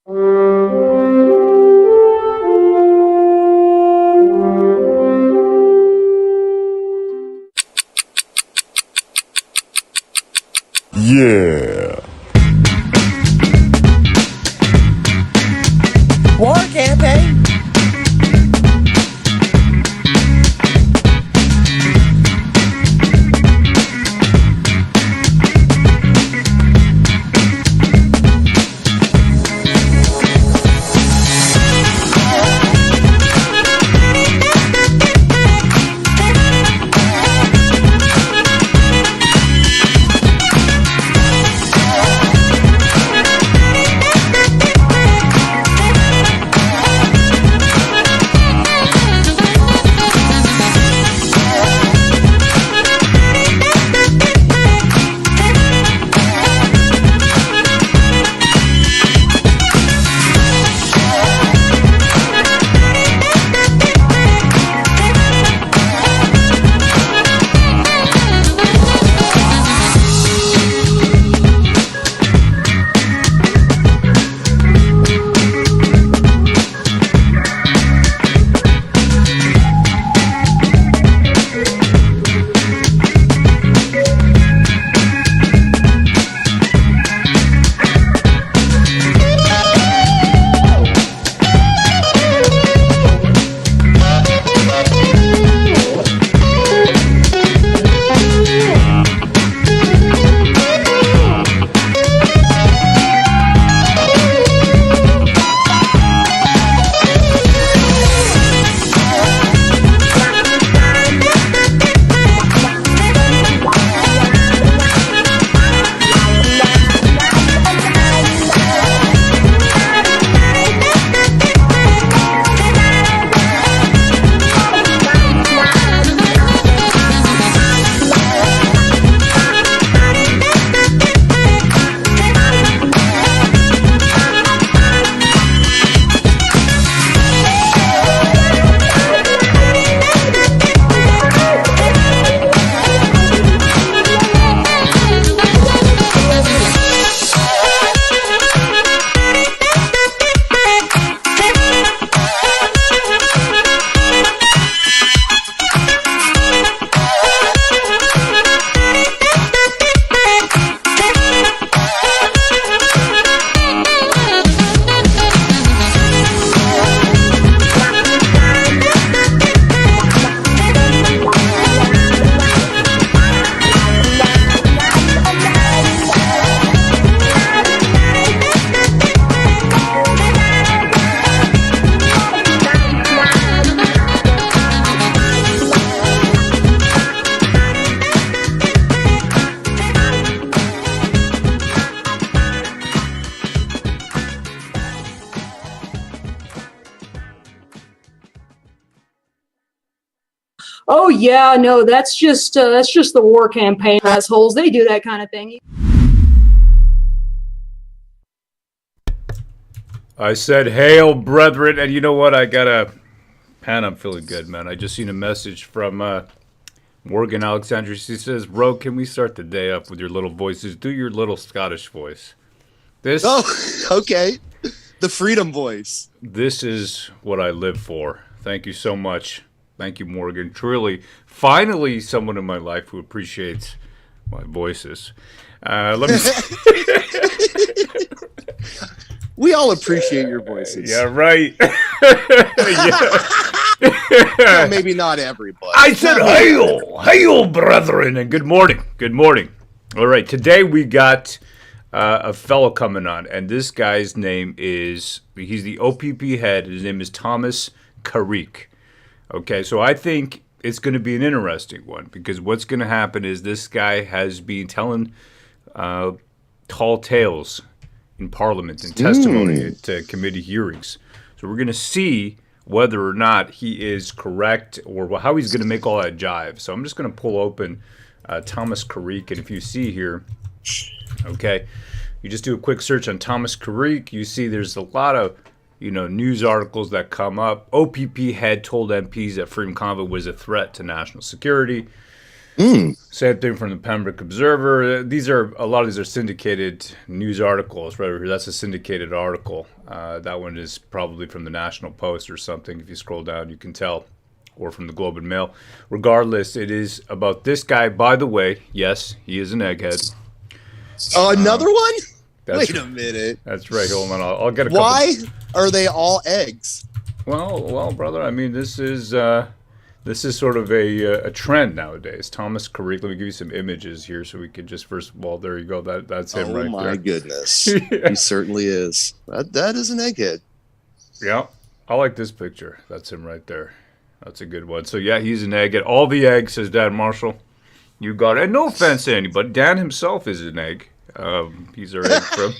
Yeah. War campaign. Oh yeah, no, that's just the war campaign assholes. They do that kind of thing. I said, "Hail, brethren!" And you know what? I got a pan. I'm feeling good, man. I just seen a message from Morgan Alexander. She says, "Bro, can we start the day up with your little voices? Do your little Scottish voice." Oh, okay. The freedom voice. This is what I live for. Thank you so much. Thank you, Morgan. Truly, finally, someone in my life who appreciates my voices. Let me. We all appreciate your voices. Yeah, right. Well, maybe not everybody. I said, "Hail, hail, brethren," and good morning. Good morning. All right, today we got a fellow coming on, and this guy's name is, he's the OPP head. His name is Thomas Carrique. Okay, so I think it's going to be an interesting one, because what's going to happen is this guy has been telling tall tales in Parliament and testimony at committee hearings. So we're going to see whether or not he is correct or how he's going to make all that jive. So I'm just going to pull open Thomas Carrique, and if you see here, okay, you just do a quick search on Thomas Carrique. You see there's a lot of news articles that come up. OPP head told MPs that Freedom Convoy was a threat to national security. Same thing from the Pembroke Observer. A lot of these are syndicated news articles. Right here, that's a syndicated article. That one is probably from the National Post or something. If you scroll down, you can tell, or from the Globe and Mail. Regardless, it is about this guy. By the way, yes, he is an egghead. Another one? That's Wait a minute. That's right. Hold on, I'll get a couple. Why are they all eggs? Well, brother. I mean, this is sort of a trend nowadays. Thomas Carrick. Let me give you some images here, so we can just first of all, there you go. That's him right there. Oh my goodness, he certainly is. That is an egghead. Yeah, I like this picture. That's him right there. That's a good one. So yeah, he's an egghead. All the eggs, says Dan Marshall. You got it. And no offense to anybody. Dan himself is an egg. He's our egg from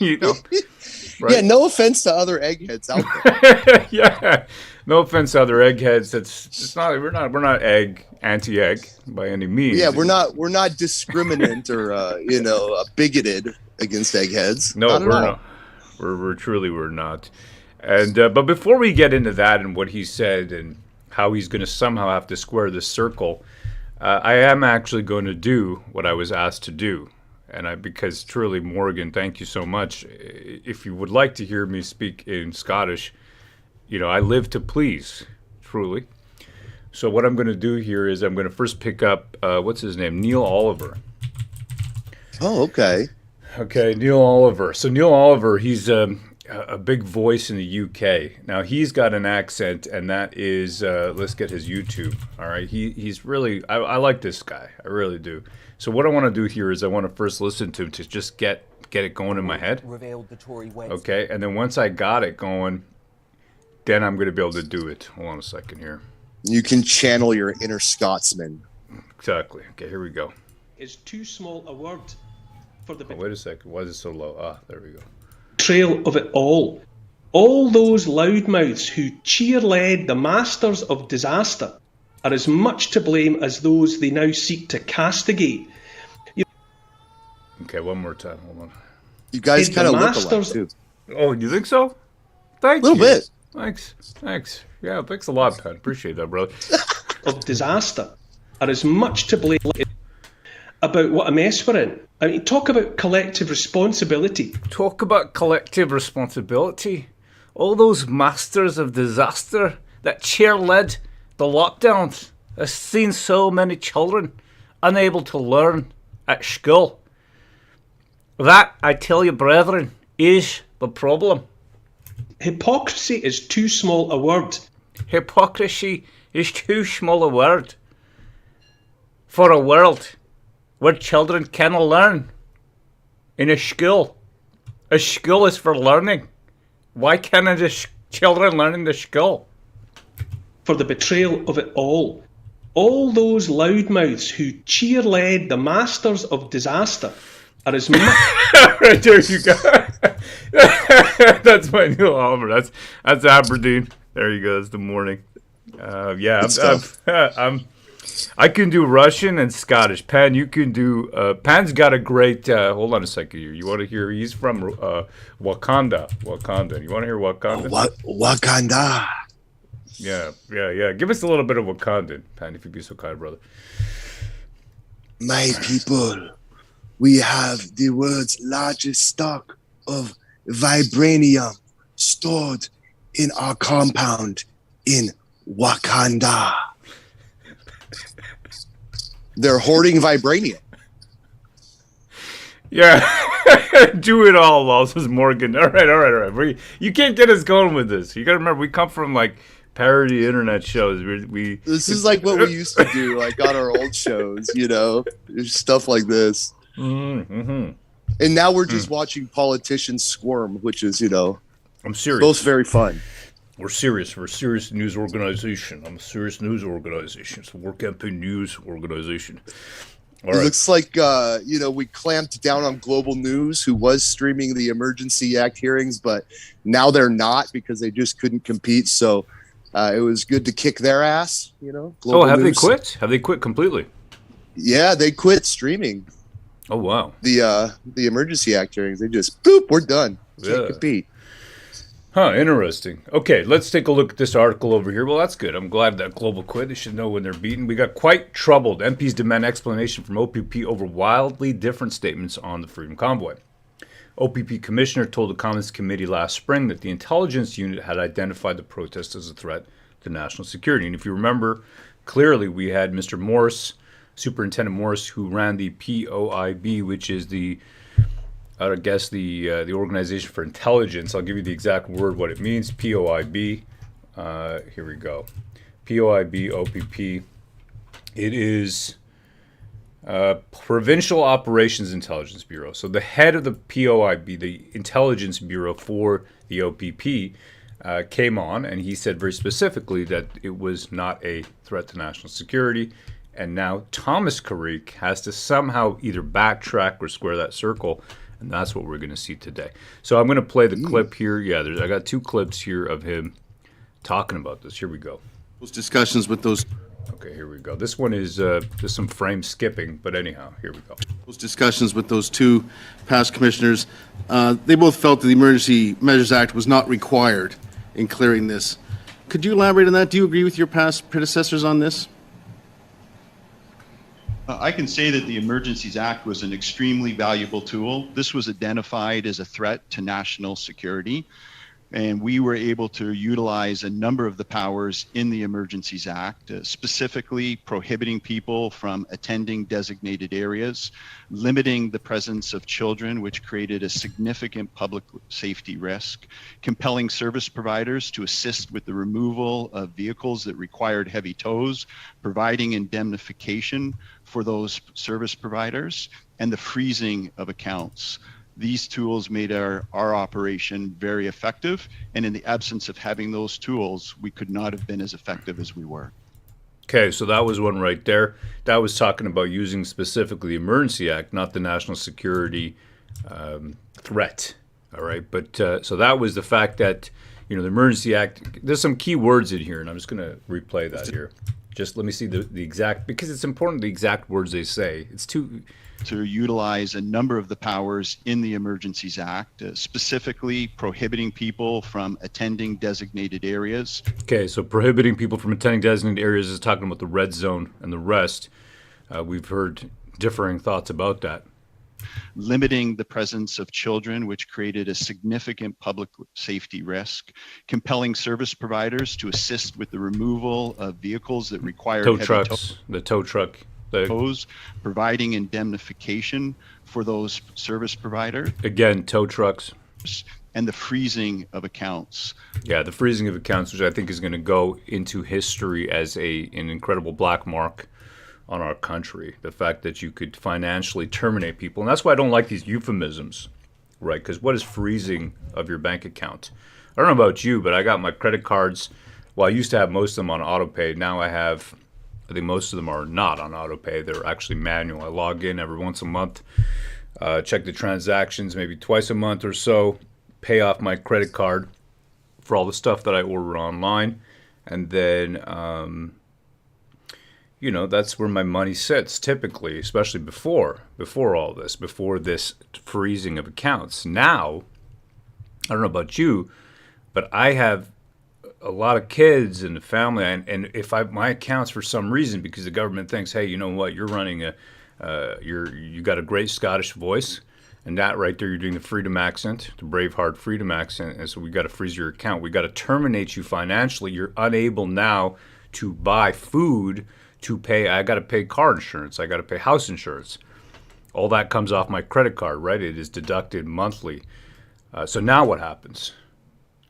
right? Yeah, no offense to other eggheads out there. Yeah, no offense to other eggheads. It's not. We're not anti-egg by any means. Yeah, we're not discriminant or bigoted against eggheads. No, we're not. We're truly not. And but before we get into that and what he said and how he's going to somehow have to square this circle, I am actually going to do what I was asked to do. And because truly, Morgan, thank you so much. If you would like to hear me speak in Scottish, I live to please, truly. So what I'm going to do here is I'm going to first pick up, what's his name? Neil Oliver. Oh, okay. Okay, Neil Oliver. So Neil Oliver, he's a big voice in the UK. Now, he's got an accent, and that is, let's get his YouTube. All right, he's really, I like this guy. I really do. So what I want to do here is I want to first listen to him to just get it going in my head. Okay, and then once I got it going, then I'm going to be able to do it. Hold on a second here. You can channel your inner Scotsman. Exactly. Okay, here we go. Is too small a word for the wait a second. Why is it so low? There we go. Betrayal of it all. All those loudmouths who cheerled the masters of disaster are as much to blame as those they now seek to castigate. Okay, one more time. Hold on. You guys kind of look alike, too. Oh, you think so? Thank you. A little bit. Thanks. Yeah, thanks a lot, Pat. Appreciate that, brother. Of disaster are as much to blame about what a mess we're in. I mean, talk about collective responsibility. Talk about collective responsibility. All those masters of disaster that cheerled the lockdowns. I've seen so many children unable to learn at school. That, I tell you, brethren, is the problem. Hypocrisy is too small a word. Hypocrisy is too small a word for a world where children cannot learn in a school. A school is for learning. Why can't children learn in the school? For the betrayal of it all. All those loudmouths who cheerled the masters of disaster are as much... Right there you go. That's my Neil Oliver. That's Aberdeen. There you go. That's the morning. I can do Russian and Scottish. Pan, you can do... Pan's got a great... hold on a second here. You want to hear... He's from Wakanda. You want to hear Wakanda? Wakanda. Yeah. Give us a little bit of Wakandan, Pan, if you'd be so kind, brother. My people, we have the world's largest stock of vibranium stored in our compound in Wakanda. They're hoarding vibranium. Yeah, do it all, Laws, says Morgan. All right. You can't get us going with this. You got to remember, we come from like parody internet shows. This is like what we used to do, like on our old shows. There's stuff like this. Mm-hmm. And now we're just watching politicians squirm, which is, I'm serious. Both very fun. We're serious. We're a serious news organization. I'm a serious news organization. It's a War Campaign News organization. All right. It looks like, we clamped down on Global News, who was streaming the Emergency Act hearings, but now they're not because they just couldn't compete. So it was good to kick their ass, Global have News. They quit? Have they quit completely? Yeah, they quit streaming. Oh, wow. The Emergency Act hearings. They just, boop, we're done. Can't compete. Huh, interesting. Okay, let's take a look at this article over here. Well, that's good. I'm glad that Global quit. They should know when they're beaten. We got quite troubled. MPs demand explanation from OPP over wildly different statements on the Freedom Convoy. OPP commissioner told the Commons Committee last spring that the intelligence unit had identified the protest as a threat to national security. And if you remember, clearly we had Mr. Morris, Superintendent Morris, who ran the POIB, which is the Organization for Intelligence. I'll give you the exact word, what it means. POIB. Here we go. POIB, OPP. It is Provincial Operations Intelligence Bureau. So the head of the POIB, the Intelligence Bureau for the OPP, came on, and he said very specifically that it was not a threat to national security. And now Thomas Carrick has to somehow either backtrack or square that circle. And that's what we're going to see today. So I'm going to play the clip here. Yeah, I got 2 clips here of him talking about this. Here we go. Those discussions with those. Okay, here we go. This one is just some frame skipping, but anyhow, here we go. Those discussions with those 2 past commissioners, they both felt that the Emergency Measures Act was not required in clearing this. Could you elaborate on that? Do you agree with your past predecessors on this? I can say that the Emergencies Act was an extremely valuable tool. This was identified as a threat to national security, and we were able to utilize a number of the powers in the Emergencies Act, specifically prohibiting people from attending designated areas, limiting the presence of children, which created a significant public safety risk, compelling service providers to assist with the removal of vehicles that required heavy tows, providing indemnification for those service providers, and the freezing of accounts. These tools made our operation very effective, and in the absence of having those tools, we could not have been as effective as we were. Okay, so that was one right there. That was talking about using specifically the Emergency Act, not the national security threat. All right, but so that was the fact that, the Emergency Act, there's some key words in here, and I'm just going to replay that here. Just let me see the exact, because it's important the exact words they say. It's too... To utilize a number of the powers in the Emergencies Act, specifically prohibiting people from attending designated areas. Okay, so prohibiting people from attending designated areas is talking about the red zone and the rest. We've heard differing thoughts about that. Limiting the presence of children, which created a significant public safety risk. Compelling service providers to assist with the removal of vehicles that require tow heavy trucks, the tow truck. Tows, providing indemnification for those service providers. Again, tow trucks. And the freezing of accounts. Yeah, the freezing of accounts, which I think is going to go into history as an incredible black mark on our country. The fact that you could financially terminate people. And that's why I don't like these euphemisms, right? Because what is freezing of your bank account? I don't know about you, but I got my credit cards. Well, I used to have most of them on auto pay. Now I think most of them are not on auto pay. They're actually manual. I log in every once a month, check the transactions maybe twice a month or so, pay off my credit card for all the stuff that I order online. And then, that's where my money sits typically, especially before all this, before this freezing of accounts. Now, I don't know about you, but I have a lot of kids in the family, and if my accounts for some reason, because the government thinks, hey, you know what, you're running you got a great Scottish voice, and that right there, you're doing the freedom accent, the Braveheart freedom accent, and so we got to freeze your account. We got to terminate you financially. You're unable now to buy food, to pay. I got to pay car insurance. I got to pay house insurance. All that comes off my credit card, right? It is deducted monthly. So now what happens?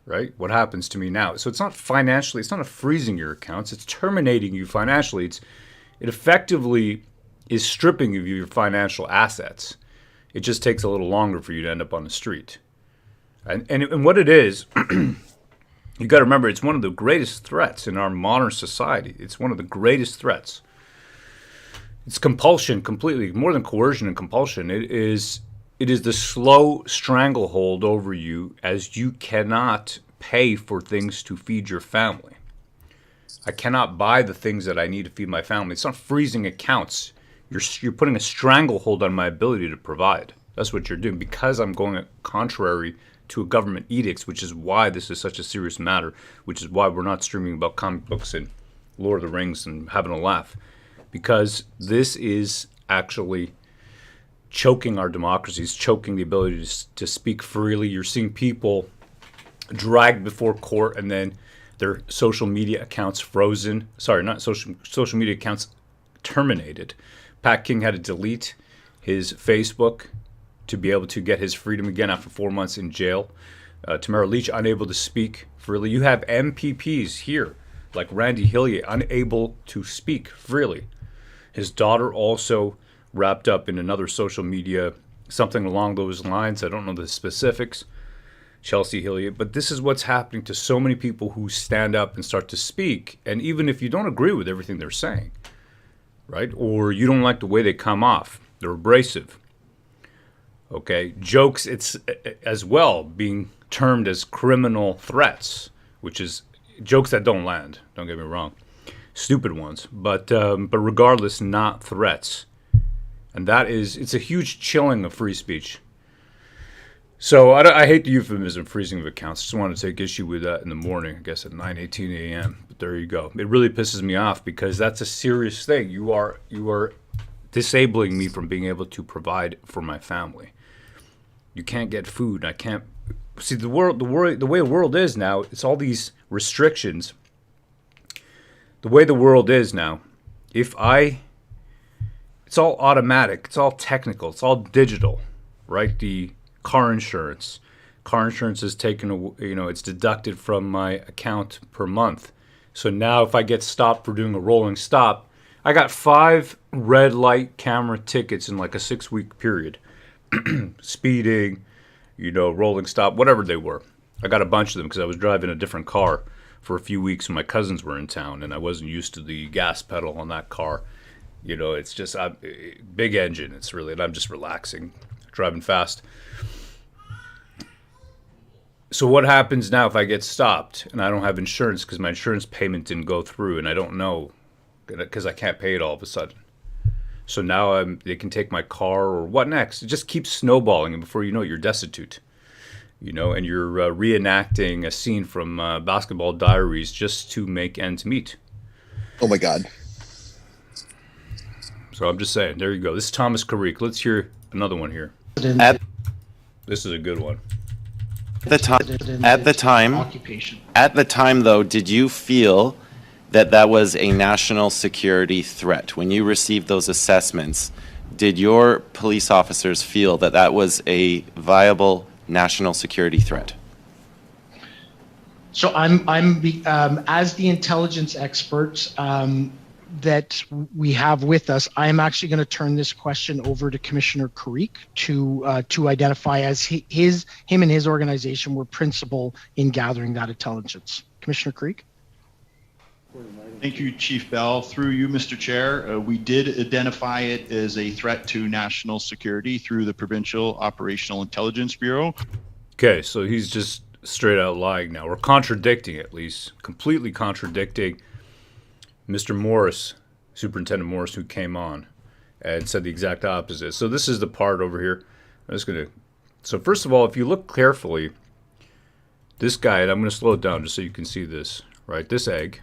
Right? What happens to me now? So it's not financially, it's not a freezing your accounts, it's terminating you financially. It effectively is stripping you of your financial assets. It just takes a little longer for you to end up on the street. And what it is, you got to remember, it's one of the greatest threats in our modern society. It's one of the greatest threats. It's compulsion completely, more than coercion and compulsion. It is the slow stranglehold over you as you cannot pay for things to feed your family. I cannot buy the things that I need to feed my family. It's not freezing accounts. You're putting a stranglehold on my ability to provide. That's what you're doing, because I'm going contrary to a government edict, which is why this is such a serious matter, which is why we're not streaming about comic books and Lord of the Rings and having a laugh, because this is actually choking our democracies, choking the ability to speak freely. You're seeing people dragged before court and then their social media accounts frozen. Sorry, not social media accounts terminated. Pat King had to delete his Facebook to be able to get his freedom again after 4 months in jail. Tamara Lich unable to speak freely. You have MPPs here, like Randy Hillier, unable to speak freely. His daughter also wrapped up in another social media, something along those lines. I don't know the specifics, Chelsea Hillier, but this is what's happening to so many people who stand up and start to speak. And even if you don't agree with everything they're saying, right, or you don't like the way they come off, they're abrasive. Okay, jokes, it's as well being termed as criminal threats, which is jokes that don't land, don't get me wrong, stupid ones, but regardless, not threats. And it's a huge chilling of free speech. So I hate the euphemism freezing of accounts. Just want to take issue with that in the morning, I guess at 9:18 a.m. But there you go. It really pisses me off because that's a serious thing. You are disabling me from being able to provide for my family. You can't get food. I can't see the way the world is now. It's all these restrictions. The way the world is now, it's all automatic. It's all technical. It's all digital, right? The car insurance is taken, it's deducted from my account per month. So now if I get stopped for doing a rolling stop, I got 5 red light camera tickets in like a 6-week period. Speeding, rolling stop, whatever they were. I got a bunch of them because I was driving a different car for a few weeks when my cousins were in town and I wasn't used to the gas pedal on that car. It's just a big engine. And I'm just relaxing, driving fast. So what happens now if I get stopped and I don't have insurance because my insurance payment didn't go through and I don't know because I can't pay it all of a sudden. So now they can take my car or what next? It just keeps snowballing and before you know it, you're destitute. And you're reenacting a scene from Basketball Diaries just to make ends meet. Oh my God. So I'm just saying, there you go. This is Thomas Carrick. Let's hear another one here. This is a good one. At the time, though, did you feel that was a national security threat? When you received those assessments, did your police officers feel that was a viable national security threat? So I'm as the intelligence expert that we have with us, I'm actually going to turn this question over to Commissioner Carrick to identify as him and his organization were principal in gathering that intelligence. Commissioner Carrick. Thank you, Chief Bell. Through you, Mr. Chair, we did identify it as a threat to national security through the Provincial Operational Intelligence Bureau. Okay, so he's just straight out lying now, or contradicting at least, completely contradicting Mr. Morris, Superintendent Morris, who came on and said the exact opposite. So this is the part over here. So first of all, if you look carefully, this guy, and I'm going to slow it down just so you can see this, right? This egg.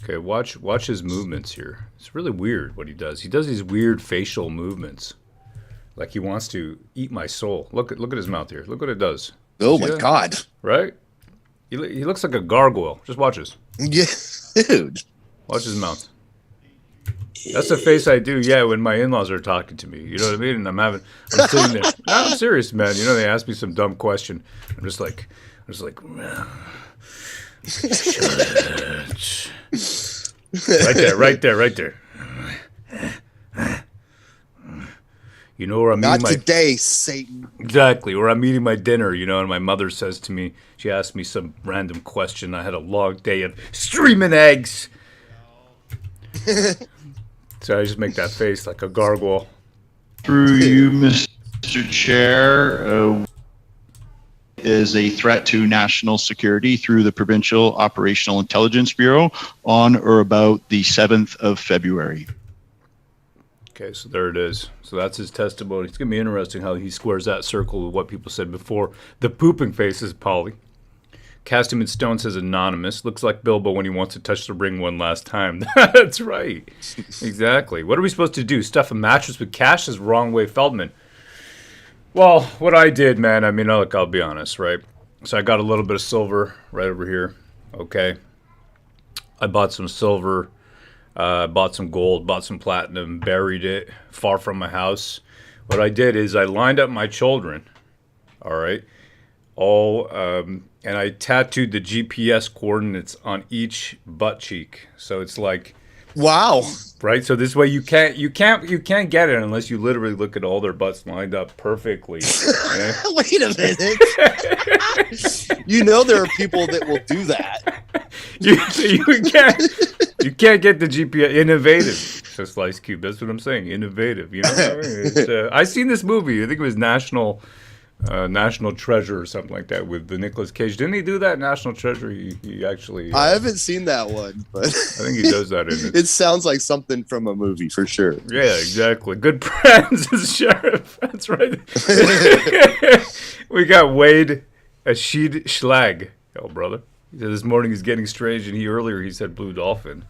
Okay, watch his movements here. It's really weird what he does. He does these weird facial movements, like he wants to eat my soul. Look at his mouth here. Look what it does. Oh my God! Right? He looks like a gargoyle. Just watch this. Yeah, dude. Watch his mouth. That's the face I do. Yeah, when my in-laws are talking to me, you know what I mean. And I'm sitting there. No, I'm serious, man. They ask me some dumb question. I'm just like. Right there. Where I'm Not eating today, Satan. Exactly, where I'm eating my dinner, and my mother says to me, she asked me some random question. I had a long day of streaming eggs. So I just make that face like a gargoyle. Through you, Mr. Chair, is a threat to national security through the Provincial Operational Intelligence Bureau on or about the 7th of February. Okay, so there it is. So that's his testimony. It's going to be interesting how he squares that circle with what people said before. The pooping face is Polly. Cast him in stone says anonymous. Looks like Bilbo when he wants to touch the ring one last time. That's right. Exactly. What are we supposed to do? Stuff a mattress with cash is wrong way, Feldman. Well, what I did, man, I mean, look, I'll be honest, right? So I got a little bit of silver right over here. Okay. I bought some silver. Bought some gold, bought some platinum, buried it far from my house. What I did is I lined up my children, all right, and I tattooed the GPS coordinates on each butt cheek. So it's like, Wow. right? So this way you can't get it unless you literally look at all their butts lined up perfectly. Okay? Wait a minute. You know there are people that will do that. you can't get the GPS innovative. Just Ice Cube. That's what I'm saying. Innovative. You know what I mean? I seen this movie. I think it was National Treasure or something like that with the Nicolas Cage. Didn't he do that? National Treasure. He actually. I haven't seen that one, but I think he does that in it. It sounds like something from a movie for sure. Yeah, exactly. Good friends as sheriff. That's right. We got Wade Schlag. Oh, brother. He said this morning he's getting strange, and earlier he said Blue Dolphin.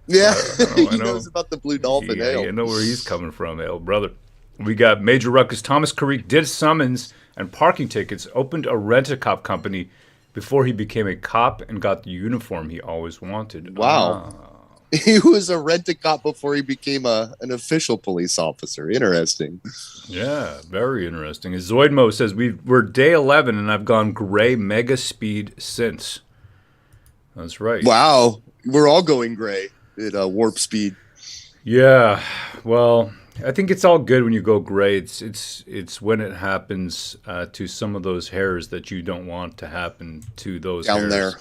Yeah, I he know. knows about the Blue Dolphin Yeah, ale. you know where he's coming from, brother. We got Major Ruckus. Thomas Carrick did summons and parking tickets, opened a rent-a-cop company before he became a cop and got the uniform he always wanted. Wow. He was a rent-a-cop before he became an official police officer. Interesting. Yeah, very interesting. Zoidmo says, we're day 11 and I've gone gray mega speed since. That's right. Wow. We're all going gray at warp speed. Yeah, well, I think it's all good when you go gray. It's when it happens to some of those hairs that you don't want to happen to those Down hairs. there.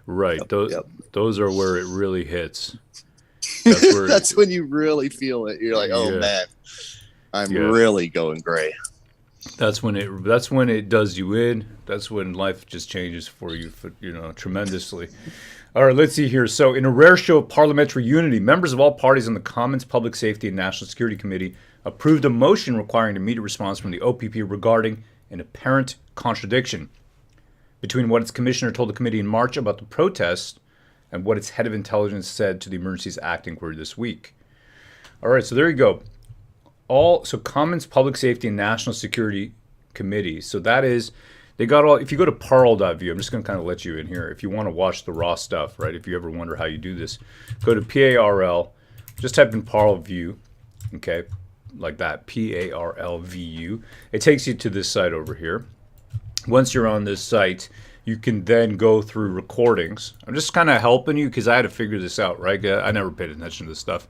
Right. Yep. Those are where it really hits. That's where That's when you really feel it. You're like, oh Yeah. man, I'm Yeah. really going gray. that's when it does you in. That's when life just changes for you, tremendously. All right, let's see here. So, in a rare show of parliamentary unity, members of all parties on the Commons Public Safety and National Security Committee approved a motion requiring immediate response from the OPP regarding an apparent contradiction between what its commissioner told the committee in March about the protests and what its head of intelligence said to the Emergencies Act inquiry this week. All right, so there you go. Commons Public Safety and National Security Committee. So that is, they got all, if you go to parl.view, I'm just going to kind of let you in here. If you want to watch the raw stuff, right? If you ever wonder how you do this, go to PARL, just type in parl view, okay? Like that, PARLVU. It takes you to this site over here. Once you're on this site, you can then go through recordings. I'm just kind of helping you because I had to figure this out, right? I never paid attention to this stuff.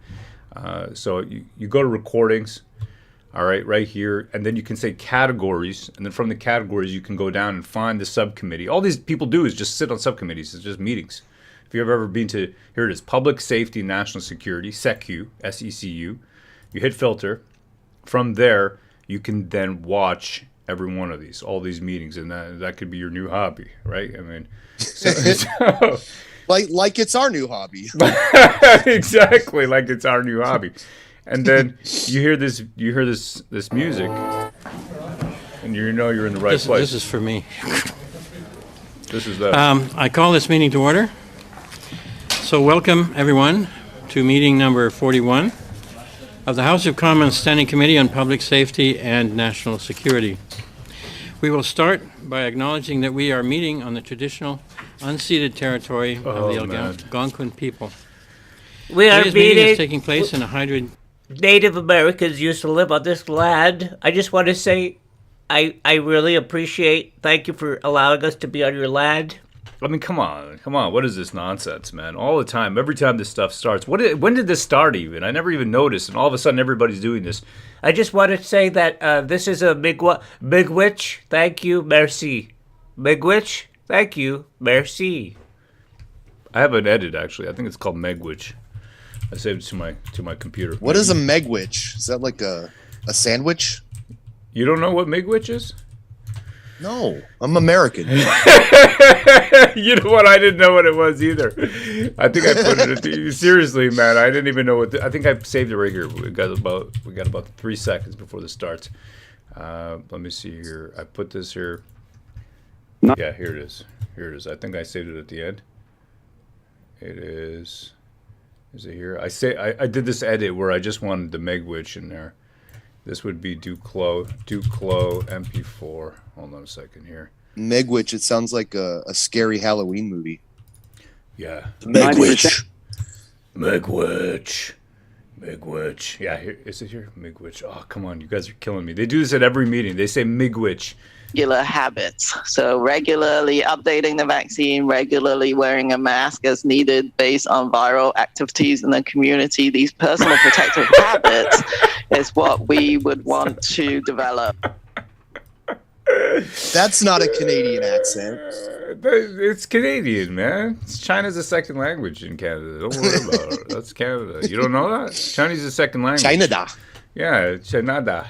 So you go to recordings, all right, right here, and then you can say categories, and then from the categories you can go down and find the subcommittee. All these people do is just sit on subcommittees. It's just meetings. If you've ever been to, here it is, Public Safety and National Security, SECU, S-E-C-U. You hit filter. From there, you can then watch every one of these, all these meetings, and that could be your new hobby, right? I mean, so Like it's our new hobby. exactly, like it's our new hobby. And then you hear this music, and you know you're in the right place. This is for me. This is that. I call this meeting to order. So welcome, everyone, to meeting number 41 of the House of Commons Standing Committee on Public Safety and National Security. We will start by acknowledging that we are meeting on the traditional unceded territory of the Algonquin people. We are Today's meeting is meeting. taking place in a hybrid. Native Americans used to live on this land. I just want to say I really appreciate, thank you for allowing us to be on your land. I mean, come on. What is this nonsense, man? All the time, every time this stuff starts. When did this start even? I never even noticed, and all of a sudden everybody's doing this. I just want to say that this is a Miigwech, thank you, merci. Miigwech, thank you, merci. I have an edit, actually. I think it's called Megwich. I saved it to my computer. What is a megwich? Is that like a sandwich? You don't know what Miigwech is? No, I'm American. You know what? I didn't know what it was either. I think I put it. Seriously, man, I didn't even know what. I think I saved it right here. We got about 3 seconds before this starts. Let me see here. I put this here. Yeah, here it is. Here it is. I think I saved it at the end. It is. Is it here? I did this edit where I just wanted the Megwitch in there. This would be Duclos MP4. Hold on a second here. Megwitch, it sounds like a scary Halloween movie. Yeah. Megwitch. Megwitch. Yeah, here is it here? Megwitch. Oh, come on, you guys are killing me. They do this at every meeting. They say Megwitch. Regular habits. So regularly updating the vaccine, regularly wearing a mask as needed based on viral activities in the community. These personal protective habits is what we would want to develop. That's not a Canadian accent. It's Canadian, man. China's a second language in Canada. Don't worry about it. That's Canada. You don't know that? Chinese is a second language. China. Yeah, Chinada.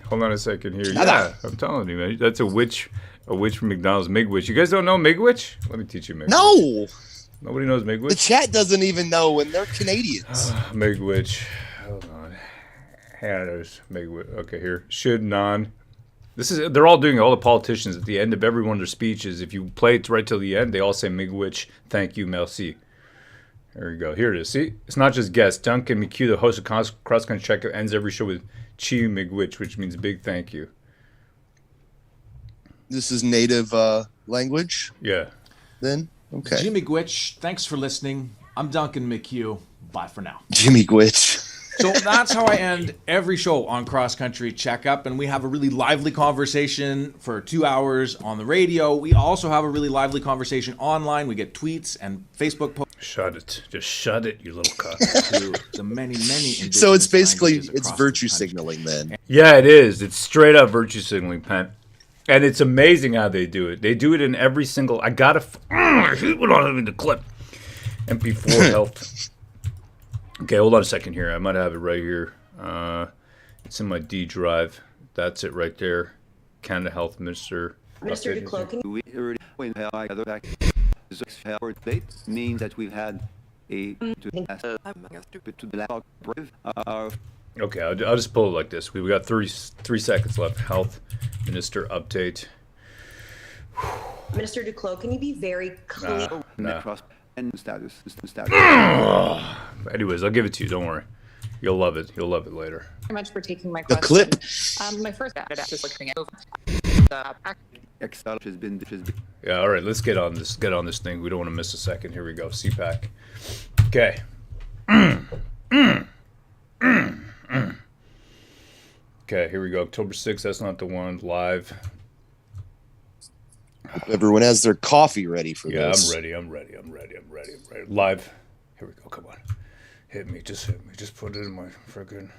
Hold on a second here. Yeah, I'm telling you, man. That's a witch from McDonald's. Megwitch. You guys don't know Megwitch? Let me teach you Megwitch. No. Nobody knows Megwitch? The chat doesn't even know when they're Canadians. Megwitch. Hold on. Yeah, there's Megwitch. Okay, here. Should non. They're all doing it. All the politicians at the end of every one of their speeches. If you play it right till the end, they all say Megwitch. Thank you, merci. There you go. Here it is. See, it's not just guests. Duncan McHugh, the host of Cross Country Checkup, ends every show with Chi Megwitch, which means big thank you. This is native language? Yeah. Then? Okay. Jimmy Gwitch, thanks for listening. I'm Duncan McHugh. Bye for now. Jimmy Gwitch. So that's how I end every show on Cross Country Checkup, and we have a really lively conversation for 2 hours on the radio. We also have a really lively conversation online. We get tweets and Facebook posts. Shut it. Just shut it, you little cunt. The many indigenous So it's basically, languages it's across virtue the country. signaling then. Yeah, it is. It's straight up virtue signaling, Pen. And it's amazing how they do it. They do it in every single. I gotta. Hold on, in the clip. MP4 helped. Okay, hold on a second here. I might have it right here. It's in my D drive. That's it right there. Canada Health Minister. Minister Duclos, can We already means that we've had a Okay, I'll just pull it like this. We've got 33 seconds left. Health Minister update. Minister Duclos, can you be very clear? Nah. status. Anyways, I'll give it to you. Don't worry. You'll love it. You'll love it later. Very much for taking my The question. clip. My first is looking at Excel has been. Yeah, all right, let's get on this. Get on this thing. We don't want to miss a second. Here we go. CPAC. Okay. Okay, here we go. October 6th. That's not the one. Live. Everyone has their coffee ready for this. I'm ready. Live. Here we go. Come on. Hit me. Just hit me. Just put it in my friggin'.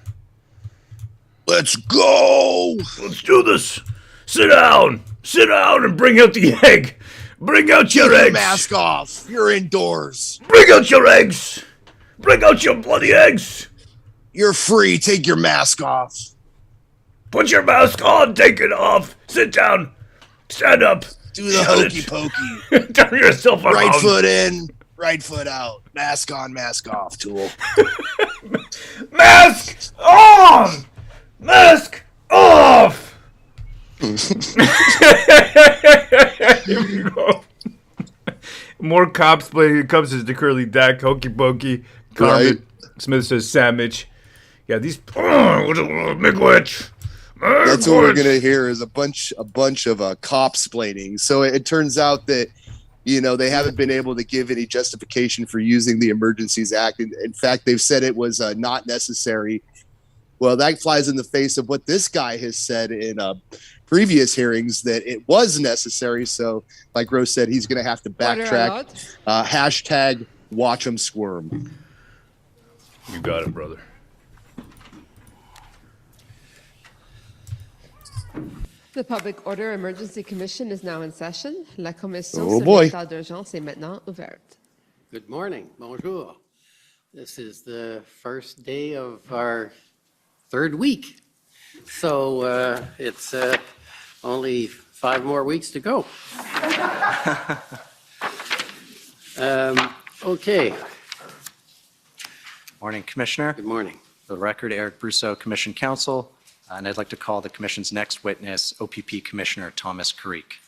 Let's go! Let's do this. Sit down. Sit down and bring out the egg. Bring out your Keep eggs. your mask off. You're indoors. Bring out your eggs. Bring out your bloody eggs. You're free. Take your mask off. Put your mask on. Take it off. Sit down. Stand up. Do the hokey pokey. Turn yourself around. Right foot in, right foot out. Mask on, mask off, tool. Mask on. Mask off. Here we go. More cops playing. Here comes his Curly Dak, hokey pokey. Carmen Right. Smith says sandwich. Yeah, these. Miigwech. That's what we're gonna hear is a bunch of cop-splaining. So it turns out that they haven't been able to give any justification for using the Emergencies Act. In fact, they've said it was not necessary. Well, that flies in the face of what this guy has said in previous hearings that it was necessary. So, like Rose said, he's going to have to backtrack. Hashtag watch 'em squirm. You got it, brother. The Public Order Emergency Commission is now in session. La Commission Oh sur boy. l'état d'urgence est maintenant ouverte. Good morning. Bonjour. This is the first day of our third week. So it's only 5 more weeks to go. Okay. Morning, Commissioner. Good morning. For the record, Eric Brousseau, Commission Counsel, and I'd like to call the Commission's next witness, OPP Commissioner Thomas Creek.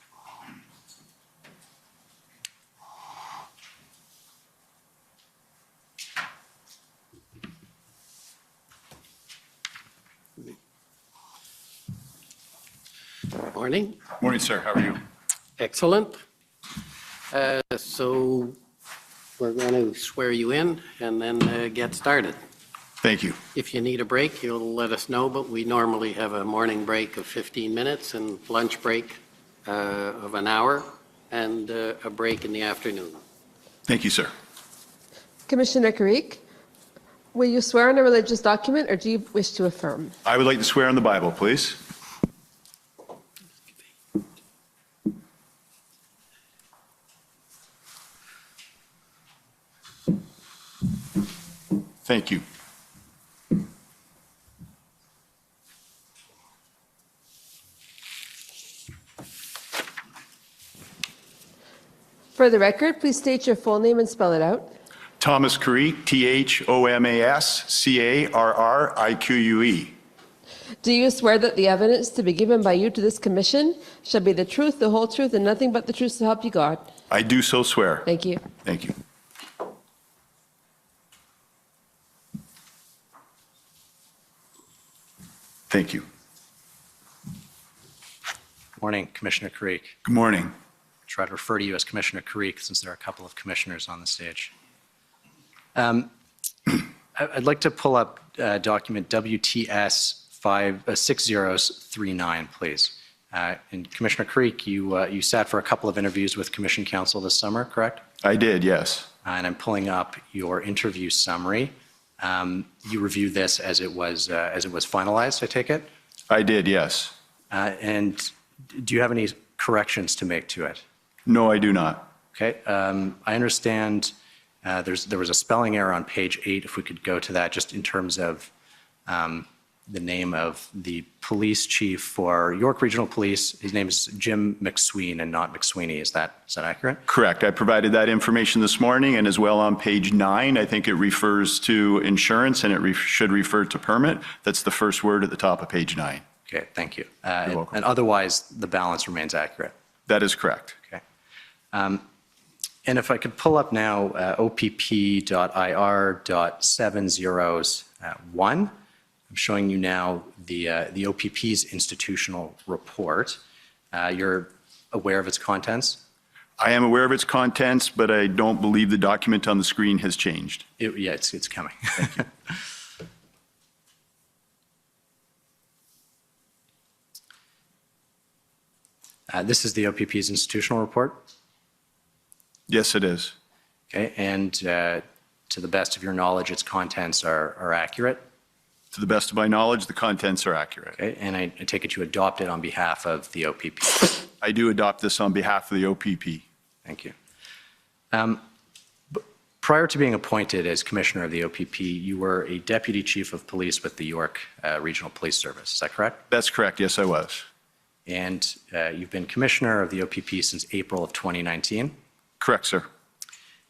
Morning. Morning, sir. How are you? Excellent. So we're going to swear you in and then get started. Thank you. If you need a break, you'll let us know, but we normally have a morning break of 15 minutes and lunch break of an hour and a break in the afternoon. Thank you, sir. Commissioner Carrick, will you swear on a religious document or do you wish to affirm? I would like to swear on the Bible, please. Thank you. For the record, please state your full name and spell it out. Thomas Carrique, THOMAS, Do you swear that the evidence to be given by you to this commission shall be the truth, the whole truth, and nothing but the truth so help you God? I do so swear. Thank you. Thank you. Thank you. Morning, Commissioner Creek. Good morning. Try to refer to you as Commissioner Creek since there are a couple of commissioners on the stage. I'd like to pull up document WTS 6039, please. And Commissioner Creek, you sat for a couple of interviews with Commission Counsel this summer, correct? I did, yes. And I'm pulling up your interview summary. You reviewed this as it was finalized, I take it? I did, yes. And do you have any corrections to make to it? No, I do not. Okay. I understand there was a spelling error on page 8. If we could go to that, just in terms of the name of the police chief for York Regional Police. His name is Jim McSween and not McSweeney. Is that accurate? Correct. I provided that information this morning, and as well on page 9, I think it refers to insurance and it should refer to permit. That's the first word at the top of page 9. Okay, thank you. You're welcome. And otherwise, the balance remains accurate. That is correct. Okay. And if I could pull up now OPP.IR.7001. I'm showing you now the OPP's institutional report. You're aware of its contents? I am aware of its contents, but I don't believe the document on the screen has changed. Yeah, it's coming. Thank you. This is the OPP's institutional report? Yes, it is. Okay, and to the best of your knowledge, its contents are accurate? To the best of my knowledge, the contents are accurate. Okay, and I take it you adopt it on behalf of the OPP? I do adopt this on behalf of the OPP. Thank you. Prior to being appointed as Commissioner of the OPP, you were a Deputy Chief of Police with the York Regional Police Service. Is that correct? That's correct. Yes, I was. And you've been Commissioner of the OPP since April of 2019? Correct, sir.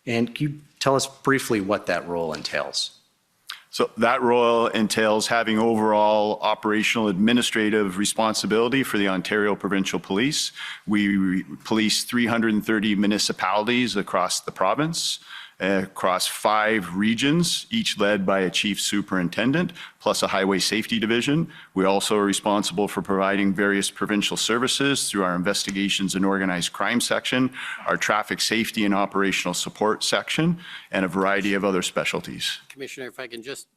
And can you tell us briefly what that role entails? So that role entails having overall operational administrative responsibility for the Ontario Provincial Police. We police 330 municipalities across the province, across 5 regions, each led by a chief superintendent, plus a highway safety division. We also are responsible for providing various provincial services through our investigations and organized crime section, our traffic safety and operational support section, and a variety of other specialties. Commissioner, if I can just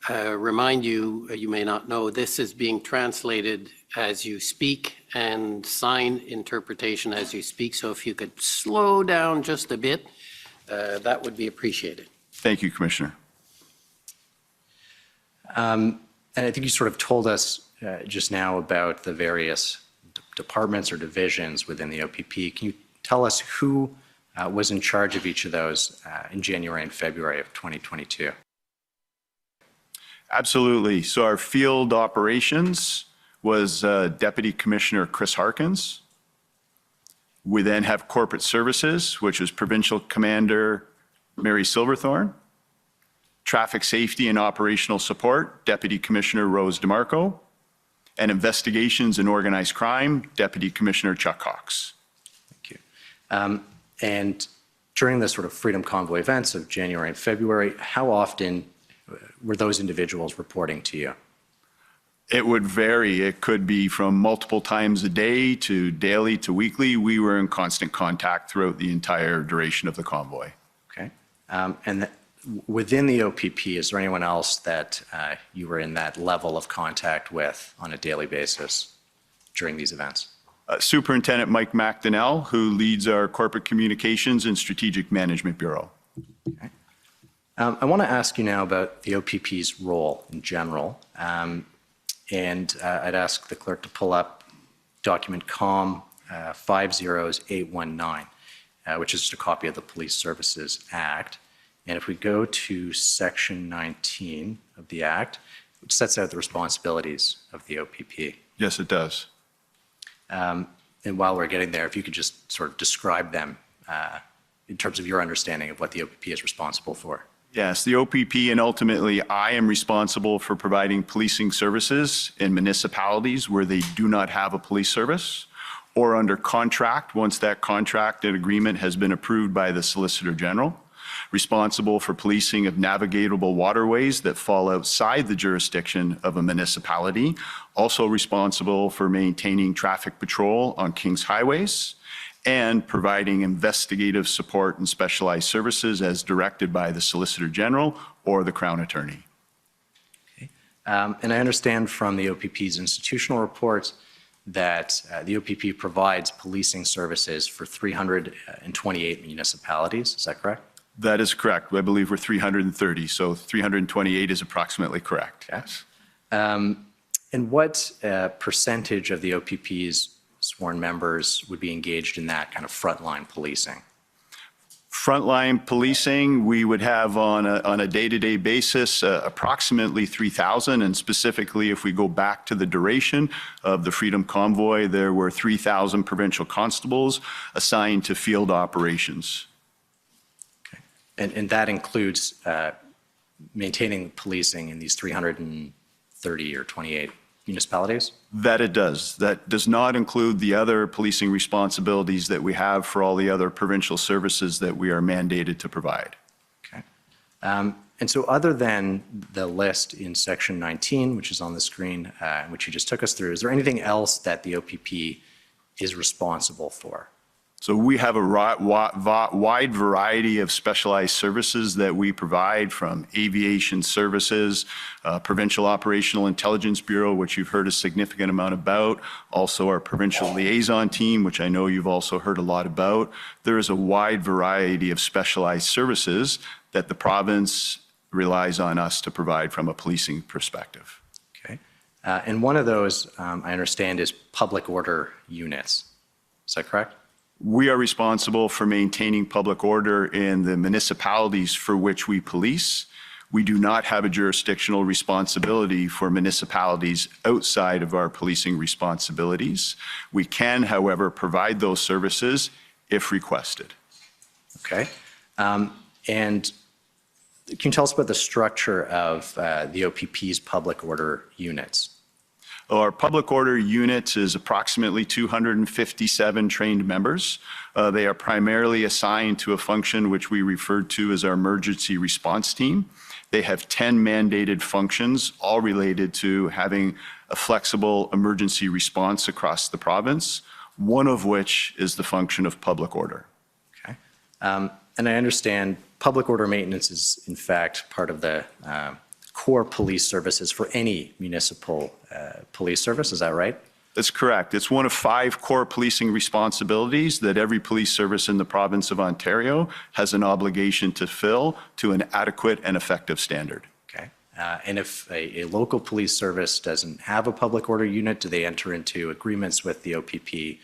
remind you, you may not know, this is being translated as you speak and sign interpretation as you speak. So if you could slow down just a bit, that would be appreciated. Thank you, Commissioner. And I think you sort of told us just now about the various departments or divisions within the OPP. Can you tell us who was in charge of each of those in January and February of 2022? Absolutely. So our field operations was Deputy Commissioner Chris Harkins. We then have corporate services, which is Provincial Commander Mary Silverthorne. Traffic safety and operational support, Deputy Commissioner Rose DeMarco. And investigations and organized crime, Deputy Commissioner Chuck Cox. Thank you. And during the sort of Freedom Convoy events of January and February, how often were those individuals reporting to you? It would vary. It could be from multiple times a day to daily to weekly. We were in constant contact throughout the entire duration of the convoy. Okay. Within the OPP, is there anyone else that you were in that level of contact with on a daily basis during these events? Superintendent Mike McDonnell, who leads our Corporate Communications and Strategic Management Bureau. Okay. I want to ask you now about the OPP's role in general. I'd ask the clerk to pull up document COM 50819, which is just a copy of the Police Services Act. And if we go to section 19 of the Act, which sets out the responsibilities of the OPP. Yes, it does. And while we're getting there, if you could just sort of describe them in terms of your understanding of what the OPP is responsible for. Yes, the OPP and ultimately I am responsible for providing policing services in municipalities where they do not have a police service or under contract once that contract and agreement has been approved by the Solicitor General. Responsible for policing of navigatable waterways that fall outside the jurisdiction of a municipality. Also responsible for maintaining traffic patrol on King's highways and providing investigative support and specialized services as directed by the Solicitor General or the Crown Attorney. Okay. And I understand from the OPP's institutional reports that the OPP provides policing services for 328 municipalities. Is that correct? That is correct. I believe we're 330, so 328 is approximately correct. Yes. And what percentage of the OPP's sworn members would be engaged in that kind of frontline policing? Frontline policing, we would have on a day-to-day basis approximately 3,000, and specifically if we go back to the duration of the Freedom Convoy, there were 3,000 provincial constables assigned to field operations. And that includes maintaining policing in these 330 or 28 municipalities? That it does. That does not include the other policing responsibilities that we have for all the other provincial services that we are mandated to provide. Okay. And so other than the list in section 19, which is on the screen, which you just took us through, is there anything else that the OPP is responsible for? So we have a wide variety of specialized services that we provide, from aviation services, Provincial Operational Intelligence Bureau, which you've heard a significant amount about, also our provincial liaison team, which I know you've also heard a lot about. There is a wide variety of specialized services that the province relies on us to provide from a policing perspective. Okay. And one of those, I understand, is public order units. Is that correct? We are responsible for maintaining public order in the municipalities for which we police. We do not have a jurisdictional responsibility for municipalities outside of our policing responsibilities. We can, however, provide those services if requested. Okay. And can you tell us about the structure of the OPP's public order units? Our public order unit is approximately 257 trained members. They are primarily assigned to a function which we refer to as our emergency response team. They have 10 mandated functions, all related to having a flexible emergency response across the province, one of which is the function of public order. Okay. And I understand public order maintenance is, in fact, part of the core police services for any municipal police service. Is that right? That's correct. It's one of 5 core policing responsibilities that every police service in the province of Ontario has an obligation to fill to an adequate and effective standard. Okay. And if a local police service doesn't have a public order unit, do they enter into agreements with the OPP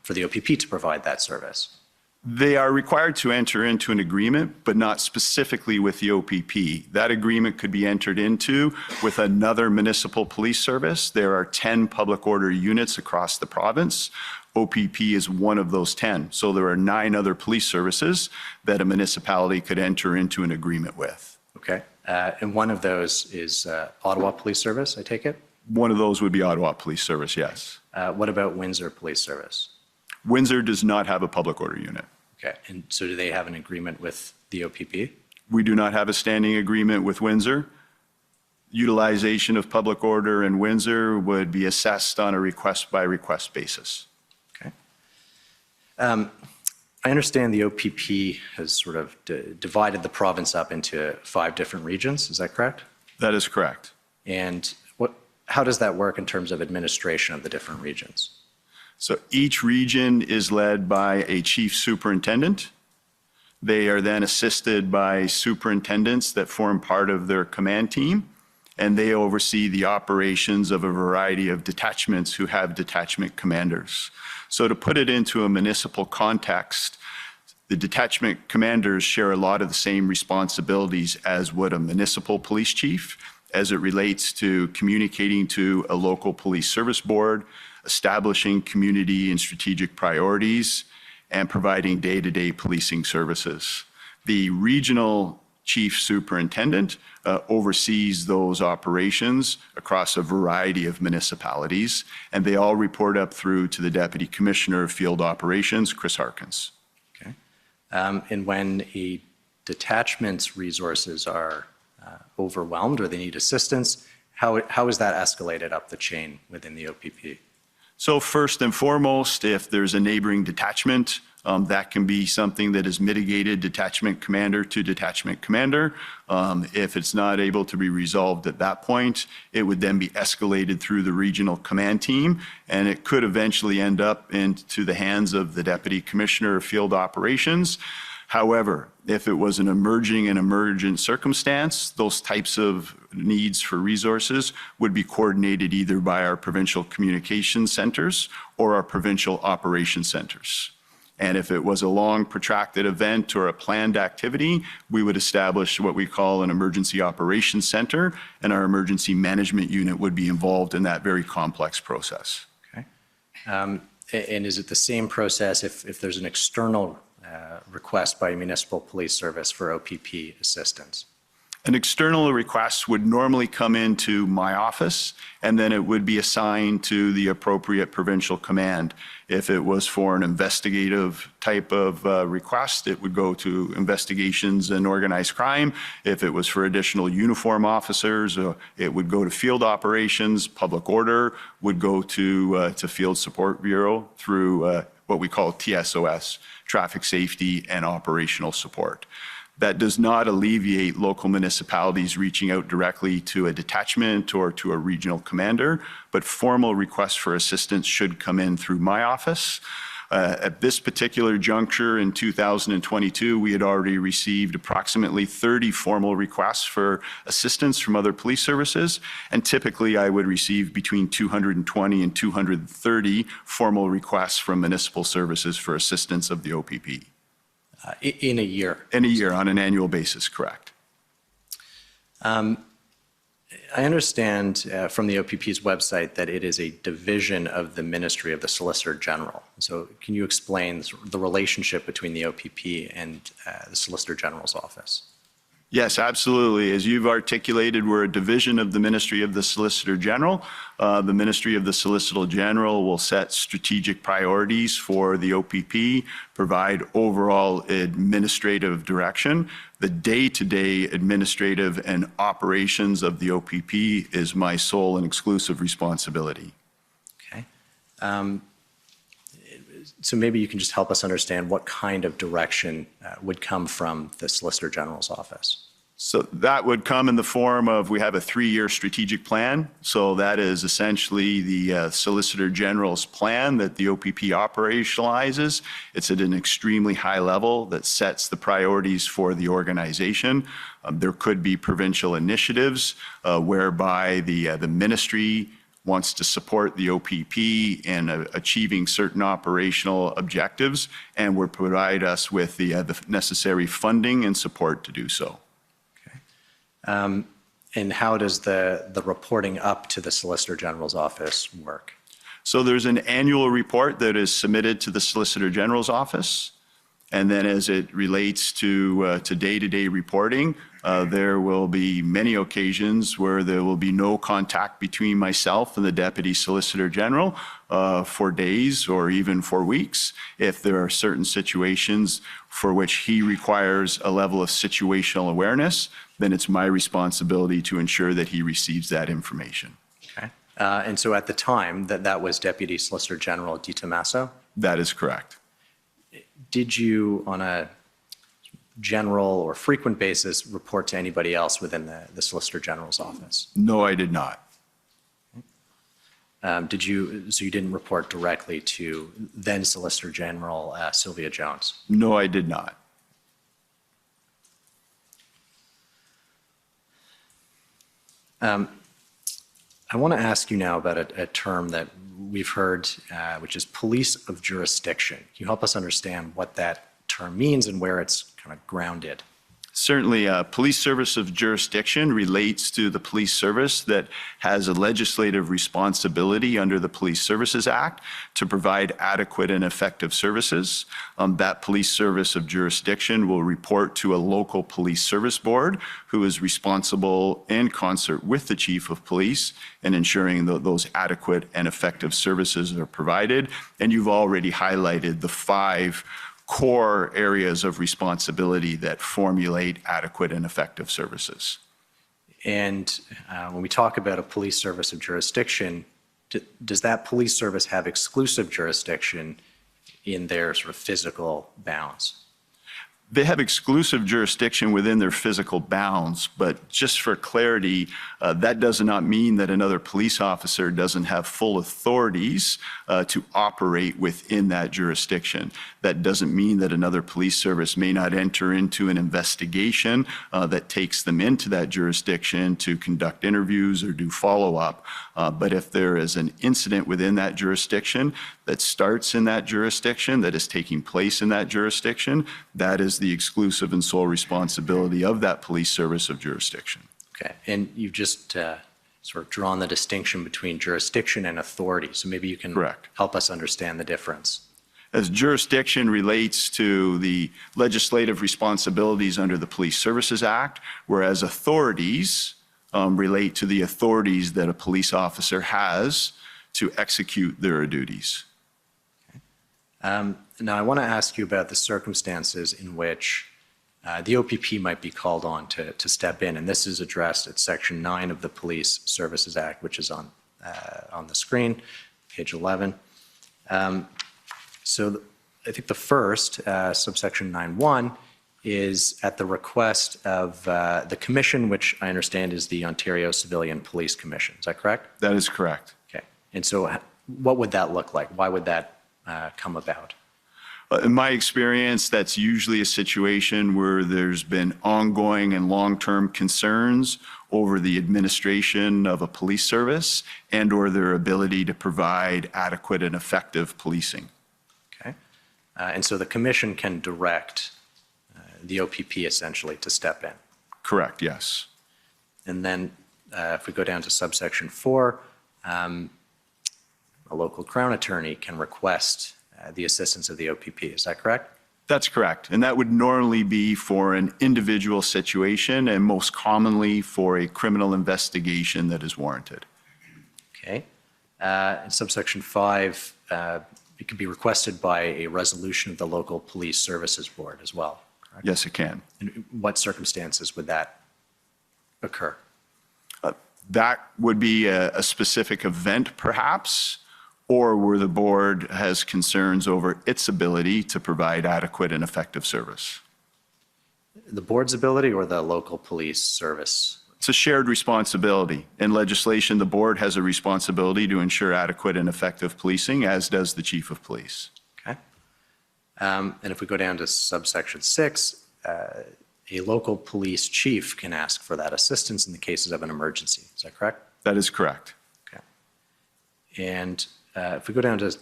for the OPP to provide that service? They are required to enter into an agreement, but not specifically with the OPP. That agreement could be entered into with another municipal police service. There are 10 public order units across the province. OPP is one of those 10. So there are 9 other police services that a municipality could enter into an agreement with. Okay. And one of those is Ottawa Police Service, I take it? One of those would be Ottawa Police Service, yes. What about Windsor Police Service? Windsor does not have a public order unit. Okay. And so do they have an agreement with the OPP? We do not have a standing agreement with Windsor. Utilization of public order in Windsor would be assessed on a request-by-request basis. Okay. I understand the OPP has sort of divided the province up into 5 different regions. Is that correct? That is correct. And how does that work in terms of administration of the different regions? So each region is led by a chief superintendent. They are then assisted by superintendents that form part of their command team, and they oversee the operations of a variety of detachments who have detachment commanders. So to put it into a municipal context, the detachment commanders share a lot of the same responsibilities as would a municipal police chief as it relates to communicating to a local police service board, establishing community and strategic priorities, and providing day-to-day policing services. The regional chief superintendent oversees those operations across a variety of municipalities, and they all report up through to the Deputy Commissioner of Field Operations, Chris Harkins. Okay. And when a detachment's resources are overwhelmed or they need assistance, how is that escalated up the chain within the OPP? So first and foremost, if there's a neighboring detachment, that can be something that is mitigated detachment commander to detachment commander. If it's not able to be resolved at that point, it would then be escalated through the regional command team, and it could eventually end up into the hands of the Deputy Commissioner of Field Operations. However, if it was an emergent circumstance, those types of needs for resources would be coordinated either by our provincial communications centers or our provincial operations centers. And if it was a long protracted event or a planned activity, we would establish what we call an emergency operations center, and our emergency management unit would be involved in that very complex process. Okay. And is it the same process if there's an external request by a municipal police service for OPP assistance? An external request would normally come into my office, and then it would be assigned to the appropriate provincial command. If it was for an investigative type of request, it would go to investigations and organized crime. If it was for additional uniform officers, it would go to field operations. Public order would go to Field Support Bureau through what we call TSOS, Traffic Safety and Operational Support. That does not alleviate local municipalities reaching out directly to a detachment or to a regional commander, but formal requests for assistance should come in through my office. At this particular juncture in 2022, we had already received approximately 30 formal requests for assistance from other police services, and typically I would receive between 220 and 230 formal requests from municipal services for assistance of the OPP. In a year? In a year, on an annual basis, correct. I understand from the OPP's website that it is a division of the Ministry of the Solicitor General. So can you explain the relationship between the OPP and the Solicitor General's office? Yes, absolutely. As you've articulated, we're a division of the Ministry of the Solicitor General. The Ministry of the Solicitor General will set strategic priorities for the OPP, provide overall administrative direction. The day-to-day administrative and operations of the OPP is my sole and exclusive responsibility. Okay. So maybe you can just help us understand what kind of direction would come from the Solicitor General's office. So that would come in the form of, we have a 3-year strategic plan. So that is essentially the Solicitor General's plan that the OPP operationalizes. It's at an extremely high level that sets the priorities for the organization. There could be provincial initiatives whereby the ministry wants to support the OPP in achieving certain operational objectives, and will provide us with the necessary funding and support to do so. And how does the reporting up to the Solicitor General's office work? So there's an annual report that is submitted to the Solicitor General's office. And then as it relates to day-to-day reporting, there will be many occasions where there will be no contact between myself and the Deputy Solicitor General for days or even for weeks. If there are certain situations for which he requires a level of situational awareness, then it's my responsibility to ensure that he receives that information. Okay. And so at the time that was Deputy Solicitor General Di Tommaso? That is correct. Did you, on a general or frequent basis, report to anybody else within the Solicitor General's office? No, I did not. So you didn't report directly to then Solicitor General Sylvia Jones? No, I did not. I want to ask you now about a term that we've heard, which is police of jurisdiction. Can you help us understand what that term means and where it's kind of grounded? Certainly, police service of jurisdiction relates to the police service that has a legislative responsibility under the Police Services Act to provide adequate and effective services. That police service of jurisdiction will report to a local police service board who is responsible in concert with the chief of police in ensuring that those adequate and effective services are provided. And you've already highlighted the 5 core areas of responsibility that formulate adequate and effective services. And when we talk about a police service of jurisdiction, does that police service have exclusive jurisdiction in their sort of physical bounds? They have exclusive jurisdiction within their physical bounds, but just for clarity, that does not mean that another police officer doesn't have full authorities to operate within that jurisdiction. That doesn't mean that another police service may not enter into an investigation that takes them into that jurisdiction to conduct interviews or do follow-up. But if there is an incident within that jurisdiction that starts in that jurisdiction, that is taking place in that jurisdiction, that is the exclusive and sole responsibility of that police service of jurisdiction. Okay, and you've just sort of drawn the distinction between jurisdiction and authority, so maybe you can help us understand the difference. As jurisdiction relates to the legislative responsibilities under the Police Services Act, whereas authorities relate to the authorities that a police officer has to execute their duties. Now, I want to ask you about the circumstances in which the OPP might be called on to step in, and this is addressed at Section 9 of the Police Services Act, which is on the screen, page 11. So I think the first, subsection 9.1, is at the request of the commission, which I understand is the Ontario Civilian Police Commission. Is that correct? That is correct. Okay. And so what would that look like? Why would that come about? In my experience, that's usually a situation where there's been ongoing and long-term concerns over the administration of a police service and or their ability to provide adequate and effective policing. Okay. And so the commission can direct the OPP essentially to step in. Correct, yes. And then if we go down to subsection 4, a local crown attorney can request the assistance of the OPP. Is that correct? That's correct. And that would normally be for an individual situation and most commonly for a criminal investigation that is warranted. Okay. In subsection 5, it can be requested by a resolution of the local police services board as well. Correct? Yes, it can. In what circumstances would that occur? That would be a specific event, perhaps, or where the board has concerns over its ability to provide adequate and effective service. The board's ability or the local police service? It's a shared responsibility. In legislation, the board has a responsibility to ensure adequate and effective policing, as does the chief of police. Okay. And if we go down to subsection 6, a local police chief can ask for that assistance in the cases of an emergency. Is that correct? That is correct. Okay. And if we go down to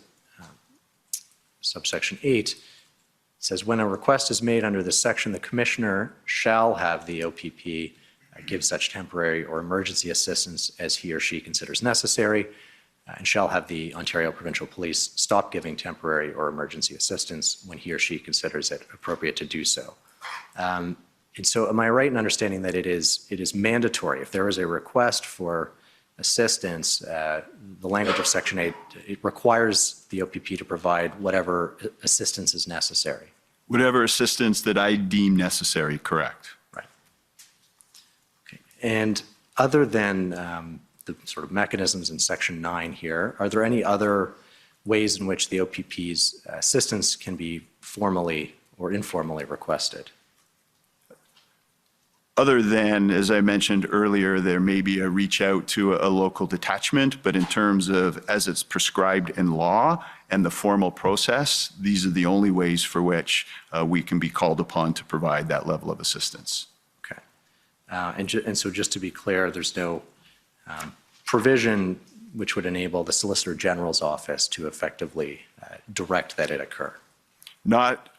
subsection 8, it says when a request is made under this section, the commissioner shall have the OPP give such temporary or emergency assistance as he or she considers necessary. and shall have the Ontario Provincial Police stop giving temporary or emergency assistance when he or she considers it appropriate to do so. And so am I right in understanding that it is mandatory if there is a request for assistance, the language of Section 8, it requires the OPP to provide whatever assistance is necessary? Whatever assistance that I deem necessary, correct. Right. Okay. And other than the sort of mechanisms in Section 9 here, are there any other ways in which the OPP's assistance can be formally or informally requested? Other than, as I mentioned earlier, there may be a reach out to a local detachment, but in terms of as it's prescribed in law and the formal process, these are the only ways for which we can be called upon to provide that level of assistance. Okay. And so just to be clear, there's no provision which would enable the Solicitor General's office to effectively direct that it occur? Not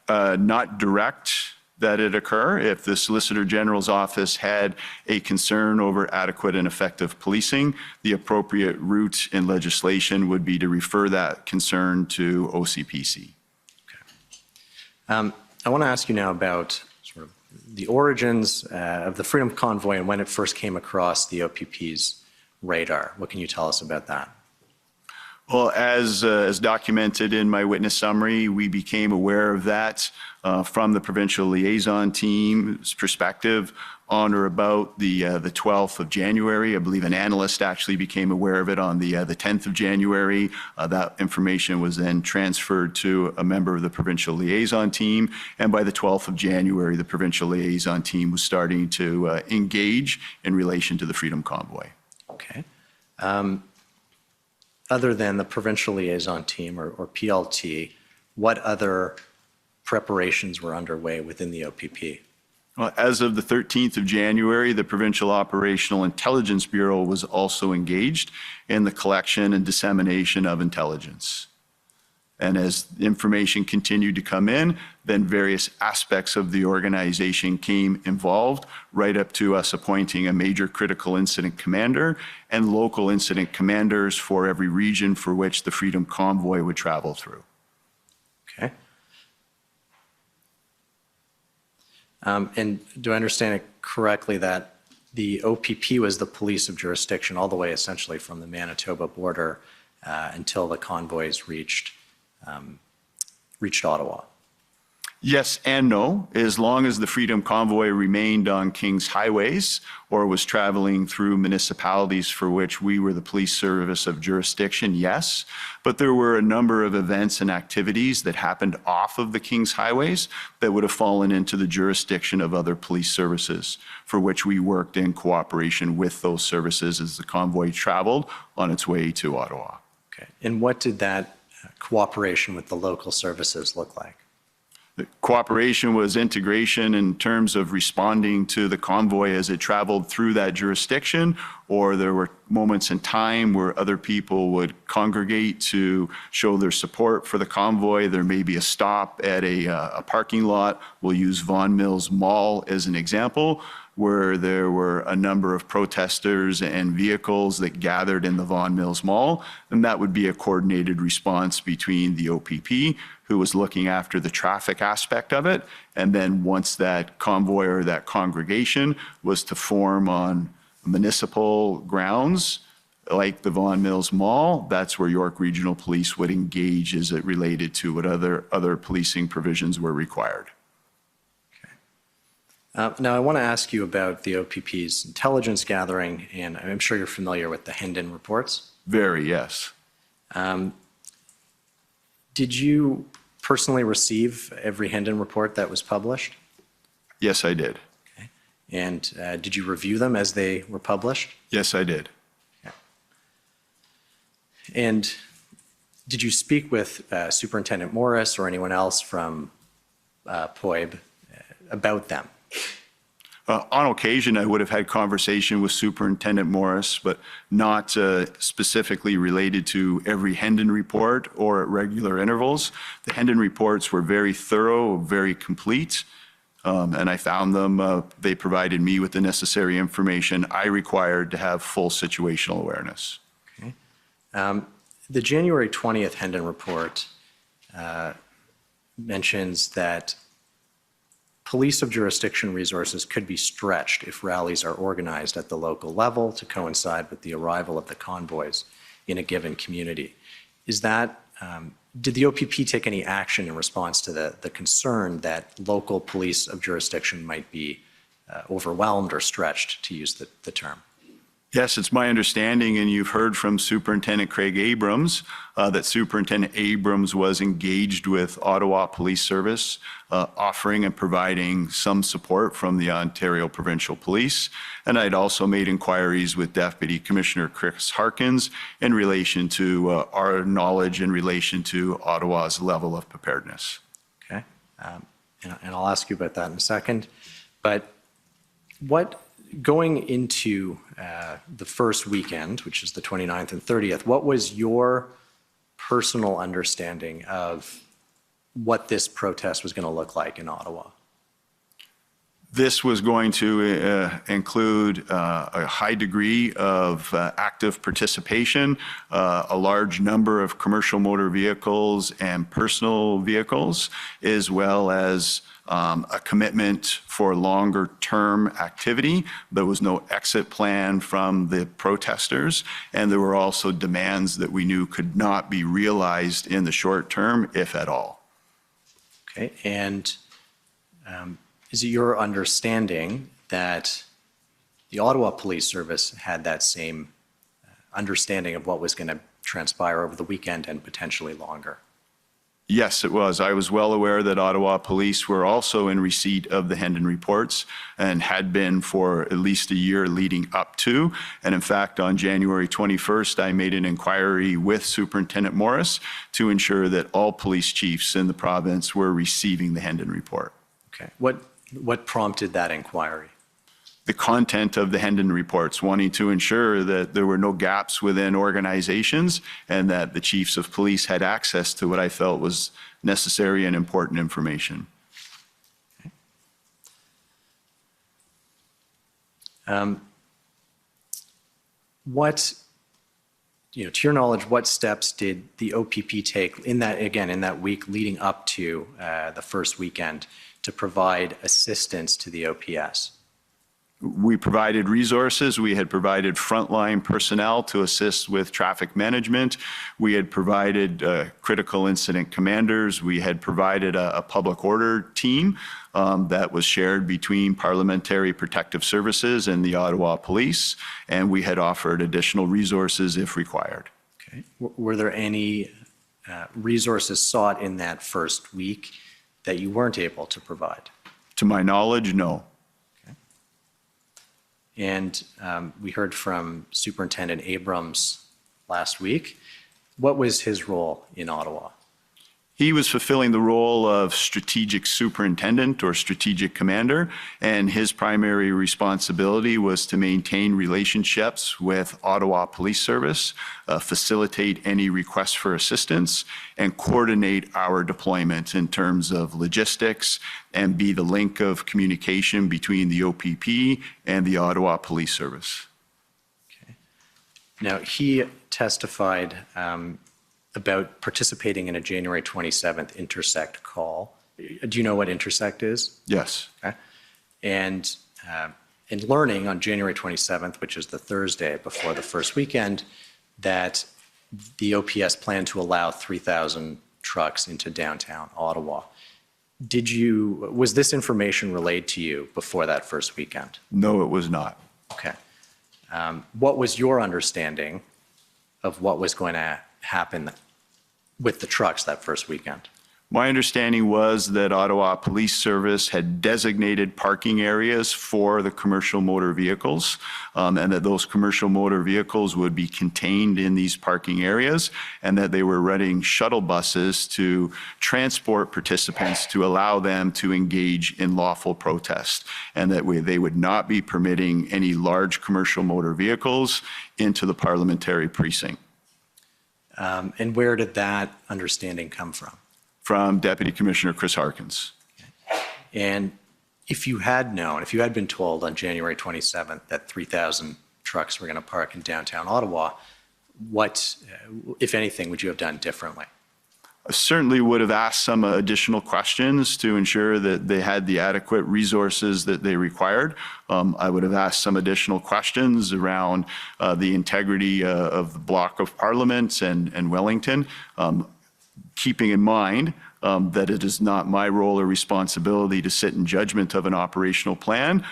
direct that it occur. If the Solicitor General's office had a concern over adequate and effective policing, the appropriate route in legislation would be to refer that concern to OCPC. Okay. I want to ask you now about sort of the origins of the Freedom Convoy and when it first came across the OPP's radar. What can you tell us about that? Well, as documented in my witness summary, we became aware of that from the provincial liaison team's perspective on or about the 12th of January. I believe an analyst actually became aware of it on the 10th of January. That information was then transferred to a member of the provincial liaison team, and by the 12th of January, the provincial liaison team was starting to engage in relation to the Freedom Convoy. Okay. Other than the provincial liaison team or PLT, what other preparations were underway within the OPP? Well, as of the 13th of January, the Provincial Operational Intelligence Bureau was also engaged in the collection and dissemination of intelligence. And as information continued to come in, then various aspects of the organization came involved, right up to us appointing a major critical incident commander and local incident commanders for every region for which the Freedom Convoy would travel through. Okay. And do I understand it correctly that the OPP was the police of jurisdiction all the way essentially from the Manitoba border until the convoys reached Ottawa? Yes and no. As long as the Freedom Convoy remained on King's highways or was traveling through municipalities for which we were the police service of jurisdiction, yes. But there were a number of events and activities that happened off of the King's highways that would have fallen into the jurisdiction of other police services for which we worked in cooperation with those services as the convoy traveled on its way to Ottawa. Okay. And what did that cooperation with the local services look like? The cooperation was integration in terms of responding to the convoy as it traveled through that jurisdiction, or there were moments in time where other people would congregate to show their support for the convoy. There may be a stop at a parking lot. We'll use Vaughan Mills Mall as an example, where there were a number of protesters and vehicles that gathered in the Vaughan Mills Mall, and that would be a coordinated response between the OPP, who was looking after the traffic aspect of it, and then once that convoy or that congregation was to form on municipal grounds, like the Vaughan Mills Mall, that's where York Regional Police would engage as it related to what other policing provisions were required. Now, I want to ask you about the OPP's intelligence gathering, and I'm sure you're familiar with the Hendon reports. Very, yes. Did you personally receive every Hendon report that was published? Yes, I did. Okay. And did you review them as they were published? Yes, I did. Okay. And did you speak with Superintendent Morris or anyone else from POIB about them? On occasion, I would have had conversation with Superintendent Morris, but not specifically related to every Hendon report or at regular intervals. The Hendon reports were very thorough, very complete, and I found them, they provided me with the necessary information I required to have full situational awareness. Okay. The January 20th Hendon report mentions that police of jurisdiction resources could be stretched if rallies are organized at the local level to coincide with the arrival of the convoys in a given community. Is that, did the OPP take any action in response to the concern that local police of jurisdiction might be overwhelmed or stretched, to use the term? Yes, it's my understanding, and you've heard from Superintendent Craig Abrams, that Superintendent Abrams was engaged with Ottawa Police Service, offering and providing some support from the Ontario Provincial Police. And I'd also made inquiries with Deputy Commissioner Chris Harkins in relation to our knowledge in relation to Ottawa's level of preparedness. Okay, and I'll ask you about that in a second. But going into the first weekend, which is the 29th and 30th, what was your personal understanding of what this protest was going to look like in Ottawa? This was going to include a high degree of active participation, a large number of commercial motor vehicles and personal vehicles, as well as a commitment for longer term activity. There was no exit plan from the protesters, and there were also demands that we knew could not be realized in the short term, if at all. Okay, and is it your understanding that the Ottawa Police Service had that same understanding of what was going to transpire over the weekend and potentially longer? Yes, it was. I was well aware that Ottawa Police were also in receipt of the Hendon reports and had been for at least a year leading up to. And in fact, on January 21st, I made an inquiry with Superintendent Morris to ensure that all police chiefs in the province were receiving the Hendon report. Okay. What prompted that inquiry? The content of the Hendon reports, wanting to ensure that there were no gaps within organizations and that the chiefs of police had access to what I felt was necessary and important information. Okay. To your knowledge, what steps did the OPP take in that week leading up to the first weekend to provide assistance to the OPS? We provided resources. We had provided frontline personnel to assist with traffic management. We had provided critical incident commanders. We had provided a public order team that was shared between Parliamentary Protective Services and the Ottawa Police, and we had offered additional resources if required. Okay. Were there any resources sought in that first week that you weren't able to provide? To my knowledge, no. And we heard from Superintendent Abrams last week. What was his role in Ottawa? He was fulfilling the role of strategic superintendent or strategic commander, and his primary responsibility was to maintain relationships with Ottawa Police Service, facilitate any requests for assistance, and coordinate our deployment in terms of logistics and be the link of communication between the OPP and the Ottawa Police Service. Okay. Now, he testified about participating in a January 27th Intersect call. Do you know what Intersect is? Yes. Okay. And in learning on January 27th, which is the Thursday before the first weekend, that the OPS planned to allow 3,000 trucks into downtown Ottawa. Was this information relayed to you before that first weekend? No, it was not. Okay. What was your understanding of what was going to happen with the trucks that first weekend? My understanding was that Ottawa Police Service had designated parking areas for the commercial motor vehicles, and that those commercial motor vehicles would be contained in these parking areas, and that they were running shuttle buses to transport participants to allow them to engage in lawful protest, and that they would not be permitting any large commercial motor vehicles into the parliamentary precinct. And where did that understanding come from? From Deputy Commissioner Chris Harkins. And if you had known, if you had been told on January 27th that 3,000 trucks were going to park in downtown Ottawa, what, if anything, would you have done differently? I certainly would have asked some additional questions to ensure that they had the adequate resources that they required. I would have asked some additional questions around the integrity of the block of Parliament and Wellington, keeping in mind that it is not my role or responsibility to sit in judgment of an operational plan,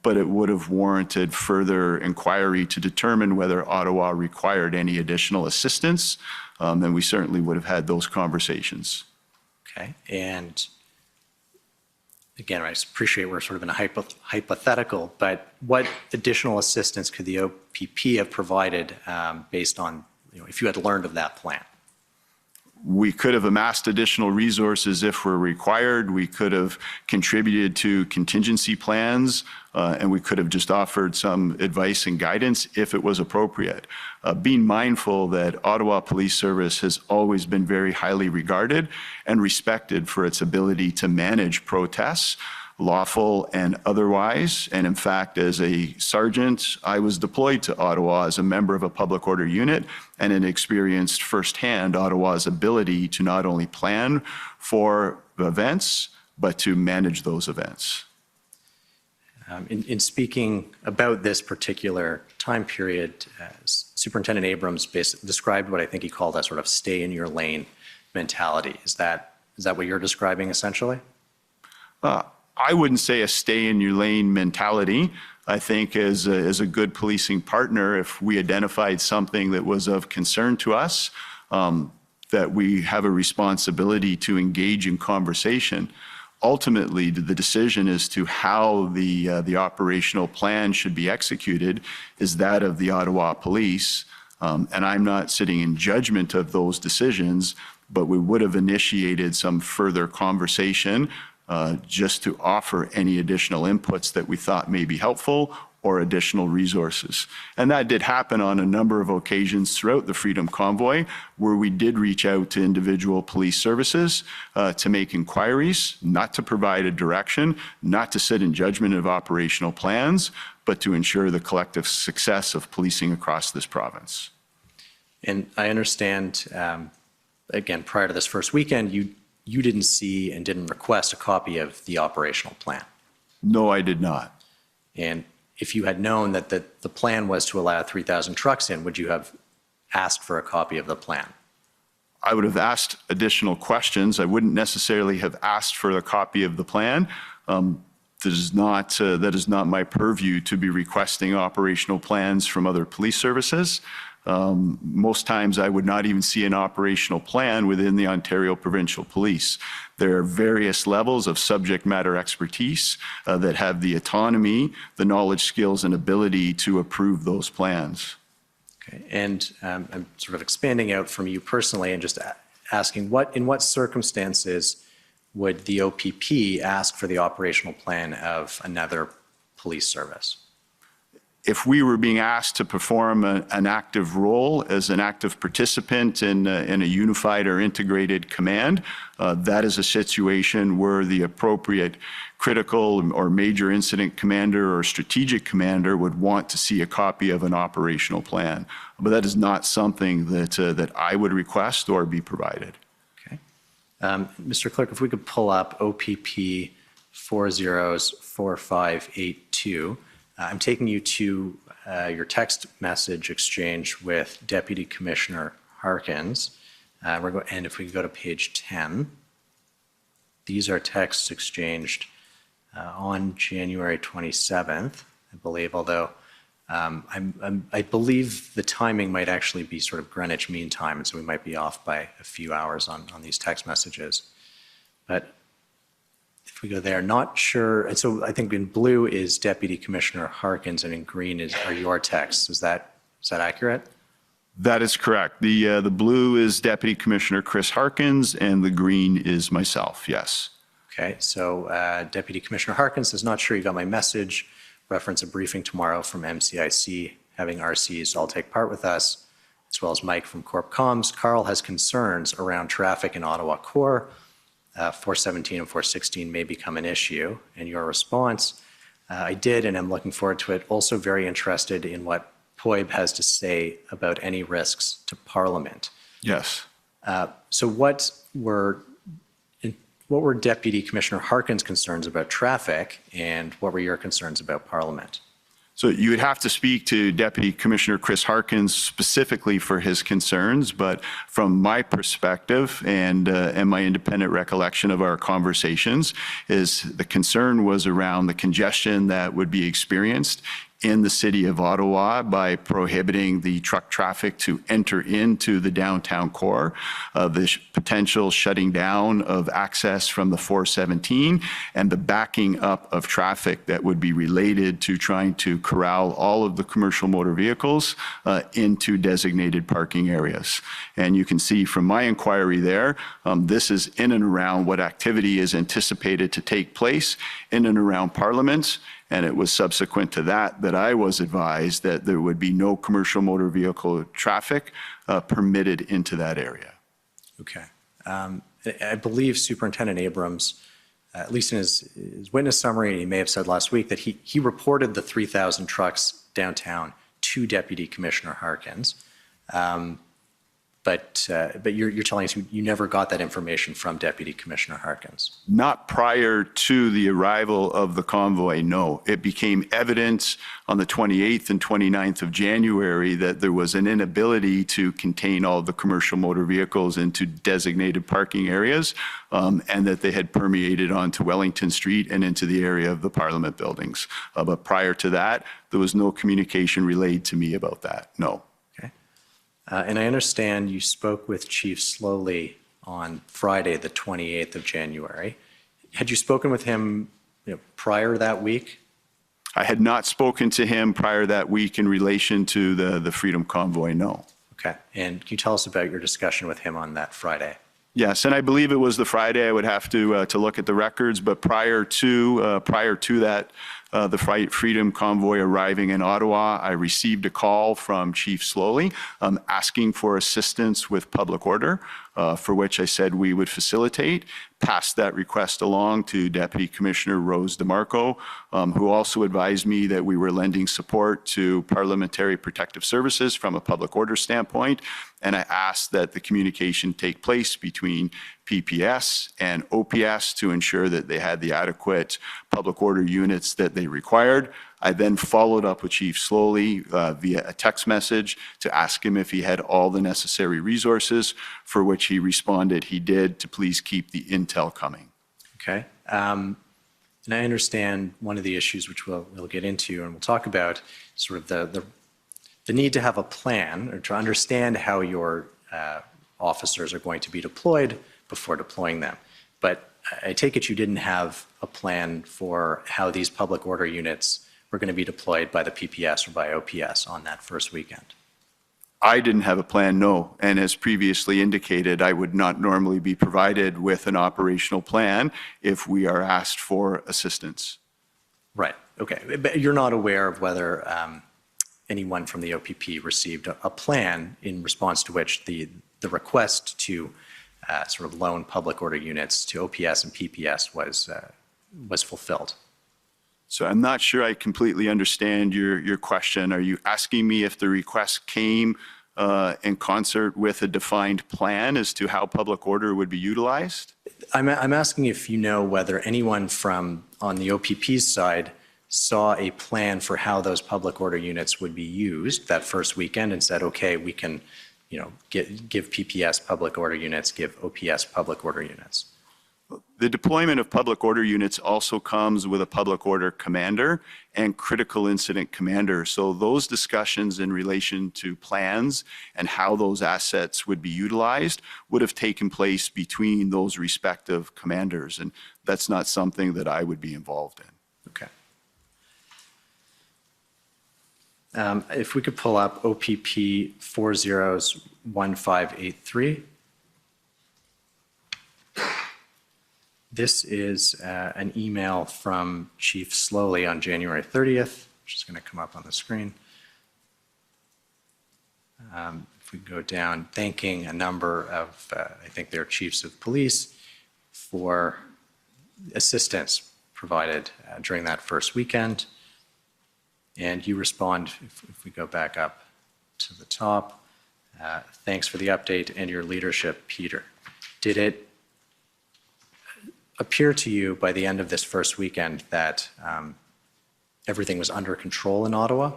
but it would have warranted further inquiry to determine whether Ottawa required any additional assistance, and we certainly would have had those conversations. Okay, and again, I appreciate we're sort of in a hypothetical, but what additional assistance could the OPP have provided based on, if you had learned of that plan? We could have amassed additional resources if we're required. We could have contributed to contingency plans, and we could have just offered some advice and guidance if it was appropriate. Being mindful that Ottawa Police Service has always been very highly regarded and respected for its ability to manage protests, lawful and otherwise. And in fact, as a sergeant, I was deployed to Ottawa as a member of a public order unit and experienced firsthand Ottawa's ability to not only plan for events, but to manage those events. In speaking about this particular time period, Superintendent Abrams described what I think he called a sort of stay in your lane mentality. Is that what you're describing essentially? I wouldn't say a stay in your lane mentality. I think as a good policing partner, if we identified something that was of concern to us, that we have a responsibility to engage in conversation. Ultimately, the decision as to how the operational plan should be executed is that of the Ottawa Police, and I'm not sitting in judgment of those decisions, but we would have initiated some further conversation just to offer any additional inputs that we thought may be helpful or additional resources. And that did happen on a number of occasions throughout the Freedom Convoy, where we did reach out to individual police services to make inquiries, not to provide a direction, not to sit in judgment of operational plans, but to ensure the collective success of policing across this province. And I understand, again, prior to this first weekend, you didn't see and didn't request a copy of the operational plan. No, I did not. And if you had known that the plan was to allow 3,000 trucks in, would you have asked for a copy of the plan? I would have asked additional questions. I wouldn't necessarily have asked for a copy of the plan. That is not my purview to be requesting operational plans from other police services. Most times I would not even see an operational plan within the Ontario Provincial Police. There are various levels of subject matter expertise that have the autonomy, the knowledge, skills, and ability to approve those plans. Okay, and I'm sort of expanding out from you personally and just asking in what circumstances would the OPP ask for the operational plan of another police service? If we were being asked to perform an active role as an active participant in a unified or integrated command, that is a situation where the appropriate critical or major incident commander or strategic commander would want to see a copy of an operational plan. But that is not something that I would request or be provided. Okay. Mr. Clerk, if we could pull up OPP 404582. I'm taking you to your text message exchange with Deputy Commissioner Harkins. And if we could go to page 10, these are texts exchanged on January 27th, I believe, although I believe the timing might actually be sort of Greenwich Mean Time, and so we might be off by a few hours on these text messages. But if we go there, not sure, and so I think in blue is Deputy Commissioner Harkins and in green are your texts. Is that accurate? That is correct. The blue is Deputy Commissioner Chris Harkins and the green is myself, yes. Okay, so Deputy Commissioner Harkins says, not sure you got my message, reference a briefing tomorrow from MCIC, having RCs all take part with us, as well as Mike from Corp Comms. Carl has concerns around traffic in Ottawa Core. 417 and 416 may become an issue. And your response, I did, and I'm looking forward to it. Also very interested in what POIB has to say about any risks to Parliament. Yes. So what were Deputy Commissioner Harkin's concerns about traffic, and what were your concerns about Parliament? So you would have to speak to Deputy Commissioner Chris Harkins specifically for his concerns, but from my perspective and my independent recollection of our conversations is the concern was around the congestion that would be experienced in the city of Ottawa by prohibiting the truck traffic to enter into the downtown core, the potential shutting down of access from the 417, and the backing up of traffic that would be related to trying to corral all of the commercial motor vehicles into designated parking areas. And you can see from my inquiry there, this is in and around what activity is anticipated to take place in and around Parliament. And it was subsequent to that that I was advised that there would be no commercial motor vehicle traffic permitted into that area. Okay. I believe Superintendent Abrams, at least in his witness summary, he may have said last week that he reported the 3,000 trucks downtown to Deputy Commissioner Harkins. But you're telling us you never got that information from Deputy Commissioner Harkins? Not prior to the arrival of the convoy, no. It became evident on the 28th and 29th of January that there was an inability to contain all the commercial motor vehicles into designated parking areas, and that they had permeated onto Wellington Street and into the area of the Parliament buildings. But prior to that, there was no communication relayed to me about that, no. And I understand you spoke with Chief Slowly on Friday, the 28th of January. Had you spoken with him prior that week? I had not spoken to him prior that week in relation to the Freedom Convoy, no. Okay. And can you tell us about your discussion with him on that Friday? Yes, and I believe it was the Friday. I would have to look at the records, but prior to that, the Freedom Convoy arriving in Ottawa, I received a call from Chief Slowly asking for assistance with public order, for which I said we would facilitate. Passed that request along to Deputy Commissioner Rose DeMarco, who also advised me that we were lending support to Parliamentary Protective Services from a public order standpoint. And I asked that the communication take place between PPS and OPS to ensure that they had the adequate public order units that they required. I then followed up with Chief Slowly via a text message to ask him if he had all the necessary resources, for which he responded he did, to please keep the intel coming. Okay. And I understand one of the issues which we'll get into and we'll talk about, sort of the need to have a plan or to understand how your officers are going to be deployed before deploying them. But I take it you didn't have a plan for how these public order units were going to be deployed by the PPS or by OPS on that first weekend? I didn't have a plan, no. And as previously indicated, I would not normally be provided with an operational plan if we are asked for assistance. Right. Okay. But you're not aware of whether anyone from the OPP received a plan in response to which the request to sort of loan public order units to OPS and PPS was fulfilled? So I'm not sure I completely understand your question. Are you asking me if the request came in concert with a defined plan as to how public order would be utilized? I'm asking if you know whether anyone from on the OPP's side saw a plan for how those public order units would be used that first weekend and said, okay, we can, give PPS public order units, give OPS public order units. The deployment of public order units also comes with a public order commander and critical incident commander. So those discussions in relation to plans and how those assets would be utilized would have taken place between those respective commanders. And that's not something that I would be involved in. Okay. If we could pull up OPP 401583. This is an email from Chief Slowly on January 30th, which is going to come up on the screen. If we go down, thanking a number of, I think they're chiefs of police, for assistance provided during that first weekend. And you respond, if we go back up to the top, thanks for the update and your leadership, Peter. Did it appear to you by the end of this first weekend that everything was under control in Ottawa?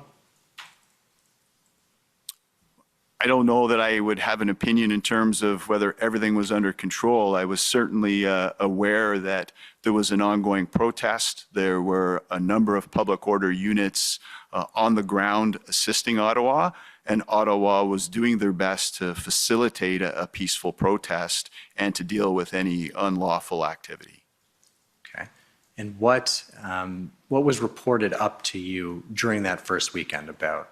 I don't know that I would have an opinion in terms of whether everything was under control. I was certainly aware that there was an ongoing protest. There were a number of public order units on the ground assisting Ottawa, and Ottawa was doing their best to facilitate a peaceful protest and to deal with any unlawful activity. Okay. And what was reported up to you during that first weekend about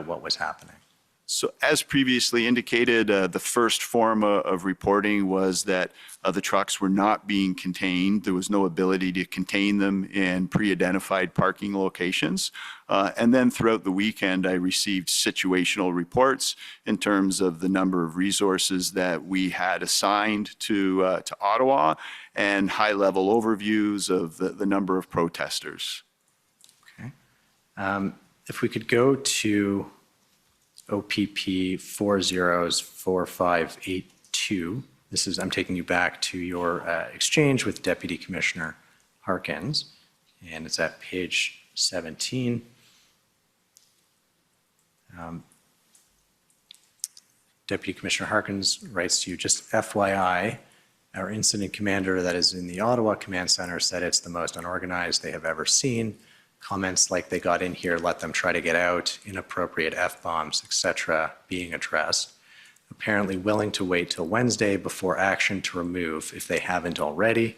what was happening? So as previously indicated, the first form of reporting was that the trucks were not being contained. There was no ability to contain them in pre-identified parking locations. And then throughout the weekend, I received situational reports in terms of the number of resources that we had assigned to Ottawa and high-level overviews of the number of protesters. Okay. If we could go to OPP 404582. This is, I'm taking you back to your exchange with Deputy Commissioner Harkins, and it's at page 17. Deputy Commissioner Harkins writes to you, just FYI, our incident commander that is in the Ottawa Command Center said it's the most unorganized they have ever seen. Comments like they got in here, let them try to get out, inappropriate F-bombs, etc., being addressed. Apparently willing to wait till Wednesday before action to remove if they haven't already.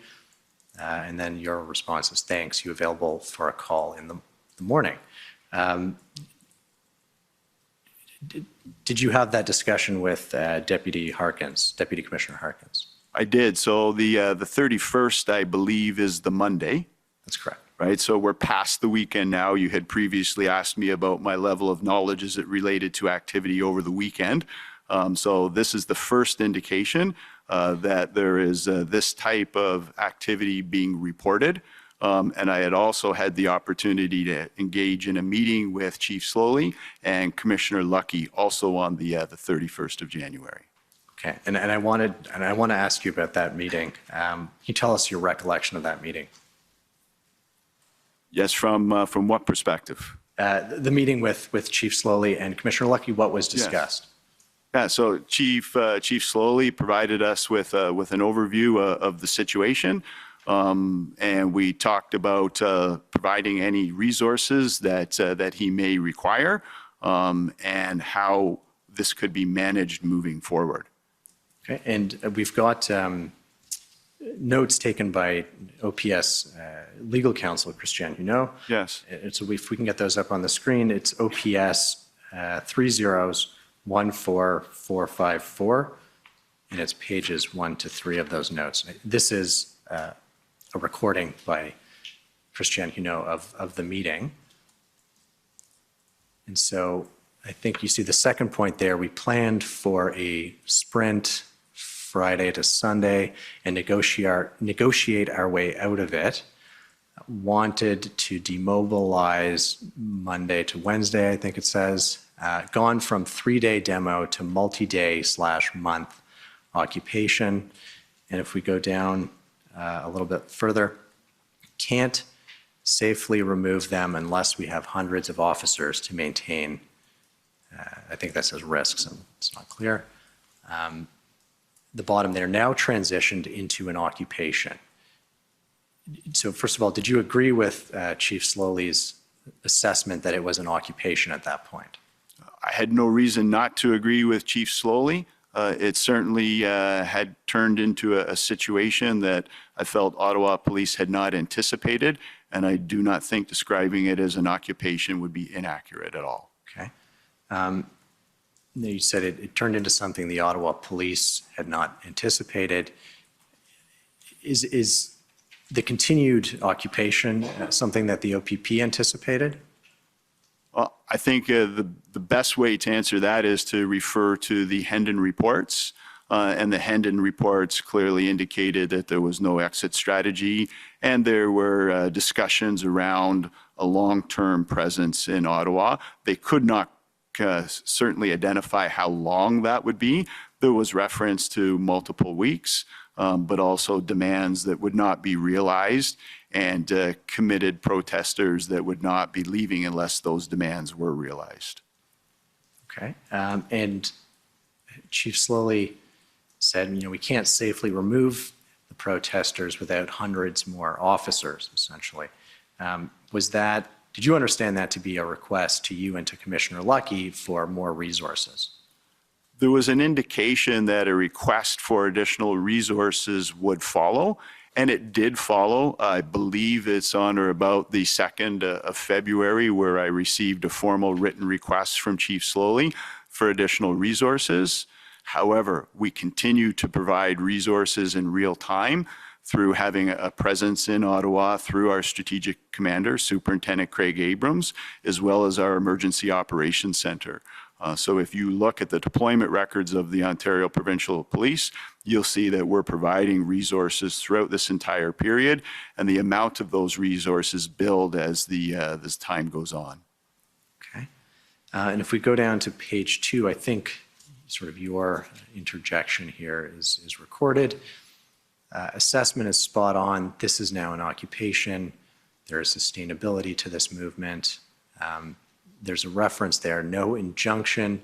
And then your response is, thanks, you available for a call in the morning. Did you have that discussion with Deputy Commissioner Harkins? I did. So the 31st, I believe, is the Monday. That's correct. Right, so we're past the weekend now. You had previously asked me about my level of knowledge as it related to activity over the weekend. So this is the first indication that there is this type of activity being reported. And I had also had the opportunity to engage in a meeting with Chief Slowly and Commissioner Lucky also on the 31st of January. Okay, and I want to ask you about that meeting. Can you tell us your recollection of that meeting? Yes, from what perspective? The meeting with Chief Slowly and Commissioner Lucky, what was discussed? Yeah, so Chief Slowly provided us with an overview of the situation, and we talked about providing any resources that he may require, and how this could be managed moving forward. Okay, and we've got notes taken by OPS legal counsel, Christian Huneau. Yes. So if we can get those up on the screen, it's OPS 3014454, and it's pages 1 to 3 of those notes. This is a recording by Christian Huneau of the meeting. And so I think you see the second point there. We planned for a sprint Friday to Sunday and negotiate our way out of it. Wanted to demobilize Monday to Wednesday, I think it says. Gone from 3-day demo to multi-day/month occupation. And if we go down a little bit further, can't safely remove them unless we have hundreds of officers to maintain, I think that says risks, and it's not clear. The bottom there, now transitioned into an occupation. So first of all, did you agree with Chief Slowly's assessment that it was an occupation at that point? I had no reason not to agree with Chief Slowly. It certainly had turned into a situation that I felt Ottawa Police had not anticipated, and I do not think describing it as an occupation would be inaccurate at all. Okay. You said it turned into something the Ottawa Police had not anticipated. Is the continued occupation something that the OPP anticipated? Well, I think the best way to answer that is to refer to the Hendon reports. And the Hendon reports clearly indicated that there was no exit strategy, and there were discussions around a long-term presence in Ottawa. They could not certainly identify how long that would be. There was reference to multiple weeks, but also demands that would not be realized and committed protesters that would not be leaving unless those demands were realized. Okay. And Chief Slowly said, we can't safely remove the protesters without hundreds more officers, essentially. Did you understand that to be a request to you and to Commissioner Lucky for more resources? There was an indication that a request for additional resources would follow, and it did follow. I believe it's on or about the 2nd of February where I received a formal written request from Chief Slowly for additional resources. However, we continue to provide resources in real time through having a presence in Ottawa through our strategic commander, Superintendent Craig Abrams, as well as our Emergency Operations Center. So if you look at the deployment records of the Ontario Provincial Police, you'll see that we're providing resources throughout this entire period, and the amount of those resources build as this time goes on. Okay. And if we go down to page 2, I think sort of your interjection here is recorded. Assessment is spot on. This is now an occupation. There is sustainability to this movement. There's a reference there. No injunction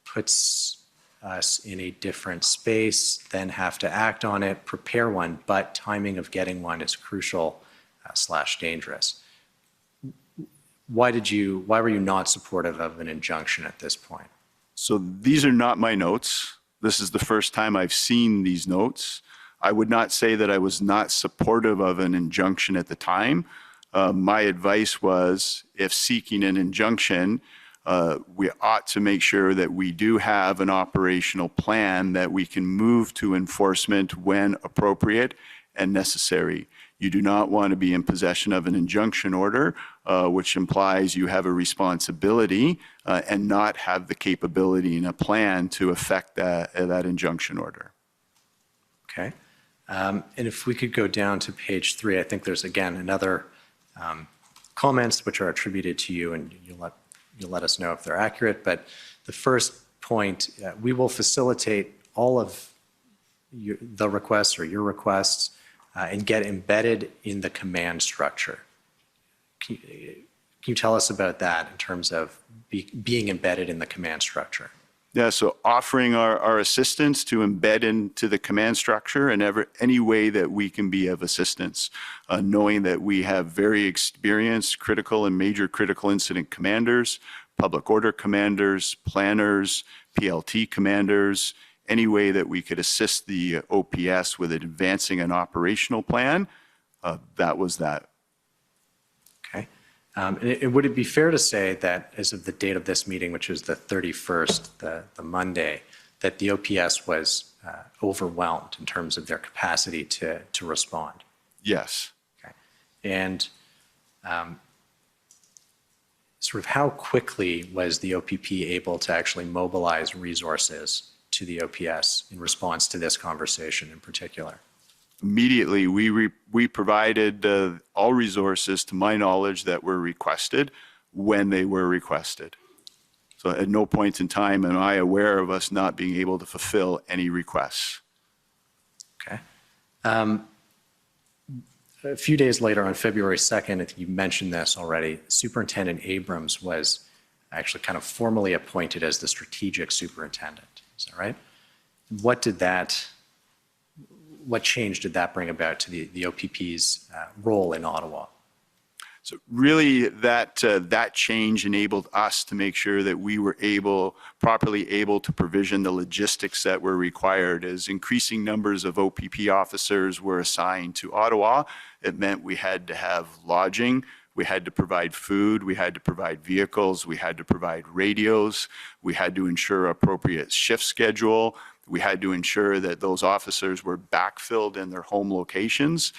puts us in a different space, then have to act on it, prepare one, but timing of getting one is crucial / dangerous. Why were you not supportive of an injunction at this point? So these are not my notes. This is the first time I've seen these notes. I would not say that I was not supportive of an injunction at the time. My advice was, if seeking an injunction, we ought to make sure that we do have an operational plan that we can move to enforcement when appropriate and necessary. You do not want to be in possession of an injunction order, which implies you have a responsibility and not have the capability and a plan to affect that injunction order. Okay. And if we could go down to page 3, I think there's, again, another comments which are attributed to you, and you'll let us know if they're accurate. But the first point, we will facilitate all of the requests or your requests and get embedded in the command structure. Can you tell us about that in terms of being embedded in the command structure? Yeah, so offering our assistance to embed into the command structure in any way that we can be of assistance, knowing that we have very experienced critical and major critical incident commanders, public order commanders, planners, PLT commanders, any way that we could assist the OPS with advancing an operational plan, that was that. Okay. And would it be fair to say that as of the date of this meeting, which is the 31st, the Monday, that the OPS was overwhelmed in terms of their capacity to respond? Yes. Okay. And sort of how quickly was the OPP able to actually mobilize resources to the OPS in response to this conversation in particular? Immediately, we provided all resources, to my knowledge, that were requested when they were requested. So at no point in time am I aware of us not being able to fulfill any requests. Okay. A few days later, on February 2nd, I think you mentioned this already, Superintendent Abrams was actually kind of formally appointed as the strategic superintendent. Is that right? What change did that bring about to the OPP's role in Ottawa? So really that change enabled us to make sure that we were properly able to provision the logistics that were required. As increasing numbers of OPP officers were assigned to Ottawa, it meant we had to have lodging, we had to provide food, we had to provide vehicles, we had to provide radios, we had to ensure appropriate shift schedule. We had to ensure that those officers were backfilled in their home locations.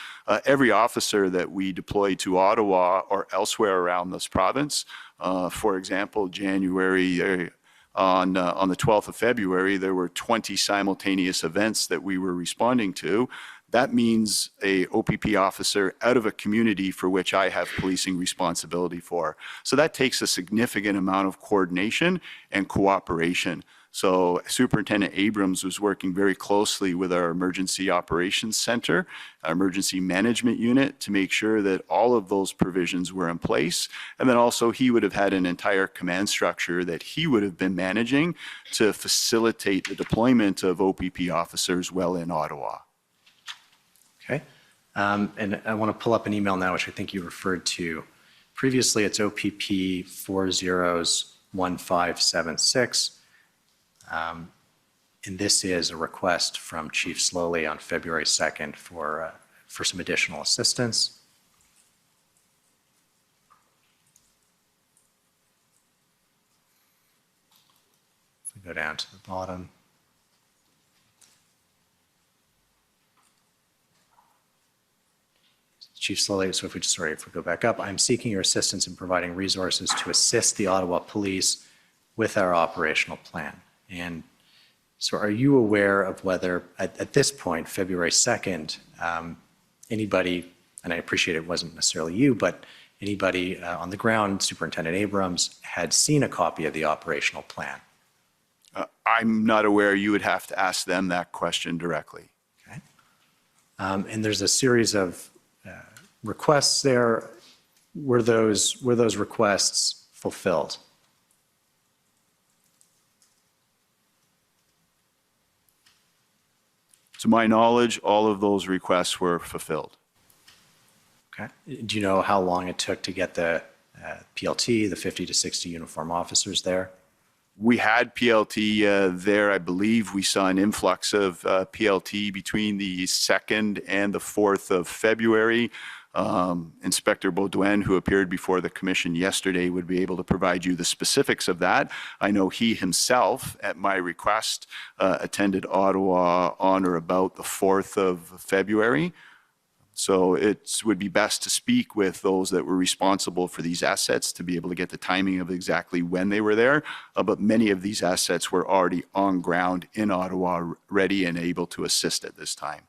Every officer that we deployed to Ottawa or elsewhere around this province, for example, January, on the 12th of February, there were 20 simultaneous events that we were responding to. that means a OPP officer out of a community for which I have policing responsibility for. So that takes a significant amount of coordination and cooperation. So Superintendent Abrams was working very closely with our Emergency Operations Center, our Emergency Management Unit, to make sure that all of those provisions were in place. And then also he would have had an entire command structure that he would have been managing to facilitate the deployment of OPP officers well in Ottawa. Okay. And I want to pull up an email now, which I think you referred to. Previously, it's OPP 401576. And this is a request from Chief Slowly on February 2nd for some additional assistance. If we go down to the bottom. Chief Slowly, so if we go back up, I'm seeking your assistance in providing resources to assist the Ottawa Police with our operational plan. And so are you aware of whether, at this point, February 2nd, anybody, and I appreciate it wasn't necessarily you, but anybody on the ground, Superintendent Abrams, had seen a copy of the operational plan? I'm not aware. You would have to ask them that question directly. Okay. And there's a series of requests there. Were those requests fulfilled? To my knowledge, all of those requests were fulfilled. Okay. Do you know how long it took to get the PLT, the 50 to 60 uniform officers there? We had PLT there. I believe we saw an influx of PLT between the 2nd and the 4th of February. Inspector Baudouin, who appeared before the commission yesterday, would be able to provide you the specifics of that. I know he himself, at my request, attended Ottawa on or about the 4th of February. So it would be best to speak with those that were responsible for these assets to be able to get the timing of exactly when they were there. But many of these assets were already on ground in Ottawa, ready and able to assist at this time.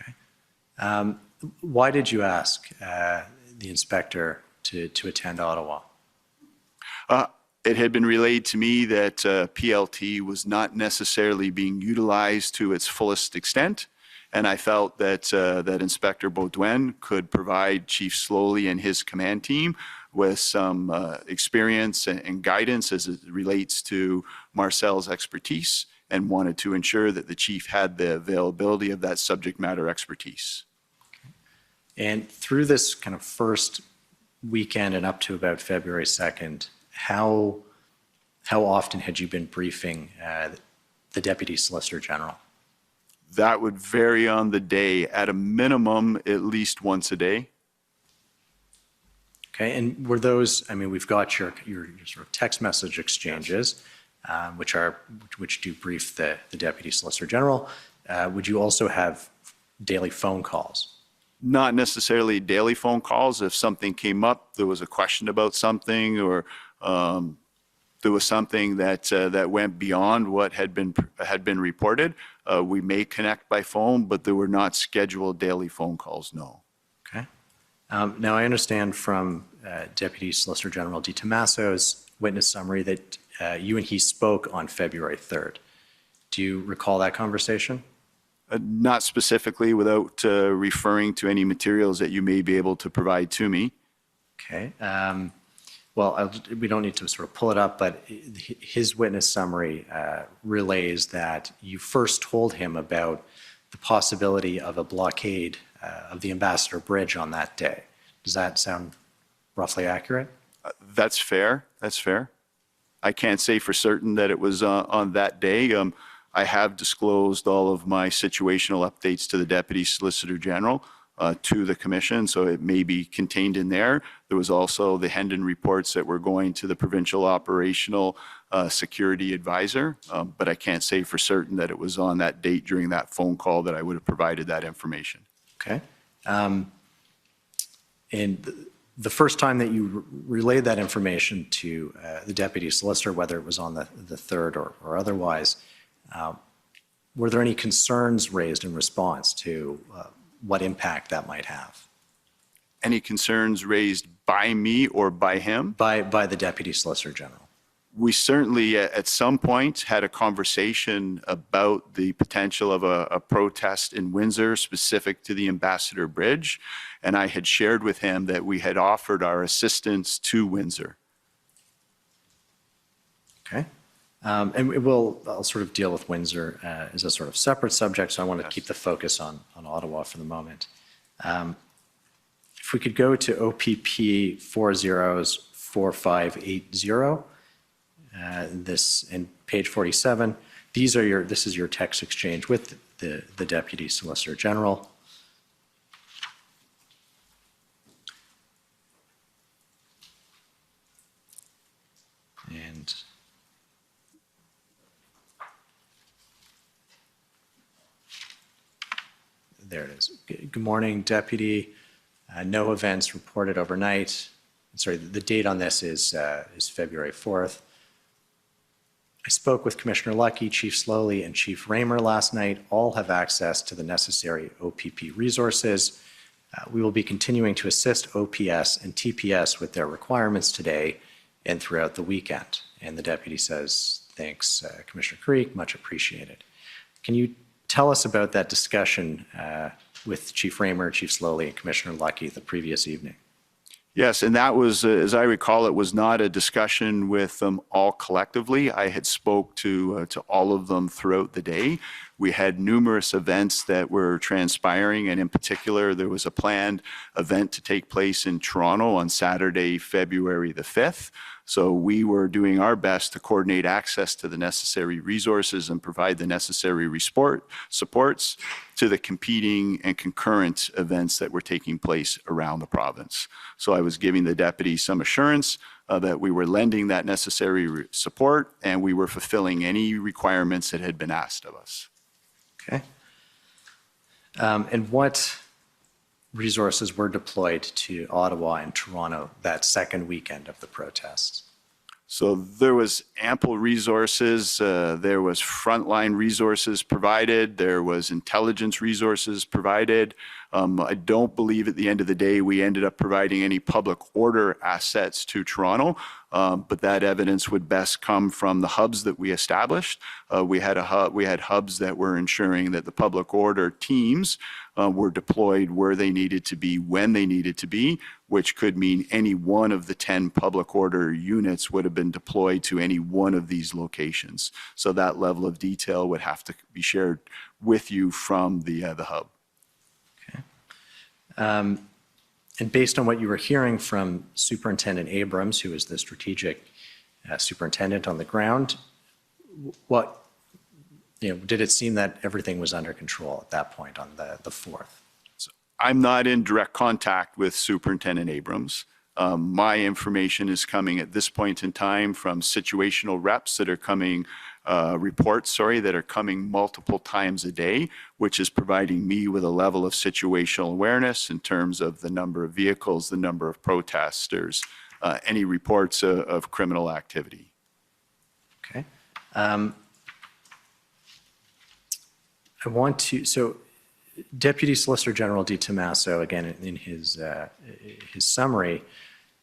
Okay. Why did you ask the inspector to attend Ottawa? It had been relayed to me that PLT was not necessarily being utilized to its fullest extent. And I felt that that Inspector Baudouin could provide Chief Slowly and his command team with some experience and guidance as it relates to Marcel's expertise, and wanted to ensure that the chief had the availability of that subject matter expertise. Okay. And through this kind of first weekend and up to about February 2nd, how often had you been briefing the Deputy Solicitor General? That would vary on the day. At a minimum, at least once a day. Okay, and were those, I mean, we've got your sort of text message exchanges, which do brief the Deputy Solicitor General. Would you also have daily phone calls? Not necessarily daily phone calls. If something came up, there was a question about something, or there was something that went beyond what had been reported, we may connect by phone, but there were not scheduled daily phone calls, no. Okay. Now, I understand from Deputy Solicitor General DiTomaso's witness summary that you and he spoke on February 3rd. Do you recall that conversation? Not specifically, without referring to any materials that you may be able to provide to me. Okay. Well, we don't need to sort of pull it up, but his witness summary relays that you first told him about the possibility of a blockade of the Ambassador Bridge on that day. Does that sound roughly accurate? That's fair. That's fair. I can't say for certain that it was on that day. I have disclosed all of my situational updates to the Deputy Solicitor General, to the Commission, so it may be contained in there. There was also the Hendon reports that were going to the Provincial Operational Security Advisor, but I can't say for certain that it was on that date during that phone call that I would have provided that information. Okay. And the first time that you relayed that information to the Deputy Solicitor, whether it was on the 3rd or otherwise, were there any concerns raised in response to what impact that might have. Any concerns raised by me or by him? By the Deputy Solicitor General. We certainly at some point had a conversation about the potential of a protest in Windsor specific to the Ambassador Bridge, and I had shared with him that we had offered our assistance to Windsor. Okay. And I'll sort of deal with Windsor as a sort of separate subject, so I want to keep the focus on Ottawa for the moment. If we could go to OPP 404580, this in page 47, this is your text exchange with the Deputy Solicitor General. And there it is. Good morning, Deputy. No events reported overnight. Sorry, the date on this is February 4th. I spoke with Commissioner Lucky, Chief Slowly, and Chief Raymer last night. All have access to the necessary OPP resources. We will be continuing to assist OPS and TPS with their requirements today and throughout the weekend. And the Deputy says, thanks, Commissioner Creek, much appreciated. Can you tell us about that discussion with Chief Raymer, Chief Slowly, and Commissioner Lucky the previous evening? Yes, and that was, as I recall, it was not a discussion with them all collectively. I had spoke to all of them throughout the day. We had numerous events that were transpiring, and in particular, there was a planned event to take place in Toronto on Saturday, February the 5th. So we were doing our best to coordinate access to the necessary resources and provide the necessary supports to the competing and concurrent events that were taking place around the province. So I was giving the deputy some assurance that we were lending that necessary support and we were fulfilling any requirements that had been asked of us. Okay. And what resources were deployed to Ottawa and Toronto that second weekend of the protests? So there was ample resources. There was frontline resources provided. There was intelligence resources provided. I don't believe at the end of the day we ended up providing any public order assets to Toronto, but that evidence would best come from the hubs that we established. We had hubs that were ensuring that the public order teams were deployed where they needed to be, when they needed to be, which could mean any one of the 10 public order units would have been deployed to any one of these locations. So that level of detail would have to be shared with you from the hub. Okay. And based on what you were hearing from Superintendent Abrams, who is the strategic superintendent on the ground, did it seem that everything was under control at that point on the 4th? So I'm not in direct contact with Superintendent Abrams. My information is coming at this point in time from situational reps that are coming, that are coming multiple times a day, which is providing me with a level of situational awareness in terms of the number of vehicles, the number of protesters, any reports of criminal activity. Okay. So Deputy Solicitor General DiTommaso, again, in his summary,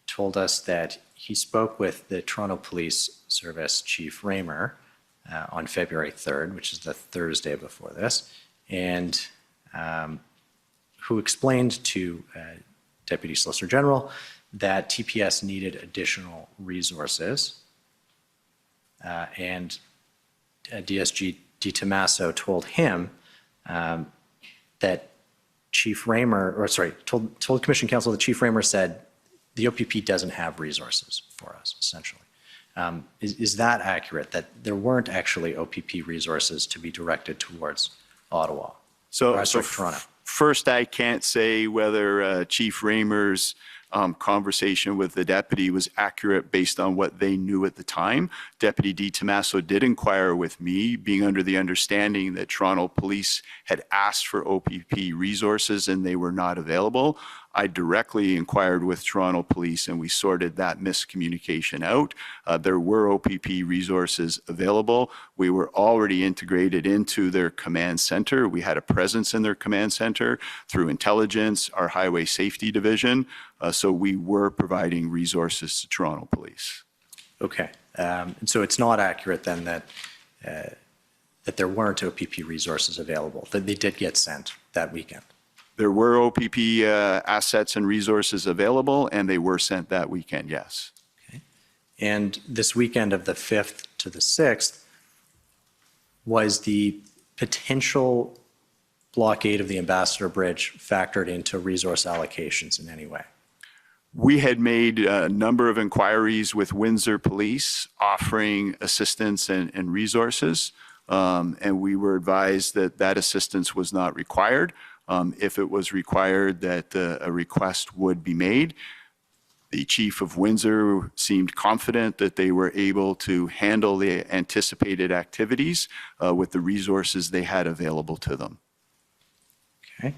told us that he spoke with the Toronto Police Service Chief Raymer on February 3rd, which is the Thursday before this, and who explained to Deputy Solicitor General that TPS needed additional resources, and DSG DiTommaso told him that Chief Raymer, told Commission Counsel that Chief Raymer said the OPP doesn't have resources for us, essentially. Is that accurate, that there weren't actually OPP resources to be directed towards Ottawa? Toronto. First, I can't say whether Chief Raymer's conversation with the deputy was accurate based on what they knew at the time. Deputy DiTommaso did inquire with me, being under the understanding that Toronto Police had asked for OPP resources and they were not available. I directly inquired with Toronto Police and we sorted that miscommunication out. There were OPP resources available. We were already integrated into their command center. We had a presence in their command center through intelligence, our highway safety division. So we were providing resources to Toronto Police. Okay. And so it's not accurate then that that there weren't OPP resources available, that they did get sent that weekend? There were OPP assets and resources available, and they were sent that weekend, yes. Okay. And this weekend of the 5th to the 6th, was the potential blockade of the Ambassador Bridge factored into resource allocations in any way? We had made a number of inquiries with Windsor Police offering assistance and resources, and we were advised that that assistance was not required. If it was required, that a request would be made. The Chief of Windsor seemed confident that they were able to handle the anticipated activities with the resources they had available to them. Okay.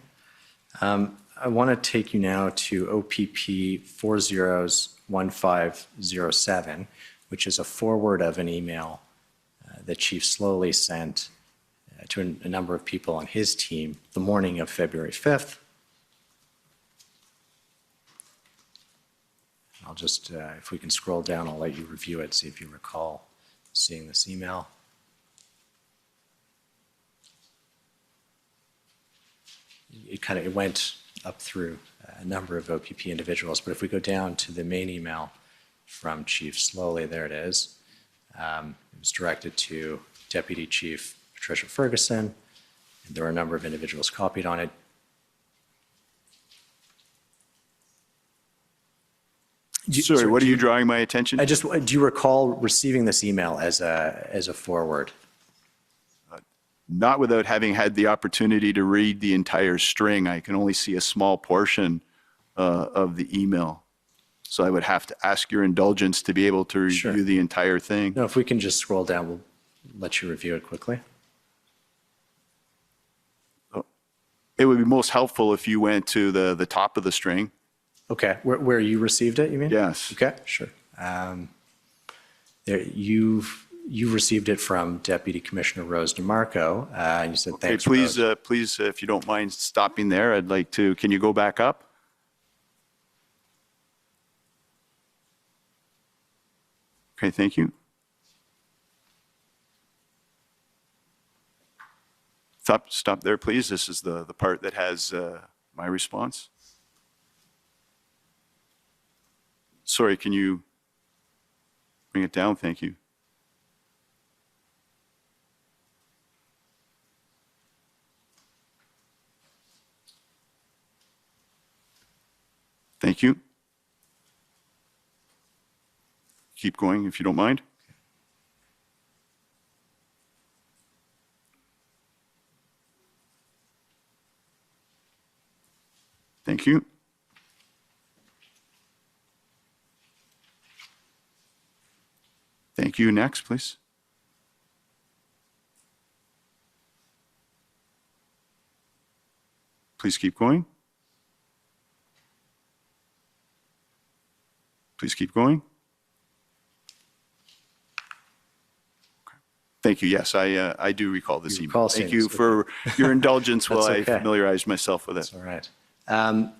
I want to take you now to OPP 401507, which is a forward of an email that Chief Slowly sent to a number of people on his team the morning of February 5th. I'll just, if we can scroll down, I'll let you review it, see if you recall seeing this email. It went up through a number of OPP individuals, but if we go down to the main email from Chief Slowly, there it is. It was directed to Deputy Chief Patricia Ferguson, and there were a number of individuals copied on it. Sorry, what are you drawing my attention to? Do you recall receiving this email as a forward? Not without having had the opportunity to read the entire string. I can only see a small portion of the email. So I would have to ask your indulgence to be able to review the entire thing. No, if we can just scroll down, we'll let you review it quickly. It would be most helpful if you went to the top of the string. Okay, where you received it, you mean? Yes. Okay, sure. You received it from Deputy Commissioner Rose DeMarco, and you said thanks. Please, please, if you don't mind stopping there, I'd like to. Can you go back up? Okay, thank you. Stop there, please. This is the part that has my response. Sorry, can you bring it down? Thank you. Thank you. Keep going if you don't mind. Thank you. Thank you. Next, please. Please keep going. Please keep going. Okay. Thank you. Yes, I do recall this email. Thank you for your indulgence while I familiarized myself with it. That's all right. And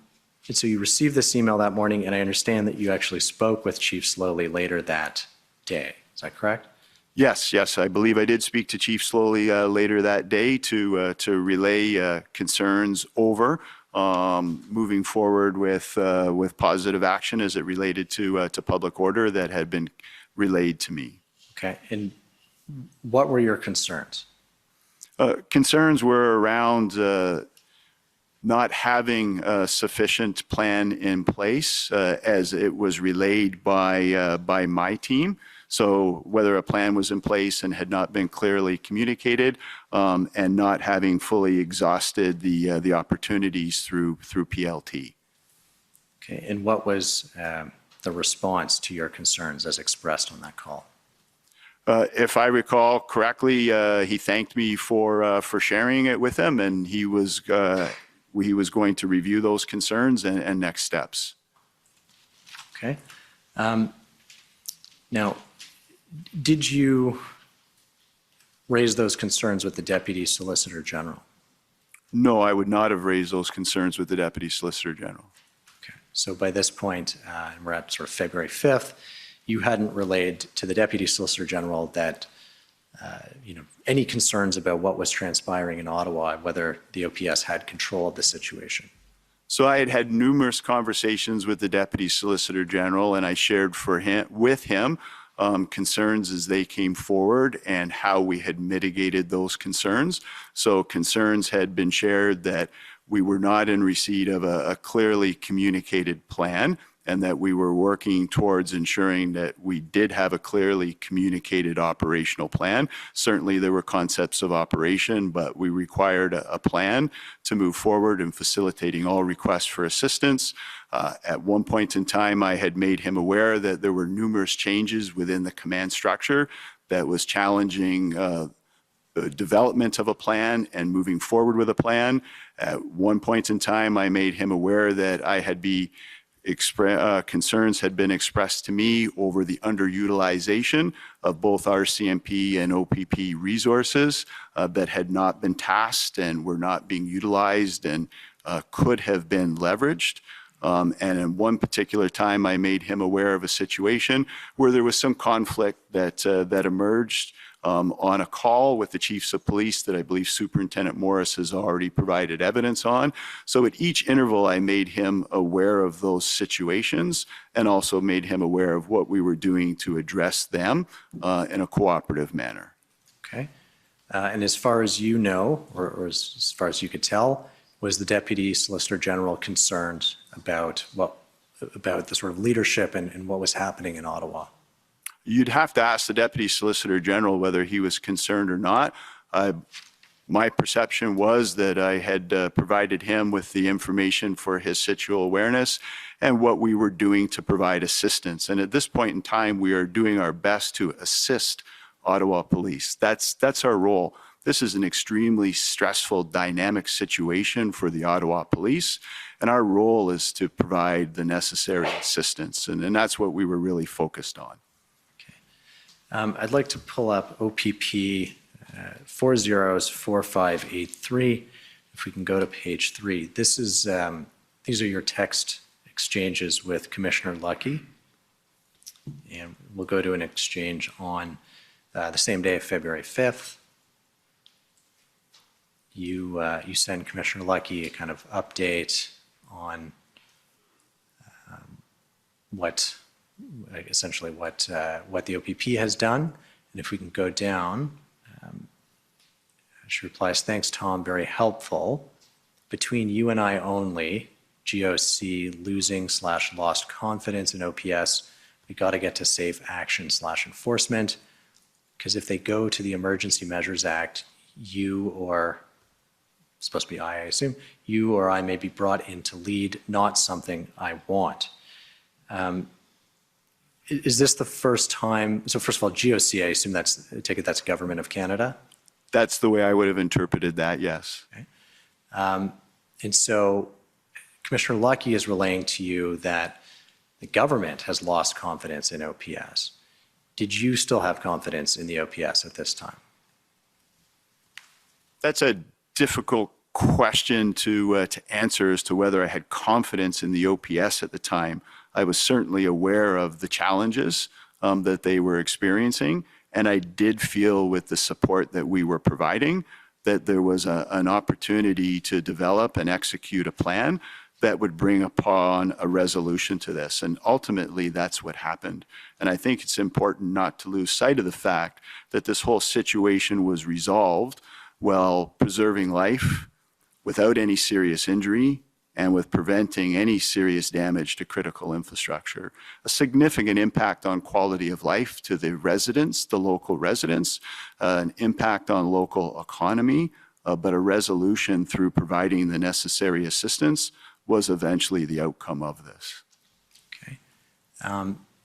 so you received this email that morning, and I understand that you actually spoke with Chief Slowly later that day. Is that correct? Yes, yes. I believe I did speak to Chief Slowly later that day to relay concerns over moving forward with positive action as it related to public order that had been relayed to me. Okay. And what were your concerns? Concerns were around not having a sufficient plan in place as it was relayed by my team. So whether a plan was in place and had not been clearly communicated, and not having fully exhausted the opportunities through PLT. Okay, and what was the response to your concerns as expressed on that call? If I recall correctly, he thanked me for sharing it with him, and he was he was going to review those concerns and next steps. Okay. Now, did you raise those concerns with the Deputy Solicitor General? No, I would not have raised those concerns with the Deputy Solicitor General. Okay. So by this point, we're at sort of February 5th, you hadn't relayed to the Deputy Solicitor General that any concerns about what was transpiring in Ottawa, whether the OPS had control of the situation? So I had had numerous conversations with the Deputy Solicitor General, and I shared with him concerns as they came forward and how we had mitigated those concerns. So concerns had been shared that we were not in receipt of a clearly communicated plan, and that we were working towards ensuring that we did have a clearly communicated operational plan. Certainly there were concepts of operation, but we required a plan to move forward in facilitating all requests for assistance. At one point in time, I had made him aware that there were numerous changes within the command structure that was challenging the development of a plan and moving forward with a plan. At one point in time, I made him aware that I had concerns had been expressed to me over the underutilization of both RCMP and OPP resources that had not been tasked and were not being utilized and could have been leveraged. And in one particular time, I made him aware of a situation where there was some conflict that emerged on a call with the chiefs of police that I believe Superintendent Morris has already provided evidence on. So at each interval, I made him aware of those situations and also made him aware of what we were doing to address them in a cooperative manner. Okay. And as far as you know, or as far as you could tell, was the Deputy Solicitor General concerned about the sort of leadership and what was happening in Ottawa? You'd have to ask the Deputy Solicitor General whether he was concerned or not. My perception was that I had provided him with the information for his situational awareness and what we were doing to provide assistance. And at this point in time, we are doing our best to assist Ottawa Police. That's our role. This is an extremely stressful, dynamic situation for the Ottawa Police, and our role is to provide the necessary assistance, and that's what we were really focused on. I'd like to pull up OPP 404583. If we can go to page 3. This is these are your text exchanges with Commissioner Lucky, and we'll go to an exchange on the same day of February 5th. You send Commissioner Lucky a kind of update on essentially what the OPP has done. And if we can go down, she replies, "Thanks, Tom, very helpful. Between you and I only, GOC losing/lost confidence in OPS, we got to get to safe action/enforcement, because if they go to the Emergency Measures Act, you or, supposed to be I assume, you or I may be brought in to lead, not something I want." Is this the first time? So first of all, GOC, I assume I take it that's Government of Canada? That's the way I would have interpreted that, yes. Okay. And so Commissioner Lucky is relaying to you that the government has lost confidence in OPS. Did you still have confidence in the OPS at this time? That's a difficult question to answer as to whether I had confidence in the OPS at the time. I was certainly aware of the challenges that they were experiencing, and I did feel with the support that we were providing that there was an opportunity to develop and execute a plan that would bring upon a resolution to this. And ultimately, that's what happened. And I think it's important not to lose sight of the fact that this whole situation was resolved while preserving life without any serious injury and with preventing any serious damage to critical infrastructure. A significant impact on quality of life to the residents, the local residents, an impact on local economy, but a resolution through providing the necessary assistance was eventually the outcome of this. Okay.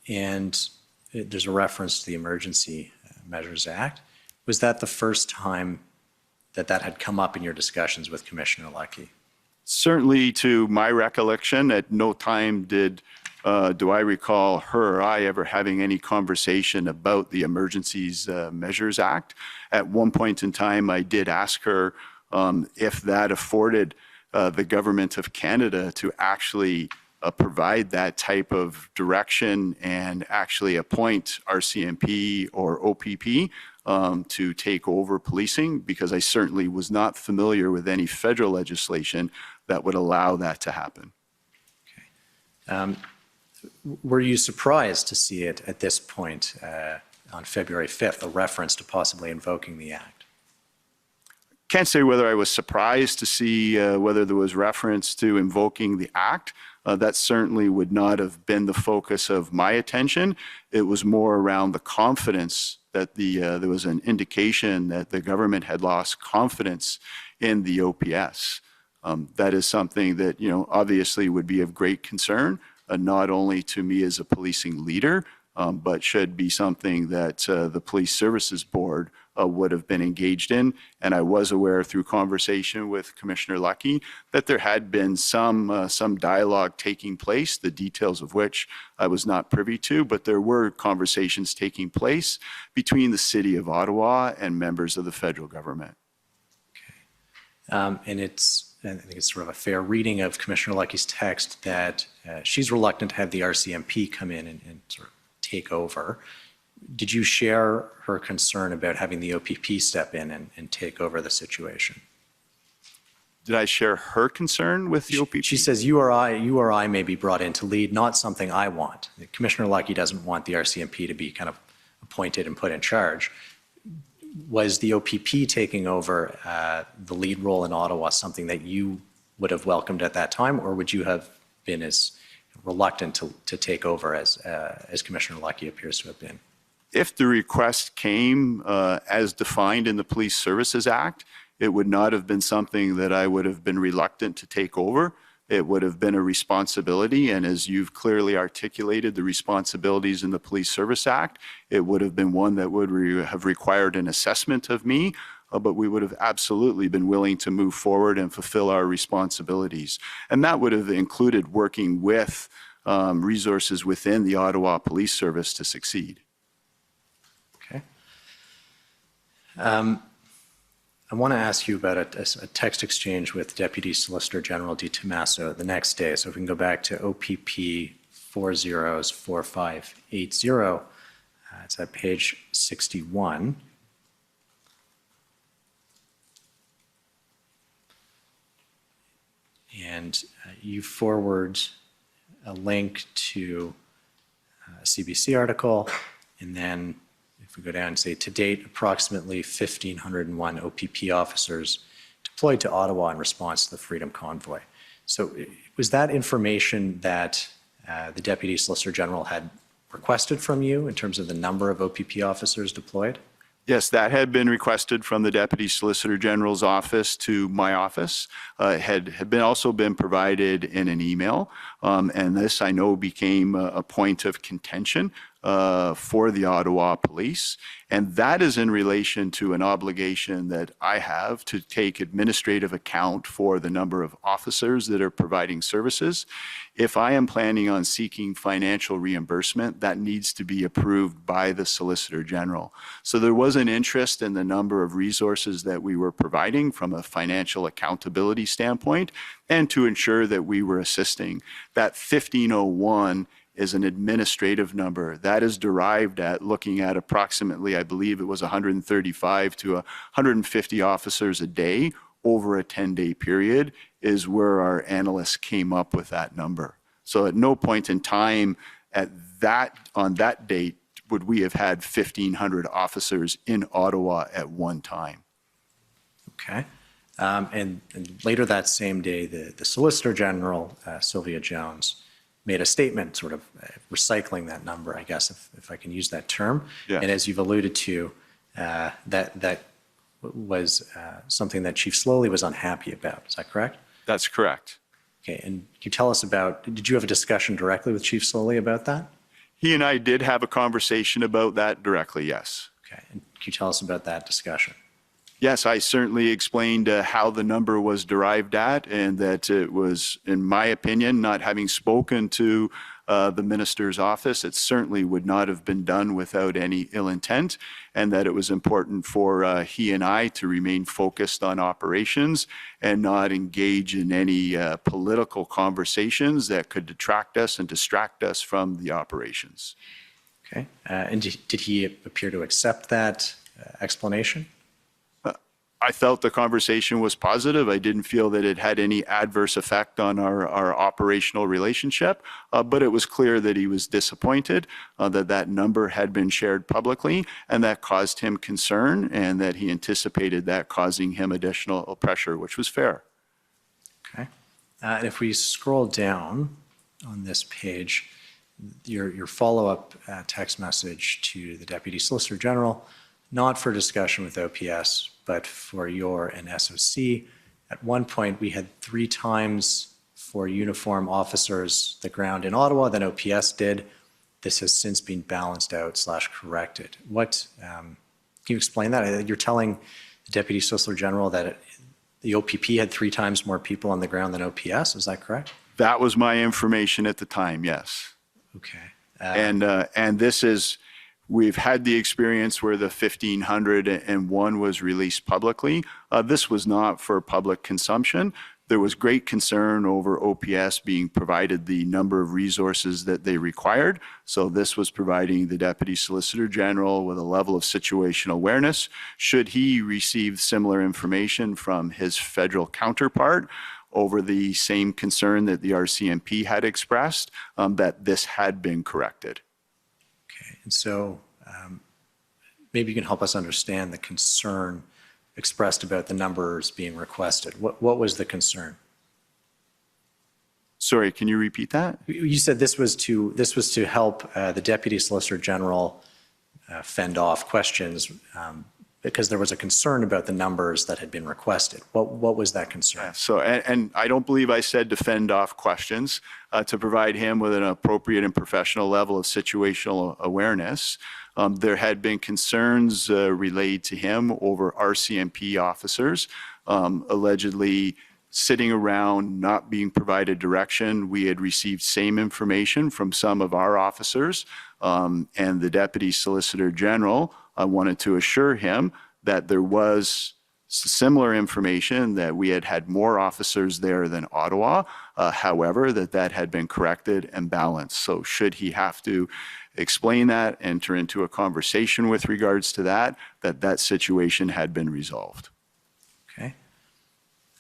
And there's a reference to the Emergency Measures Act. Was that the first time that had come up in your discussions with Commissioner Lucky? Certainly, to my recollection, at no time do I recall her or I ever having any conversation about the Emergencies Measures Act. At one point in time, I did ask her if that afforded the Government of Canada to actually provide that type of direction and actually appoint RCMP or OPP to take over policing, because I certainly was not familiar with any federal legislation that would allow that to happen. Were you surprised to see it at this point on February 5th, a reference to possibly invoking the Act? Can't say whether I was surprised to see whether there was reference to invoking the Act. That certainly would not have been the focus of my attention. It was more around the confidence that there was an indication that the government had lost confidence in the OPS. That is something that, obviously would be of great concern, not only to me as a policing leader, but should be something that the Police Services Board would have been engaged in. And I was aware through conversation with Commissioner Lucky that there had been some dialogue taking place, the details of which I was not privy to, but there were conversations taking place between the City of Ottawa and members of the federal government. And I think it's sort of a fair reading of Commissioner Lucky's text that she's reluctant to have the RCMP come in and sort of take over. Did you share her concern about having the OPP step in and take over the situation? Did I share her concern with the OPP? She says you or I may be brought in to lead, not something I want. Commissioner Lucky doesn't want the RCMP to be kind of appointed and put in charge. Was the OPP taking over the lead role in Ottawa something that you would have welcomed at that time, or would you have been as reluctant to take over as Commissioner Lucky appears to have been? If the request came as defined in the Police Services Act, it would not have been something that I would have been reluctant to take over. It would have been a responsibility, and as you've clearly articulated the responsibilities in the Police Service Act, it would have been one that would have required an assessment of me, but we would have absolutely been willing to move forward and fulfill our responsibilities. And that would have included working with resources within the Ottawa Police Service to succeed. Okay. I want to ask you about a text exchange with Deputy Solicitor General Di Tommaso the next day. So if we can go back to OPP 404580, it's at page 61. And you forward a link to a CBC article, and then if we go down and say, to date, approximately 1,501 OPP officers deployed to Ottawa in response to the Freedom Convoy. So was that information that the Deputy Solicitor General had requested from you in terms of the number of OPP officers deployed? Yes, that had been requested from the Deputy Solicitor General's office to my office. It had also been provided in an email, and this I know became a point of contention for the Ottawa Police, and that is in relation to an obligation that I have to take administrative account for the number of officers that are providing services. If I am planning on seeking financial reimbursement, that needs to be approved by the Solicitor General. So there was an interest in the number of resources that we were providing from a financial accountability standpoint, and to ensure that we were assisting. That 1,501 is an administrative number. That is derived at looking at approximately, I believe it was 135 to 150 officers a day over a 10-day period is where our analysts came up with that number. So at no point in time on that date would we have had 1,500 officers in Ottawa at one time. Okay. And later that same day, the Solicitor General, Sylvia Jones, made a statement sort of recycling that number, I guess, if I can use that term. Yeah. And as you've alluded to, that was something that Chief Slowly was unhappy about. Is that correct? That's correct. Okay. And can you tell us did you have a discussion directly with Chief Slowly about that? He and I did have a conversation about that directly, yes. Okay. And can you tell us about that discussion? Yes, I certainly explained how the number was derived at, and that it was, in my opinion, not having spoken to the minister's office, it certainly would not have been done without any ill intent, and that it was important for he and I to remain focused on operations and not engage in any political conversations that could detract us and distract us from the operations. Okay. And did he appear to accept that explanation? I felt the conversation was positive. I didn't feel that it had any adverse effect on our operational relationship, but it was clear that he was disappointed that that number had been shared publicly, and that caused him concern, and that he anticipated that causing him additional pressure, which was fair. Okay. And if we scroll down on this page, your follow-up text message to the Deputy Solicitor General, not for discussion with OPS, but for your and SOC. At one point, we had 3 times for uniform officers the ground in Ottawa than OPS did. This has since been balanced out / corrected. What, can you explain that? You're telling the Deputy Solicitor General that the OPP had 3 times more people on the ground than OPS, is that correct? That was my information at the time, yes. Okay. And this is, we've had the experience where the 1501 was released publicly. This was not for public consumption. There was great concern over OPS being provided the number of resources that they required. So this was providing the Deputy Solicitor General with a level of situational awareness. Should he receive similar information from his federal counterpart over the same concern that the RCMP had expressed, that this had been corrected. And so maybe you can help us understand the concern expressed about the numbers being requested. What was the concern? Sorry, can you repeat that? You said this was to help the Deputy Solicitor General fend off questions because there was a concern about the numbers that had been requested. What was that concern? Yeah, so, and I don't believe I said to fend off questions, to provide him with an appropriate and professional level of situational awareness. There had been concerns relayed to him over RCMP officers, allegedly sitting around not being provided direction. We had received same information from some of our officers, and the Deputy Solicitor General wanted to assure him that there was similar information, that we had had more officers there than Ottawa, however, that had been corrected and balanced. So should he have to explain that, enter into a conversation with regards to that, that situation had been resolved. Okay.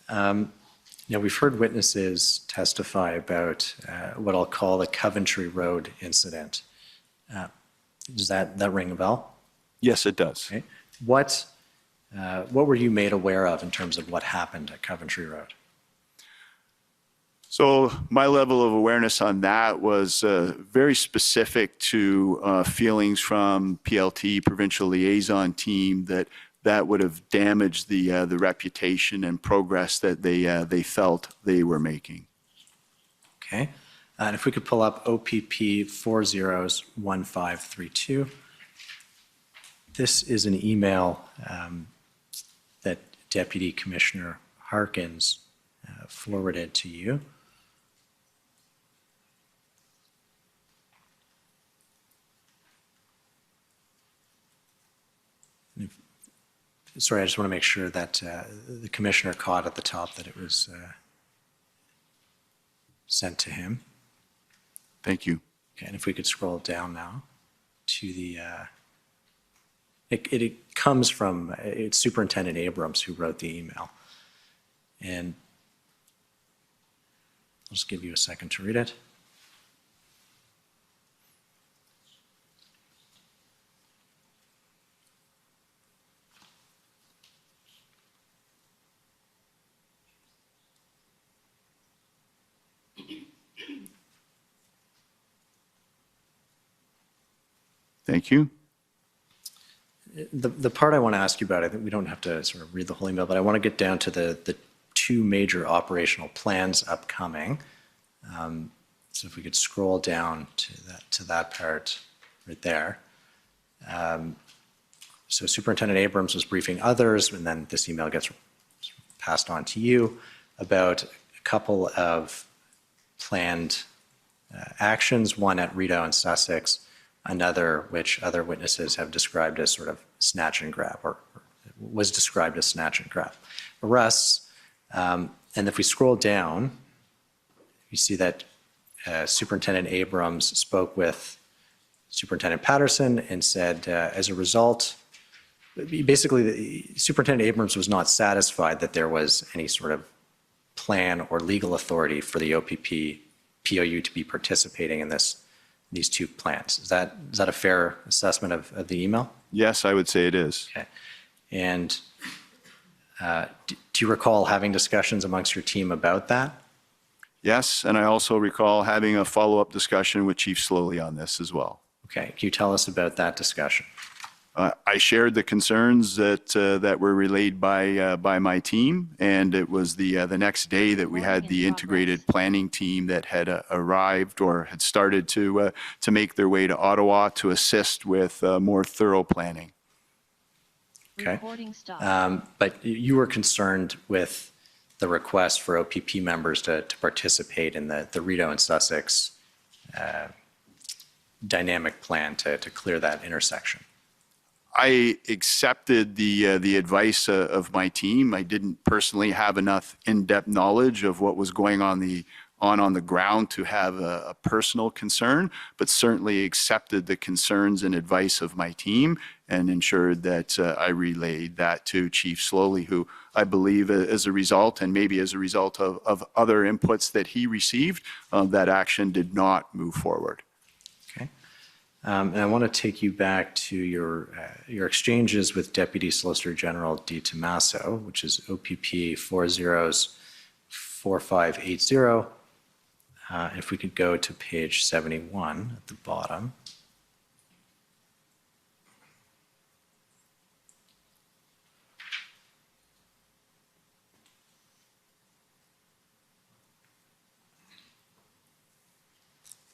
Now, we've heard witnesses testify about what I'll call the Coventry Road incident. Does that ring a bell? Yes, it does. Okay. What were you made aware of in terms of what happened at Coventry Road? So my level of awareness on that was very specific to feelings from PLT, Provincial Liaison Team, that would have damaged the reputation and progress that they felt they were making. Okay. And if we could pull up OPP 401532. This is an email that Deputy Commissioner Harkins forwarded to you. Sorry, I just want to make sure that the Commissioner caught at the top that it was sent to him. Thank you. Okay, and if we could scroll down now to the, it comes from, it's Superintendent Abrams who wrote the email. And I'll just give you a second to read it. Thank you. The part I want to ask you about, I think we don't have to sort of read the whole email, but I want to get down to the 2 major operational plans upcoming. So if we could scroll down to that part right there. So Superintendent Abrams was briefing others, and then this email gets passed on to you about a couple of planned actions, one at Rideau and Sussex, another which other witnesses have described as sort of snatch and grab, or was described as snatch and grab arrests. And if we scroll down, you see that Superintendent Abrams spoke with Superintendent Patterson and said, as a result, basically, Superintendent Abrams was not satisfied that there was any sort of plan or legal authority for the OPP POU to be participating in these two plans. Is that a fair assessment of the email? Yes, I would say it is. Okay. And do you recall having discussions amongst your team about that? Yes, and I also recall having a follow-up discussion with Chief Slowly on this as well. Okay, can you tell us about that discussion? I shared the concerns that were relayed by my team, and it was the next day that we had the integrated planning team that had arrived or had started to make their way to Ottawa to assist with more thorough planning. Okay, but you were concerned with the request for OPP members to participate in the Rideau and Sussex dynamic plan to clear that intersection. I accepted the advice of my team. I didn't personally have enough in-depth knowledge of what was going on the ground to have a personal concern, but certainly accepted the concerns and advice of my team and ensured that I relayed that to Chief Slowly, who I believe as a result, and maybe as a result of other inputs that he received, that action did not move forward. And I want to take you back to your exchanges with Deputy Solicitor General D. Tommaso, which is OPP 404580. If we could go to page 71 at the bottom.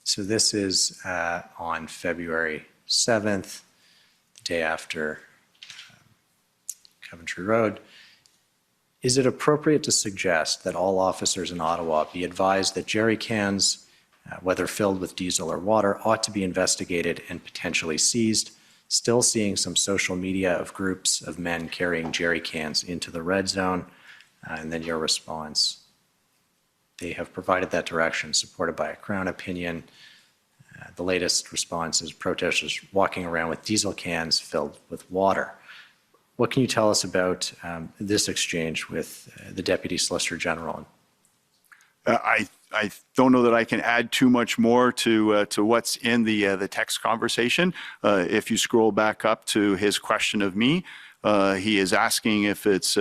So this is on February 7th, the day after Coventry Road. Is it appropriate to suggest that all officers in Ottawa be advised that jerry cans, whether filled with diesel or water, ought to be investigated and potentially seized? Still seeing some social media of groups of men carrying jerry cans into the red zone. And then your response. They have provided that direction, supported by a Crown opinion. The latest response is protesters walking around with diesel cans filled with water. What can you tell us about this exchange with the Deputy Solicitor General? I don't know that I can add too much more to what's in the text conversation. If you scroll back up to his question of me, he is asking if it's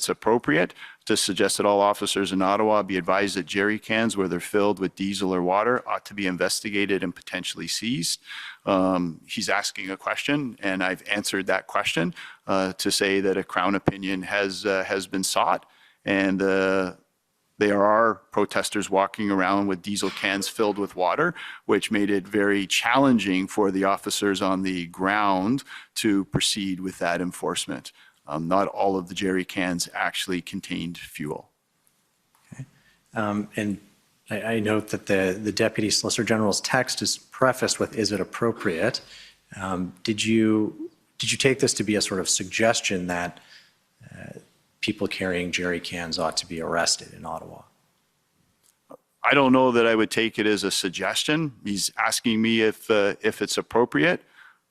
appropriate to suggest that all officers in Ottawa be advised that jerry cans, whether filled with diesel or water, ought to be investigated and potentially seized. He's asking a question, and I've answered that question to say that a Crown opinion has been sought, and there are protesters walking around with diesel cans filled with water, which made it very challenging for the officers on the ground to proceed with that enforcement. Not all of the jerry cans actually contained fuel. Okay. And I note that the Deputy Solicitor General's text is prefaced with, "Is it appropriate?" Did you take this to be a sort of suggestion that people carrying jerry cans ought to be arrested in Ottawa? I don't know that I would take it as a suggestion. He's asking me if it's appropriate,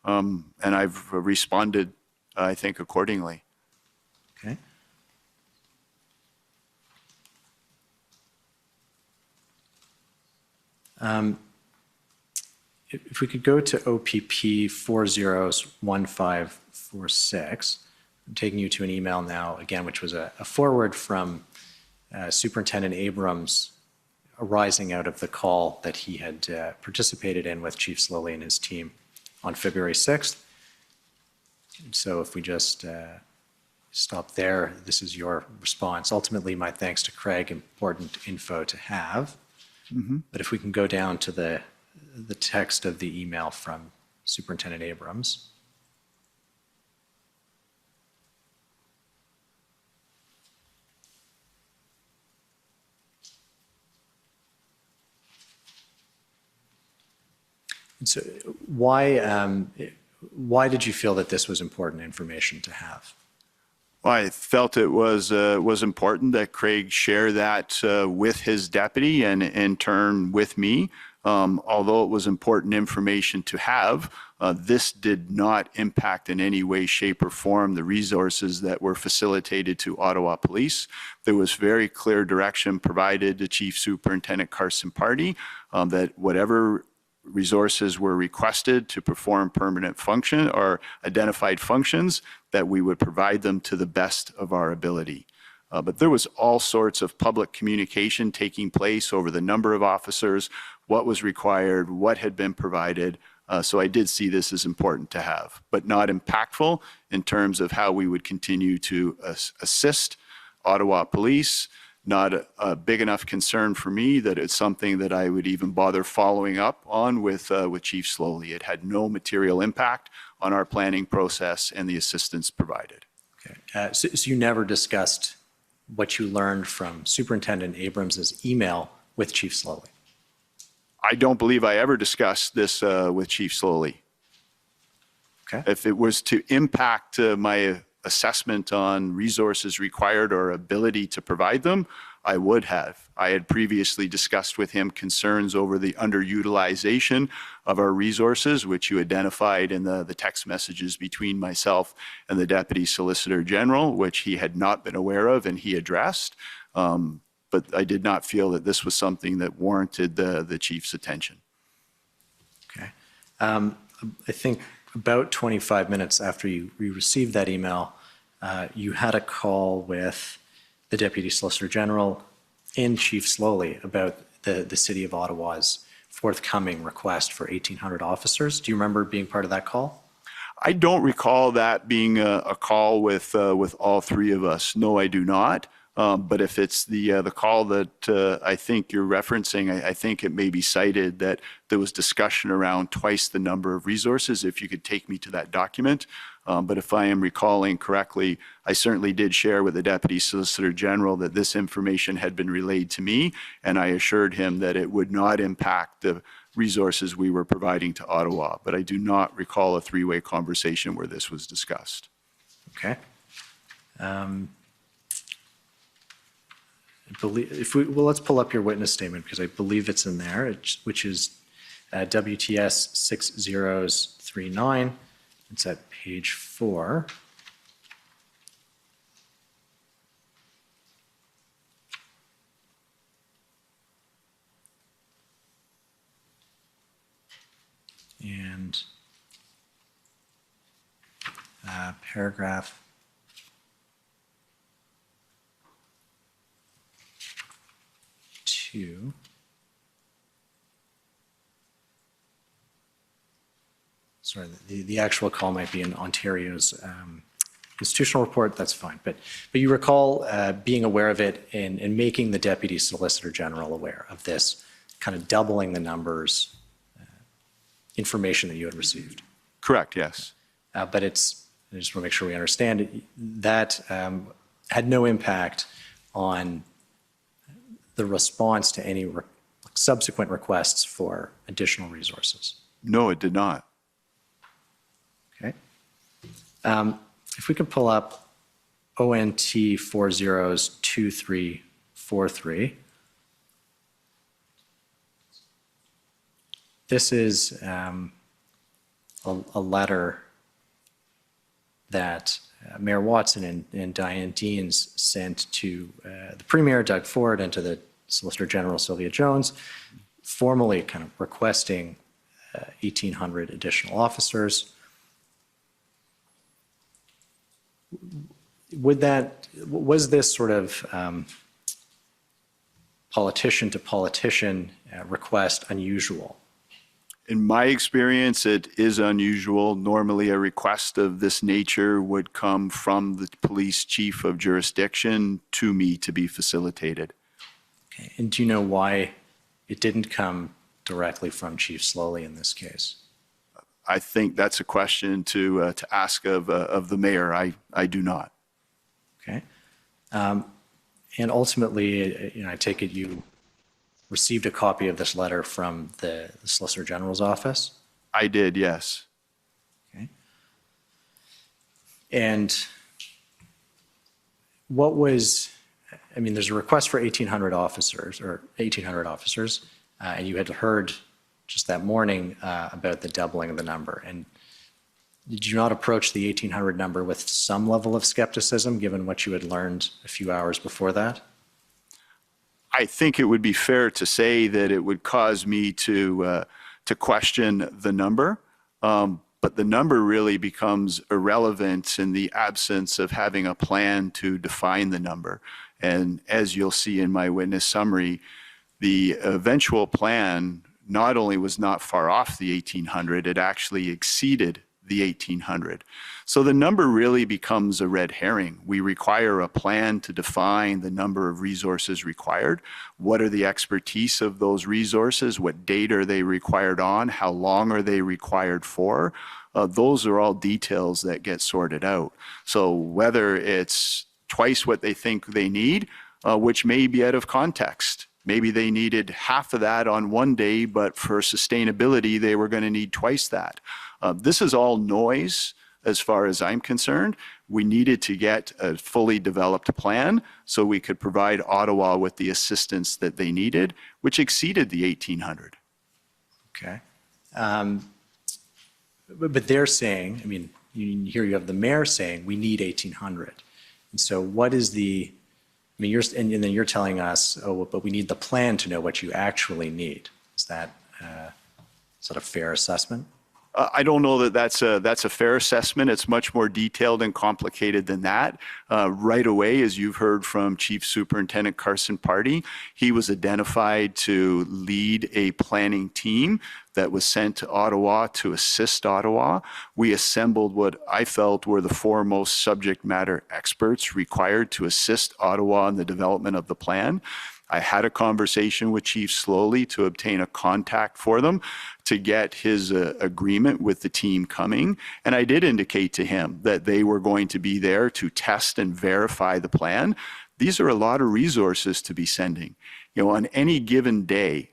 and I've responded, I think, accordingly. Okay. If we could go to OPP 401546, I'm taking you to an email now, again, which was a forward from Superintendent Abrams arising out of the call that he had participated in with Chief Slowly and his team on February 6th. So if we just stop there, this is your response. Ultimately, my thanks to Craig, important info to have. Mm-hmm. But if we can go down to the text of the email from Superintendent Abrams. So why did you feel that this was important information to have? Well, I felt it was important that Craig share that with his deputy and in turn with me. Although it was important information to have, this did not impact in any way, shape, or form the resources that were facilitated to Ottawa Police. There was very clear direction provided to Chief Superintendent Carson Party that whatever resources were requested to perform permanent function or identified functions, that we would provide them to the best of our ability. But there was all sorts of public communication taking place over the number of officers, what was required, what had been provided. So I did see this as important to have, but not impactful in terms of how we would continue to assist Ottawa Police. Not a big enough concern for me that it's something that I would even bother following up on with Chief Slowly. It had no material impact on our planning process and the assistance provided. Okay. So you never discussed what you learned from Superintendent Abrams's email with Chief Slowly? I don't believe I ever discussed this with Chief Slowly. Okay. If it was to impact my assessment on resources required or ability to provide them, I would have. I had previously discussed with him concerns over the underutilization of our resources, which you identified in the text messages between myself and the Deputy Solicitor General, which he had not been aware of and he addressed. But I did not feel that this was something that warranted the Chief's attention. Okay. I think about 25 minutes after you received that email, you had a call with the Deputy Solicitor General and Chief Slowly about the City of Ottawa's forthcoming request for 1,800 officers. Do you remember being part of that call? I don't recall that being a call with all three of us. No, I do not. But if it's the call that I think you're referencing, I think it may be cited that there was discussion around twice the number of resources, if you could take me to that document. But if I am recalling correctly, I certainly did share with the Deputy Solicitor General that this information had been relayed to me, and I assured him that it would not impact the resources we were providing to Ottawa. But I do not recall a three-way conversation where this was discussed. Okay. Let's pull up your witness statement because I believe it's in there, which is WTS 6039. It's at page 4. And paragraph 2. Sorry, the actual call might be in Ontario's institutional report. That's fine. But you recall being aware of it and making the Deputy Solicitor General aware of this, kind of doubling the numbers, information that you had received. Correct, yes. But I just want to make sure we understand it. That had no impact on the response to any subsequent requests for additional resources. No, it did not. Okay. If we could pull up ONT 402343. This is a letter that Mayor Watson and Diane Deans sent to the Premier, Doug Ford, and to the Solicitor General, Sylvia Jones, formally kind of requesting 1,800 additional officers. Was this sort of politician to politician request unusual? In my experience, it is unusual. Normally, a request of this nature would come from the police chief of jurisdiction to me to be facilitated. Okay. And do you know why it didn't come directly from Chief Slowly in this case? I think that's a question to ask of the mayor. I do not. Okay. And ultimately, I take it you received a copy of this letter from the Solicitor General's office? I did, yes. And what was, I mean, there's a request for 1,800 officers, and you had heard just that morning about the doubling of the number. And did you not approach the 1,800 number with some level of skepticism, given what you had learned a few hours before that? I think it would be fair to say that it would cause me to question the number. But the number really becomes irrelevant in the absence of having a plan to define the number. And as you'll see in my witness summary, the eventual plan not only was not far off the 1,800, it actually exceeded the 1,800. So the number really becomes a red herring. We require a plan to define the number of resources required. What are the expertise of those resources? What date are they required on? How long are they required for? Those are all details that get sorted out. So whether it's twice what they think they need, which may be out of context. Maybe they needed half of that on one day, but for sustainability, they were going to need twice that. This is all noise as far as I'm concerned. We needed to get a fully developed plan so we could provide Ottawa with the assistance that they needed, which exceeded the 1,800. Okay. But they're saying, I mean, here you have the mayor saying we need 1,800. And so what is the, I mean, and then you're telling us, oh, but we need the plan to know what you actually need. Is that a fair assessment? I don't know that that's a fair assessment. It's much more detailed and complicated than that. Right away, as you've heard from Chief Superintendent Carson Party, he was identified to lead a planning team that was sent to Ottawa to assist Ottawa. We assembled what I felt were the foremost subject matter experts required to assist Ottawa in the development of the plan. I had a conversation with Chief Slowly to obtain a contact for them to get his agreement with the team coming. And I did indicate to him that they were going to be there to test and verify the plan. These are a lot of resources to be sending. You know, on any given day,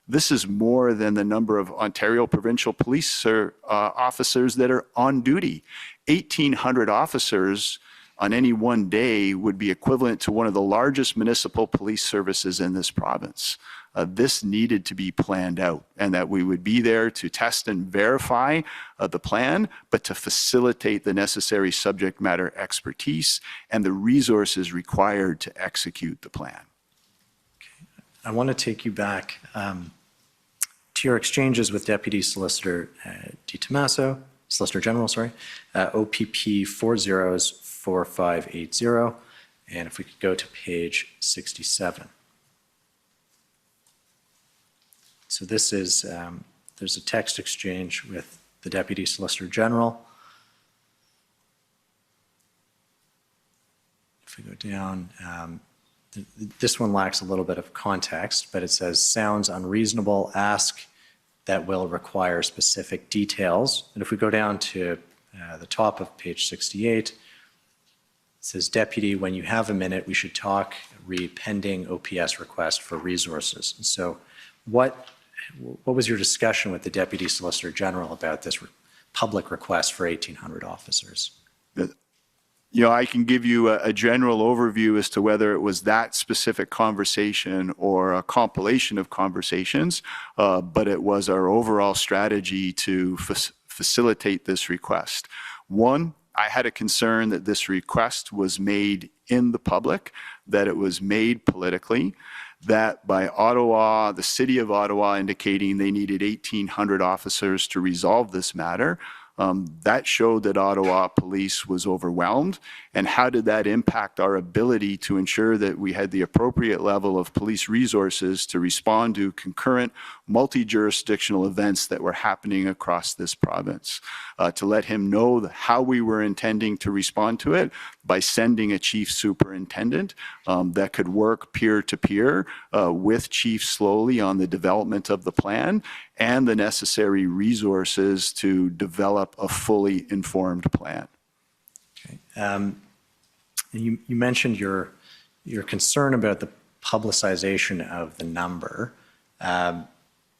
this is more than the number of Ontario provincial police officers that are on duty. 1,800 officers on any one day would be equivalent to one of the largest municipal police services in this province. This needed to be planned out, and that we would be there to test and verify the plan, but to facilitate the necessary subject matter expertise and the resources required to execute the plan. Okay. I want to take you back to your exchanges with Deputy Solicitor DiTommaso, Solicitor General, sorry, OPP 404580, and if we could go to page 67. So this is, there's a text exchange with the Deputy Solicitor General. If we go down, this one lacks a little bit of context, but it says, sounds unreasonable, ask that will require specific details. And if we go down to the top of page 68, it says, Deputy, when you have a minute, we should talk pending OPS request for resources. And so what was your discussion with the Deputy Solicitor General about this public request for 1,800 officers? You know, I can give you a general overview as to whether it was that specific conversation or a compilation of conversations, but it was our overall strategy to facilitate this request. One, I had a concern that this request was made in the public, that it was made politically, that by Ottawa, the City of Ottawa indicating they needed 1,800 officers to resolve this matter. That showed that Ottawa Police was overwhelmed. And how did that impact our ability to ensure that we had the appropriate level of police resources to respond to concurrent multi-jurisdictional events that were happening across this province? To let him know how we were intending to respond to it by sending a chief superintendent that could work peer-to-peer with Chief Slowly on the development of the plan and the necessary resources to develop a fully informed plan. Okay. You mentioned your concern about the publicization of the number.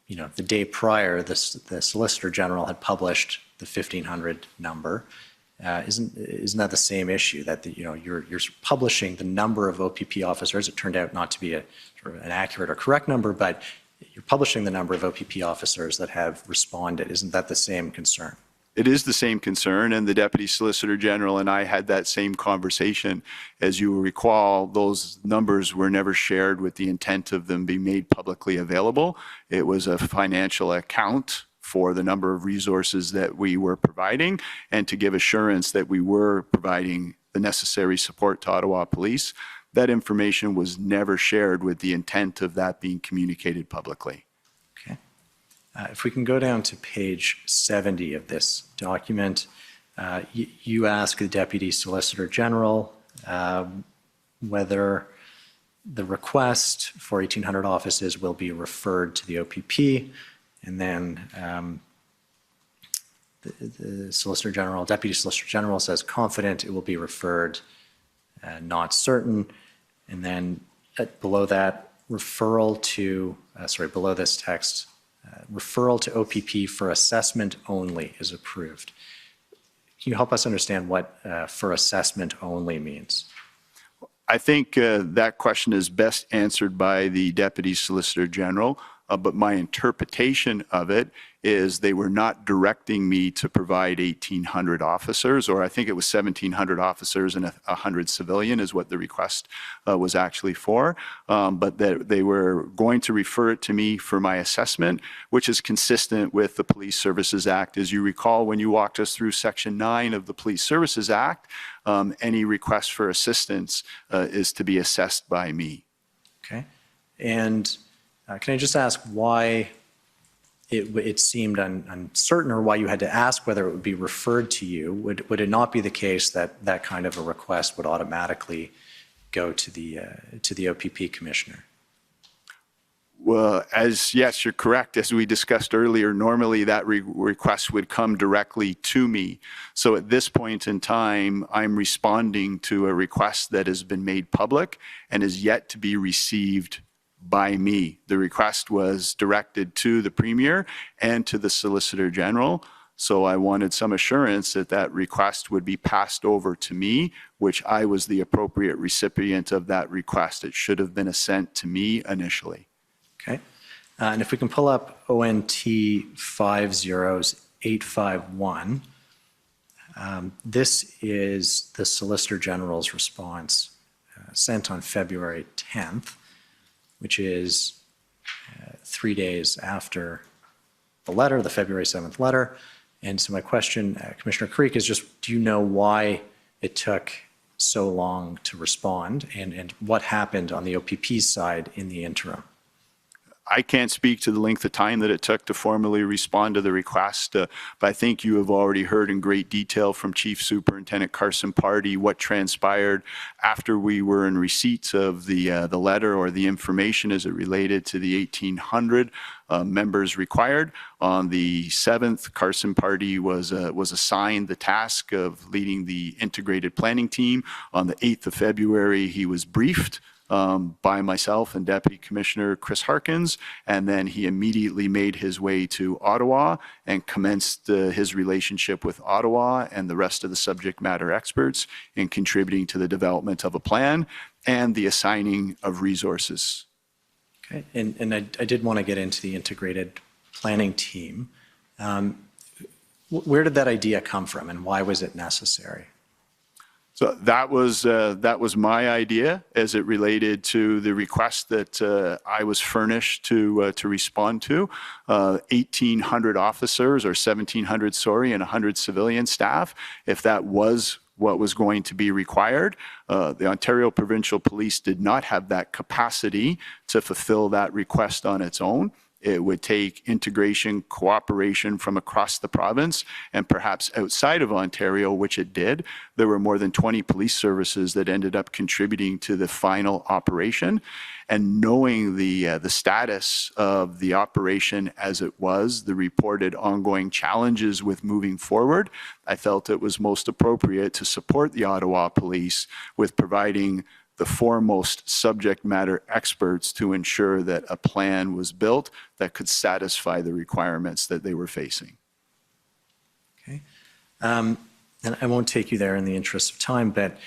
the day prior, the Solicitor General had published the 1,500 number. Isn't that the same issue, that you're publishing the number of OPP officers? It turned out not to be an accurate or correct number, but you're publishing the number of OPP officers that have responded. Isn't that the same concern? It is the same concern, and the Deputy Solicitor General and I had that same conversation. As you will recall, those numbers were never shared with the intent of them being made publicly available. It was a financial account for the number of resources that we were providing, and to give assurance that we were providing the necessary support to Ottawa Police. That information was never shared with the intent of that being communicated publicly. Okay. If we can go down to page 70 of this document, you ask the Deputy Solicitor General whether the request for 1,800 offices will be referred to the OPP, and then the Solicitor General, Deputy Solicitor General says confident it will be referred, not certain, and then below that, referral to, below this text, referral to OPP for assessment only is approved. Can you help us understand what for assessment only means? I think that question is best answered by the Deputy Solicitor General, but my interpretation of it is they were not directing me to provide 1,800 officers, or I think it was 1,700 officers and 100 civilian is what the request was actually for, but that they were going to refer it to me for my assessment, which is consistent with the Police Services Act. As you recall, when you walked us through Section 9 of the Police Services Act, any request for assistance is to be assessed by me. Okay. And can I just ask why it seemed uncertain, or why you had to ask whether it would be referred to you? Would it not be the case that that kind of a request would automatically go to the OPP Commissioner? Well, yes, you're correct. As we discussed earlier, normally that request would come directly to me. So at this point in time, I'm responding to a request that has been made public and is yet to be received by me. The request was directed to the Premier and to the Solicitor General. So I wanted some assurance that that request would be passed over to me, which I was the appropriate recipient of that request. It should have been sent to me initially. Okay. And if we can pull up ONT 50851, this is the Solicitor General's response sent on February 10th, which is 3 days after the letter, the February 7th letter. And so my question, Commissioner Creek, is just, do you know why it took so long to respond, and what happened on the OPP side in the interim? I can't speak to the length of time that it took to formally respond to the request, but I think you have already heard in great detail from Chief Superintendent Carson Pardee what transpired after we were in receipt of the letter or the information as it related to the 1,800 members required. On the 7th, Carson Pardee was assigned the task of leading the integrated planning team. On the 8th of February, he was briefed by myself and Deputy Commissioner Chris Harkins, and then he immediately made his way to Ottawa and commenced his relationship with Ottawa and the rest of the subject matter experts in contributing to the development of a plan and the assigning of resources. Okay, and I did want to get into the integrated planning team. Where did that idea come from, and why was it necessary? So that was my idea as it related to the request that I was furnished to respond to. 1,800 officers, or 1,700, sorry, and 100 civilian staff. If that was what was going to be required, the Ontario Provincial Police did not have that capacity to fulfill that request on its own. It would take integration, cooperation from across the province and perhaps outside of Ontario, which it did. There were more than 20 police services that ended up contributing to the final operation. And knowing the status of the operation as it was, the reported ongoing challenges with moving forward, I felt it was most appropriate to support the Ottawa Police with providing the foremost subject matter experts to ensure that a plan was built that could satisfy the requirements that they were facing. Okay. And I won't take you there in the interest of time, but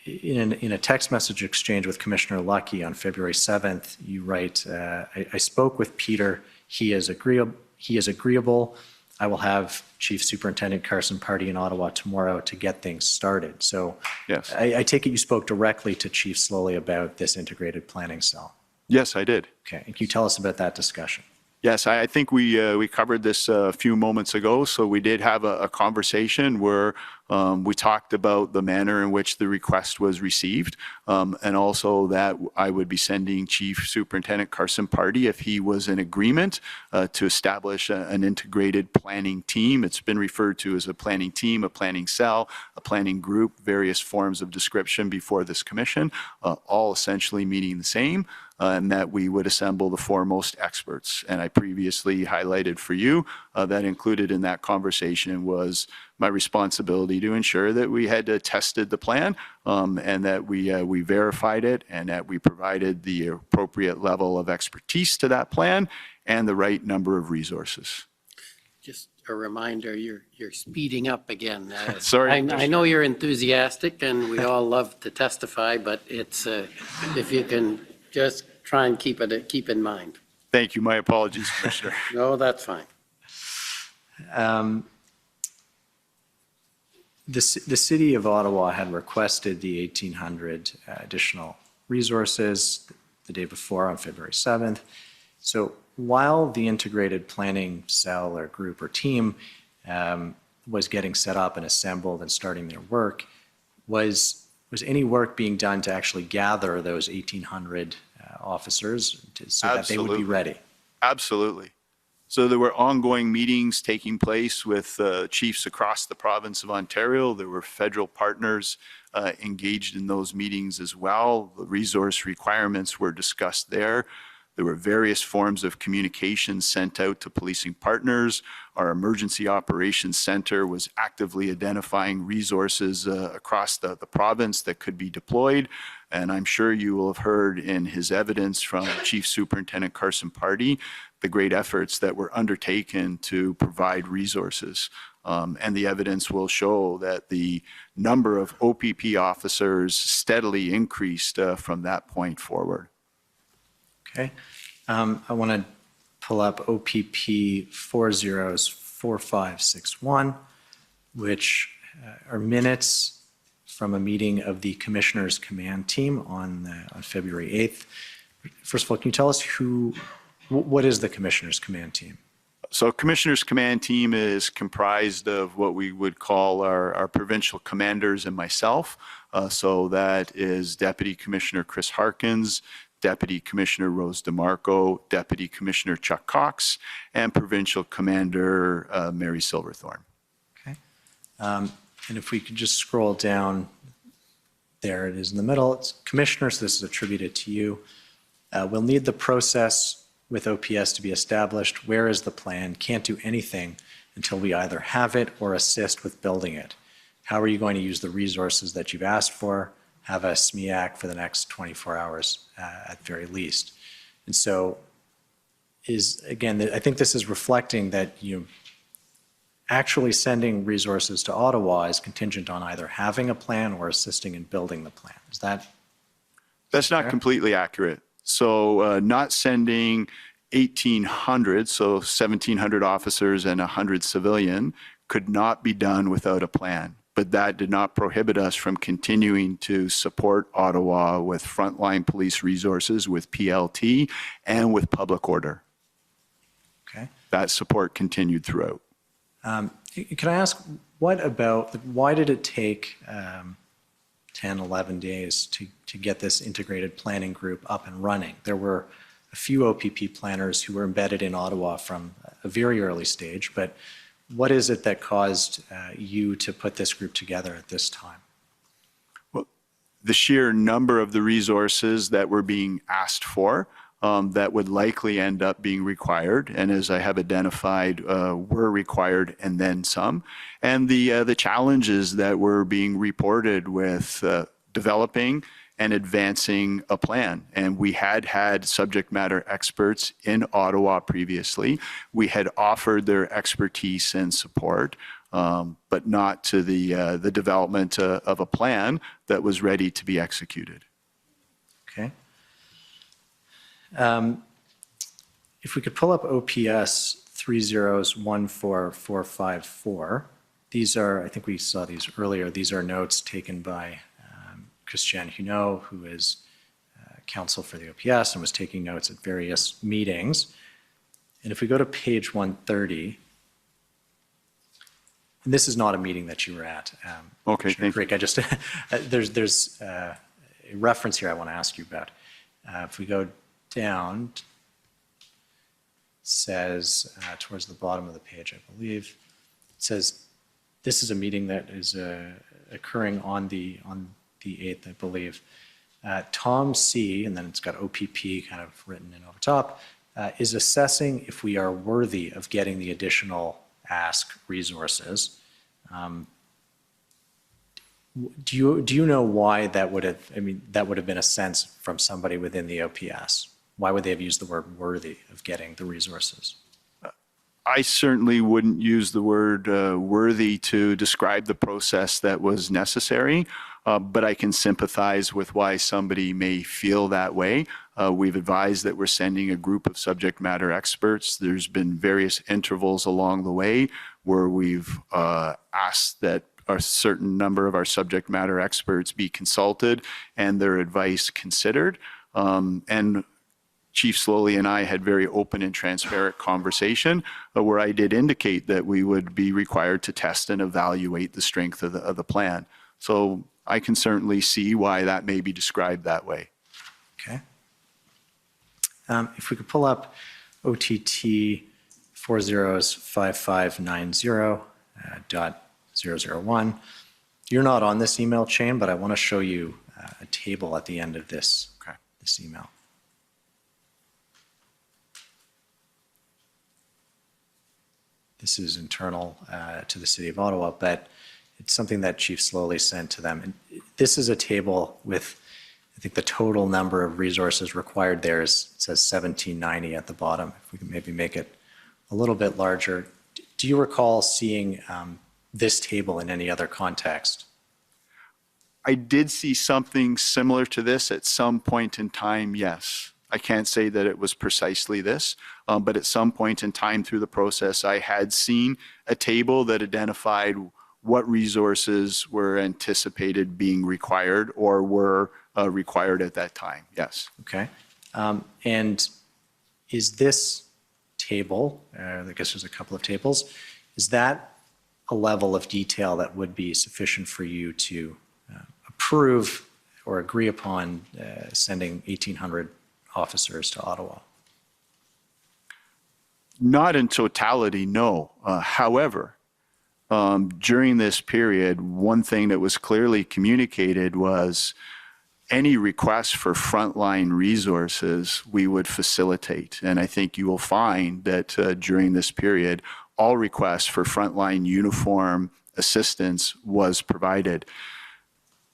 in a text message exchange with Commissioner Lucky on February 7th, you write, I spoke with Peter. He is agreeable. I will have Chief Superintendent Carson Party in Ottawa tomorrow to get things started. So yes. I take it you spoke directly to Chief Slowly about this integrated planning cell. Yes, I did. Okay. And can you tell us about that discussion? Yes, I think we covered this a few moments ago. So we did have a conversation where we talked about the manner in which the request was received, and also that I would be sending Chief Superintendent Carson Party if he was in agreement to establish an integrated planning team. It's been referred to as a planning team, a planning cell, a planning group, various forms of description before this commission, all essentially meaning the same. And that we would assemble the foremost experts. And I previously highlighted for you that included in that conversation was my responsibility to ensure that we had tested the plan and that we verified it and that we provided the appropriate level of expertise to that plan and the right number of resources. Just a reminder, you're speeding up again. Sorry. I know you're enthusiastic and we all love to testify, but it's if you can just try and keep in mind. Thank you. My apologies, Commissioner. No, that's fine. The City of Ottawa had requested the 1,800 additional resources the day before on February 7th. So while the integrated planning cell or group or team was getting set up and assembled and starting their work, was any work being done to actually gather those 1,800 officers so that they would be ready? Absolutely. So there were ongoing meetings taking place with chiefs across the province of Ontario. There were federal partners engaged in those meetings as well. The resource requirements were discussed there. There were various forms of communication sent out to policing partners. Our Emergency Operations Center was actively identifying resources across the province that could be deployed. And I'm sure you will have heard in his evidence from Chief Superintendent Carson Party the great efforts that were undertaken to provide resources. And the evidence will show that the number of OPP officers steadily increased from that point forward. Okay. I want to pull up OPP 404561, which are minutes from a meeting of the Commissioner's Command Team on February 8th. First of all, can you tell us what is the Commissioner's Command Team? So Commissioner's Command Team is comprised of what we would call our provincial commanders and myself. So that is Deputy Commissioner Chris Harkins, Deputy Commissioner Rose DeMarco, Deputy Commissioner Chuck Cox, and Provincial Commander Mary Silverthorne. Okay. And if we could just scroll down, there it is in the middle. It's Commissioners, this is attributed to you. We'll need the process with OPS to be established. Where is the plan? Can't do anything until we either have it or assist with building it. How are you going to use the resources that you've asked for? Have a SMEAC for the next 24 hours at very least. And so again, I think this is reflecting that actually sending resources to Ottawa is contingent on either having a plan or assisting in building the plan. Is that? That's not completely accurate. So not sending 1,800, so 1,700 officers and 100 civilian could not be done without a plan. But that did not prohibit us from continuing to support Ottawa with frontline police resources, with PLT, and with public order. Okay. That support continued throughout. Can I ask, why did it take 10, 11 days to get this integrated planning group up and running? There were a few OPP planners who were embedded in Ottawa from a very early stage, but what is it that caused you to put this group together at this time? Well, the sheer number of the resources that were being asked for that would likely end up being required, and as I have identified, were required and then some, and the challenges that were being reported with developing and advancing a plan. And we had had subject matter experts in Ottawa previously. We had offered their expertise and support, but not to the development of a plan that was ready to be executed. Okay. If we could pull up OPS 3014454, these are, I think we saw these earlier, these are notes taken by Christiane Huneau, who is counsel for the OPS and was taking notes at various meetings. And if we go to page 130, and this is not a meeting that you were at. Okay, thank you. Rick, I just, there's a reference here I want to ask you about. If we go down, it says, towards the bottom of the page, I believe, it says, this is a meeting that is occurring on the 8th, I believe. Tom C., and then it's got OPP kind of written in over top, is assessing if we are worthy of getting the additional ask resources. Do you know why that would have, that would have been a sense from somebody within the OPS? Why would they have used the word worthy of getting the resources? I certainly wouldn't use the word worthy to describe the process that was necessary, but I can sympathize with why somebody may feel that way. We've advised that we're sending a group of subject matter experts. There's been various intervals along the way where we've asked that a certain number of our subject matter experts be consulted and their advice considered. And Chief Slowly and I had very open and transparent conversation where I did indicate that we would be required to test and evaluate the strength of the plan. So I can certainly see why that may be described that way. Okay. If we could pull up OTT 405590.001. You're not on this email chain, but I want to show you a table at the end of this, this email. This is internal to the City of Ottawa, but it's something that Chief Slowly sent to them. And this is a table with, I think the total number of resources required there is, it says 1790 at the bottom. If we can maybe make it a little bit larger. Do you recall seeing this table in any other context? I did see something similar to this at some point in time, yes. I can't say that it was precisely this, but at some point in time through the process, I had seen a table that identified what resources were anticipated being required or were required at that time, yes. Okay. And is this table, I guess there's a couple of tables, is that a level of detail that would be sufficient for you to approve or agree upon sending 1,800 officers to Ottawa? Not in totality, no. However, during this period, one thing that was clearly communicated was any request for frontline resources we would facilitate. And I think you will find that during this period, all requests for frontline uniform assistance was provided.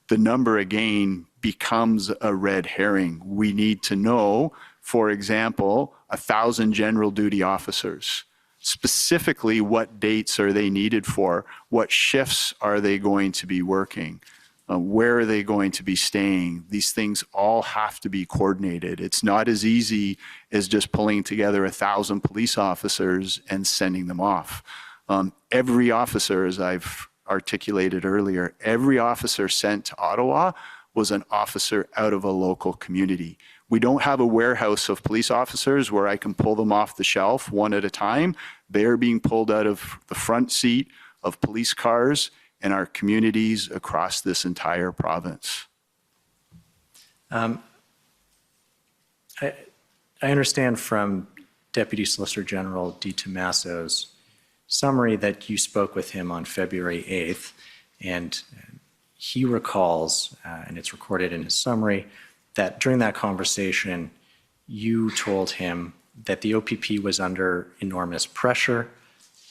The number again becomes a red herring. We need to know, for example, 1,000 general duty officers. Specifically, what dates are they needed for? What shifts are they going to be working? Where are they going to be staying? These things all have to be coordinated. It's not as easy as just pulling together 1,000 police officers and sending them off. Every officer, as I've articulated earlier, every officer sent to Ottawa was an officer out of a local community. We don't have a warehouse of police officers where I can pull them off the shelf one at a time. They're being pulled out of the front seat of police cars in our communities across this entire province. I understand from Deputy Solicitor General D. Tomasso's summary that you spoke with him on February 8th, and he recalls, and it's recorded in his summary, that during that conversation, you told him that the OPP was under enormous pressure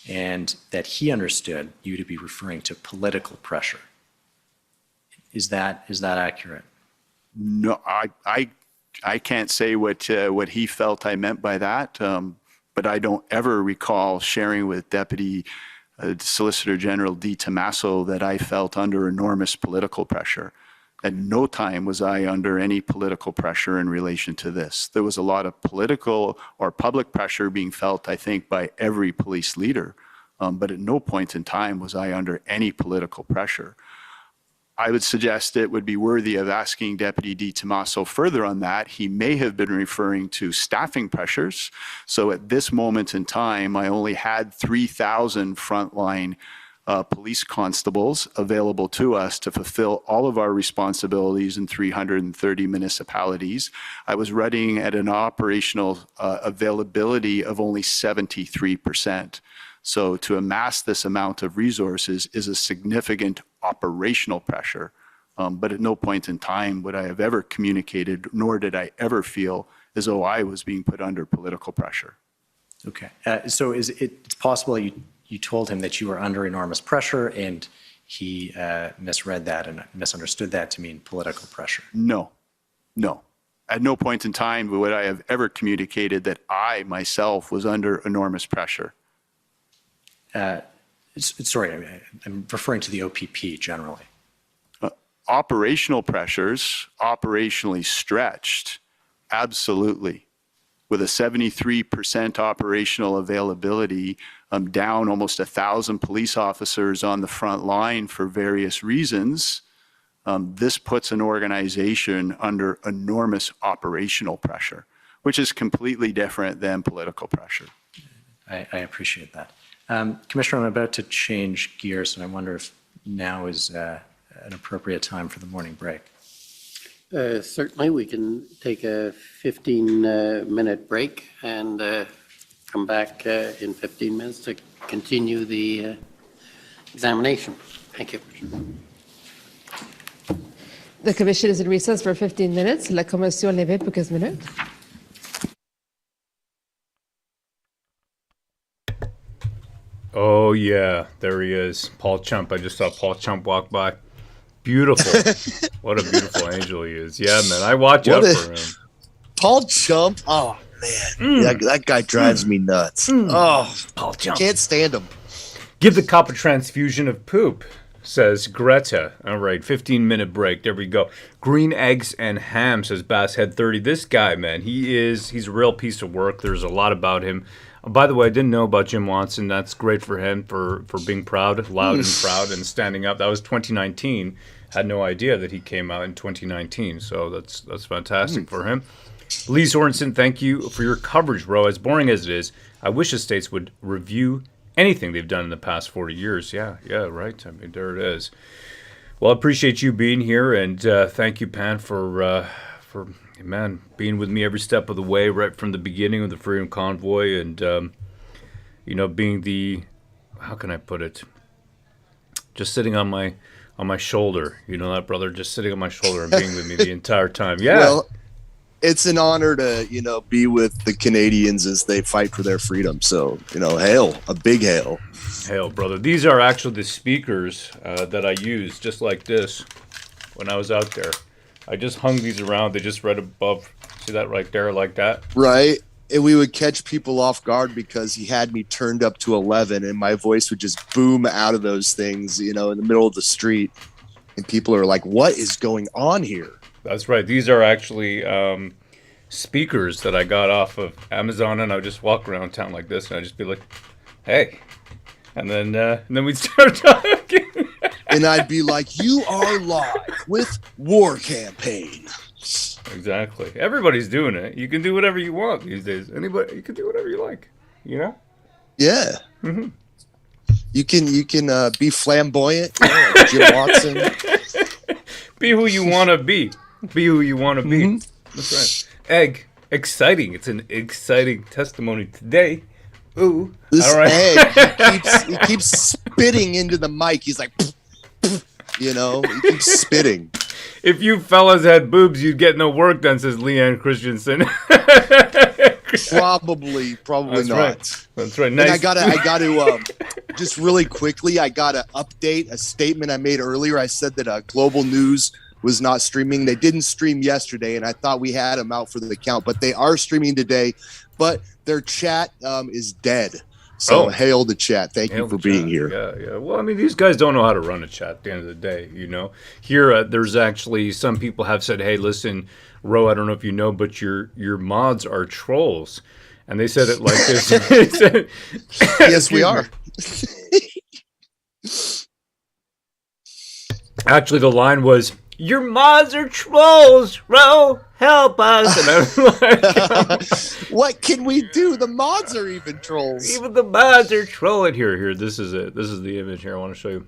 and that he understood you to be referring to political pressure. Is that accurate? No, I can't say what he felt I meant by that, but I don't ever recall sharing with Deputy Solicitor General D. Tommaso that I felt under enormous political pressure. At no time was I under any political pressure in relation to this. There was a lot of political or public pressure being felt, I think, by every police leader, but at no point in time was I under any political pressure. I would suggest it would be worthy of asking Deputy D. Tommaso further on that. He may have been referring to staffing pressures. So at this moment in time, I only had 3,000 frontline police constables available to us to fulfill all of our responsibilities in 330 municipalities. I was running at an operational availability of only 73%. So to amass this amount of resources is a significant operational pressure, but at no point in time would I have ever communicated, nor did I ever feel as though I was being put under political pressure. Okay. So it's possible you told him that you were under enormous pressure and he misread that and misunderstood that to mean political pressure? No. At no point in time would I have ever communicated that I myself was under enormous pressure. Sorry, I'm referring to the OPP generally. Operational pressures, operationally stretched, absolutely. With a 73% operational availability, down almost 1,000 police officers on the front line for various reasons, this puts an organization under enormous operational pressure, which is completely different than political pressure. I appreciate that. Commissioner, I'm about to change gears, and I wonder if now is an appropriate time for the morning break. Certainly, we can take a 15-minute break and come back in 15 minutes to continue the examination. Thank you. The commission is in recess for 15 minutes. La commission levée pour 15 minutes. Oh, yeah, there he is. Paul Chump. I just saw Paul Chump walk by. Beautiful. What a beautiful angel he is. Yeah, man, I watch out for him. Paul Chump? Oh, man. That guy drives me nuts. Oh, Paul Chump. Can't stand him. Give the cop a transfusion of poop, says Greta. All right, 15-minute break. There we go. Green eggs and ham, says Basshead 30. This guy, man, he's a real piece of work. There's a lot about him. By the way, I didn't know about Jim Watson. That's great for him for being proud, loud and proud, and standing up. That was 2019. Had no idea that he came out in 2019. So that's fantastic for him. Lee Sorensen, thank you for your coverage, bro. As boring as it is, I wish the states would review anything they've done in the past 40 years. Yeah, right. I mean, there it is. Well, I appreciate you being here, and thank you, Pan, for being with me every step of the way, right from the beginning of the Freedom Convoy, and being the, how can I put it, just sitting on my shoulder, that, brother, just sitting on my shoulder and being with me the entire time. Yeah. Well, it's an honor to be with the Canadians as they fight for their freedom. So hail, a big hail. Hail, brother. These are actually the speakers that I used, just like this, when I was out there. I just hung these around. They just right above. See that right there, like that? Right. And we would catch people off guard because he had me turned up to 11 and my voice would just boom out of those things, in the middle of the street. And people are like, what is going on here? That's right. These are actually speakers that I got off of Amazon, and I would just walk around town like this, and I'd just be like, hey. And then we'd start talking. And I'd be like, you are live with War Campaign. Exactly. Everybody's doing it. You can do whatever you want these days. You can do whatever you like, Yeah. Mm-hmm. You can be flamboyant, like Jim Watson. Be who you want to be. Be who you want to be. Mm-hmm. That's right. Exciting. It's an exciting testimony today. Ooh. This all right. egg, he keeps spitting into the mic. He's like, he keeps spitting. If you fellas had boobs, you'd get no work done, says Leanne Christensen. Probably That's not. Right. That's right. Nice. And I gotta just really quickly, I gotta update a statement I made earlier. I said that Global News was not streaming. They didn't stream yesterday, and I thought we had them out for the count, but they are streaming today. But their chat is dead. So hail the chat. Thank you for being here. Yeah. Well, I mean, these guys don't know how to run a chat at the end of the day, Here, there's actually some people have said, hey, listen, Ro, I don't know if you know, but your mods are trolls. And they said it like this. Yes, we are. Actually, the line was, your mods are trolls, Ro, help us. And I was like, what can we do? The mods are even trolls. Even the mods are trolling. Here, this is it. This is the image here. I want to show you.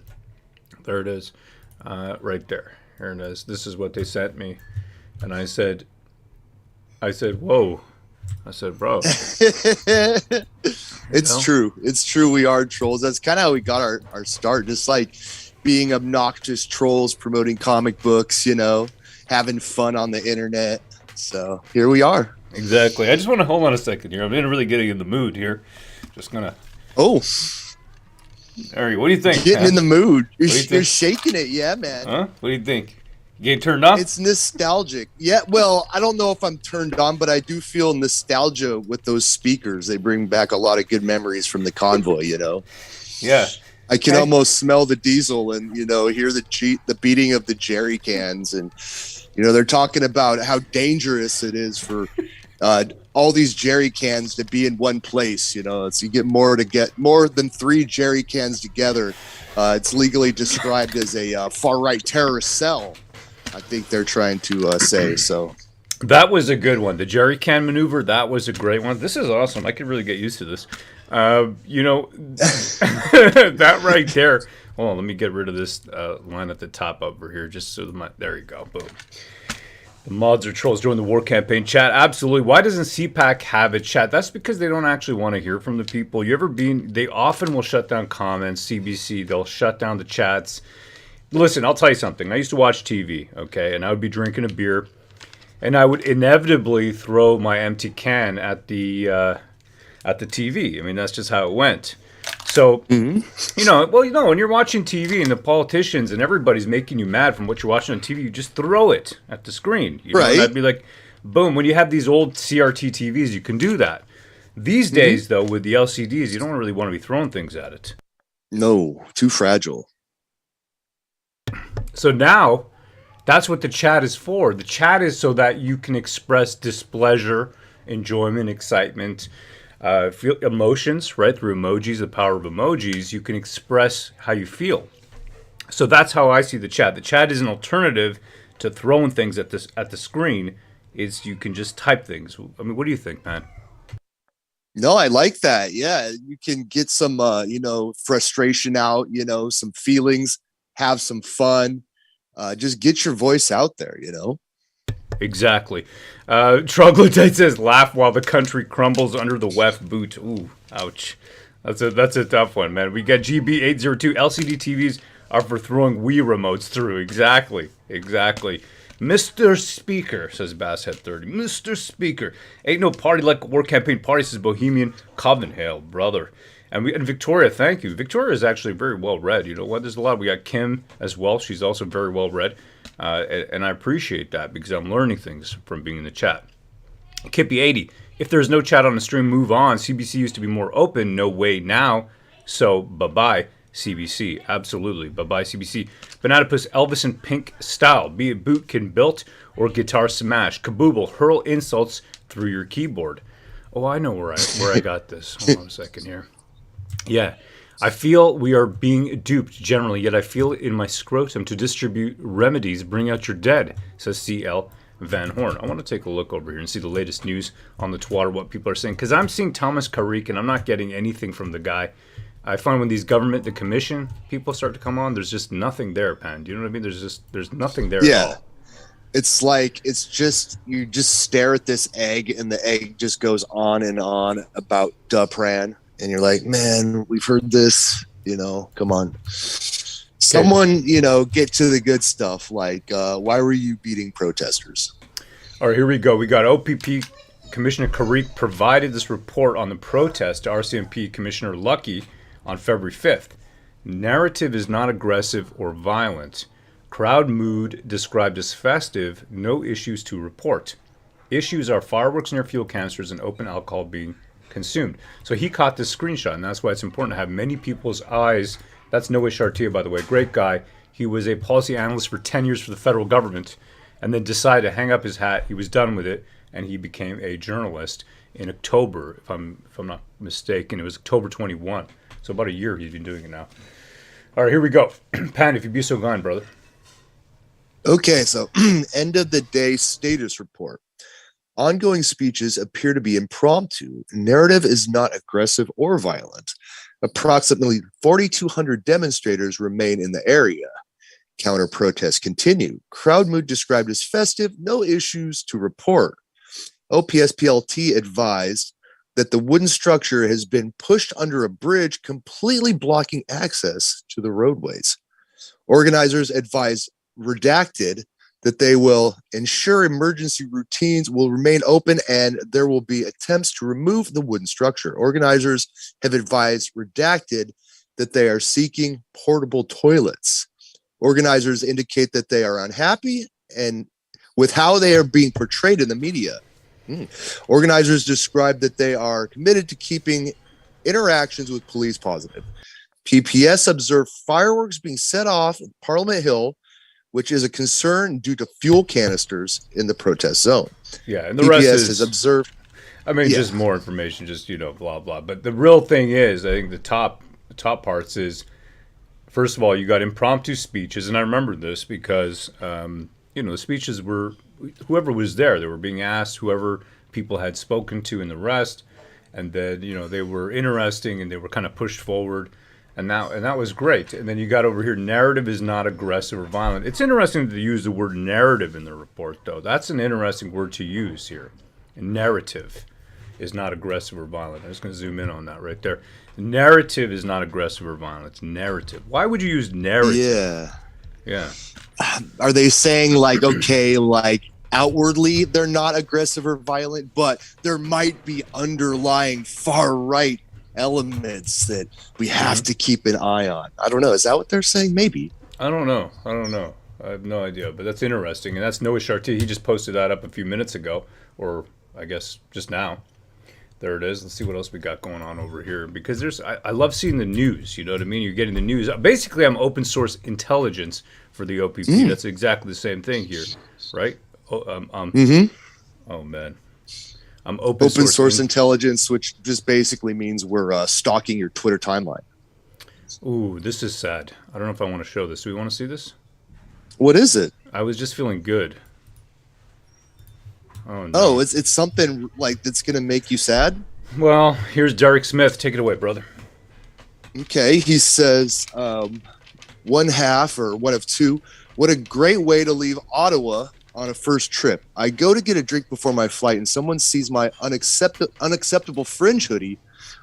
There it is. Right there. Here it is. This is what they sent me. And I said, whoa. I said, bro. It's true. It's true. We are trolls. That's kind of how we got our start. Just like being obnoxious trolls, promoting comic books, having fun on the internet. So here we are. Exactly. I just want to hold on a second here. I'm really getting in the mood here. Just gonna. Oh. Ari, what do you think? Getting in the mood. You're think? shaking it, yeah, man. Huh? What do you think? You getting turned on? It's nostalgic. Yeah. Well, I don't know if I'm turned on, but I do feel nostalgia with those speakers. They bring back a lot of good memories from the convoy. Yeah. I can almost smell the diesel and, hear the beating of the jerry cans. And, they're talking about how dangerous it is for all these jerry cans to be in one place. So you get more than 3 jerry cans together. It's legally described as a far-right terrorist cell, I think they're trying to say. So that was a good one. The jerry can maneuver, that was a great one. This is awesome. I could really get used to this. That right there. Hold on, let me get rid of this line at the top over here, just so there you go. Boom. The mods are trolls during the war campaign. Chat, absolutely. Why doesn't CPAC have a chat? That's because they don't actually want to hear from the people. They often will shut down comments, CBC, they'll shut down the chats. Listen, I'll tell you something. I used to watch TV, okay, and I would be drinking a beer, and I would inevitably throw my empty can at the TV. I mean, that's just how it went. So, when you're watching TV and the politicians and everybody's making you mad from what you're watching on TV, you just throw it at the screen. Right. And I'd be like, boom. When you have these old CRT TVs, you can do that. These days, though, with the LCDs, you don't really want to be throwing things at it. No, too fragile. So now, that's what the chat is for. The chat is so that you can express displeasure, enjoyment, excitement, feel emotions, right? Through emojis, the power of emojis, you can express how you feel. So that's how I see the chat. The chat is an alternative to throwing things at the screen. Is you can just type things. I mean, what do you think, man? No, I like that. Yeah, you can get some, frustration out, some feelings, have some fun, just get your voice out there, Exactly. Troglodyte says, laugh while the country crumbles under the weft boot. Ooh, ouch. That's a tough one, man. We got GB802. LCD TVs are for throwing Wii remotes through. Exactly. Mr. Speaker, says Basshead30. Mr. Speaker. Ain't no party like a war campaign party, says Bohemian Coven. Hail, brother. And Victoria, thank you. Victoria is actually very well read. You know what? There's a lot. We got Kim as well. She's also very well read. And I appreciate that because I'm learning things from being in the chat. Kippy80, if there's no chat on the stream, move on. CBC used to be more open. No way now. So, bye-bye, CBC. Absolutely. Bye-bye, CBC. Bananapus, Elvis and Pink style. Be it bootkin built or guitar smash. Kabooble, hurl insults through your keyboard. Oh, I know where I got this. Hold on a second here. Yeah. I feel we are being duped generally, yet I feel it in my scrotum to distribute remedies. Bring out your dead, says CL Van Horn. I want to take a look over here and see the latest news on the Twitter, what people are saying. Because I'm seeing Thomas Karik, and I'm not getting anything from the guy. I find when these the commission people start to come on, there's just nothing there, Pan. Do you know what I mean? There's nothing there at all. It's like, you just stare at this egg, and the egg just goes on and on about Dupran. And you're like, man, we've heard this, come on. Someone, get to the good stuff. Like, why were you beating protesters? All right, here we go. We got OPP Commissioner Karik provided this report on the protest to RCMP Commissioner Lucky on February 5th. Narrative is not aggressive or violent. Crowd mood described as festive, no issues to report. Issues are fireworks near fuel canisters and open alcohol being consumed. So he caught this screenshot, and that's why it's important to have many people's eyes. That's Noah Chartier, by the way, great guy. He was a policy analyst for 10 years for the federal government, and then decided to hang up his hat. He was done with it, and he became a journalist in October, if I'm not mistaken. It was October 21. So about a year he's been doing it now. All right, here we go. Pan, if you'd be so kind, brother. Okay, so end of the day status report. Ongoing speeches appear to be impromptu. Narrative is not aggressive or violent. Approximately 4,200 demonstrators remain in the area. Counter protests continue. Crowd mood described as festive, no issues to report. OPSPLT advised that the wooden structure has been pushed under a bridge, completely blocking access to the roadways. Organizers advised redacted that they will ensure emergency routines will remain open and there will be attempts to remove the wooden structure. Organizers have advised redacted that they are seeking portable toilets. Organizers indicate that they are unhappy and with how they are being portrayed in the media. Organizers describe that they are committed to keeping interactions with police positive. PPS observed fireworks being set off at Parliament Hill, which is a concern due to fuel canisters in the protest zone. Yeah, and the rest is has observed. I mean, just more information, just, blah, blah. But the real thing is, I think the top parts is, first of all, you got impromptu speeches. And I remember this because, the speeches were, whoever was there, they were being asked, whoever people had spoken to and the rest. And then, they were interesting and they were kind of pushed forward. And that was great. And then you got over here, narrative is not aggressive or violent. It's interesting to use the word narrative in the report, though. That's an interesting word to use here. Narrative is not aggressive or violent. I'm just going to zoom in on that right there. Narrative is not aggressive or violent. It's narrative. Why would you use narrative? Yeah. Are they saying outwardly they're not aggressive or violent, but there might be underlying far right elements that we have to keep an eye on? I don't know. Is that what they're saying? Maybe. I don't know. I have no idea, but that's interesting. And that's Noah Chartier. He just posted that up a few minutes ago, or I guess just now. There it is. Let's see what else we got going on over here. Because I love seeing the news. You know what I mean? You're getting the news. Basically, I'm open source intelligence for the OPP. That's exactly the same thing here, right? Oh, man. I'm open source intelligence, which just basically means we're stalking your Twitter timeline. Ooh, this is sad. I don't know if I want to show this. Do we want to see this? What is it? I was just feeling good. Oh, no. Oh, it's something that's going to make you sad? Well, here's Derek Smith. Take it away, brother. Okay, he says, one half or one of two. What a great way to leave Ottawa on a first trip. I go to get a drink before my flight and someone sees my unacceptable fringe hoodie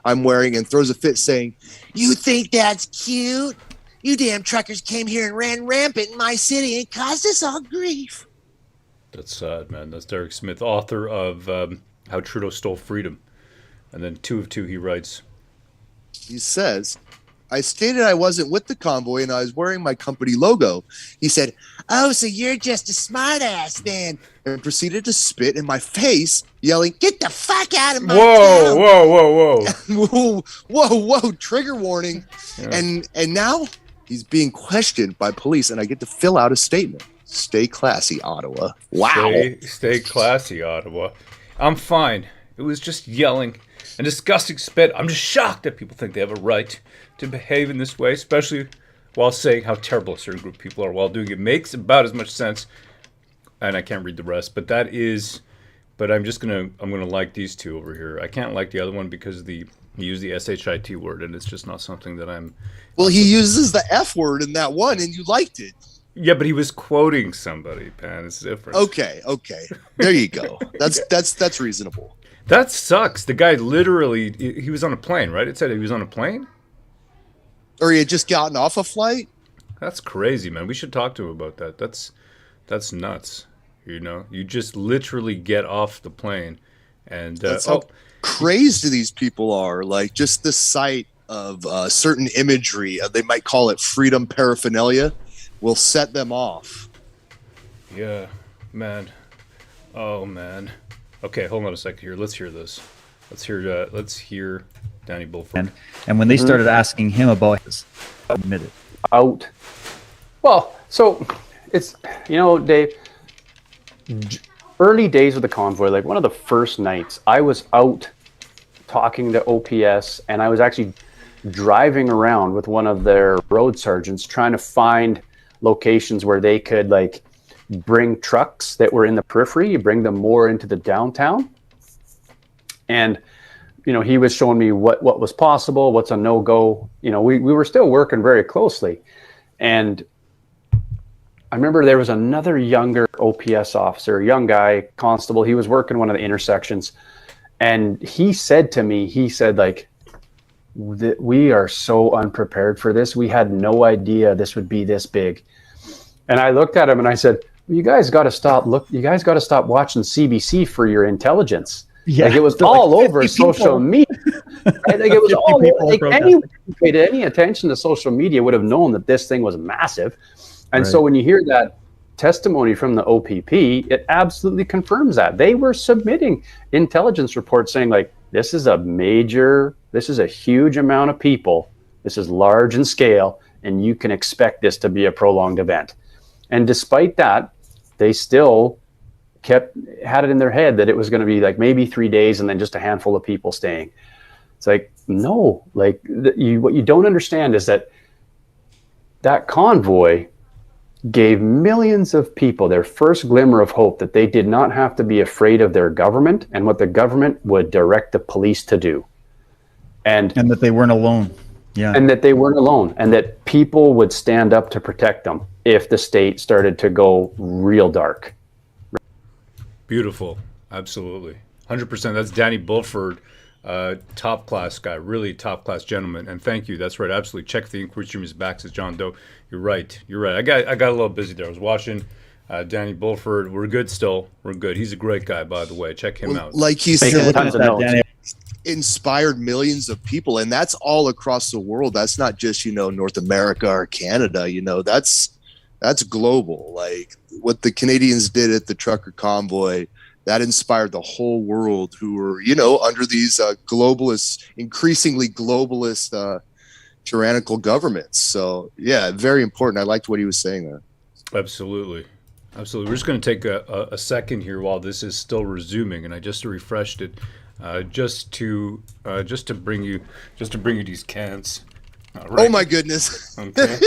I'm wearing and throws a fit saying, "You think that's cute? You damn truckers came here and ran rampant in my city and caused us all grief." That's sad, man. That's Derek Smith, author of How Trudeau Stole Freedom. And then 2 of 2 he writes. He says, I stated I wasn't with the convoy and I was wearing my company logo. He said, "Oh, so you're just a smartass then," and proceeded to spit in my face, yelling, "Get the fuck out of my town." Whoa, trigger warning. Yeah. And now he's being questioned by police and I get to fill out a statement. Stay classy, Ottawa. Wow. Stay classy, Ottawa. I'm fine. It was just yelling and disgusting spit. I'm just shocked that people think they have a right to behave in this way, especially while saying how terrible a certain group of people are while doing it. Makes about as much sense. And I can't read the rest, but I'm gonna like these two over here. I can't like the other one because he used the SHIT word, and it's just not something that I'm. Well, he uses the F word in that one, and you liked it. Yeah, but he was quoting somebody, Pan. It's different. Okay. There you go. That's reasonable. That sucks. The guy literally, he was on a plane, right? It said he was on a plane? Or he had just gotten off a flight? That's crazy, man. We should talk to him about that. That's nuts. You just literally get off the plane. And that's how crazy these people are. Like, just the sight of certain imagery, they might call it freedom paraphernalia, will set them off. Yeah, man. Oh, man. Okay, hold on a second here. Let's hear this. Let's hear Danny Bulford. And when they started asking him about his admitted out. Well, so it's, you know, Dave, early days of the convoy, like one of the first nights, I was out talking to OPS, and I was actually driving around with one of their road sergeants trying to find locations where they could like bring trucks that were in the periphery, bring them more into the downtown. And, you know, he was showing me what was possible, what's a no-go. You know, we were still working very closely. And I remember there was another younger OPS officer, a young guy, constable. He was working one of the intersections. And he said to me, he said, like, we are so unprepared for this. We had no idea this would be this big. And I looked at him and I said, you guys got to stop watching CBC for your intelligence. Yeah, like it was all over social media. Right? Like it was all over. Like anyone who paid any attention to social media would have known that this thing was massive. And so when you hear that testimony from the OPP, it absolutely confirms that. They were submitting intelligence reports saying like, this is a huge amount of people. This is large in scale, and you can expect this to be a prolonged event. And despite that, they still had it in their head that it was going to be like maybe 3 days and then just a handful of people staying. It's like, no, like what you don't understand is that convoy gave millions of people their first glimmer of hope that they did not have to be afraid of their government and what the government would direct the police to do. And that they weren't alone. Yeah. And that they weren't alone, and that people would stand up to protect them if the state started to go real dark. Beautiful. Absolutely. 100%. That's Danny Bulford, top class guy, really top class gentleman. And thank you. That's right. Absolutely. Check the inquiry stream is back, says John Doe. You're right. I got a little busy there. I was watching Danny Bulford. We're good still. We're good. He's a great guy, by the way. Check him out. Like he said, inspired millions of people, and that's all across the world. That's not just, you know, North America or Canada. You know, that's global. Like what the Canadians did at the trucker convoy, that inspired the whole world, who were, you know, under these increasingly globalist tyrannical governments. So yeah, very important. I liked what he was saying there. Absolutely. We're just going to take a second here while this is still resuming, and I just refreshed it, just to bring you these cans. Right. Oh my goodness! Okay.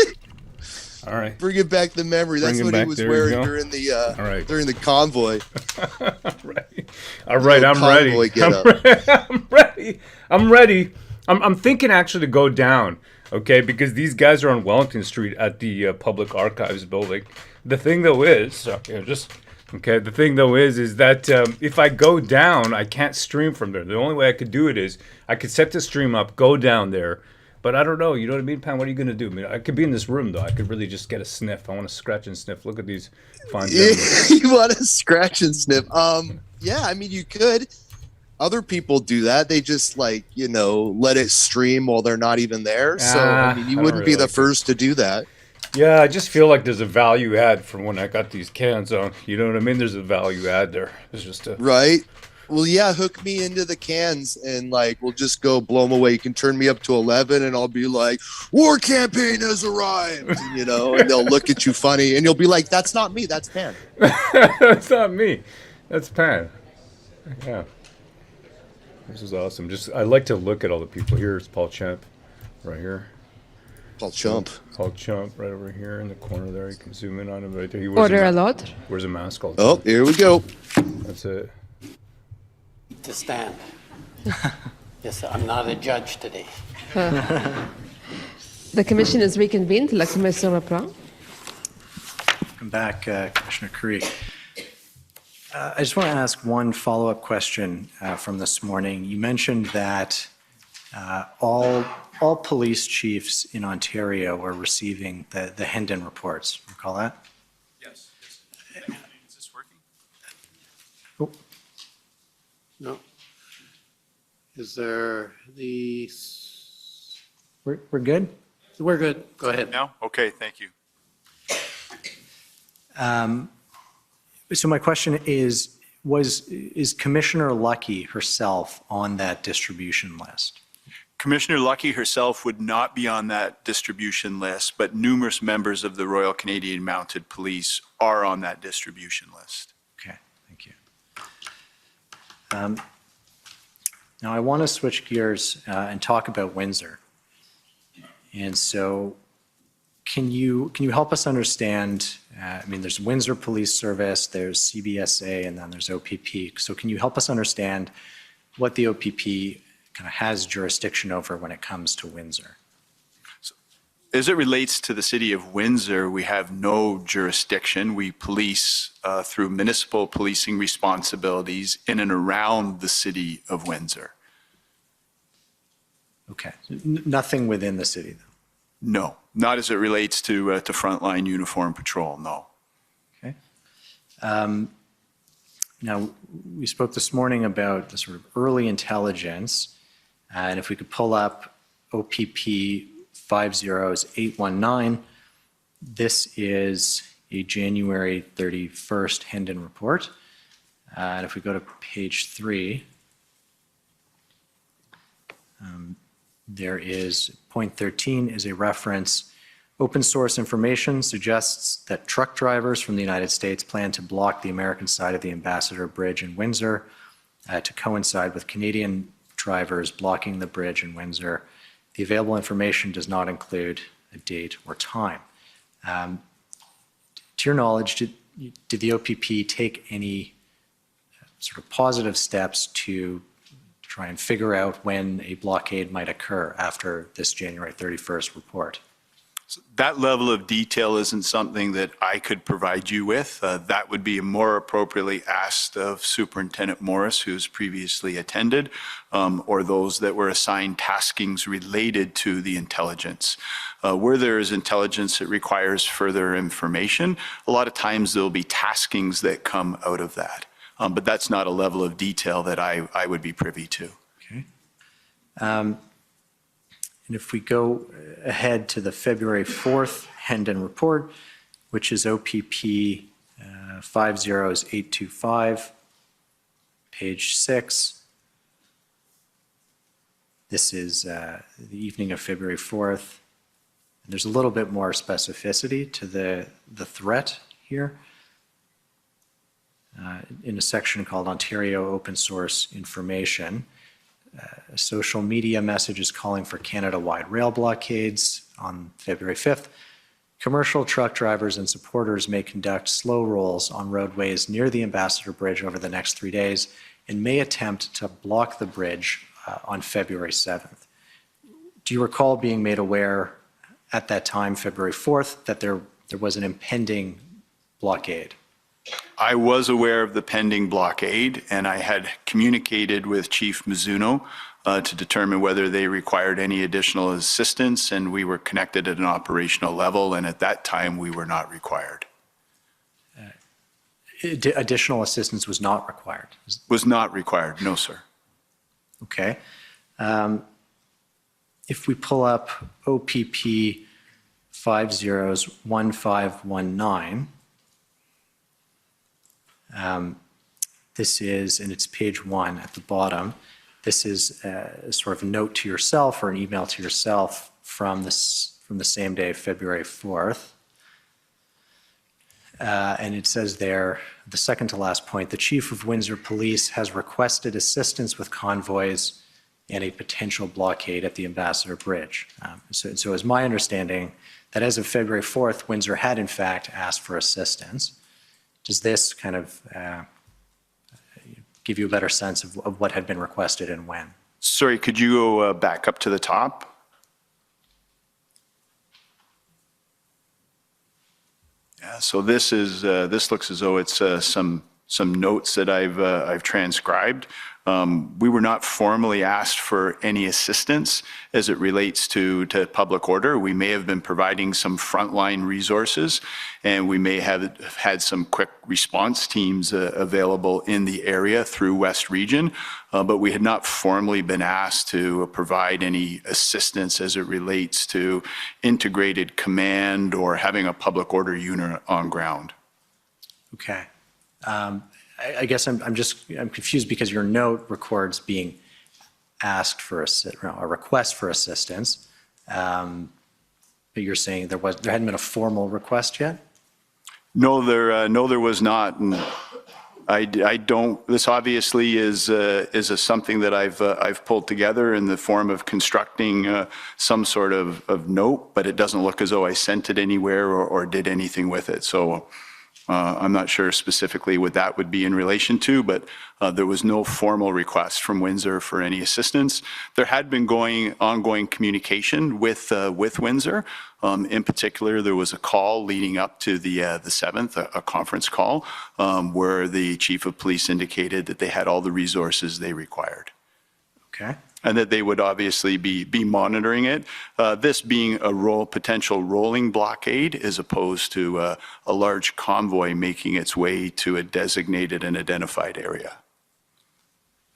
All right. Bring it back the memory. That's what he was wearing during the convoy. All right. I'm ready. I'm thinking actually to go down. Okay, because these guys are on Wellington Street at the Public Archives building. The thing though is, the thing though is that if I go down, I can't stream from there. The only way I could do it is I could set the stream up, go down there. But I don't know, you know what I mean, Pam? What are you going to do? I mean, I could be in this room, though. I could really just get a sniff. I want to scratch and sniff. Look at these fine gentlemen. You want to scratch and sniff? Yeah, I mean, you could. Other people do that. They just, like, you know, let it stream while they're not even there. So, I mean, you wouldn't be the first to do that. Yeah, I just feel like there's a value add from when I got these cans on. You know what I mean? There's a value add there. It's just a... Right. Well, yeah, hook me into the cans and like we'll just go blow them away. You can turn me up to 11 and I'll be like, war campaign has arrived, you know, and they'll look at you funny and you'll be like, that's not me, that's Pan. That's not me, that's Pan. Yeah, this is awesome. I like to look at all the people. Here's Paul Champ right here. Paul Chump right over here in the corner there. You can zoom in on him right there. He Order a lot. Wears a mask all the time. Oh, here we go. That's it. To stand. Yes, I'm not a judge today. The commission is reconvened. La commission reprend. Welcome back, Commissioner Creek. I just want to ask one follow-up question from this morning. You mentioned that all police chiefs in Ontario were receiving the Hendon reports. Recall that? Yes. Is this working? Oh. No. Is there the... We're good? We're good. Go ahead. Now? Okay, thank you. So my question is Commissioner Lucky herself on that distribution list? Commissioner Lucky herself would not be on that distribution list, but numerous members of the Royal Canadian Mounted Police are on that distribution list. Okay, thank you. Now I want to switch gears and talk about Windsor. And so can you help us understand, I mean, there's Windsor Police Service, there's CBSA, and then there's OPP. So can you help us understand what the OPP kind of has jurisdiction over when it comes to Windsor? As it relates to the city of Windsor, we have no jurisdiction. We police through municipal policing responsibilities in and around the city of Windsor. Okay, nothing within the city, though? No, not as it relates to frontline uniform patrol, no. Okay. Now, we spoke this morning about the sort of early intelligence, and if we could pull up OPP 50819, this is a January 31st Hendon report. And if we go to page 3, there is point 13 is a reference. Open source information suggests that truck drivers from the United States plan to block the American side of the Ambassador Bridge in Windsor to coincide with Canadian drivers blocking the bridge in Windsor. The available information does not include a date or time. To your knowledge, did the OPP take any sort of positive steps to try and figure out when a blockade might occur after this January 31st report? So that level of detail isn't something that I could provide you with. That would be more appropriately asked of Superintendent Morris, who's previously attended, or those that were assigned taskings related to the intelligence. Where there is intelligence that requires further information, a lot of times there'll be taskings that come out of that. But that's not a level of detail that I would be privy to. Okay. And if we go ahead to the February 4th Hendon report, which is OPP 50825, page 6. This is the evening of February 4th. There's a little bit more specificity to the threat here. In a section called Ontario Open Source Information, a social media message is calling for Canada-wide rail blockades on February 5th. Commercial truck drivers and supporters may conduct slow rolls on roadways near the Ambassador Bridge over the next 3 days and may attempt to block the bridge on February 7th. Do you recall being made aware at that time, February 4th, that there was an impending blockade? I was aware of the pending blockade, and I had communicated with Chief Mizuno to determine whether they required any additional assistance, and we were connected at an operational level, and at that time we were not required. Additional assistance was not required? Was not required, no, sir. Okay. If we pull up OPP 501519, this is, and it's page 1 at the bottom, this is sort of a note to yourself or an email to yourself from the same day, February 4th. And it says there, the second to last point, the Chief of Windsor Police has requested assistance with convoys and a potential blockade at the Ambassador Bridge. So it's my understanding that as of February 4th, Windsor had in fact asked for assistance. Does this kind of give you a better sense of what had been requested and when? Sorry, could you go back up to the top? Yeah, so this is this looks as though it's some notes that I've transcribed. We were not formally asked for any assistance as it relates to public order. We may have been providing some frontline resources, and we may have had some quick response teams available in the area through West Region, but we had not formally been asked to provide any assistance as it relates to integrated command or having a public order unit on ground. Okay. I guess I'm confused because your note records being asked for a request for assistance, but you're saying there hadn't been a formal request yet? No, there was not. And I don't. This obviously is something that I've pulled together in the form of constructing some sort of note, but it doesn't look as though I sent it anywhere or did anything with it. So I'm not sure specifically what that would be in relation to, but there was no formal request from Windsor for any assistance. There had been ongoing communication with Windsor. In particular, there was a call leading up to the 7th, a conference call, where the chief of police indicated that they had all the resources they required. Okay. And that they would obviously be monitoring it. This being a potential rolling blockade as opposed to a large convoy making its way to a designated and identified area.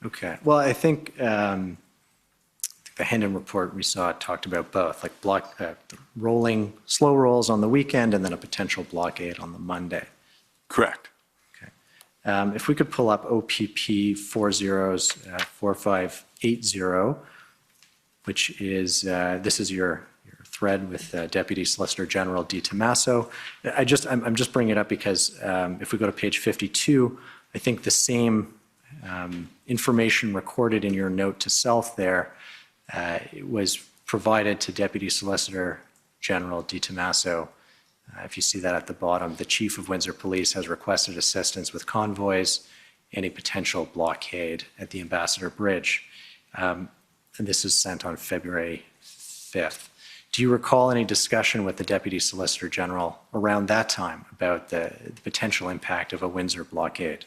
Okay. Well, I think the Hendon report we saw talked about both, like rolling slow rolls on the weekend and then a potential blockade on the Monday. Correct. Okay. If we could pull up OPP 404580, which is this is your thread with Deputy Solicitor General D. Tommaso. I'm just bringing it up because if we go to page 52, I think the same information recorded in your note to self there was provided to Deputy Solicitor General D. Tommaso. If you see that at the bottom, the Chief of Windsor Police has requested assistance with convoys and a potential blockade at the Ambassador Bridge. And this is sent on February 5th. Do you recall any discussion with the Deputy Solicitor General around that time about the potential impact of a Windsor blockade?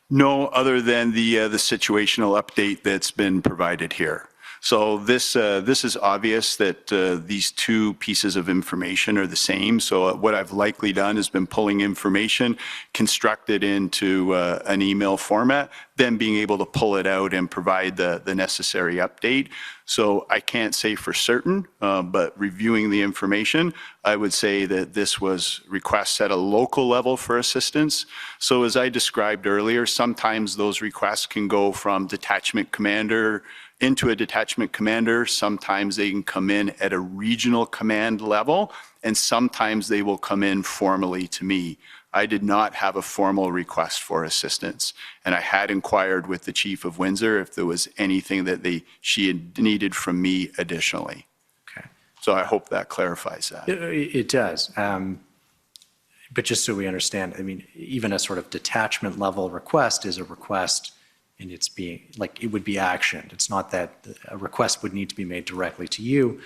No, other than the situational update that's been provided here. So this is obvious that these two pieces of information are the same. So what I've likely done has been pulling information, constructed into an email format, then being able to pull it out and provide the necessary update. So I can't say for certain, but reviewing the information, I would say that this was requests at a local level for assistance. So as I described earlier, sometimes those requests can go from detachment commander into a detachment commander. Sometimes they can come in at a regional command level, and sometimes they will come in formally to me. I did not have a formal request for assistance, and I had inquired with the Chief of Windsor if there was anything that she had needed from me additionally. Okay. So I hope that clarifies that. It does. But just so we understand, I mean, even a sort of detachment level request is a request, and it's being, like, it would be actioned. It's not that a request would need to be made directly to you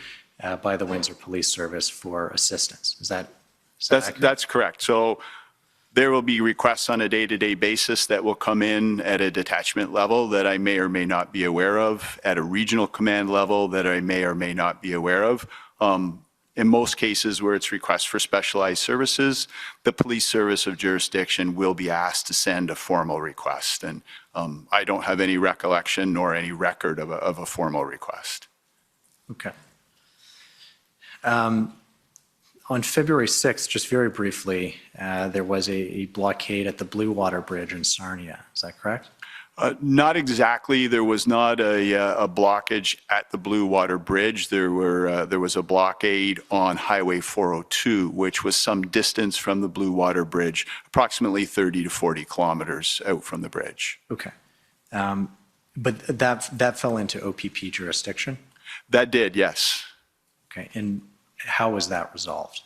by the Windsor Police Service for assistance. Is that accurate? That's correct. So there will be requests on a day-to-day basis that will come in at a detachment level that I may or may not be aware of, at a regional command level that I may or may not be aware of. In most cases where it's requests for specialized services, the police service of jurisdiction will be asked to send a formal request. And I don't have any recollection nor any record of a formal request. Okay. On February 6th, just very briefly, there was a blockade at the Blue Water Bridge in Sarnia. Is that correct? Not exactly. There was not a blockage at the Blue Water Bridge. There was a blockade on Highway 402, which was some distance from the Blue Water Bridge, approximately 30 to 40 kilometers out from the bridge. Okay. But that fell into OPP jurisdiction? That did, yes. Okay. And how was that resolved?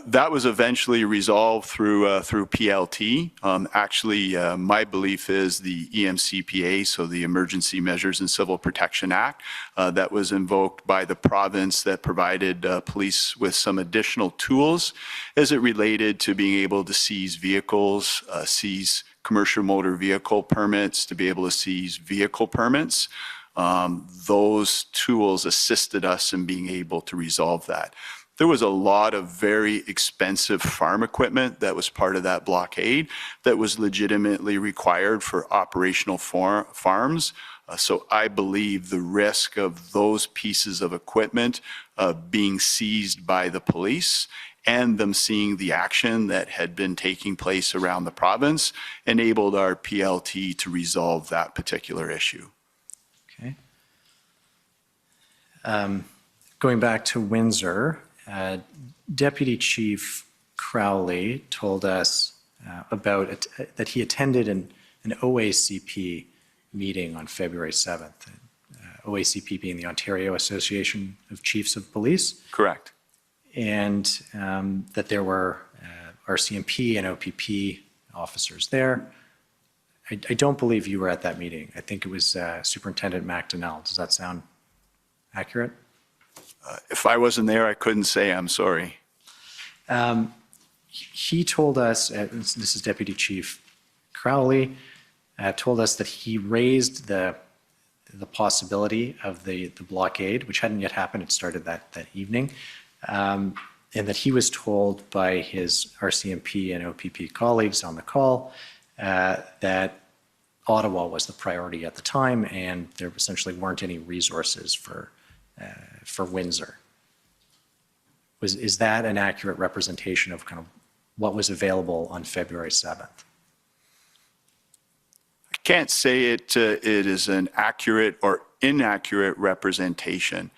That was eventually resolved through PLT. Actually, my belief is the EMCPA, so the Emergency Measures and Civil Protection Act, that was invoked by the province that provided police with some additional tools as it related to being able to seize vehicles, seize commercial motor vehicle permits, to be able to seize vehicle permits. Those tools assisted us in being able to resolve that. There was a lot of very expensive farm equipment that was part of that blockade that was legitimately required for operational farms. So I believe the risk of those pieces of equipment being seized by the police and them seeing the action that had been taking place around the province enabled our PLT to resolve that particular issue. Okay. Going back to Windsor, Deputy Chief Crowley told us that he attended an OACP meeting on February 7th. OACP being the Ontario Association of Chiefs of Police. Correct. And that there were RCMP and OPP officers there. I don't believe you were at that meeting. I think it was Superintendent McDonnell. Does that sound accurate? If I wasn't there, I couldn't say. I'm sorry. He told us, this is Deputy Chief Crowley, told us that he raised the possibility of the blockade, which hadn't yet happened. It started that evening. And that he was told by his RCMP and OPP colleagues on the call that Ottawa was the priority at the time, and there essentially weren't any resources for Windsor. Is that an accurate representation of kind of what was available on February 7th? I can't say it is an accurate or inaccurate representation.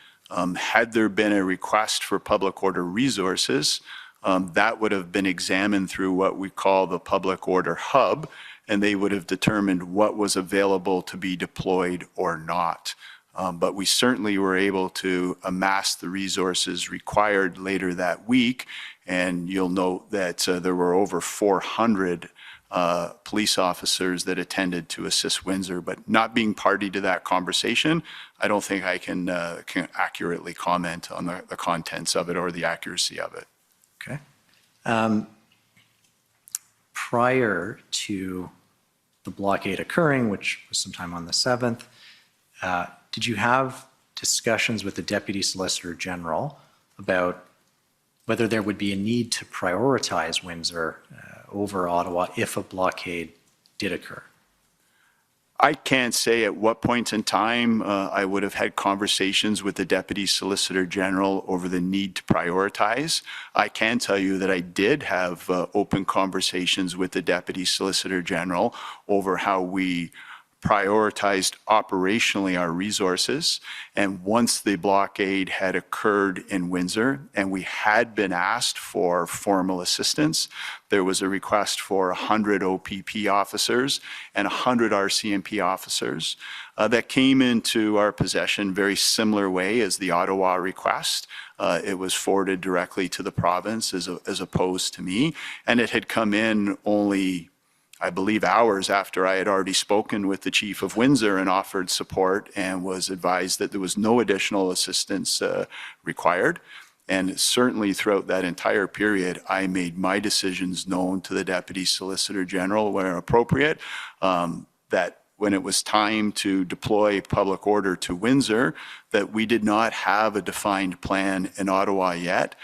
Had there been a request for public order resources, that would have been examined through what we call the public order hub, and they would have determined what was available to be deployed or not. But we certainly were able to amass the resources required later that week, and you'll note that there were over 400 police officers that attended to assist Windsor, but not being party to that conversation, I don't think I can accurately comment on the contents of it or the accuracy of it. Okay. Prior to the blockade occurring, which was sometime on the 7th, did you have discussions with the Deputy Solicitor General about whether there would be a need to prioritize Windsor over Ottawa if a blockade did occur? I can't say at what point in time I would have had conversations with the Deputy Solicitor General over the need to prioritize. I can tell you that I did have open conversations with the Deputy Solicitor General over how we prioritized operationally our resources. And once the blockade had occurred in Windsor and we had been asked for formal assistance, there was a request for 100 OPP officers and 100 RCMP officers that came into our possession very similar way as the Ottawa request. It was forwarded directly to the province as opposed to me, and it had come in only, I believe, hours after I had already spoken with the Chief of Windsor and offered support and was advised that there was no additional assistance required. And certainly throughout that entire period, I made my decisions known to the Deputy Solicitor General where appropriate, that when it was time to deploy public order to Windsor, that we did not have a defined plan in Ottawa yet.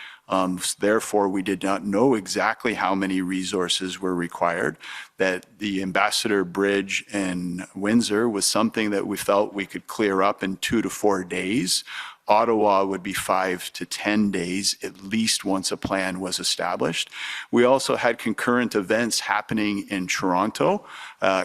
Therefore, we did not know exactly how many resources were required, that the Ambassador Bridge in Windsor was something that we felt we could clear up in 2 to 4 days. Ottawa would be 5 to 10 days, at least once a plan was established. We also had concurrent events happening in Toronto,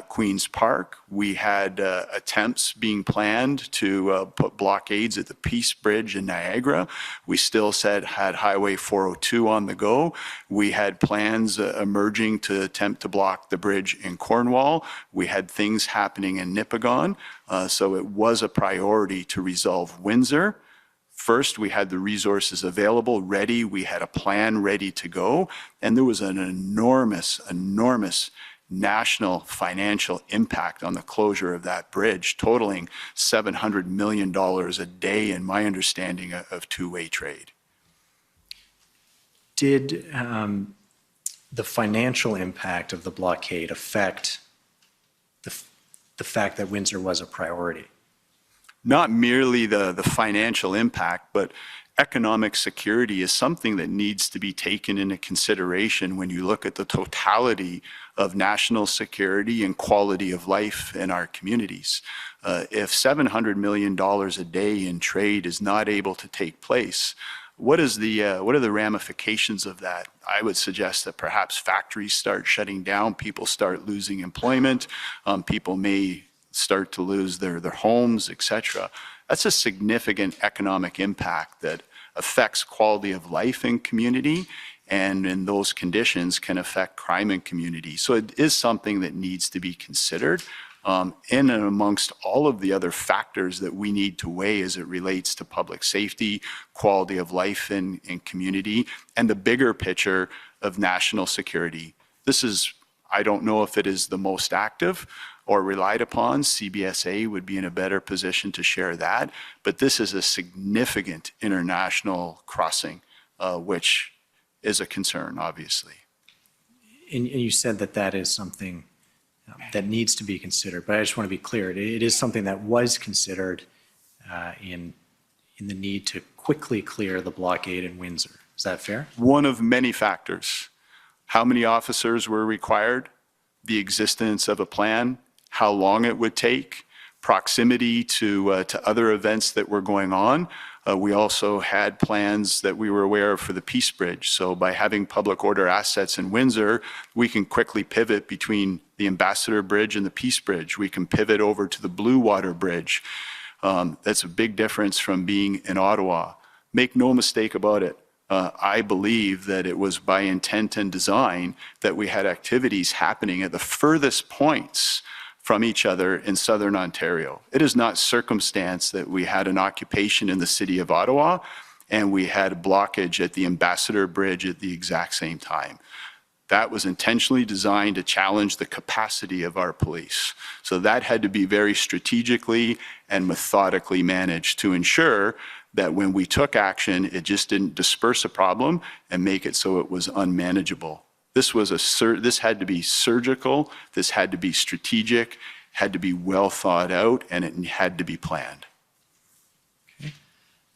Queen's Park. We had attempts being planned to put blockades at the Peace Bridge in Niagara. We still had Highway 402 on the go. We had plans emerging to attempt to block the bridge in Cornwall. We had things happening in Nipigon. So it was a priority to resolve Windsor. First, we had the resources available, ready. We had a plan ready to go. And there was an enormous national financial impact on the closure of that bridge, totaling $700 million a day, in my understanding, of two-way trade. Did the financial impact of the blockade affect the fact that Windsor was a priority? Not merely the financial impact, but economic security is something that needs to be taken into consideration when you look at the totality of national security and quality of life in our communities. If $700 million a day in trade is not able to take place, What are the ramifications of that? I would suggest that perhaps factories start shutting down, people start losing employment, people may start to lose their homes, etc. That's a significant economic impact that affects quality of life in community, and in those conditions can affect crime in community. So it is something that needs to be considered in and amongst all of the other factors that we need to weigh as it relates to public safety, quality of life in community, and the bigger picture of national security. This is, I don't know if it is the most active or relied upon. CBSA would be in a better position to share that, but this is a significant international crossing, which is a concern, obviously. And you said that that is something that needs to be considered, but I just want to be clear. It is something that was considered in the need to quickly clear the blockade in Windsor. Is that fair? One of many factors. How many officers were required, the existence of a plan, how long it would take, proximity to other events that were going on. We also had plans that we were aware of for the Peace Bridge. So by having public order assets in Windsor, we can quickly pivot between the Ambassador Bridge and the Peace Bridge. We can pivot over to the Blue Water Bridge. That's a big difference from being in Ottawa. Make no mistake about it. I believe that it was by intent and design that we had activities happening at the furthest points from each other in southern Ontario. It is not circumstance that we had an occupation in the city of Ottawa and we had a blockage at the Ambassador Bridge at the exact same time. That was intentionally designed to challenge the capacity of our police. So that had to be very strategically and methodically managed to ensure that when we took action, it just didn't disperse a problem and make it so it was unmanageable. This had to be surgical, this had to be strategic, had to be well thought out, and it had to be planned. Okay.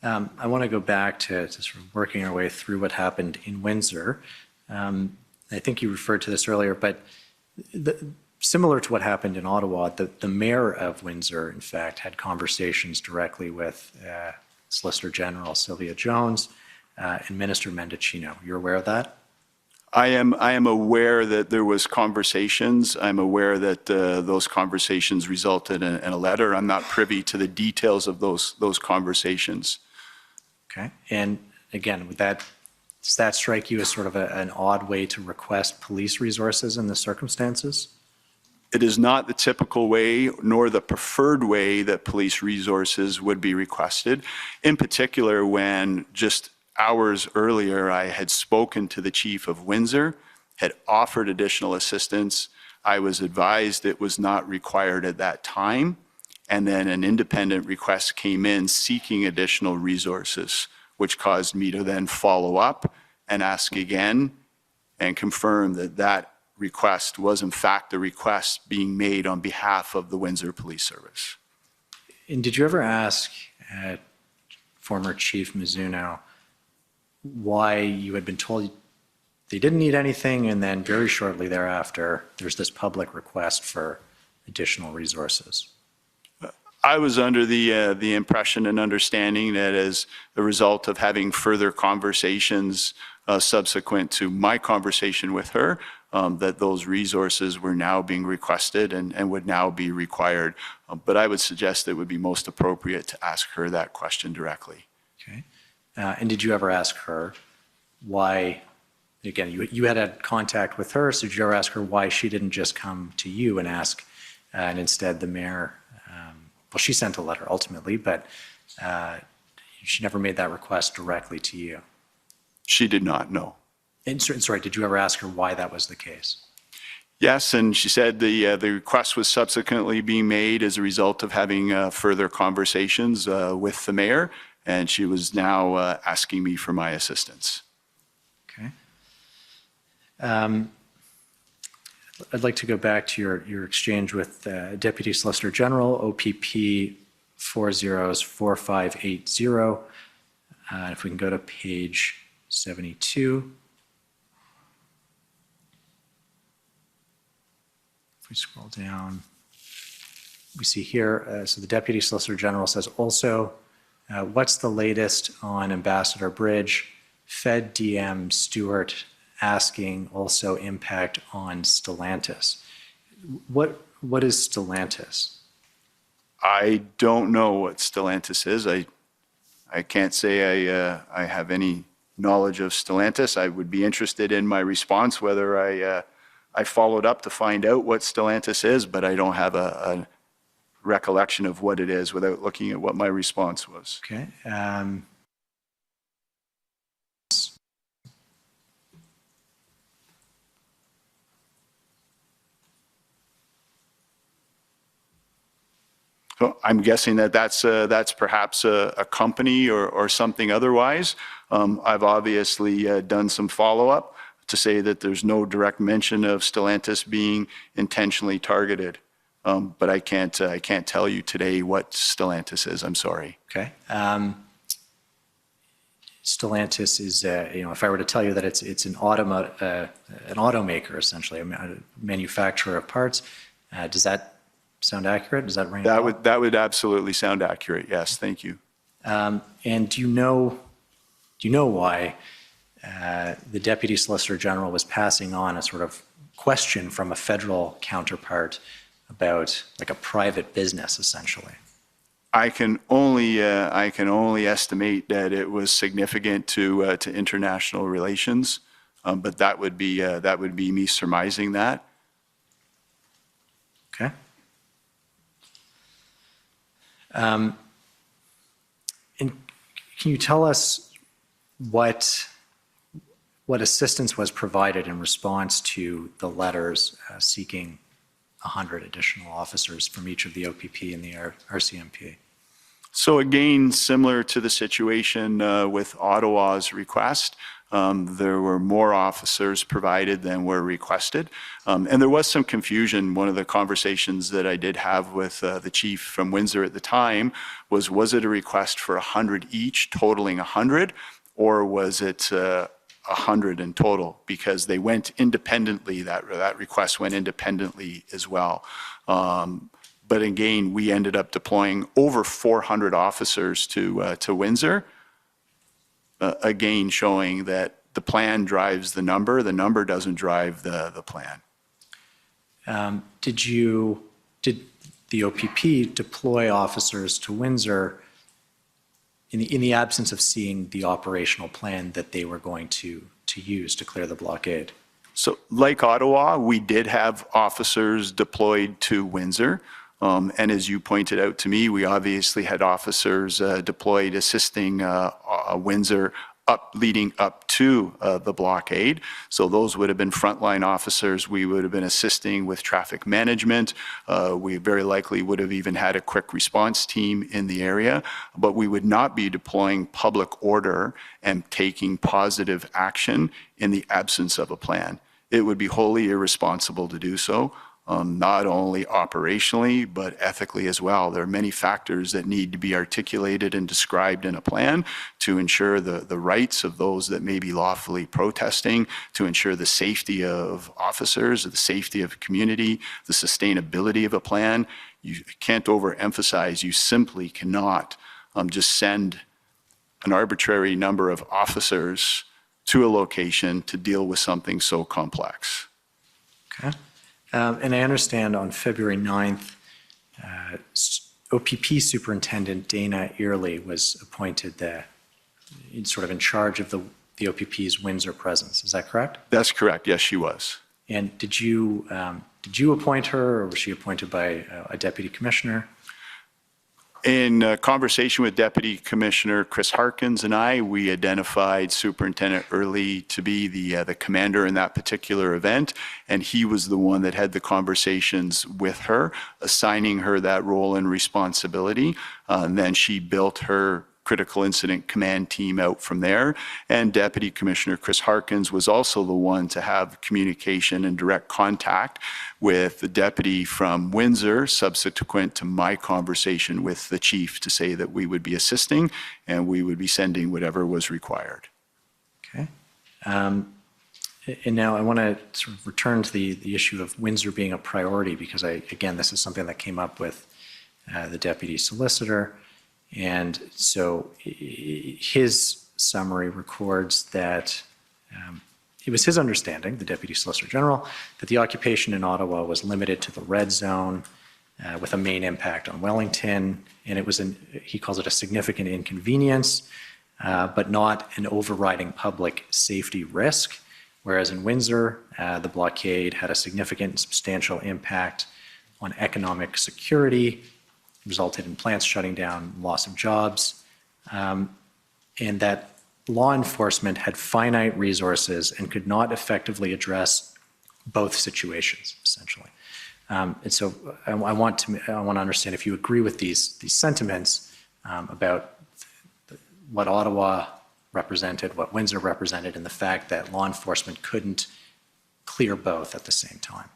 I want to go back to sort of working our way through what happened in Windsor. I think you referred to this earlier, but similar to what happened in Ottawa, the mayor of Windsor, in fact, had conversations directly with Solicitor General Sylvia Jones and Minister Mendicino. You're aware of that? I am aware that there was conversations. I'm aware that those conversations resulted in a letter. I'm not privy to the details of those conversations. Okay. And again, does that strike you as sort of an odd way to request police resources in the circumstances? It is not the typical way nor the preferred way that police resources would be requested. In particular, when just hours earlier, I had spoken to the chief of Windsor, had offered additional assistance. I was advised it was not required at that time. And then an independent request came in seeking additional resources, which caused me to then follow up and ask again and confirm that that request was in fact a request being made on behalf of the Windsor Police Service. And did you ever ask former Chief Mizuno why you had been told they didn't need anything, and then very shortly thereafter, there's this public request for additional resources? I was under the impression and understanding that as a result of having further conversations subsequent to my conversation with her, that those resources were now being requested and would now be required. But I would suggest it would be most appropriate to ask her that question directly. Okay. And did you ever ask her why, again, you had contact with her, so did you ever ask her why she didn't just come to you and ask, and instead the mayor, well, she sent a letter ultimately, but she never made that request directly to you? She did not, no. And sorry, did you ever ask her why that was the case? Yes, and she said the request was subsequently being made as a result of having further conversations with the mayor, and she was now asking me for my assistance. Okay. I'd like to go back to your exchange with Deputy Solicitor General, OPP 404580. If we can go to page 72. If we scroll down, we see here, so the Deputy Solicitor General says also, What's the latest on Ambassador Bridge? Fed DM Stewart asking also impact on Stellantis. What is Stellantis? I don't know what Stellantis is. I can't say I have any knowledge of Stellantis. I would be interested in my response whether I followed up to find out what Stellantis is, but I don't have a recollection of what it is without looking at what my response was. Okay. So I'm guessing that that's perhaps a company or something otherwise. I've obviously done some follow-up to say that there's no direct mention of Stellantis being intentionally targeted. But I can't tell you today what Stellantis is. I'm sorry. Okay. Stellantis is, if I were to tell you that it's an automaker essentially, a manufacturer of parts, does that sound accurate? Does that ring? That would absolutely sound accurate. Yes, thank you. And do you know why the Deputy Solicitor General was passing on a sort of question from a federal counterpart about like a private business, essentially? I can only estimate that it was significant to international relations, but that would be me surmising that. Okay. And can you tell us what assistance was provided in response to the letters seeking 100 additional officers from each of the OPP and the RCMP? So again, similar to the situation with Ottawa's request, there were more officers provided than were requested. And there was some confusion. One of the conversations that I did have with the chief from Windsor at the time was it a request for 100 each, totaling 100, or was it 100 in total? Because they went independently, that request went independently as well. But again, we ended up deploying over 400 officers to Windsor, again showing that the plan drives the number doesn't drive the plan. Did the OPP deploy officers to Windsor in the absence of seeing the operational plan that they were going to use to clear the blockade? So like Ottawa, we did have officers deployed to Windsor. And as you pointed out to me, we obviously had officers deployed assisting Windsor leading up to the blockade. So those would have been frontline officers. We would have been assisting with traffic management. We very likely would have even had a quick response team in the area, but we would not be deploying public order and taking positive action in the absence of a plan. It would be wholly irresponsible to do so. Not only operationally, but ethically as well. There are many factors that need to be articulated and described in a plan to ensure the rights of those that may be lawfully protesting, to ensure the safety of officers, the safety of community, the sustainability of a plan. You can't overemphasize, you simply cannot just send an arbitrary number of officers to a location to deal with something so complex. Okay. And I understand on February 9th, OPP Superintendent Dana Earley was appointed sort of in charge of the OPP's Windsor presence. Is that correct? That's correct. Yes, she was. And did you appoint her, or was she appointed by a deputy commissioner? In conversation with Deputy Commissioner Chris Harkins and we identified Superintendent Early to be the commander in that particular event, and he was the one that had the conversations with her, assigning her that role and responsibility. And then she built her critical incident command team out from there. And Deputy Commissioner Chris Harkins was also the one to have communication and direct contact with the deputy from Windsor, subsequent to my conversation with the chief, to say that we would be assisting and we would be sending whatever was required. Okay. And now I want to sort of return to the issue of Windsor being a priority, because again, this is something that came up with the deputy solicitor. And so his summary records that it was his understanding, the Deputy Solicitor General, that the occupation in Ottawa was limited to the red zone with a main impact on Wellington, and it was, he calls it a significant inconvenience, but not an overriding public safety risk. Whereas in Windsor, the blockade had a significant and substantial impact on economic security, resulted in plants shutting down, loss of jobs, and that law enforcement had finite resources and could not effectively address both situations, essentially. And so I want to understand if you agree with these sentiments about what Ottawa represented, what Windsor represented, and the fact that law enforcement couldn't clear both at the same time.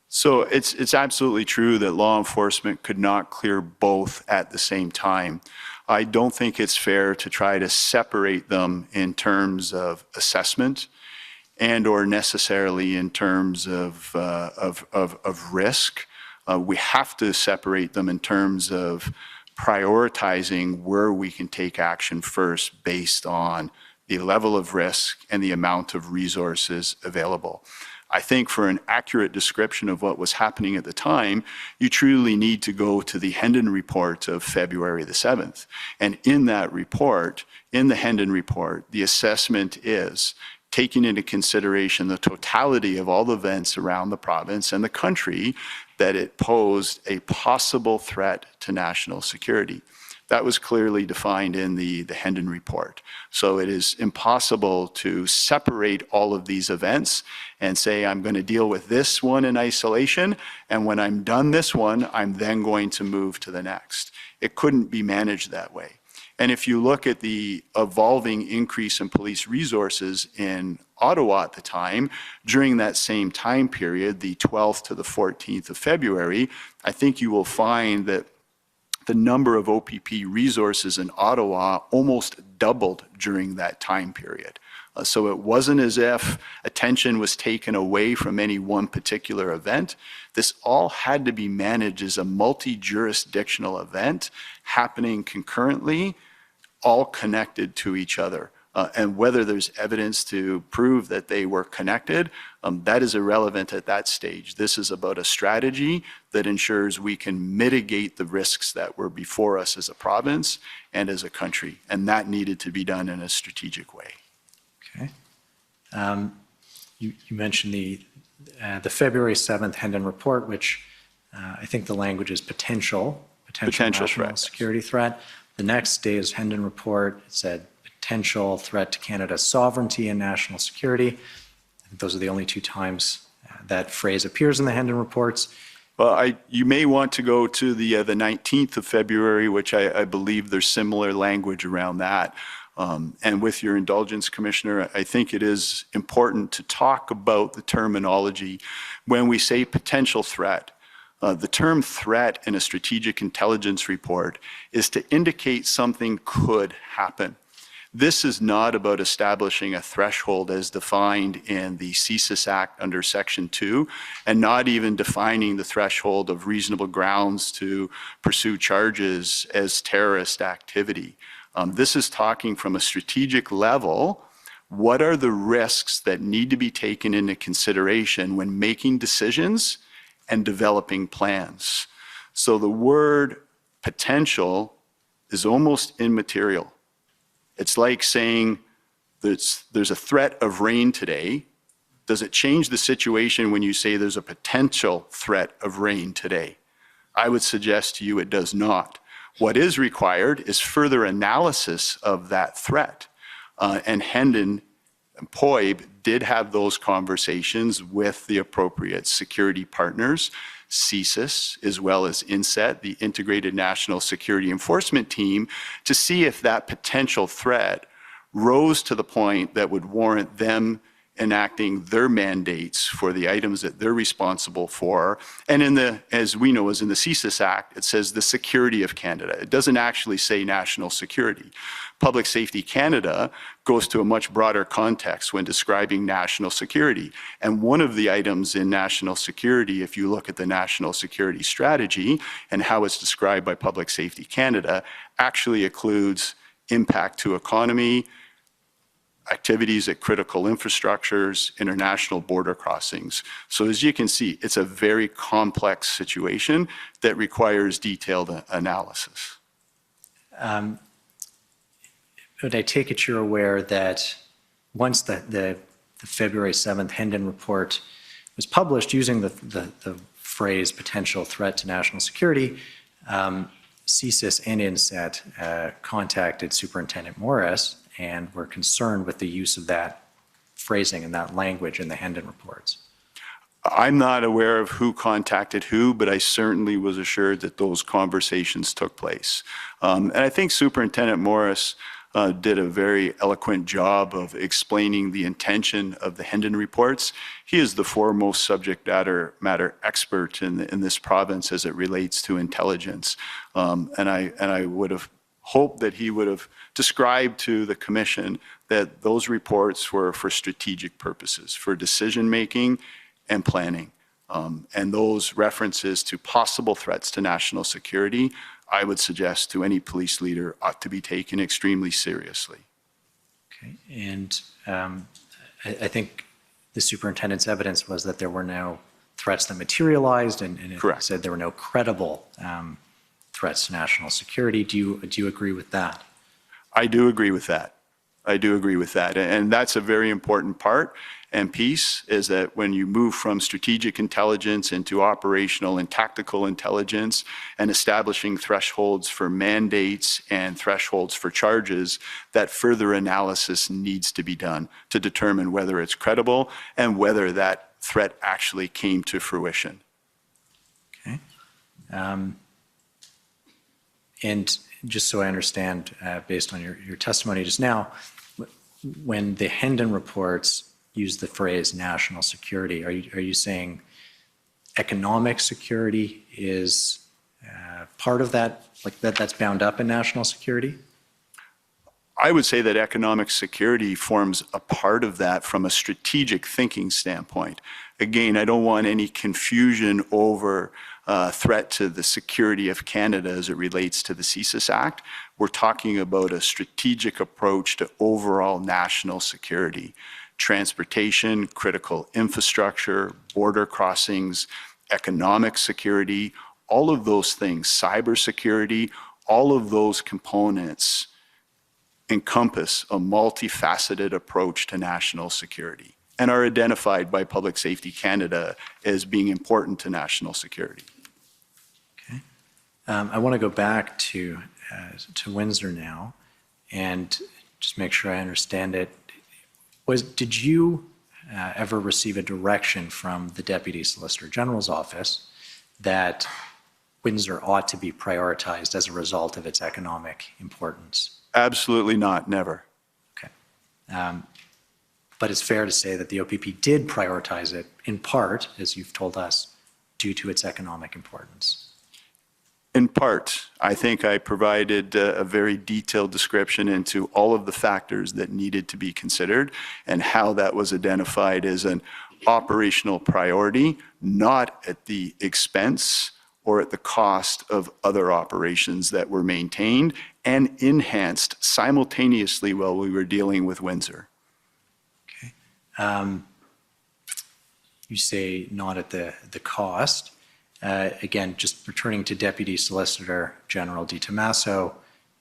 So it's absolutely true that law enforcement could not clear both at the same time. I don't think it's fair to try to separate them in terms of assessment and or necessarily in terms of risk. We have to separate them in terms of prioritizing where we can take action first based on the level of risk and the amount of resources available. I think for an accurate description of what was happening at the time, you truly need to go to the Hendon report of February the 7th. And in that report, in the Hendon report, the assessment is taking into consideration the totality of all the events around the province and the country, that it posed a possible threat to national security. That was clearly defined in the Hendon report. So it is impossible to separate all of these events and say, I'm going to deal with this one in isolation, and when I'm done this one, I'm then going to move to the next. It couldn't be managed that way. And if you look at the evolving increase in police resources in Ottawa at the time, during that same time period, the 12th to the 14th of February, I think you will find that the number of OPP resources in Ottawa almost doubled during that time period. So it wasn't as if attention was taken away from any one particular event. This all had to be managed as a multi-jurisdictional event happening concurrently, all connected to each other. And whether there's evidence to prove that they were connected, that is irrelevant at that stage. This is about a strategy that ensures we can mitigate the risks that were before us as a province and as a country. And that needed to be done in a strategic way. Okay. You mentioned the February 7th Hendon report, which I think the language is potential national threat. Security threat. The next day's Hendon report, it said potential threat to Canada's sovereignty and national security. I think those are the only two times that phrase appears in the Hendon reports. Well, you may want to go to the 19th of February, which I believe there's similar language around that. And with your indulgence, Commissioner, I think it is important to talk about the terminology. When we say potential threat, the term threat in a strategic intelligence report is to indicate something could happen. This is not about establishing a threshold as defined in the COMISSION Act under Section 2, and not even defining the threshold of reasonable grounds to pursue charges as terrorist activity. This is talking from a strategic level. What are the risks that need to be taken into consideration when making decisions and developing plans? So the word potential is almost immaterial. It's like saying there's a threat of rain today. Does it change the situation when you say there's a potential threat of rain today? I would suggest to you it does not. What is required is further analysis of that threat. And Hendon and Poib did have those conversations with the appropriate security partners, CSIS, as well as INSET, the Integrated National Security Enforcement Team, to see if that potential threat rose to the point that would warrant them enacting their mandates for the items that they're responsible for. And as we know, as in the COMISSION Act, it says the security of Canada. It doesn't actually say national security. Public Safety Canada goes to a much broader context when describing national security. And one of the items in national security, if you look at the national security strategy and how it's described by Public Safety Canada, actually includes impact to economy, activities at critical infrastructures, international border crossings. So as you can see, it's a very complex situation that requires detailed analysis. But I take it you're aware that once the February 7th Hendon report was published using the phrase potential threat to national security, CSIS and INSET contacted Superintendent Morris and were concerned with the use of that phrasing and that language in the Hendon reports. I'm not aware of who contacted who, but I certainly was assured that those conversations took place. And I think Superintendent Morris did a very eloquent job of explaining the intention of the Hendon reports. He is the foremost subject matter expert in this province as it relates to intelligence. And I would have hoped that he would have described to the Commission that those reports were for strategic purposes, for decision-making and planning. And those references to possible threats to national security, I would suggest to any police leader, ought to be taken extremely seriously. Okay, and I think the superintendent's evidence was that there were no threats that materialized, and it said there were no credible threats to national security. Do you agree with that? I do agree with that. I do agree with that. And that's a very important part and piece, is that when you move from strategic intelligence into operational and tactical intelligence and establishing thresholds for mandates and thresholds for charges, that further analysis needs to be done to determine whether it's credible and whether that threat actually came to fruition. Okay. And just so I understand, based on your testimony just now, when the Hendon reports use the phrase national security, are you saying economic security is part of that, like that's bound up in national security? I would say that economic security forms a part of that from a strategic thinking standpoint. Again, I don't want any confusion over threat to the security of Canada as it relates to the COMISSION Act. We're talking about a strategic approach to overall national security. Transportation, critical infrastructure, border crossings, economic security, all of those things, cybersecurity, all of those components encompass a multifaceted approach to national security and are identified by Public Safety Canada as being important to national security. Okay. I want to go back to Windsor now and just make sure I understand it. Did you ever receive a direction from the Deputy Solicitor General's office that Windsor ought to be prioritized as a result of its economic importance? Absolutely not, never. Okay. But it's fair to say that the OPP did prioritize it in part, as you've told us, due to its economic importance. In part, I think I provided a very detailed description into all of the factors that needed to be considered and how that was identified as an operational priority, not at the expense or at the cost of other operations that were maintained and enhanced simultaneously while we were dealing with Windsor. Okay. You say not at the cost. Again, just returning to Deputy Solicitor General Di Tommaso,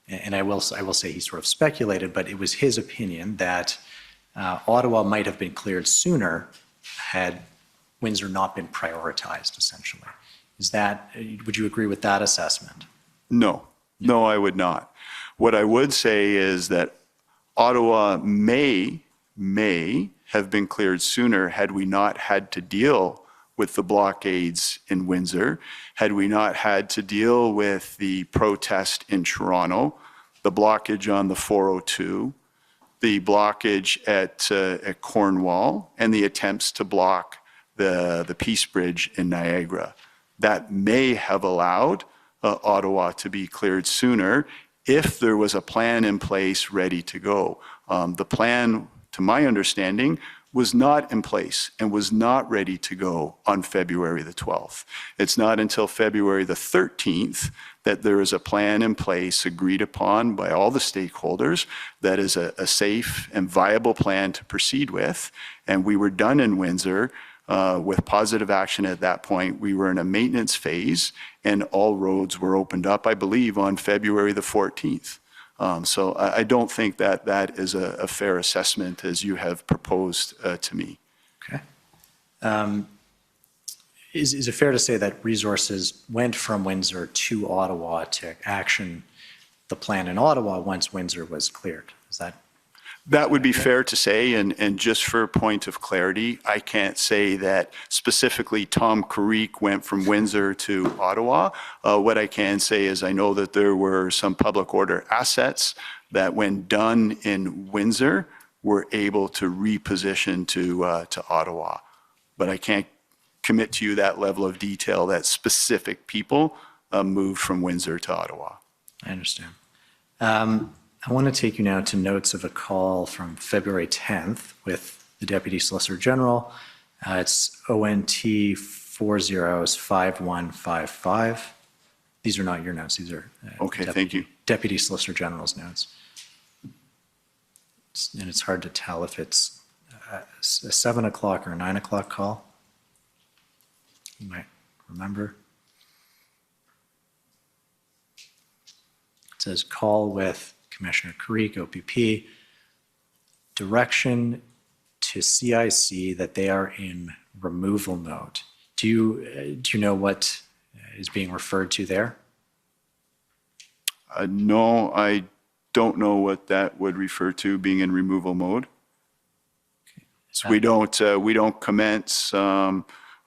and I will say he sort of speculated, but it was his opinion that Ottawa might have been cleared sooner had Windsor not been prioritized, essentially. Would you agree with that assessment? No, I would not. What I would say is that Ottawa may have been cleared sooner had we not had to deal with the blockades in Windsor, had we not had to deal with the protest in Toronto, the blockage on the 402, the blockage at Cornwall and the attempts to block the Peace Bridge in Niagara. That may have allowed Ottawa to be cleared sooner if there was a plan in place ready to go. The plan, to my understanding, was not in place and was not ready to go on February the 12th. It's not until February the 13th that there is a plan in place agreed upon by all the stakeholders that is a safe and viable plan to proceed with. And we were done in Windsor with positive action at that point. We were in a maintenance phase and all roads were opened up, I believe, on February the 14th. So I don't think that that is a fair assessment as you have proposed to me. Okay. Is it fair to say that resources went from Windsor to Ottawa to action the plan in Ottawa once Windsor was cleared? Is that? That would be fair to say, and just for a point of clarity, I can't say that specifically Tom Carrique went from Windsor to Ottawa. What I can say is I know that there were some public order assets that when done in Windsor were able to reposition to Ottawa. But I can't commit to you that level of detail that specific people moved from Windsor to Ottawa. I understand. I want to take you now to notes of a call from February 10th with the Deputy Solicitor General. It's ONT 405155. These are not your notes. These are okay. Thank you. Deputy Solicitor General's notes. And it's hard to tell if it's a 7 o'clock or a 9 o'clock call. You might remember. It says call with Commissioner Carrique, OPP, direction to CIC that they are in removal mode. Do you know what is being referred to there? No, I don't know what that would refer to, being in removal mode. Okay. So we don't commence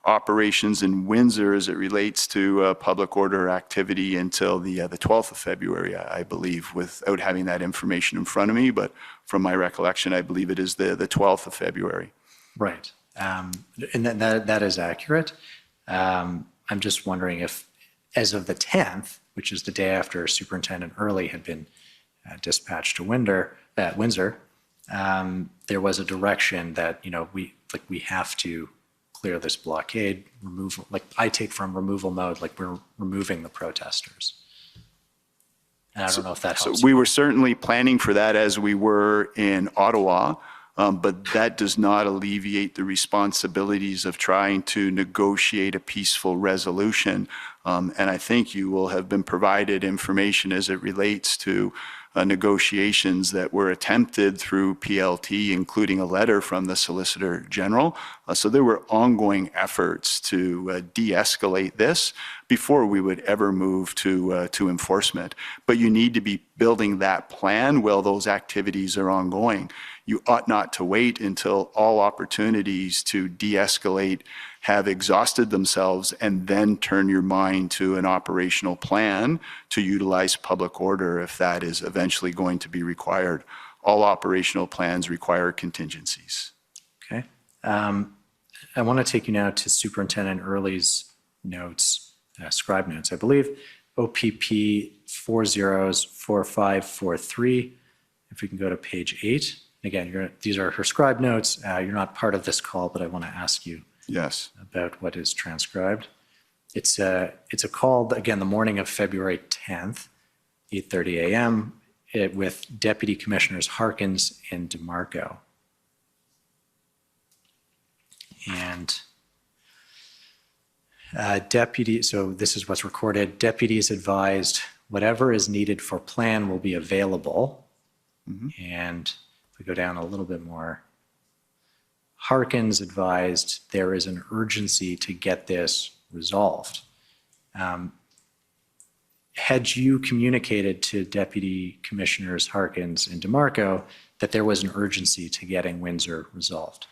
operations in Windsor as it relates to public order activity until the 12th of February, I believe, without having that information in front of me. But from my recollection, I believe it is the 12th of February. Right. And that is accurate. I'm just wondering if, as of the 10th, which is the day after Superintendent Early had been dispatched to Windsor, there was a direction that, we have to clear this blockade, removal, I take from removal mode, like we're removing the protesters. And I don't know if that helps. So we were certainly planning for that as we were in Ottawa, but that does not alleviate the responsibilities of trying to negotiate a peaceful resolution. And I think you will have been provided information as it relates to negotiations that were attempted through PLT, including a letter from the Solicitor General. So there were ongoing efforts to de-escalate this before we would ever move to enforcement. But you need to be building that plan while those activities are ongoing. You ought not to wait until all opportunities to de-escalate have exhausted themselves and then turn your mind to an operational plan to utilize public order if that is eventually going to be required. All operational plans require contingencies. Okay. I want to take you now to Superintendent Early's notes, scribe notes, I believe, OPP 404543. If we can go to page 8. Again, these are her scribe notes. You're not part of this call, but I want to ask you about what is transcribed. It's a call, again, the morning of February 10th, 8:30 a.m. With Deputy Commissioners Harkins and DeMarco. And so this is what's recorded. Deputies advised whatever is needed for plan will be available. Mm-hmm. And if we go down a little bit more, Harkins advised there is an urgency to get this resolved. Had you communicated to Deputy Commissioners Harkins and DeMarco that there was an urgency to getting Windsor resolved?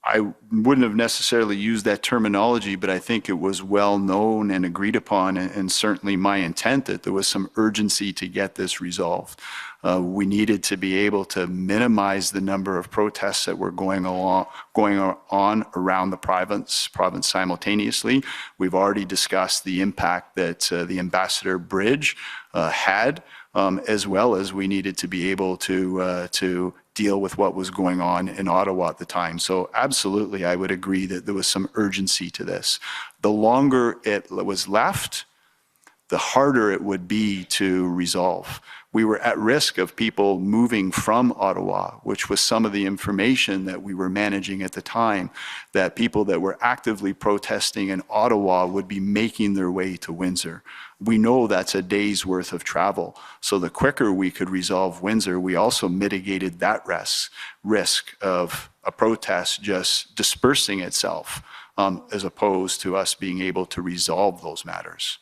I wouldn't have necessarily used that terminology, but I think it was well known and agreed upon, and certainly my intent that there was some urgency to get this resolved. We needed to be able to minimize the number of protests that were going on around the province simultaneously. We've already discussed the impact that the Ambassador Bridge had, as well as we needed to be able to deal with what was going on in Ottawa at the time. So absolutely, I would agree that there was some urgency to this. The longer it was left, the harder it would be to resolve. We were at risk of people moving from Ottawa, which was some of the information that we were managing at the time, that people that were actively protesting in Ottawa would be making their way to Windsor. We know that's a day's worth of travel. So the quicker we could resolve Windsor, we also mitigated that risk of a protest just dispersing itself, as opposed to us being able to resolve those matters.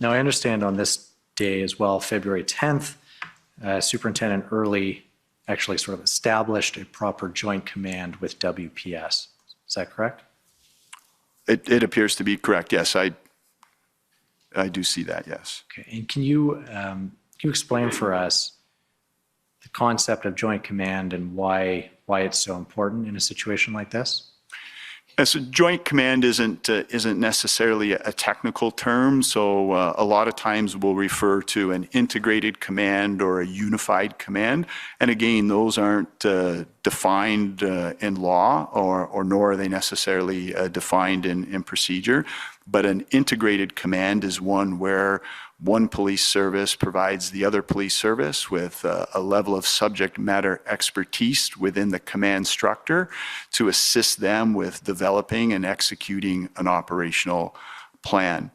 Now, I understand on this day as well, February 10th, Superintendent Early actually sort of established a proper joint command with WPS. Is that correct? It appears to be correct, yes. I do see that, yes. Okay, and can you explain for us the concept of joint command and why it's so important in a situation like this? So joint command isn't necessarily a technical term. So a lot of times we'll refer to an integrated command or a unified command. And again, those aren't defined in law, or nor are they necessarily defined in procedure. But an integrated command is one where one police service provides the other police service with a level of subject matter expertise within the command structure to assist them with developing and executing an operational plan.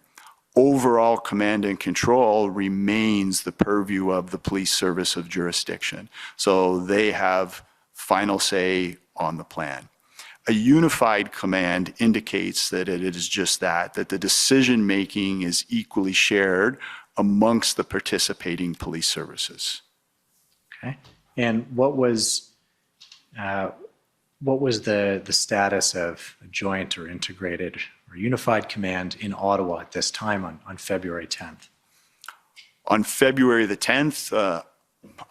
Overall command and control remains the purview of the police service of jurisdiction. So they have final say on the plan. A unified command indicates that it is just that the decision-making is equally shared amongst the participating police services. Okay. And what was the status of a joint or integrated or unified command in Ottawa at this time on February 10th? On February the 10th,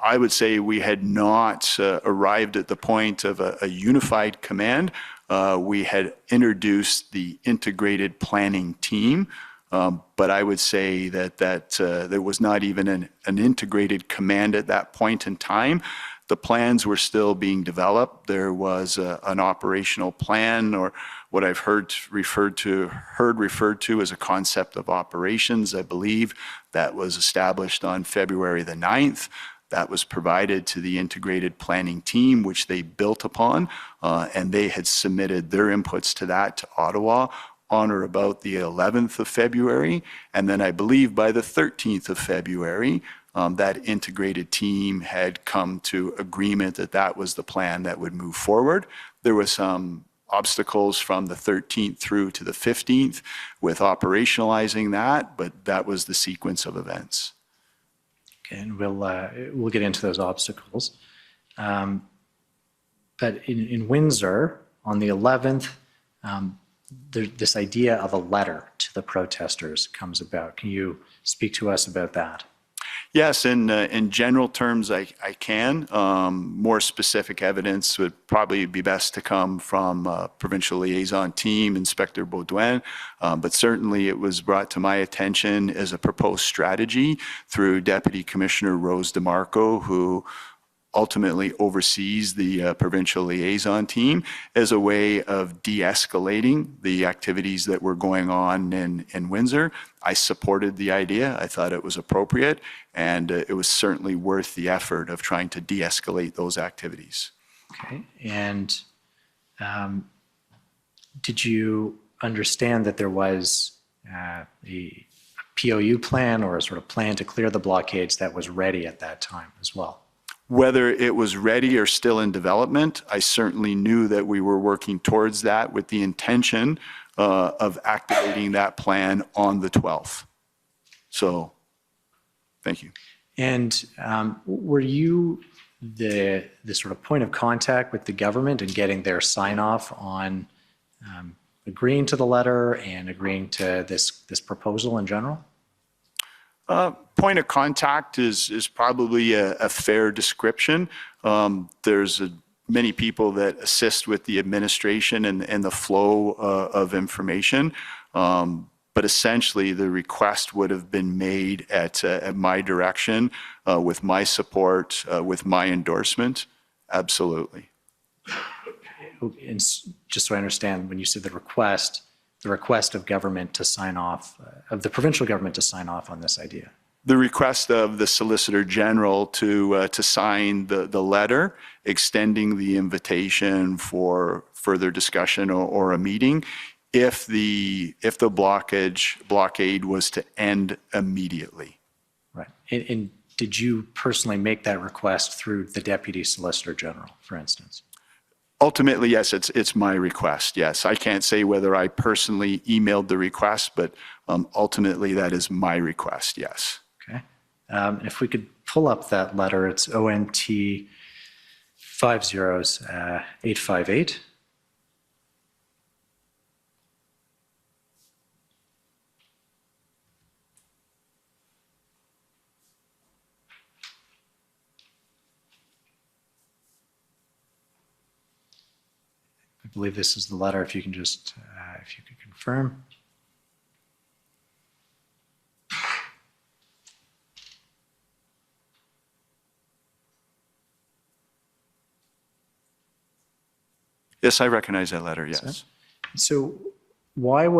I would say we had not arrived at the point of a unified command. We had introduced the integrated planning team, but I would say that there was not even an integrated command at that point in time. The plans were still being developed. There was an operational plan, or what I've heard referred to as a concept of operations, I believe, that was established on February the 9th. That was provided to the integrated planning team, which they built upon, and they had submitted their inputs to that to Ottawa on or about the 11th of February. And then I believe by the 13th of February, that integrated team had come to agreement that that was the plan that would move forward. There were some obstacles from the 13th through to the 15th with operationalizing that, but that was the sequence of events. Okay, and we'll get into those obstacles. But in Windsor, on the 11th, this idea of a letter to the protesters comes about. Can you speak to us about that? Yes, in general terms, I can. More specific evidence would probably be best to come from Provincial Liaison Team, Inspector Baudouin, but certainly it was brought to my attention as a proposed strategy through Deputy Commissioner Rose DeMarco, who ultimately oversees the Provincial Liaison Team, as a way of de-escalating the activities that were going on in Windsor. I supported the idea. I thought it was appropriate, and it was certainly worth the effort of trying to de-escalate those activities. Okay, and did you understand that there was a POU plan or a sort of plan to clear the blockades that was ready at that time as well? Whether it was ready or still in development, I certainly knew that we were working towards that with the intention of activating that plan on the 12th. So, thank you. And were you the sort of point of contact with the government and getting their sign off on agreeing to the letter and agreeing to this proposal in general? Point of contact is probably a fair description. There's many people that assist with the administration and the flow of information. But essentially, the request would have been made at my direction, with my support, with my endorsement. Absolutely. And just so I understand, when you say the request of government to sign off, of the provincial government to sign off on this idea? The request of the Solicitor General to sign the letter extending the invitation for further discussion or a meeting if the blockade was to end immediately. Right. And did you personally make that request through the Deputy Solicitor General, for instance? Ultimately, yes, it's my request. Yes, I can't say whether I personally emailed the request, but ultimately that is my request. Yes. Okay. If we could pull up that letter, it's ONT 50858. I believe this is the letter. If you can just, if you could confirm. Yes, I recognize that letter. Yes. So who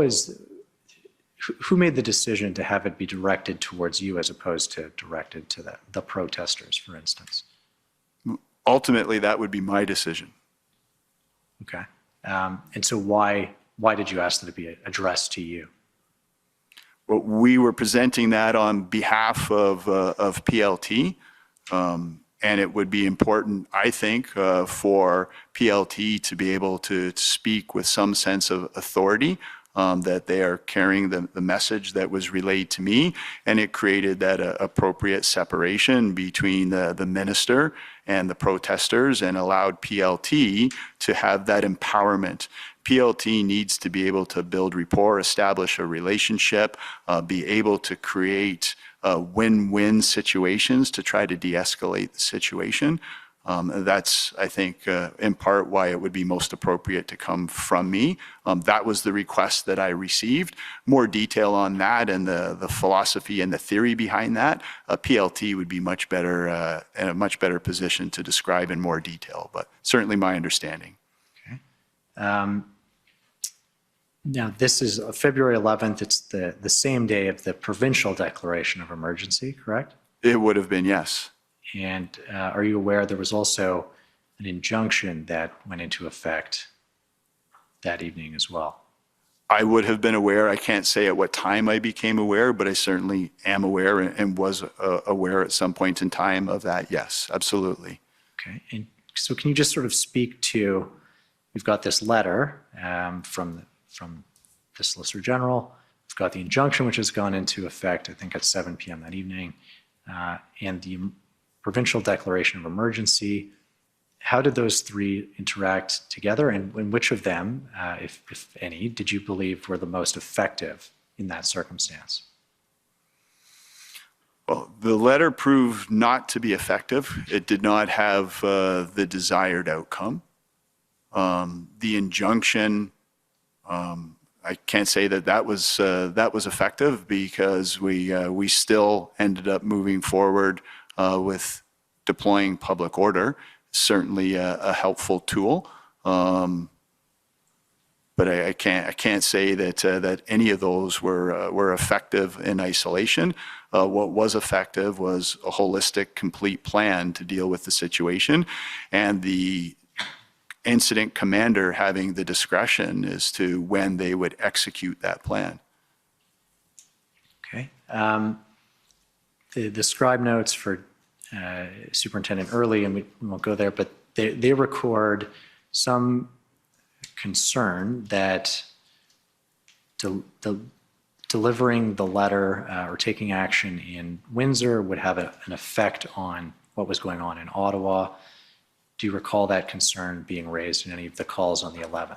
made the decision to have it be directed towards you as opposed to directed to the protesters, for instance? Ultimately, that would be my decision. Okay. And so why did you ask that it be addressed to you? Well, we were presenting that on behalf of PLT, and it would be important, I think, for PLT to be able to speak with some sense of authority, that they are carrying the message that was relayed to me, and it created that appropriate separation between the minister and the protesters and allowed PLT to have that empowerment. PLT needs to be able to build rapport, establish a relationship, be able to create win-win situations to try to de-escalate the situation. That's, I think, in part why it would be most appropriate to come from me. That was the request that I received. More detail on that and the philosophy and the theory behind that, PLT would be much better in a much better position to describe in more detail, but certainly my understanding. Okay. Now, this is February 11th. It's the same day of the provincial declaration of emergency, correct? It would have been, yes. And are you aware there was also an injunction that went into effect that evening as well? I would have been aware. I can't say at what time I became aware, but I certainly am aware and was aware at some point in time of that. Yes, absolutely. Okay. And so can you just sort of speak to, we've got this letter from the Solicitor General. We've got the injunction, which has gone into effect, I think, at 7 p.m. that evening, and the provincial declaration of emergency. How did those three interact together, and which of them, if any, did you believe were the most effective in that circumstance? Well, the letter proved not to be effective. It did not have the desired outcome. The injunction, I can't say that was effective because we still ended up moving forward with deploying public order. Certainly a helpful tool, but I can't say that any of those were effective in isolation. What was effective was a holistic, complete plan to deal with the situation, and the incident commander having the discretion as to when they would execute that plan. Okay. The scribe notes for Superintendent Early, and we won't go there, but they record some concern that delivering the letter or taking action in Windsor would have an effect on what was going on in Ottawa. Do you recall that concern being raised in any of the calls on the 11th?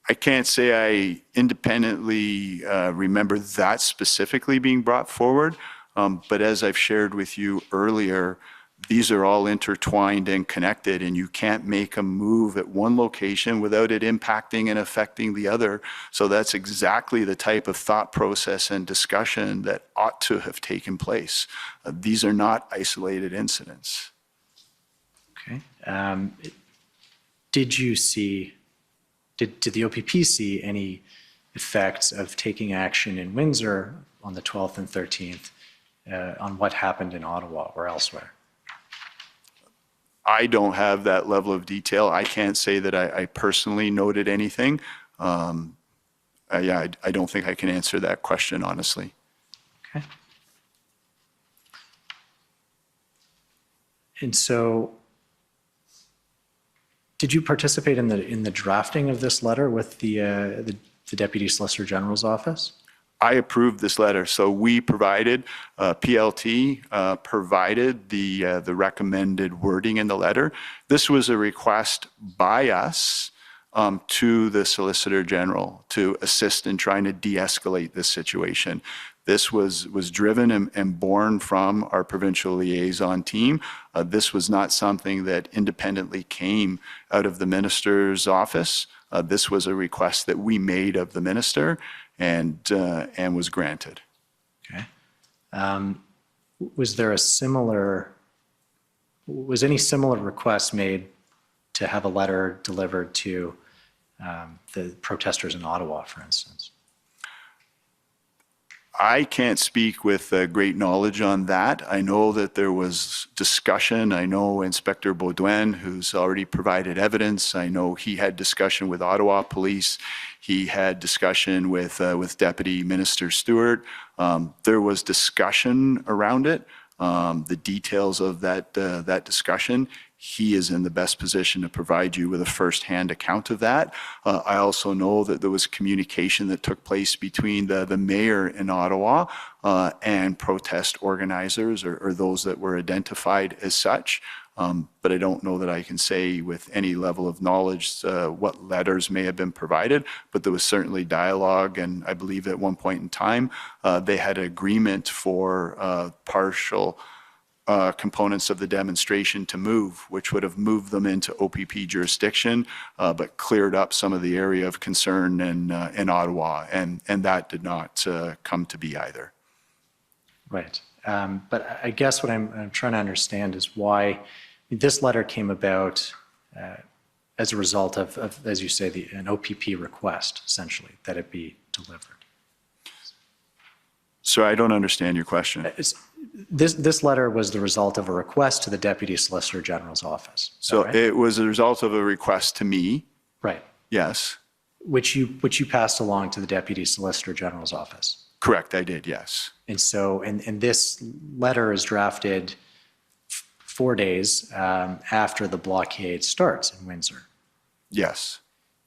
I can't say I independently remember that specifically being brought forward, but as I've shared with you earlier, these are all intertwined and connected, and you can't make a move at one location without it impacting and affecting the other. So that's exactly the type of thought process and discussion that ought to have taken place. These are not isolated incidents. Okay. Did you see, did the OPP see any effects of taking action in Windsor on the 12th and 13th on what happened in Ottawa or elsewhere? I don't have that level of detail. I can't say that I personally noted anything. Yeah, I don't think I can answer that question honestly. Okay. And so, did you participate in the drafting of this letter with the Deputy Solicitor General's office? I approved this letter. So we provided, PLT provided the recommended wording in the letter. This was a request by us to the Solicitor General to assist in trying to de-escalate this situation. This was driven and born from our provincial liaison team. This was not something that independently came out of the minister's office. This was a request that we made of the minister and was granted. Okay. Was there was any similar request made to have a letter delivered to the protesters in Ottawa, for instance? I can't speak with great knowledge on that. I know that there was discussion. I know Inspector Baudouin, who's already provided evidence. I know he had discussion with Ottawa Police. He had discussion with Deputy Minister Stewart. There was discussion around it. The details of that discussion, he is in the best position to provide you with a first-hand account of that. I also know that there was communication that took place between the mayor in Ottawa and protest organizers or those that were identified as such. But I don't know that I can say with any level of knowledge what letters may have been provided, but there was certainly dialogue, and I believe at one point in time they had agreement for partial components of the demonstration to move, which would have moved them into OPP jurisdiction, but cleared up some of the area of concern in Ottawa, and that did not come to be either. Right. But I guess what I'm trying to understand is why this letter came about as a result of, as you say, an OPP request, essentially, that it be delivered. So I don't understand your question. This letter was the result of a request to the Deputy Solicitor General's office. So right? it was a result of a request to me. Right. Yes. Which you passed along to the Deputy Solicitor General's office. Correct, I did, yes. And so, and this letter is drafted 4 days after the blockade starts in Windsor. Yes.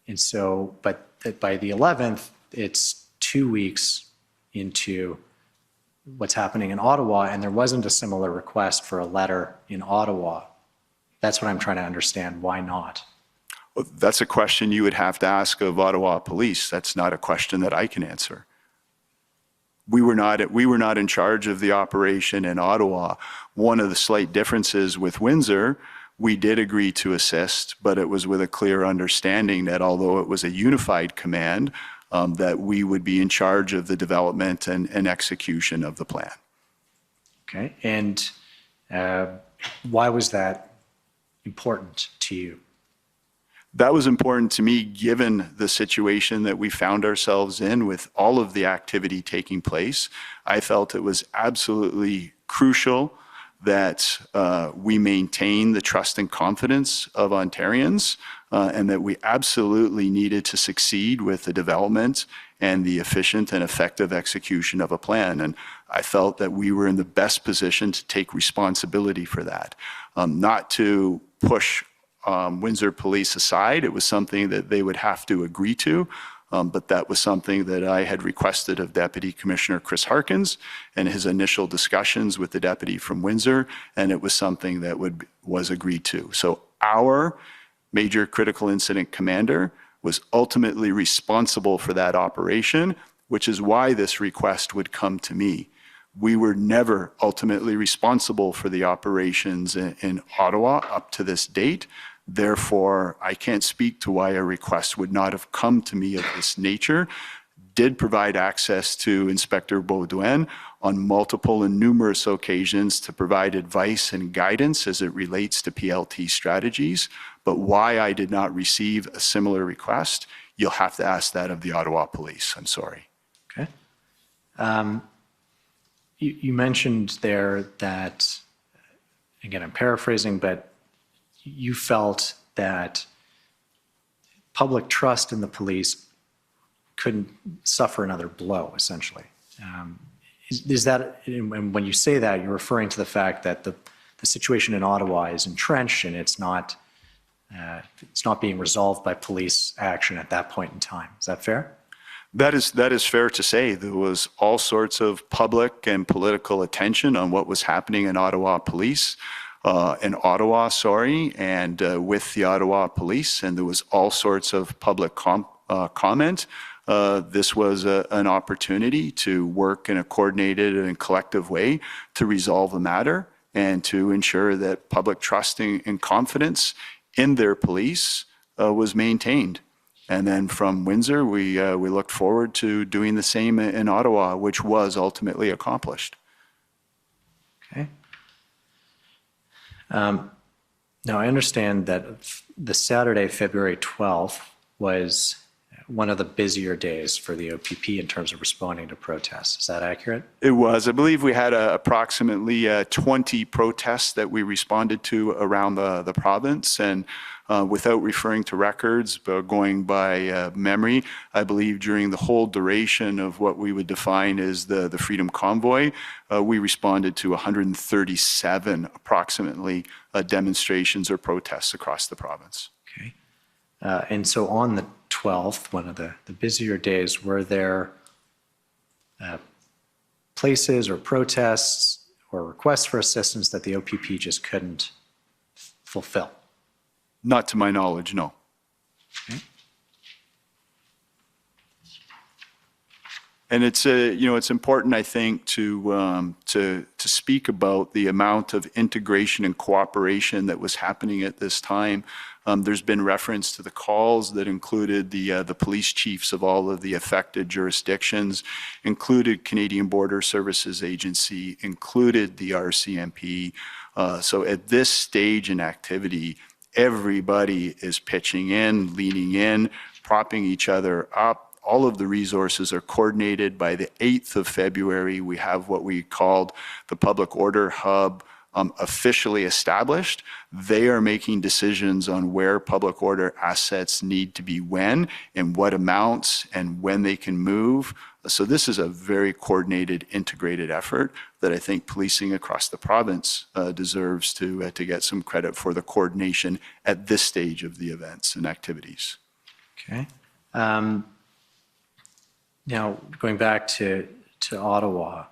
And so, but by the 11th, it's 2 weeks into what's happening in Ottawa, and there wasn't a similar request for a letter in Ottawa. That's what I'm trying to understand. Why not? Well, that's a question you would have to ask of Ottawa Police. That's not a question that I can answer. We were not in charge of the operation in Ottawa. One of the slight differences with Windsor, we did agree to assist, but it was with a clear understanding that although it was a unified command, that we would be in charge of the development and execution of the plan. Okay, and why was that important to you? That was important to me given the situation that we found ourselves in with all of the activity taking place. I felt it was absolutely crucial that we maintain the trust and confidence of Ontarians and that we absolutely needed to succeed with the development and the efficient and effective execution of a plan. And I felt that we were in the best position to take responsibility for that, not to push Windsor Police aside. It was something that they would have to agree to, But that was something that I had requested of Deputy Commissioner Chris Harkins and his initial discussions with the deputy from Windsor, and it was something that was agreed to. So our Major Critical Incident Commander was ultimately responsible for that operation, which is why this request would come to me. We were never ultimately responsible for the operations in Ottawa up to this date. Therefore, I can't speak to why a request would not have come to me of this nature. Did provide access to Inspector Baudouin on multiple and numerous occasions to provide advice and guidance as it relates to PLT strategies. But why I did not receive a similar request, you'll have to ask that of the Ottawa Police. I'm sorry. Okay. You mentioned there that, again, I'm paraphrasing, but you felt that public trust in the police couldn't suffer another blow, essentially. Is that, and when you say that, you're referring to the fact that the situation in Ottawa is entrenched and it's not being resolved by police action at that point in time. Is that fair? That is fair to say. There was all sorts of public and political attention on what was happening in Ottawa Police, and with the Ottawa Police, and there was all sorts of public comment. This was an opportunity to work in a coordinated and collective way to resolve the matter and to ensure that public trust and confidence in their police was maintained. And then from Windsor, we looked forward to doing the same in Ottawa, which was ultimately accomplished. Okay. Now, I understand that the Saturday, February 12th, was one of the busier days for the OPP in terms of responding to protests. Is that accurate? It was. I believe we had approximately 20 protests that we responded to around the province. And without referring to records, but going by memory, I believe during the whole duration of what we would define as the Freedom Convoy, we responded to 137 approximately demonstrations or protests across the province. Okay. And so on the 12th, one of the busier days, were there places or protests or requests for assistance that the OPP just couldn't fulfill? Not to my knowledge, no. Okay. And it's it's important, I think, to speak about the amount of integration and cooperation that was happening at this time. There's been reference to the calls that included the police chiefs of all of the affected jurisdictions, included Canadian Border Services Agency, included the RCMP. So at this stage in activity, everybody is pitching in, leaning in, propping each other up. All of the resources are coordinated. By the 8th of February, we have what we called the Public Order Hub officially established. They are making decisions on where public order assets need to be when, and what amounts, and when they can move. So this is a very coordinated, integrated effort that I think policing across the province deserves to get some credit for the coordination at this stage of the events and activities. Okay. Now, going back to Ottawa,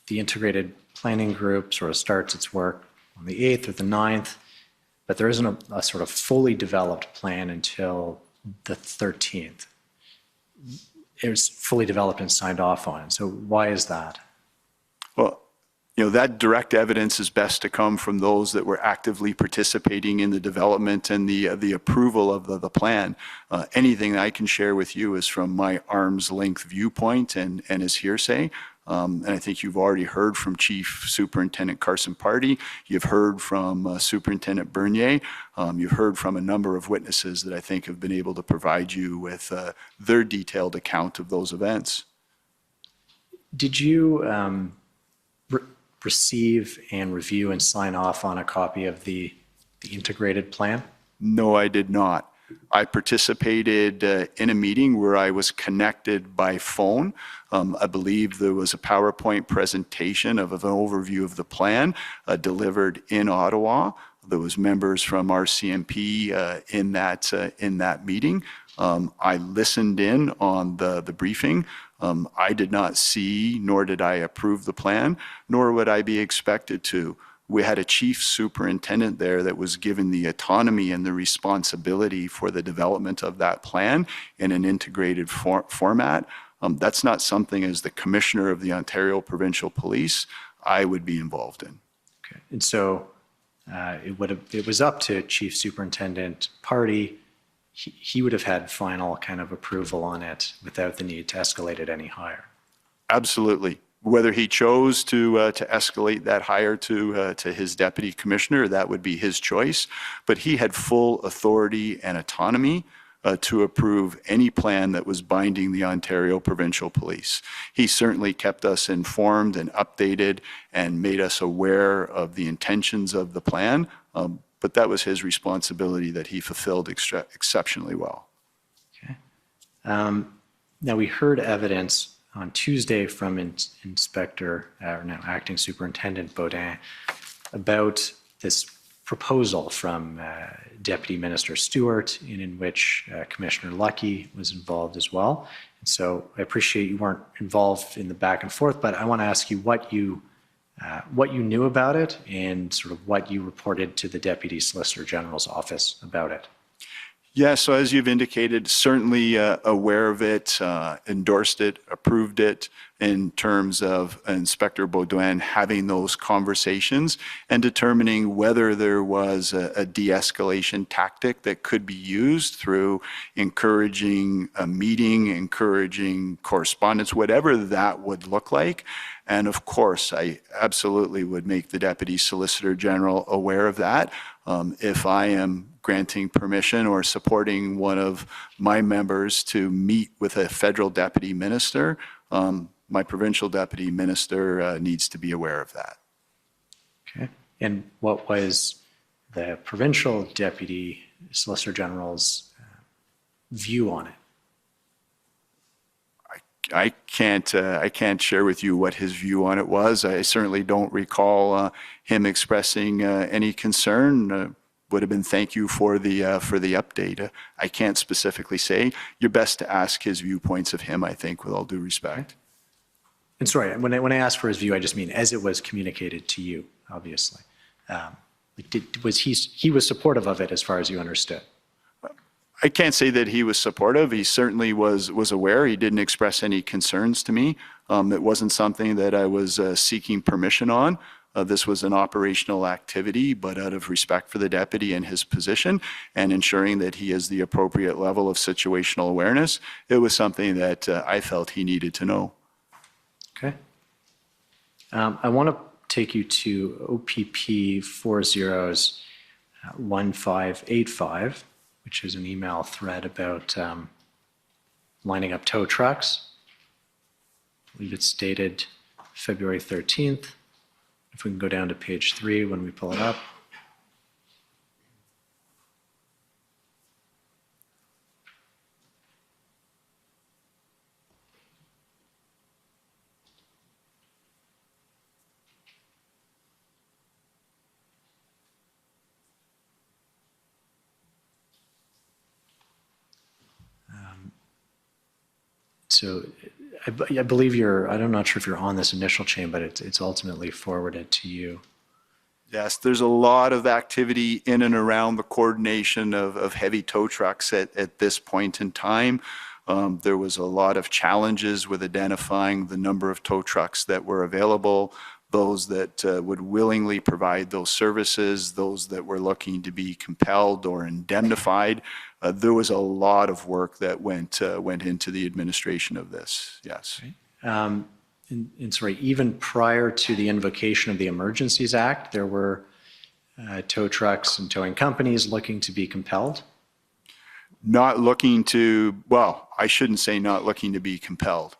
the integrated planning group sort of starts its work on the 8th or the 9th, but there isn't a sort of fully developed plan until the 13th. It was fully developed and signed off on. So why is that? Well, that direct evidence is best to come from those that were actively participating in the development and the approval of the plan. Anything I can share with you is from my arm's length viewpoint and is hearsay. And I think you've already heard from Chief Superintendent Carson Party. You've heard from Superintendent Bernier. You've heard from a number of witnesses that I think have been able to provide you with their detailed account of those events. Did you receive and review and sign off on a copy of the integrated plan? No, I did not. I participated in a meeting where I was connected by phone. I believe there was a PowerPoint presentation of an overview of the plan delivered in Ottawa. There was members from RCMP in that meeting. I listened in on the briefing. I did not see, nor did I approve the plan, nor would I be expected to. We had a chief superintendent there that was given the autonomy and the responsibility for the development of that plan in an integrated format. That's not something as the commissioner of the Ontario Provincial Police I would be involved in. Okay. And so it was up to Chief Superintendent Party. He would have had final kind of approval on it without the need to escalate it any higher. Absolutely. Whether he chose to escalate that higher to his deputy commissioner, that would be his choice. But he had full authority and autonomy to approve any plan that was binding the Ontario Provincial Police. He certainly kept us informed and updated and made us aware of the intentions of the plan, but that was his responsibility that he fulfilled exceptionally well. Okay. Now we heard evidence on Tuesday from Acting Superintendent Baudin about this proposal from Deputy Minister Stewart in which Commissioner Lucky was involved as well. And so I appreciate you weren't involved in the back and forth, but I want to ask you what you knew about it and sort of what you reported to the Deputy Solicitor General's office about it. Yeah, so as you've indicated, certainly aware of it, endorsed it, approved it in terms of Inspector Baudouin having those conversations and determining whether there was a de-escalation tactic that could be used through encouraging a meeting, encouraging correspondence, whatever that would look like. And of course, I absolutely would make the Deputy Solicitor General aware of that. If I am granting permission or supporting one of my members to meet with a federal deputy minister, my provincial deputy minister needs to be aware of that. Okay. And what was the provincial deputy solicitor general's view on it? I can't share with you what his view on it was. I certainly don't recall him expressing any concern. Would have been thank you for the update. I can't specifically say. You're best to ask his viewpoints of him, I think, with all due respect. And sorry, when I ask for his view, I just mean as it was communicated to you, obviously. He was supportive of it as far as you understood? I can't say that he was supportive. He certainly was aware. He didn't express any concerns to me. It wasn't something that I was seeking permission on. This was an operational activity, but out of respect for the deputy and his position and ensuring that he has the appropriate level of situational awareness, it was something that I felt he needed to know. Okay. I want to take you to OPP 401585, which is an email thread about lining up tow trucks. I believe it's dated February 13th. If we can go down to page 3 when we pull it up. So I believe I'm not sure if you're on this initial chain, but it's ultimately forwarded to you. Yes, there's a lot of activity in and around the coordination of heavy tow trucks at this point in time. There was a lot of challenges with identifying the number of tow trucks that were available, those that would willingly provide those services, those that were looking to be compelled or indemnified. There was a lot of work that went into the administration of this, yes. Okay. And sorry, even prior to the invocation of the Emergencies Act, there were tow trucks and towing companies looking to be compelled? Not looking to, well, I shouldn't say not looking to be compelled.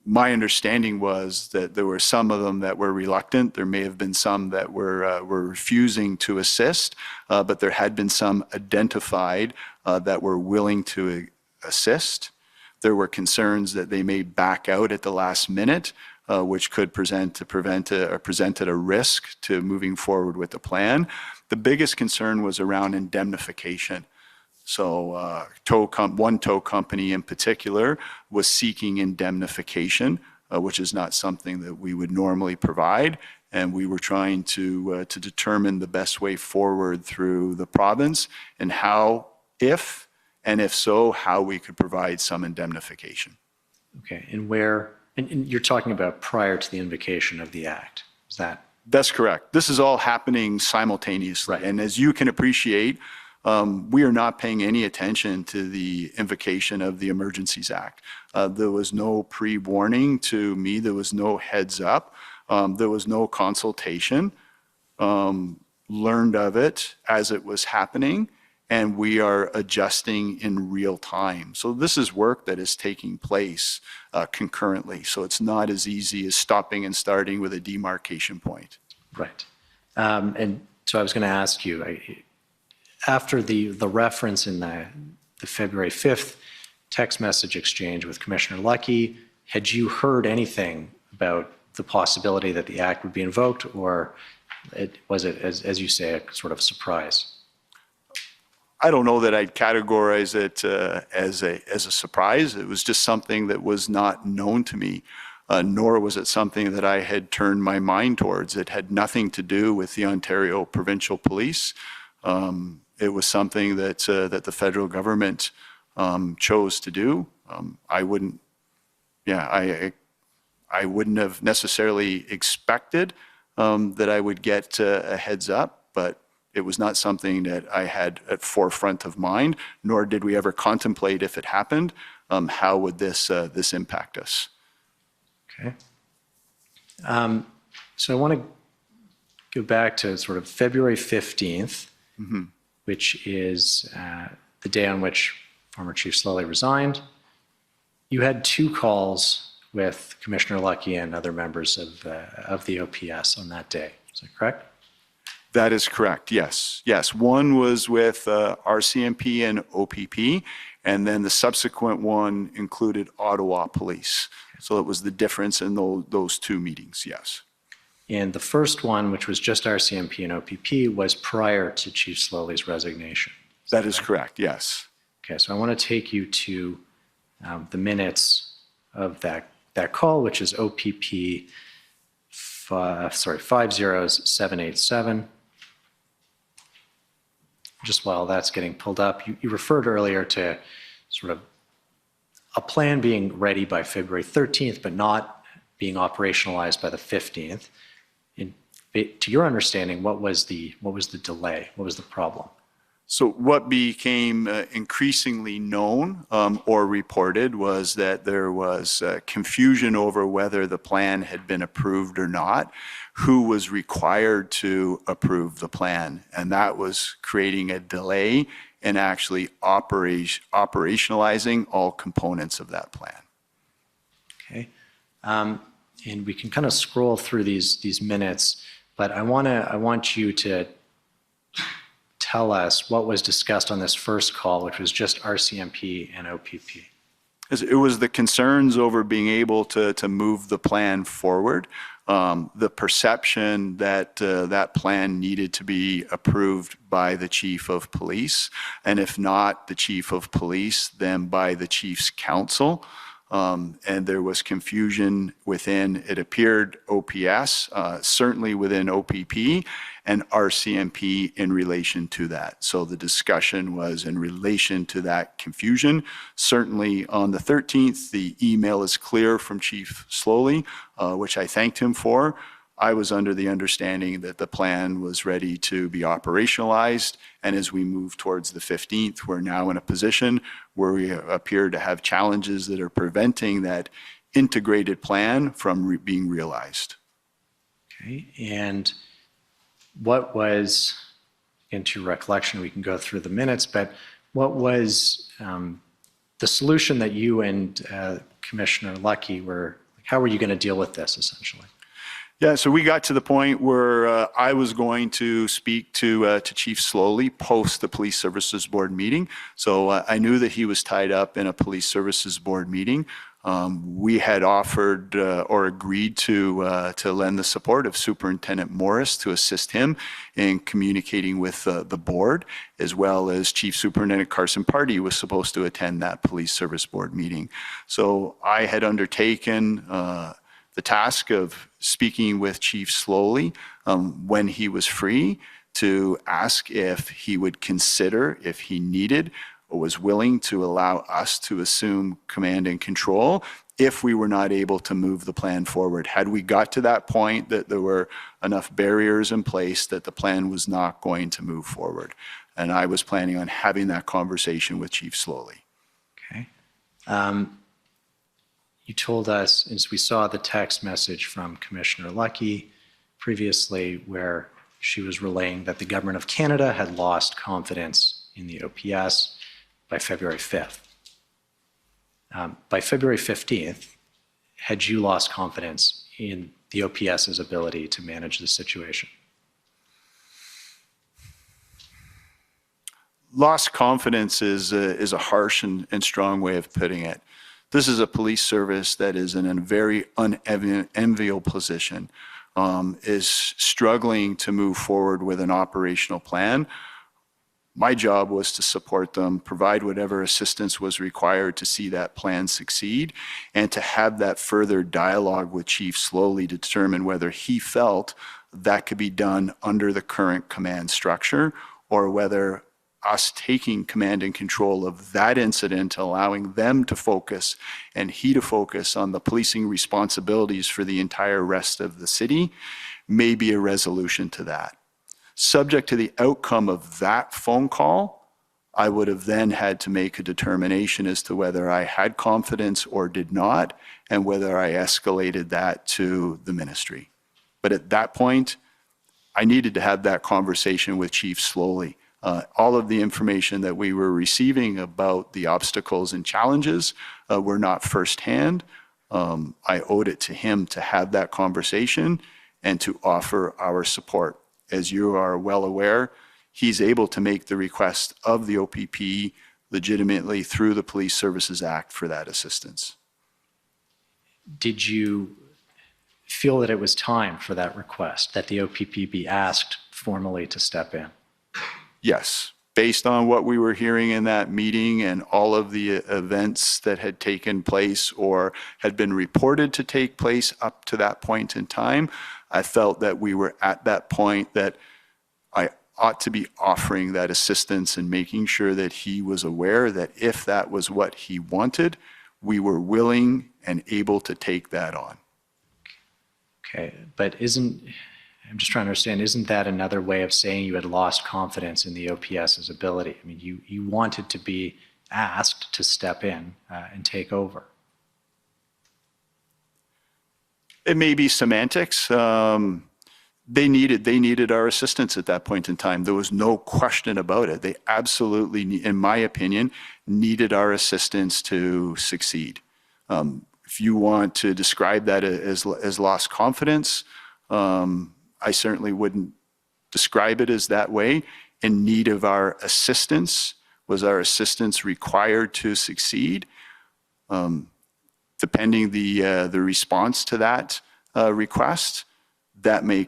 My understanding was that there were some of them that were reluctant. There may have been some that were refusing to assist, but there had been some identified that were willing to assist. There were concerns that they may back out at the last minute, which could presented a risk to moving forward with the plan. The biggest concern was around indemnification. So one tow company in particular was seeking indemnification, which is not something that we would normally provide. And we were trying to determine the best way forward through the province and how, if so, how we could provide some indemnification. Okay, and you're talking about prior to the invocation of the act, is that? That's correct. This is all happening simultaneously. Right. And as you can appreciate, we are not paying any attention to the invocation of the Emergencies Act. There was no pre-warning to me. There was no heads up. There was no consultation. Learned of it as it was happening, and we are adjusting in real time. So this is work that is taking place concurrently. So it's not as easy as stopping and starting with a demarcation point. Right. And so I was going to ask you, after the reference in the February 5th text message exchange with Commissioner Lucky, had you heard anything about the possibility that the act would be invoked, or was it, as you say, a sort of surprise? I don't know that I'd categorize it as a surprise. It was just something that was not known to me, nor was it something that I had turned my mind towards. It had nothing to do with the Ontario Provincial Police. It was something that the federal government chose to do. I wouldn't have necessarily expected that I would get a heads up, but it was not something that I had at forefront of mind, nor did we ever contemplate if it happened, how would this impact us. Okay. So I want to go back to sort of February 15th, which is the day on which former Chief Slowly resigned. You had 2 calls with Commissioner Lucky and other members of the OPS on that day. Is that correct? That is correct, yes. Yes, one was with RCMP and OPP, and then the subsequent one included Ottawa Police. So it was the difference in those 2 meetings, yes. And the first one, which was just RCMP and OPP, was prior to Chief Slowly's resignation. That is correct, yes. Okay, so I want to take you to the minutes of that call, which is OPP 50787. Just while that's getting pulled up, you referred earlier to sort of a plan being ready by February 13th, but not being operationalized by the 15th. To your understanding, what was the delay? What was the problem? So what became increasingly known or reported was that there was confusion over whether the plan had been approved or not, who was required to approve the plan, and that was creating a delay in actually operationalizing all components of that plan. Okay, and we can kind of scroll through these minutes, but I want you to tell us what was discussed on this first call, which was just RCMP and OPP. It was the concerns over being able to move the plan forward, the perception that that plan needed to be approved by the Chief of Police, and if not the Chief of Police, then by the Chief's Council. And there was confusion within, it appeared, OPS, certainly within OPP, and RCMP in relation to that. So the discussion was in relation to that confusion. Certainly on the 13th, the email is clear from Chief Slowly, which I thanked him for. I was under the understanding that the plan was ready to be operationalized, and as we move towards the 15th, we're now in a position where we appear to have challenges that are preventing that integrated plan from being realized. Okay, and what was, into recollection, we can go through the minutes, but what was the solution that you and Commissioner Lucky how were you going to deal with this essentially? Yeah, so we got to the point where I was going to speak to Chief Slowly post the Police Services Board meeting. So I knew that he was tied up in a Police Services Board meeting. We had offered or agreed to lend the support of Superintendent Morris to assist him in communicating with the board, as well as Chief Superintendent Carson Party was supposed to attend that Police Service Board meeting. So I had undertaken the task of speaking with Chief Slowly when he was free to ask if he would consider, if he needed or was willing to allow us to assume command and control if we were not able to move the plan forward. Had we got to that point that there were enough barriers in place that the plan was not going to move forward. And I was planning on having that conversation with Chief Slowly. Okay. You told us, as we saw the text message from Commissioner Lucky previously, where she was relaying that the Government of Canada had lost confidence in the OPS by February 5th. By February 15th, had you lost confidence in the OPS's ability to manage the situation? Lost confidence is a harsh and strong way of putting it. This is a police service that is in a very unenviable position, is struggling to move forward with an operational plan. My job was to support them, provide whatever assistance was required to see that plan succeed, and to have that further dialogue with Chief Slowly to determine whether he felt that could be done under the current command structure, or whether us taking command and control of that incident, allowing them to focus and he to focus on the policing responsibilities for the entire rest of the city, may be a resolution to that. Subject to the outcome of that phone call, I would have then had to make a determination as to whether I had confidence or did not, and whether I escalated that to the ministry. But at that point, I needed to have that conversation with Chief Slowly. All of the information that we were receiving about the obstacles and challenges were not firsthand. I owed it to him to have that conversation and to offer our support. As you are well aware, he's able to make the request of the OPP legitimately through the Police Services Act for that assistance. Did you feel that it was time for that request, that the OPP be asked formally to step in? Yes. Based on what we were hearing in that meeting and all of the events that had taken place or had been reported to take place up to that point in time, I felt that we were at that point that I ought to be offering that assistance and making sure that he was aware that if that was what he wanted, we were willing and able to take that on. Okay, but I'm just trying to understand, isn't that another way of saying you had lost confidence in the OPS's ability? I mean, you wanted to be asked to step in and take over. It may be semantics. They needed our assistance at that point in time. There was no question about it. They absolutely, in my opinion, needed our assistance to succeed. If you want to describe that as lost confidence, I certainly wouldn't describe it as that way. In need of our assistance, was our assistance required to succeed? Depending the response to that request, that may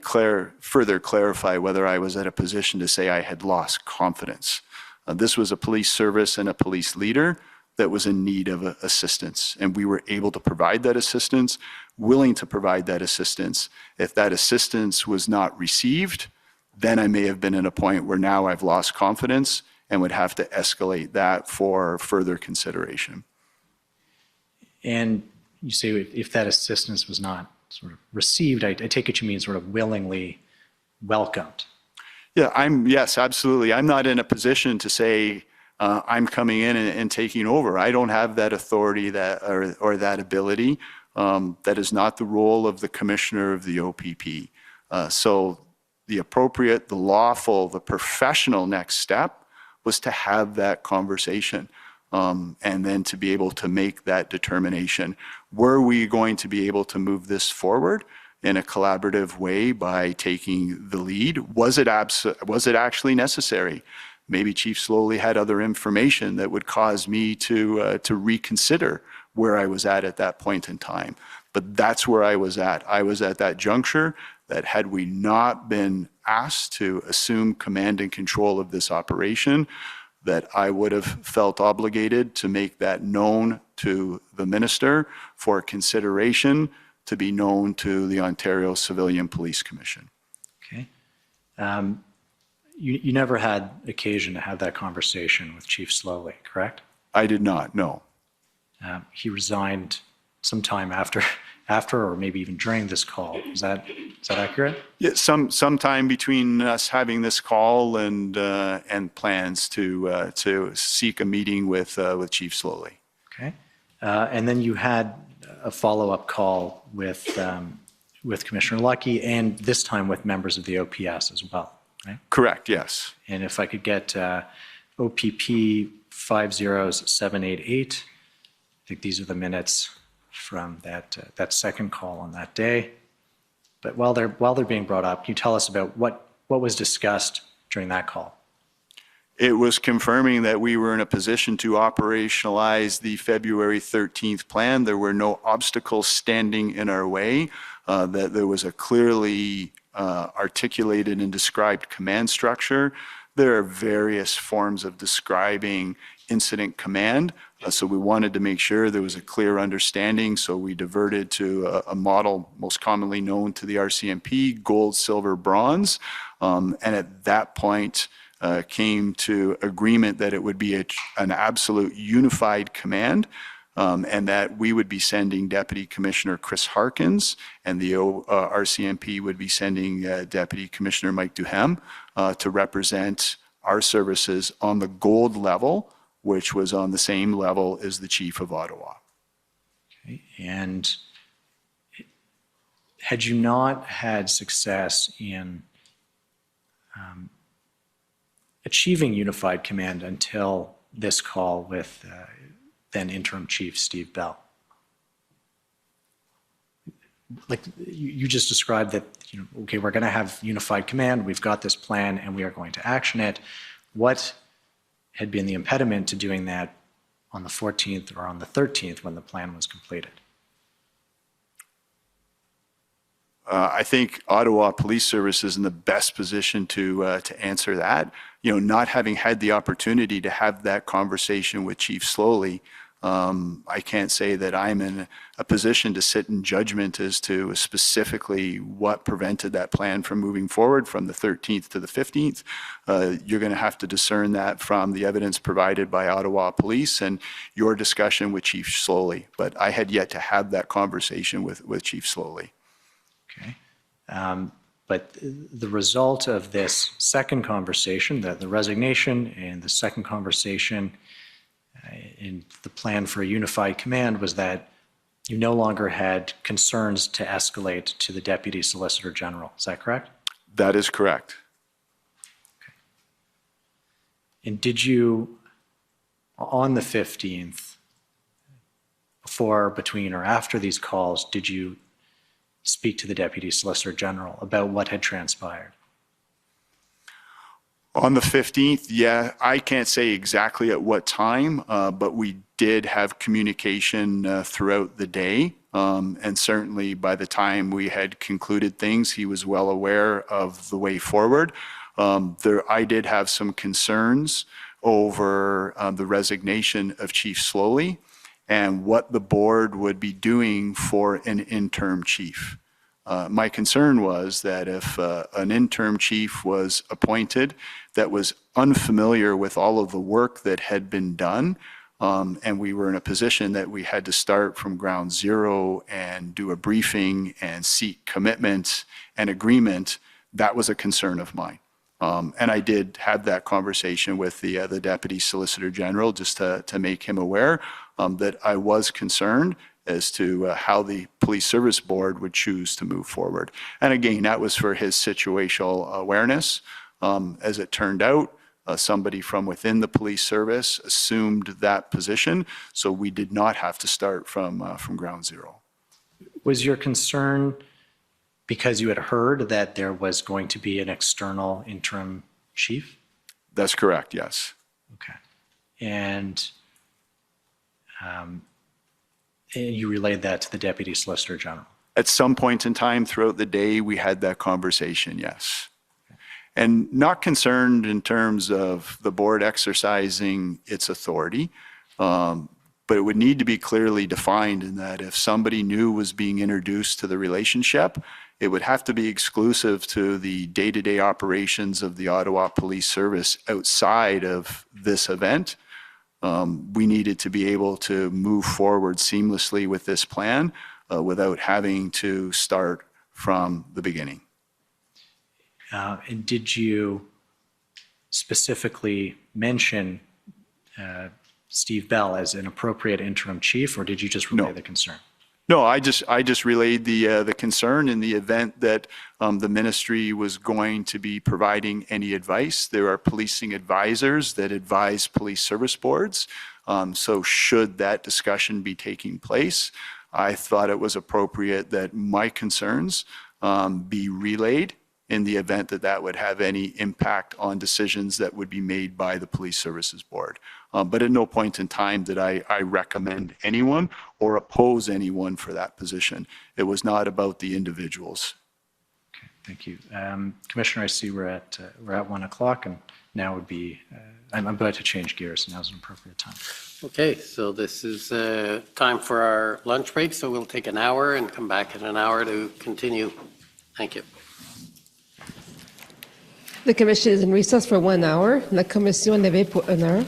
further clarify whether I was at a position to say I had lost confidence. This was a police service and a police leader that was in need of assistance, and we were able to provide that assistance, willing to provide that assistance. If that assistance was not received, then I may have been at a point where now I've lost confidence and would have to escalate that for further consideration. And you say if that assistance was not sort of received, I take it you mean sort of willingly welcomed. Yeah, yes, absolutely. I'm not in a position to say I'm coming in and taking over. I don't have that authority or that ability. That is not the role of the commissioner of the OPP. So the appropriate, the lawful, the professional next step was to have that conversation. And then to be able to make that determination. Were we going to be able to move this forward in a collaborative way by taking the lead? Was it actually necessary? Maybe Chief Slowly had other information that would cause me to reconsider where I was at that point in time. But that's where I was at. I was at that juncture that had we not been asked to assume command and control of this operation, that I would have felt obligated to make that known to the minister for consideration to be known to the Ontario Civilian Police Commission. Okay. You never had occasion to have that conversation with Chief Slowly, correct? I did not, no. He resigned sometime after or maybe even during this call. Is that accurate? Yeah, sometime between us having this call and plans to seek a meeting with Chief Slowly. Okay. And then you had a follow-up call with Commissioner Lucky, and this time with members of the OPS as well, right? Correct, yes. And if I could get OPP 50788, I think these are the minutes from that second call on that day. But while they're being brought up, can you tell us about what was discussed during that call? It was confirming that we were in a position to operationalize the February 13th plan. There were no obstacles standing in our way, that there was a clearly articulated and described command structure. There are various forms of describing incident command. So we wanted to make sure there was a clear understanding. So we diverted to a model most commonly known to the RCMP, gold, silver, bronze. And at that point, came to agreement that it would be an absolute unified command, and that we would be sending Deputy Commissioner Chris Harkins, and the RCMP would be sending Deputy Commissioner Mike Duhem to represent our services on the gold level, which was on the same level as the Chief of Ottawa. Okay. And had you not had success in achieving unified command until this call with then Interim Chief Steve Bell? Like you just described that, okay, we're going to have unified command, we've got this plan, and we are going to action it. What had been the impediment to doing that on the 14th or on the 13th when the plan was completed? I think Ottawa Police Service is in the best position to answer that. Not having had the opportunity to have that conversation with Chief Slowly, I can't say that I'm in a position to sit in judgment as to specifically what prevented that plan from moving forward from the 13th to the 15th. You're going to have to discern that from the evidence provided by Ottawa Police and your discussion with Chief Slowly. But I had yet to have that conversation with Chief Slowly. Okay. But the result of this second conversation, the resignation and the second conversation in the plan for a unified command, was that you no longer had concerns to escalate to the Deputy Solicitor General. Is that correct? That is correct. Okay. And did you, on the 15th, before, between, or after these calls, did you speak to the Deputy Solicitor General about what had transpired? On the 15th, yeah, I can't say exactly at what time, but we did have communication throughout the day. And certainly by the time we had concluded things, he was well aware of the way forward. I did have some concerns over the resignation of Chief Slowly and what the board would be doing for an interim chief. My concern was that if an interim chief was appointed that was unfamiliar with all of the work that had been done, and we were in a position that we had to start from ground zero and do a briefing and seek commitment and agreement, that was a concern of mine. And I did have that conversation with the Deputy Solicitor General just to make him aware that I was concerned as to how the Police Service Board would choose to move forward. And again, that was for his situational awareness. As it turned out, somebody from within the police service assumed that position, so we did not have to start from ground zero. Was your concern because you had heard that there was going to be an external interim chief? That's correct, yes. Okay. And And you relayed that to the Deputy Solicitor General. At some point in time throughout the day, we had that conversation, yes. And not concerned in terms of the board exercising its authority, but it would need to be clearly defined in that if somebody new was being introduced to the relationship, it would have to be exclusive to the day-to-day operations of the Ottawa Police Service outside of this event. We needed to be able to move forward seamlessly with this plan without having to start from the beginning. And did you specifically mention Steve Bell as an appropriate interim chief, or did you just relay the concern? No, I just relayed the concern in the event that the ministry was going to be providing any advice. There are policing advisors that advise police service boards. So should that discussion be taking place, I thought it was appropriate that my concerns be relayed in the event that that would have any impact on decisions that would be made by the Police Services Board. But at no point in time did I recommend anyone or oppose anyone for that position. It was not about the individuals. Okay, thank you. Commissioner, I see we're at 1 o'clock, and now would be, I'm about to change gears. Now's an appropriate time. Okay, so this is time for our lunch break, so we'll take an hour and come back in an hour to continue. Thank you. The commission is in recess for 1 hour. La commission est levée pour 1 heure.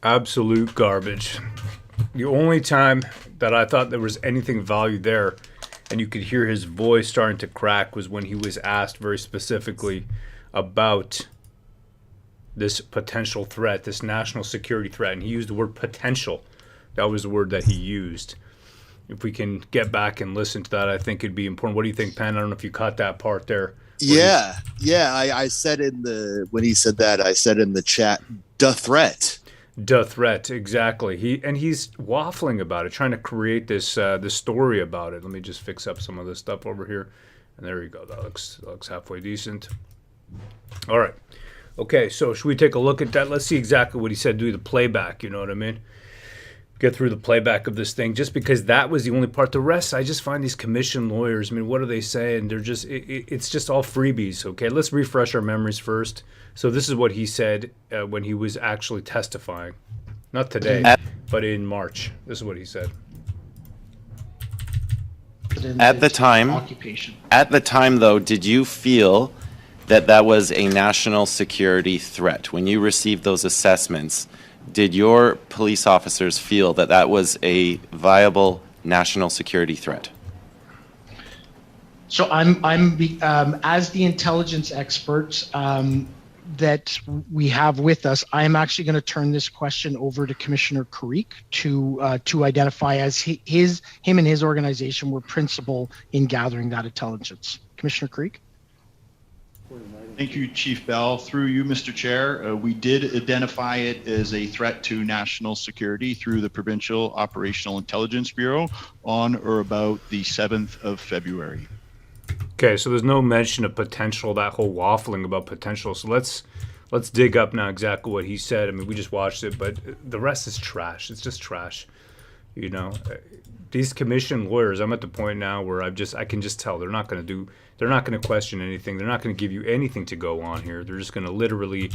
Absolute garbage. The only time that I thought there was anything value there, and you could hear his voice starting to crack, was when he was asked very specifically about this potential threat, this national security threat, and he used the word potential. That was the word that he used. If we can get back and listen to that, I think it'd be important. What do you think, Pan? I don't know if you caught that part there. Yeah. I said when he said that, I said in the chat, "Duh threat." Duh threat, exactly. He's waffling about it, trying to create this this story about it. Let me just fix up some of this stuff over here, and there you go. That looks halfway decent. All right. Okay, so should we take a look at that? Let's see exactly what he said. Do the playback. You know what I mean? Get through the playback of this thing, just because that was the only part. The rest, I just find these commission lawyers, I mean, what are they saying? They're just, it's just all freebies, okay? Let's refresh our memories first. So this is what he said when he was actually testifying. Not today, but in March. This is what he said. At the time, though, did you feel that that was a national security threat? When you received those assessments, did your police officers feel that that was a viable national security threat? So I'm as the intelligence experts that we have with us, I'm actually going to turn this question over to Commissioner Carrique to identify, as him and his organization were principal in gathering that intelligence. Commissioner Carrique. Thank you, Chief Bell. Through you, Mr. Chair, we did identify it as a threat to national security through the Provincial Operational Intelligence Bureau on or about the 7th of February. Okay, so there's no mention of potential, that whole waffling about potential. So let's dig up now exactly what he said. I mean, we just watched it, but the rest is trash. It's just trash. You know, these commission lawyers, I'm at the point now where I can just tell they're not going to question anything. They're not going to give you anything to go on here. They're just going to literally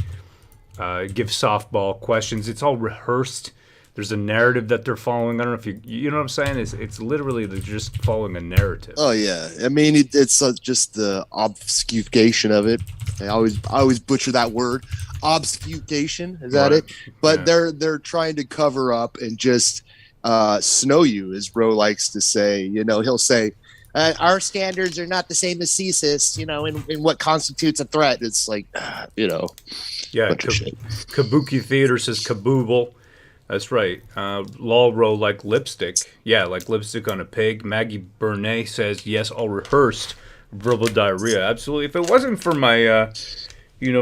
give softball questions. It's all rehearsed. There's a narrative that they're following. I don't know if you know what I'm saying? It's literally they're just following a narrative. Oh yeah, I mean it's just the obfuscation of it. I always butcher that word. Obfuscation, is that it? But yeah. they're trying to cover up and just snow you, as Ro likes to say. You know, he'll say, our standards are not the same as CSIS, you know, in what constitutes a threat. It's like, you know. Yeah, Kabuki Theater says kabooble. That's right. Lawro like lipstick. Yeah, like lipstick on a pig. Maggie Burnett says, yes, all rehearsed. Verbal diarrhea. Absolutely. If it wasn't for my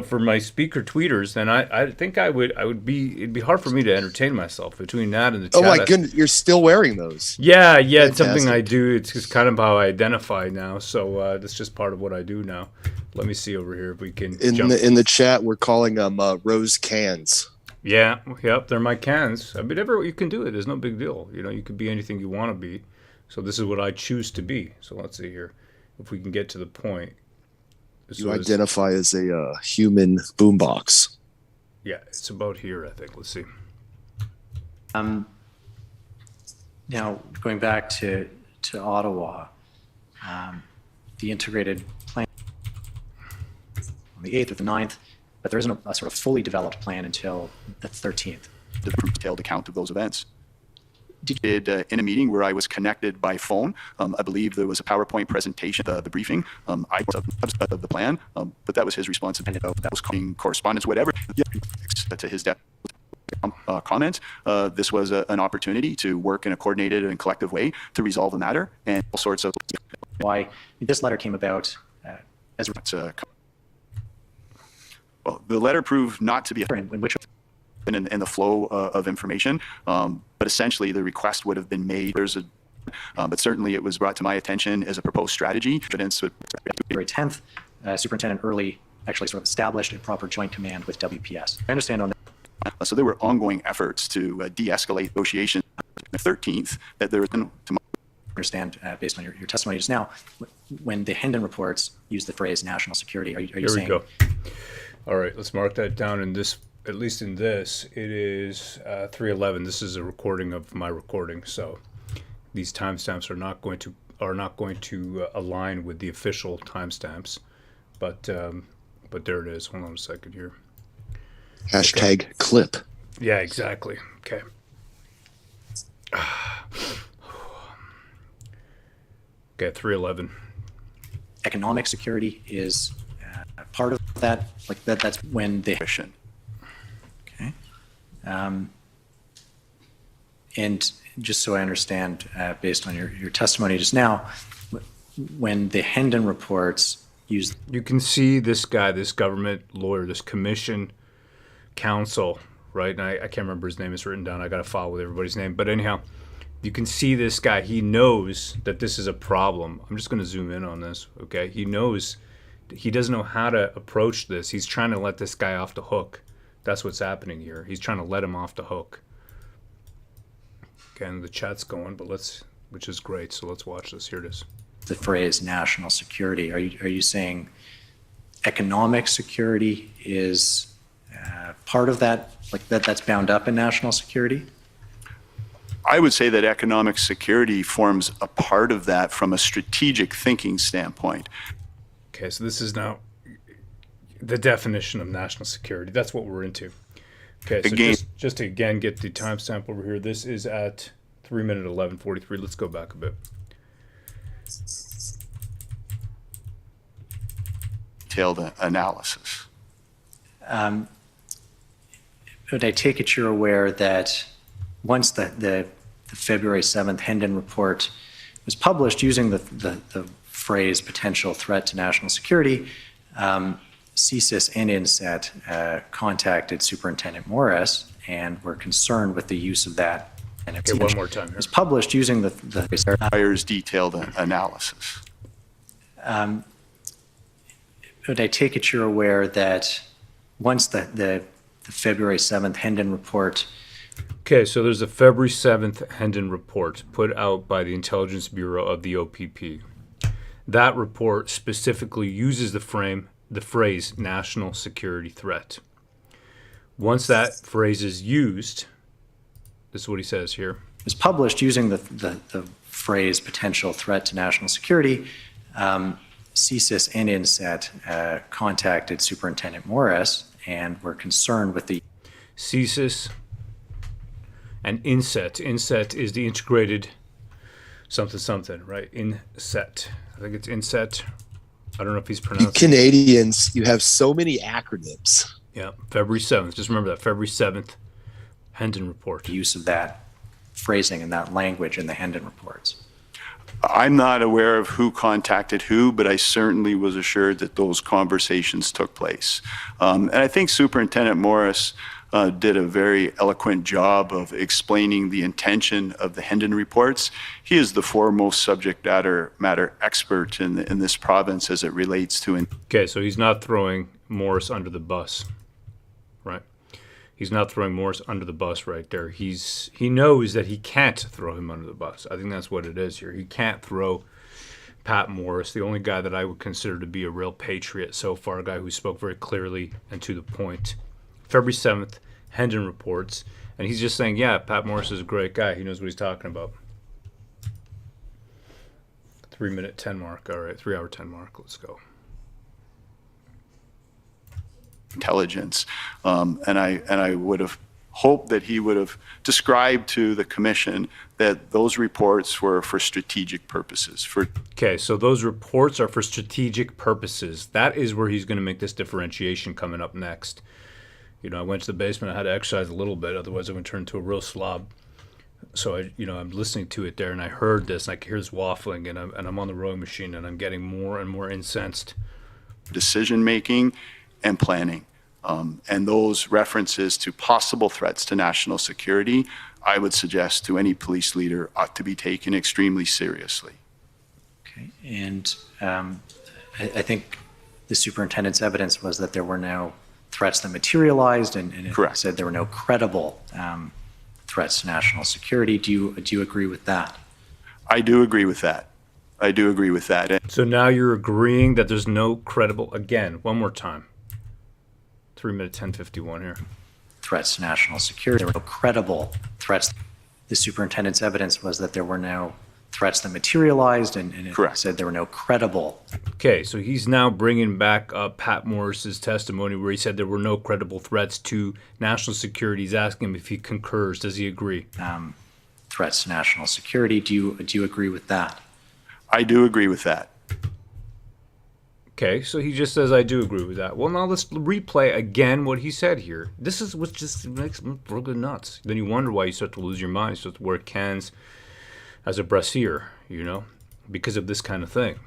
for my speaker tweeters, then I think it'd be hard for me to entertain myself between that and the chat. Oh my goodness, you're still wearing those. Yeah, it's something Fantastic. I do. It's just kind of how I identify now. So that's just part of what I do now. Let me see over here if we can In the chat, we're calling them rose cans. Yeah, yep, they're my cans. I mean, you can do it. There's no big deal. You could be anything you want to be. So this is what I choose to be. So let's see here, if we can get to the point. You identify as a human boombox. Yeah, it's about here, I think. Let's see. Now, going back to Ottawa, the integrated plan on the 8th or the 9th, but there isn't a sort of fully developed plan until the 13th. The detailed account of those events. Did in a meeting where I was connected by phone. I believe there was a PowerPoint presentation, the briefing. I was of the plan, but that was his responsibility. That was correspondence, whatever. To his comment, this was an opportunity to work in a coordinated and collective way to resolve the matter, and all sorts of. Why this letter came about as well, the letter proved not to be in which. In the flow of information, but essentially the request would have been made. But certainly it was brought to my attention as a proposed strategy. Evidence would. February 10th, Superintendent Early actually sort of established a proper joint command with WPS. I understand on that. So there were ongoing efforts to de-escalate negotiations. The 13th, that there was to understand based on your testimony just now, when the Hendon reports use the phrase national security, are you saying? Here we go. All right, let's mark that down in this. At least in this, it is 3:11. This is a recording of my recording, so these timestamps are not going to align with the official timestamps. But there it is. Hold on a second here. Hashtag clip. Yeah, exactly. Okay. Okay, 3:11. Economic security is part of that. Like that's when the mission. And just so I understand, based on your testimony just now, when the Hendon reports use... You can see this guy, this government lawyer, this commission counsel, right? And I can't remember his name. It's written down. I got to file with everybody's name. But anyhow, you can see this guy. He knows that this is a problem. I'm just going to zoom in on this, okay? He knows... He doesn't know how to approach this. He's trying to let this guy off the hook. That's what's happening here. He's trying to let him off the hook. Again, the chat's going, but which is great. So let's watch this. Here it is. The phrase national security. Are you saying economic security is part of that? Like that's bound up in national security? I would say that economic security forms a part of that from a strategic thinking standpoint. Okay, so this is now the definition of national security. That's what we're into. Okay, so again, just to again get the timestamp over here, this is at 3:11:43. Let's go back a bit. Detailed analysis. But I take it you're aware that once the February 7th Hendon report was published using the phrase potential threat to national security, CSIS and INSET contacted Superintendent Morris and were concerned with the use of that. And okay, one more time here. It was published using the requires detailed analysis. But I take it you're aware that once the February 7th Hendon report. Okay, so there's a February 7th Hendon report put out by the Intelligence Bureau of the OPP. That report specifically uses the phrase national security threat. Once that phrase is used, this is what he says here. It was published using the phrase potential threat to national security. CSIS and INSET contacted Superintendent Morris and were concerned with the CSIS and INSET. INSET is the integrated something, right? INSET. I think it's INSET. I don't know if he's You pronounced. Canadians, you have so many acronyms. Yeah, February 7th. Just remember that, February 7th, Hendon report. use of that phrasing and that language in the Hendon reports. I'm not aware of who contacted who, but I certainly was assured that those conversations took place. And I think Superintendent Morris did a very eloquent job of explaining the intention of the Hendon reports. He is the foremost subject matter expert in this province as it relates to. Okay, so he's not throwing Morris under the bus, right? He's not throwing Morris under the bus right there. He knows that he can't throw him under the bus. I think that's what it is here. He can't throw Pat Morris, the only guy that I would consider to be a real patriot so far, a guy who spoke very clearly and to the point. February 7th, Hendon reports, and he's just saying, yeah, Pat Morris is a great guy. He knows what he's talking about. 3-minute 10 mark. All right, 3-hour 10 mark. Let's go. Intelligence, and I would have hoped that he would have described to the commission that those reports were for strategic purposes. Okay, so those reports are for strategic purposes. That is where he's going to make this differentiation coming up next. You know, I went to the basement. I had to exercise a little bit, otherwise I would turn into a real slob. So I'm listening to it there, and I heard this, and I could hear this waffling, and I'm on the rowing machine, and I'm getting more and more incensed. Decision making and planning. And those references to possible threats to national security, I would suggest to any police leader ought to be taken extremely seriously. Okay, and I think the superintendent's evidence was that there were no threats that materialized, and it said there were no credible threats to national security. Do you agree with that? I do agree with that. I do agree with that. So now you're agreeing that there's no credible, again, one more time. 3-minute 10:51 here. Threats to national security. There were no credible threats. The superintendent's evidence was that there were no threats that materialized, and it said there were no credible. Okay, so he's now bringing back up Pat Morris's testimony where he said there were no credible threats to national security. He's asking him if he concurs. Does he agree? Threats to national security. Do you agree with that? I do agree with that. Okay, so he just says, I do agree with that. Well, now let's replay again what he said here. This is what just makes me friggin' nuts. Then you wonder why you start to lose your mind. You start to wear cans as a brassiere, you know, because of this kind of thing.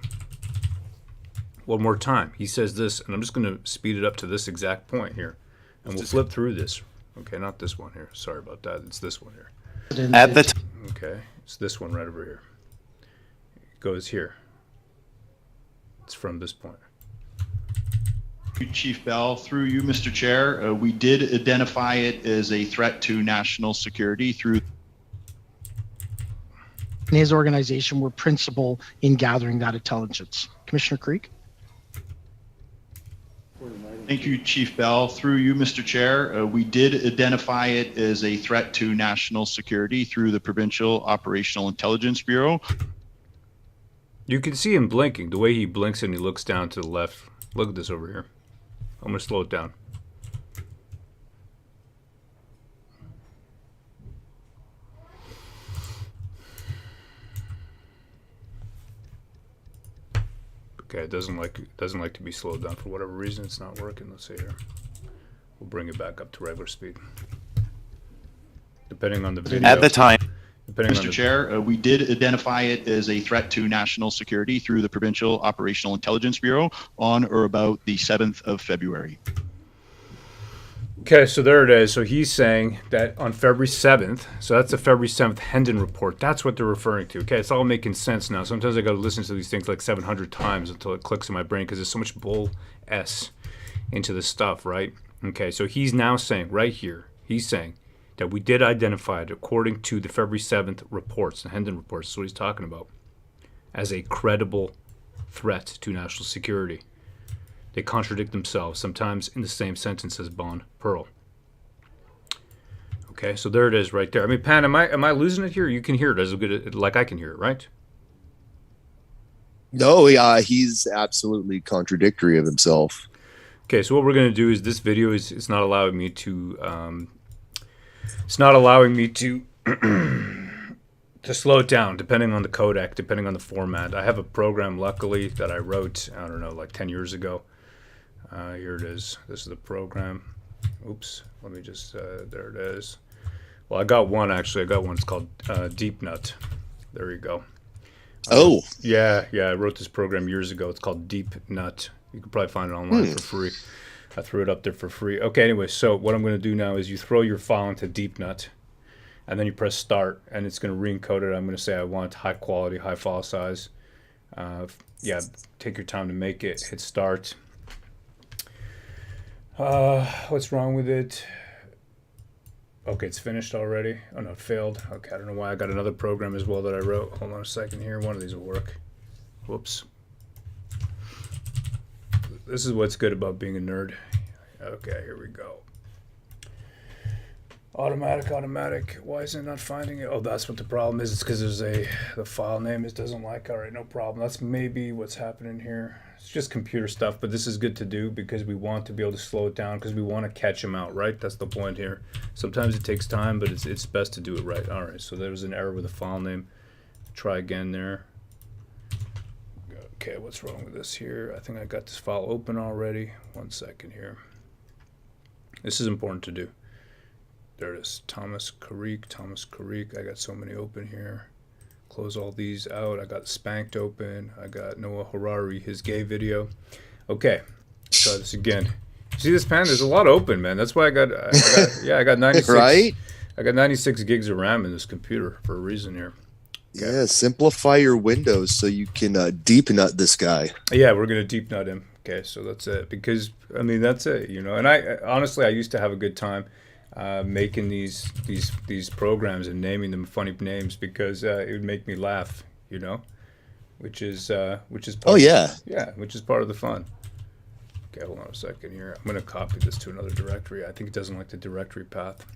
One more time. He says this, and I'm just going to speed it up to this exact point here. And we'll flip through this. Okay, not this one here. Sorry about that. It's this one here. At the time. Okay, it's this one right over here. It goes here. It's from this point. Chief Bell, through you, Mr. Chair, we did identify it as a threat to national security through. And his organization were principal in gathering that intelligence. Commissioner Creek. Thank you, Chief Bell. Through you, Mr. Chair, we did identify it as a threat to national security through the Provincial Operational Intelligence Bureau. You can see him blinking. The way he blinks and he looks down to the left. Look at this over here. I'm going to slow it down. Okay, it doesn't like to be slowed down for whatever reason. It's not working. Let's see here. We'll bring it back up to regular speed. Depending on the video. At the time. Mr. Chair, we did identify it as a threat to national security through the Provincial Operational Intelligence Bureau on or about the 7th of February. Okay, so there it is. So he's saying that on February 7th, so that's the February 7th Hendon report. That's what they're referring to. Okay, it's all making sense now. Sometimes I got to listen to these things like 700 times until it clicks in my brain because there's so much bull S into this stuff, right? Okay, so he's now saying right here, he's saying that we did identify it according to the February 7th reports, the Hendon reports, that's what he's talking about, as a credible threat to national security. They contradict themselves, sometimes in the same sentence as Bond Pearl. Okay, so there it is right there. I mean, Pan, am I losing it here? You can hear it as good like I can hear it, right? No, he's absolutely contradictory of himself. Okay, so what we're going to do is this video is not allowing me to it's not allowing me to to slow it down, depending on the codec, depending on the format. I have a program, luckily, that I wrote, I don't know, like 10 years ago. Here it is. This is the program. Oops. Let me just, there it is. Well, I got one, actually. I got one. It's called Deep Nut. There you go. Oh. Yeah, I wrote this program years ago. It's called Deep Nut. You can probably find it online for free. I threw it up there for free. Okay, anyway, so what I'm going to do now is you throw your file into Deep Nut, and then you press Start, and it's going to re-encode it. I'm going to say I want high quality, high file size. Yeah, take your time to make it. Hit Start. What's wrong with it? Okay, it's finished already. Oh no, it failed. Okay, I don't know why. I got another program as well that I wrote. Hold on a second here. One of these will work. Whoops. This is what's good about being a nerd. Okay, here we go. Automatic. Why is it not finding it? Oh, that's what the problem is. It's because there's the file name it doesn't like. All right, no problem. That's maybe what's happening here. It's just computer stuff, but this is good to do because we want to be able to slow it down because we want to catch them out, right? That's the point here. Sometimes it takes time, but it's best to do it right. All right, so there was an error with the file name. Try again there. Okay, what's wrong with this here? I think I got this file open already. 1 second here. This is important to do. There it is. Thomas Karik. I got so many open here. Close all these out. I got Spanked open. I got Noah Harari, his gay video. Okay, try this again. See this, man? There's a lot open, man. That's why I got 96. Right? I got 96 gigs of RAM in this computer for a reason here. Okay. Yeah, simplify your windows so you can deep nut this guy. Yeah, we're gonna deep nut him. Okay, so that's it. Because I mean, that's it. You know, and I honestly, I used to have a good time making these programs and naming them funny names because it would make me laugh. You know, which is part which is part of the fun. Okay, hold on a second here. I'm gonna copy this to another directory. I think it doesn't like the directory path.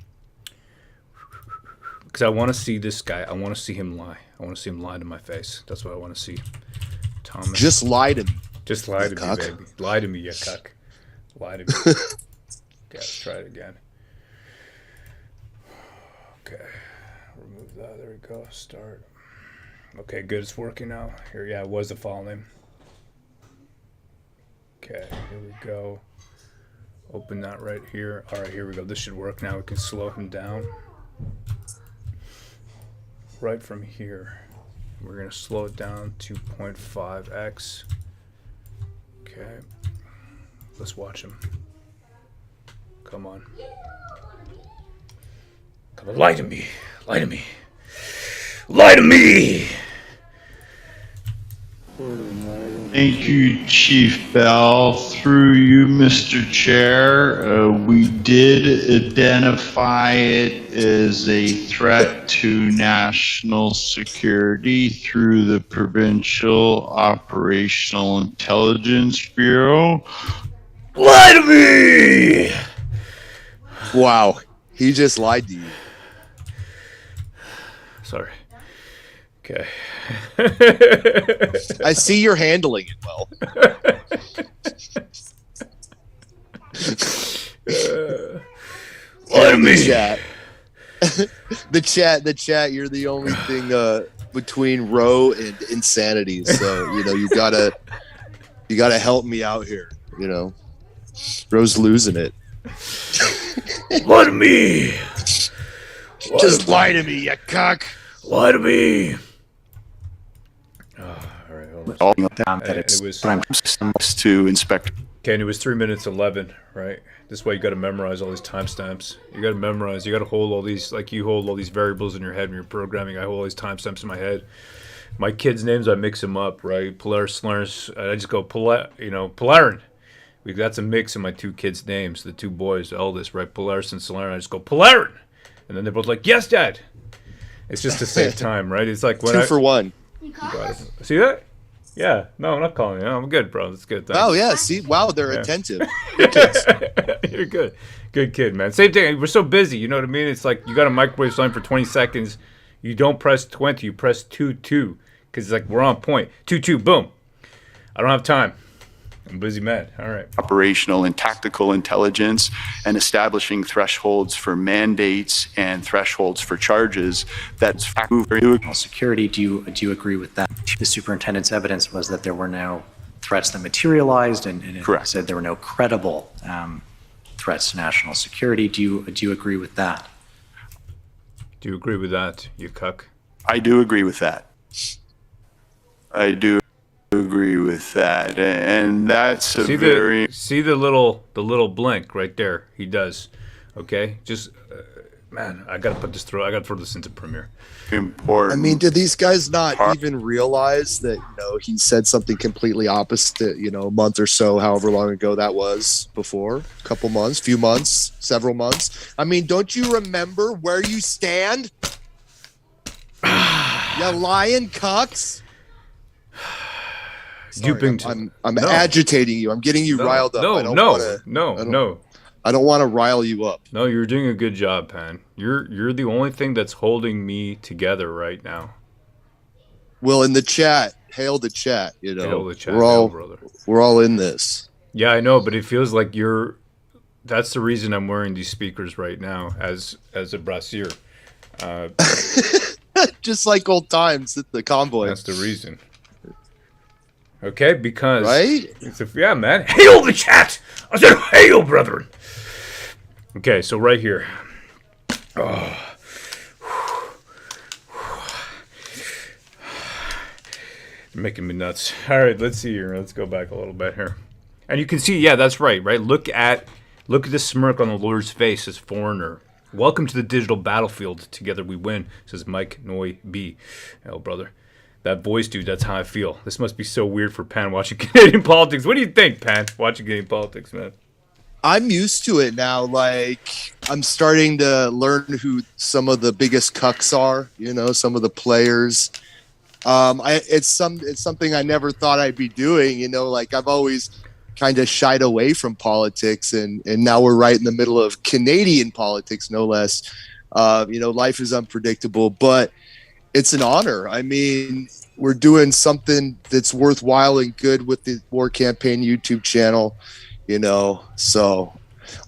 Because I want to see this guy. I want to see him lie. I want to see him lie to my face. That's what I want to see. Thomas. Just lie to me. Just lie to me, baby. Lie to me, you cuck. Lie to me. Okay, let's try it again. Okay. Remove that. There we go. Start. Okay, good. It's working now. Here, yeah, it was the file name. Okay, here we go. Open that right here. All right, here we go. This should work now. We can slow him down. Right from here, we're going to slow it down to 0.5x. Okay, let's watch him. Come on. Come on, lie to me. Lie to me. Lie to me! Thank you, Chief Bell. Through you, Mr. Chair, we did identify it as a threat to national security through the Provincial Operational Intelligence Bureau. Lie to me! Wow, he just lied to you. Sorry. Okay. I see you're handling it well. Lie to me. The chat, you're the only thing between Roe and insanity. So, you know, you gotta help me out here, you know. Roe's losing it. Lie to me. Just lie to me, you cock. Lie to me. All that it was to inspect. Okay, and it was 3 minutes 11, right? This is why you got to memorize all these timestamps. You got to memorize. You got to hold all these, like you hold all these variables in your head when you're programming. I hold all these timestamps in my head. My kids' names, I mix them up, right? Polaris, Solaris. I just go Polarin. That's a mix of my two kids' names, the two boys, the eldest, right? Polaris and Solarin. I just go Polarin, and then they're both like, "Yes, Dad." It's just to save time, right? It's like when 2 for 1. See that? Yeah. No, I'm not calling you. I'm good, bro. That's good. Thanks. Oh, yeah. See? Wow, they're attentive. You're good. Good kid, man. Same thing. We're so busy. You know what I mean? It's like you got a microwave something for 20 seconds. You don't press 20. You press 2-2. Because it's like we're on point. 2-2. Boom. I don't have time. I'm a busy man. All right. Operational and tactical intelligence and establishing thresholds for mandates and thresholds for charges. That's security. Do you agree with that? The superintendent's evidence was that there were no threats that materialized, and it said there were no credible threats to national security. Do you agree with that? Do you agree with that, you cuck? I do agree with that. I do agree with that, and that's a very See the little blink right there. He does. Okay, just man, I gotta put this through. I gotta throw this into Premiere. important. I mean, did these guys not even realize that, he said something completely opposite, a month or so, however long ago that was before? A couple months, few months, several months. I mean, don't you remember where you stand? You lying cucks. Sorry, I'm agitating you. I'm getting you riled up. No. I don't want to rile you up. No, you're doing a good job, Pan. You're the only thing that's holding me together right now. Well, in the chat, hail the chat. Hail the chat, brother. We're all in this. Yeah, I know, but it feels like that's the reason I'm wearing these speakers right now as a brassiere. Just like old times at the convoy. That's the reason. Okay, because right? Yeah, man. Hail the chat! I said hail, brethren. Okay, so right here. Oh. You're making me nuts. All right, let's see here. Let's go back a little bit here. And you can see, yeah, that's right, right? Look at this smirk on the Lord's face as foreigner. Welcome to the digital battlefield. Together we win, says Mike Noy B. Hell, brother. That voice, dude, that's how I feel. This must be so weird for Pan watching Canadian politics. What do you think, Pan, watching Canadian politics, man? I'm used to it now. Like, I'm starting to learn who some of the biggest cucks are, some of the players. It's something I never thought I'd be doing, like I've always kind of shied away from politics, and now we're right in the middle of Canadian politics, no less. Life is unpredictable, but it's an honor. I mean, we're doing something that's worthwhile and good with the War Campaign YouTube channel, so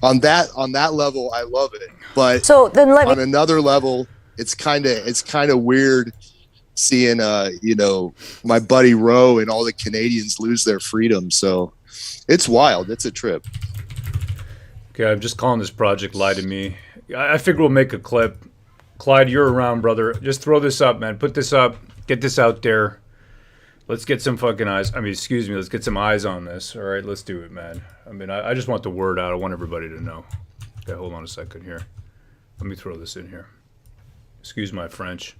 on that level, I love it. But on another level, it's kind of weird seeing, my buddy Roe and all the Canadians lose their freedom. So it's wild. It's a trip. Okay, I'm just calling this project Lie to Me. I figure we'll make a clip. Clyde, you're around, brother. Just throw this up, man. Put this up. Get this out there. Let's get some fucking eyes. Excuse me. Let's get some eyes on this. All right, let's do it, man. I just want the word out. I want everybody to know. Okay, hold on a second here. Let me throw this in here. Excuse my French.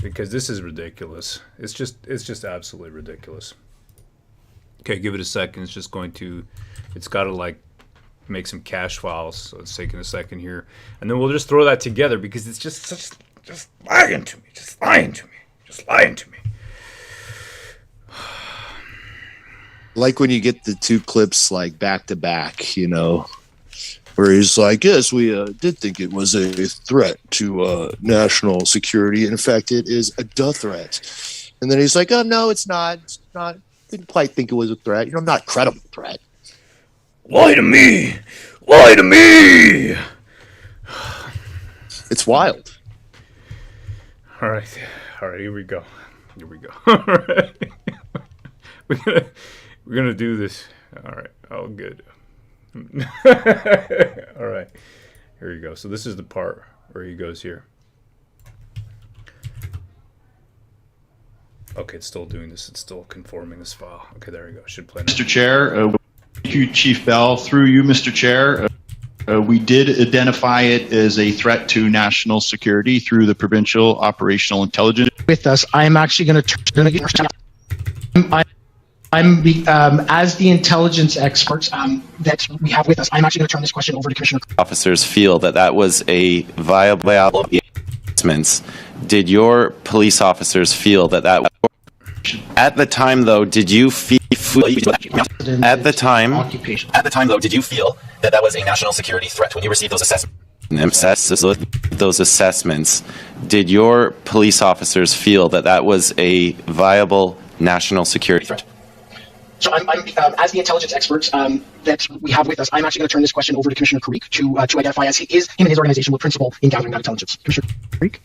Because this is ridiculous. It's just absolutely ridiculous. Okay, give it a second. It's got to make some cache files. So it's taking a second here. And then we'll just throw that together because it's just lying to me. Just lying to me. Like when you get the two clips back to back, where he's like, yes, we did think it was a threat to national security. In fact, it is a death threat. And then he's like, oh, no, it's not. It's not. Didn't quite think it was a threat. Not a credible threat. Lie to me! Lie to me! It's wild. All right, here we go. All right. We're gonna do this. All right, all good. All right, here you go. So this is the part where he goes here. Okay, it's still doing this. It's still conforming this file. Okay, there we go. Should play now. Mr. Chair, thank you, Chief Bell. Through you, Mr. Chair, we did identify it as a threat to national security through the provincial operational intelligence. With us, I'm actually going to as the intelligence experts that we have with us, I'm actually going to turn this question over to Commissioner. Officers feel that was a viable assessments. Did your police officers feel that at the time, though, did you feel at the time though, did you feel that was a national security threat when you received those assessments? Did your police officers feel that was a viable national security threat? So I'm as the intelligence experts that we have with us, I'm actually going to turn this question over to Commissioner Karik to identify, as him and his organization were principal in gathering that intelligence. Commissioner Karik.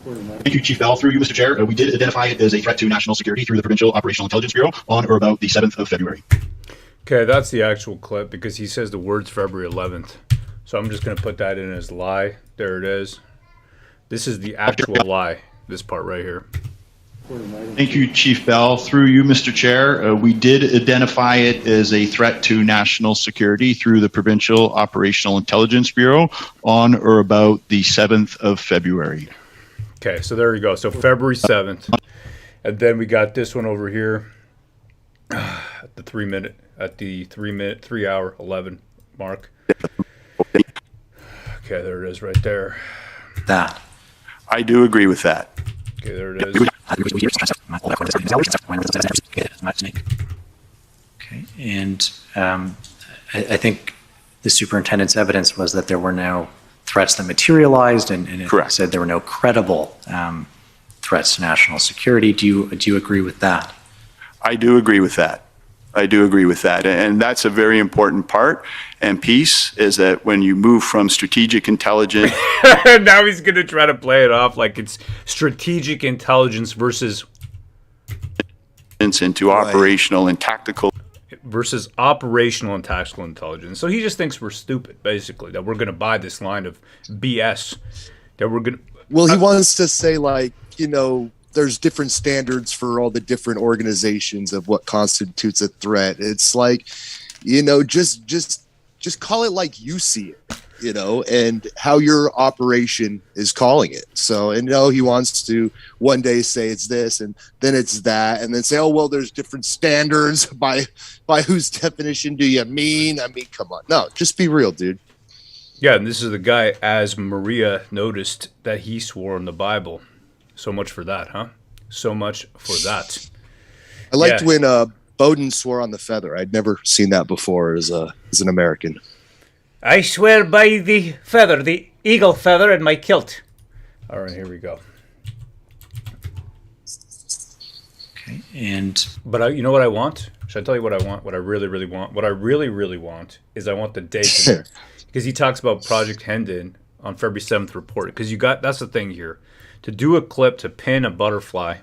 Thank you, Chief Bell. Through you, Mr. Chair, we did identify it as a threat to national security through the Provincial Operational Intelligence Bureau on or about the 7th of February. Okay, that's the actual clip because he says the words February 11th. So I'm just going to put that in as lie. There it is. This is the actual lie, this part right here. Thank you, Chief Bell. Through you, Mr. Chair, we did identify it as a threat to national security through the Provincial Operational Intelligence Bureau on or about the 7th of February. Okay, so there you go. So February 7th. And then we got this one over here at the 3 hour 11 mark. Okay, there it is right there. That. I do agree with that. Okay, there it is. Okay, and I think the superintendent's evidence was that there were no threats that materialized, and it said there were no credible threats to national security. Do you agree with that? I do agree with that. I do agree with that. And that's a very important part and piece, is that when you move from strategic intelligence. Now he's going to try to play it off like it's strategic intelligence versus into operational and tactical. Versus operational and tactical intelligence. So he just thinks we're stupid, basically, that we're going to buy this line of BS. That we're going to. Well, he wants to say, like, there's different standards for all the different organizations of what constitutes a threat. It's like, just call it like you see it, and how your operation is calling it. So, he wants to one day say it's this and then it's that, and then say, oh, well, there's different standards by whose definition do you mean? I mean, come on. No, just be real, dude. Yeah, and this is the guy, as Maria noticed, that he swore in the Bible. So much for that, huh? So much for that. I liked when Bowden swore on the feather. I'd never seen that before as an American. I swear by the feather, the eagle feather in my kilt. All right, here we go. Okay, but you know what I want? Should I tell you what I want? What I really, really want? What I really, really want is I want the date in there. Because he talks about Project Hendon on February 7th report. Because that's the thing here. To do a clip, to pin a butterfly,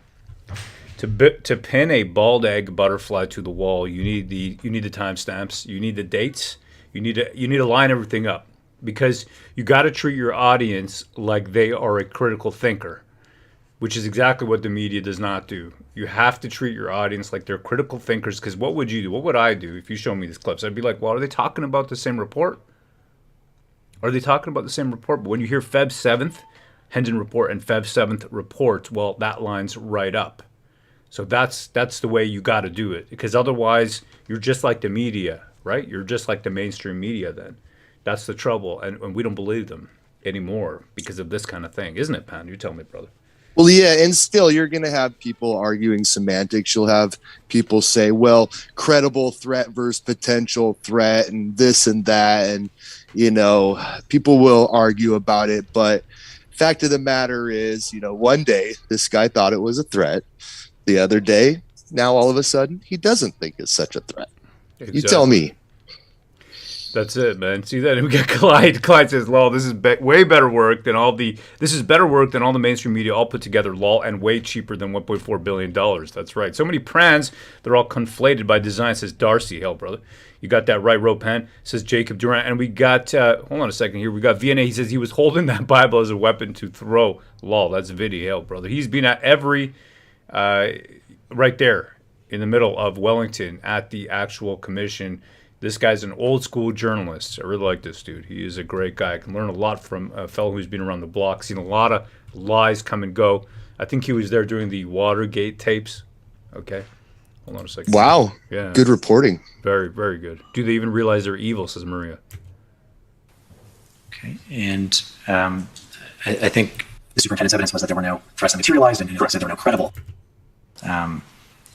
to pin a bald egg butterfly to the wall, you need the timestamps, you need the dates, you need to line everything up, because you got to treat your audience like they are a critical thinker, which is exactly what the media does not do. You have to treat your audience like they're critical thinkers. Because what would you do? What would I do if you show me these clips? I'd be like, well, are they talking about the same report? Are they talking about the same report? But when you hear Feb 7th. Hendon report and Feb 7th report, well, that lines right up. So that's the way you got to do it, because otherwise you're just like the media, right? You're just like the mainstream media then. That's the trouble, and we don't believe them anymore because of this kind of thing. Isn't it, Pan? You tell me, brother. Well, yeah, and still you're going to have people arguing semantics. You'll have people say, well, credible threat versus potential threat and this and that, and, people will argue about it, but fact of the matter is, one day this guy thought it was a threat. The other day, now all of a sudden, he doesn't think it's such a threat. Exactly. You tell me. That's it, man. See that? And we got Clyde. Clyde says, "Lol, this is way better work than all the. This is better work than all the mainstream media all put together. Lol, and way cheaper than $1.4 billion. That's right. So many prans. They're all conflated by design." Says Darcy. Hell, brother, you got that right. Ropan says Jacob Durant, and we got. Hold on a second here. We got VNA. He says he was holding that Bible as a weapon to throw. Lol, that's Vinny. Hell, brother, he's been at every, right there in the middle of Wellington at the actual commission. This guy's an old school journalist. I really like this dude. He is a great guy. I can learn a lot from a fellow who's been around the block, seen a lot of lies come and go. I think he was there during the Watergate tapes. Okay. Hold on a second. Wow. Yeah. Good reporting. Very, very good. Do they even realize they're evil, says Maria. Okay. And I think the superintendent's evidence was that there were no threats that materialized, and that there were no credible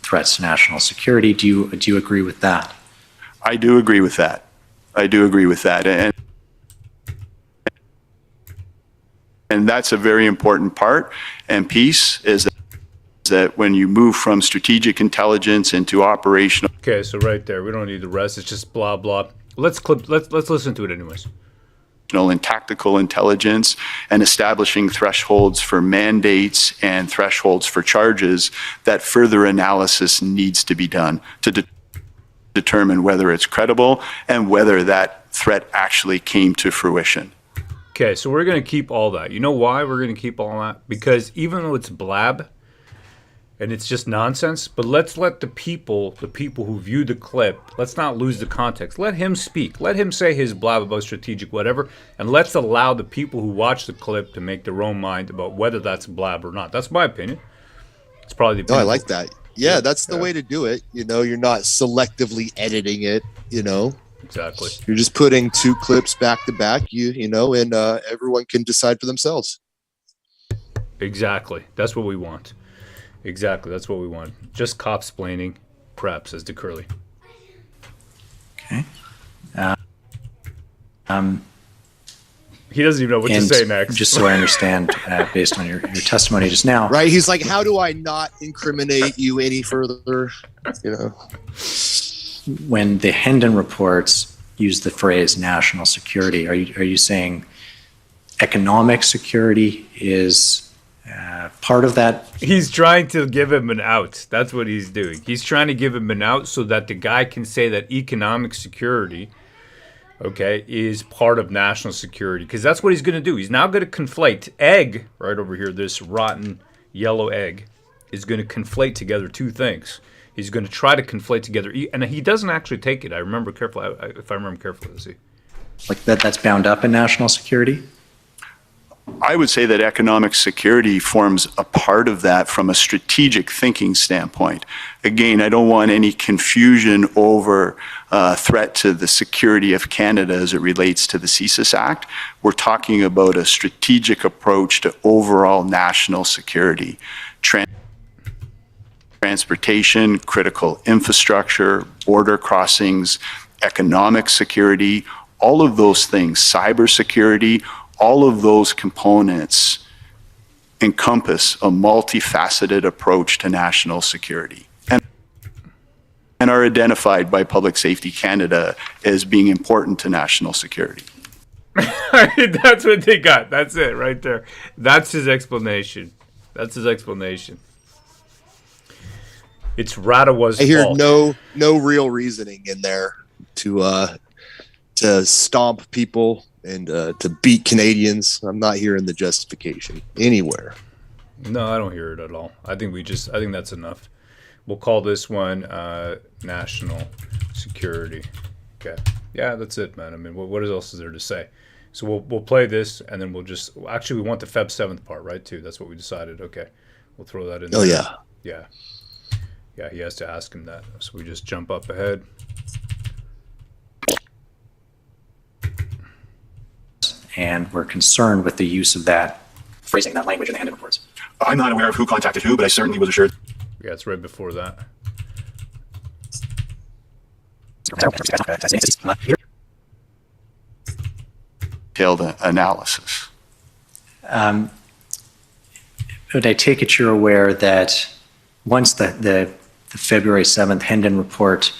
threats to national security. Do you agree with that? I do agree with that. I do agree with that. And that's a very important part and piece, is that when you move from strategic intelligence into operational. Okay, so right there, we don't need the rest. It's just blah blah. Let's listen to it anyways. And tactical intelligence, and establishing thresholds for mandates and thresholds for charges, that further analysis needs to be done to determine whether it's credible and whether that threat actually came to fruition. Okay, so we're going to keep all that. You know why we're going to keep all that? Because even though it's blab, and it's just nonsense. But let's let the people who view the clip, let's not lose the context. Let him speak. Let him say his blab about strategic whatever, and let's allow the people who watch the clip to make their own mind about whether that's blab or not. That's my opinion. It's probably the opinion. I like that. Yeah, that's the way to do it. You know, you're not selectively editing it, you know. Exactly. You're just putting two clips back to back, you know, and everyone can decide for themselves. Exactly. That's what we want. Exactly. That's what we want. Just cop-splaining, perhaps, says DeCurley. Okay. He doesn't even know what to say next. Just so I understand, based on your testimony just now. Right. He's like, how do I not incriminate you any further? You know, when the Hendon reports use the phrase national security, are you saying economic security is part of that? He's trying to give him an out. That's what he's doing. He's trying to give him an out so that the guy can say that economic security, okay, is part of national security. Because that's what he's going to do. He's now going to conflate egg, right over here, this rotten yellow egg, is going to conflate together two things. He's going to try to conflate together, and he doesn't actually take it. I remember carefully, if I remember carefully, let's see. Like that's bound up in national security? I would say that economic security forms a part of that from a strategic thinking standpoint. Again, I don't want any confusion over threat to the security of Canada as it relates to the COMISSION Act. We're talking about a strategic approach to overall national security. Transportation, critical infrastructure, border crossings, economic security, all of those things, cybersecurity, all of those components encompass a multifaceted approach to national security and are identified by Public Safety Canada as being important to national security. That's what they got. That's it right there. That's his explanation. That's his explanation. It's Radawa's fault. I hear no real reasoning in there to stomp people and to beat Canadians. I'm not hearing the justification anywhere. No, I don't hear it at all. I think that's enough. We'll call this one national security. Okay. Yeah, that's it, man. I mean, what else is there to say? So we'll play this, and then we want the Feb 7th part, right, too? That's what we decided. Okay. We'll throw that in there. Oh, yeah. Yeah. Yeah, he has to ask him that. So we just jump up ahead. And we're concerned with the use of that phrasing, that language in the Hendon reports. I'm not aware of who contacted who, but I certainly was assured. Yeah, it's right before that. Detailed analysis. But I take it you're aware that once the February 7th Hendon report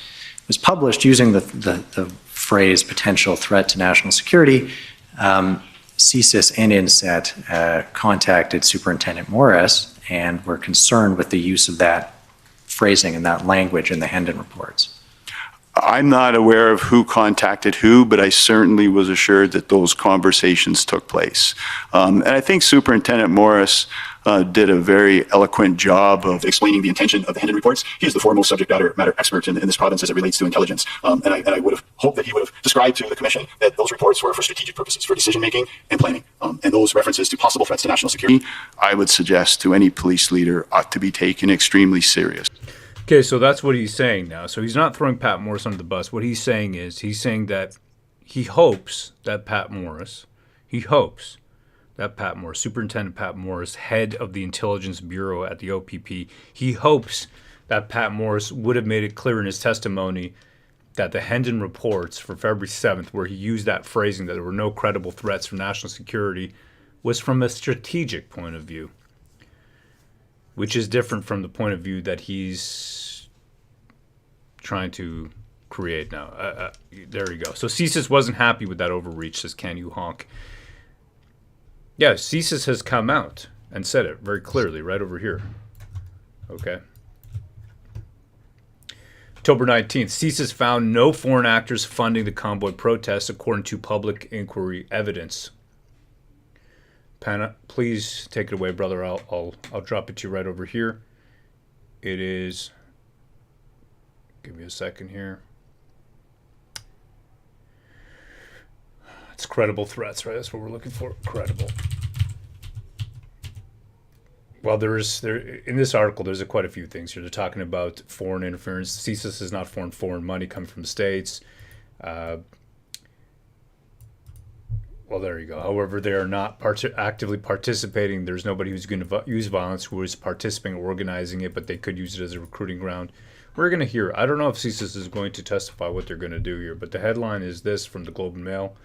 was published using the phrase potential threat to national security, CSIS and INSET contacted Superintendent Morris and were concerned with the use of that phrasing and that language in the Hendon reports. I'm not aware of who contacted who, but I certainly was assured that those conversations took place. And I think Superintendent Morris did a very eloquent job of explaining the intention of the Hendon reports. He is the foremost subject matter expert in this province as it relates to intelligence. And I would have hoped that he would have described to the Commission that those reports were for strategic purposes, for decision-making and planning. And those references to possible threats to national security, I would suggest to any police leader ought to be taken extremely serious. Okay, so that's what he's saying now. So he's not throwing Pat Morris under the bus. What he's saying is that he hopes that Pat Morris, Superintendent Pat Morris, head of the Intelligence Bureau at the OPP, he hopes that Pat Morris would have made it clear in his testimony that the Hendon reports for February 7th, where he used that phrasing that there were no credible threats for national security, was from a strategic point of view, which is different from the point of view that he's trying to create now. There you go. So CSIS wasn't happy with that overreach, says Can You Honk. Yeah, CSIS has come out and said it very clearly right over here. Okay. October 19th, CSIS found no foreign actors funding the convoy protests according to public inquiry evidence. Pana, please take it away, brother. I'll drop it to you right over here. It is, give me a second here. It's credible threats, right? That's what we're looking for. Credible. Well, there in this article, there's quite a few things here. They're talking about foreign interference. CSIS is not foreign money coming from the states. Well, there you go. However, they are not actively participating. There's nobody who's going to use violence who is participating or organizing it, but they could use it as a recruiting ground. We're going to hear. I don't know if CSIS is going to testify what they're going to do here, but the headline is this from the Globe and Mail.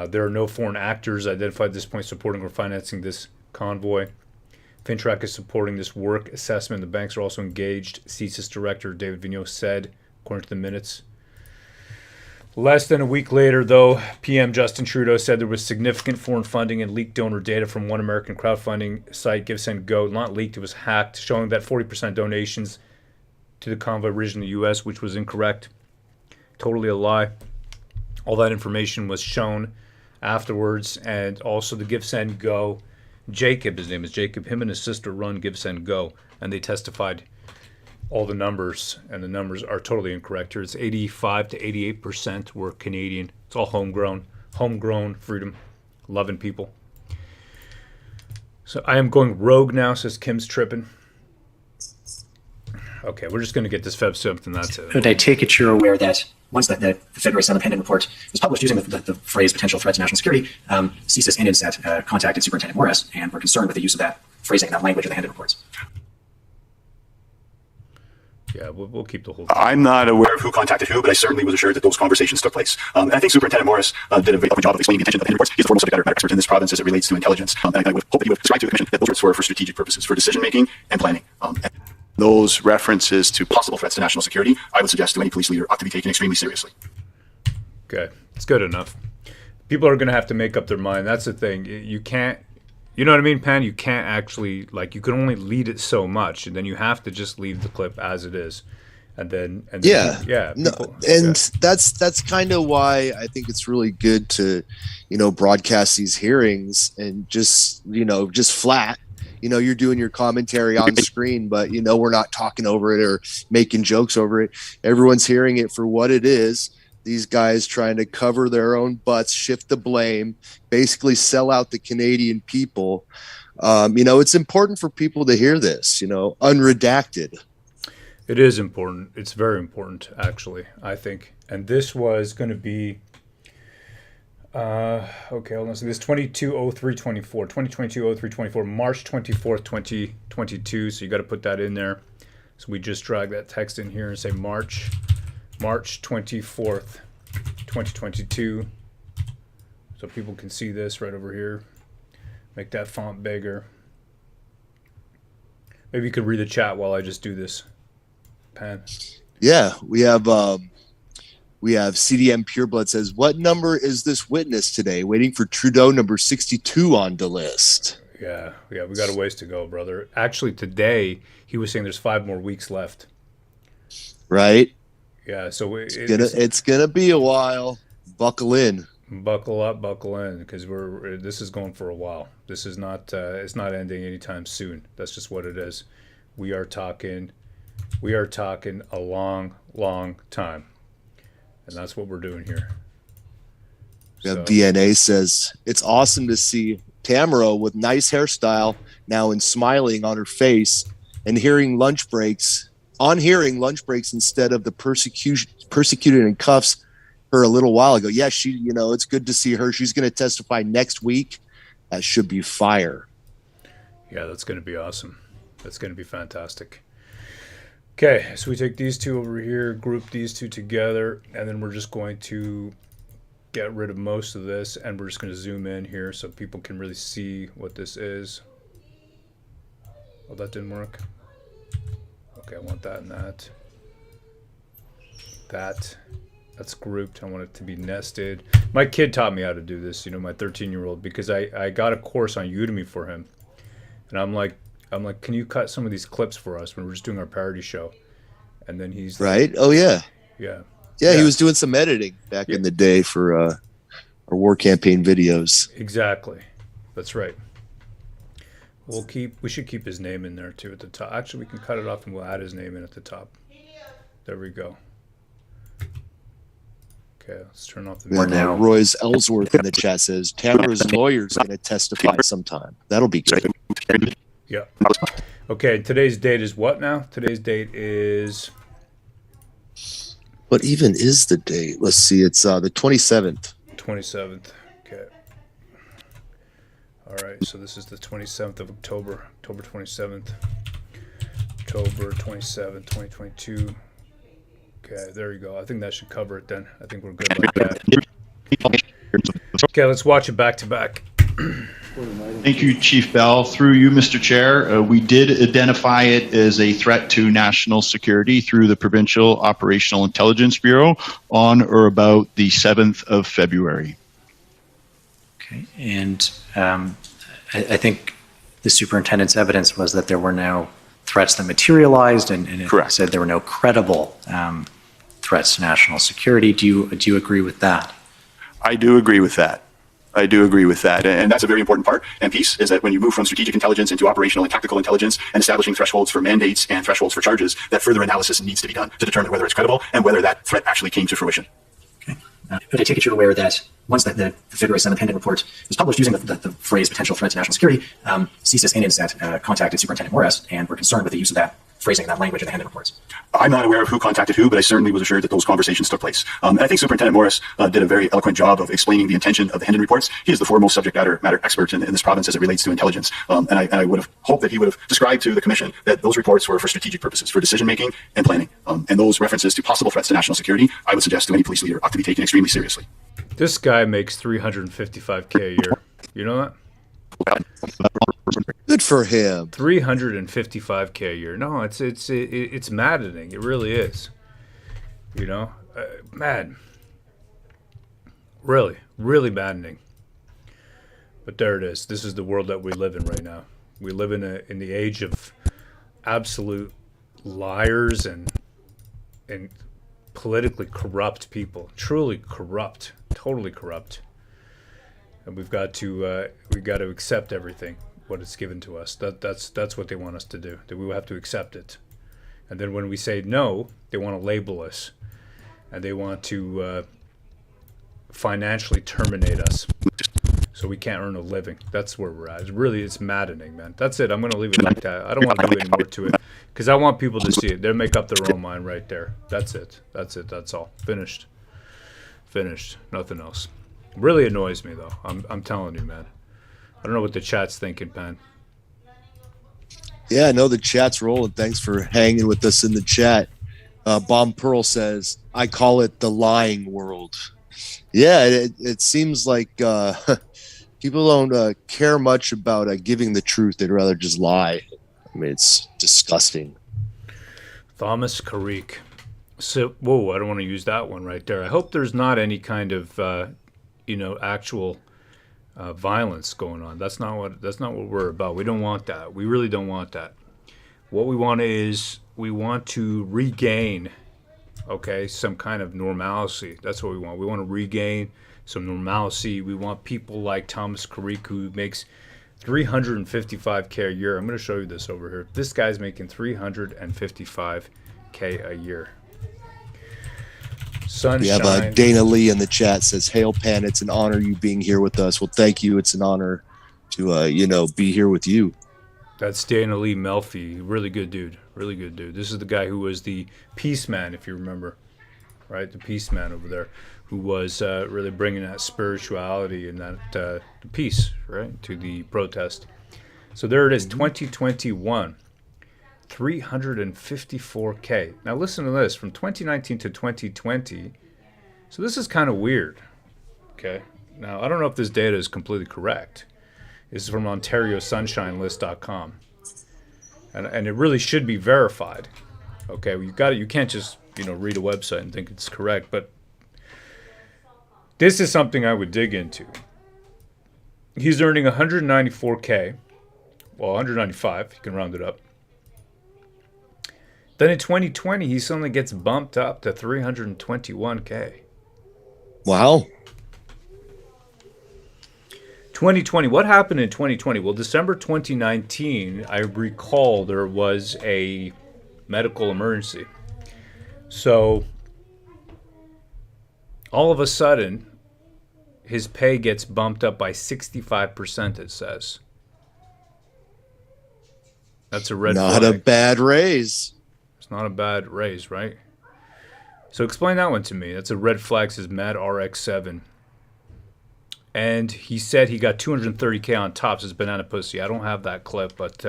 There are no foreign actors identified at this point supporting or financing this convoy. FinTrack is supporting this work assessment. The banks are also engaged. CSIS Director David Vigneault said, according to the minutes. Less than a week later, though, PM Justin Trudeau said there was significant foreign funding and leaked donor data from one American crowdfunding site, GiveSendGo. Not leaked, it was hacked, showing that 40% donations to the convoy originated in the U.S., which was incorrect. Totally a lie. All that information was shown afterwards, and also the GiveSendGo. Jacob, his name is Jacob, him and his sister run GiveSendGo, and they testified all the numbers, and the numbers are totally incorrect here. It's 85 to 88% were Canadian. It's all homegrown, freedom-loving people. So I am going rogue now, says Kim's tripping. Okay, we're just going to get this Feb something, that's it. And I take it you're aware that once the February 7th Independent report was published using the phrase potential threat to national security, CSIS and INSET contacted Superintendent Morris and were concerned with the use of that phrasing, that language in the Hinton reports. Yeah, we'll keep the whole thing. I'm not aware of who contacted who, but I certainly was assured that those conversations took place. And I think Superintendent Morris did a very good job of explaining the intention of the reports. He's the foremost subject matter expert in this province as it relates to intelligence. And I would hope that you would describe to the Commission that those reports were for strategic purposes, for decision-making and planning. Those references to possible threats to national security, I would suggest to any police leader ought to be taken extremely seriously. Okay, it's good enough. People are going to have to make up their mind. That's the thing. You can't, you know what I mean, Pan? You can't actually, you can only lead it so much, and then you have to just leave the clip as it is. And then that's kind of why I think it's really good to, broadcast these hearings and just flat. You're doing your commentary on screen, but we're not talking over it or making jokes over it. Everyone's hearing it for what it is. These guys trying to cover their own butts, shift the blame, basically sell out the Canadian people. It's important for people to hear this, unredacted. It is important. It's very important, actually, I think. And this was going to be, okay, hold on. So this 220324, 2022-0324, March 24th, 2022. So you got to put that in there. So we just drag that text in here and say March 24th, 2022. So people can see this right over here. Make that font bigger. Maybe you could read the chat while I just do this. Pan. Yeah, we have CDM Pureblood says, what number is this witness today? Waiting for Trudeau number 62 on the list. Yeah, we got a ways to go, brother. Actually, today he was saying there's 5 more weeks left. Right. Yeah, so it's gonna be a while. Buckle in. Buckle up, buckle in, because this is going for a while. This is not it's not ending anytime soon. That's just what it is. We are talking a long, long time. And that's what we're doing here. DNA says, it's awesome to see Tamara with nice hairstyle now and smiling on her face and hearing lunch breaks instead of the persecuted in cuffs her a little while ago. Yeah, she, it's good to see her. She's going to testify next week. That should be fire. Yeah, that's going to be awesome. That's going to be fantastic. Okay, so we take these two over here, group these two together, and then we're just going to get rid of most of this, and we're just going to zoom in here so people can really see what this is. Oh, that didn't work. Okay, I want that and that. That's grouped. I want it to be nested. My kid taught me how to do this, my 13-year-old, because I got a course on Udemy for him. And I'm like, can you cut some of these clips for us when we're just doing our parody show? And then he's right. Oh yeah. Yeah. He was doing some editing back in the day for our war campaign videos. Exactly. That's right. We should keep his name in there too at the top. Actually, we can cut it off and we'll add his name in at the top. There we go. Okay, let's turn off the And Roy's Ellsworth in the chat says Tamara's lawyer's going to testify sometime. That'll be good. Yeah. Okay, today's date is what now? Today's date is... What even is the date? Let's see. It's the 27th. 27th. Okay. All right, so this is the 27th of October. October 27th. October 27th, 2022. Okay, there you go. I think that should cover it then. I think we're good like that. Okay, let's watch it back to back. Thank you, Chief Bell. Through you, Mr. Chair, we did identify it as a threat to national security through the Provincial Operational Intelligence Bureau on or about the 7th of February. Okay, and I think the superintendent's evidence was that there were no threats that materialized, and it said there were no credible threats to national security. Do you agree with that? I do agree with that. I do agree with that. And that's a very important part and piece, is that when you move from strategic intelligence into operational and tactical intelligence and establishing thresholds for mandates and thresholds for charges, that further analysis needs to be done to determine whether it's credible and whether that threat actually came to fruition. But I take it you're aware that once the February 7th Pendant report was published using the phrase potential threat to national security, CSIS and INSAT contacted Superintendent Morris and were concerned with the use of that phrasing and that language in the Hendon reports. I'm not aware of who contacted who, but I certainly was assured that those conversations took place. And I think Superintendent Morris did a very eloquent job of explaining the intention of the Hendon reports. He is the foremost subject matter expert in this province as it relates to intelligence. And I would have hoped that he would have described to the Commission that those reports were for strategic purposes, for decision-making and planning. And those references to possible threats to national security, I would suggest to any police leader ought to be taken extremely seriously. This guy makes $355K a year. You know that? Good for him. $355K a year. No, it's maddening. It really is. You know, mad. Really, really maddening. But there it is. This is the world that we live in right now. We live in the age of absolute liars and politically corrupt people. Truly corrupt. Totally corrupt. And we've got to accept everything, what is given to us. That's what they want us to do. That we will have to accept it. And then when we say no, they want to label us, and they want to financially terminate us, so we can't earn a living. That's where we're at. It's maddening, man. That's it. I'm going to leave it like that. I don't want to do any more to it because I want people to see it. They'll make up their own mind right there. That's it. That's it. That's all. Finished. Nothing else. Really annoys me though. I'm telling you, man. I don't know what the chat's thinking, man. Yeah, no, the chat's rolling. Thanks for hanging with us in the chat. Bomb Pearl says, I call it the lying world. Yeah, it seems like people don't care much about giving the truth. They'd rather just lie. I mean, it's disgusting. Thomas Carrick. So, whoa, I don't want to use that one right there. I hope there's not any kind of, actual violence going on. That's not what we're about. We don't want that. We really don't want that. What we want to regain, some kind of normalcy. That's what we want. We want to regain some normalcy. We want people like Thomas Carrick, who makes $355K a year. I'm going to show you this over here. This guy's making $355K a year. Sunshine. We have Dana Lee in the chat says, "Hail Pan, it's an honor you being here with us." Well, thank you. It's an honor to be here with you. That's Dana Lee Melfi. Really good dude. Really good dude. This is the guy who was the peace man, if you remember, right? The peace man over there, who was really bringing that spirituality and that the peace, right, to the protest. So there it is, 2021. 354K. Now listen to this, from 2019 to 2020. So this is kind of weird. Okay. Now I don't know if this data is completely correct. This is from OntarioSunshineList.com, and it really should be verified. Okay, you can't just read a website and think it's correct. But this is something I would dig into. He's earning 194K. Well, 195. You can round it up. Then in 2020, he suddenly gets bumped up to 321K. Wow. 2020. What happened in 2020? Well, December 2019, I recall there was a medical emergency. So all of a sudden, his pay gets bumped up by 65%, it says. That's a red flag. Not a bad raise. It's not a bad raise, right? So explain that one to me. That's a red flag, says Mad RX7. And he said he got 230K on top, says Banana Pussy. I don't have that clip, but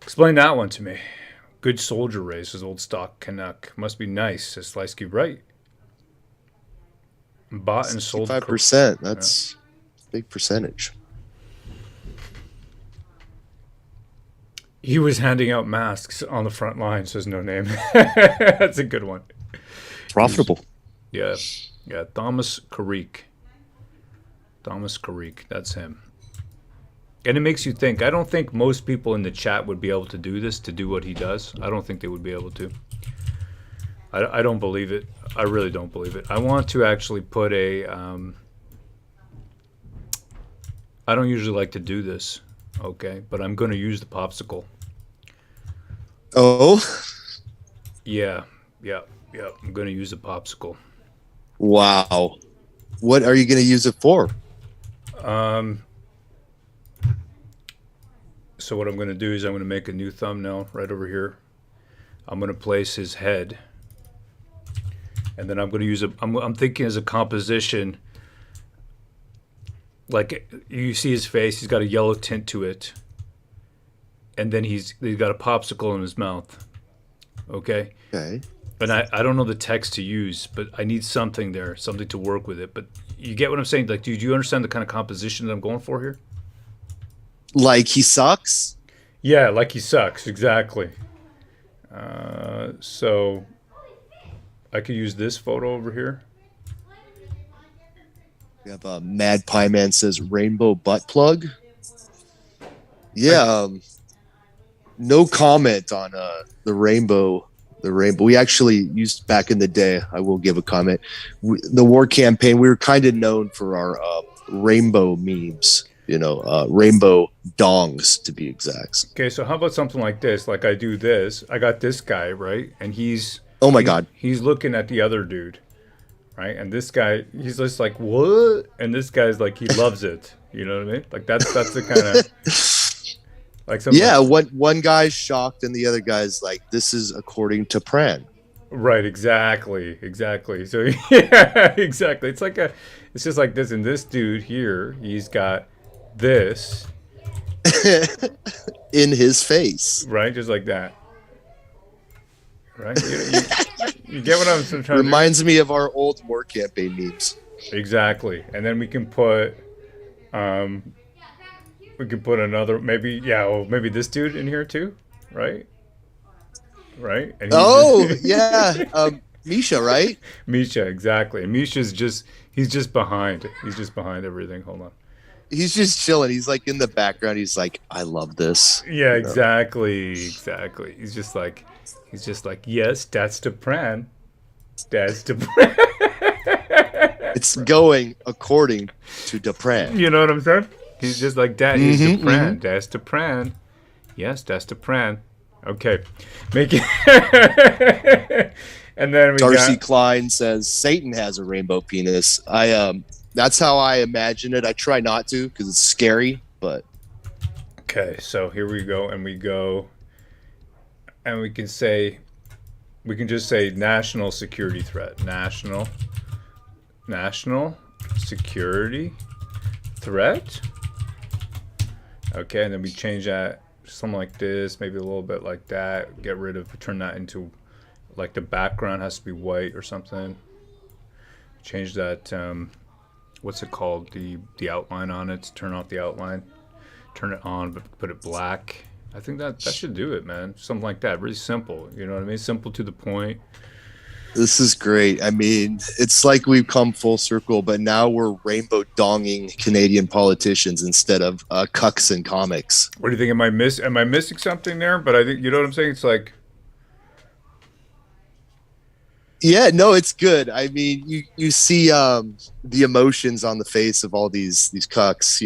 explain that one to me. Good soldier raise, says Old Stock Canuck. Must be nice, says Slice Cube. Right. Bought and sold. 5%. That's a big percentage. He was handing out masks on the front line, says No Name. That's a good one. Profitable. Yeah. Yeah. Thomas Karik. Thomas Karik. That's him. And it makes you think. I don't think most people in the chat would be able to do this, to do what he does. I don't think they would be able to. I don't believe it. I really don't believe it. I want to actually put a... I don't usually like to do this. Okay, but I'm going to use the popsicle. Oh? Yeah. I'm going to use the popsicle. Wow. What are you going to use it for? So what I'm going to do is I'm going to make a new thumbnail right over here. I'm going to place his head. And then I'm going to use I'm thinking as a composition. Like, you see his face, he's got a yellow tint to it. And then he's got a popsicle in his mouth. Okay? Okay. And I don't know the text to use, but I need something there, something to work with it. But you get what I'm saying? Like, do you understand the kind of composition that I'm going for here? Like he sucks? Yeah, like he sucks, exactly. So I could use this photo over here. We have Mad Pie Man says rainbow butt plug. Yeah, no comment on the rainbow. The rainbow we actually used back in the day. I will give a comment. The war campaign, we were kind of known for our rainbow memes. Rainbow dongs to be exact. Okay, so how about something like this? Like I do this. I got this guy, right? And he's... Oh my God. He's looking at the other dude, right? And this guy, he's just like, what? And this guy's like, he loves it. You know what I mean? Like that's the kind of... like something. Yeah, one guy's shocked and the other guy's like, this is according to Pran. Right, exactly. So, yeah, exactly. It's just like this. And this dude here, he's got... this in his face, right? Just like that, right? You get what I'm trying to do? Reminds me of our old war campaign memes. Exactly. And then we can put another, maybe this dude in here too, right? And Misha, right? Misha, exactly. And Misha's he's just behind everything. Hold on. He's just chilling. He's like in the background. He's like, I love this. Yeah, exactly. He's just like, yes, that's the plan. That's the plan. It's going according to the plan. You know what I'm saying? He's just like, that is the plan. That's the plan. Yes, that's the plan. Okay. Make it. And then Darcy Klein says Satan has a rainbow penis. That's how I imagine it. I try not to because it's scary, but... Okay, so here we go, and we can just say national security threat. National security threat. Okay, and then we change that something like this, maybe a little bit like that. Turn that into, like, the background has to be white or something. Change that, what's it called? The outline on it. Turn off the outline. Turn it on, but put it black. I think that should do it, man. Something like that. Really simple. You know what I mean? Simple to the point. This is great. I mean, it's like we've come full circle, but now we're rainbow donging Canadian politicians instead of cucks in comics. What do you think? Am I missing something there? But I think, you know what I'm saying? It's like, Yeah, no, it's good. I mean, you see the emotions on the face of all these cucks,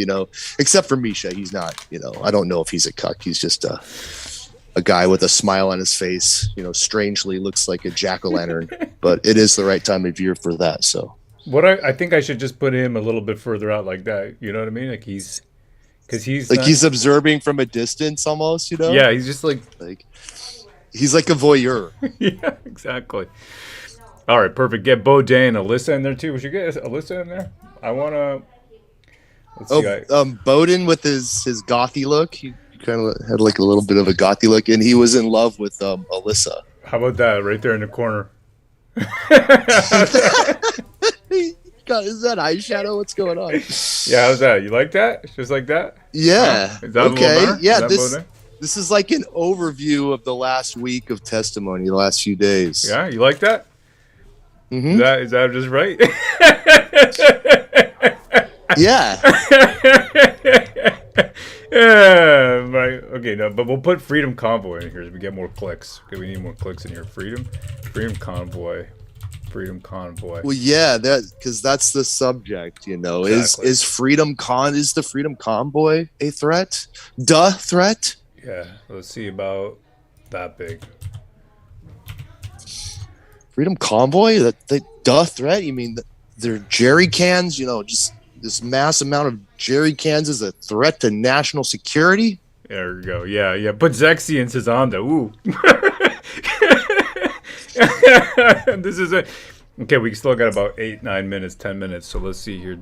except for Misha. He's not, I don't know if he's a cuck. He's just a guy with a smile on his face, strangely looks like a jack-o'-lantern, but it is the right time of year for that. So I think I should just put him a little bit further out like that. You know what I mean? Like he's he's observing from a distance almost, Yeah, he's just like he's like a voyeur. Yeah, exactly. All right, perfect. Get Bodane and Alyssa in there too. We should get Alyssa in there. I want to. Let's see. Bowden with his gothy look. He kind of had like a little bit of a gothy look, and he was in love with Alyssa. How about that right there in the corner? God, is that eyeshadow? What's going on? Yeah, how's that? You like that? Just like that? Yeah. Is that okay. Yeah. Bodane? This is like an overview of the last week of testimony, the last few days. Yeah, you like that? Mm-hmm. Is that just right? Yeah. Yeah, right. Okay, no, but we'll put Freedom Convoy in here so we get more clicks. Okay, we need more clicks in here. Freedom Convoy. Well, yeah, because that's the subject, Exactly. Is the Freedom Convoy a threat? Duh, threat? Yeah, let's see about that big. Freedom Convoy? Duh, threat? You mean they're jerry cans? Just this mass amount of jerry cans is a threat to national security? There we go. Yeah. Put Zexians is on there. Ooh. This is it. Okay, we still got about 8, 9 minutes, 10 minutes. So let's see here.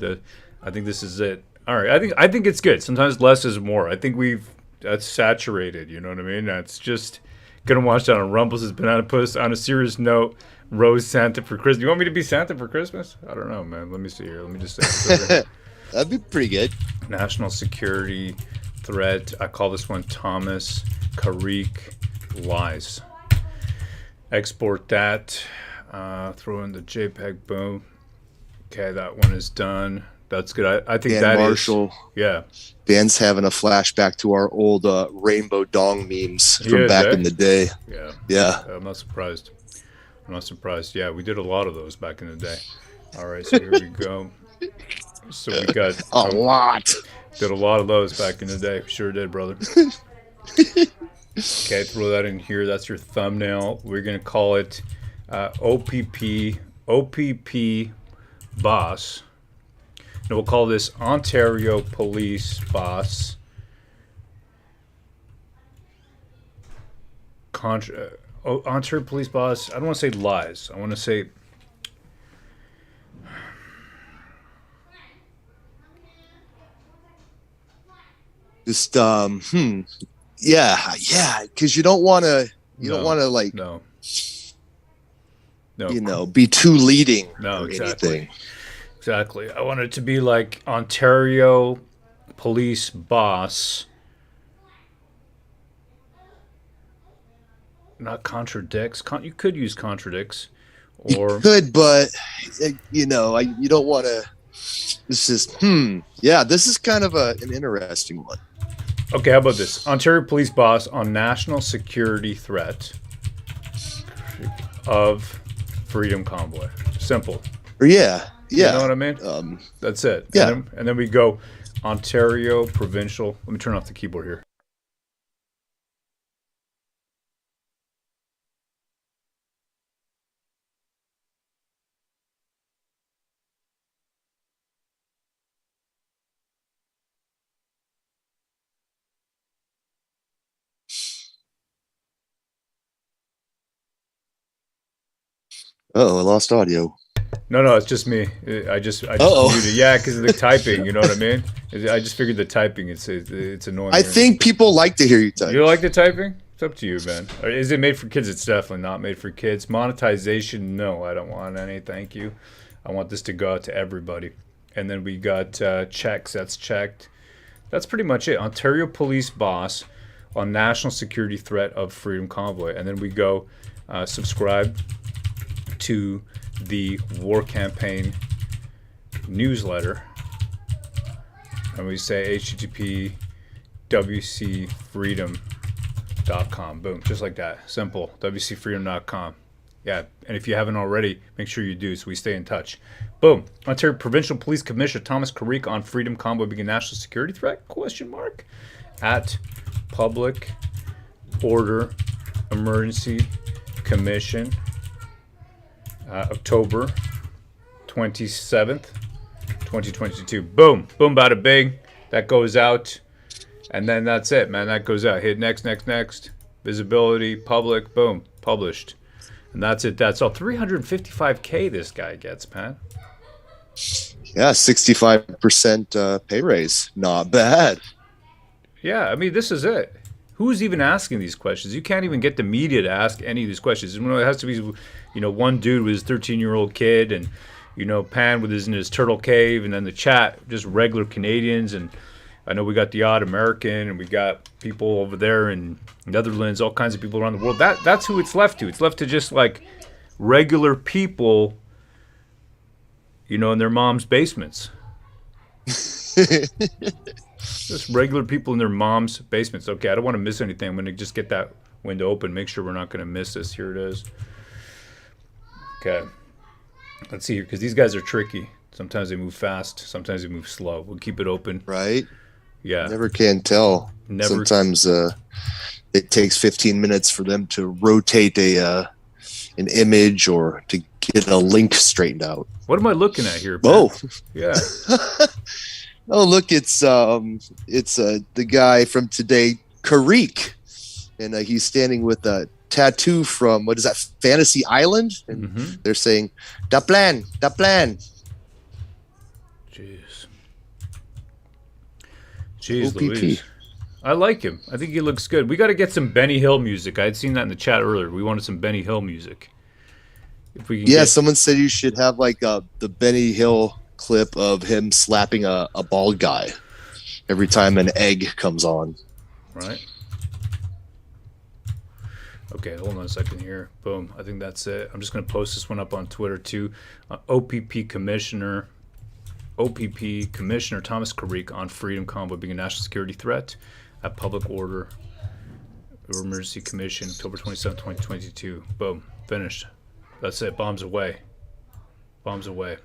I think this is it. All right. I think it's good. Sometimes less is more. I think that's saturated. You know what I mean? That's just gonna watch that on Rumples' Banana Puss. On a serious note, Rose Santa for Christmas. You want me to be Santa for Christmas? I don't know, man. Let me see here. Let me just say. That'd be pretty good. National security threat. I call this one Thomas Karik lies. Export that. Throw in the JPEG. Boom. Okay, that one is done. That's good. I think Dan Marshall. Yeah. Dan's having a flashback to our old rainbow dong memes from back in the day. Yeah. Yeah. I'm not surprised. Yeah, we did a lot of those back in the day. All right, so here we go. So we got a lot. Did a lot of those back in the day. Sure did, brother. Okay, throw that in here. That's your thumbnail. We're gonna call it OPP Boss. And we'll call this Ontario Police Boss. Ontario Police Boss. I don't want to say lies. I want to say. Just yeah, because you don't want to like be too leading. No, or exactly. anything. Exactly. I want it to be like Ontario Police Boss. Not contradicts. You could use contradicts, or you could, but you don't want to. This is yeah. This is kind of an interesting one. Okay, how about this? Ontario Police Boss on national security threat of Freedom Convoy. Simple. Yeah. You know what I mean? That's it. Yeah. And then we go Ontario Provincial. Let me turn off the keyboard here. Oh, I lost audio. No, it's just me. I just Uh-oh. muted. Yeah, because of the typing. You know what I mean? I just figured the typing. It's annoying. I think people like to hear you type. You like the typing? It's up to you, man. Or is it made for kids? It's definitely not made for kids. Monetization? No, I don't want any. Thank you. I want this to go out to everybody. And then we got checks. That's checked. That's pretty much it. Ontario Police Boss on national security threat of Freedom Convoy. And then we go subscribe to the War Campaign newsletter. And we say http wcfreedom.com. Boom, just like that. Simple. wcfreedom.com. Yeah, and if you haven't already, make sure you do so we stay in touch. Boom. Ontario Provincial Police Commissioner Thomas Carrick on Freedom Convoy being a national security threat? Question mark. At Public Order Emergency Commission, October 27th, 2022. Boom. Boom, bada bing. That goes out. And then that's it, man. That goes out. Hit next. Visibility, public, boom, published. And that's it. That's all. 355K this guy gets, man. Yeah, 65% pay raise. Not bad. Yeah, I mean, this is it. Who's even asking these questions? You can't even get the media to ask any of these questions. You know, it has to be, you know, one dude with his 13-year-old kid, and, you know, Pan with his in his turtle cave, and then the chat, just regular Canadians. And I know we got the odd American, and we got people over there in Netherlands, all kinds of people around the world. That's who it's left to. It's left to just like regular people, you know, in their mom's basements. Just regular people in their mom's basements. Okay, I don't want to miss anything. I'm going to just get that window open, make sure we're not going to miss this. Here it is. Okay. Let's see here, because these guys are tricky. Sometimes they move fast. Sometimes they move slow. We'll keep it open. Right? Yeah. Never can tell. Sometimes it takes 15 minutes for them to rotate an image or to get a link straightened out. What am I looking at here, Ben? Oh. Yeah. Oh, look, it's the guy from today, Carrick, and he's standing with a tattoo from, what is that, Fantasy Island? And they're saying, da plan. Jeez OPP. Louise. I like him. I think he looks good. We got to get some Benny Hill music. I had seen that in the chat earlier. We wanted some Benny Hill music. If we can Someone said you should have like the Benny Hill clip of him slapping a bald guy every time an egg comes on. Right. Okay, hold on a second here. Boom. I think that's it. I'm just going to post this one up on Twitter too. OPP Commissioner Thomas Carrick on Freedom Convoy being a national security threat at Public Order Emergency Commission, October 27, 2022. Boom. Finished. That's it. Bombs away. Bombs away.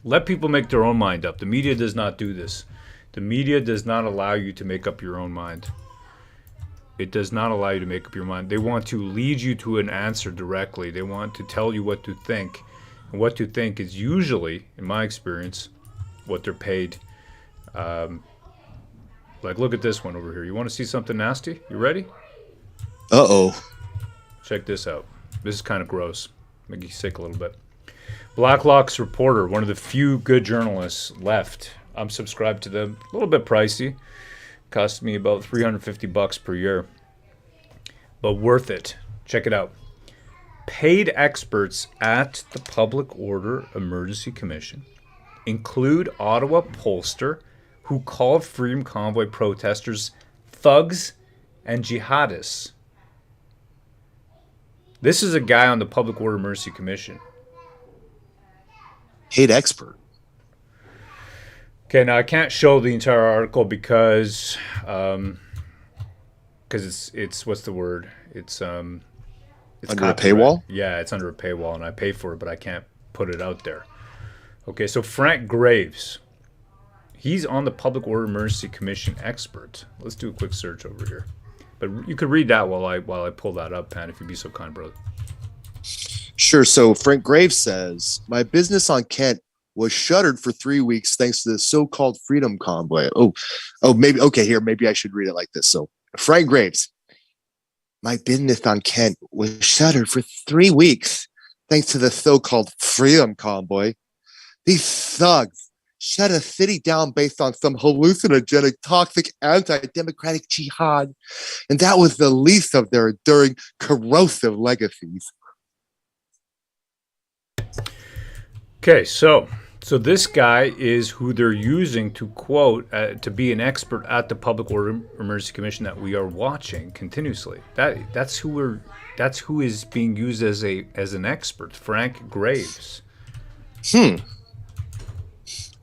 Let people make their own mind up. The media does not do this. The media does not allow you to make up your own mind. It does not allow you to make up your mind. They want to lead you to an answer directly. They want to tell you what to think. And what to think is usually, in my experience, what they're paid. Like, look at this one over here. You want to see something nasty? You ready? Uh-oh. Check this out. This is kind of gross. Make you sick a little bit. Blacklock's reporter, one of the few good journalists left. I'm subscribed to them. A little bit pricey. Cost me about $350 per year. But worth it. Check it out. Paid experts at the Public Order Emergency Commission include Ottawa pollster who called Freedom Convoy protesters thugs and jihadists. This is a guy on the Public Order Emergency Commission. Paid expert. Okay, now I can't show the entire article because it's what's the word? It's under copyright. a paywall? Yeah, it's under a paywall, and I pay for it, but I can't put it out there. Okay, so Frank Graves, he's on the Public Order Emergency Commission expert. Let's do a quick search over here. But you could read that while I pull that up, Pan, if you'd be so kind, brother. Sure. So Frank Graves says, my business on Kent was shuttered for 3 weeks thanks to the so-called Freedom Convoy. Oh, maybe. Okay, here, maybe I should read it like this. So Frank Graves, my business on Kent was shuttered for 3 weeks thanks to the so-called Freedom Convoy. These thugs shut a city down based on some hallucinogenic, toxic, anti-democratic jihad. And that was the least of their enduring corrosive legacies. Okay, so this guy is who they're using to quote to be an expert at the Public Order Emergency Commission that we are watching continuously. That's who is being used as an expert. Frank Graves.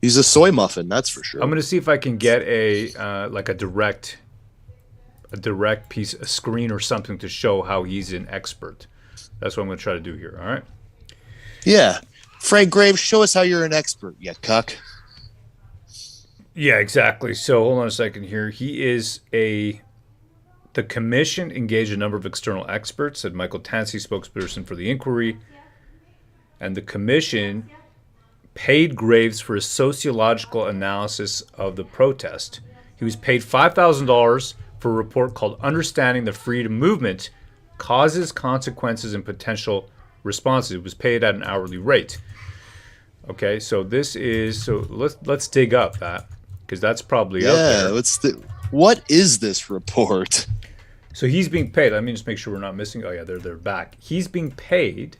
He's a soy muffin, that's for sure. I'm going to see if I can get a direct piece, a screen or something to show how he's an expert. That's what I'm going to try to do here. All right. Yeah. Frank Graves, show us how you're an expert, you cuck. Yeah, exactly. So hold on a second here. The commission engaged a number of external experts, said Michael Tansey, spokesperson for the inquiry, and the commission paid Graves for a sociological analysis of the protest. He was paid $5,000 for a report called Understanding the Freedom Movement, Causes, Consequences, and Potential Responses. It was paid at an hourly rate. Okay, so let's dig up that, because that's probably out there. What is this report? So he's being paid. Let me just make sure we're not missing. Oh yeah, they're back. He's being paid.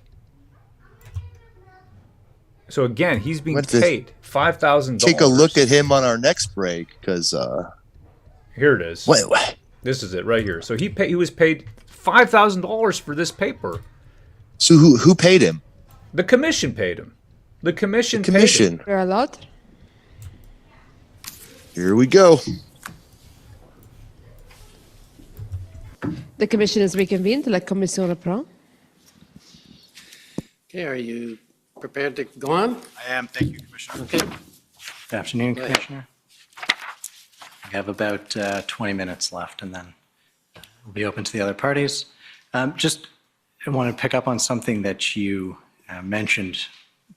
So again, he's being paid $5,000. Take a look at him on our next break, because here it is. Wait. This is it right here. So he was paid $5,000 for this paper. So who paid him? The commission paid him. The commission. Paid him. You're allowed. Here we go. The commission is reconvened. La commission reprend. Okay, are you prepared to go on? I am. Thank you, Commissioner. Okay. Good afternoon, Commissioner. We have about 20 minutes left, and then we'll be open to the other parties. I want to pick up on something that you mentioned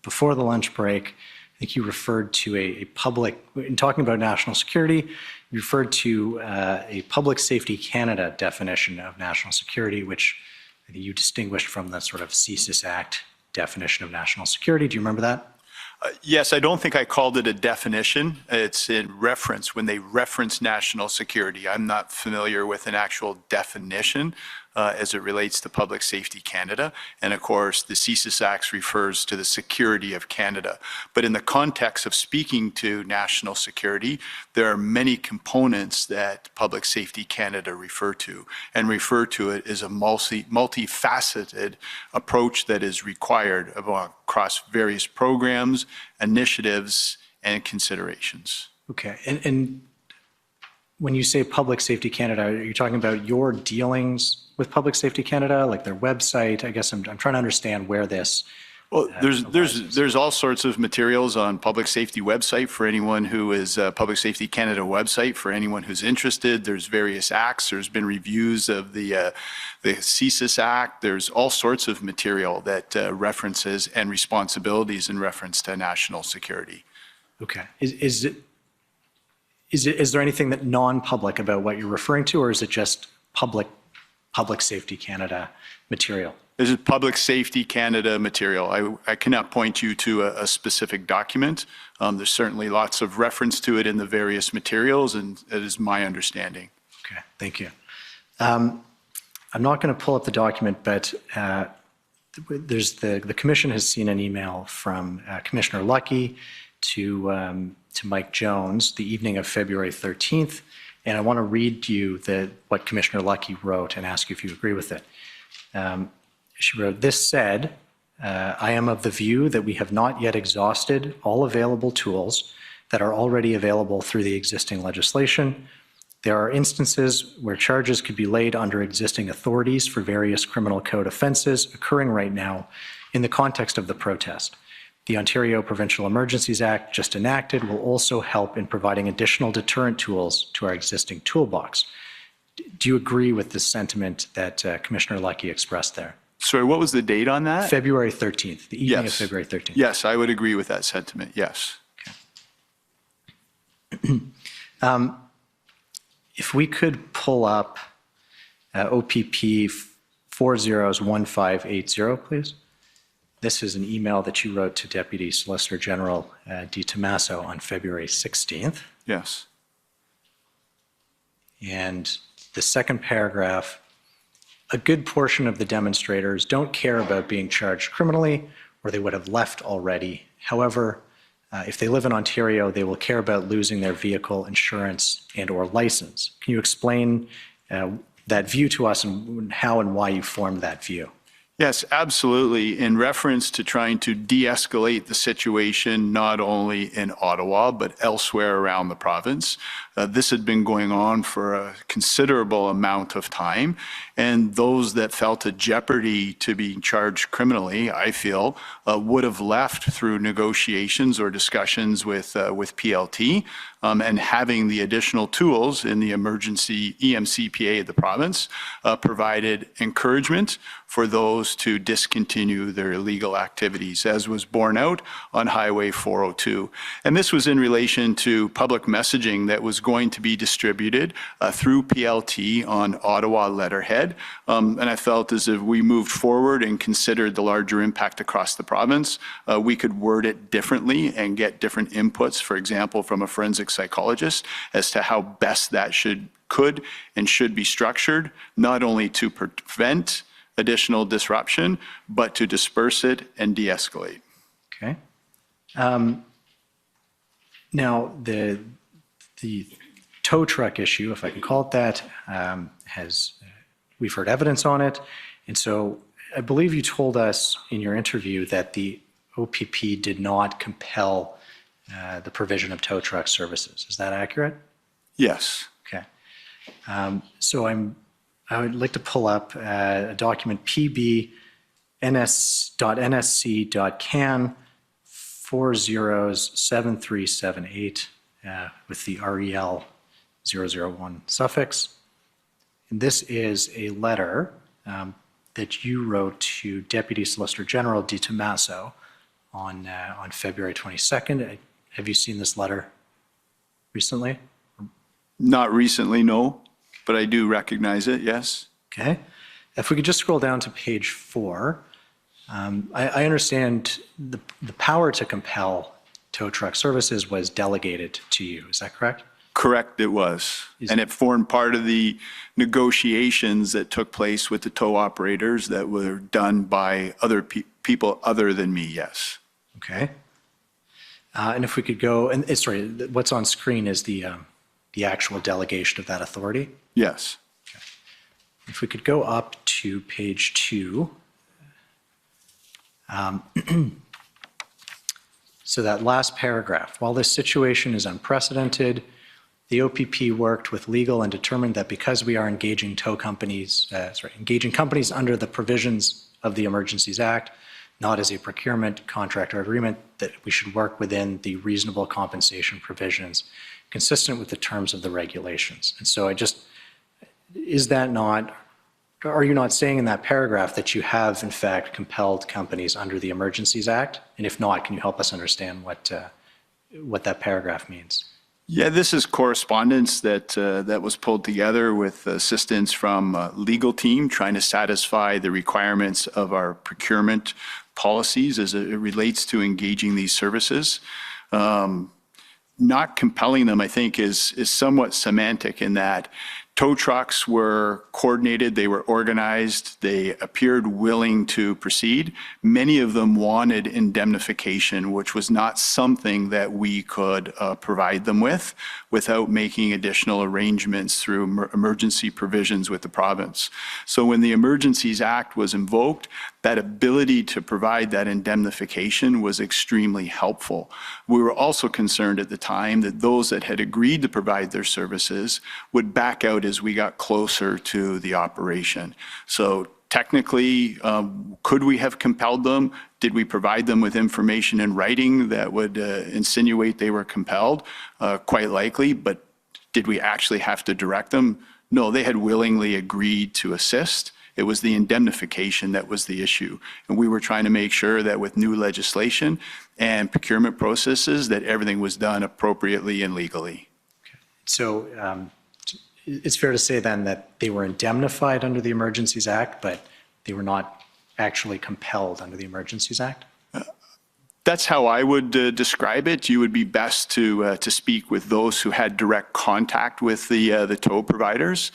before the lunch break. I think you referred to a public, in talking about national security, you referred to a Public Safety Canada definition of national security, which I think you distinguished from the sort of COMISSION Act definition of national security. Do you remember that? Yes, I don't think I called it a definition. It's in reference when they reference national security. I'm not familiar with an actual definition as it relates to Public Safety Canada. And of course, the COMISSION Act refers to the security of Canada. But in the context of speaking to national security, there are many components that Public Safety Canada refer to it as a multifaceted approach that is required across various programs, initiatives, and considerations. Okay. And when you say Public Safety Canada, are you talking about your dealings with Public Safety Canada, like their website? I guess I'm trying to understand where this. Well, there's all sorts of materials on Public Safety website for anyone who is Public Safety Canada website for anyone who's interested. There's various acts. There's been reviews of the COMISSION Act. There's all sorts of material that references and responsibilities in reference to national security. Okay. Is there anything that non-public about what you're referring to, or is it just Public Safety Canada material? This is Public Safety Canada material. I cannot point you to a specific document. There's certainly lots of reference to it in the various materials, and it is my understanding. Okay, thank you. I'm not going to pull up the document, but there's the commission has seen an email from Commissioner Lucky to Mike Jones the evening of February 13th, and I want to read you what Commissioner Lucky wrote and ask you if you agree with it. She wrote, "This said, I am of the view that we have not yet exhausted all available tools that are already available through the existing legislation. There are instances where charges could be laid under existing authorities for various criminal code offenses occurring right now in the context of the protest. The Ontario Provincial Emergencies Act, just enacted, will also help in providing additional deterrent tools to our existing toolbox." Do you agree with this sentiment that Commissioner Lucky expressed there? Sorry, what was the date on that? February 13th, the evening of February 13th. Yes, I would agree with that sentiment, yes. Okay. If we could pull up OPP 401580, please. This is an email that you wrote to Deputy Solicitor General Di Tommaso on February 16th. Yes. And the second paragraph, "A good portion of the demonstrators don't care about being charged criminally, or they would have left already. However, if they live in Ontario, they will care about losing their vehicle insurance and or license." Can you explain that view to us and how and why you formed that view? Yes, absolutely. In reference to trying to de-escalate the situation, not only in Ottawa, but elsewhere around the province. This had been going on for a considerable amount of time, and those that felt a jeopardy to being charged criminally, I feel, would have left through negotiations or discussions with PLT, and having the additional tools in the emergency EMCPA of the province provided encouragement for those to discontinue their illegal activities, as was borne out on Highway 402. And this was in relation to public messaging that was going to be distributed through PLT on Ottawa letterhead. And I felt as if we moved forward and considered the larger impact across the province, we could word it differently and get different inputs, for example, from a forensic psychologist as to how best that could and should be structured, not only to prevent additional disruption, but to disperse it and de-escalate. Okay. Now, the tow truck issue, if I can call it that, we've heard evidence on it. And so I believe you told us in your interview that the OPP did not compel the provision of tow truck services. Is that accurate? Yes. Okay. So I would like to pull up a document pb.nsc.can 407378 with the REL 001 suffix. And this is a letter that you wrote to Deputy Solicitor General Di Tommaso on February 22nd. Have you seen this letter recently? Not recently, no, but I do recognize it, yes. Okay. If we could just scroll down to page 4, I understand the power to compel tow truck services was delegated to you. Is that correct? Correct, it was. And it formed part of the negotiations that took place with the tow operators that were done by other people other than me, yes. Okay. And if we could go, and sorry, what's on screen is the actual delegation of that authority? Yes. Okay. If we could go up to page 2. So that last paragraph, while this situation is unprecedented, the OPP worked with legal and determined that because we are engaging companies under the provisions of the Emergencies Act, not as a procurement, contract, or agreement, that we should work within the reasonable compensation provisions consistent with the terms of the regulations. And so are you not saying in that paragraph that you have in fact compelled companies under the Emergencies Act? And if not, can you help us understand what that paragraph means? Yeah, this is correspondence that was pulled together with assistance from a legal team trying to satisfy the requirements of our procurement policies as it relates to engaging these services. Not compelling them, I think, is somewhat semantic in that tow trucks were coordinated, they were organized, they appeared willing to proceed. Many of them wanted indemnification, which was not something that we could provide them with without making additional arrangements through emergency provisions with the province. So when the Emergencies Act was invoked, that ability to provide that indemnification was extremely helpful. We were also concerned at the time that those that had agreed to provide their services would back out as we got closer to the operation. So technically, could we have compelled them? Did we provide them with information in writing that would insinuate they were compelled? Quite likely, but did we actually have to direct them? No, they had willingly agreed to assist. It was the indemnification that was the issue. And we were trying to make sure that with new legislation and procurement processes that everything was done appropriately and legally. Okay. So it's fair to say then that they were indemnified under the Emergencies Act, but they were not actually compelled under the Emergencies Act? That's how I would describe it. You would be best to speak with those who had direct contact with the tow providers.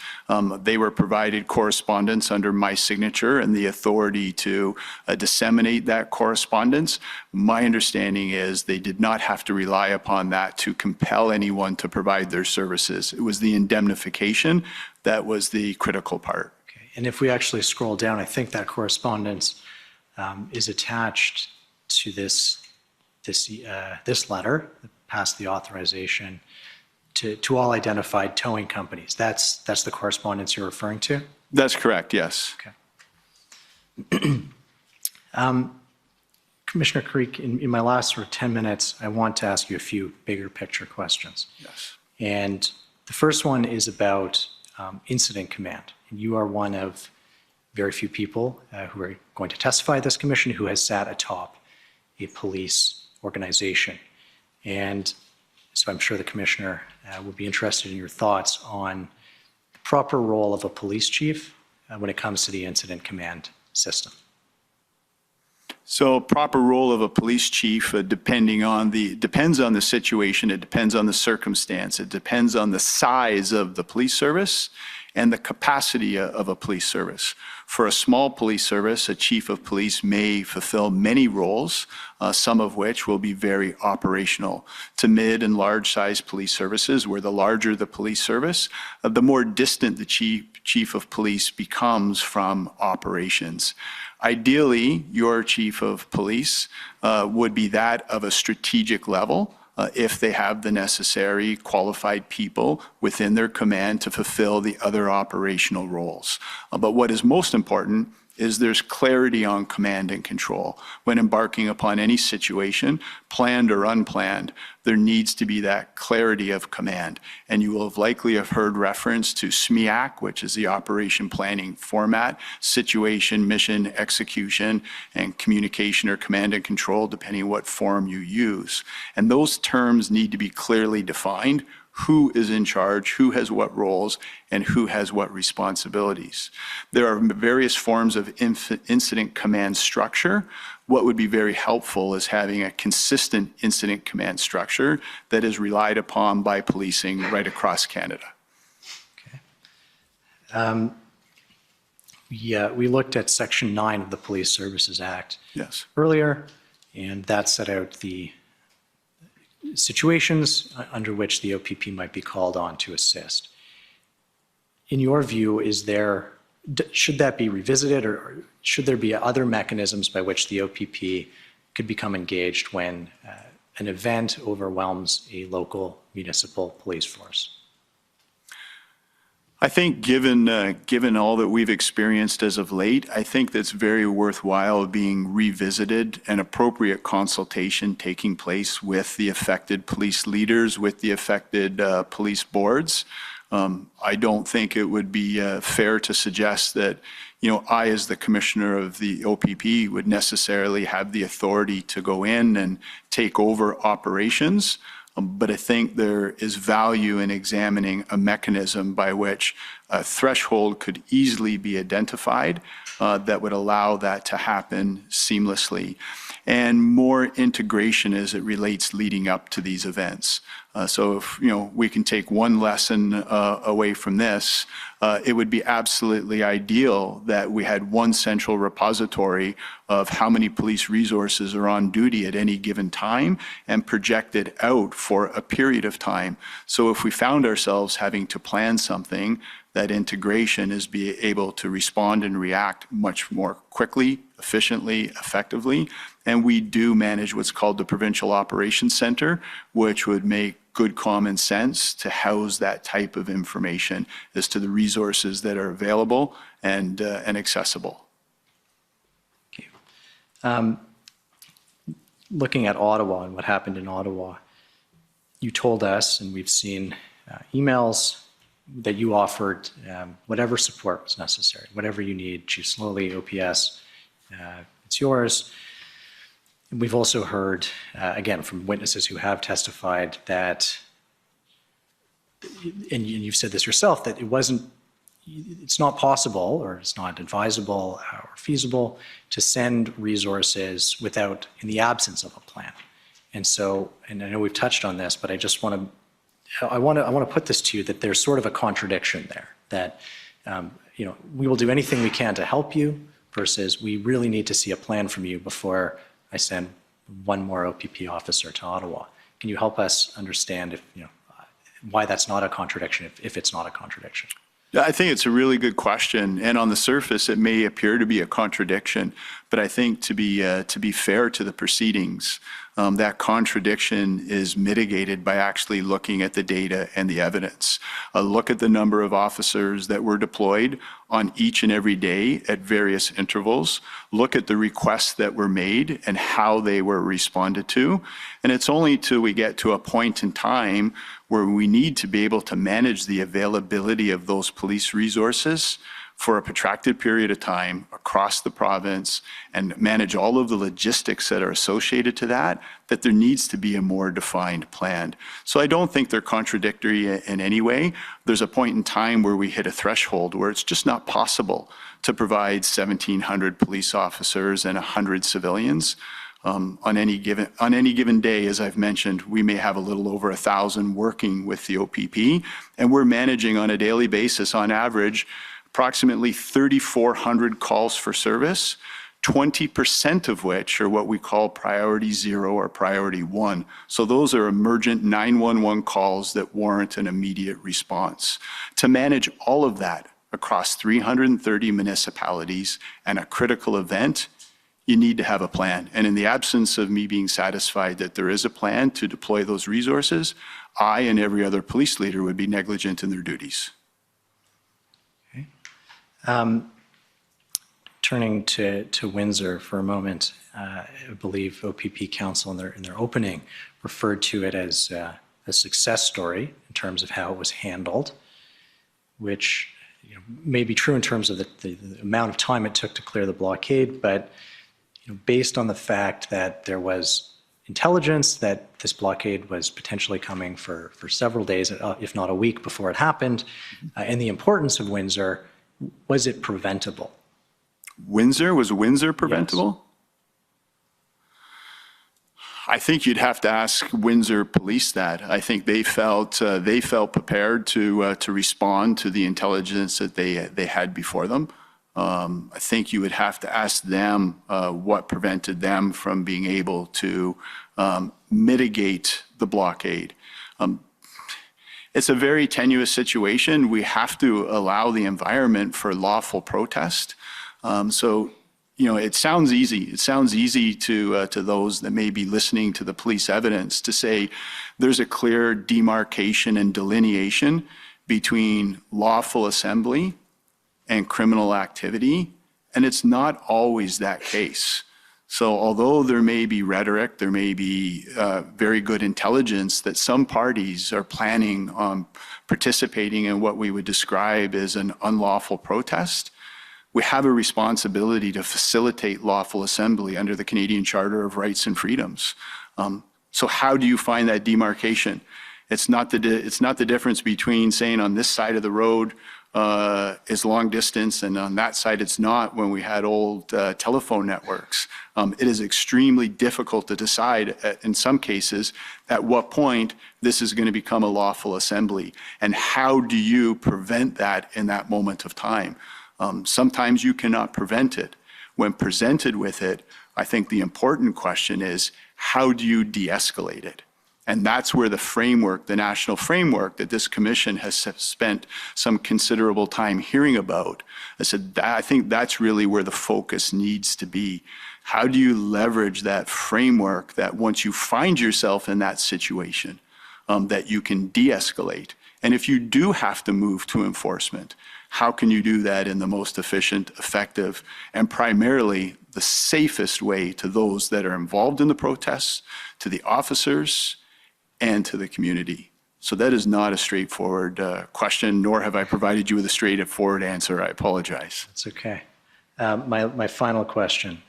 They were provided correspondence under my signature and the authority to disseminate that correspondence. My understanding is they did not have to rely upon that to compel anyone to provide their services. It was the indemnification that was the critical part. Okay. And if we actually scroll down, I think that correspondence is attached to this letter that passed the authorization to all identified towing companies. That's the correspondence you're referring to? That's correct, yes. Okay. Commissioner Creek, in my last sort of 10 minutes, I want to ask you a few bigger picture questions. Yes. And the first one is about incident command. And you are one of very few people who are going to testify at this commission who has sat atop a police organization. And so I'm sure the commissioner will be interested in your thoughts on the proper role of a police chief when it comes to the incident command system. So proper role of a police chief depends on the situation, it depends on the circumstance, it depends on the size of the police service and the capacity of a police service. For a small police service, a chief of police may fulfill many roles, some of which will be very operational. To mid and large size police services, where the larger the police service, the more distant the chief of police becomes from operations. Ideally, your chief of police would be that of a strategic level if they have the necessary qualified people within their command to fulfill the other operational roles. But what is most important is there's clarity on command and control. When embarking upon any situation, planned or unplanned, there needs to be that clarity of command. And you will have likely have heard reference to SMEAC, which is the operation planning format, situation, mission, execution, and communication or command and control, depending on what form you use. And those terms need to be clearly defined. Who is in charge, who has what roles, and who has what responsibilities. There are various forms of incident command structure. What would be very helpful is having a consistent incident command structure that is relied upon by policing right across Canada. Okay. We looked at Section 9 of the Police Services Act earlier, and that set out the situations under which the OPP might be called on to assist. In your view, should that be revisited, or should there be other mechanisms by which the OPP could become engaged when an event overwhelms a local municipal police force? I think given all that we've experienced as of late, I think that's very worthwhile being revisited, an appropriate consultation taking place with the affected police leaders, with the affected police boards. I don't think it would be fair to suggest that, I as the commissioner of the OPP would necessarily have the authority to go in and take over operations. But I think there is value in examining a mechanism by which a threshold could easily be identified that would allow that to happen seamlessly, and more integration as it relates leading up to these events. So if we can take one lesson away from this, it would be absolutely ideal that we had one central repository of how many police resources are on duty at any given time and projected out for a period of time. So if we found ourselves having to plan something, that integration is be able to respond and react much more quickly, efficiently, effectively. And we do manage what's called the Provincial Operations Center, which would make good common sense to house that type of information as to the resources that are available and accessible. Okay. Looking at Ottawa and what happened in Ottawa, you told us, and we've seen emails, that you offered whatever support was necessary, whatever you need, Chief Slowly, OPS, it's yours. And we've also heard, again, from witnesses who have testified that, and you've said this yourself, that it's not possible, or it's not advisable or feasible to send resources in the absence of a plan. And so, and I know we've touched on this, but I just want to put this to you, that there's sort of a contradiction there, that we will do anything we can to help you versus we really need to see a plan from you before I send one more OPP officer to Ottawa. Can you help us understand why that's not a contradiction, if it's not a contradiction? Yeah, I think it's a really good question, and on the surface, it may appear to be a contradiction. But I think to be fair to the proceedings, that contradiction is mitigated by actually looking at the data and the evidence. Look at the number of officers that were deployed on each and every day at various intervals. Look at the requests that were made and how they were responded to. And it's only till we get to a point in time where we need to be able to manage the availability of those police resources for a protracted period of time across the province and manage all of the logistics that are associated to that, that there needs to be a more defined plan. So I don't think they're contradictory in any way. There's a point in time where we hit a threshold where it's just not possible to provide 1,700 police officers and 100 civilians. On any given day, as I've mentioned, we may have a little over 1,000 working with the OPP, and we're managing on a daily basis, on average, approximately 3,400 calls for service, 20% of which are what we call priority 0 or priority 1. So those are emergent 911 calls that warrant an immediate response. To manage all of that across 330 municipalities and a critical event, you need to have a plan. And in the absence of me being satisfied that there is a plan to deploy those resources, I and every other police leader would be negligent in their duties. Turning to Windsor for a moment, I believe OPP Council in their opening referred to it as a success story in terms of how it was handled, which may be true in terms of the amount of time it took to clear the blockade, but based on the fact that there was intelligence that this blockade was potentially coming for several days, if not a week before it happened, and the importance of Windsor, was it preventable? Was Windsor preventable? Yes. I think you'd have to ask Windsor Police that. I think they felt prepared to respond to the intelligence that they had before them. I think you would have to ask them what prevented them from being able to mitigate the blockade. It's a very tenuous situation. We have to allow the environment for lawful protest. It sounds easy. It sounds easy to those that may be listening to the police evidence to say there's a clear demarcation and delineation between lawful assembly and criminal activity, and it's not always that case. So although there may be rhetoric, there may be very good intelligence that some parties are planning on participating in what we would describe as an unlawful protest, we have a responsibility to facilitate lawful assembly under the Canadian Charter of Rights and Freedoms. So how do you find that demarcation? It's not the difference between saying on this side of the road is long distance and on that side it's not when we had old telephone networks. It is extremely difficult to decide in some cases at what point this is going to become a lawful assembly and how do you prevent that in that moment of time. Sometimes you cannot prevent it. When presented with it, I think the important question is how do you de-escalate it? And that's where the framework, the national framework that this commission has spent some considerable time hearing about, I think that's really where the focus needs to be. How do you leverage that framework that once you find yourself in that situation, that you can de-escalate? And if you do have to move to enforcement, how can you do that in the most efficient, effective, and primarily the safest way to those that are involved in the protests, to the officers, and to the community? So that is not a straightforward question, nor have I provided you with a straightforward answer. I apologize. That's okay. My final question.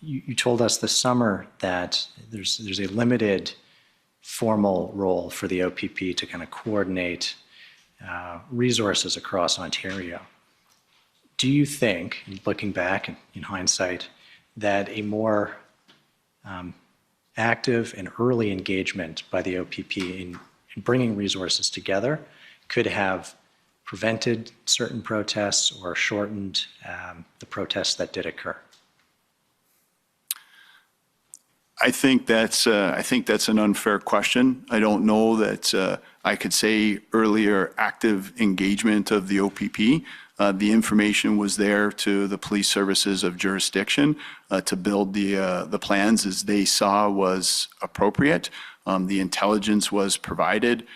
You told us this summer that there's a limited formal role for the OPP to kind of coordinate resources across Ontario. Do you think, looking back in hindsight, that a more active and early engagement by the OPP in bringing resources together could have prevented certain protests or shortened the protests that did occur? I think that's an unfair question. I don't know that I could say earlier active engagement of the OPP. The information was there to the police services of jurisdiction to build the plans as they saw was appropriate. The intelligence was provided.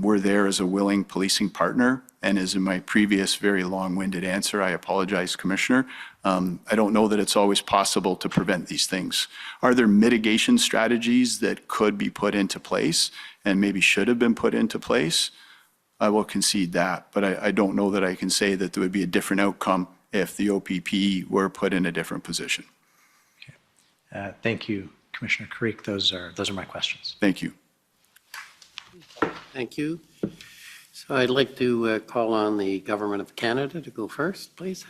We're there as a willing policing partner. And as in my previous very long-winded answer, I apologize, Commissioner, I don't know that it's always possible to prevent these things. Are there mitigation strategies that could be put into place and maybe should have been put into place? I will concede that, but I don't know that I can say that there would be a different outcome if the OPP were put in a different position. Thank you, Commissioner Creek. Those are my questions. Thank you. Thank you. So I'd like to call on the Government of Canada to go first, please.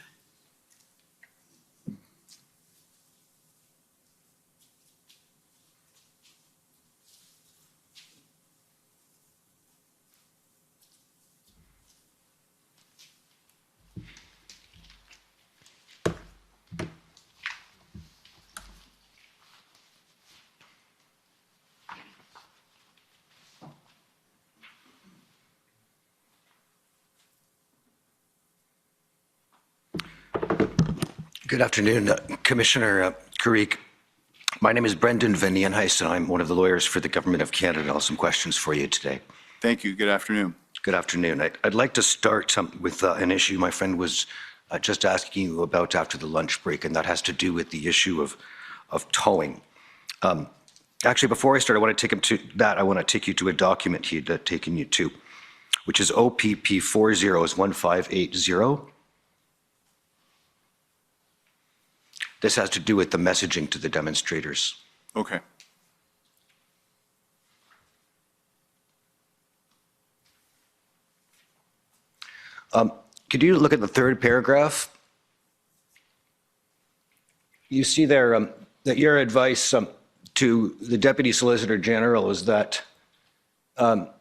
Good afternoon, Commissioner Carrick. My name is Brendan Van Nienhuis, and I'm one of the lawyers for the Government of Canada. I'll have some questions for you today. Thank you. Good afternoon. Good afternoon. I'd like to start with an issue my friend was just asking you about after the lunch break, and that has to do with the issue of towing. Actually, before I start, I want to take him to that. I want to take you to a document he'd taken you to, which is OPP 401580. This has to do with the messaging to the demonstrators. Okay. Could you look at the third paragraph? You see there that your advice to the Deputy Solicitor General is that the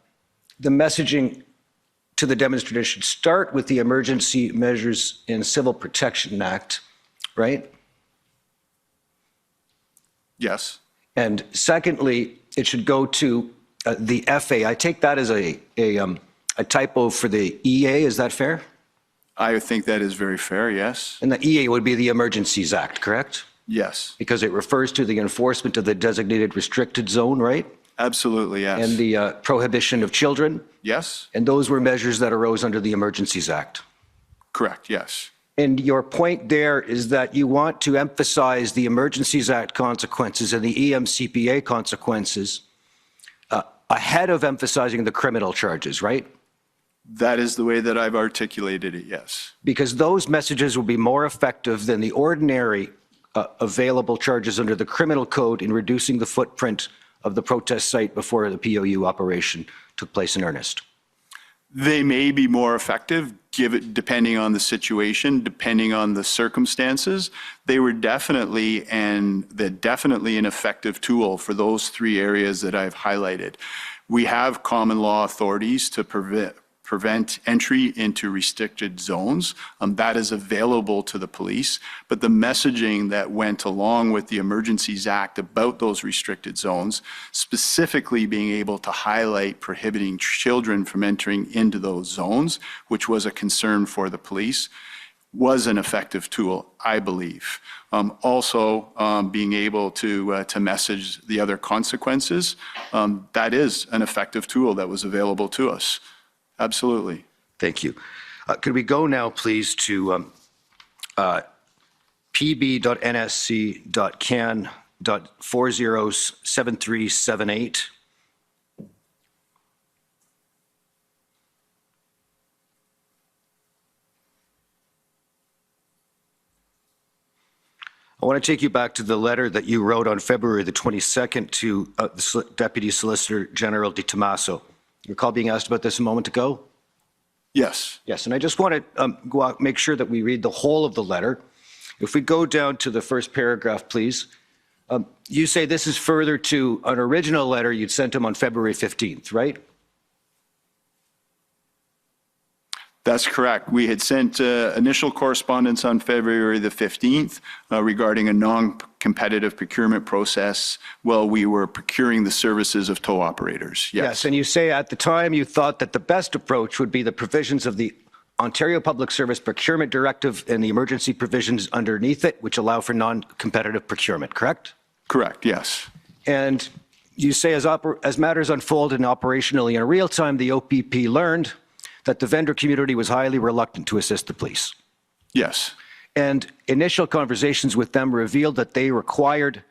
messaging to the demonstrators should start with the Emergency Measures in Civil Protection Act, right? Yes. And secondly, it should go to the FA. I take that as a typo for the EA. Is that fair? I think that is very fair, yes. And the EA would be the Emergencies Act, correct? Yes. Because it refers to the enforcement of the designated restricted zone, right? Absolutely, yes. And the prohibition of children? Yes. And those were measures that arose under the Emergencies Act? Correct, yes. And your point there is that you want to emphasize the Emergencies Act consequences and the EMCPA consequences ahead of emphasizing the criminal charges, right? That is the way that I've articulated it, yes. Because those messages will be more effective than the ordinary available charges under the criminal code in reducing the footprint of the protest site before the POU operation took place in earnest. They may be more effective, depending on the situation, depending on the circumstances. They were definitely an effective tool for those three areas that I've highlighted. We have common law authorities to prevent entry into restricted zones. That is available to the police, but the messaging that went along with the Emergencies Act about those restricted zones, specifically being able to highlight prohibiting children from entering into those zones, which was a concern for the police, was an effective tool, I believe. Also, being able to message the other consequences, that is an effective tool that was available to us. Absolutely. Thank you. Could we go now, please, to pb.nsc.can.407378. I want to take you back to the letter that you wrote on February the 22nd to the Deputy Solicitor General Di Tommaso. You recall being asked about this a moment ago? Yes. Yes, and I just want to go out, make sure that we read the whole of the letter. If we go down to the first paragraph, please. You say this is further to an original letter you'd sent him on February 15th, right? That's correct. We had sent initial correspondence on February the 15th regarding a non-competitive procurement process while we were procuring the services of tow operators. Yes, and you say at the time you thought that the best approach would be the provisions of the Ontario Public Service Procurement Directive and the emergency provisions underneath it, which allow for non-competitive procurement, correct? Correct, yes. And you say as matters unfolded operationally in real time, the OPP learned that the vendor community was highly reluctant to assist the police. Yes. And initial conversations with them revealed that they required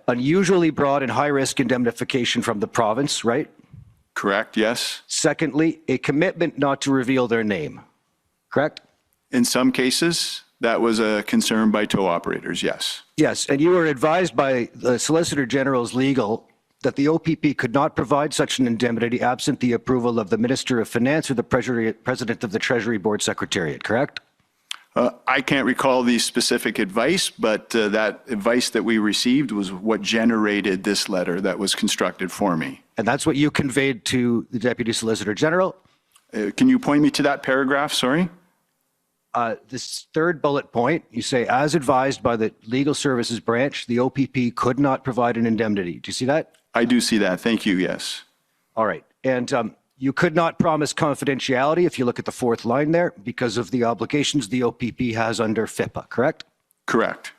unusually broad and high-risk indemnification from the province, right? Correct, yes. Secondly, a commitment not to reveal their name, correct? In some cases, that was a concern by tow operators, yes. Yes, and you were advised by the Solicitor General's legal that the OPP could not provide such an indemnity absent the approval of the Minister of Finance or the President of the Treasury Board Secretariat, correct? I can't recall the specific advice, but that advice that we received was what generated this letter that was constructed for me. And that's what you conveyed to the Deputy Solicitor General? Can you point me to that paragraph, sorry? This third bullet point, you say, as advised by the Legal Services Branch, the OPP could not provide an indemnity. Do you see that? I do see that. Thank you, yes. All right. And you could not promise confidentiality if you look at the fourth line there because of the obligations the OPP has under FIPA, correct? Correct.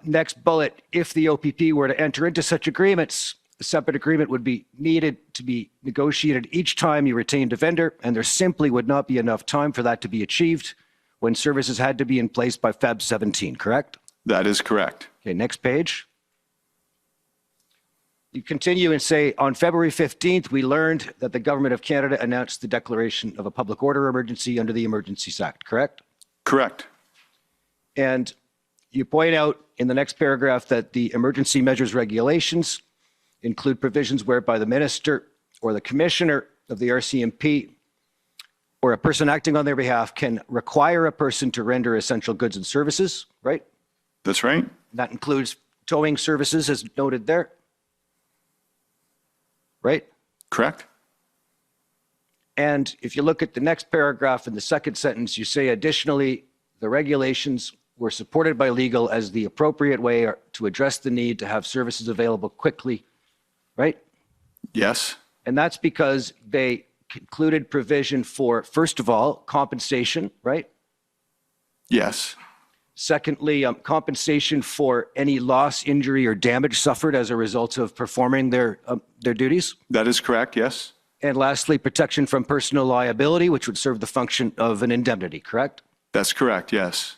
Next bullet, if the OPP were to enter into such agreements, a separate agreement would be needed to be negotiated each time you retained a vendor, and there simply would not be enough time for that to be achieved when services had to be in place by Feb 17, correct? That is correct. Okay, next page. You continue and say, on February 15th, we learned that the Government of Canada announced the declaration of a public order emergency under the Emergencies Act, correct? Correct. And you point out in the next paragraph that the emergency measures regulations include provisions whereby the minister or the commissioner of the RCMP or a person acting on their behalf can require a person to render essential goods and services, right? That's right. That includes towing services as noted there. Right? Correct. And if you look at the next paragraph in the second sentence, you say additionally, the regulations were supported by legal as the appropriate way to address the need to have services available quickly, right? Yes. And that's because they included provision for, first of all, compensation, right? Yes. Secondly, compensation for any loss, injury, or damage suffered as a result of performing their duties. That is correct, yes. And lastly, protection from personal liability, which would serve the function of an indemnity, correct? That's correct, yes.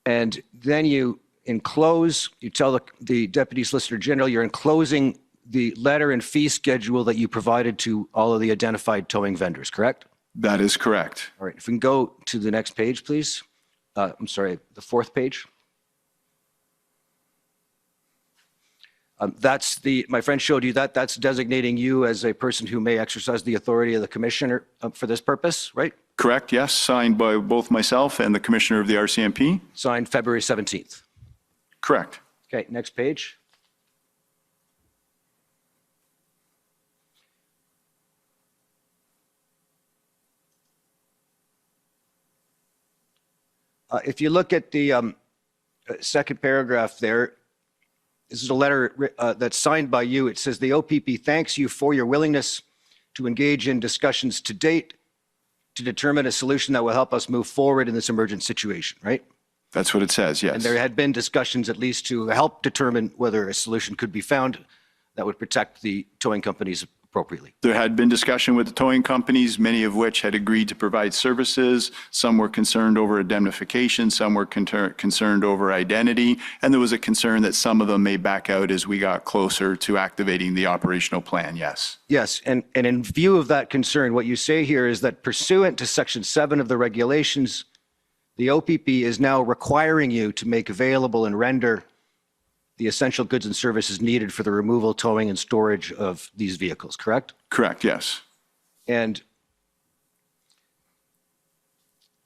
And then you enclose, you tell the Deputy Solicitor General you're enclosing the letter and fee schedule that you provided to all of the identified towing vendors, correct? That is correct. All right, if we can go to the next page, please. I'm sorry, the fourth page. My friend showed you that. That's designating you as a person who may exercise the authority of the commissioner for this purpose, right? Correct, yes. Signed by both myself and the commissioner of the RCMP. Signed February 17th. Correct. Okay, next page. If you look at the second paragraph there, this is a letter that's signed by you. It says the OPP thanks you for your willingness to engage in discussions to date to determine a solution that will help us move forward in this emergent situation, right? That's what it says, yes. And there had been discussions at least to help determine whether a solution could be found that would protect the towing companies appropriately. There had been discussion with the towing companies, many of which had agreed to provide services. Some were concerned over indemnification, some were concerned over identity, and there was a concern that some of them may back out as we got closer to activating the operational plan, yes. Yes, and in view of that concern, what you say here is that pursuant to Section 7 of the regulations, the OPP is now requiring you to make available and render the essential goods and services needed for the removal, towing, and storage of these vehicles, correct? Correct, yes. And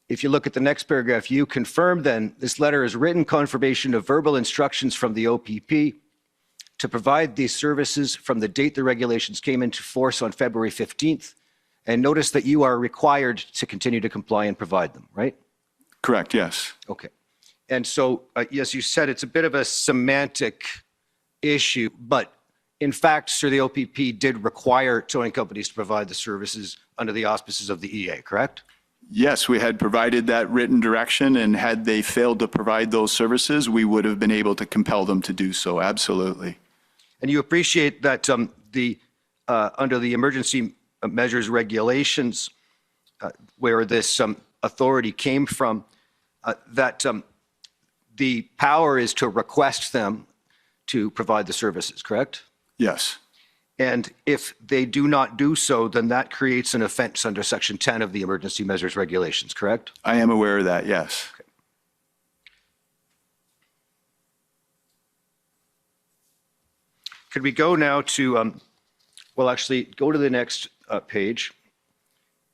if you look at the next paragraph, you confirm then this letter is written confirmation of verbal instructions from the OPP to provide these services from the date the regulations came into force on February 15th And notice that you are required to continue to comply and provide them, right? Correct, yes. Okay. And so, yes, you said it's a bit of a semantic issue, but in fact, sir, the OPP did require towing companies to provide the services under the auspices of the EA, correct? Yes, we had provided that written direction, and had they failed to provide those services, we would have been able to compel them to do so, absolutely. And you appreciate that under the emergency measures regulations, where this authority came from, that the power is to request them to provide the services, correct? Yes. And if they do not do so, then that creates an offense under Section 10 of the Emergency Measures Regulations, correct? I am aware of that, yes. Okay. Could we go now to, well, actually, go to the next page.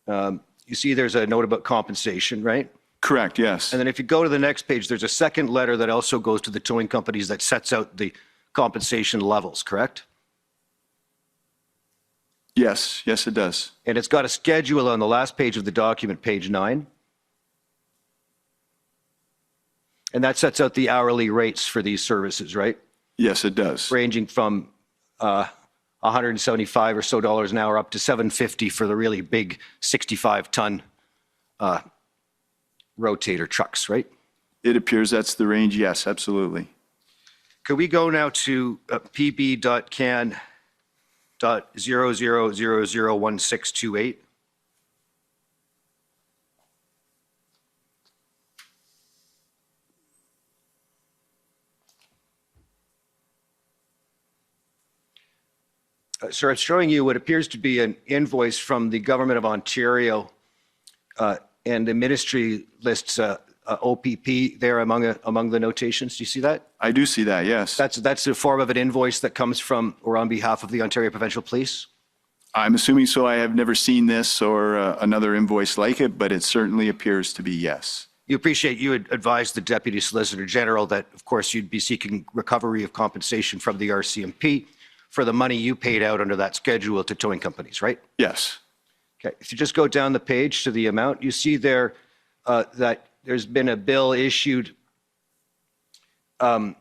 You see there's a note about compensation, right? Correct, yes. And then if you go to the next page, there's a second letter that also goes to the towing companies that sets out the compensation levels, correct? Yes, yes, it does. And it's got a schedule on the last page of the document, page 9. And that sets out the hourly rates for these services, right? Yes, it does. Ranging from 175 or so dollars an hour up to 750 for the really big 65-ton rotator trucks, right? It appears that's the range, yes, absolutely. Could we go now to pb.can.00001628? Sir, it's showing you what appears to be an invoice from the Government of Ontario, and the ministry lists OPP there among the notations. Do you see that? I do see that, yes. That's a form of an invoice that comes from or on behalf of the Ontario Provincial Police? I'm assuming so. I have never seen this or another invoice like it, but it certainly appears to be yes. You appreciate you had advised the Deputy Solicitor General that, of course, you'd be seeking recovery of compensation from the RCMP for the money you paid out under that schedule to towing companies, right? Yes. Okay. If you just go down the page to the amount, you see there that there's been a bill issued in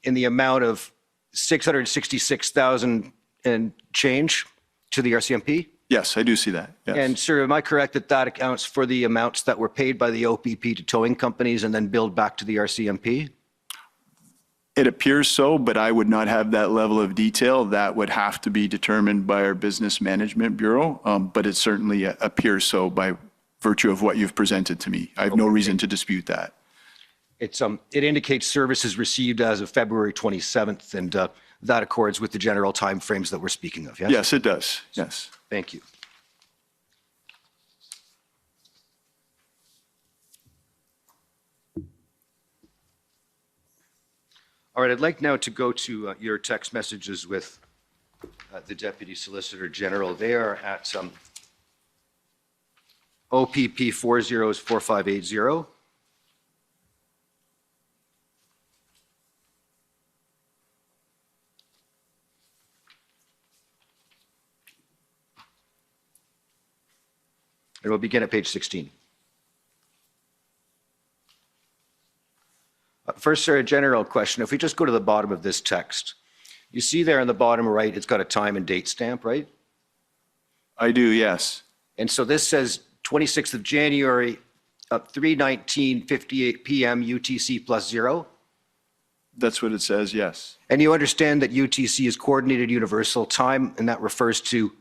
the amount of $666,000 and change to the RCMP? Yes, I do see that. Yes. And sir, am I correct that that accounts for the amounts that were paid by the OPP to towing companies and then billed back to the RCMP? It appears so, but I would not have that level of detail. That would have to be determined by our Business Management Bureau, but it certainly appears so by virtue of what you've presented to me. I have no reason to dispute that. It indicates services received as of February 27th, and that accords with the general timeframes that we're speaking of, yes? Yes, it does. Yes. Thank you. All right, I'd like now to go to your text messages with the Deputy Solicitor General. They are at OPP 404580. And we'll begin at page 16. First, sir, a general question. If we just go to the bottom of this text, you see there in the bottom right, it's got a time and date stamp, right? I do, yes. And so this says 26th of January, 3:19:58 p.m. UTC plus 0? That's what it says, yes. And you understand that UTC is Coordinated Universal Time, and that refers to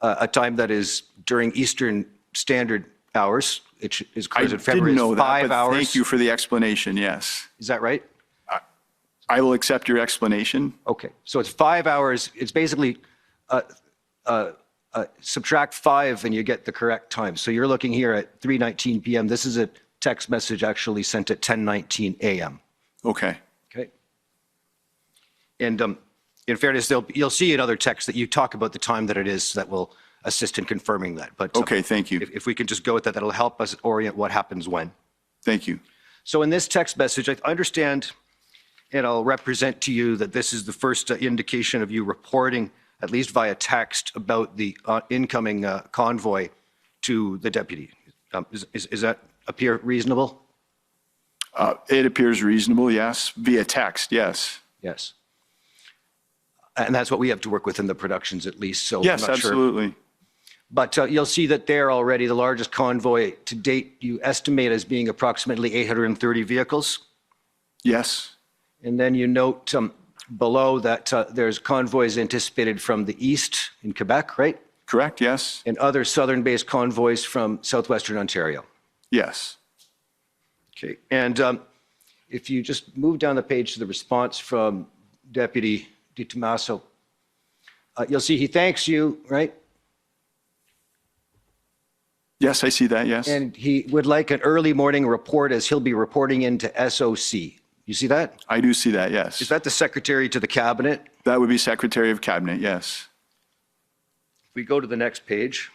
a time that is during Eastern Standard Hours. It is closed in February. I didn't know that, 5 but hours. thank you for the explanation, yes. Is that right? I will accept your explanation. Okay, so it's 5 hours. It's basically subtract 5 and you get the correct time. So you're looking here at 3:19 p.m. This is a text message actually sent at 10:19 a.m. Okay. Okay. And in fairness, you'll see in other texts that you talk about the time that it is that will assist in confirming that. But okay, thank you. If we can just go with that, that'll help us orient what happens when. Thank you. So in this text message, I understand, and I'll represent to you that this is the first indication of you reporting at least via text, about the incoming convoy to the deputy. Is that appear reasonable? It appears reasonable, yes. Via text, yes. Yes. And that's what we have to work with in the productions, at least. So Yes, I'm not sure. absolutely. But you'll see that there already, the largest convoy to date, you estimate as being approximately 830 vehicles. Yes. And then you note below that there's convoys anticipated from the east in Quebec, right? Correct, yes. And other southern-based convoys from southwestern Ontario. Yes. Okay. And if you just move down the page to the response from Deputy Di Tommaso, you'll see he thanks you, right? Yes, I see that, yes. And he would like an early morning report as he'll be reporting into SOC. You see that? I do see that, yes. Is that the Secretary to the Cabinet? That would be Secretary of Cabinet, yes. If we go to the next page.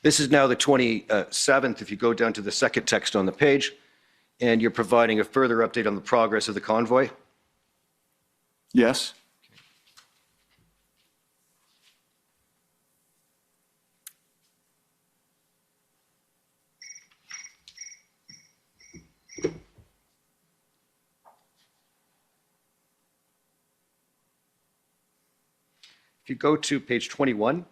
This is now the 27th, if you go down to the second text on the page, and you're providing a further update on the progress of the convoy. Yes. If you go to page 21,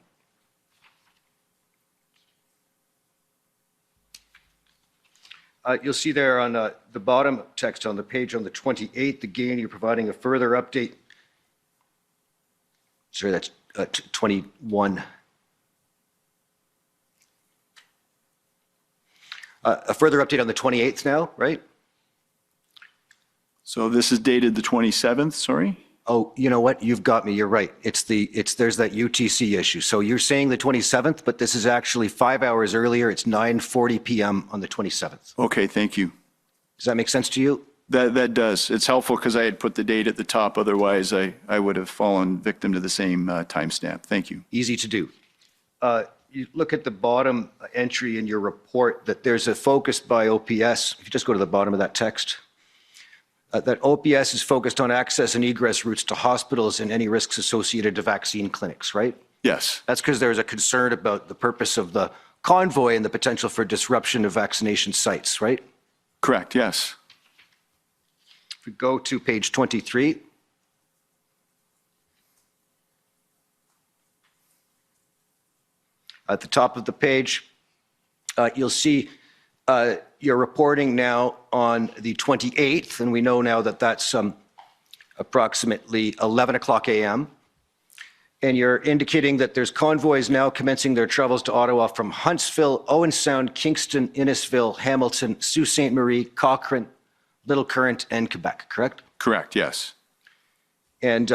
you'll see there on the bottom text on the page on the 28th, again, you're providing a further update. Sorry, that's 21. A further update on the 28th now, right? So this is dated the 27th, sorry? Oh, you know what? You've got me. You're right. There's that UTC issue. So you're saying the 27th, but this is actually 5 hours earlier. It's 9:40 p.m. on the 27th. Okay, thank you. Does that make sense to you? That does. It's helpful because I had put the date at the top. Otherwise, I would have fallen victim to the same timestamp. Thank you. Easy to do. You look at the bottom entry in your report that there's a focus by OPS. If you just go to the bottom of that text, that OPS is focused on access and egress routes to hospitals and any risks associated to vaccine clinics, right? Yes. That's because there's a concern about the purpose of the convoy and the potential for disruption of vaccination sites, right? Correct, yes. If we go to page 23. At the top of the page, you'll see you're reporting now on the 28th, and we know now that that's approximately 11 o'clock a.m. And you're indicating that there's convoys now commencing their travels to Ottawa from Huntsville, Owen Sound, Kingston, Innisfil, Hamilton, Sault Ste. Marie, Cochrane, Little Current, and Quebec, correct? Correct, yes. And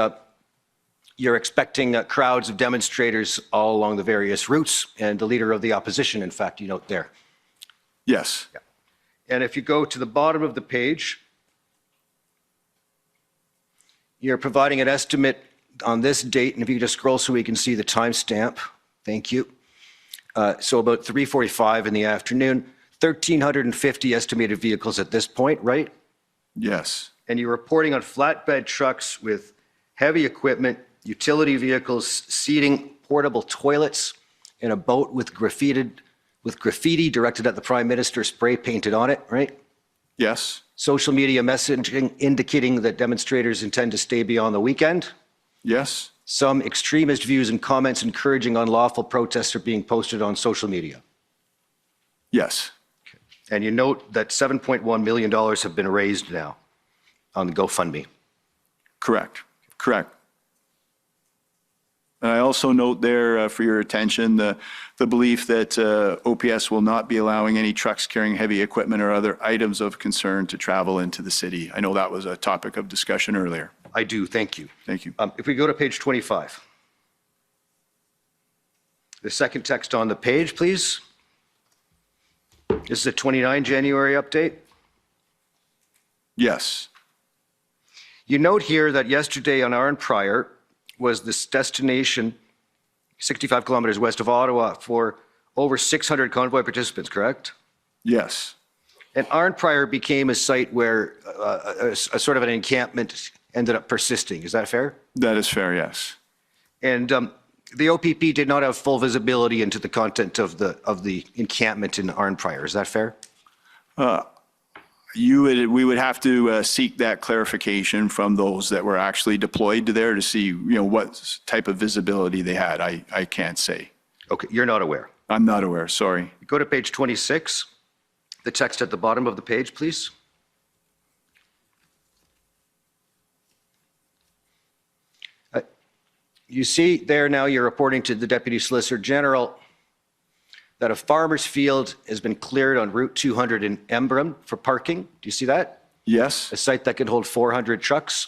you're expecting crowds of demonstrators all along the various routes, and the leader of the opposition, in fact, you note there. Yes. Yeah. And if you go to the bottom of the page, you're providing an estimate on this date, and if you could just scroll so we can see the timestamp. Thank you. So about 3:45 in the afternoon, 1,350 estimated vehicles at this point, right? Yes. And you're reporting on flatbed trucks with heavy equipment, utility vehicles, seating, portable toilets, and a boat with graffiti directed at the Prime Minister spray painted on it, right? Yes. Social media messaging indicating that demonstrators intend to stay beyond the weekend. Yes. Some extremist views and comments encouraging unlawful protests are being posted on social media. Yes. And you note that $7.1 million have been raised now on the GoFundMe. Correct. Correct. And I also note there for your attention the belief that OPS will not be allowing any trucks carrying heavy equipment or other items of concern to travel into the city. I know that was a topic of discussion earlier. I do, thank you. Thank you. If we go to page 25. The second text on the page, please. This is a 29 January update. Yes. You note here that yesterday on Arn Prior was this destination 65 kilometers west of Ottawa for over 600 convoy participants, correct? Yes. And Arnprior became a site where a sort of an encampment ended up persisting. Is that fair? That is fair, yes. And the OPP did not have full visibility into the content of the encampment in Arnprior. Is that fair? We would have to seek that clarification from those that were actually deployed to there to see, what type of visibility they had. I can't say. Okay, you're not aware. I'm not aware, sorry. Go to page 26, the text at the bottom of the page, please. You see there now you're reporting to the Deputy Solicitor General that a farmer's field has been cleared on Route 200 in Embrun for parking. Do you see that? Yes. A site that could hold 400 trucks.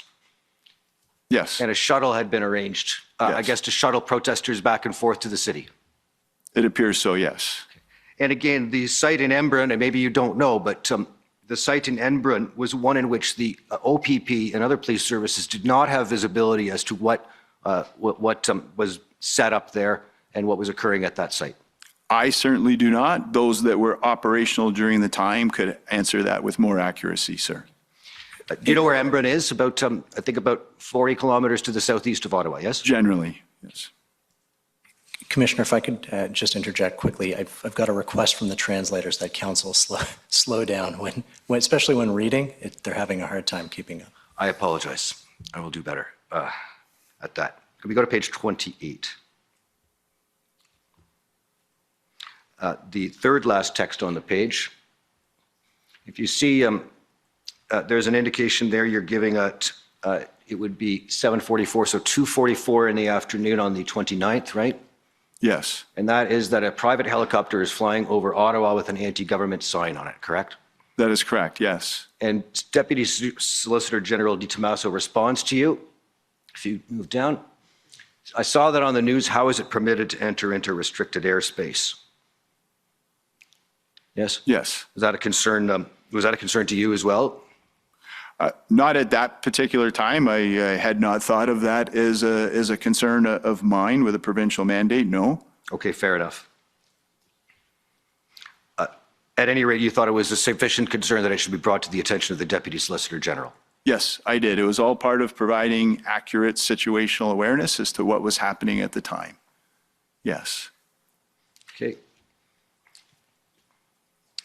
Yes. And a shuttle had been arranged, I guess, to shuttle protesters back and forth to the city. It appears so, yes. And again, the site in Embrun, and maybe you don't know, but the site in Embrun was one in which the OPP and other police services did not have visibility as to what was set up there and what was occurring at that site. I certainly do not. Those that were operational during the time could answer that with more accuracy, sir. Do you know where Embrun is? About, I think about 40 kilometers to the southeast of Ottawa, yes? Generally, yes. Commissioner, if I could just interject quickly, I've got a request from the translators that counsel slow down especially when reading. They're having a hard time keeping up. I apologize. I will do better at that. Can we go to page 28? The third last text on the page. If you see, there's an indication there you're giving it would be 7:44, so 2:44 in the afternoon on the 29th, right? Yes. And that is that a private helicopter is flying over Ottawa with an anti-government sign on it, correct? That is correct, yes. And Deputy Solicitor General Di Tommaso responds to you. If you move down. I saw that on the news. How is it permitted to enter into restricted airspace? Yes? Yes. Was that a concern? Was that a concern to you as well? Not at that particular time. I had not thought of that as a concern of mine with a provincial mandate, no. Okay, fair enough. At any rate, you thought it was a sufficient concern that it should be brought to the attention of the Deputy Solicitor General? Yes, I did. It was all part of providing accurate situational awareness as to what was happening at the time. Yes. Okay.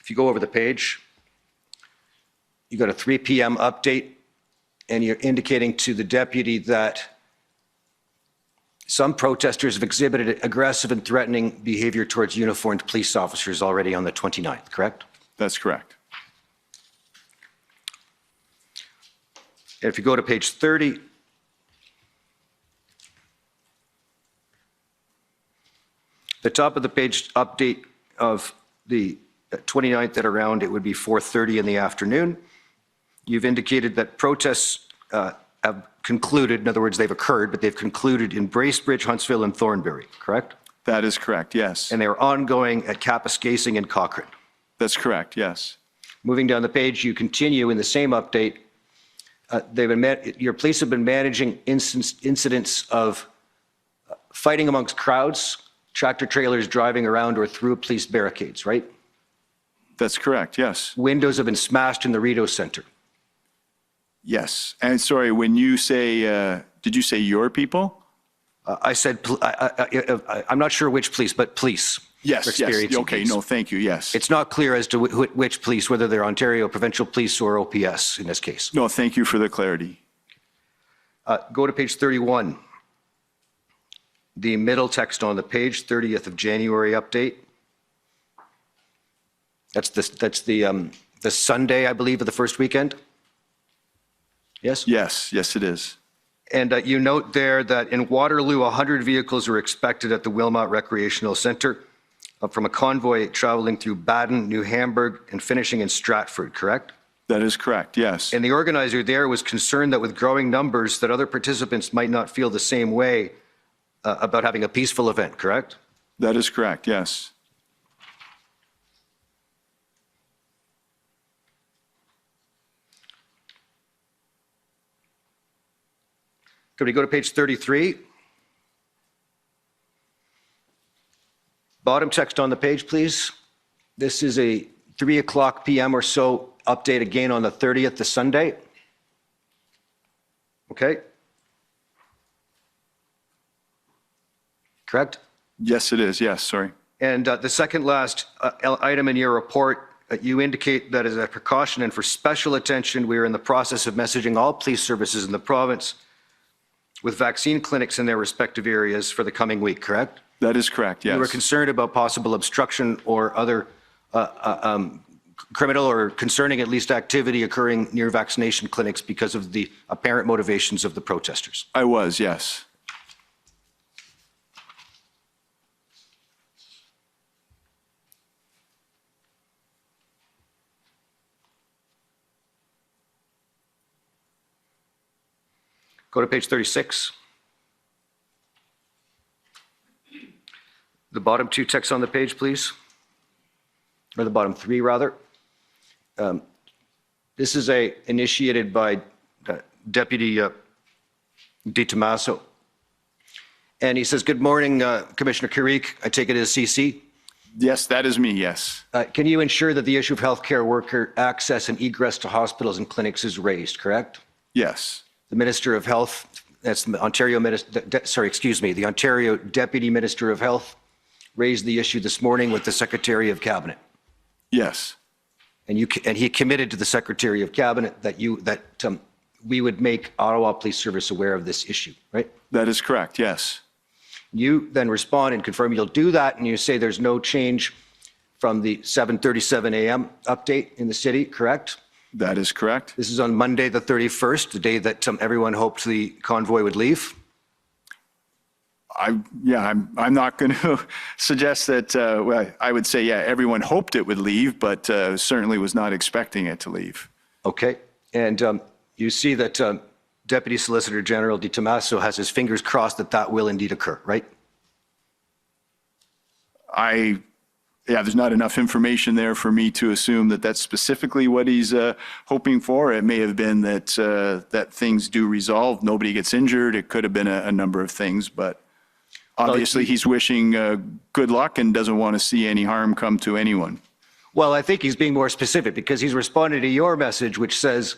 If you go over the page, you got a 3 p.m. update, and you're indicating to the deputy that some protesters have exhibited aggressive and threatening behavior towards uniformed police officers already on the 29th, correct? That's correct. If you go to page 30, the top of the page update of the 29th at around, it would be 4:30 in the afternoon. You've indicated that protests have concluded, in other words, they've occurred, but they've concluded in Bracebridge, Huntsville, and Thornbury, correct? That is correct, yes. And they are ongoing at Kapuskasing and Cochrane. That's correct, yes. Moving down the page, you continue in the same update. Your police have been managing incidents of fighting amongst crowds, tractor trailers driving around or through police barricades, right? That's correct, yes. Windows have been smashed in the Rideau Centre. Yes. And sorry, when you say, did you say your people? I said, I'm not sure which police, but police. Yes, yes. Okay, no, thank you, yes. It's not clear as to which police, whether they're Ontario Provincial Police or OPS in this case. No, thank you for the clarity. Go to page 31. The middle text on the page, 30th of January update. That's the Sunday, I believe, of the first weekend. Yes? Yes, yes, it is. And you note there that in Waterloo, 100 vehicles were expected at the Wilmot Recreational Centre from a convoy traveling through Baden, New Hamburg, and finishing in Stratford, correct? That is correct, yes. And the organizer there was concerned that with growing numbers that other participants might not feel the same way about having a peaceful event, correct? That is correct, yes. Could we go to page 33? Bottom text on the page, please. This is a 3 o'clock p.m. or so, update again on the 30th, the Sunday. Okay? Correct? Yes, it is. Yes, sorry. And the second last item in your report, you indicate that as a precaution and for special attention, we are in the process of messaging all police services in the province with vaccine clinics in their respective areas for the coming week, correct? That is correct, yes. You were concerned about possible obstruction or other criminal or concerning at least activity occurring near vaccination clinics because of the apparent motivations of the protesters. I was, yes. Go to page 36. The bottom two texts on the page, please. Or the bottom three, rather. This is initiated by Deputy Di Tommaso. And he says, good morning, Commissioner Carrick. I take it as CC. Yes, that is me, yes. Can you ensure that the issue of healthcare worker access and egress to hospitals and clinics is raised, correct? Yes. The Minister of Health, that's the Ontario the Ontario Deputy Minister of Health raised the issue this morning with the Secretary of Cabinet. Yes. And he committed to the Secretary of Cabinet that we would make Ottawa Police Service aware of this issue, right? That is correct, yes. You then respond and confirm you'll do that, and you say there's no change from the 7:37 a.m. update in the city, correct? That is correct. This is on Monday, the 31st, the day that everyone hoped the convoy would leave. I'm not going to suggest that, well, I would say, yeah, everyone hoped it would leave, but certainly was not expecting it to leave. Okay. And you see that Deputy Solicitor General Di Tommaso has his fingers crossed that that will indeed occur, right? There's not enough information there for me to assume that that's specifically what he's hoping for. It may have been that that things do resolve, nobody gets injured. It could have been a number of things, but obviously he's wishing good luck and doesn't want to see any harm come to anyone. Well, I think he's being more specific because he's responded to your message, which says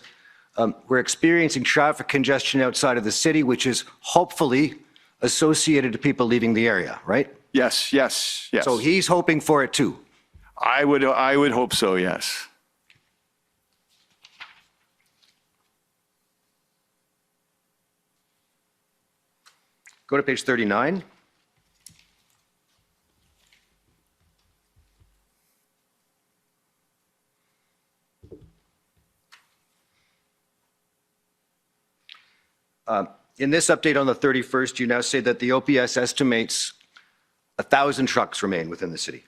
we're experiencing traffic congestion outside of the city, which is hopefully associated to people leaving the area, right? Yes. So he's hoping for it too. I would hope so, yes. Go to page 39. In this update on the 31st, you now say that the OPS estimates 1,000 trucks remain within the city.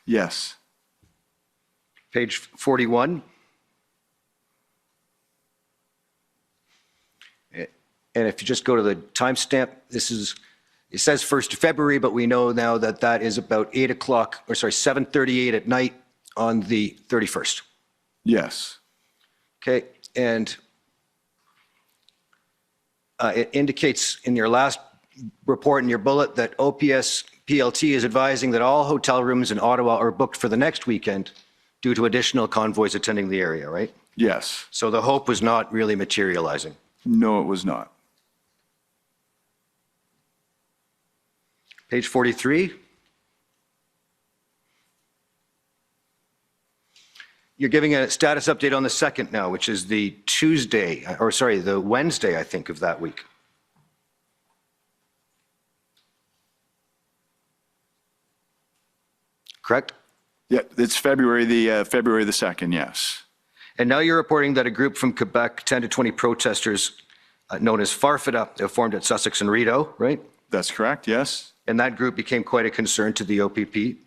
Yes. Page 41. And if you just go to the timestamp, it says 1st of February, but we know now that that is about 7:38 at night on the 31st. Yes. Okay, and it indicates in your last report in your bullet that OPS PLT is advising that all hotel rooms in Ottawa are booked for the next weekend due to additional convoys attending the area, right? Yes. So the hope was not really materializing. No, it was not. Page 43. You're giving a status update on the 2nd now, which is the Wednesday, I think, of that week. Correct? Yeah, it's February the 2nd, yes. And now you're reporting that a group from Quebec, 10 to 20 protesters known as Farfada, formed at Sussex and Rideau, right? That's correct, yes. And that group became quite a concern to the OPP,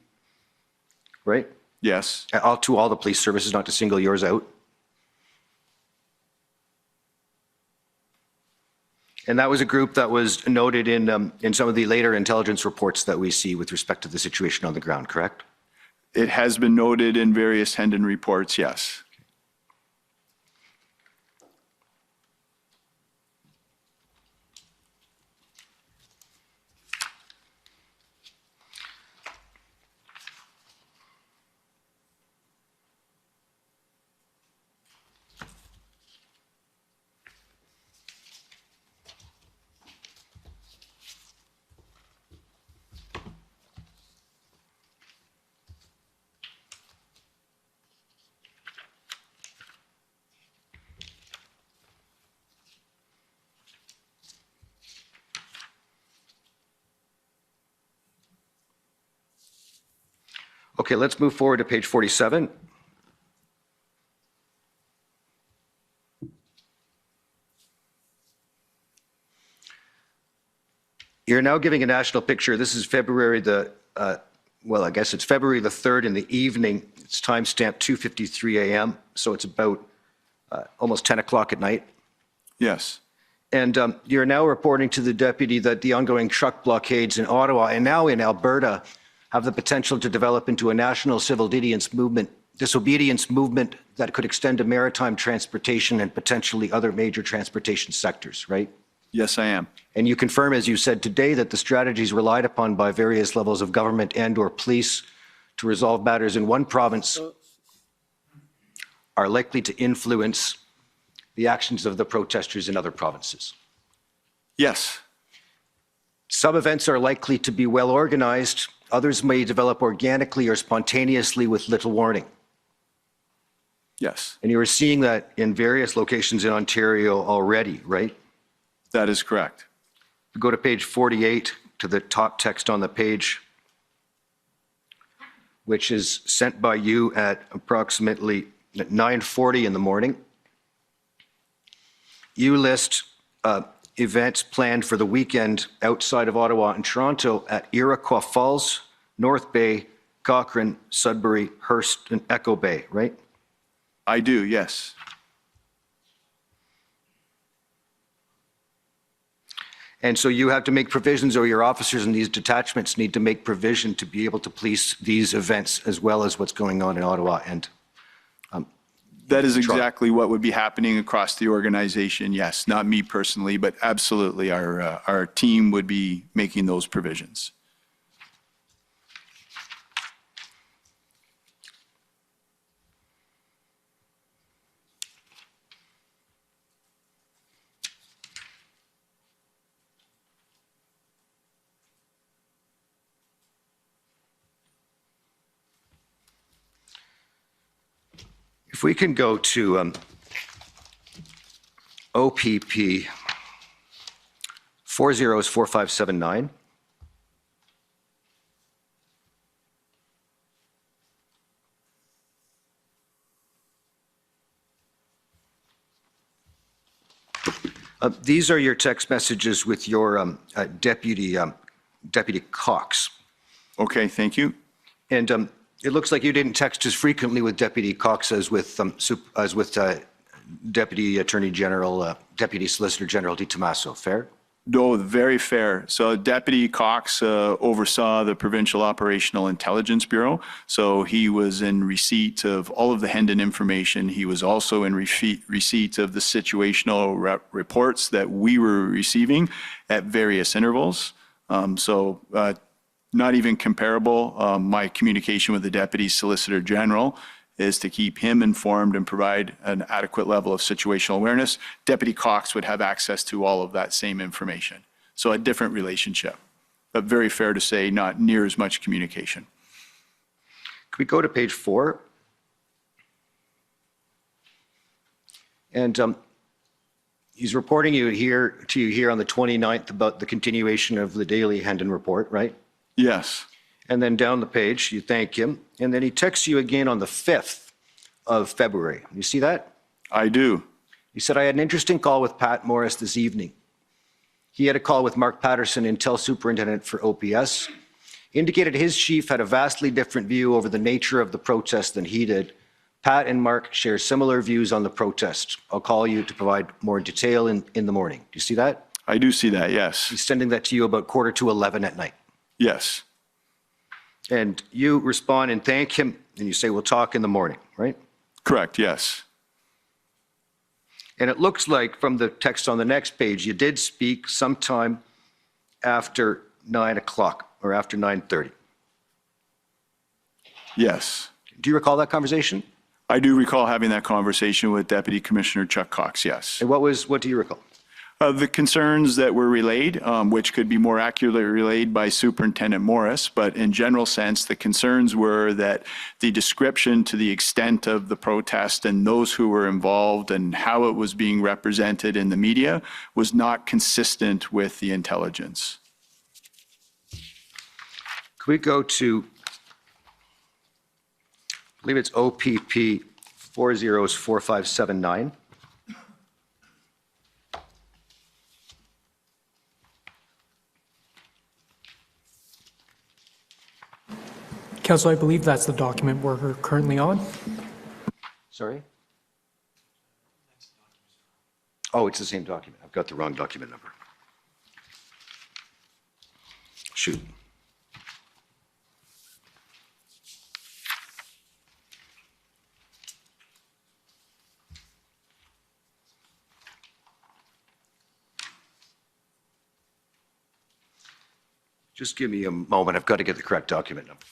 right? Yes. To all the police services, not to single yours out. And that was a group that was noted in some of the later intelligence reports that we see with respect to the situation on the ground, correct? It has been noted in various Hendon reports, yes. Okay, let's move forward to page 47. You're now giving a national picture. This is February the, I guess it's February the 3rd in the evening. It's timestamped 2:53 a.m., so it's about almost 10 o'clock at night. Yes. And you're now reporting to the deputy that the ongoing truck blockades in Ottawa and now in Alberta have the potential to develop into a national civil disobedience movement that could extend to maritime transportation and potentially other major transportation sectors, right? Yes, I am. And you confirm, as you said today, that the strategies relied upon by various levels of government and/or police to resolve matters in one province are likely to influence the actions of the protesters in other provinces. Yes. Some events are likely to be well organized. Others may develop organically or spontaneously with little warning. Yes. And you are seeing that in various locations in Ontario already, right? That is correct. Go to page 48, to the top text on the page, which is sent by you at approximately 9:40 in the morning. You list events planned for the weekend outside of Ottawa and Toronto at Iroquois Falls, North Bay, Cochrane, Sudbury, Hearst, and Echo Bay, right? I do, yes. And so you have to make provisions, or your officers in these detachments need to make provision to be able to police these events as well as what's going on in Ottawa and that is exactly what would be happening across the organization. Yes, not me personally, but absolutely our team would be making those provisions. If we can go to OPP 404579. These are your text messages with your Deputy Cox. Okay, thank you. And it looks like you didn't text as frequently with Deputy Cox as with Deputy Attorney General, Deputy Solicitor General Di Tommaso. Fair? No, very fair. So Deputy Cox oversaw the Provincial Operational Intelligence Bureau. So he was in receipt of all of the Hendon information. He was also in receipt of the situational reports that we were receiving at various intervals. Not even comparable. My communication with the Deputy Solicitor General is to keep him informed and provide an adequate level of situational awareness. Deputy Cox would have access to all of that same information. So a different relationship, but very fair to say not near as much communication. Can we go to page 4? And he's reporting to you here on the 29th about the continuation of the daily Hendon report, right? Yes. And then down the page, you thank him. And then he texts you again on the 5th of February. You see that? I do. He said, I had an interesting call with Pat Morris this evening. He had a call with Mark Patterson, Intel Superintendent for OPS. Indicated his chief had a vastly different view over the nature of the protest than he did. Pat and Mark share similar views on the protest. I'll call you to provide more detail in the morning. Do you see that? I do see that, yes. He's sending that to you about 10:45 at night. Yes. And you respond and thank him, and you say, we'll talk in the morning, right? Correct, yes. And it looks like from the text on the next page, you did speak sometime after 9 o'clock or after 9:30. Yes. Do you recall that conversation? I do recall having that conversation with Deputy Commissioner Chuck Cox, yes. And what do you recall? The concerns that were relayed, which could be more accurately relayed by Superintendent Morris, but in general sense, the concerns were that the description to the extent of the protest and those who were involved and how it was being represented in the media was not consistent with the intelligence. Could we go to believe it's OPP 404579. Council, I believe that's the document we're currently on. Sorry? Oh, it's the same document. I've got the wrong document number. Shoot. Just give me a moment. I've got to get the correct document number.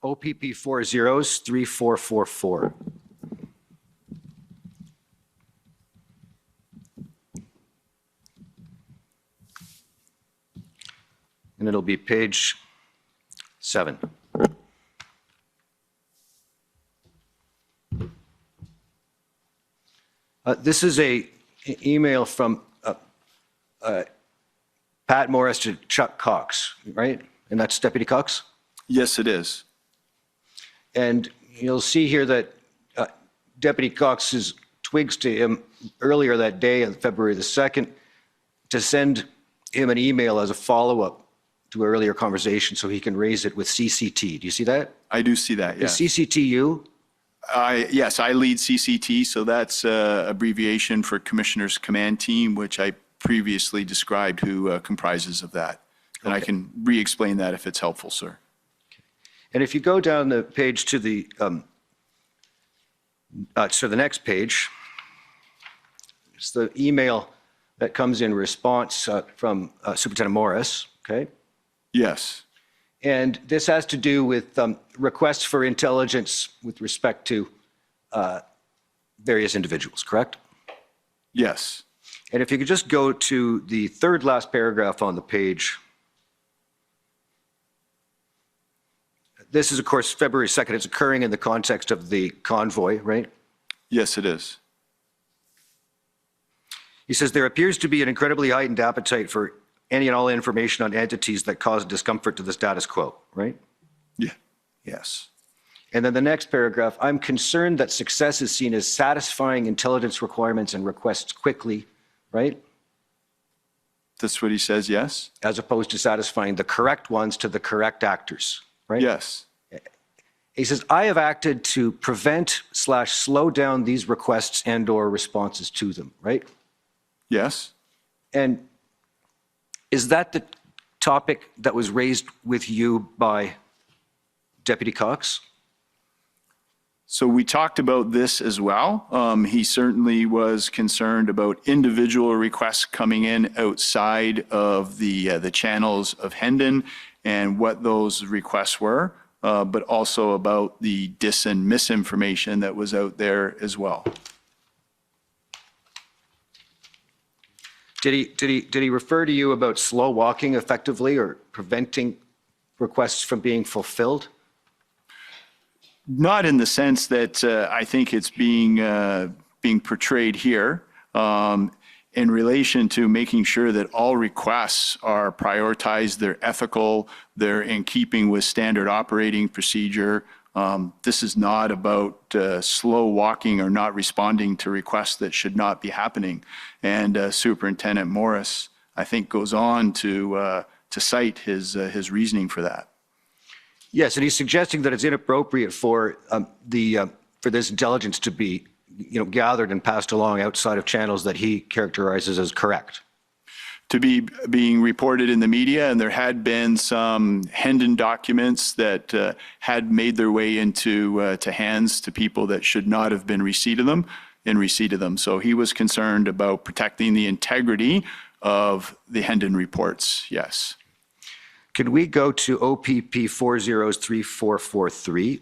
OPP 403444. And it'll be page 7. This is a email from Pat Morris to Chuck Cox, right? And that's Deputy Cox? Yes, it is. And you'll see here that Deputy Cox's twigs to him earlier that day on February the 2nd to send him an email as a follow-up to an earlier conversation so he can raise it with CCT. Do you see that? I do see that, yes. Is CCT you? Yes, I lead CCT, so that's abbreviation for Commissioner's Command Team, which I previously described who comprises of that. And I can re-explain that if it's helpful, sir. And if you go down the page to the next page, it's the email that comes in response from Superintendent Morris, okay? Yes. And this has to do with requests for intelligence with respect to various individuals, correct? Yes. And if you could just go to the third last paragraph on the page. This is, of course, February 2nd. It's occurring in the context of the convoy, right? Yes, it is. He says, there appears to be an incredibly heightened appetite for any and all information on entities that cause discomfort to the status quo, right? Yeah. Yes. And then the next paragraph, I'm concerned that success is seen as satisfying intelligence requirements and requests quickly, right? That's what he says, yes. As opposed to satisfying the correct ones to the correct actors, right? Yes. He says, I have acted to prevent/slow down these requests and or responses to them, right? Yes. And is that the topic that was raised with you by Deputy Cox? So we talked about this as well. He certainly was concerned about individual requests coming in outside of the channels of Hendon and what those requests were, but also about the dis and misinformation that was out there as well. Did he refer to you about slow walking effectively or preventing requests from being fulfilled? Not in the sense that I think it's being portrayed here. In relation to making sure that all requests are prioritized, they're ethical, they're in keeping with standard operating procedure. This is not about slow walking or not responding to requests that should not be happening. And Superintendent Morris, I think, goes on to cite his reasoning for that. Yes, and he's suggesting that it's inappropriate for for this intelligence to be, gathered and passed along outside of channels that he characterizes as correct. To be being reported in the media, and there had been some Hendon documents that had made their way into to hands to people that should not have been in receipt of them. So he was concerned about protecting the integrity of the Hendon reports. Yes. Could we go to OPP 403443?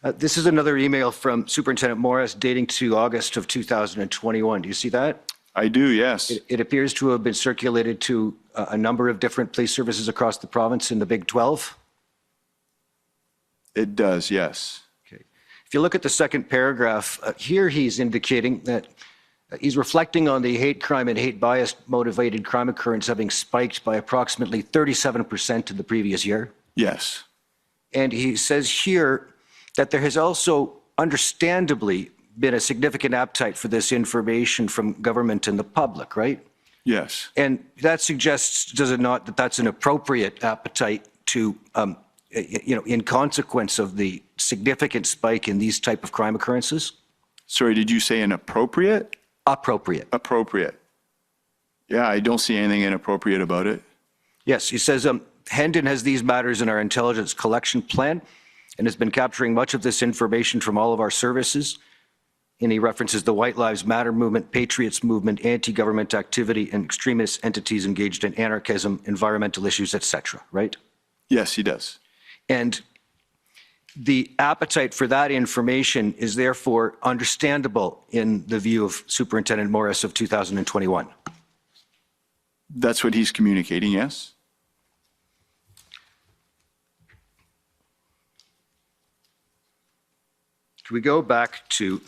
This is another email from Superintendent Morris dating to August of 2021. Do you see that? I do, yes. It appears to have been circulated to a number of different police services across the province in the Big 12. It does, yes. Okay. If you look at the second paragraph, here he's indicating that he's reflecting on the hate crime and hate bias motivated crime occurrence having spiked by approximately 37% in the previous year. Yes. And he says here that there has also understandably been a significant appetite for this information from government and the public, right? Yes. And that suggests, does it not, that that's an appropriate appetite to, in consequence of the significant spike in these type of crime occurrences? Sorry, did you say inappropriate? Appropriate. Appropriate. Yeah, I don't see anything inappropriate about it. Yes, he says, Hendon has these matters in our intelligence collection plan and has been capturing much of this information from all of our services. And he references the White Lives Matter movement, Patriots movement, anti-government activity, and extremist entities engaged in anarchism, environmental issues, etc., right? Yes, he does. And the appetite for that information is therefore understandable in the view of Superintendent Morris of 2021. That's what he's communicating, yes? Can we go back to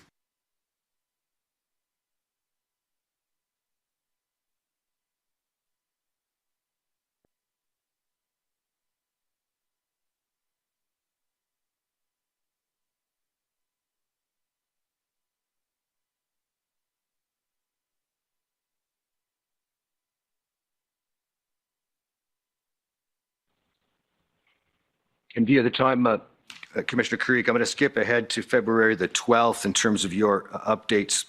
in view of the time, Commissioner Creek, I'm going to skip ahead to February the 12th in terms of your updates.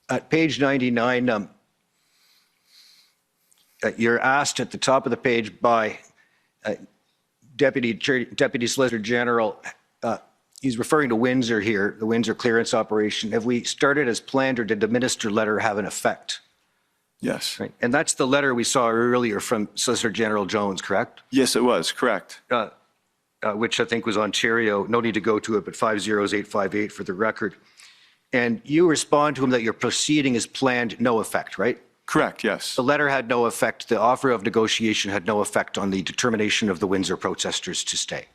At page 99, you're asked at the top of the page by Deputy Solicitor General, he's referring to Windsor here, the Windsor clearance operation. Have we started as planned, or did the minister letter have an effect? Yes. Right. And that's the letter we saw earlier from Solicitor General Jones, correct? Yes, it was, correct. Which I think was Ontario. No need to go to it, but 50858 for the record. And you respond to him that your proceeding is planned, no effect, right? Correct, yes. The letter had no effect. The offer of negotiation had no effect on the determination of the Windsor protesters to stay.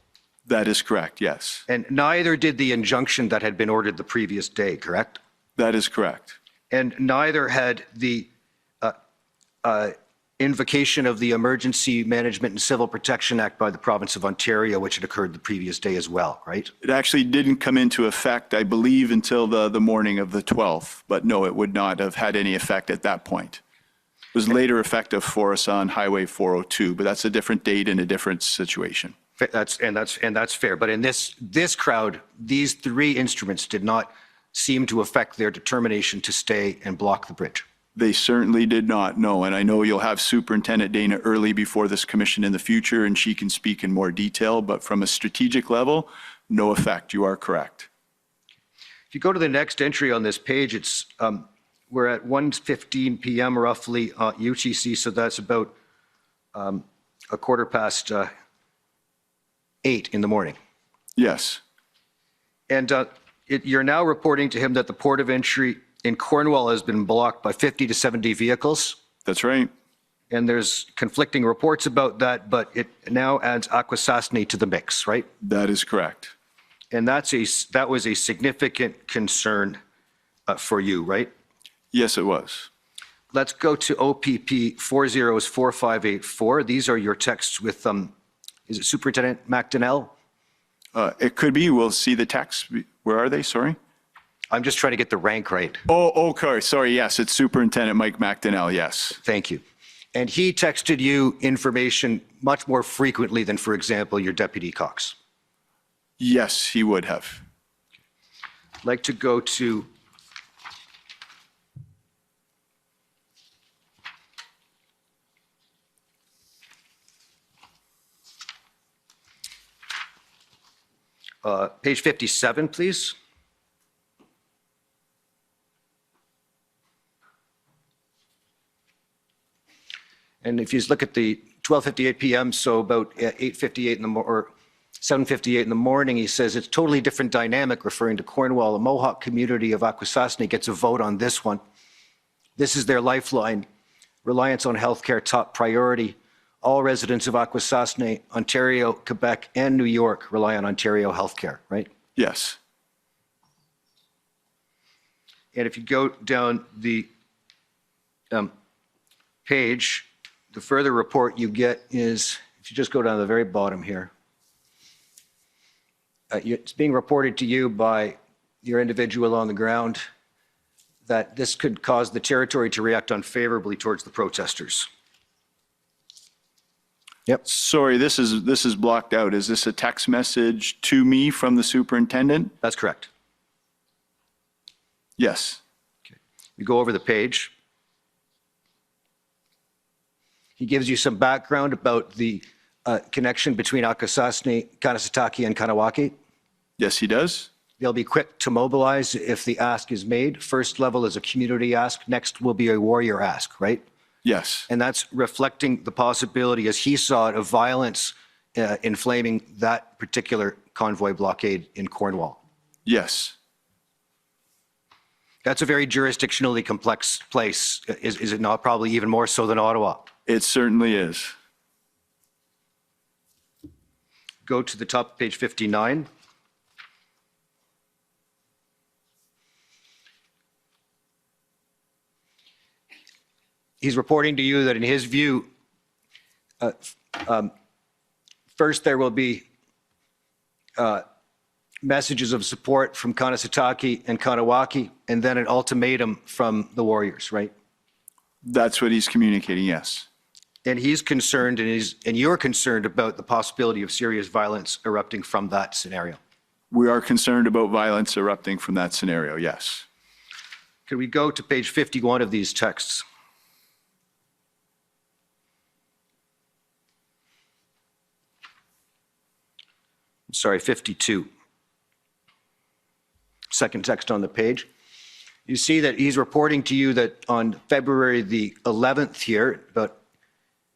That is correct, yes. And neither did the injunction that had been ordered the previous day, correct? That is correct. And neither had the invocation of the Emergency Management and Civil Protection Act by the province of Ontario, which had occurred the previous day as well, right? It actually didn't come into effect, I believe, until the morning of the 12th. But no, it would not have had any effect at that point. It was later effective for us on Highway 402, but that's a different date and a different situation. That's fair. But in this crowd, these three instruments did not seem to affect their determination to stay and block the bridge. They certainly did not, no. And I know you'll have Superintendent Dana early before this commission in the future, and she can speak in more detail. But from a strategic level, no effect. You are correct. If you go to the next entry on this page, it's we're at 1:15 p.m. roughly UTC, so that's about a 8:15 in the morning. Yes. And you're now reporting to him that the port of entry in Cornwall has been blocked by 50 to 70 vehicles. That's right. And there's conflicting reports about that, but it now adds Akwesasne to the mix, right? That is correct. And that was a significant concern for you, right? Yes, it was. Let's go to OPP 404584. These are your texts with, is it Superintendent McDonnell? It could be. We'll see the text. Where are they? Sorry. I'm just trying to get the rank right. Oh, okay. Sorry. Yes, it's Superintendent Mike McDonnell. Yes. Thank you. And he texted you information much more frequently than, for example, your Deputy Cox. Yes, he would have. I'd like to go to page 57, please. And if you look at the 12:58 p.m., so about 8:58 in the or 7:58 in the morning, he says it's totally different dynamic, referring to Cornwall. The Mohawk community of Akwesasne gets a vote on this one. This is their lifeline. Reliance on healthcare top priority. All residents of Akwesasne, Ontario, Quebec, and New York rely on Ontario healthcare, right? Yes. And if you go down the page, the further report you get is, if you just go down to the very bottom here, it's being reported to you by your individual on the ground that this could cause the territory to react unfavorably towards the protesters. Yep. Sorry, this is blocked out. Is this a text message to me from the superintendent? That's correct. Yes. Okay. We go over the page. He gives you some background about the connection between Akwesasne, Kanesatake, and Kanawake. Yes, he does. They'll be quick to mobilize if the ask is made. First level is a community ask. Next will be a warrior ask, right? Yes. And that's reflecting the possibility, as he saw it, of violence inflaming that particular convoy blockade in Cornwall. Yes. That's a very jurisdictionally complex place, is it not? Probably even more so than Ottawa. It certainly is. Go to the top of page 59. He's reporting to you that in his view, first there will be messages of support from Kanesatake and Kanawake, and then an ultimatum from the warriors, right? That's what he's communicating, yes. And he's concerned, and you're concerned about the possibility of serious violence erupting from that scenario. We are concerned about violence erupting from that scenario, yes. Could we go to page 51 of these texts? Sorry, 52. Second text on the page. You see that he's reporting to you that on February the 11th here, about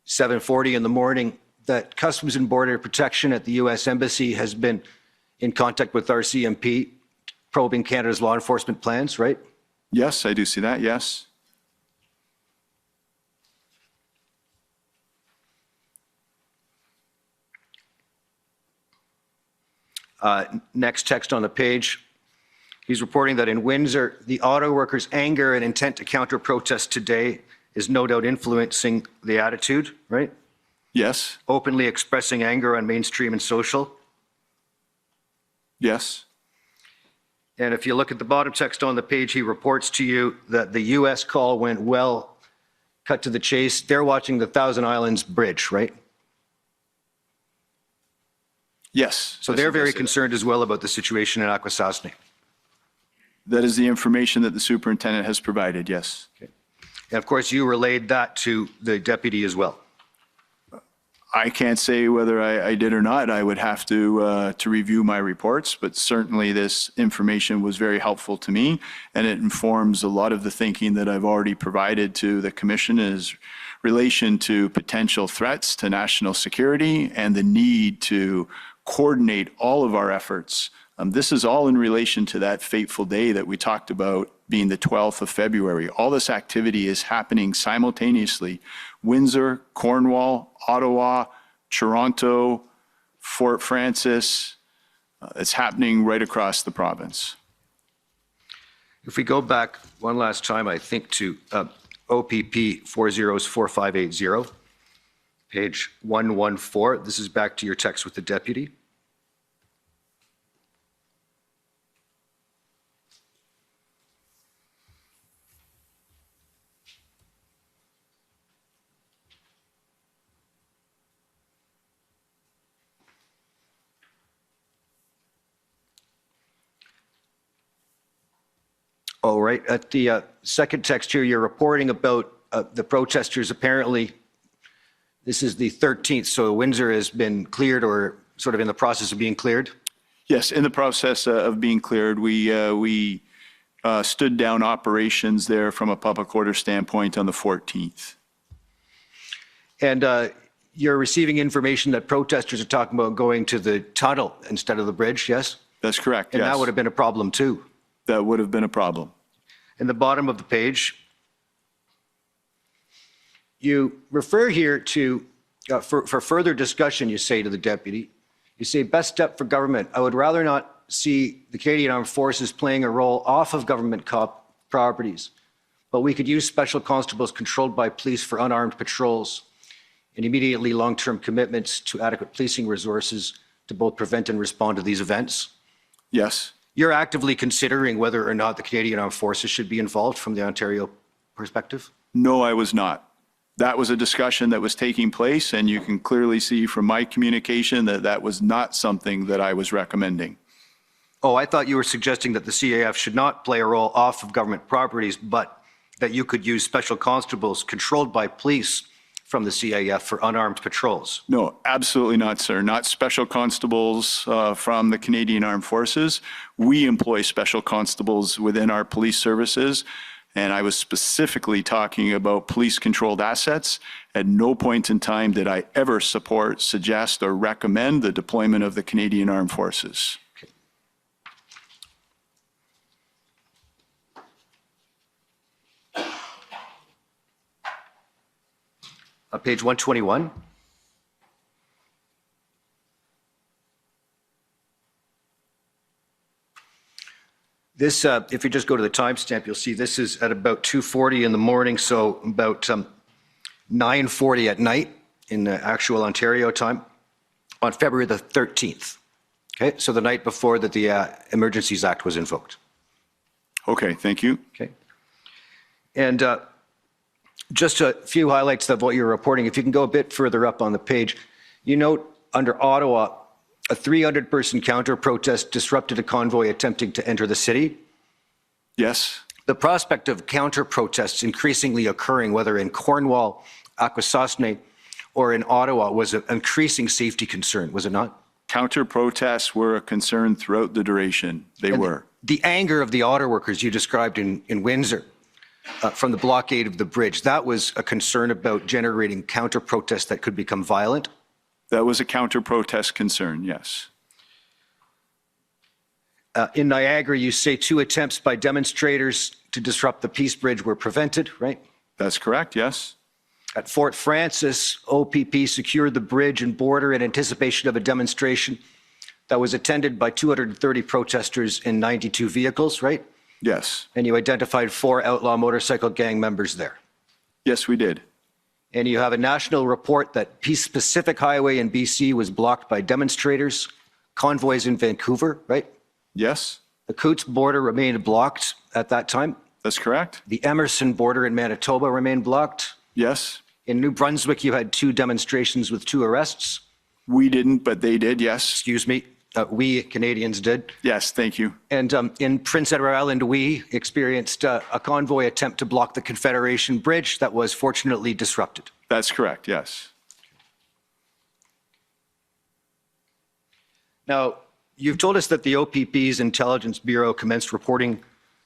7:40 in the morning, that Customs and Border Protection at the U.S. Embassy has been in contact with our CMP, probing Canada's law enforcement plans, right? Yes, I do see that, yes. Next text on the page. He's reporting that in Windsor, the auto workers' anger and intent to counter protest today is no doubt influencing the attitude, right? Yes. Openly expressing anger on mainstream and social. Yes. And if you look at the bottom text on the page, he reports to you that the U.S. call went well. Cut to the chase. They're watching the Thousand Islands Bridge, right? Yes. So they're very concerned as well about the situation in Akwesasne. That is the information that the superintendent has provided, yes. Okay. And of course, you relayed that to the deputy as well. I can't say whether I did or not. I would have to review my reports, but certainly this information was very helpful to me, and it informs a lot of the thinking that I've already provided to the commission is relation to potential threats to national security and the need to coordinate all of our efforts. This is all in relation to that fateful day that we talked about being the 12th of February. All this activity is happening simultaneously. Windsor, Cornwall, Ottawa, Toronto, Fort Francis. It's happening right across the province. If we go back one last time, I think to OPP 404580, page 114. This is back to your text with the deputy. Oh, right. At the second text here, you're reporting about the protesters. Apparently, this is the 13th, so Windsor has been cleared or sort of in the process of being cleared? Yes, in the process of being cleared. We stood down operations there from a public order standpoint on the 14th. And You're receiving information that protesters are talking about going to the tunnel instead of the bridge, yes? That's correct, And yes. that would have been a problem too. That would have been a problem. In the bottom of the page, you refer here to, for further discussion, you say to the deputy, you say, best step for government. I would rather not see the Canadian Armed Forces playing a role off of government properties, but we could use special constables controlled by police for unarmed patrols and immediately long-term commitments to adequate policing resources to both prevent and respond to these events. Yes. You're actively considering whether or not the Canadian Armed Forces should be involved from the Ontario perspective? No, I was not. That was a discussion that was taking place, and you can clearly see from my communication that that was not something that I was recommending. Oh, I thought you were suggesting that the CAF should not play a role off of government properties, but that you could use special constables controlled by police from the CAF for unarmed patrols. No, absolutely not, sir. Not special constables from the Canadian Armed Forces. We employ special constables within our police services, and I was specifically talking about police-controlled assets. At no point in time did I ever support, suggest, or recommend the deployment of the Canadian Armed Forces. Page 121. This, if you just go to the timestamp, you'll see this is at about 2:40 in the morning, so about 9:40 at night in the actual Ontario time on February the 13th. Okay, so the night before that the Emergencies Act was invoked. Okay, thank you. Okay. And just a few highlights of what you're reporting. If you can go a bit further up on the page, you note under Ottawa, a 300-person counter-protest disrupted a convoy attempting to enter the city. Yes. The prospect of counter-protests increasingly occurring, whether in Cornwall, Akwesasne, or in Ottawa, was an increasing safety concern, was it not? Counter-protests were a concern throughout the duration. They were. The anger of the auto workers you described in Windsor from the blockade of the bridge, that was a concern about generating counter-protests that could become violent? That was a counter-protest concern, yes. In Niagara, you say 2 attempts by demonstrators to disrupt the Peace Bridge were prevented, right? That's correct, yes. At Fort Francis, OPP secured the bridge and border in anticipation of a demonstration that was attended by 230 protesters in 92 vehicles, right? Yes. And you identified 4 outlaw motorcycle gang members there. Yes, we did. And you have a national report that Peace Pacific Highway in BC was blocked by demonstrators, convoys in Vancouver, right? Yes. The Coots border remained blocked at that time. That's correct. The Emerson border in Manitoba remained blocked. Yes. In New Brunswick, you had 2 demonstrations with 2 arrests. We didn't, but they did, yes. Excuse me. We Canadians did. Yes, thank you. And in Prince Edward Island, we experienced a convoy attempt to block the Confederation Bridge that was fortunately disrupted. That's correct, yes. Now, you've told us that the OPP's Intelligence Bureau commenced reporting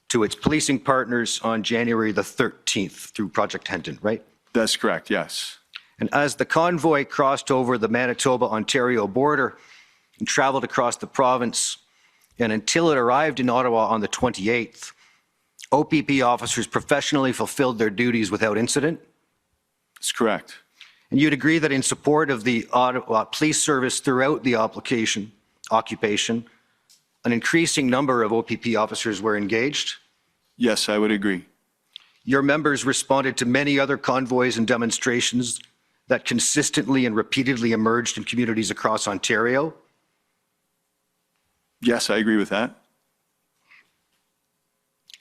to its policing partners on January the 13th through Project Hendon, right? That's correct, yes. And as the convoy crossed over the Manitoba-Ontario border and traveled across the province, and until it arrived in Ottawa on the 28th, OPP officers professionally fulfilled their duties without incident? That's correct. And you'd agree that in support of the Ottawa Police Service throughout the occupation, an increasing number of OPP officers were engaged? Yes, I would agree. Your members responded to many other convoys and demonstrations that consistently and repeatedly emerged in communities across Ontario? Yes, I agree with that.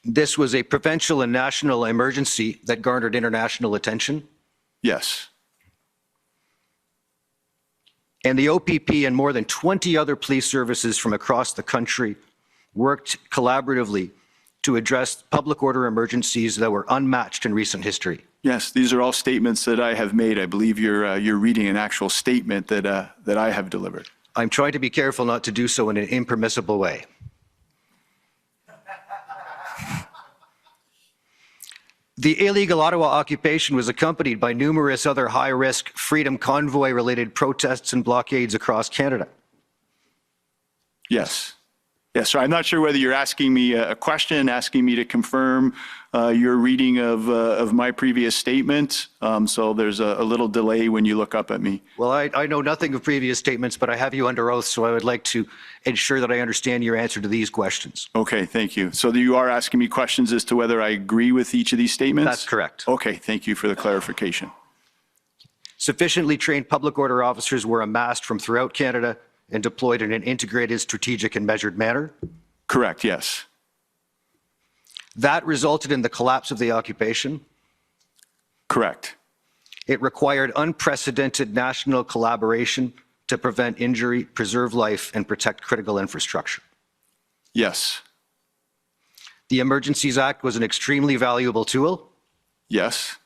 This was a provincial and national emergency that garnered international attention? Yes. And the OPP and more than 20 other police services from across the country worked collaboratively to address public order emergencies that were unmatched in recent history. Yes, these are all statements that I have made. I believe you're reading an actual statement that I have delivered. I'm trying to be careful not to do so in an impermissible way. The illegal Ottawa occupation was accompanied by numerous other high-risk Freedom Convoy-related protests and blockades across Canada. Yes. Yes, sir. I'm not sure whether you're asking me a question, asking me to confirm your reading of my previous statement. So there's a little delay when you look up at me. Well, I know nothing of previous statements, but I have you under oath, so I would like to ensure that I understand your answer to these questions. Okay, thank you. So you are asking me questions as to whether I agree with each of these statements? That's correct. Okay, thank you for the clarification. Sufficiently trained public order officers were amassed from throughout Canada and deployed in an integrated, strategic, and measured manner? Correct, yes. That resulted in the collapse of the occupation? Correct. It required unprecedented national collaboration to prevent injury, preserve life, and protect critical infrastructure. Yes. The Emergencies Act was an extremely valuable tool? Yes.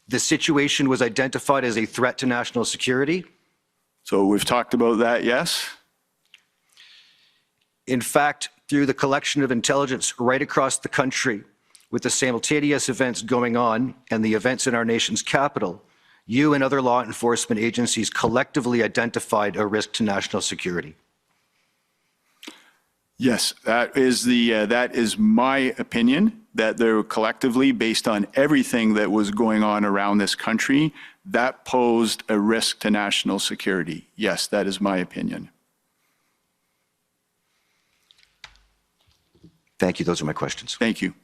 The situation was identified as a threat to national security? So we've talked about that, yes. In fact, through the collection of intelligence right across the country, with the simultaneous events going on and the events in our nation's capital, you and other law enforcement agencies collectively identified a risk to national security. Yes, that is my opinion, that they were collectively, based on everything that was going on around this country, that posed a risk to national security. Yes, that is my opinion. Thank you. Those are my questions. Thank you.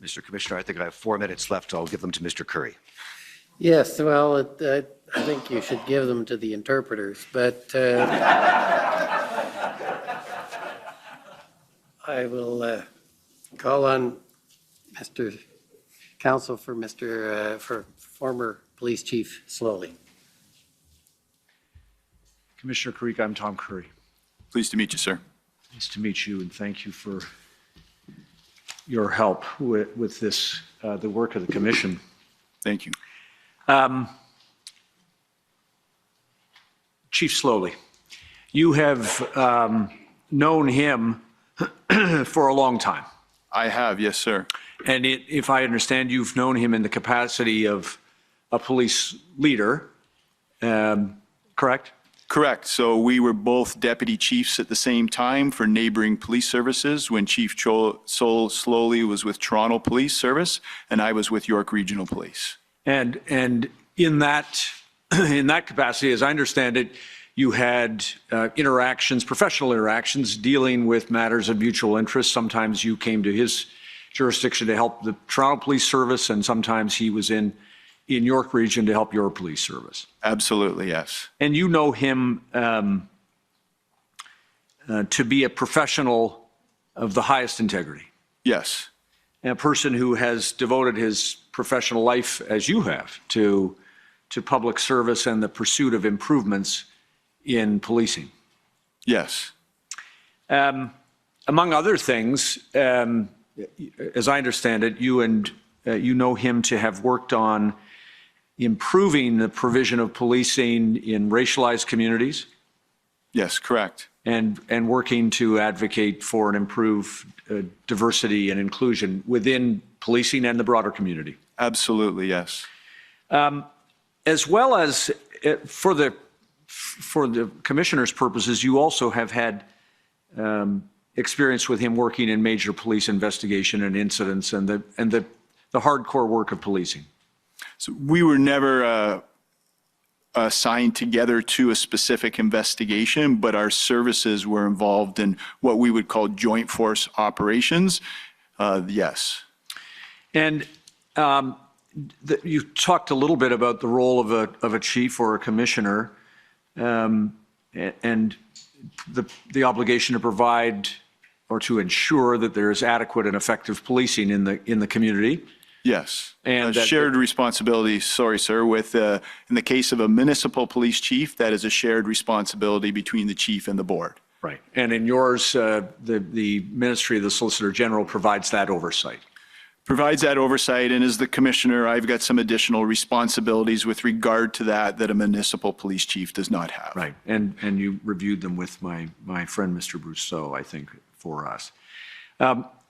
Mr. Commissioner, I think I have 4 minutes left. I'll give them to Mr. Curry. Yes, well, I think you should give them to the interpreters, but I will call on Mr. Counsel for for former Police Chief Slowly. Commissioner Creek, I'm Tom Curry. Pleased to meet you, sir. Nice to meet you, and thank you for your help with this, the work of the commission. Thank you. Chief Slowly, you have known him for a long time. I have, yes, sir. And if I understand, you've known him in the capacity of a police leader, correct? Correct. So we were both deputy chiefs at the same time for neighboring police services when Chief Slowly was with Toronto Police Service and I was with York Regional Police. And in that capacity, as I understand it, you had professional interactions dealing with matters of mutual interest. Sometimes you came to his jurisdiction to help the Toronto Police Service, and sometimes he was in York Region to help your police service. Absolutely, yes. And you know him to be a professional of the highest integrity. Yes. And a person who has devoted his professional life, as you have, to public service and the pursuit of improvements in policing. Yes. Among other things, as I understand it, you know him to have worked on improving the provision of policing in racialized communities. Yes, correct. And working to advocate for an improved diversity and inclusion within policing and the broader community. Absolutely, yes. As well as for the commissioner's purposes, you also have had experience with him working in major police investigation and incidents and the hardcore work of policing. So we were never assigned together to a specific investigation, but our services were involved in what we would call joint force operations. Yes. And you talked a little bit about the role of a chief or a commissioner, and the obligation to provide or to ensure that there is adequate and effective policing in the community. Yes, and shared responsibility, sorry, sir, with, in the case of a municipal police chief, that is a shared responsibility between the chief and the board. Right. And in yours, the Ministry of the Solicitor General provides that oversight. Provides that oversight, and as the commissioner, I've got some additional responsibilities with regard to that a municipal police chief does not have. Right, and you reviewed them with my friend, Mr. Brousseau, I think, for us.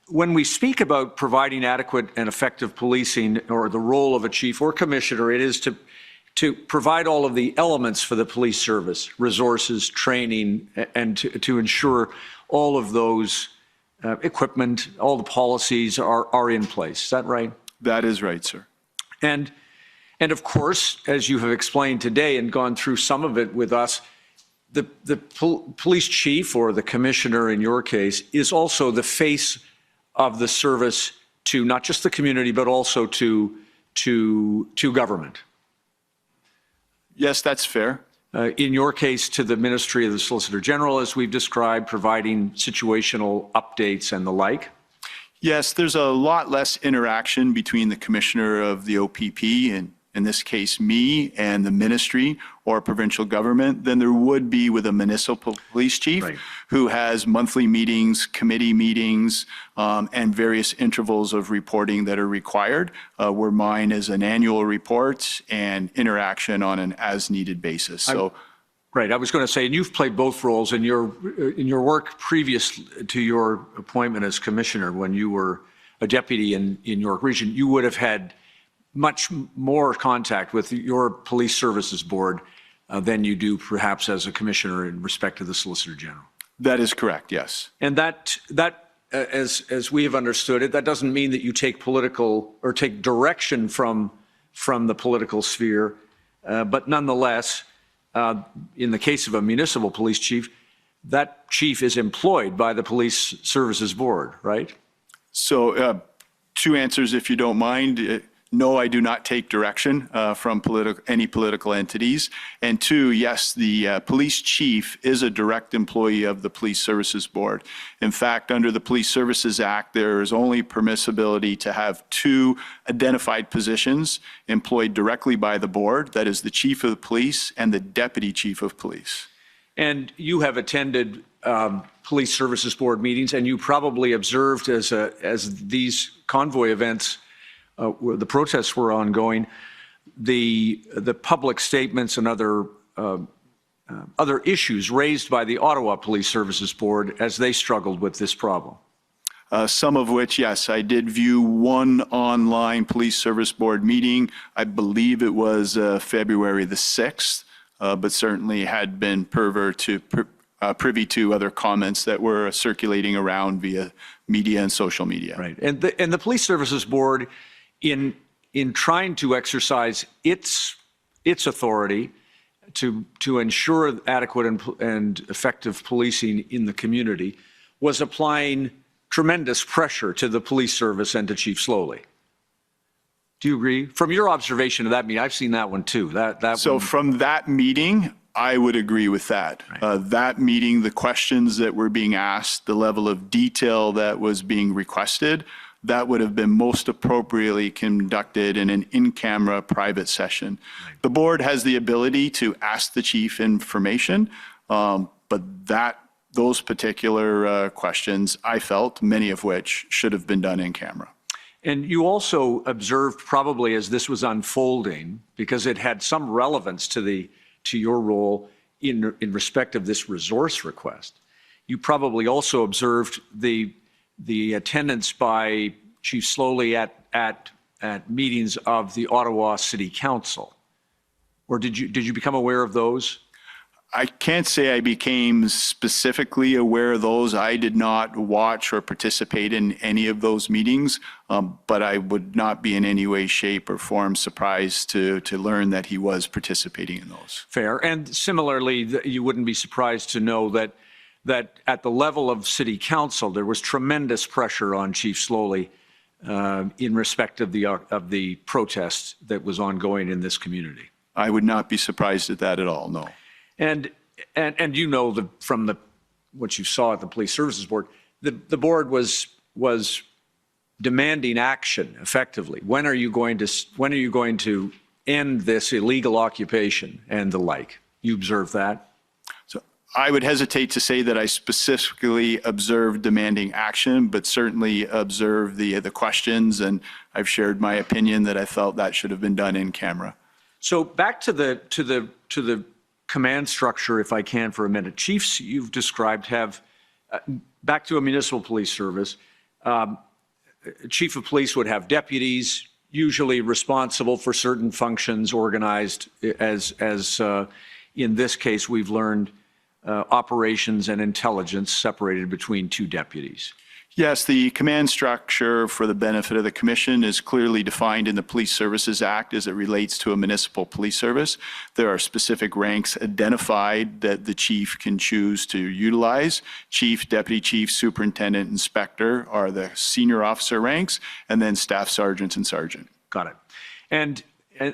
When we speak about providing adequate and effective policing, or the role of a chief or commissioner, it is to provide all of the elements for the police service, resources, training, and to ensure all of those equipment, all the policies are in place. Is that right? That is right, sir. And of course, as you have explained today and gone through some of it with us, the police chief, or the commissioner in your case, is also the face of the service to not just the community, but also to government. Yes, that's fair. In your case, to the Ministry of the Solicitor General, as we've described, providing situational updates and the like. Yes, there's a lot less interaction between the commissioner of the OPP, and in this case me, and the ministry or provincial government than there would be with a municipal police chief, who has monthly meetings, committee meetings, and various intervals of reporting that are required, where mine is an annual report and interaction on an as-needed basis. So. Right, I was going to say, and you've played both roles in your work previous to your appointment as commissioner. When you were a deputy in York Region, you would have had much more contact with your police services board than you do perhaps as a commissioner in respect to the Solicitor General. That is correct, yes. And that as we have understood it, that doesn't mean that you take political or take direction from the political sphere, but nonetheless, in the case of a municipal police chief, that chief is employed by the police services board, right? So two answers, if you don't mind. No, I do not take direction from any political entities. And two, yes, the police chief is a direct employee of the Police Services Board. In fact, under the Police Services Act, there is only permissibility to have two identified positions employed directly by the board. That is the chief of the police and the deputy chief of police. And you have attended Police Services Board meetings, and you probably observed as these convoy events where the protests were ongoing, the public statements and other issues raised by the Ottawa Police Services Board as they struggled with this problem. Some of which, yes, I did view one online Police Service Board meeting. I believe it was February the 6th, but certainly had been privy to other comments that were circulating around via media and social media. Right, and the Police Services Board, in trying to exercise its authority to ensure adequate and effective policing in the community, was applying tremendous pressure to the police service and to Chief Slowly. Do you agree? From your observation of that meeting, I've seen that one too. From that meeting, I would agree with that. Right. That meeting, the questions that were being asked, the level of detail that was being requested, that would have been most appropriately conducted in an in-camera private session. Right. The board has the ability to ask the chief information, but those particular questions, I felt, many of which should have been done in camera. And you also observed, probably as this was unfolding, because it had some relevance to your role in respect of this resource request, you probably also observed the attendance by Chief Slowly at meetings of the Ottawa City Council, or did you become aware of those? I can't say I became specifically aware of those. I did not watch or participate in any of those meetings, but I would not be in any way, shape, or form surprised to learn that he was participating in those. Fair, and similarly, you wouldn't be surprised to know that at the level of City Council, there was tremendous pressure on Chief Slowly in respect of the protest that was ongoing in this community. I would not be surprised at that at all, no. And you know from what you saw at the Police Services Board, the board was demanding action effectively. When are you going to end this illegal occupation and the like? You observe that? I would hesitate to say that I specifically observed demanding action, but certainly observed the questions, and I've shared my opinion that I felt that should have been done in camera. So back to the command structure, if I can, for a minute. Chiefs you've described have, back to a municipal police service, chief of police would have deputies, usually responsible for certain functions organized as in this case, we've learned operations and intelligence separated between two deputies. Yes, the command structure for the benefit of the commission is clearly defined in the Police Services Act as it relates to a municipal police service. There are specific ranks identified that the chief can choose to utilize. Chief, deputy chief, superintendent, inspector are the senior officer ranks, and then staff sergeants and sergeant. Got it. And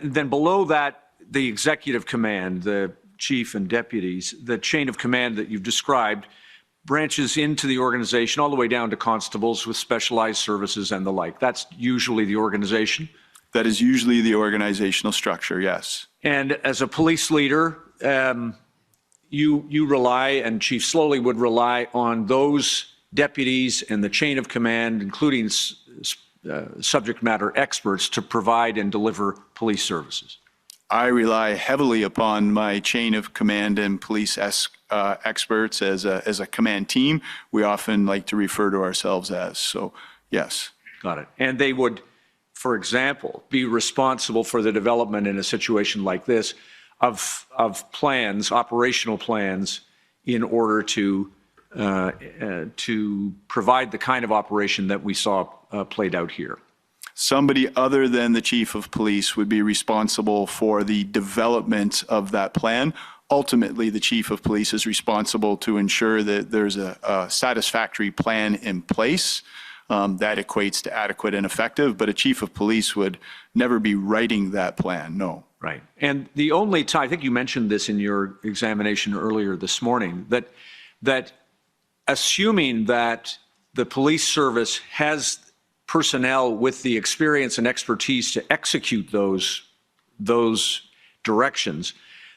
then below that, the executive command, the chief and deputies, the chain of command that you've described branches into the organization all the way down to constables with specialized services and the like. That's usually the organization? That is usually the organizational structure, yes. And as a police leader, you rely, and Chief Slowly would rely on those deputies and the chain of command, including subject matter experts, to provide and deliver police services. I rely heavily upon my chain of command and police experts as a command team. We often like to refer to ourselves as, so yes. Got it. And they would, for example, be responsible for the development in a situation like this of plans, operational plans, in order to provide the kind of operation that we saw played out here. Somebody other than the chief of police would be responsible for the development of that plan. Ultimately, the chief of police is responsible to ensure that there's a satisfactory plan in place that equates to adequate and effective, but a chief of police would never be writing that plan, no. Right. And the only time, I think you mentioned this in your examination earlier this morning, that assuming that the police service has personnel with the experience and expertise to execute those directions,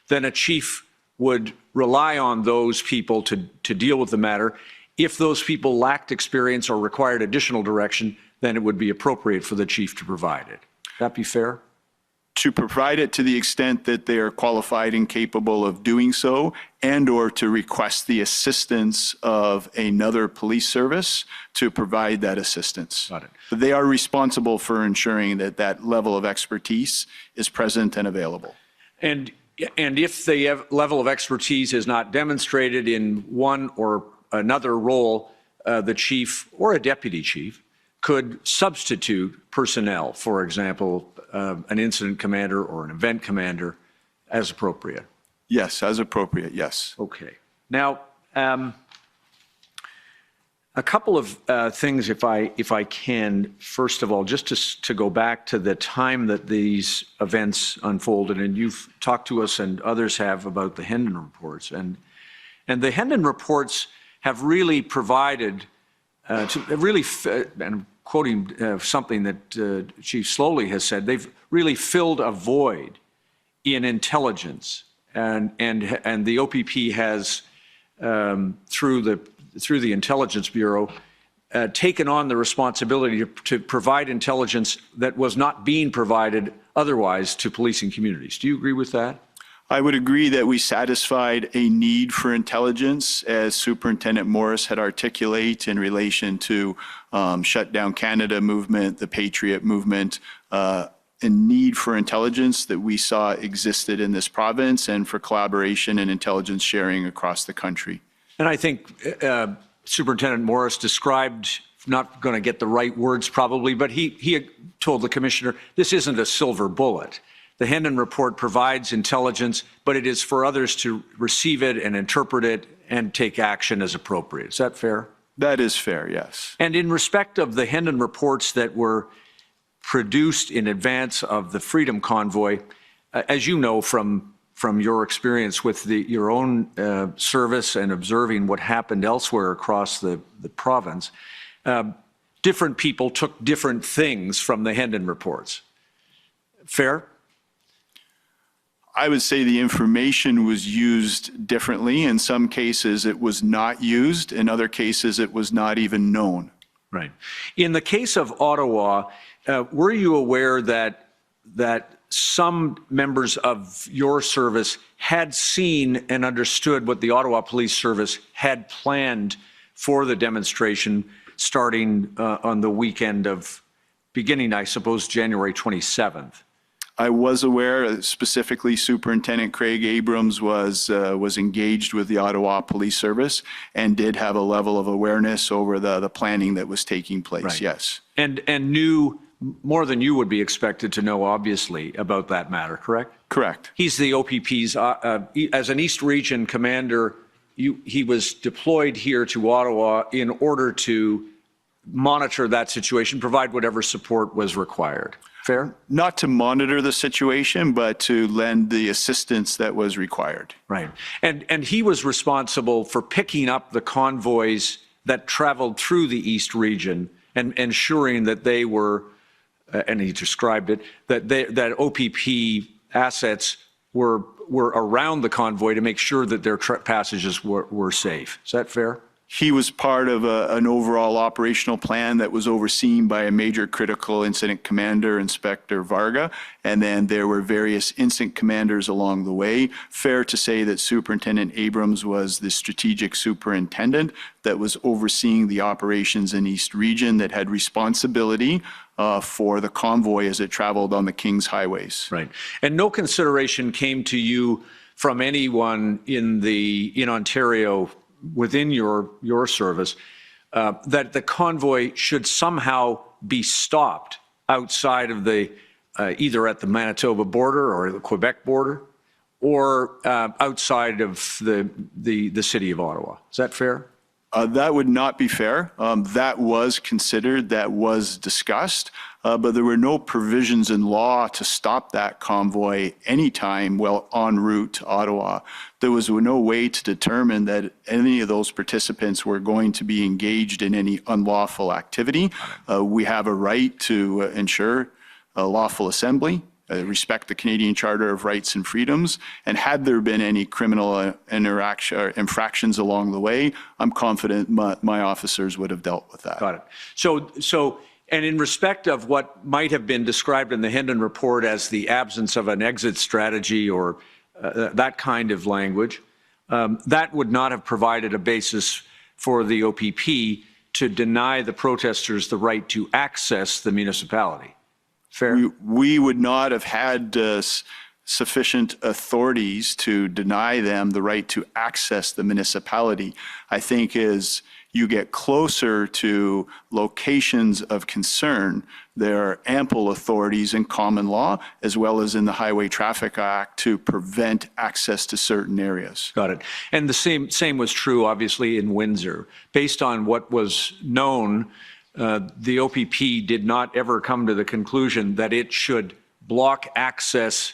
then a chief would rely on those people to deal with the matter. If those people lacked experience or required additional direction, then it would be appropriate for the chief to provide it. Would that be fair? To provide it to the extent that they are qualified and capable of doing so, and or to request the assistance of another police service to provide that assistance. Got it. But they are responsible for ensuring that that level of expertise is present and available. And if the level of expertise is not demonstrated in one or another role, the chief or a deputy chief could substitute personnel, for example, an incident commander or an event commander, as appropriate. Yes, as appropriate, yes. Okay. Now, a couple of things, if I can, first of all, just to go back to the time that these events unfolded, and you've talked to us and others have about the Hendon reports, and the Hendon reports have really provided, and I'm quoting something that Chief Slowly has said, they've really filled a void in intelligence, and the OPP has, through the Intelligence Bureau, taken on the responsibility to provide intelligence that was not being provided otherwise to policing communities. Do you agree with that? I would agree that we satisfied a need for intelligence, as Superintendent Morris had articulated in relation to Shut Down Canada movement, the Patriot movement, a need for intelligence that we saw existed in this province, and for collaboration and intelligence sharing across the country. And I think Superintendent Morris described, not going to get the right words probably, but he told the commissioner, this isn't a silver bullet. The Hendon report provides intelligence, but it is for others to receive it and interpret it and take action as appropriate. Is that fair? That is fair, yes. And in respect of the Hendon reports that were produced in advance of the Freedom Convoy, as you know from your experience with your own service and observing what happened elsewhere across the province, different people took different things from the Hendon reports. Fair? I would say the information was used differently. In some cases, it was not used. In other cases, it was not even known. Right. In the case of Ottawa, were you aware that some members of your service had seen and understood what the Ottawa Police Service had planned for the demonstration starting on the weekend of beginning, I suppose, January 27th? I was aware, specifically Superintendent Craig Abrams was engaged with the Ottawa Police Service and did have a level of awareness over the planning that was taking place, Right. yes. And knew more than you would be expected to know, obviously, about that matter, correct? Correct. He's the OPP's, as an East Region commander, he was deployed here to Ottawa in order to monitor that situation, provide whatever support was required. Fair? Not to monitor the situation, but to lend the assistance that was required. Right. And he was responsible for picking up the convoys that traveled through the East Region and ensuring that they were, and he described it, that OPP assets were around the convoy to make sure that their passages were safe. Is that fair? He was part of an overall operational plan that was overseen by a major critical incident commander, Inspector Varga, and then there were various incident commanders along the way. Fair to say that Superintendent Abrams was the strategic superintendent that was overseeing the operations in East Region that had responsibility for the convoy as it traveled on the King's highways. Right. And no consideration came to you from anyone in Ontario within your service, that the convoy should somehow be stopped outside of either at the Manitoba border or the Quebec border, or outside of the city of Ottawa. Is that fair? That would not be fair. That was considered, that was discussed, but there were no provisions in law to stop that convoy anytime while en route to Ottawa. There was no way to determine that any of those participants were going to be engaged in any unlawful activity. We have a right to ensure a lawful assembly, respect the Canadian Charter of Rights and Freedoms, and had there been any criminal infractions along the way, I'm confident my officers would have dealt with that. Got it. So, and in respect of what might have been described in the Hendon report as the absence of an exit strategy or that kind of language, that would not have provided a basis for the OPP to deny the protesters the right to access the municipality. Fair? We would not have had sufficient authorities to deny them the right to access the municipality. I think as you get closer to locations of concern, there are ample authorities in common law as well as in the Highway Traffic Act to prevent access to certain areas. Got it. And the same was true, obviously, in Windsor. Based on what was known, the OPP did not ever come to the conclusion that it should block access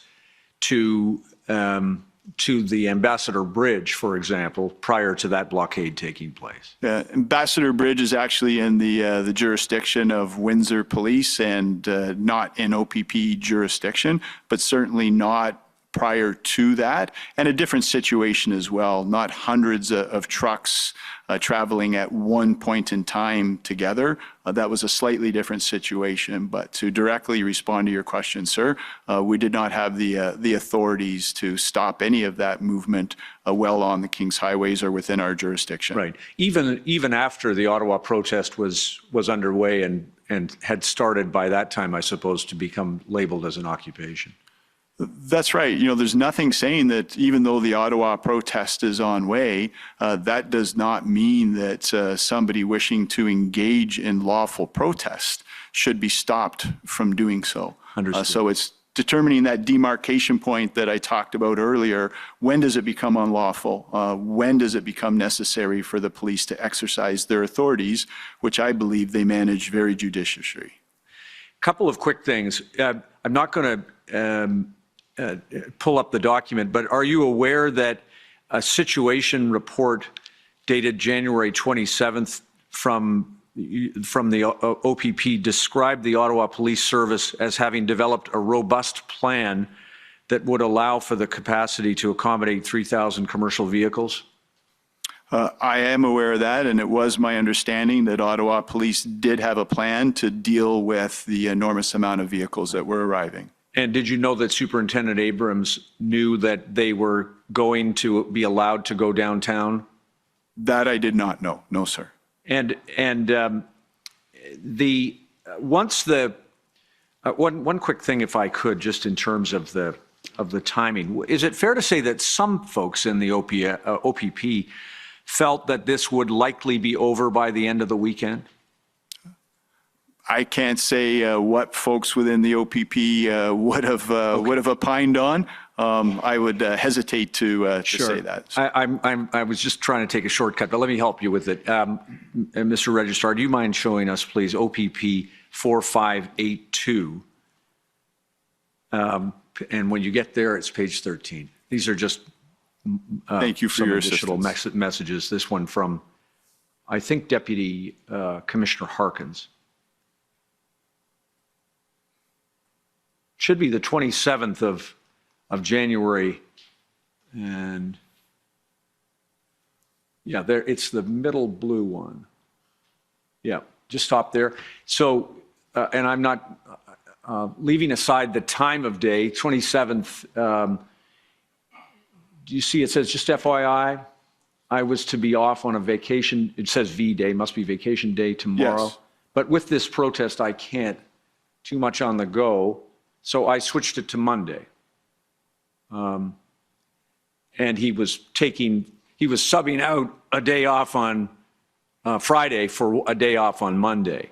to the Ambassador Bridge, for example, prior to that blockade taking place. Ambassador Bridge is actually in the jurisdiction of Windsor Police and not in OPP jurisdiction, but certainly not prior to that, and a different situation as well, not hundreds of trucks traveling at one point in time together. That was a slightly different situation, but to directly respond to your question, sir, we did not have the authorities to stop any of that movement well on the King's highways or within our jurisdiction. Right. Even after the Ottawa protest was underway and had started by that time, I suppose, to become labeled as an occupation. That's right. You know, there's nothing saying that even though the Ottawa protest is on way, that does not mean that somebody wishing to engage in lawful protest should be stopped from doing so. So it's determining that demarcation point that I talked about earlier. When does it become unlawful? When does it become necessary for the police to exercise their authorities, which I believe they manage very judiciously? Couple of quick things. I'm not going to pull up the document, but are you aware that a situation report dated January 27th from the OPP described the Ottawa Police Service as having developed a robust plan that would allow for the capacity to accommodate 3,000 commercial vehicles? I am aware of that, and it was my understanding that Ottawa Police did have a plan to deal with the enormous amount of vehicles that were arriving. And did you know that Superintendent Abrams knew that they were going to be allowed to go downtown? That I did not know. No, sir. And one quick thing, if I could, just in terms of the timing, is it fair to say that some folks in the OPP felt that this would likely be over by the end of the weekend? I can't say what folks within the OPP would have opined on. I would hesitate to say that. I was just trying to take a shortcut, but let me help you with it. Mr. Registrar, do you mind showing us, please, OPP 4582? And when you get there, it's page 13. These are just thank you for your additional messages. This one from, I think, Deputy Commissioner Harkins. Should be the 27th of January, and yeah, there it's the middle blue one. Yeah, just stop there. So, and I'm not leaving aside the time of day, 27th. Do you see it says just FYI, I was to be off on a vacation. It says V day, must be vacation day tomorrow. Yes. But with this protest, I can't too much on the go. So I switched it to Monday. And he was subbing out a day off on Friday for a day off on Monday.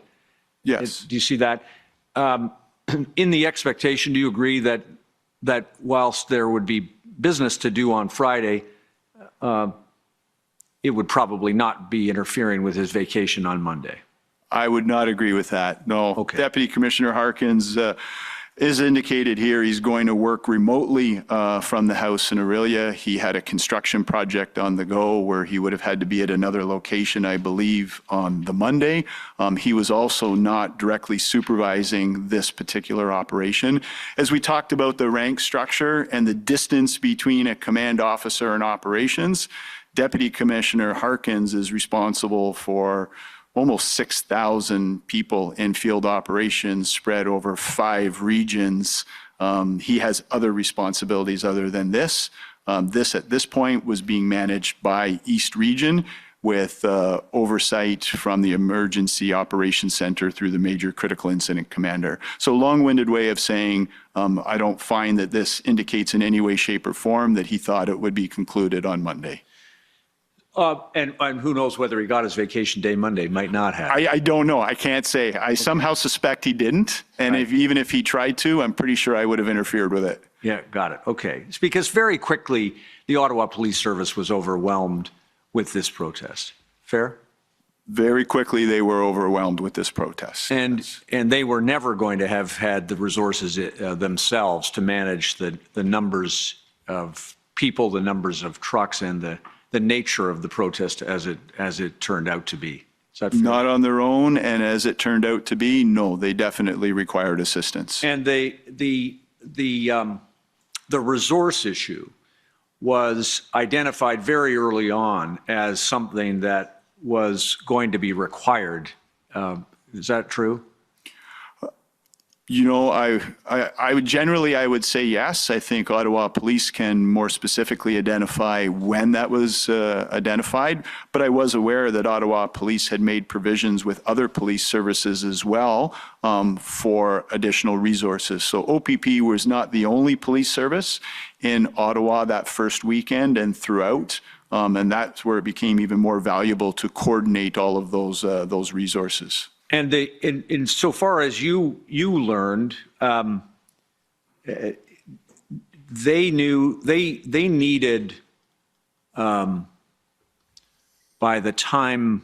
Yes. Do you see that? In the expectation, do you agree that whilst there would be business to do on Friday, it would probably not be interfering with his vacation on Monday? I would not agree with that. No. Okay. Deputy Commissioner Harkins is indicated here he's going to work remotely from the house in Aurelia. He had a construction project on the go where he would have had to be at another location, I believe, on the Monday. He was also not directly supervising this particular operation. As we talked about the rank structure and the distance between a command officer and operations, Deputy Commissioner Harkins is responsible for almost 6,000 people in field operations spread over 5 regions. He has other responsibilities other than this. This at this point was being managed by East Region with oversight from the Emergency Operations Center through the Major Critical Incident Commander. So long-winded way of saying I don't find that this indicates in any way, shape, or form that he thought it would be concluded on Monday. And who knows whether he got his vacation day Monday, might not have. I don't know. I can't say. I somehow suspect he didn't. And Right. even if he tried to, I'm pretty sure I would have interfered with it. Yeah, got it. Okay. It's because very quickly, the Ottawa Police Service was overwhelmed with this protest. Fair? Very quickly, they were overwhelmed with this protest. And they were never going to have had the resources themselves to manage the numbers of people, the numbers of trucks, and the nature of the protest as it turned out to be. Is that fair? Not on their own, and as it turned out to be, no, they definitely required assistance. And the resource issue was identified very early on as something that was going to be required. Is that true? You know, I would generally, I would say yes. I think Ottawa Police can more specifically identify when that was identified, but I was aware that Ottawa Police had made provisions with other police services as well for additional resources. So OPP was not the only police service in Ottawa that first weekend and throughout, and that's where it became even more valuable to coordinate all of those resources. And in so far as you learned, they needed, by the time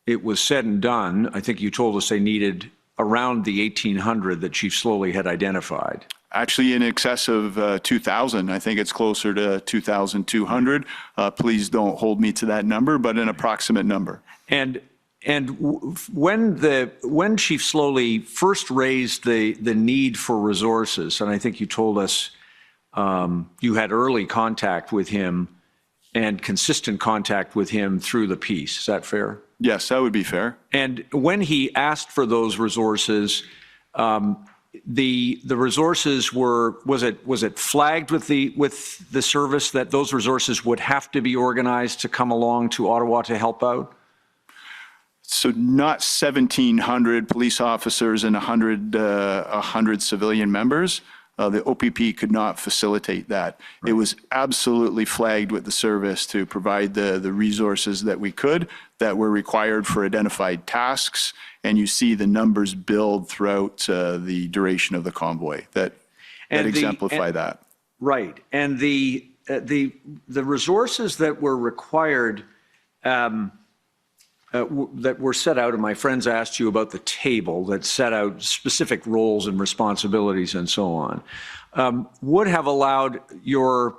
it was said and done, I think you told us they needed around the 1,800 that Chief Slowly had identified. Actually, in excess of 2,000. I think it's closer to 2,200. Please don't hold me to that number, but an approximate number. And when Chief Slowly first raised the need for resources, and I think you told us you had early contact with him and consistent contact with him through the piece. Is that fair? Yes, that would be fair. And when he asked for those resources, the resources was it flagged with the service that those resources would have to be organized to come along to Ottawa to help out? So not 1,700 police officers and 100 civilian members. The OPP could not facilitate that. Right. It was absolutely flagged with the service to provide the resources that we could, that were required for identified tasks, and you see the numbers build throughout the duration of the convoy that exemplify that. Right, and the resources that were required, that were set out, and my friends asked you about the table that set out specific roles and responsibilities and so on, would have allowed your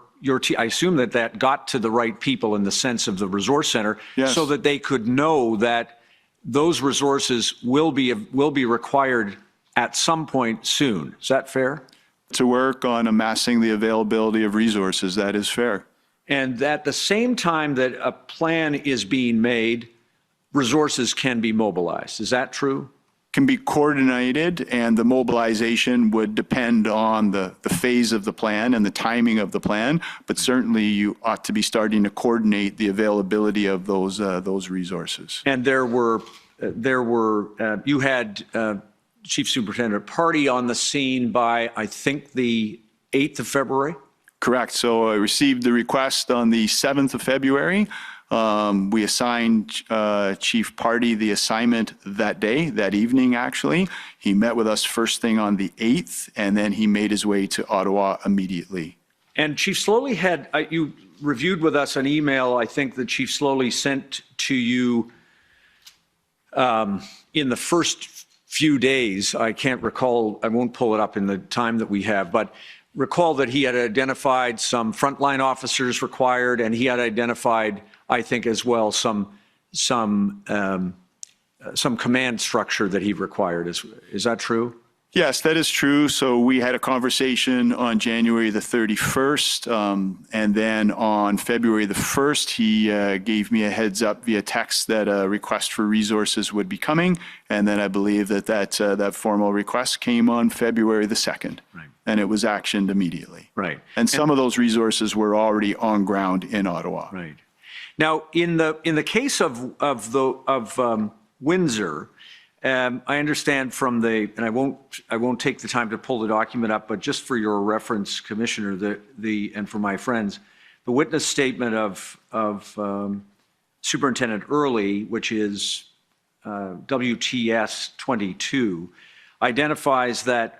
I assume that got to the right people in the sense of the resource center, yes, so that they could know that those resources will be required at some point soon. Is that fair? To work on amassing the availability of resources, that is fair. And at the same time that a plan is being made, resources can be mobilized. Is that true? Can be coordinated, and the mobilization would depend on the phase of the plan and the timing of the plan, but certainly you ought to be starting to coordinate the availability of those resources. And you had Chief Superintendent Party on the scene by, I think, the 8th of February? Correct. So I received the request on the 7th of February. We assigned Chief Party the assignment that day, that evening actually. He met with us first thing on the 8th, and then he made his way to Ottawa immediately. And Chief Slowly had, you reviewed with us an email, I think, that Chief Slowly sent to you in the first few days. I can't recall, I won't pull it up in the time that we have, but recall that he had identified some frontline officers required, and he had identified, I think, as well, some command structure that he required. Is that true? Yes, that is true. So we had a conversation on January the 31st, and then on February the 1st, he gave me a heads up via text that a request for resources would be coming, and then I believe that formal request came on February the 2nd. Right. And it was actioned immediately. Right. And some of those resources were already on ground in Ottawa. Right. Now, in the case of Windsor, I understand from and I won't take the time to pull the document up, but just for your reference, Commissioner, and for my friends, the witness statement of Superintendent Early, which is WTS 22, identifies that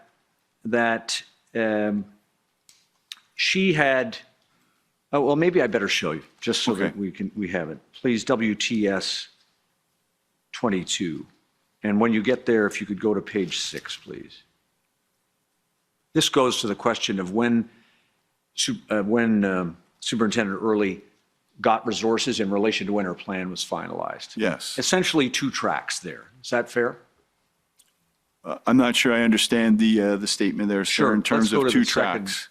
she had. Oh, well, maybe I better show you, just so that we have it. Please, WTS 22. And when you get there, if you could go to page 6, please. This goes to the question of when Superintendent Early got resources in relation to when her plan was finalized. Yes. Essentially 2 tracks there. Is that fair? I'm not sure I understand the statement there, sir, in terms of 2 tracks.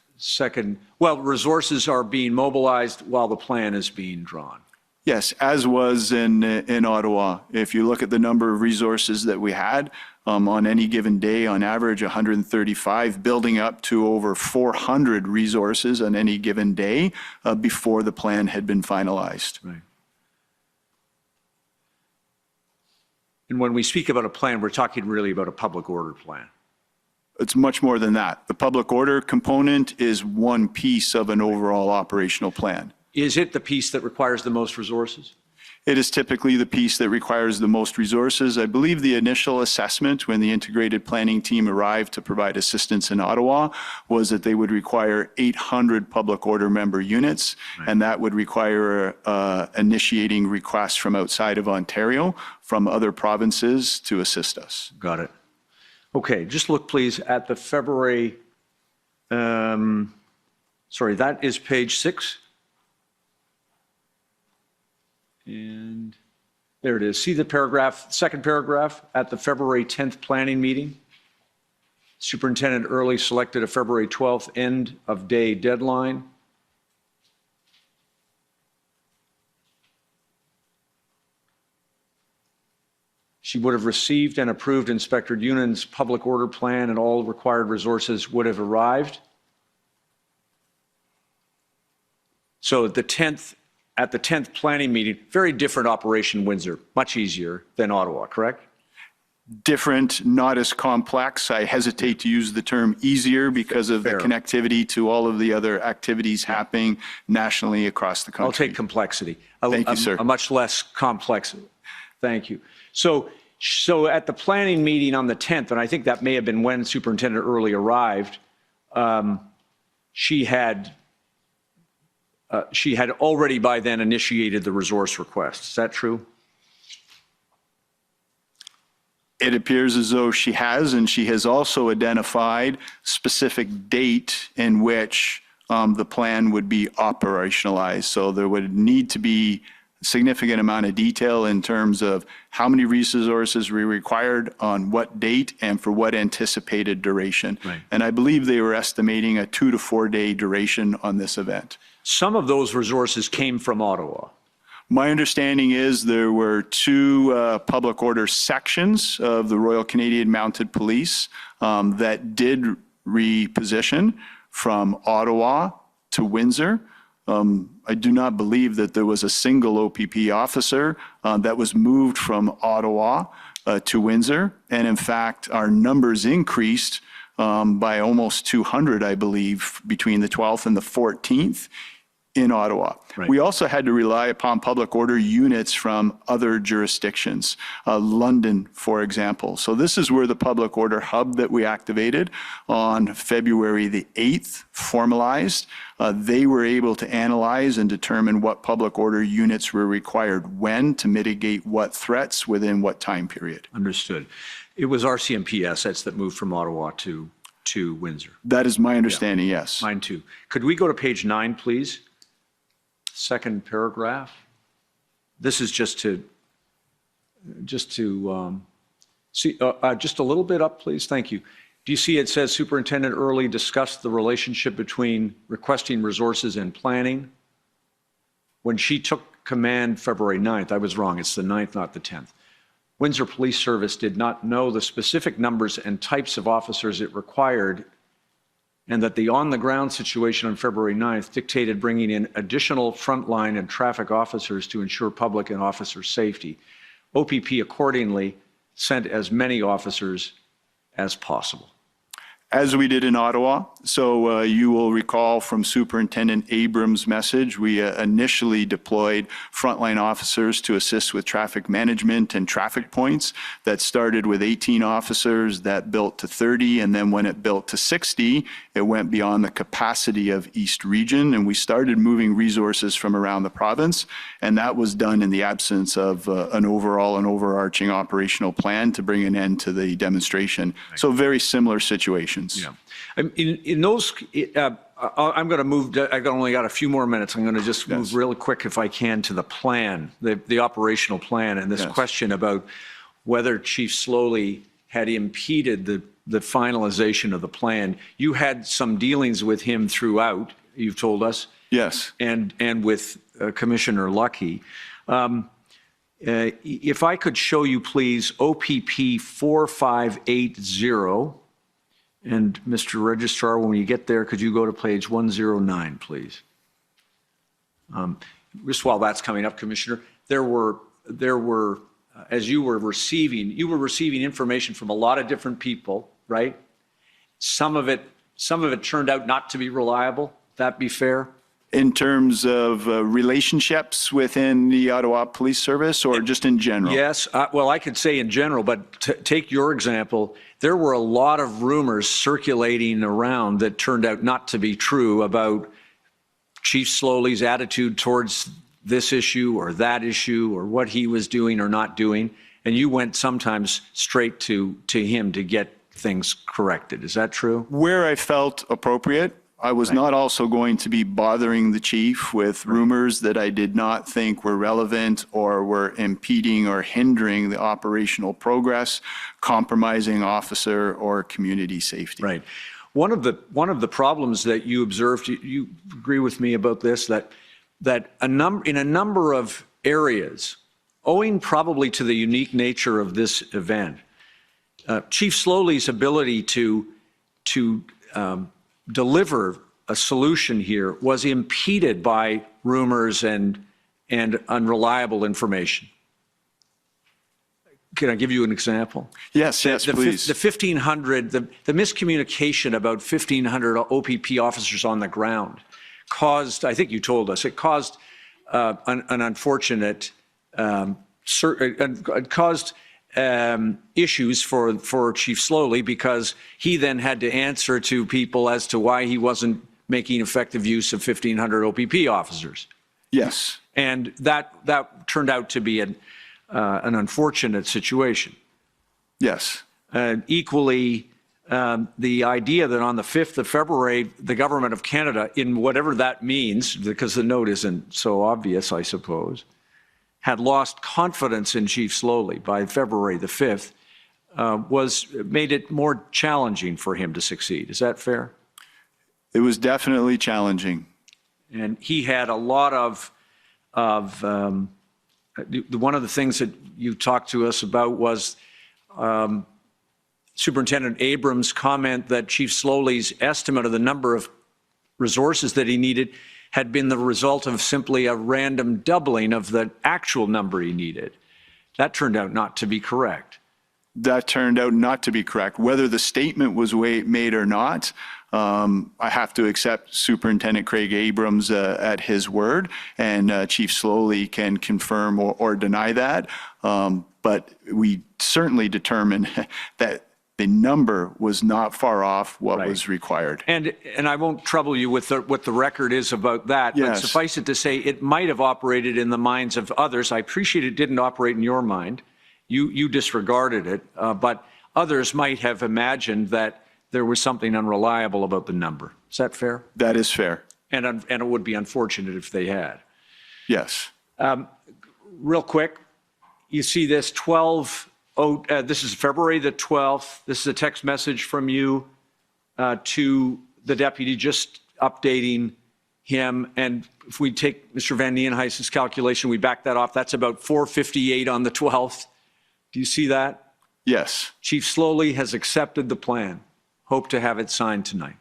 Well, resources are being mobilized while the plan is being drawn. Yes, as was in Ottawa. If you look at the number of resources that we had on any given day, on average 135, building up to over 400 resources on any given day before the plan had been finalized. Right. And when we speak about a plan, we're talking really about a public order plan. It's much more than that. The public order component is one piece of an overall operational plan. Is it the piece that requires the most resources? It is typically the piece that requires the most resources. I believe the initial assessment when the integrated planning team arrived to provide assistance in Ottawa was that they would require 800 public order member units, right, and that would require initiating requests from outside of Ontario, from other provinces to assist us. Got it. Okay, just look please at the February, sorry, that is page 6. And there it is. See the paragraph, second paragraph at the February 10th planning meeting? Superintendent Early selected a February 12th end of day deadline. She would have received and approved Inspector Unan's public order plan, and all required resources would have arrived. So at the 10th planning meeting, very different operation Windsor, much easier than Ottawa, correct? Different, not as complex. I hesitate to use the term easier because of the connectivity to all of the other activities happening nationally across the country. I'll take complexity. Thank you, sir. A much less complex. Thank you. So at the planning meeting on the 10th, and I think that may have been when Superintendent Early arrived, she had already by then initiated the resource request. Is that true? It appears as though she has, and she has also identified specific date in which the plan would be operationalized. So there would need to be a significant amount of detail in terms of how many resources were required on what date and for what anticipated duration. Right. And I believe they were estimating a 2 to 4 day duration on this event. Some of those resources came from Ottawa. My understanding is there were two public order sections of the Royal Canadian Mounted Police that did reposition from Ottawa to Windsor. I do not believe that there was a single OPP officer that was moved from Ottawa to Windsor. And in fact, our numbers increased by almost 200, I believe, between the 12th and the 14th. In Ottawa. Right. We also had to rely upon public order units from other jurisdictions, London, for example. So this is where the public order hub that we activated on February the 8th formalized. They were able to analyze and determine what public order units were required when to mitigate what threats within what time period. Understood. It was RCMP assets that moved from Ottawa to Windsor. That is my understanding, yes. Mine too. Could we go to page 9, please? Second paragraph. This is just to see, just a little bit up, please. Thank you. Do you see it says Superintendent Early discussed the relationship between requesting resources and planning? When she took command February 9th, I was wrong. It's the 9th, not the 10th. Windsor Police Service did not know the specific numbers and types of officers it required, and that the on-the-ground situation on February 9th dictated bringing in additional frontline and traffic officers to ensure public and officer safety. OPP accordingly sent as many officers as possible. As we did in Ottawa. So you will recall from Superintendent Abrams' message, we initially deployed frontline officers to assist with traffic management and traffic points. That started with 18 officers, that built to 30, and then when it built to 60, it went beyond the capacity of East Region, and we started moving resources from around the province, and that was done in the absence of an overarching operational plan to bring an end to the demonstration. So very similar situations. Yeah. In those, I'm going to move, I've only got a few more minutes. I'm going to just move really quick, if I can, to the plan, the operational plan, and this question about whether Chief Slowly had impeded the finalization of the plan. You had some dealings with him throughout, you've told us. Yes. And with Commissioner Lucky. If I could show you, please, OPP 4580. And Mr. Registrar, when you get there, could you go to page 109, please? Just while that's coming up, Commissioner, there were as you were receiving information from a lot of different people, right? Some of it turned out not to be reliable. That be fair? In terms of relationships within the Ottawa Police Service, or just in general? Yes. Well, I could say in general, but take your example. There were a lot of rumors circulating around that turned out not to be true about Chief Slowly's attitude towards this issue or that issue, or what he was doing or not doing. And you went sometimes straight to him to get things corrected. Is that true? Where I felt appropriate, I was not also going to be bothering the chief with rumors that I did not think were relevant or were impeding or hindering the operational progress, compromising officer or community safety. Right. One of the problems that you observed, you agree with me about this, that in a number of areas, owing probably to the unique nature of this event, Chief Slowly's ability to deliver a solution here was impeded by rumors and unreliable information. Can I give you an example? Yes, yes, please. The 1,500, the miscommunication about 1,500 OPP officers on the ground caused, I think you told us, it caused an unfortunate, caused issues for Chief Slowly, because he then had to answer to people as to why he wasn't making effective use of 1,500 OPP officers. Yes. And that turned out to be an unfortunate situation. Yes. Equally, the idea that on the 5th of February, the government of Canada, in whatever that means, because the note isn't so obvious, I suppose, had lost confidence in Chief Slowly by February the 5th, made it more challenging for him to succeed. Is that fair? It was definitely challenging. And he had a lot of one of the things that you talked to us about was Superintendent Abrams' comment that Chief Slowly's estimate of the number of resources that he needed had been the result of simply a random doubling of the actual number he needed. That turned out not to be correct. That turned out not to be correct. Whether the statement was made or not, I have to accept Superintendent Craig Abrams at his word, and Chief Slowly can confirm or deny that. But we certainly determined that the number was not far off what was required. And I won't trouble you with what the record is about that, but suffice it to say, it might have operated in the minds of others. I appreciate it didn't operate in your mind. You disregarded it, but others might have imagined that there was something unreliable about the number. Is that fair? That is fair. And it would be unfortunate if they had. Yes. Real quick, you see this this is February the 12th. This is a text message from you to the deputy, just updating him. And if we take Mr. Van Nieuwenhuis's calculation, we back that off. That's about 4:58 on the 12th. Do you see that? Yes. Chief Slowly has accepted the plan. Hope to have it signed tonight.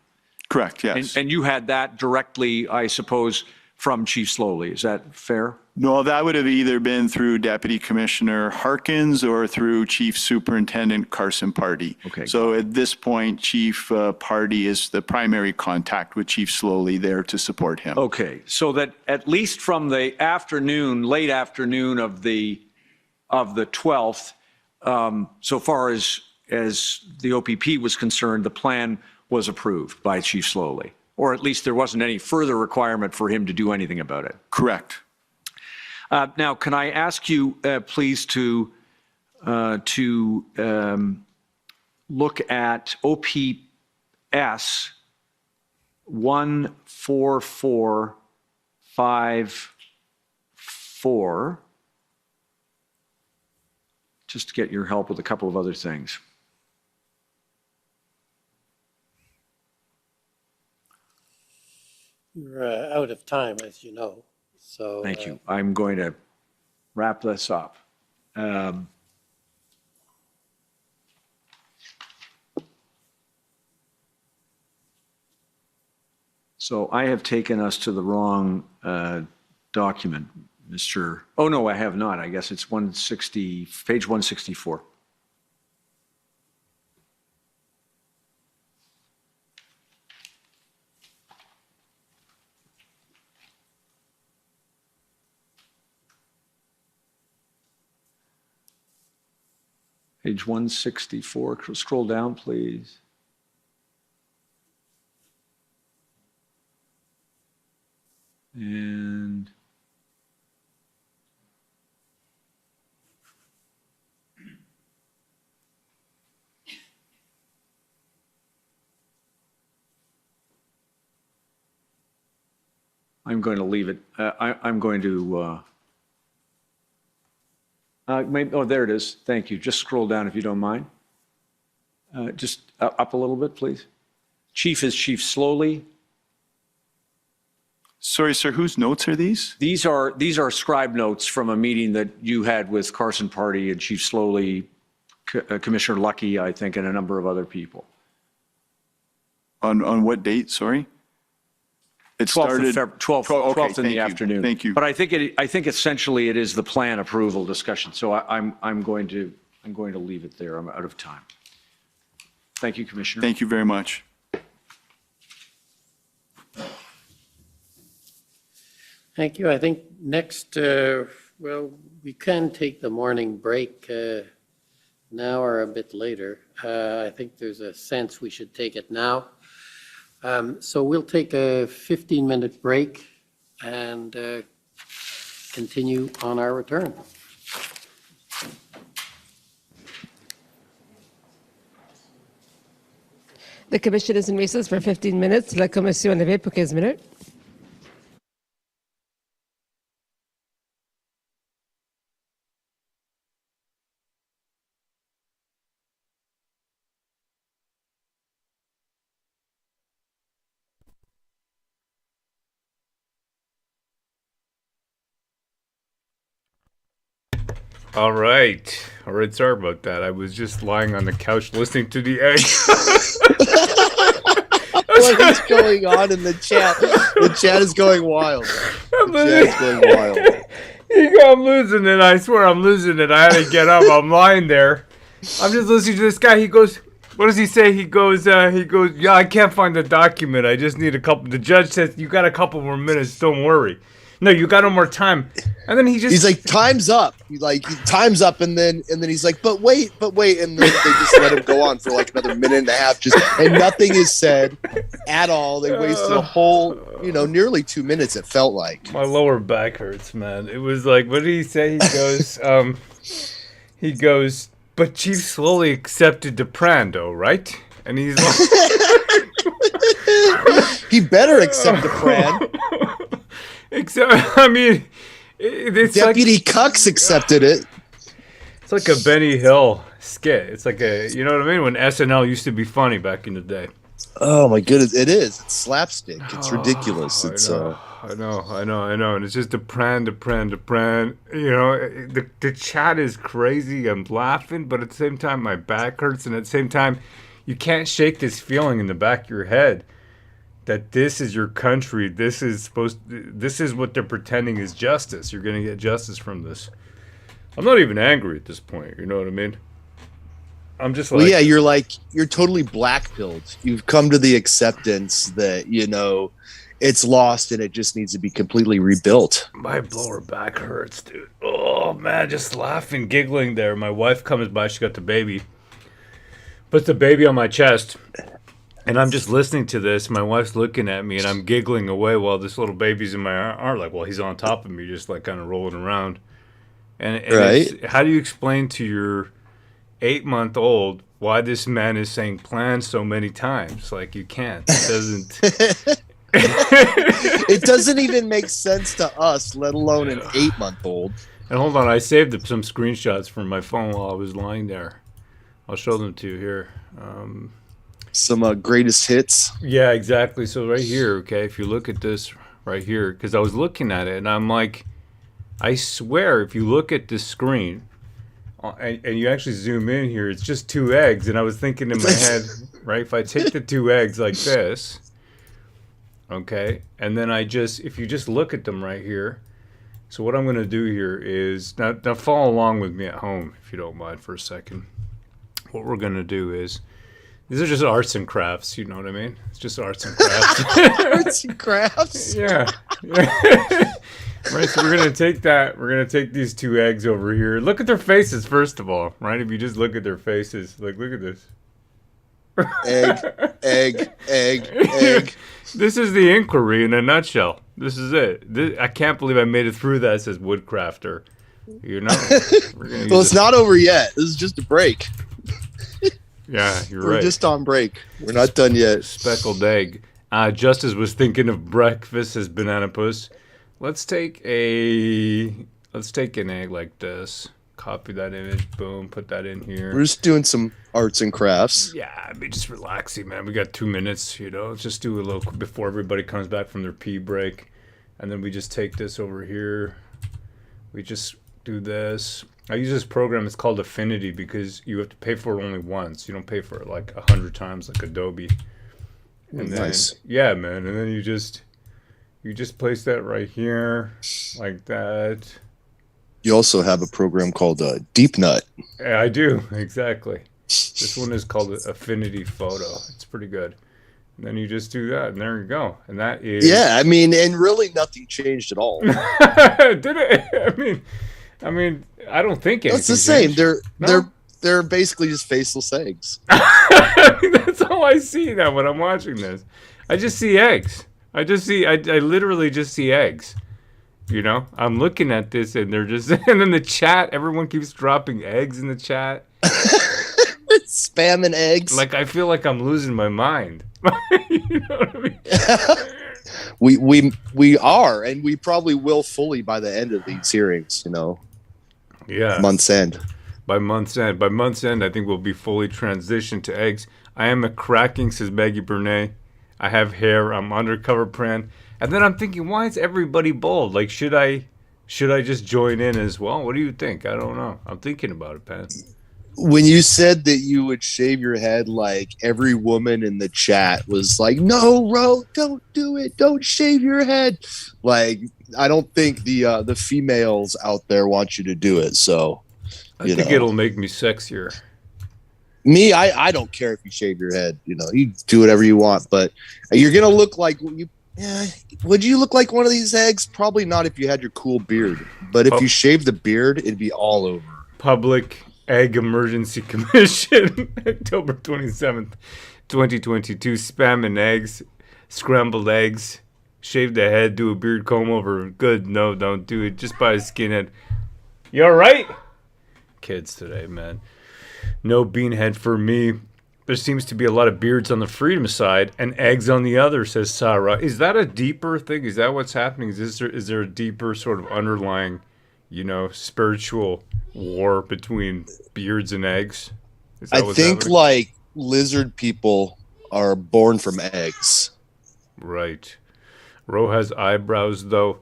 Correct, yes. And you had that directly, I suppose, from Chief Slowly. Is that fair? No, that would have either been through Deputy Commissioner Harkins or through Chief Superintendent Carson Pardee. Okay. So at this point, Chief Pardee is the primary contact with Chief Slowly there to support him. Okay, so that at least from the afternoon, late afternoon of the 12th, so far as the OPP was concerned, the plan was approved by Chief Slowly, or at least there wasn't any further requirement for him to do anything about it. Correct. Now, can I ask you, please, to look at OPS 14454, just to get your help with a couple of other things. You're out of time, as you know. So thank you. I'm going to wrap this up. So I have taken us to the wrong document, Mr. Oh, no, I have not. I guess it's page 164. Page 164, scroll down, please. And I'm going to leave it. I'm going to. Oh, there it is. Thank you. Just scroll down if you don't mind. Just up a little bit, please. Chief is Chief Slowly. Sorry, sir, whose notes are these? These are scribe notes from a meeting that you had with Carson Party and Chief Slowly, Commissioner Lucky, I think, and a number of other people. On what date, sorry? It started 12th in the afternoon. Thank you. But I think essentially it is the plan approval discussion. So I'm going to leave it there. I'm out of time. Thank you, Commissioner. Thank you very much. Thank you. I think next, well, we can take the morning break now or a bit later. I think there's a sense we should take it now. So we'll take a 15-minute break and continue on our return. The commission is in recess for 15 minutes. La commission levée pour 15 minutes. All right. Sorry about that. I was just lying on the couch listening to the egg. What is going on in the chat? The chat is going wild. The chat's going wild. I'm losing it. I swear I'm losing it. I had to get up. I'm lying there. I'm just listening to this guy. He goes, what does he say? He goes, yeah, I can't find the document. I just need a couple. The judge says, you got a couple more minutes. Don't worry. No, you got no more time. And then he's like, time's up. Time's up, and then he's like, but wait, and then they just let him go on for like another minute and a half, and nothing is said at all. They wasted a whole, nearly 2 minutes. It felt like my lower back hurts, man. It was like, what did he say? He goes, but Chief Slowly accepted Deprando, right? And he's like, he better accept Deprand. Except, I mean, it's Deputy Cucks accepted it. It's like a Benny Hill skit. It's like you know what I mean? When SNL used to be funny back in the day. Oh my goodness, it is. It's slapstick. It's ridiculous. I know. And it's just Deprand. The chat is crazy. I'm laughing, but at the same time, my back hurts. And at the same time, you can't shake this feeling in the back of your head that this is your country. This is what they're pretending is justice. You're going to get justice from this. I'm not even angry at this point. You know what I mean? I'm just like, well, yeah, you're totally black-pilled. You've come to the acceptance that, it's lost and it just needs to be completely rebuilt. My lower back hurts, dude. Oh man, just laughing, giggling there. My wife comes by, she got the baby. Puts the baby on my chest. And I'm just listening to this. My wife's looking at me, and I'm giggling away while this little baby's in my arm. Like, well, he's on top of me, just like kind of rolling around. And right. How do you explain to your 8-month-old why this man is saying plan so many times? Like, you can't. It doesn't. It doesn't even make sense to us, let alone an 8-month-old. And hold on, I saved some screenshots from my phone while I was lying there. I'll show them to you here. Some greatest hits. Yeah, exactly. So right here, okay, if you look at this right here, because I was looking at it and I'm like, I swear, if you look at this screen and you actually zoom in here, it's just 2 eggs. And I was thinking in my head, right, if I take the 2 eggs like this, okay, and then if you just look at them right here, so what I'm going to do here is, now follow along with me at home, if you don't mind for a second. What we're going to do is, these are just arts and crafts, you know what I mean? It's just arts and crafts. Arts and crafts? Yeah. Right, so we're going to take these 2 eggs over here. Look at their faces, first of all, right? If you just look at their faces, like, look at this. Egg. This is the inquiry in a nutshell. This is it. I can't believe I made it through that. It says Woodcrafter. Well, it's not over yet. This is just a break. Yeah, you're right. We're just on break. We're not done yet. Speckled egg. Justice was thinking of breakfast as banana puss. Let's take an egg like this. Copy that image. Boom. Put that in here. We're just doing some arts and crafts. Yeah, I mean, just relaxing, man. We got 2 minutes, Let's just do a little before everybody comes back from their pee break. And then we just take this over here. We just do this. I use this program. It's called Affinity because you have to pay for it only once. You don't pay for it like 100 times like Adobe. And then, nice. Yeah, man. And then you just place that right here like that. You also have a program called Deep Nut. Yeah, I do. Exactly. This one is called Affinity Photo. It's pretty good. And then you just do that, and there you go. And that is... Yeah, I mean, and really nothing changed at all. Did it? I mean, I don't think anything It's the same. changed. They're basically just faceless eggs. That's all I see now when I'm watching this. I just see eggs. I literally just see eggs. I'm looking at this and they're just, and in the chat, everyone keeps dropping eggs in the chat. Spamming eggs. Like, I feel like I'm losing my mind. You know what I mean? We are, and we probably will fully by the end of these hearings, Yeah. Month's end. By month's end, I think we'll be fully transitioned to eggs. I am a cracking, says Maggie Burnett. I have hair. I'm undercover pran. And then I'm thinking, why is everybody bald? Like, should I just join in as well? What do you think? I don't know. I'm thinking about it, Pat. When you said that you would shave your head, like every woman in the chat was like, "No, Ro, don't do it. Don't shave your head." Like, I don't think the females out there want you to do it. So, I think it'll make me sexier. Me, I don't care if you shave your head. You do whatever you want, but you're gonna look like you. Yeah, would you look like one of these eggs? Probably not if you had your cool beard. But if you shaved the beard, it'd be all over. Public Egg Emergency Commission, October 27th, 2022. Spamming eggs, scrambled eggs, shave the head, do a beard comb over. Good. No, don't do it. Just buy a skinhead. You all right? Kids today, man. No beanhead for me. There seems to be a lot of beards on the freedom side and eggs on the other, says Sarah. Is that a deeper thing? Is that what's happening? Is there a deeper sort of underlying, spiritual war between beards and eggs? I think like lizard people are born from eggs. Right. Ro has eyebrows, though.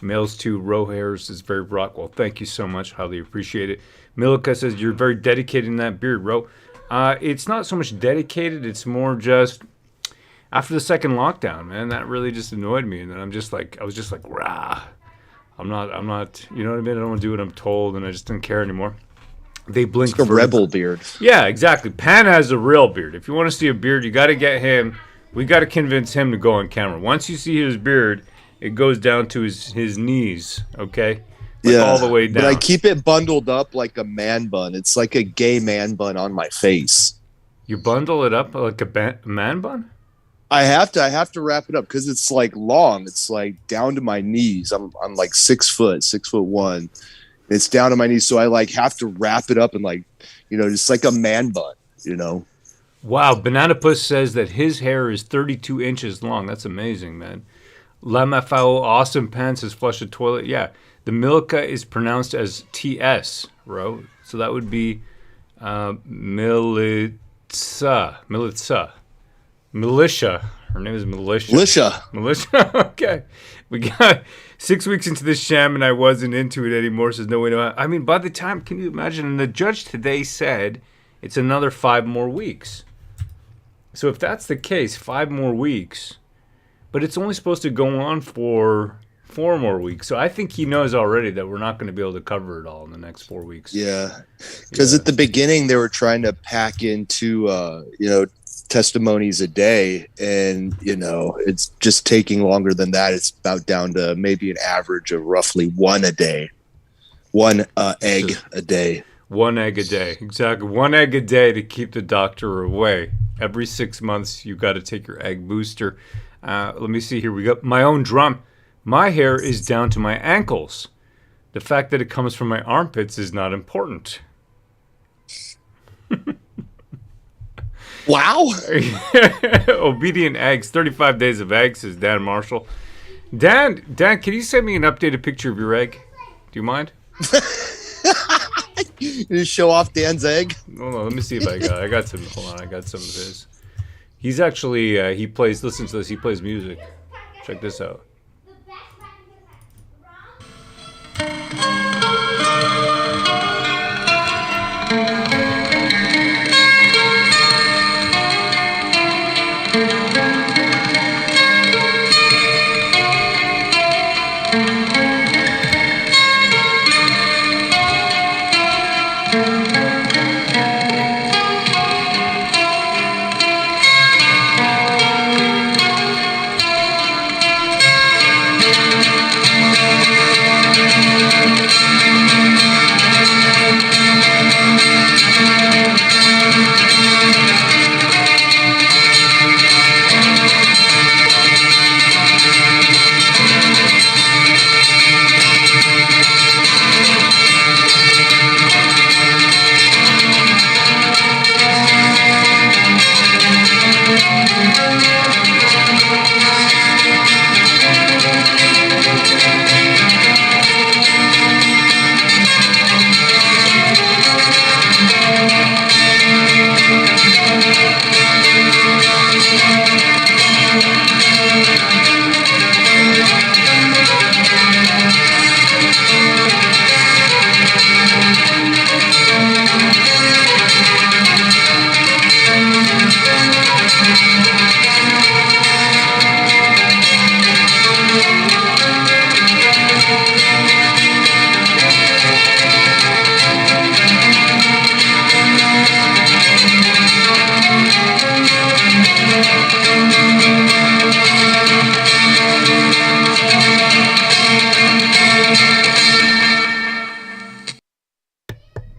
Males too. Ro hairs is very Rockwell. Thank you so much. Highly appreciate it. Milka says, you're very dedicated in that beard, Ro. It's not so much dedicated. It's more just after the second lockdown, man, that really just annoyed me. And then I was just like, rah. I'm not, you know what I mean? I don't want to do what I'm told, and I just didn't care anymore. They blink. It's a rebel beard. Yeah, exactly. Pan has a real beard. If you want to see a beard, you got to get him. We got to convince him to go on camera. Once you see his beard, it goes down to his knees, okay? Like all the way down. But I keep it bundled up like a man bun. It's like a gay man bun on my face. You bundle it up like a man bun? I have to wrap it up because it's like long. It's like down to my knees. I'm like 6'1". It's down to my knees, so I like have to wrap it up and like, just like a man bun. Wow, Banana Puss says that his hair is 32 inches long. That's amazing, man. Lamafao, awesome pants, has flushed a toilet. Yeah, the Milka is pronounced as TS, Ro. So that would be Militia. Her name is Militia. Militia. Okay. We got 6 weeks into this sham and I wasn't into it anymore. Says no way. No. I mean, by the time, can you imagine? And the judge today said it's another 5 more weeks. So if that's the case, 5 more weeks, but it's only supposed to go on for 4 more weeks. So I think he knows already that we're not going to be able to cover it all in the next 4 weeks. Yeah. Because at the beginning they were trying to pack into, testimonies a day, and it's just taking longer than that. It's about down to maybe an average of roughly one a day, one egg a day. 1 egg a day, exactly. 1 egg a day to keep the doctor away. Every 6 months you got to take your egg booster. Let me see here. We got my own drum. My hair is down to my ankles. The fact that it comes from my armpits is not important. Wow. Obedient eggs. 35 days of eggs, says Dan Marshall. Dan, can you send me an updated picture of your egg? Do you mind? You show off Dan's egg. No, let me see if I got some. Hold on, I got some of his. He's actually he plays. Listen to this. He plays music. Check this out.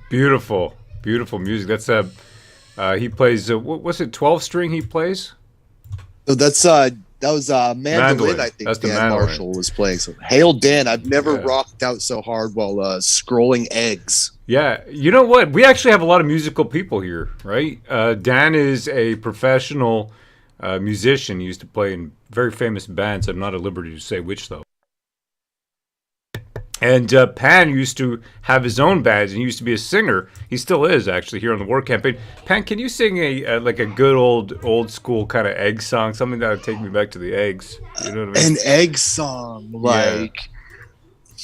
Beautiful, beautiful music. That's he plays. What's it? 12-string he plays. So that was mandolin. I think That's the Dan mandolin. Marshall was playing. So hail Dan! I've never rocked out so hard while scrolling eggs. Yeah, you know what? We actually have a lot of musical people here, right? Dan is a professional musician. He used to play in very famous bands. I'm not at liberty to say which, though. And Pan used to have his own bands, and he used to be a singer. He still is, actually, here on the War Campaign. Pan, can you sing a like a good old school kind of egg song? Something that would take me back to the eggs. You know what I mean? An egg song, like,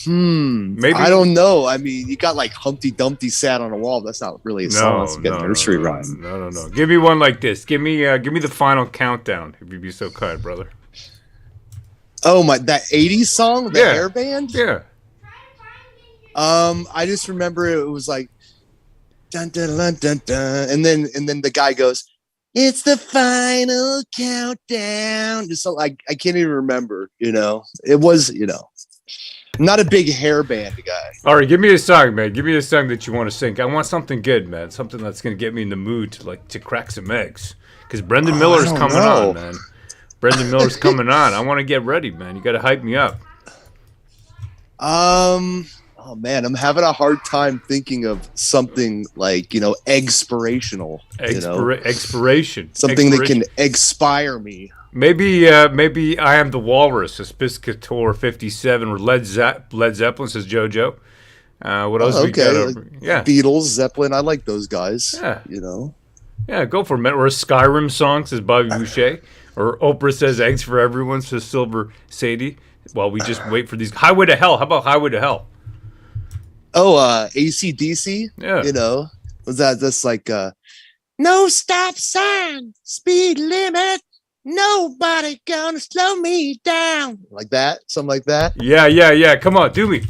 Maybe I don't know. I mean, you got like Humpty Dumpty sat on a wall. That's not really a song. It's like a nursery rhyme. No. Give me one like this. Give me the final countdown, if you'd be so kind, brother. Oh my, that '80s song, the hair band. Yeah. I just remember it was like dun dun dun dun dun, and then the guy goes, "It's the final countdown." Just so like I can't even remember. You know, it was I'm not a big hair band guy. All right, give me a song, man. Give me a song that you want to sing. I want something good, man. Something that's gonna get me in the mood to crack some eggs. Because Brendan Miller's coming on, man. Brendan Miller's coming on. I want to get ready, man. You got to hype me up. Oh man, I'm having a hard time thinking of something like, expirational. Expiration. Something that can expire me. Maybe I Am the Walrus, Piscator 57, or Led Zeppelin, says JoJo. What else we got? Like Beatles, Zeppelin, I like those guys. Yeah. Yeah, go for it. Or a Skyrim song, says Bobby Boucher. Or Oprah says Eggs for Everyone, says Silver Sadie. While we just wait for these. Highway to Hell. How about Highway to Hell? Oh, AC/DC. Yeah. Was that's like no stop sign, speed limit, nobody gonna slow me down. Like that, something like that. Yeah. Come on, do me.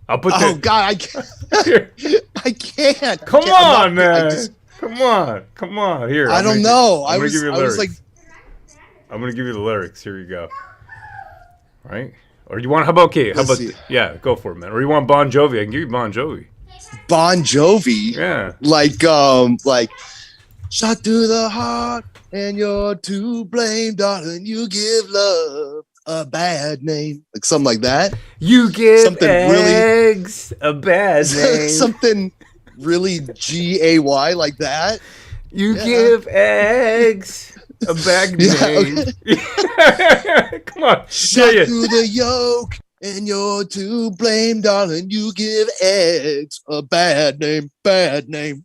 I'll put that. Oh God, I can't. Come on, man. Come on. Here. I don't know. I'm gonna give you the lyrics. like, I'm gonna give you the lyrics. Here you go. Right? Or you want? How about yeah? Go for it, man. Or you want Bon Jovi? I can give you Bon Jovi. Bon Jovi. Yeah. Like shot to the heart, and you're to blame, darling. You give love a bad name, like something like that. You give something eggs a bad name. Something really GAY like that. You give eggs a bad name. Come on. Shot Yeah, through the yolk, and you're to blame, darling. You give eggs a bad name, bad name.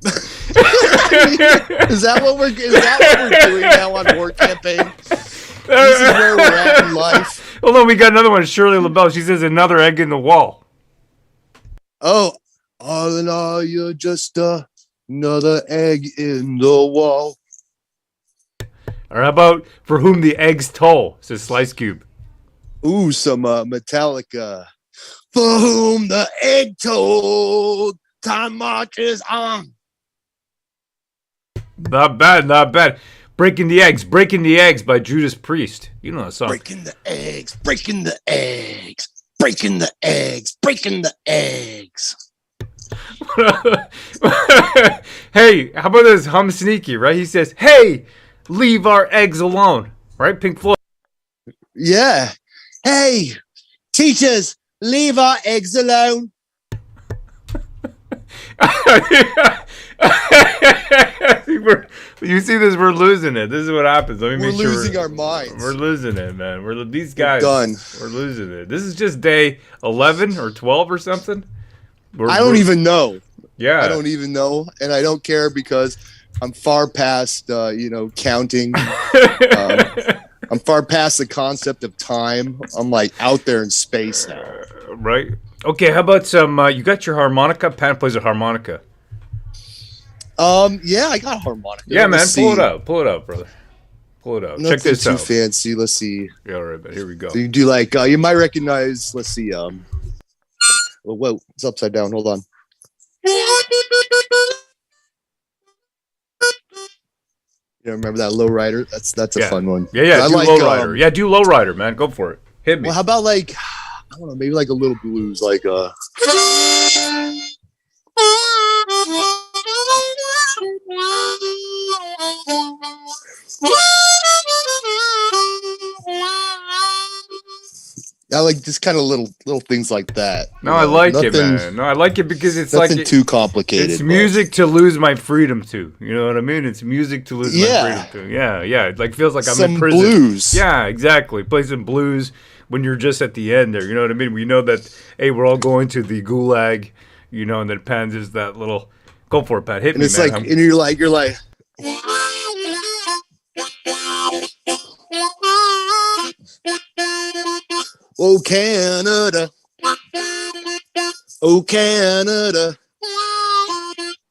Is that what we're doing now on War Campaign? This is where we're at in life. Hold on, we got another one. Shirley LaBelle. She says another egg in the wall. Oh, all in all, you're just another egg in the wall. Or how about For Whom the Eggs Toll? Says Slice Cube. Ooh, some Metallica. For whom the egg told, time marches on. Not bad, not bad. Breaking the Eggs by Judas Priest. You know that song. Breaking the eggs, breaking the eggs, breaking the eggs, breaking the eggs. Hey, how about this Hum Sneaky, right? He says, hey, leave our eggs alone. Right? Pink Floyd. Yeah. Hey, teachers, leave our eggs alone. You see this? We're losing it. This is what happens. Let me We're make sure losing our minds. We're losing it, man. These guys. done. We're losing it. This is just day 11 or 12 or something. I don't even know. Yeah. I don't even know, and I don't care because I'm far past, counting. I'm far past the concept of time. I'm like out there in space now. Right. Okay. How about some? You got your harmonica? Pan plays a harmonica. Yeah, I got a harmonica. Yeah, man. Let's Pull it see. out. Pull it out, brother. Pull it out. Nothing Check this too out. fancy. Let's see. Yeah, all right, but here we go. So you do like you might recognize. Let's see. Whoa, it's upside down. Hold on. You remember that lowrider? That's a Yeah. fun one. Yeah. I Do like lowrider. Yeah, do lowrider, man. Go for it. Hit me. Well, how about like I don't know, maybe like a little blues, like I like just kind of little things like that. No, I like it, Nothing- man. No, I like it because it's nothing like too complicated. It's but- music to lose my freedom to. You know what I mean? It's music to lose Yeah. my freedom to. Yeah. It like feels like I'm Some in prison. blues. Yeah, exactly. Play some blues when you're just at the end there. You know what I mean? We know that hey, we're all going to the gulag. You know, and then Pans is that little. Go for it, Pat. Hit And me, it's man. like, and you're like. Oh Canada, oh Canada,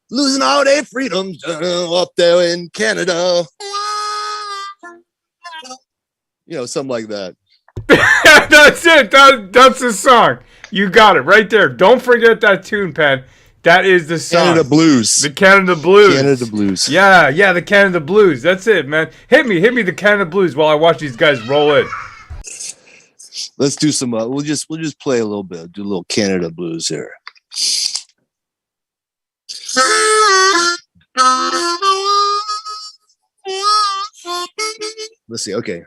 losing all their freedoms up there in Canada. You know, something like that. That's it. That's the song. You got it right there. Don't forget that tune, Pat. That is the song. Canada Blues. The Canada Blues. Canada Blues. Yeah, the Canada Blues. That's it, man. Hit me the Canada Blues while I watch these guys roll in. Let's do some. We'll just play a little bit. Do a little Canada Blues here. Let's see. Okay.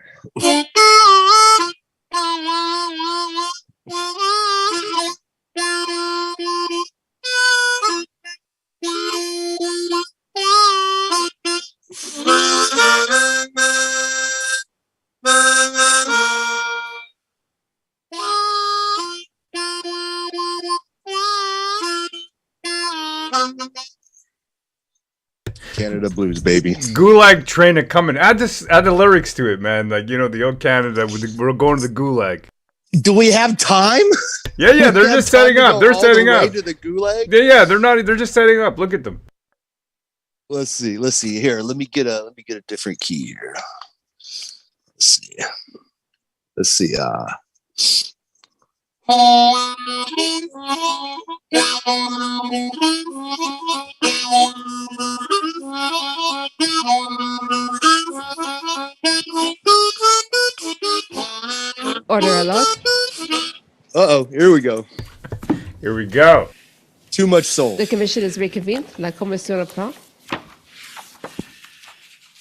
Canada Blues, baby. Gulag train a coming. Add the lyrics to it, man. Like the old Canada. We're going to the Gulag. Do we have time? Yeah. They're just setting up. They're setting up. To the Gulag? Yeah. They're not. They're just setting up. Look at them. Let's see. Here, let me get a different key here. Let's see. Order a lot. Uh-oh, here we go. Here we go. Too much soul. The commission is reconvened. La commission reprend.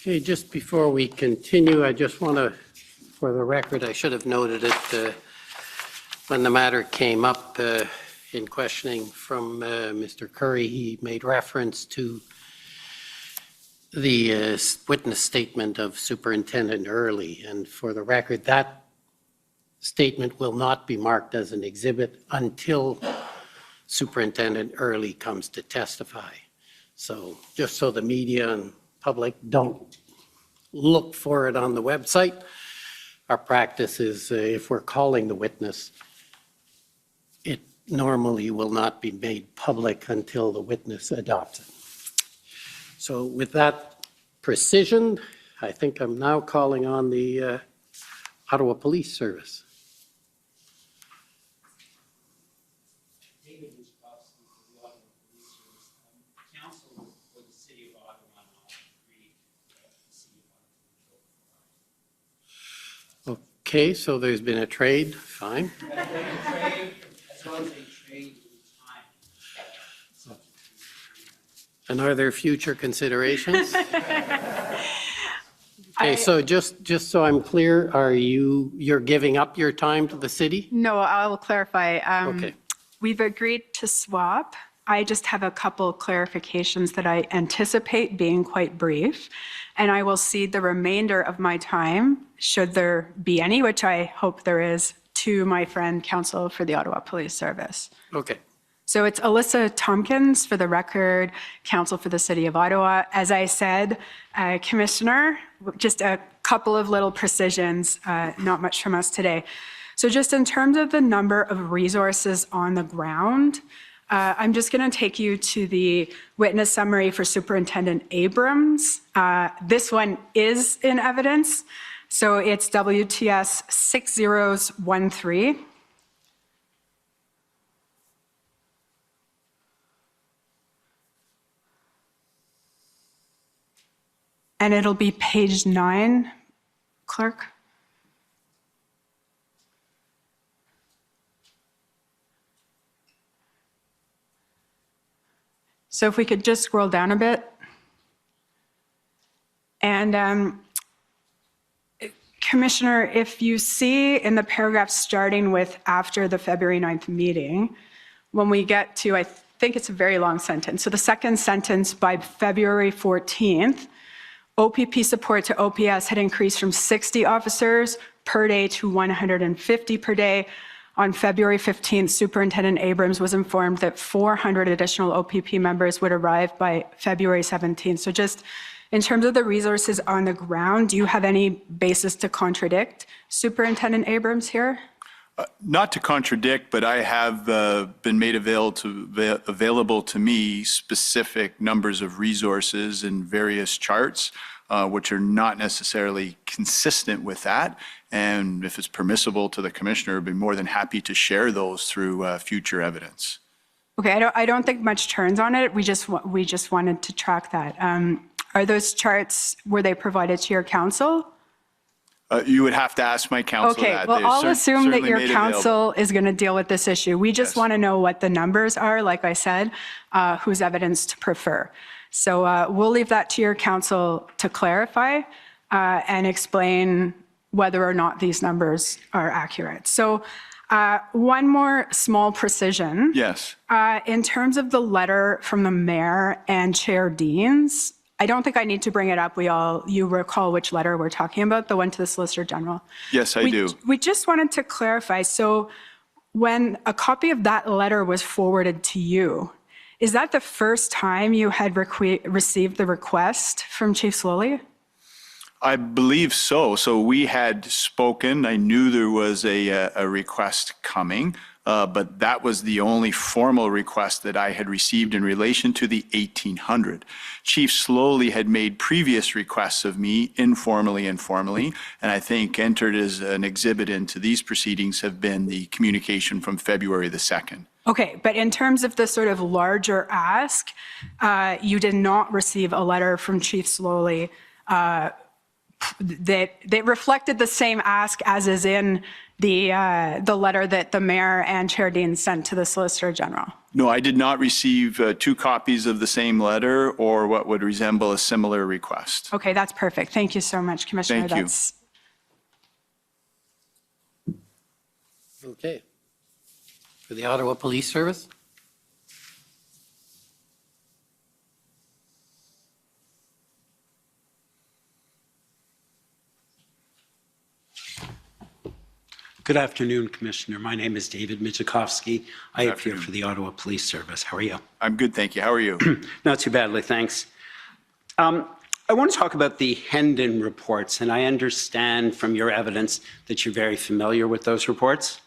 Okay, just before we continue, I just want to, for the record, I should have noted it when the matter came up in questioning from Mr. Curry, he made reference to the witness statement of Superintendent Early. And for the record, that statement will not be marked as an exhibit until Superintendent Early comes to testify. So just so the media and public don't look for it on the website, our practice is if we're calling the witness, it normally will not be made public until the witness adopts it. So with that precision, I think I'm now calling on the Ottawa Police Service. Okay, so there's been a trade, fine. And are there future considerations? Okay, so just so I'm clear, you're giving up your time to the city? No, I'll clarify. Okay. We've agreed to swap. I just have a couple clarifications that I anticipate being quite brief, and I will cede the remainder of my time, should there be any, which I hope there is, to my friend, counsel for the Ottawa Police Service. Okay. So it's Alyssa Tompkins, for the record, counsel for the City of Ottawa. As I said, Commissioner, just a couple of little precisions, not much from us today. So just in terms of the number of resources on the ground, I'm just going to take you to the witness summary for Superintendent Abrams. This one is in evidence. So it's WTS 6013. And it'll be page 9, clerk. So if we could just scroll down a bit. And Commissioner, if you see in the paragraph starting with after the February 9th meeting, when we get to, I think it's a very long sentence. So the second sentence, by February 14th, OPP support to OPS had increased from 60 officers per day to 150 per day. On February 15th, Superintendent Abrams was informed that 400 additional OPP members would arrive by February 17th. So just in terms of the resources on the ground, do you have any basis to contradict Superintendent Abrams here? Not to contradict, but I have been made available to me specific numbers of resources in various charts, which are not necessarily consistent with that. And if it's permissible to the commissioner, I'd be more than happy to share those through future evidence. Okay, I don't think much turns on it. We just wanted to track that. Are those charts, were they provided to your counsel? You would have to ask my counsel that. Okay, well, I'll assume that certainly your made counsel is going to deal with this issue. We just want to know what the numbers are, like I said, whose evidence to prefer. So we'll leave that to your counsel to clarify and explain whether or not these numbers are accurate. So one more small precision. Yes. In terms of the letter from the mayor and Chair Deans, I don't think I need to bring it up. You recall which letter we're talking about, the one to the Solicitor General. Yes, I do. We just wanted to clarify. So when a copy of that letter was forwarded to you, is that the first time you had received the request from Chief Slowly? I believe so. So we had spoken. I knew there was a request coming, but that was the only formal request that I had received in relation to the 1800. Chief Slowly had made previous requests of me informally and formally, and I think entered as an exhibit into these proceedings have been the communication from February the 2nd. Okay, but in terms of the sort of larger ask, you did not receive a letter from Chief Slowly that reflected the same ask as is in the letter that the mayor and Chair Dean sent to the Solicitor General. No, I did not receive 2 copies of the same letter or what would resemble a similar request. Okay, that's perfect. Thank you so much, Commissioner. Thank you. Okay. For the Ottawa Police Service? Good afternoon, Commissioner. My name is David Michikowski. I Good appear afternoon. for the Ottawa Police Service. How are you? I'm good, thank you. How are you? Not too badly, thanks. I want to talk about the Hendon reports, and I understand from your evidence that you're very familiar with those reports.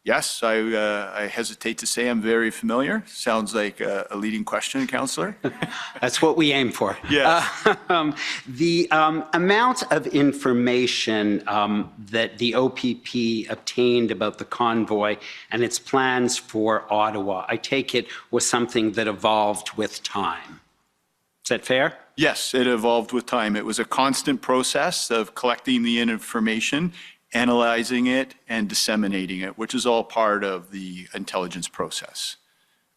Yes, I hesitate to say I'm very familiar. Sounds like a leading question, Councillor. That's what we aim for. Yes. The amount of information that the OPP obtained about the convoy and its plans for Ottawa, I take it was something that evolved with time. Is that fair? Yes, it evolved with time. It was a constant process of collecting the information, analyzing it, and disseminating it, which is all part of the intelligence process.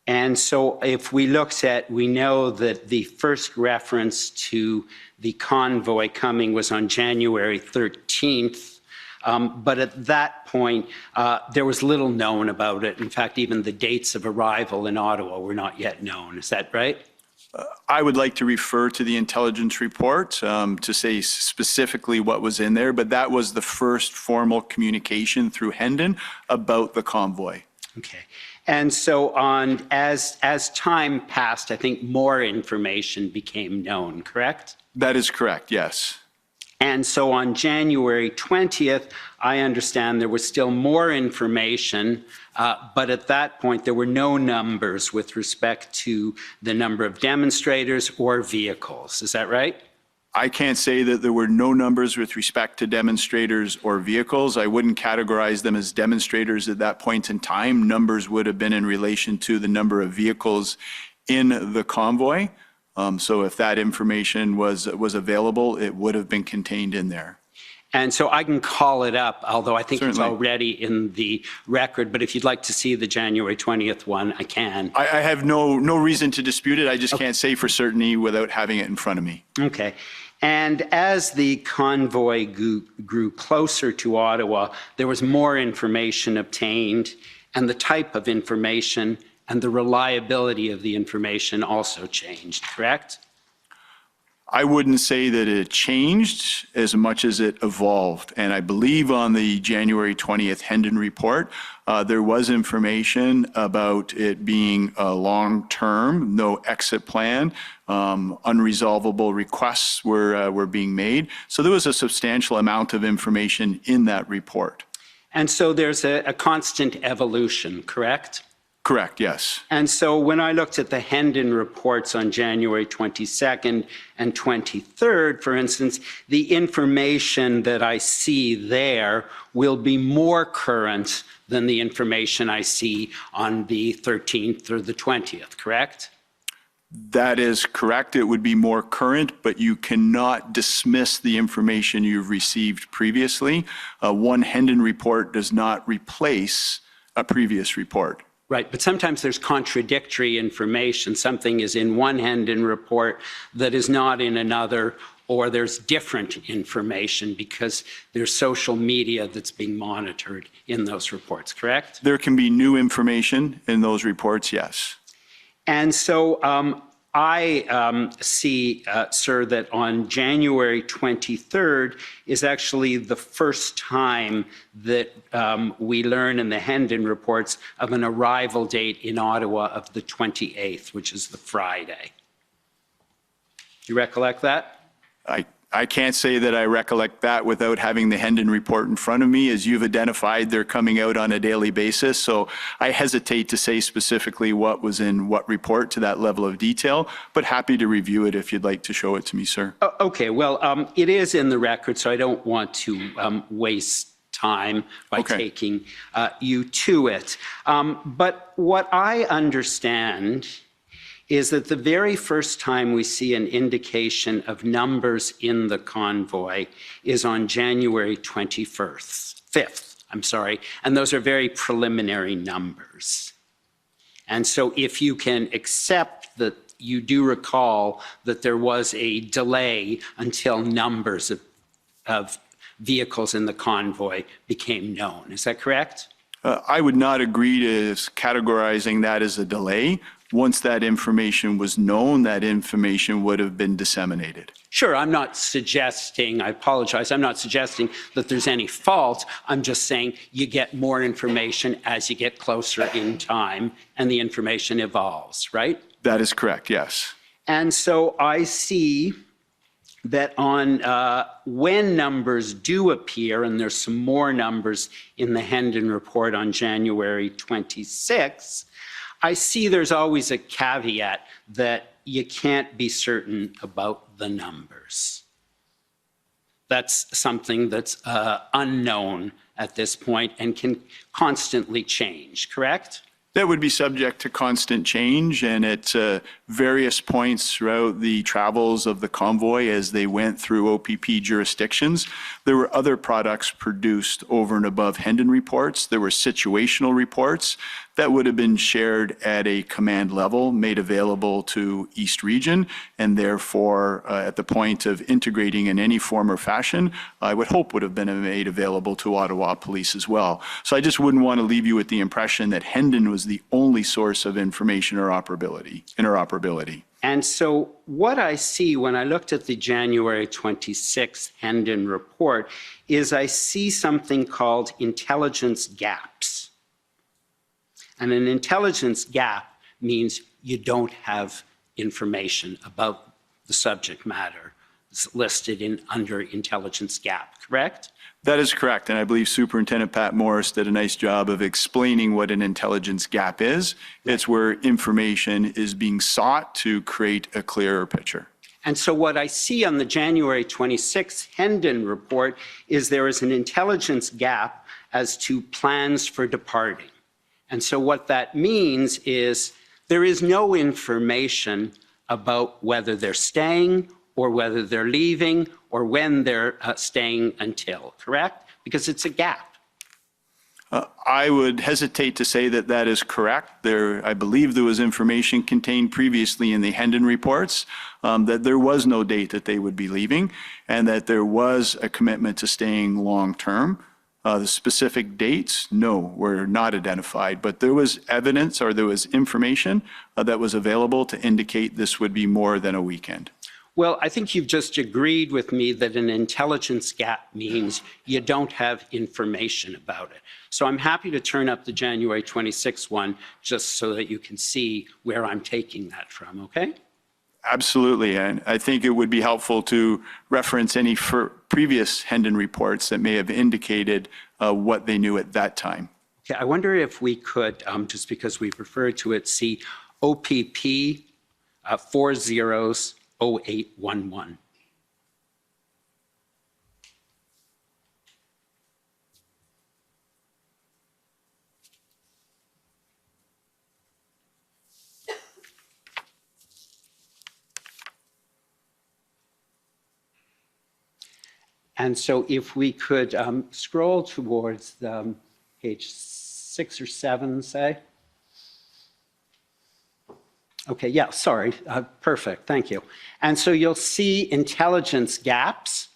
And so if we looked at, we know that the first reference to the convoy coming was on January 13th. But at that point, there was little known about it. In fact, even the dates of arrival in Ottawa were not yet known. Is that right? I would like to refer to the intelligence report to say specifically what was in there, but that was the first formal communication through Hendon about the convoy. Okay. And so as time passed, I think more information became known, correct? That is correct, yes. And so on January 20th, I understand there was still more information, but at that point there were no numbers with respect to the number of demonstrators or vehicles. Is that right? I can't say that there were no numbers with respect to demonstrators or vehicles. I wouldn't categorize them as demonstrators at that point in time. Numbers would have been in relation to the number of vehicles in the convoy. So if that information was available, it would have been contained in there. And so I can call it up, although I think Certainly. it's already in the record, but if you'd like to see the January 20th one, I can. I have no reason to dispute it. I just can't say for certainty without having it in front of me. Okay. And as the convoy grew closer to Ottawa, there was more information obtained, and the type of information and the reliability of the information also changed, correct? I wouldn't say that it changed as much as it evolved. And I believe on the January 20th Hendon report, there was information about it being a long-term, no exit plan, unresolvable requests were being made. So there was a substantial amount of information in that report. And so there's a constant evolution, correct? Correct, yes. And so when I looked at the Hendon reports on January 22nd and 23rd, for instance, the information that I see there will be more current than the information I see on the 13th or the 20th, correct? That is correct. It would be more current, but you cannot dismiss the information you've received previously. One Hendon report does not replace a previous report. Right, but sometimes there's contradictory information. Something is in one Hendon report that is not in another, or there's different information because there's social media that's being monitored in those reports, correct? There can be new information in those reports, yes. And so I see, sir, that on January 23rd is actually the first time that we learn in the Hendon reports of an arrival date in Ottawa of the 28th, which is the Friday. Do you recollect that? I can't say that I recollect that without having the Hendon report in front of me. As you've identified, they're coming out on a daily basis. So I hesitate to say specifically what was in what report to that level of detail, but happy to review it if you'd like to show it to me, sir. Okay, well, it is in the record, so I don't want to waste time by taking you to it. But what I understand is that the very first time we see an indication of numbers in the convoy is on January 5th, and those are very preliminary numbers. And so if you can accept that you do recall that there was a delay until numbers of vehicles in the convoy became known, is that correct? I would not agree to categorizing that as a delay. Once that information was known, that information would have been disseminated. Sure, I'm not suggesting, I apologize, I'm not suggesting that there's any fault. I'm just saying you get more information as you get closer in time and the information evolves, right? That is correct, yes. And so I see that on when numbers do appear, and there's some more numbers in the Hendon report on January 26, I see there's always a caveat that you can't be certain about the numbers. That's something that's unknown at this point and can constantly change, correct? That would be subject to constant change, and at various points throughout the travels of the convoy as they went through OPP jurisdictions, there were other products produced over and above Hendon reports. There were situational reports that would have been shared at a command level, made available to East Region, and therefore at the point of integrating in any form or fashion, I would hope would have been made available to Ottawa Police as well. So I just wouldn't want to leave you with the impression that Hendon was the only source of information or interoperability. And so what I see when I looked at the January 26th Hendon report is I see something called intelligence gaps. And an intelligence gap means you don't have information about the subject matter that's listed in under intelligence gap, correct? That is correct, and I believe Superintendent Pat Morris did a nice job of explaining what an intelligence gap is. It's where information is being sought to create a clearer picture. And so what I see on the January 26th Hendon report is there is an intelligence gap as to plans for departing. And so what that means is there is no information about whether they're staying or whether they're leaving or when they're staying until, correct? Because it's a gap. I would hesitate to say that that is correct. I believe there was information contained previously in the Hendon reports that there was no date that they would be leaving and that there was a commitment to staying long-term. The specific dates, no, were not identified, but there was evidence or there was information that was available to indicate this would be more than a weekend. Well, I think you've just agreed with me that an intelligence gap means you don't have information about it. So I'm happy to turn up the January 26th one just so that you can see where I'm taking that from, okay? Absolutely, and I think it would be helpful to reference any previous Hendon reports that may have indicated what they knew at that time. Okay, I wonder if we could, just because we've referred to it, see OPP 400811. And so if we could scroll towards page 6 or 7, say. Okay, yeah, sorry, perfect, thank you. And so you'll see intelligence gaps,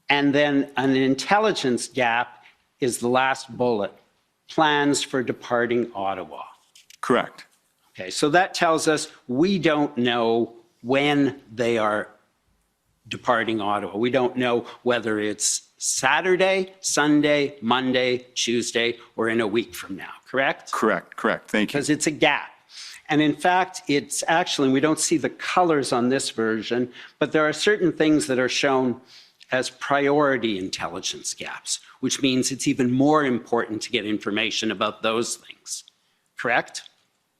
and then an intelligence gap is the last bullet, plans for departing Ottawa. Correct. Okay, so that tells us we don't know when they are departing Ottawa. We don't know whether it's Saturday, Sunday, Monday, Tuesday, or in a week from now, correct? Correct, thank you. Because it's a gap. And in fact, it's actually, we don't see the colors on this version, but there are certain things that are shown as priority intelligence gaps, which means it's even more important to get information about those things, correct?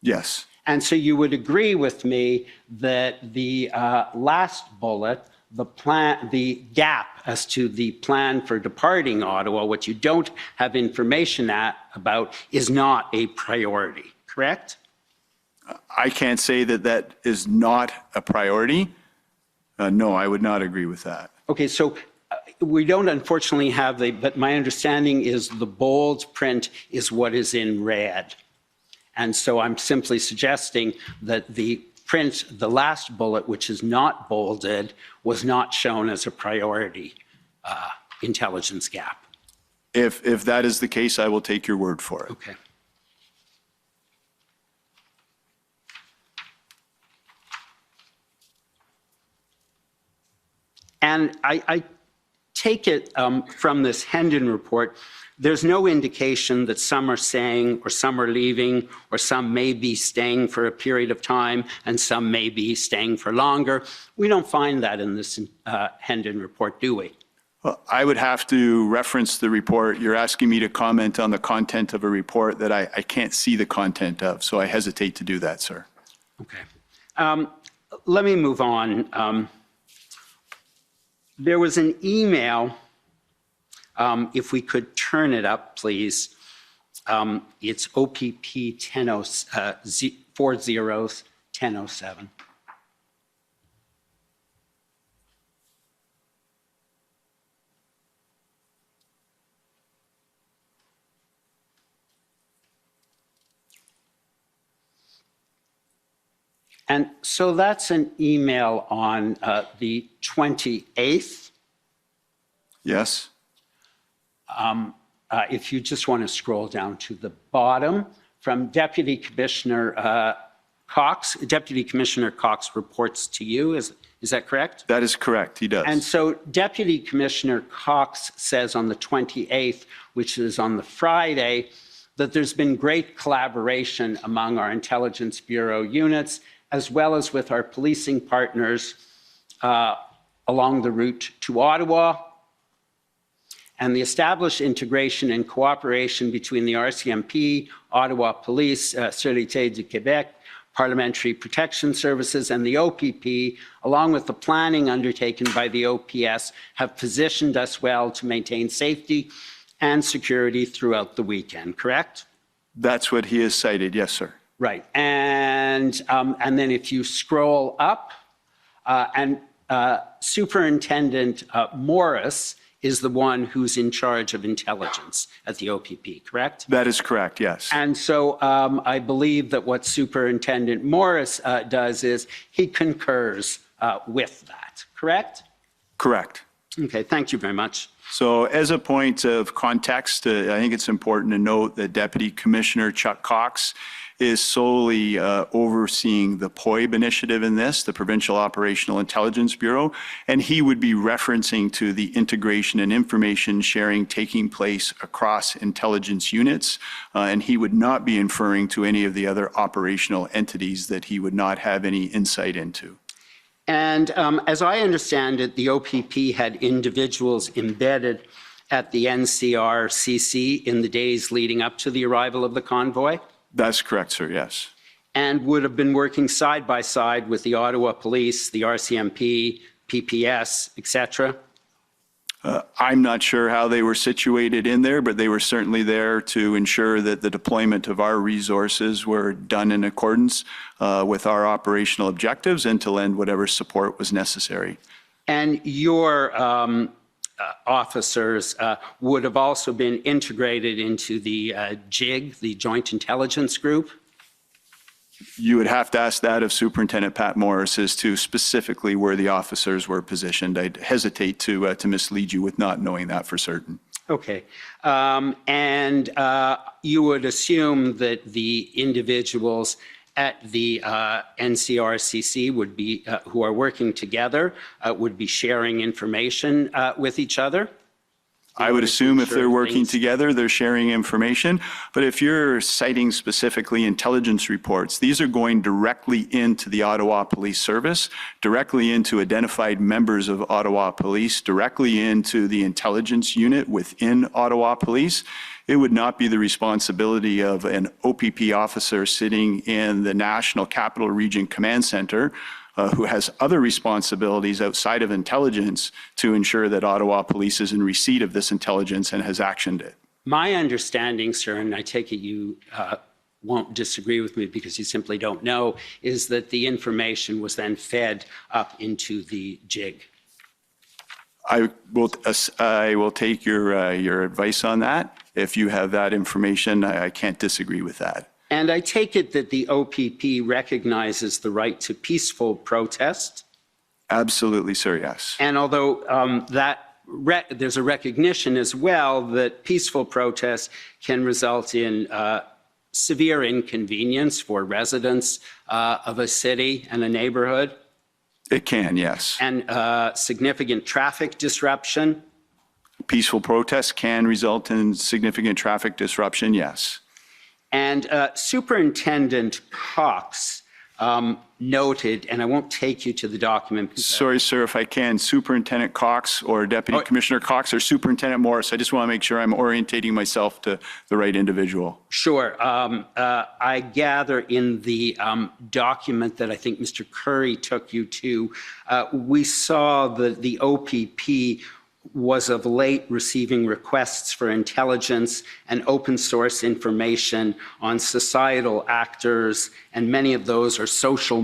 Yes. And so you would agree with me that the last bullet, the gap as to the plan for departing Ottawa, what you don't have information about is not a priority, correct? I can't say that that is not a priority. No, I would not agree with that. Okay, so we don't unfortunately have but my understanding is the bold print is what is in red. And so I'm simply suggesting that the print, the last bullet, which is not bolded, was not shown as a priority intelligence gap. If that is the case, I will take your word for it. Okay. And I take it from this Hendon report, there's no indication that some are staying or some are leaving or some may be staying for a period of time and some may be staying for longer. We don't find that in this Hendon report, do we? Well, I would have to reference the report. You're asking me to comment on the content of a report that I can't see the content of, so I hesitate to do that, sir. Okay. Let me move on. There was an email, if we could turn it up, please. It's OPP 401007. And so that's an email on the 28th. Yes. If you just want to scroll down to the bottom, from Deputy Commissioner Cox. Deputy Commissioner Cox reports to you, is that correct? That is correct, he does. And so Deputy Commissioner Cox says on the 28th, which is on the Friday, that there's been great collaboration among our Intelligence Bureau units, as well as with our policing partners along the route to Ottawa. And the established integration and cooperation between the RCMP, Ottawa Police, Sûreté du Québec, Parliamentary Protection Services, and the OPP, along with the planning undertaken by the OPS, have positioned us well to maintain safety and security throughout the weekend, correct? That's what he has cited, yes, sir. Right. And then if you scroll up, Superintendent Morris is the one who's in charge of intelligence at the OPP, correct? That is correct, yes. And so I believe that what Superintendent Morris does is he concurs with that, correct? Correct. Okay, thank you very much. So as a point of context, I think it's important to note that Deputy Commissioner Chuck Cox is solely overseeing the POIB initiative in this, the Provincial Operational Intelligence Bureau, and he would be referencing to the integration and information sharing taking place across intelligence units, and he would not be inferring to any of the other operational entities that he would not have any insight into. And as I understand it, the OPP had individuals embedded at the NCRCC in the days leading up to the arrival of the convoy? That's correct, sir, yes. And would have been working side by side with the Ottawa Police, the RCMP, PPS, etc.? I'm not sure how they were situated in there, but they were certainly there to ensure that the deployment of our resources were done in accordance with our operational objectives and to lend whatever support was necessary. And your officers would have also been integrated into the JIG, the Joint Intelligence Group? You would have to ask that of Superintendent Pat Morris as to specifically where the officers were positioned. I'd hesitate to mislead you with not knowing that for certain. Okay. And you would assume that the individuals at the NCRCC would be, who are working together, would be sharing information with each other? I would assume if they're working together, they're sharing information. But if you're citing specifically intelligence reports, these are going directly into the Ottawa Police Service, directly into identified members of Ottawa Police, directly into the intelligence unit within Ottawa Police. It would not be the responsibility of an OPP officer sitting in the National Capital Region Command Center who has other responsibilities outside of intelligence to ensure that Ottawa Police is in receipt of this intelligence and has actioned it. My understanding, sir, and I take it you won't disagree with me because you simply don't know, is that the information was then fed up into the JIG. I will take your advice on that. If you have that information, I can't disagree with that. And I take it that the OPP recognizes the right to peaceful protest? Absolutely, sir, yes. And although that there's a recognition as well that peaceful protests can result in severe inconvenience for residents of a city and a neighborhood. It can, yes. And significant traffic disruption. Peaceful protests can result in significant traffic disruption, yes. And Superintendent Cox noted, and I won't take you to the document. Sorry, sir, if I can, Superintendent Cox or Deputy Commissioner Cox or Superintendent Morris, I just want to make sure I'm orientating myself to the right individual. Sure. I gather in the document that I think Mr. Curry took you to, we saw that the OPP was of late receiving requests for intelligence and open source information on societal actors, and many of those are social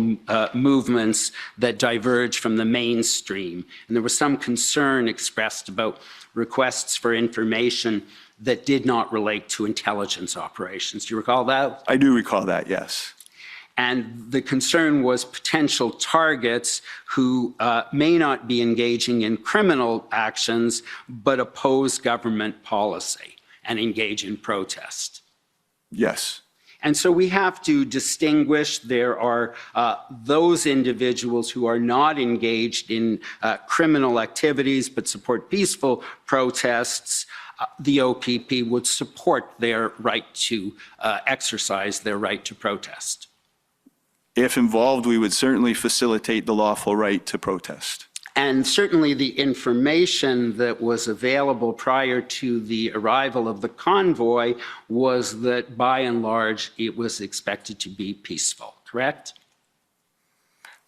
movements that diverge from the mainstream. And there was some concern expressed about requests for information that did not relate to intelligence operations. Do you recall that? I do recall that, yes. And the concern was potential targets who may not be engaging in criminal actions, but oppose government policy and engage in protest. Yes. And so we have to distinguish. There are those individuals who are not engaged in criminal activities, but support peaceful protests. The OPP would support their right to exercise their right to protest. If involved, we would certainly facilitate the lawful right to protest. And certainly the information that was available prior to the arrival of the convoy was that by and large it was expected to be peaceful, correct?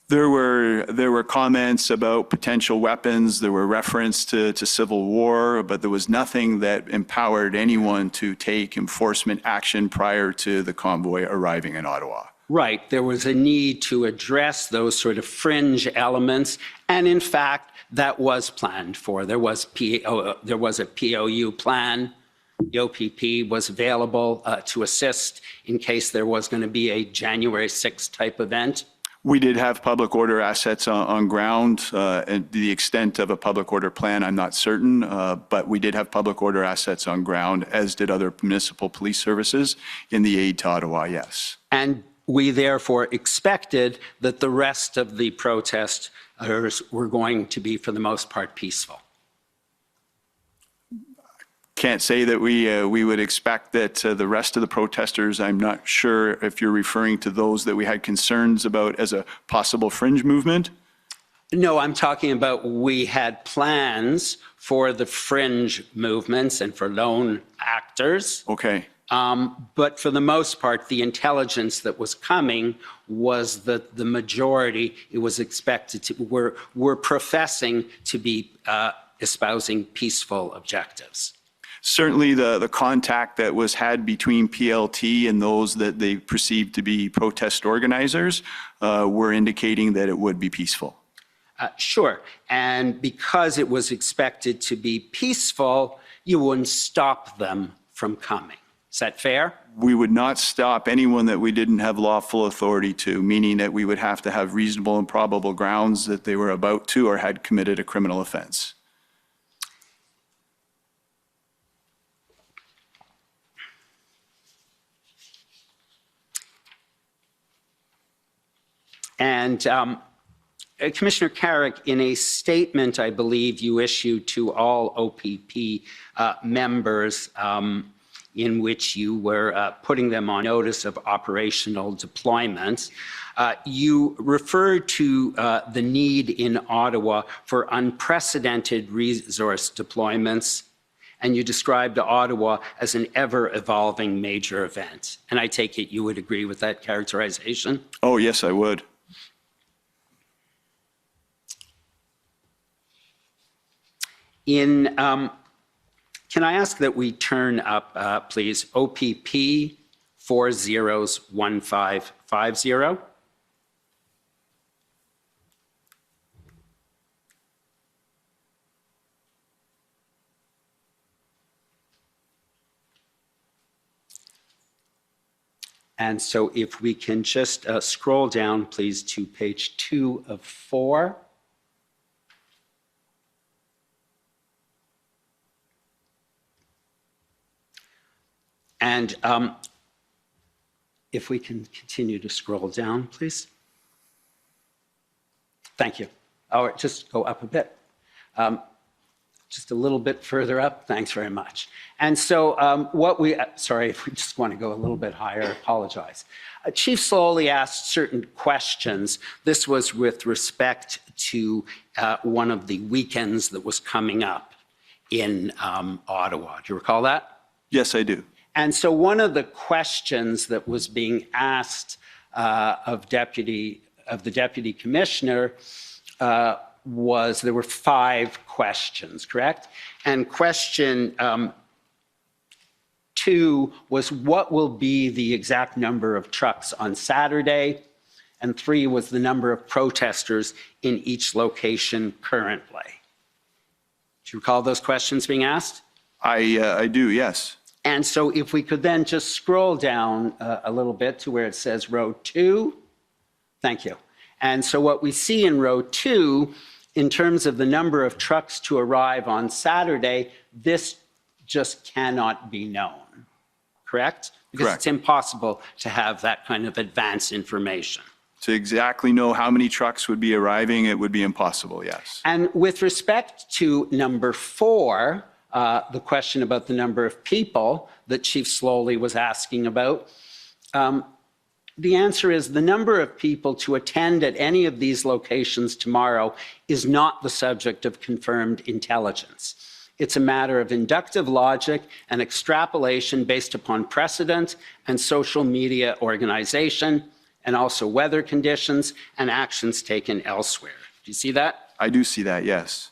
There were comments about potential weapons. There were reference to civil war, but there was nothing that empowered anyone to take enforcement action prior to the convoy arriving in Ottawa. Right. There was a need to address those sort of fringe elements. And in fact, that was planned for. There was a POU plan. The OPP was available to assist in case there was going to be a January 6th type event. We did have public order assets on ground. And the extent of a public order plan, I'm not certain, but we did have public order assets on ground, as did other municipal police services in the aid to Ottawa, yes. And we therefore expected that the rest of the protesters were going to be, for the most part, peaceful. Can't say that we would expect that the rest of the protesters. I'm not sure if you're referring to those that we had concerns about as a possible fringe movement. No, I'm talking about we had plans for the fringe movements and for lone actors. Okay. But for the most part, the intelligence that was coming was that the majority, it was expected to, were professing to be espousing peaceful objectives. Certainly the contact that was had between PLT and those that they perceived to be protest organizers were indicating that it would be peaceful. Sure. And because it was expected to be peaceful, you wouldn't stop them from coming. Is that fair? We would not stop anyone that we didn't have lawful authority to, meaning that we would have to have reasonable and probable grounds that they were about to or had committed a criminal offense. And Commissioner Carrick, in a statement I believe you issued to all OPP members, in which you were putting them on notice of operational deployments, you referred to the need in Ottawa for unprecedented resource deployments, and you described Ottawa as an ever-evolving major event. And I take it you would agree with that characterization? Oh, yes, I would. Can I ask that we turn up, please, OPP 401550? And so if we can just scroll down, please, to page 2 of 4. And if we can continue to scroll down, please. Thank you. Or just go up a bit. Just a little bit further up. Thanks very much. And so sorry, if we just want to go a little bit higher, apologize. Chief Slowly asked certain questions. This was with respect to one of the weekends that was coming up in Ottawa. Do you recall that? Yes, I do. And so one of the questions that was being asked of the deputy commissioner was, there were 5 questions, correct? And question 2 was, what will be the exact number of trucks on Saturday? And 3 was the number of protesters in each location currently. Do you recall those questions being asked? I do, yes. And so if we could then just scroll down a little bit to where it says row 2. Thank you. And so what we see in row 2, in terms of the number of trucks to arrive on Saturday, this just cannot be known, correct? Because Correct. It's impossible to have that kind of advance information. To exactly know how many trucks would be arriving, it would be impossible, yes. And with respect to number 4, the question about the number of people that Chief Slowly was asking about, the answer is the number of people to attend at any of these locations tomorrow is not the subject of confirmed intelligence. It's a matter of inductive logic and extrapolation based upon precedent and social media organization, and also weather conditions and actions taken elsewhere. Do you see that? I do see that, yes.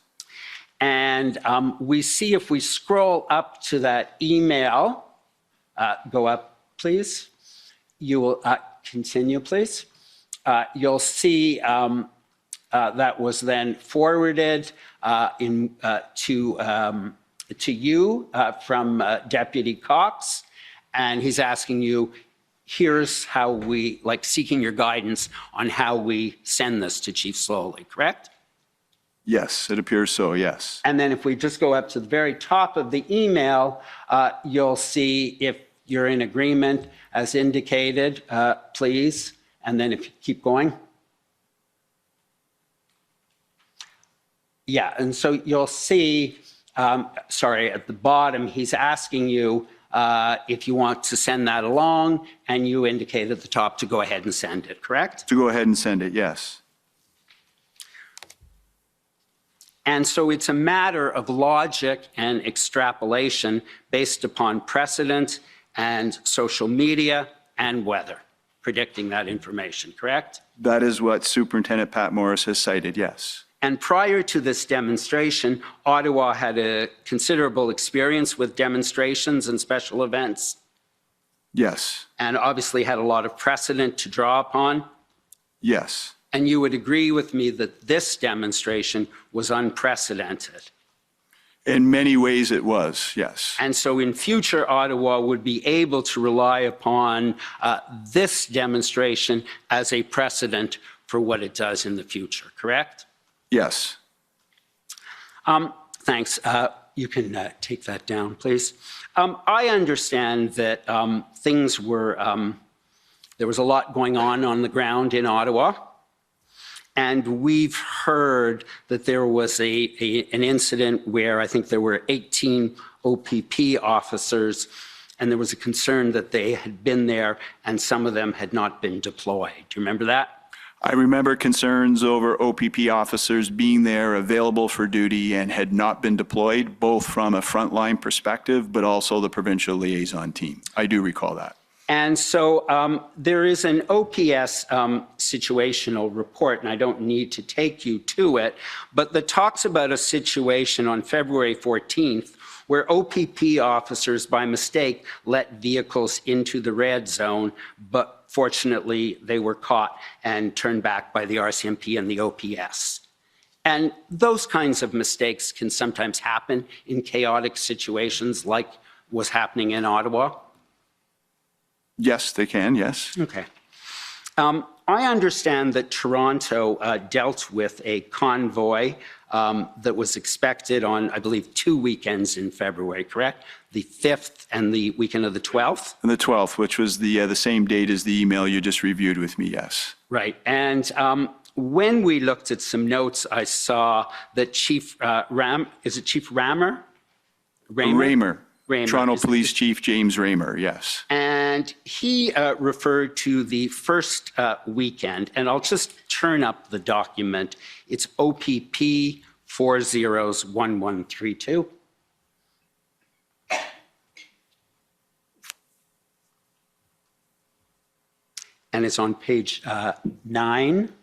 And we see, if we scroll up to that email, go up, please. You will continue, please. You'll see that was then forwarded to you from Deputy Cox, and he's asking you, here's how we, like, seeking your guidance on how we send this to Chief Slowly, correct? Yes, it appears so, yes. And then if we just go up to the very top of the email, you'll see if you're in agreement as indicated, please. And then if you keep going. Yeah, and so you'll see, sorry, at the bottom, he's asking you if you want to send that along, and you indicate at the top to go ahead and send it, correct? To go ahead and send it, yes. And so it's a matter of logic and extrapolation based upon precedent and social media and weather, predicting that information, correct? That is what Superintendent Pat Morris has cited, yes. And prior to this demonstration, Ottawa had a considerable experience with demonstrations and special events. Yes. And obviously had a lot of precedent to draw upon. Yes. And you would agree with me that this demonstration was unprecedented. In many ways it was, yes. And so in future, Ottawa would be able to rely upon this demonstration as a precedent for what it does in the future, correct? Yes. Thanks. You can take that down, please. I understand that things were, there was a lot going on the ground in Ottawa. And we've heard that there was an incident where I think there were 18 OPP officers, and there was a concern that they had been there and some of them had not been deployed. Do you remember that? I remember concerns over OPP officers being there, available for duty, and had not been deployed, both from a frontline perspective, but also the provincial liaison team. I do recall that. And so there is an OPS situational report, and I don't need to take you to it, but that talks about a situation on February 14th where OPP officers, by mistake, let vehicles into the red zone, but fortunately they were caught and turned back by the RCMP and the OPS. And those kinds of mistakes can sometimes happen in chaotic situations like was happening in Ottawa. Yes, they can, yes. Okay. I understand that Toronto dealt with a convoy that was expected on, I believe, 2 weekends in February, correct? The 5th and the weekend of the 12th? And the 12th, which was the same date as the email you just reviewed with me, yes. Right. And when we looked at some notes, I saw that Chief is it Chief Raymer? Raymer. Raymer. Toronto Police Chief James Raymer, yes. And he referred to the first weekend, and I'll just turn up the document. It's OPP 401132. And it's on page 9.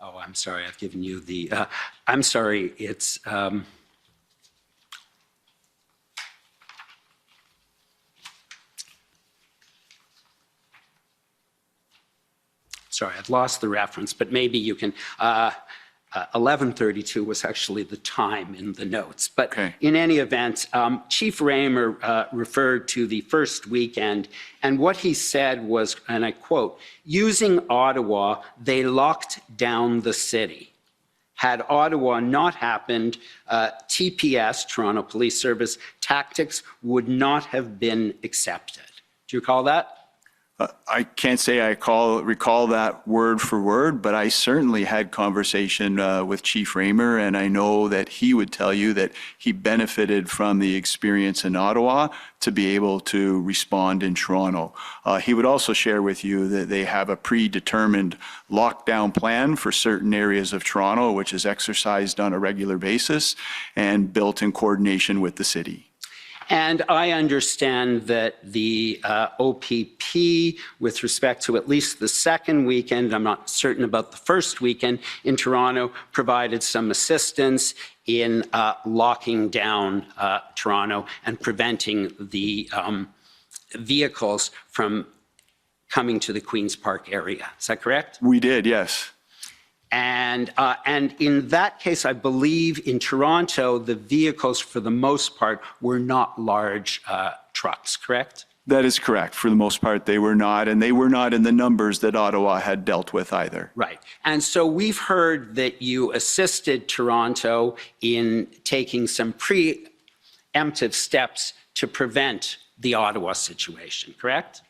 Oh, I'm sorry, I've given you the, I'm sorry, it's, sorry, I've lost the reference, but maybe you can, 1132 was actually the time in the notes. But in any event, Chief Raymer referred to the first weekend, and what he said was, and I quote, using Ottawa, they locked down the city. Had Ottawa not happened, TPS, Toronto Police Service, tactics would not have been accepted. Do you recall that? I can't say I recall that word for word, but I certainly had conversation with Chief Raymer, and I know that he would tell you that he benefited from the experience in Ottawa to be able to respond in Toronto. He would also share with you that they have a predetermined lockdown plan for certain areas of Toronto, which is exercised on a regular basis and built in coordination with the city. And I understand that the OPP, with respect to at least the second weekend, I'm not certain about the first weekend in Toronto, provided some assistance in locking down Toronto and preventing the vehicles from coming to the Queen's Park area. Is that correct? We did, yes. And in that case, I believe in Toronto, the vehicles, for the most part, were not large trucks, correct? That is correct. For the most part, they were not, and they were not in the numbers that Ottawa had dealt with either. Right. And so we've heard that you assisted Toronto in taking some preemptive steps to prevent the Ottawa situation, correct?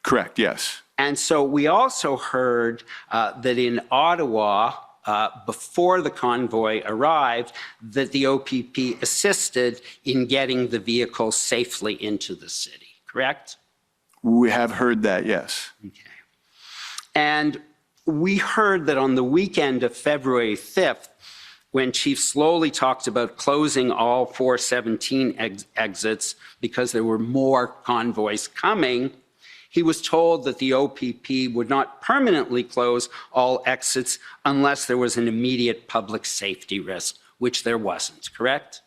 Correct, yes. And so we also heard that in Ottawa, before the convoy arrived, that the OPP assisted in getting the vehicles safely into the city, correct? We have heard that, yes. Okay. And we heard that on the weekend of February 5th, when Chief Slowly talked about closing all 417 exits because there were more convoys coming, he was told that the OPP would not permanently close all exits unless there was an immediate public safety risk, which there wasn't, correct?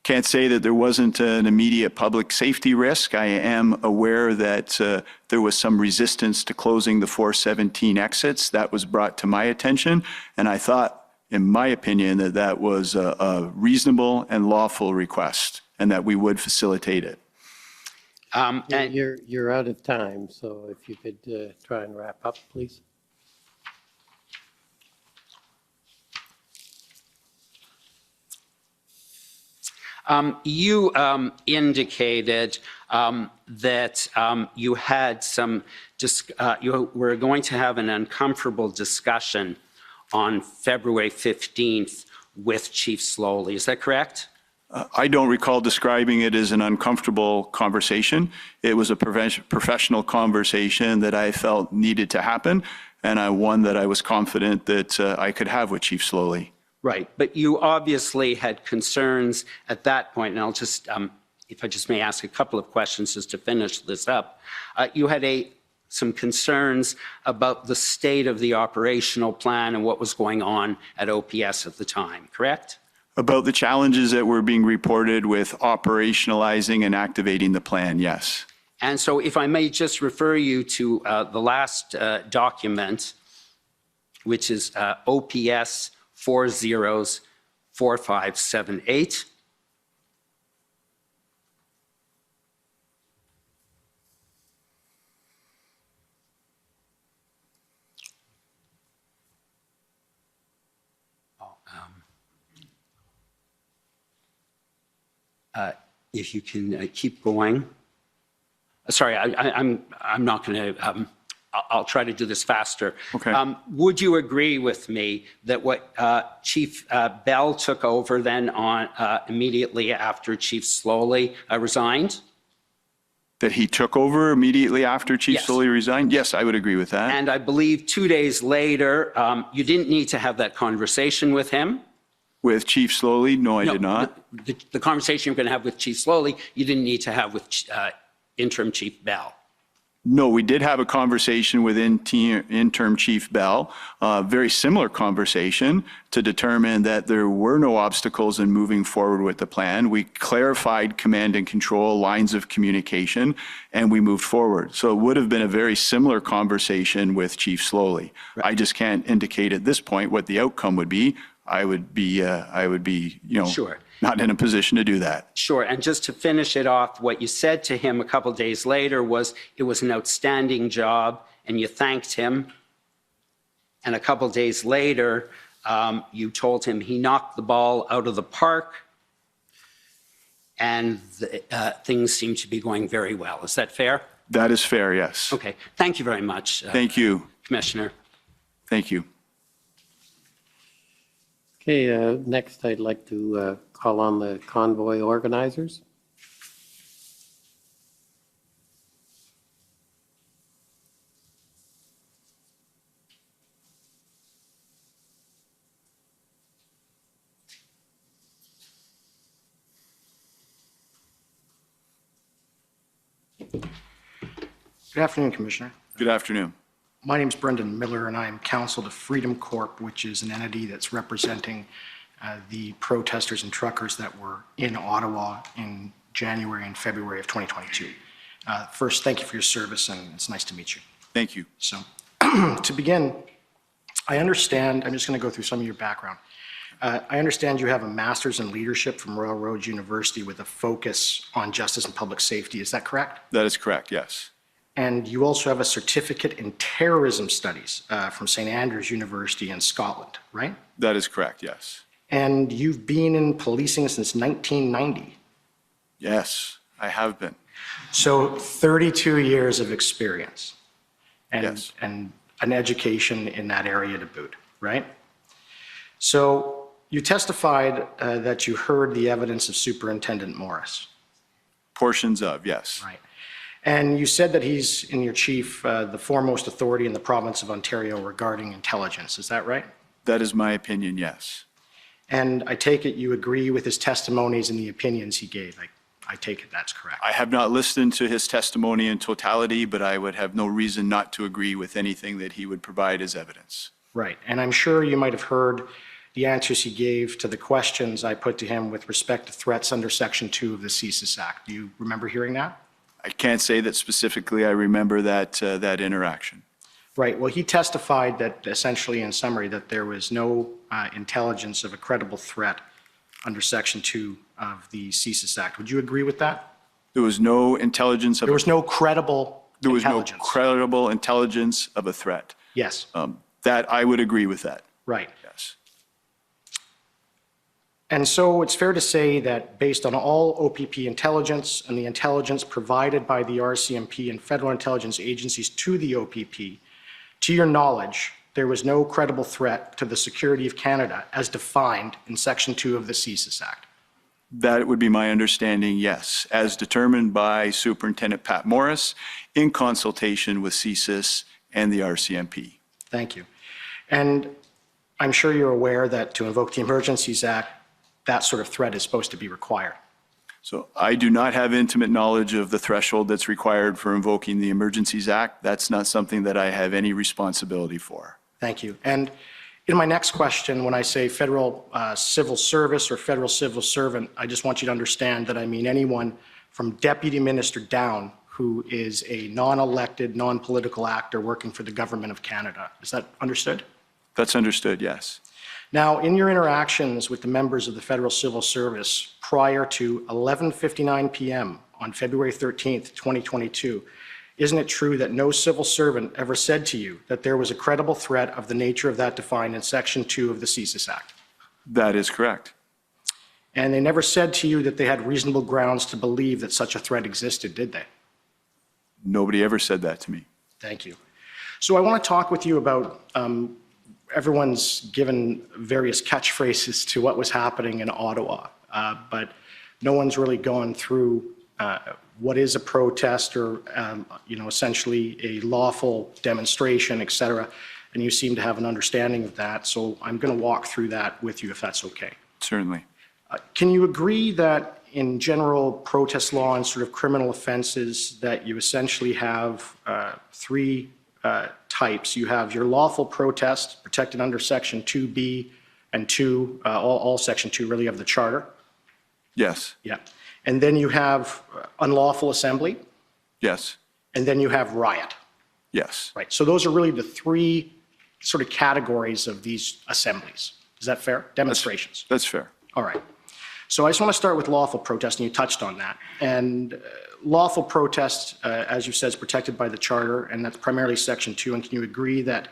Can't say that there wasn't an immediate public safety risk. I am aware that there was some resistance to closing the 417 exits. That was brought to my attention, and I thought, in my opinion, that that was a reasonable and lawful request, and that we would facilitate it. You're out of time, so if you could try and wrap up, please. You indicated that you had some, you were going to have an uncomfortable discussion on February 15th with Chief Slowly. Is that correct? I don't recall describing it as an uncomfortable conversation. It was a professional conversation that I felt needed to happen, and one that I was confident that I could have with Chief Slowly. Right, but you obviously had concerns at that point, and I'll just, if I just may ask a couple of questions just to finish this up. You had some concerns about the state of the operational plan and what was going on at OPS at the time, correct? About the challenges that were being reported with operationalizing and activating the plan, yes. And so if I may just refer you to the last document, which is OPS 404578. if you can keep going. Sorry, I'm not going to. I'll try to do this faster. Okay. Would you agree with me that what Chief Bell took over then on immediately after Chief Slowly resigned? That he took over immediately after Chief Yes. Slowly resigned? Yes, I would agree with that. And I believe 2 days later, you didn't need to have that conversation with him. With Chief Slowly? No, I did not. The conversation you're going to have with Chief Slowly, you didn't need to have with Interim Chief Bell. No, we did have a conversation with interim Chief Bell, a very similar conversation to determine that there were no obstacles in moving forward with the plan. We clarified command and control lines of communication, and we moved forward. So it would have been a very similar conversation with Chief Slowly. Right. I just can't indicate at this point what the outcome would be. I would be, Sure. not in a position to do that. Sure. And just to finish it off, what you said to him a couple days later was it was an outstanding job, and you thanked him. And a couple days later, you told him he knocked the ball out of the park, and things seem to be going very well. Is that fair? That is fair, yes. Okay. Thank you very much. Thank you. Commissioner. Thank you. Okay, next I'd like to call on the convoy organizers. Good afternoon, Commissioner. Good afternoon. My name is Brendan Miller, and I am counsel to Freedom Corp, which is an entity that's representing the protesters and truckers that were in Ottawa in January and February of 2022. First, thank you for your service, and it's nice to meet you. Thank you. So, to begin, I understand, I'm just going to go through some of your background. I understand you have a master's in leadership from Royal Roads University with a focus on justice and public safety. Is that correct? That is correct, yes. And you also have a certificate in terrorism studies from St. Andrews University in Scotland, right? That is correct, yes. And you've been in policing since 1990. Yes, I have been. So 32 years of experience and, Yes. and an education in that area to boot, right? So you testified that you heard the evidence of Superintendent Morris. Portions of, yes. Right. And you said that he's, in your chief, the foremost authority in the province of Ontario regarding intelligence. Is that right? That is my opinion, yes. And I take it you agree with his testimonies and the opinions he gave. I take it that's correct. I have not listened to his testimony in totality, but I would have no reason not to agree with anything that he would provide as evidence. Right. And I'm sure you might have heard the answers he gave to the questions I put to him with respect to threats under Section 2 of the COMISSION Act. Do you remember hearing that? I can't say that specifically I remember that interaction. Right. Well, he testified that essentially, in summary, that there was no intelligence of a credible threat under Section 2 of the COMISSION Act. Would you agree with that? There was no intelligence of There was no credible there was no intelligence. credible intelligence of a threat. Yes. That I would agree with that. Right. Yes. And so it's fair to say that based on all OPP intelligence and the intelligence provided by the RCMP and federal intelligence agencies to the OPP, to your knowledge, there was no credible threat to the security of Canada as defined in Section 2 of the COMISSION Act. That would be my understanding, yes, as determined by Superintendent Pat Morris in consultation with CSIS and the RCMP. Thank you. And I'm sure you're aware that to invoke the Emergencies Act, that sort of threat is supposed to be required. So I do not have intimate knowledge of the threshold that's required for invoking the Emergencies Act. That's not something that I have any responsibility for. Thank you. And in my next question, when I say federal civil service or federal civil servant, I just want you to understand that I mean anyone from deputy minister down who is a non-elected, non-political actor working for the government of Canada. Is that understood? That's understood, yes. Now, in your interactions with the members of the Federal Civil Service prior to 11:59 p.m. on February 13th, 2022, isn't it true that no civil servant ever said to you that there was a credible threat of the nature of that defined in Section 2 of the COMISSION Act? That is correct. And they never said to you that they had reasonable grounds to believe that such a threat existed, did they? Nobody ever said that to me. Thank you. So I want to talk with you about everyone's given various catchphrases to what was happening in Ottawa, but no one's really gone through what is a protest or, essentially a lawful demonstration, et cetera. And you seem to have an understanding of that. So I'm going to walk through that with you if that's okay. Certainly. Can you agree that in general protest law and sort of criminal offenses that you essentially have three types? You have your lawful protest protected under Section 2B and 2, all Section 2 really of the Charter. Yes. Yeah. And then you have unlawful assembly. Yes. And then you have riot. Yes. Right. So those are really the three sort of categories of these assemblies. Is that fair? Demonstrations. That's fair. All right. So I just want to start with lawful protest, and you touched on that. And lawful protest, as you said, is protected by the Charter, and that's primarily Section 2. And can you agree that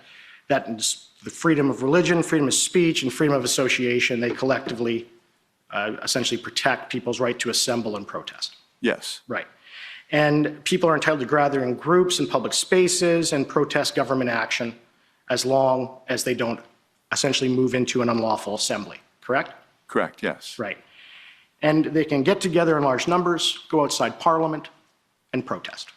the freedom of religion, freedom of speech, and freedom of association, they collectively essentially protect people's right to assemble and protest? Yes. Right. And people are entitled to gather in groups in public spaces and protest government action as long as they don't essentially move into an unlawful assembly, correct? Correct, yes. Right. And they can get together in large numbers, go outside Parliament, and protest.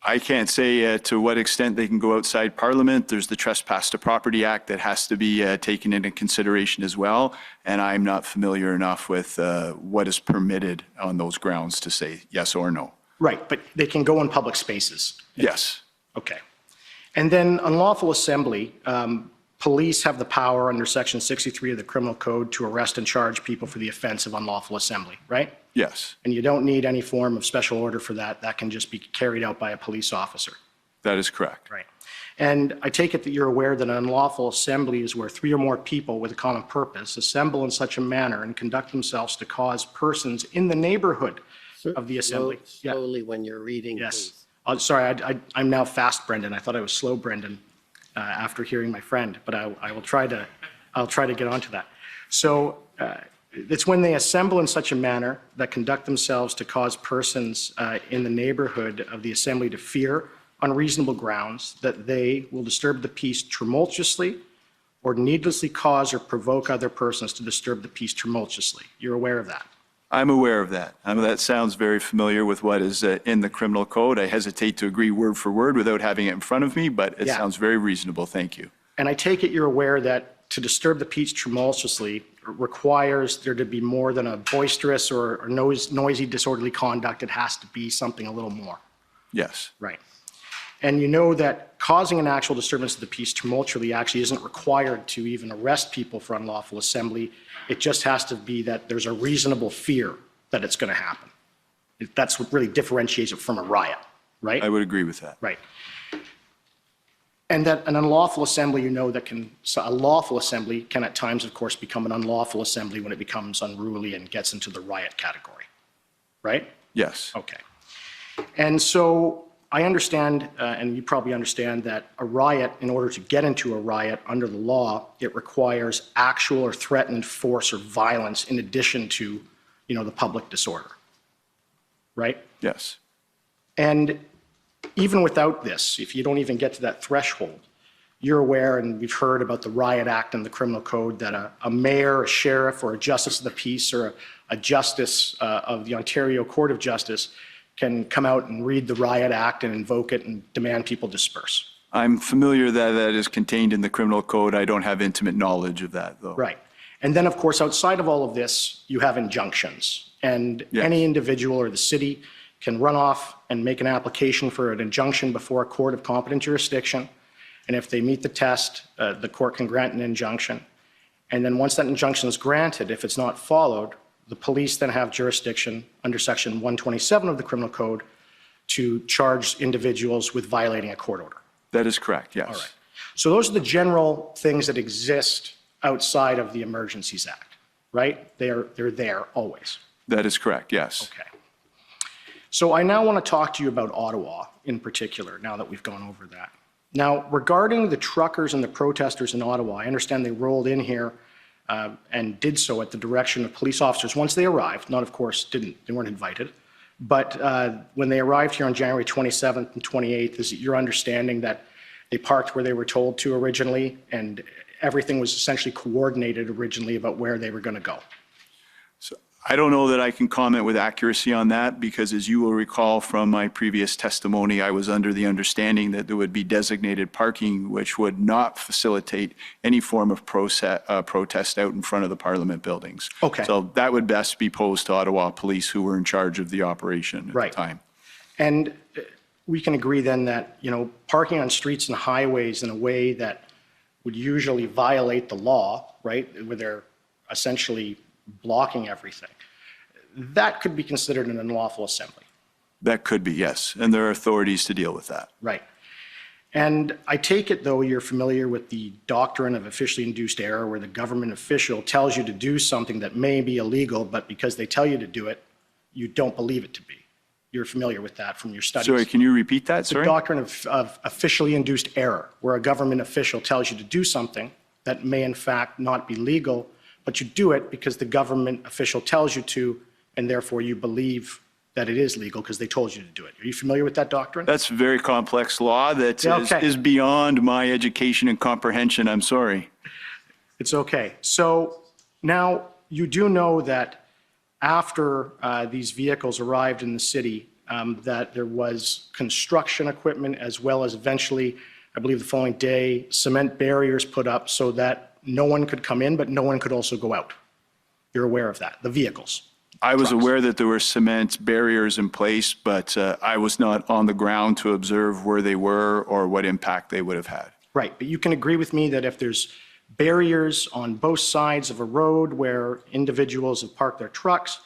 I can't say to what extent they can go outside Parliament. There's the Trespass to Property Act that has to be taken into consideration as well. And I'm not familiar enough with what is permitted on those grounds to say yes or no. Right, but they can go in public spaces. Yes. Okay. And then unlawful assembly, police have the power under Section 63 of the Criminal Code to arrest and charge people for the offense of unlawful assembly, right? Yes. And you don't need any form of special order for that. That can just be carried out by a police officer. That is correct. Right. And I take it that you're aware that an unlawful assembly is where three or more people with a common purpose assemble in such a manner and conduct themselves to cause persons in the neighborhood of the assembly. Slowly when you're reading. Yes. Sorry, I'm now fast, Brendan. I thought I was slow, Brendan, after hearing my friend, but I'll try to get onto that. So it's when they assemble in such a manner that conduct themselves to cause persons in the neighborhood of the assembly to fear on reasonable grounds that they will disturb the peace tumultuously or needlessly cause or provoke other persons to disturb the peace tumultuously. You're aware of that? I'm aware of that. That sounds very familiar with what is in the criminal code. I hesitate to agree word for word without having it in front of me, but it sounds very reasonable. Thank you. And I take it you're aware that to disturb the peace tumultuously requires there to be more than a boisterous or noisy, disorderly conduct. It has to be something a little more. Yes. Right. And you know that causing an actual disturbance of the peace tumultuously actually isn't required to even arrest people for unlawful assembly. It just has to be that there's a reasonable fear that it's going to happen. That's what really differentiates it from a riot, right? I would agree with that. Right. And that an unlawful assembly, a lawful assembly can at times, of course, become an unlawful assembly when it becomes unruly and gets into the riot category, right? Yes. Okay. And so I understand, and you probably understand, that a riot, in order to get into a riot under the law, it requires actual or threatened force or violence in addition to, the public disorder, right? Yes. And even without this, if you don't even get to that threshold, you're aware, and we've heard about the Riot Act and the Criminal Code, that a mayor, a sheriff, or a justice of the peace, or a justice of the Ontario Court of Justice can come out and read the Riot Act and invoke it and demand people disperse. I'm familiar that that is contained in the criminal code. I don't have intimate knowledge of that, though. Right. And then, of course, outside of all of this, you have injunctions. And any individual or the city can run off and make an application for an injunction before a court of competent jurisdiction. And if they meet the test, the court can grant an injunction. And then once that injunction is granted, if it's not followed, the police then have jurisdiction under Section 127 of the Criminal Code to charge individuals with violating a court order. That is correct, yes. All right. So those are the general things that exist outside of the Emergencies Act, right? They're there always. That is correct, yes. Okay. So I now want to talk to you about Ottawa in particular, now that we've gone over that. Now, regarding the truckers and the protesters in Ottawa, I understand they rolled in here and did so at the direction of police officers once they arrived. Not, of course, they weren't invited. But when they arrived here on January 27th and 28th, is it your understanding that they parked where they were told to originally, and everything was essentially coordinated originally about where they were going to go? I don't know that I can comment with accuracy on that because, as you will recall from my previous testimony, I was under the understanding that there would be designated parking which would not facilitate any form of protest out in front of the Parliament buildings. Okay. So that would best be posed to Ottawa Police, who were in charge of the operation at the time. And we can agree then that, parking on streets and highways in a way that would usually violate the law, right, where they're essentially blocking everything, that could be considered an unlawful assembly. That could be, yes. And there are authorities to deal with that. Right. And I take it, though, you're familiar with the doctrine of officially induced error, where the government official tells you to do something that may be illegal, but because they tell you to do it, you don't believe it to be. You're familiar with that from your studies. Sorry, can you repeat that? Sorry? The doctrine of officially induced error, where a government official tells you to do something that may in fact not be legal, but you do it because the government official tells you to, and therefore you believe that it is legal because they told you to do it. Are you familiar with that doctrine? That's very complex law that is beyond my education and comprehension. I'm sorry. It's okay. So now you do know that after these vehicles arrived in the city, that there was construction equipment as well as eventually, I believe the following day, cement barriers put up so that no one could come in, but no one could also go out. You're aware of that, the vehicles. I was aware that there were cement barriers in place, but I was not on the ground to observe where they were or what impact they would have had. Right, but you can agree with me that if there's barriers on both sides of a road where individuals have parked their trucks,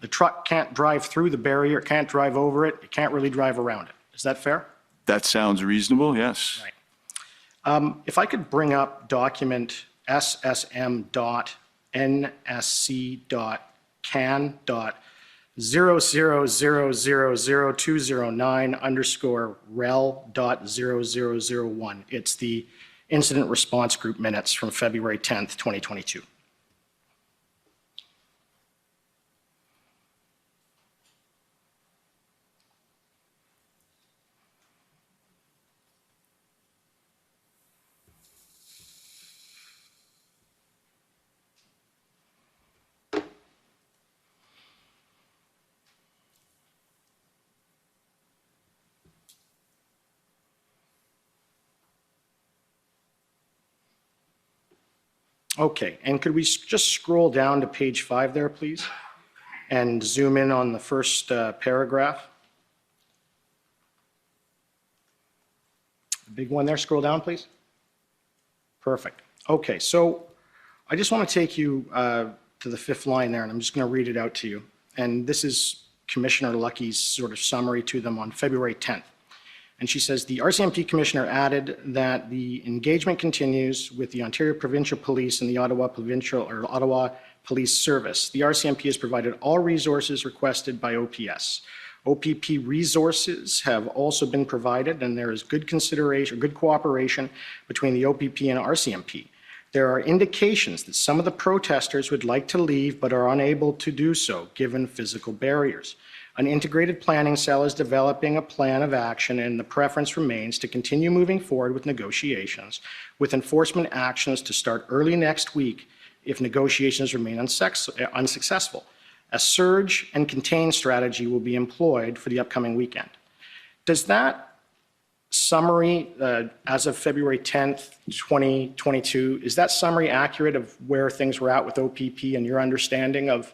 the truck can't drive through the barrier, it can't drive over it, it can't really drive around it. Is that fair? That sounds reasonable, yes. Right. If I could bring up document ssm.nsc.can.0000209_rel.0001. It's the incident response group minutes from February 10th, 2022. Okay, and could we just scroll down to page 5 there, please, and zoom in on the first paragraph? The big one there, scroll down, please. Perfect. Okay, so I just want to take you to the 5th line there, and I'm just going to read it out to you. And this is Commissioner Lucky's sort of summary to them on February 10th. And she says, the RCMP Commissioner added that the engagement continues with the Ontario Provincial Police and the Ottawa Police Service. The RCMP has provided all resources requested by OPS. OPP resources have also been provided, and there is good consideration, good cooperation between the OPP and RCMP. There are indications that some of the protesters would like to leave but are unable to do so given physical barriers. An integrated planning cell is developing a plan of action, and the preference remains to continue moving forward with negotiations, with enforcement actions to start early next week if negotiations remain unsuccessful. A surge and contain strategy will be employed for the upcoming weekend. Does that summary, as of February 10th, 2022, is that summary accurate of where things were at with OPP and your understanding of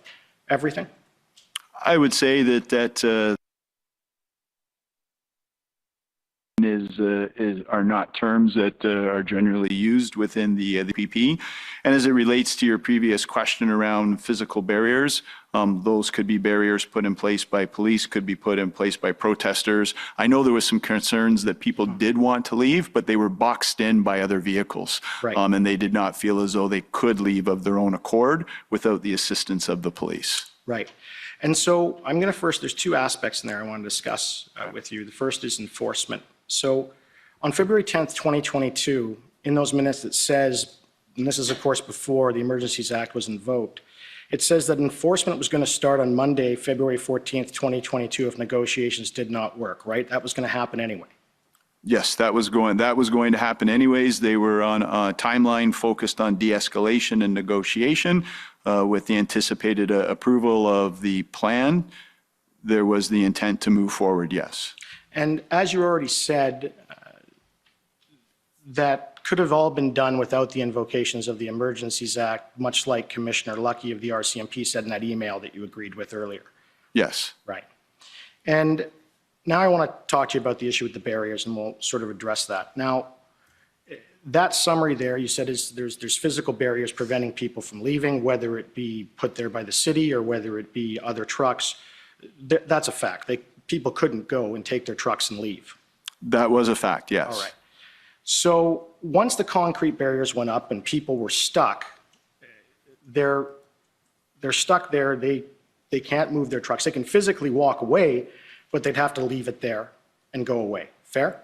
everything? I would say that are not terms that are generally used within the PP. And as it relates to your previous question around physical barriers, those could be barriers put in place by police, could be put in place by protesters. I know there was some concerns that people did want to leave, but they were boxed in by other vehicles. Right. And they did not feel as though they could leave of their own accord without the assistance of the police. Right. And so I'm going to first, there's 2 aspects in there I want to discuss with you. The first is enforcement. So on February 10th, 2022, in those minutes it says and this is of course before the Emergencies Act was invoked, it says that enforcement was going to start on Monday, February 14th, 2022 if negotiations did not work, right? That was going to happen anyway. Yes, that was going to happen anyways. They were on a timeline focused on de-escalation and negotiation with the anticipated approval of the plan. There was the intent to move forward, yes. And as you already said, that could have all been done without the invocations of the Emergencies Act, much like Commissioner Lucky of the RCMP said in that email that you agreed with earlier. Yes. Right. And now I want to talk to you about the issue with the barriers, and we'll sort of address that. Now, that summary there, you said there's physical barriers preventing people from leaving, whether it be put there by the city or whether it be other trucks. That's a fact. People couldn't go and take their trucks and leave. That was a fact, yes. All right. So once the concrete barriers went up and people were stuck, they're stuck there. They can't move their trucks. They can physically walk away, but they'd have to leave it there and go away. Fair?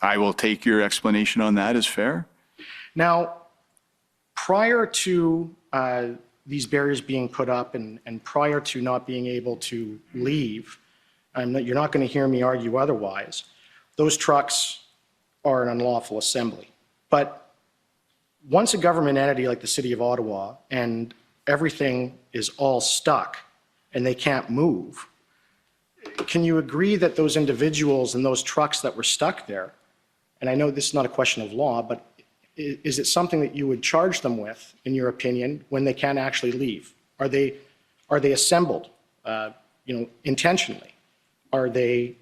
I will take your explanation on that as fair. Now, Prior to these barriers being put up and prior to not being able to leave, you're not going to hear me argue otherwise, those trucks are an unlawful assembly. But once a government entity like the City of Ottawa and everything is all stuck and they can't move, can you agree that those individuals and those trucks that were stuck there, and I know this is not a question of law, but is it something that you would charge them with, in your opinion, when they can't actually leave? Are they assembled, intentionally? Are they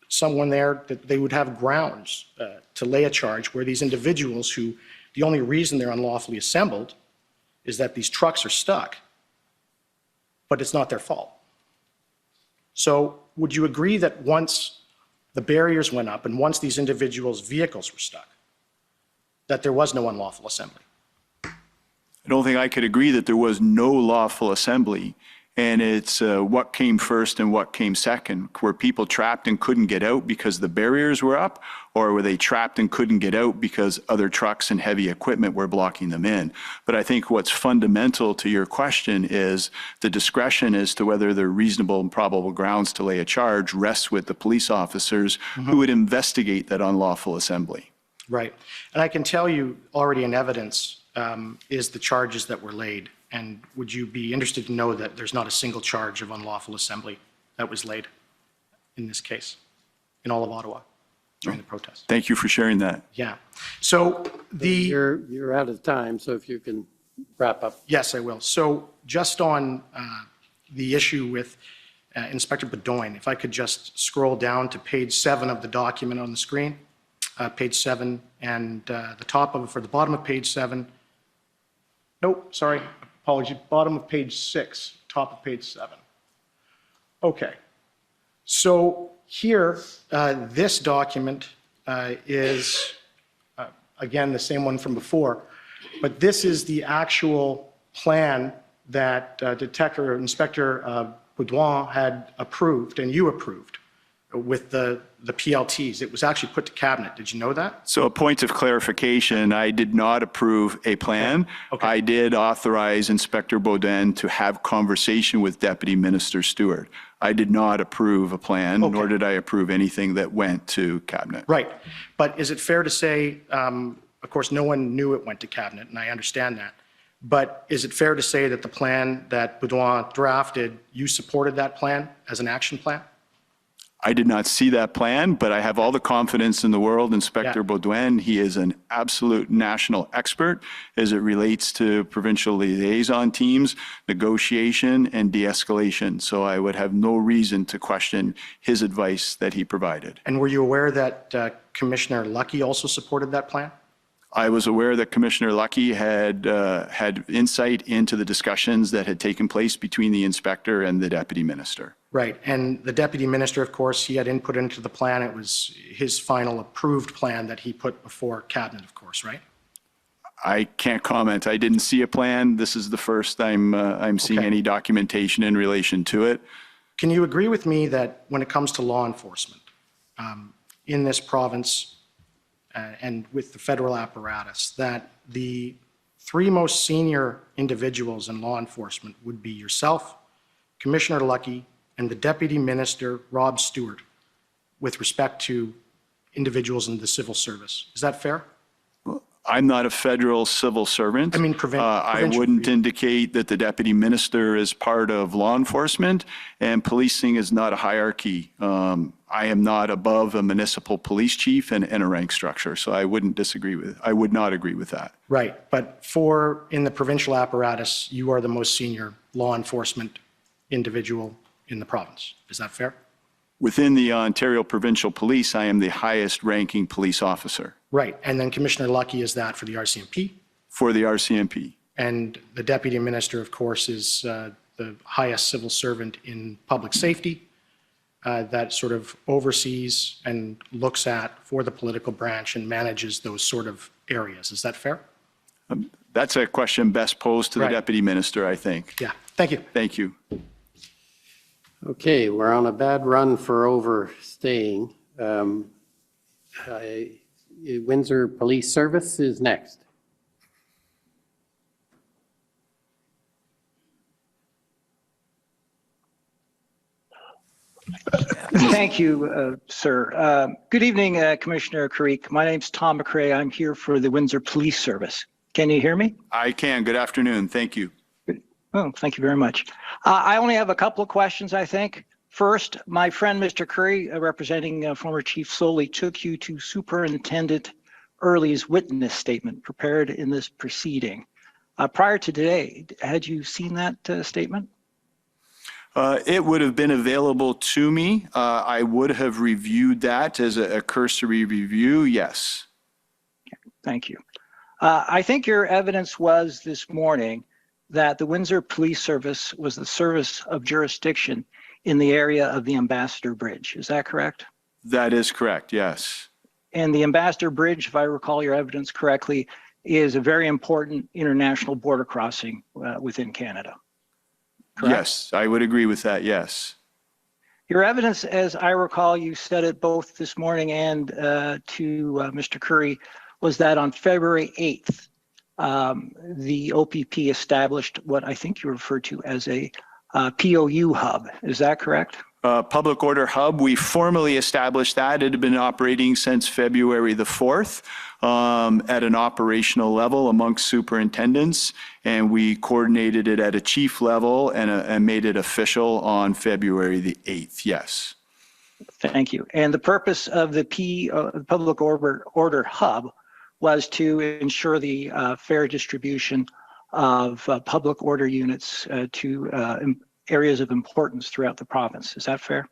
someone there that they would have grounds to lay a charge where these individuals who the only reason they're unlawfully assembled is that these trucks are stuck, but it's not their fault? So would you agree that once the barriers went up and once these individuals' vehicles were stuck, that there was no unlawful assembly? I don't think I could agree that there was no lawful assembly. And it's what came first and what came second. Were people trapped and couldn't get out because the barriers were up? Or were they trapped and couldn't get out because other trucks and heavy equipment were blocking them in? But I think what's fundamental to your question is the discretion as to whether there are reasonable and probable grounds to lay a charge rests with the police officers who would investigate that unlawful assembly. Right. And I can tell you already in evidence is the charges that were laid. And would you be interested to know that there's not a single charge of unlawful assembly that was laid in this case, in all of Ottawa during the protest? Thank you for sharing that. Yeah. So You're out of time, so if you can wrap up. Yes, I will. So just on the issue with Inspector Bedoin, if I could just scroll down to page 7 of the document on the screen, page 7, and the bottom of page 7. Nope, sorry, apology, bottom of page 6, top of page 7. Okay, so here, this document is, again, the same one from before, but this is the actual plan that Inspector Baudouin had approved and you approved with the PLTs. It was actually put to cabinet. Did you know that? So a point of clarification, I did not approve a plan. Okay. I did authorize Inspector Baudouin to have conversation with Deputy Minister Stewart. I did not approve a plan, nor did I approve anything that went to cabinet. Right. But is it fair to say, of course, no one knew it went to cabinet, and I understand that. But is it fair to say that the plan that Baudouin drafted, you supported that plan as an action plan? I did not see that plan, but I have all the confidence in the world. Inspector Baudouin, he is an absolute national expert as it relates to provincial liaison teams, negotiation, and de-escalation. So I would have no reason to question his advice that he provided. And were you aware that Commissioner Lucky also supported that plan? I was aware that Commissioner Lucky had insight into the discussions that had taken place between the inspector and the deputy minister. Right, and the deputy minister, of course, he had input into the plan. It was his final approved plan that he put before cabinet, of course, right? I can't comment. I didn't see a plan. This is the first I'm seeing any documentation in relation to it. Can you agree with me that when it comes to law enforcement in this province, and with the federal apparatus, that the three most senior individuals in law enforcement would be yourself, Commissioner Lucky, and the Deputy Minister, Rob Stewart, with respect to individuals in the civil service. Is that fair? I'm not a federal civil servant. I mean, I provincial wouldn't indicate that the deputy minister is part of law enforcement, and policing is not a hierarchy. I am not above a municipal police chief and a rank structure, so I would not agree with that. Right, but in the provincial apparatus, you are the most senior law enforcement individual in the province. Is that fair? Within the Ontario Provincial Police, I am the highest ranking police officer. Right, and then Commissioner Lucky is that for the RCMP? For the RCMP. And the Deputy Minister, of course, is the highest civil servant in public safety that sort of oversees and looks at for the political branch and manages those sort of areas. Is that fair? That's a question best posed to the Deputy Minister, I think. Yeah, thank you. Thank you. Okay, we're on a bad run for overstaying. Windsor Police Service is next. Thank you, sir. Good evening, Commissioner Creek. My name's Tom McRae. I'm here for the Windsor Police Service. Can you hear me? I can. Good afternoon. Thank you. Oh, thank you very much. I only have a couple of questions, I think. First, my friend, Mr. Curry, representing former Chief Soley, took you to Superintendent Early's witness statement prepared in this proceeding. Prior to today, had you seen that statement? It would have been available to me. I would have reviewed that as a cursory review, yes. Thank you. I think your evidence was this morning that the Windsor Police Service was the service of jurisdiction in the area of the Ambassador Bridge. Is that correct? That is correct, yes. And the Ambassador Bridge, if I recall your evidence correctly, is a very important international border crossing within Canada. Correct? Yes, I would agree with that, yes. Your evidence, as I recall, you said it both this morning and to Mr. Curry, was that on February 8th, the OPP established what I think you referred to as a POU hub. Is that correct? Public Order Hub, we formally established that. It had been operating since February the 4th at an operational level amongst superintendents, and we coordinated it at a chief level and made it official on February the 8th, yes. Thank you. And the purpose of the Public Order Hub was to ensure the fair distribution of public order units to areas of importance throughout the province. Is that fair?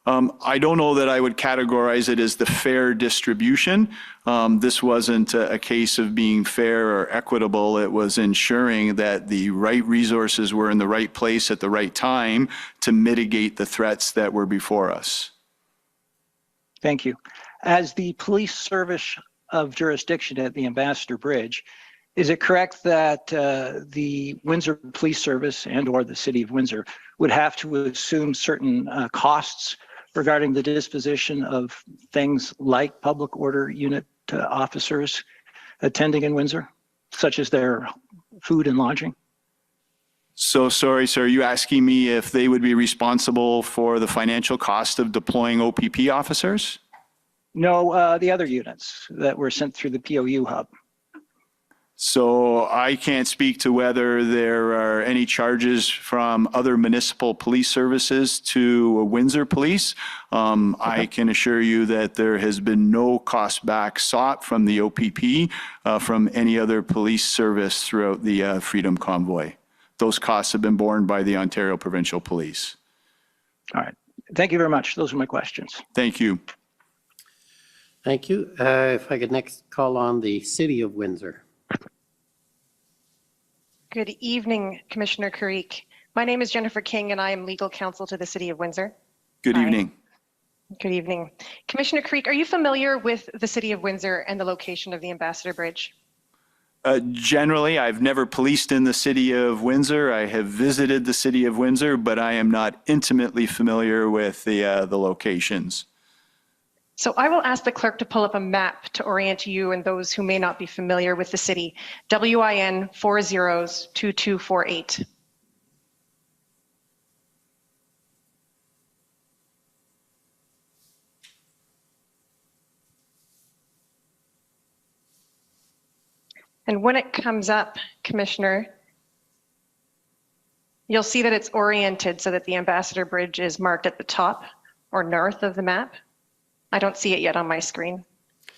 I don't know that I would categorize it as the fair distribution. This wasn't a case of being fair or equitable. It was ensuring that the right resources were in the right place at the right time to mitigate the threats that were before us. Thank you. As the police service of jurisdiction at the Ambassador Bridge, is it correct that the Windsor Police Service and or the City of Windsor would have to assume certain costs regarding the disposition of things like public order unit officers attending in Windsor, such as their food and lodging? So sorry, sir, are you asking me if they would be responsible for the financial cost of deploying OPP officers? No, the other units that were sent through the POU hub. So I can't speak to whether there are any charges from other municipal police services to Windsor Police. I can assure you that there has been no cost back sought from the OPP from any other police service throughout the Freedom Convoy. Those costs have been borne by the Ontario Provincial Police. All right. Thank you very much. Those are my questions. Thank you. Thank you. If I could next call on the City of Windsor. Good evening, Commissioner Creek. My name is Jennifer King, and I am legal counsel to the City of Windsor. Good evening. Good evening. Commissioner Creek, are you familiar with the City of Windsor and the location of the Ambassador Bridge? Generally, I've never policed in the City of Windsor. I have visited the City of Windsor, but I am not intimately familiar with the locations. So I will ask the clerk to pull up a map to orient you and those who may not be familiar with the city. WIN 402248. And when it comes up, Commissioner, you'll see that it's oriented so that the Ambassador Bridge is marked at the top or north of the map. I don't see it yet on my screen.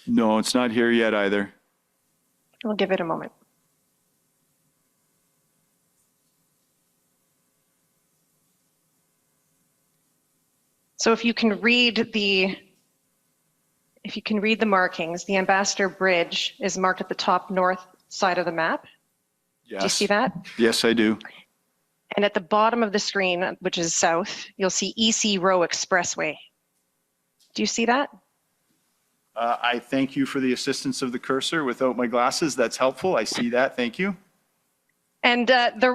No, it's not here yet either. I'll give it a moment. So if you can read the markings, the Ambassador Bridge is marked at the top north side of the map. Yes. Do you see that? Yes, I do. And at the bottom of the screen, which is south, you'll see EC Row Expressway. Do you see that? I thank you for the assistance of the cursor. Without my glasses, that's helpful. I see that. Thank you. And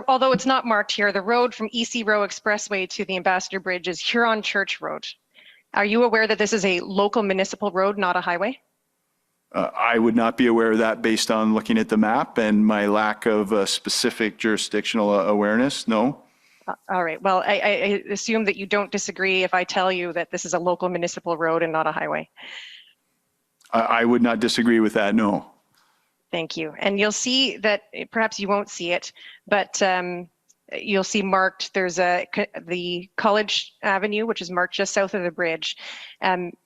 although it's not marked here, the road from EC Row Expressway to the Ambassador Bridge is Huron Church Road. Are you aware that this is a local municipal road, not a highway? I would not be aware of that based on looking at the map and my lack of specific jurisdictional awareness. No. All right. Well, I assume that you don't disagree if I tell you that this is a local municipal road and not a highway. I would not disagree with that. No. Thank you. And you'll see that, perhaps you won't see it, but you'll see marked, there's the College Avenue, which is marked just south of the bridge.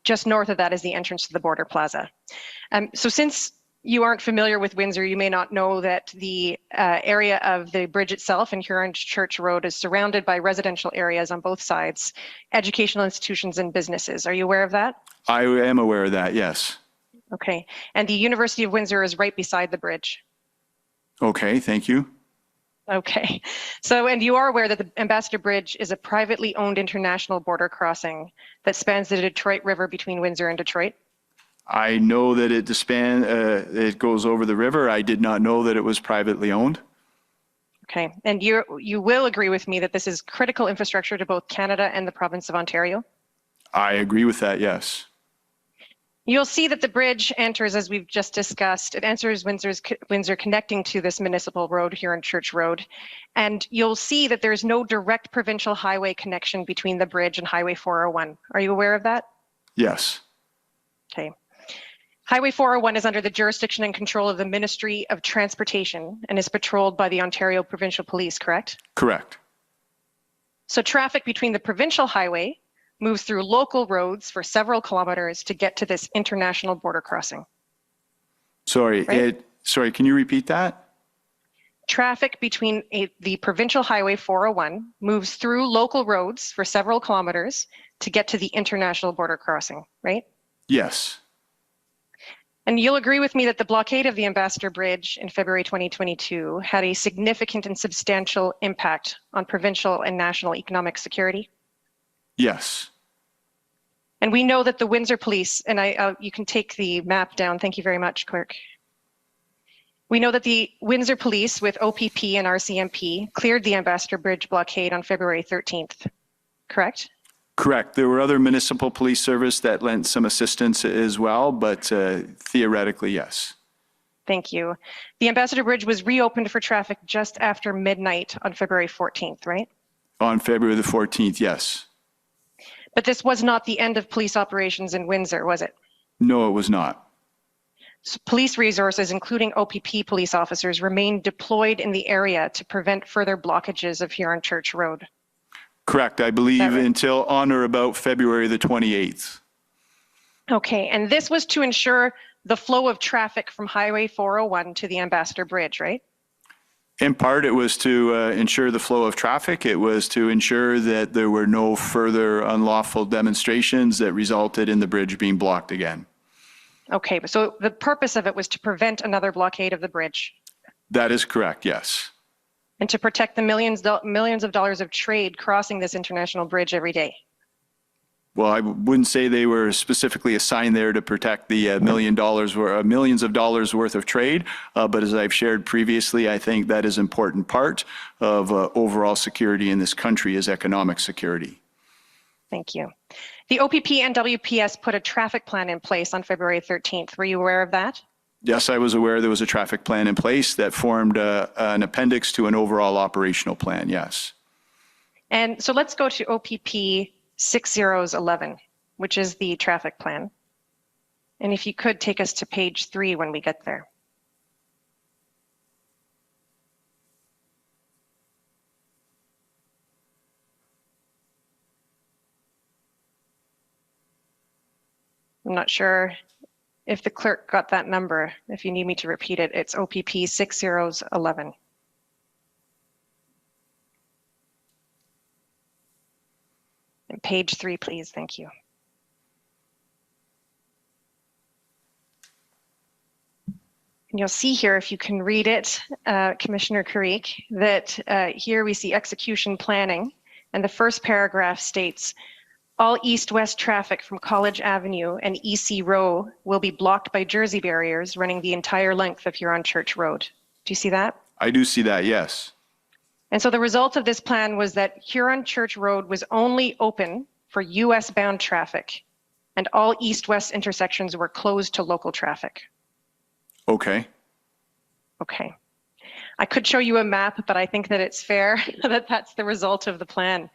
Just north of that is the entrance to the Border Plaza. So since you aren't familiar with Windsor, you may not know that the area of the bridge itself and Huron Church Road is surrounded by residential areas on both sides, educational institutions and businesses. Are you aware of that? I am aware of that, yes. Okay. And the University of Windsor is right beside the bridge. Okay, thank you. Okay. So, and you are aware that the Ambassador Bridge is a privately owned international border crossing that spans the Detroit River between Windsor and Detroit? I know that it goes over the river. I did not know that it was privately owned. Okay. And you will agree with me that this is critical infrastructure to both Canada and the province of Ontario? I agree with that, yes. You'll see that the bridge enters, as we've just discussed, it enters Windsor connecting to this municipal road here on Church Road. And you'll see that there's no direct provincial highway connection between the bridge and Highway 401. Are you aware of that? Yes. Okay. Highway 401 is under the jurisdiction and control of the Ministry of Transportation and is patrolled by the Ontario Provincial Police, correct? Correct. So traffic between the provincial highway moves through local roads for several kilometers to get to this international border crossing. Sorry, Right? sorry, can you repeat that? Traffic between the provincial highway 401 moves through local roads for several kilometers to get to the international border crossing, right? Yes. And you'll agree with me that the blockade of the Ambassador Bridge in February 2022 had a significant and substantial impact on provincial and national economic security? Yes. And we know that the Windsor Police, and you can take the map down. Thank you very much, Clerk. We know that the Windsor Police with OPP and RCMP cleared the Ambassador Bridge blockade on February 13th, correct? Correct. There were other municipal police service that lent some assistance as well, but theoretically, yes. Thank you. The Ambassador Bridge was reopened for traffic just after midnight on February 14th, right? On February the 14th, yes. But this was not the end of police operations in Windsor, was it? No, it was not. So police resources, including OPP police officers, remain deployed in the area to prevent further blockages of Huron Church Road. Correct. I believe right? until on or about February the 28th. Okay, and this was to ensure the flow of traffic from Highway 401 to the Ambassador Bridge, right? In part, it was to ensure the flow of traffic. It was to ensure that there were no further unlawful demonstrations that resulted in the bridge being blocked again. Okay, so the purpose of it was to prevent another blockade of the bridge. That is correct, yes. And to protect the millions of dollars of trade crossing this international bridge every day. Well, I wouldn't say they were specifically assigned there to protect the millions of dollars worth of trade, but as I've shared previously, I think that is an important part of overall security in this country is economic security. Thank you. The OPP and WPS put a traffic plan in place on February 13th. Were you aware of that? Yes, I was aware there was a traffic plan in place that formed an appendix to an overall operational plan, yes. And so let's go to OPP 6011, which is the traffic plan. And if you could take us to page 3 when we get there. I'm not sure if the clerk got that number. If you need me to repeat it, it's OPP 6011. And page 3, please. Thank you. And you'll see here, if you can read it, Commissioner Carrick, that here we see execution planning. And the first paragraph states, all east-west traffic from College Avenue and EC Row will be blocked by Jersey barriers running the entire length of Huron Church Road. Do you see that? I do see that, yes. And so the result of this plan was that Huron Church Road was only open for US-bound traffic, and all east-west intersections were closed to local traffic. Okay. Okay. I could show you a map, but I think that it's fair that that's the result of the plan.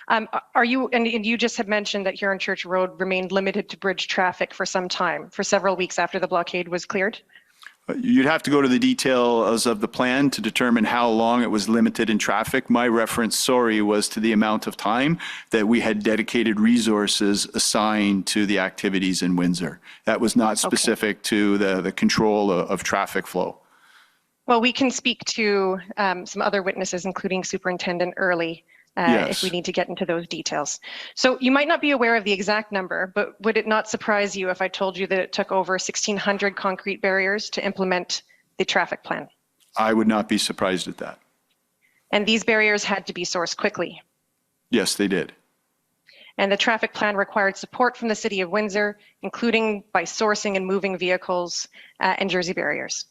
Are you, and you just had mentioned that Huron Church Road remained limited to bridge traffic for some time, for several weeks after the blockade was cleared? You'd have to go to the details of the plan to determine how long it was limited in traffic. My reference, sorry, was to the amount of time that we had dedicated resources assigned to the activities in Windsor. That was not specific to the control of traffic flow. Well, we can speak to some other witnesses, including Superintendent Early, Yes. if we need to get into those details. So you might not be aware of the exact number, but would it not surprise you if I told you that it took over 1,600 concrete barriers to implement the traffic plan? I would not be surprised at that. And these barriers had to be sourced quickly. Yes, they did. And the traffic plan required support from the City of Windsor, including by sourcing and moving vehicles and Jersey barriers.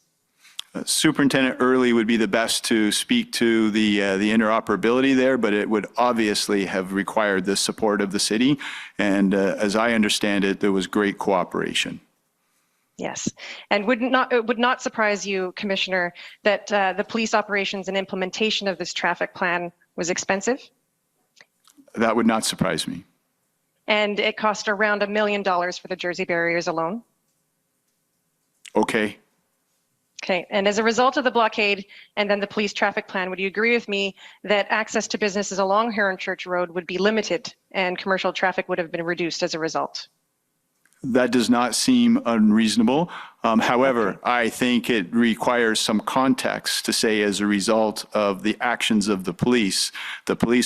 Superintendent Early would be the best to speak to the interoperability there, but it would obviously have required the support of the city. And as I understand it, there was great cooperation. Yes, and it would not surprise you, Commissioner, that the police operations and implementation of this traffic plan was expensive. That would not surprise me. And it cost around $1 million for the Jersey barriers alone. Okay. Okay, and as a result of the blockade and then the police traffic plan, would you agree with me that access to businesses along Huron Church Road would be limited and commercial traffic would have been reduced as a result? That does not seem unreasonable. However, I think it requires some context to say as a result of the actions of the police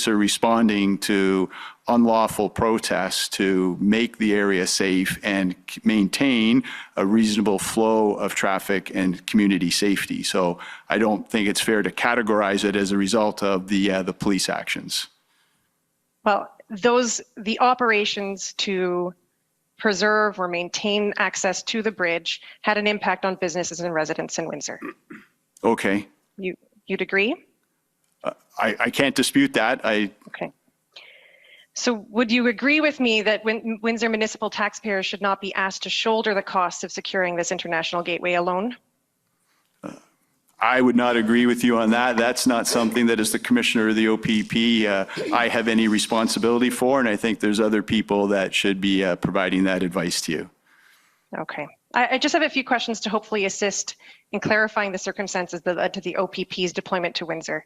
are responding to unlawful protests to make the area safe and maintain a reasonable flow of traffic and community safety. So I don't think it's fair to categorize it as a result of the police actions. Well, the operations to preserve or maintain access to the bridge had an impact on businesses and residents in Windsor. Okay. You'd agree? I can't dispute that. Okay. So would you agree with me that Windsor municipal taxpayers should not be asked to shoulder the costs of securing this international gateway alone? I would not agree with you on that. That's not something that as the commissioner of the OPP, I have any responsibility for, and I think there's other people that should be providing that advice to you. Okay. I just have a few questions to hopefully assist in clarifying the circumstances that led to the OPP's deployment to Windsor.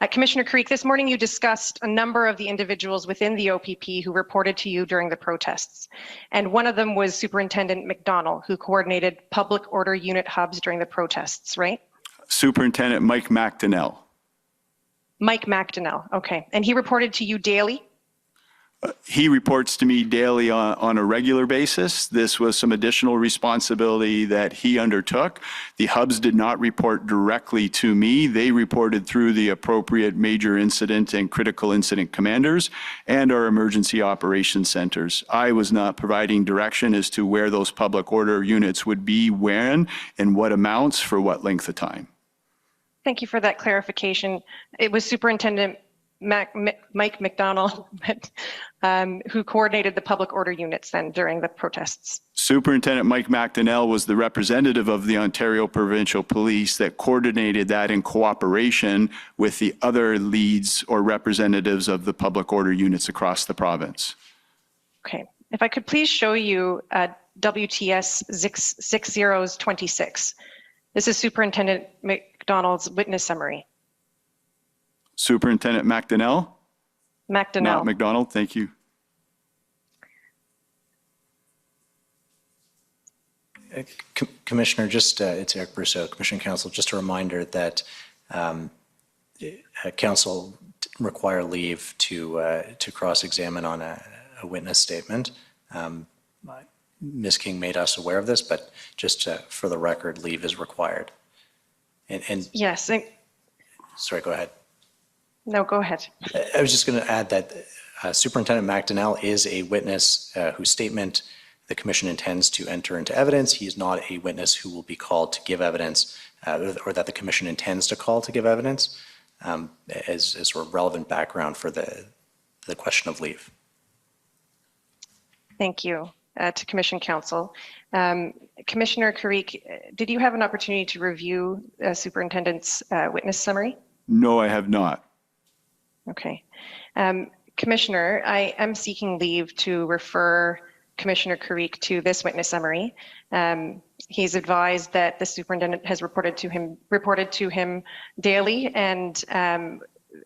Commissioner Creek, this morning you discussed a number of the individuals within the OPP who reported to you during the protests. And one of them was Superintendent McDonald, who coordinated public order unit hubs during the protests, right? Superintendent Mike McDonnell. Mike McDonnell, okay. And he reported to you daily? He reports to me daily on a regular basis. This was some additional responsibility that he undertook. The hubs did not report directly to me. They reported through the appropriate major incident and critical incident commanders and our emergency operations centers. I was not providing direction as to where those public order units would be, when, and what amounts for what length of time. Thank you for that clarification. It was Superintendent Mike McDonald, but who coordinated the public order units then during the protests? Superintendent Mike McDonnell was the representative of the Ontario Provincial Police that coordinated that in cooperation with the other leads or representatives of the public order units across the province. Okay. If I could please show you WTS 6026. This is Superintendent McDonald's witness summary. Superintendent McDonnell? McDonnell. Not McDonald, thank you. Commissioner, it's Eric Brousseau, Commission Counsel. Just a reminder that counsel require leave to cross-examine on a witness statement. Ms. King made us aware of this, but just for the record, leave is required. And yes. Sorry, go ahead. No, go ahead. I was just going to add that Superintendent McDonnell is a witness whose statement the Commission intends to enter into evidence. He is not a witness who will be called to give evidence or that the Commission intends to call to give evidence as sort of relevant background for the question of leave. Thank you to Commission Counsel. Commissioner Carrique, did you have an opportunity to review Superintendent's witness summary? No, I have not. Okay. Commissioner, I am seeking leave to refer Commissioner Carrique to this witness summary. He's advised that the superintendent has reported to him daily, and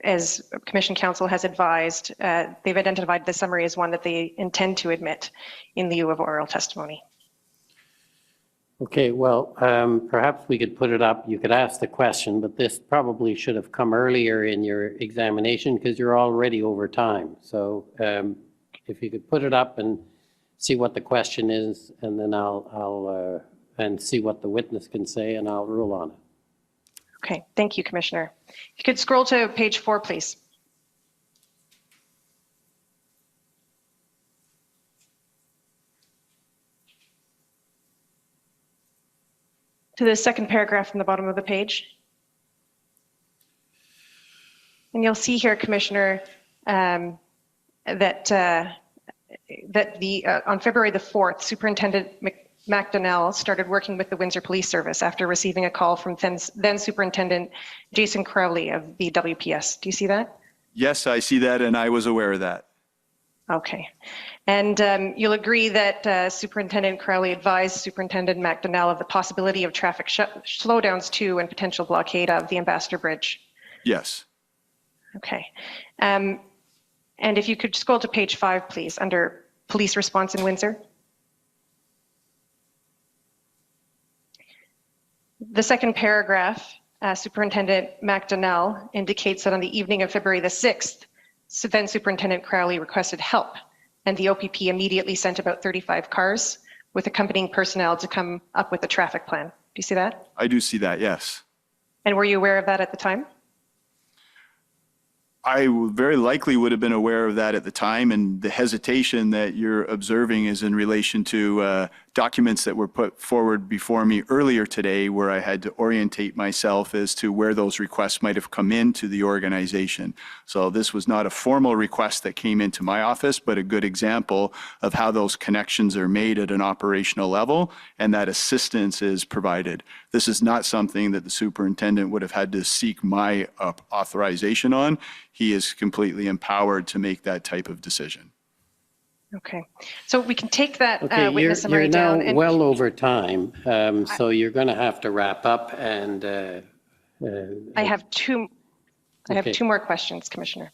as Commission Counsel has advised, they've identified the summary as one that they intend to admit in lieu of oral testimony. Okay, well, perhaps we could put it up. You could ask the question, but this probably should have come earlier in your examination because you're already over time. So if you could put it up and see what the question is, and then I'll see what the witness can say, and I'll rule on it. Okay, thank you, Commissioner. If you could scroll to page 4, please. To the second paragraph from the bottom of the page. And you'll see here, Commissioner, that on February the 4th, Superintendent McDonnell started working with the Windsor Police Service after receiving a call from then Superintendent Jason Crowley of the WPS. Do you see that? Yes, I see that, and I was aware of that. Okay. And you'll agree that Superintendent Crowley advised Superintendent McDonnell of the possibility of traffic slowdowns to and potential blockade of the Ambassador Bridge? Yes. Okay. And if you could scroll to page 5, please, under police response in Windsor. The second paragraph, Superintendent McDonnell indicates that on the evening of February the 6th, then Superintendent Crowley requested help, and the OPP immediately sent about 35 cars with accompanying personnel to come up with a traffic plan. Do you see that? I do see that, yes. And were you aware of that at the time? I very likely would have been aware of that at the time, and the hesitation that you're observing is in relation to documents that were put forward before me earlier today, where I had to orientate myself as to where those requests might have come into the organization. So this was not a formal request that came into my office, but a good example of how those connections are made at an operational level and that assistance is provided. This is not something that the superintendent would have had to seek my authorization on. He is completely empowered to make that type of decision. Okay, so we can take that Okay, witness summary down. You're now well over time, so you're going to have to wrap up. And I have two more questions, Commissioner.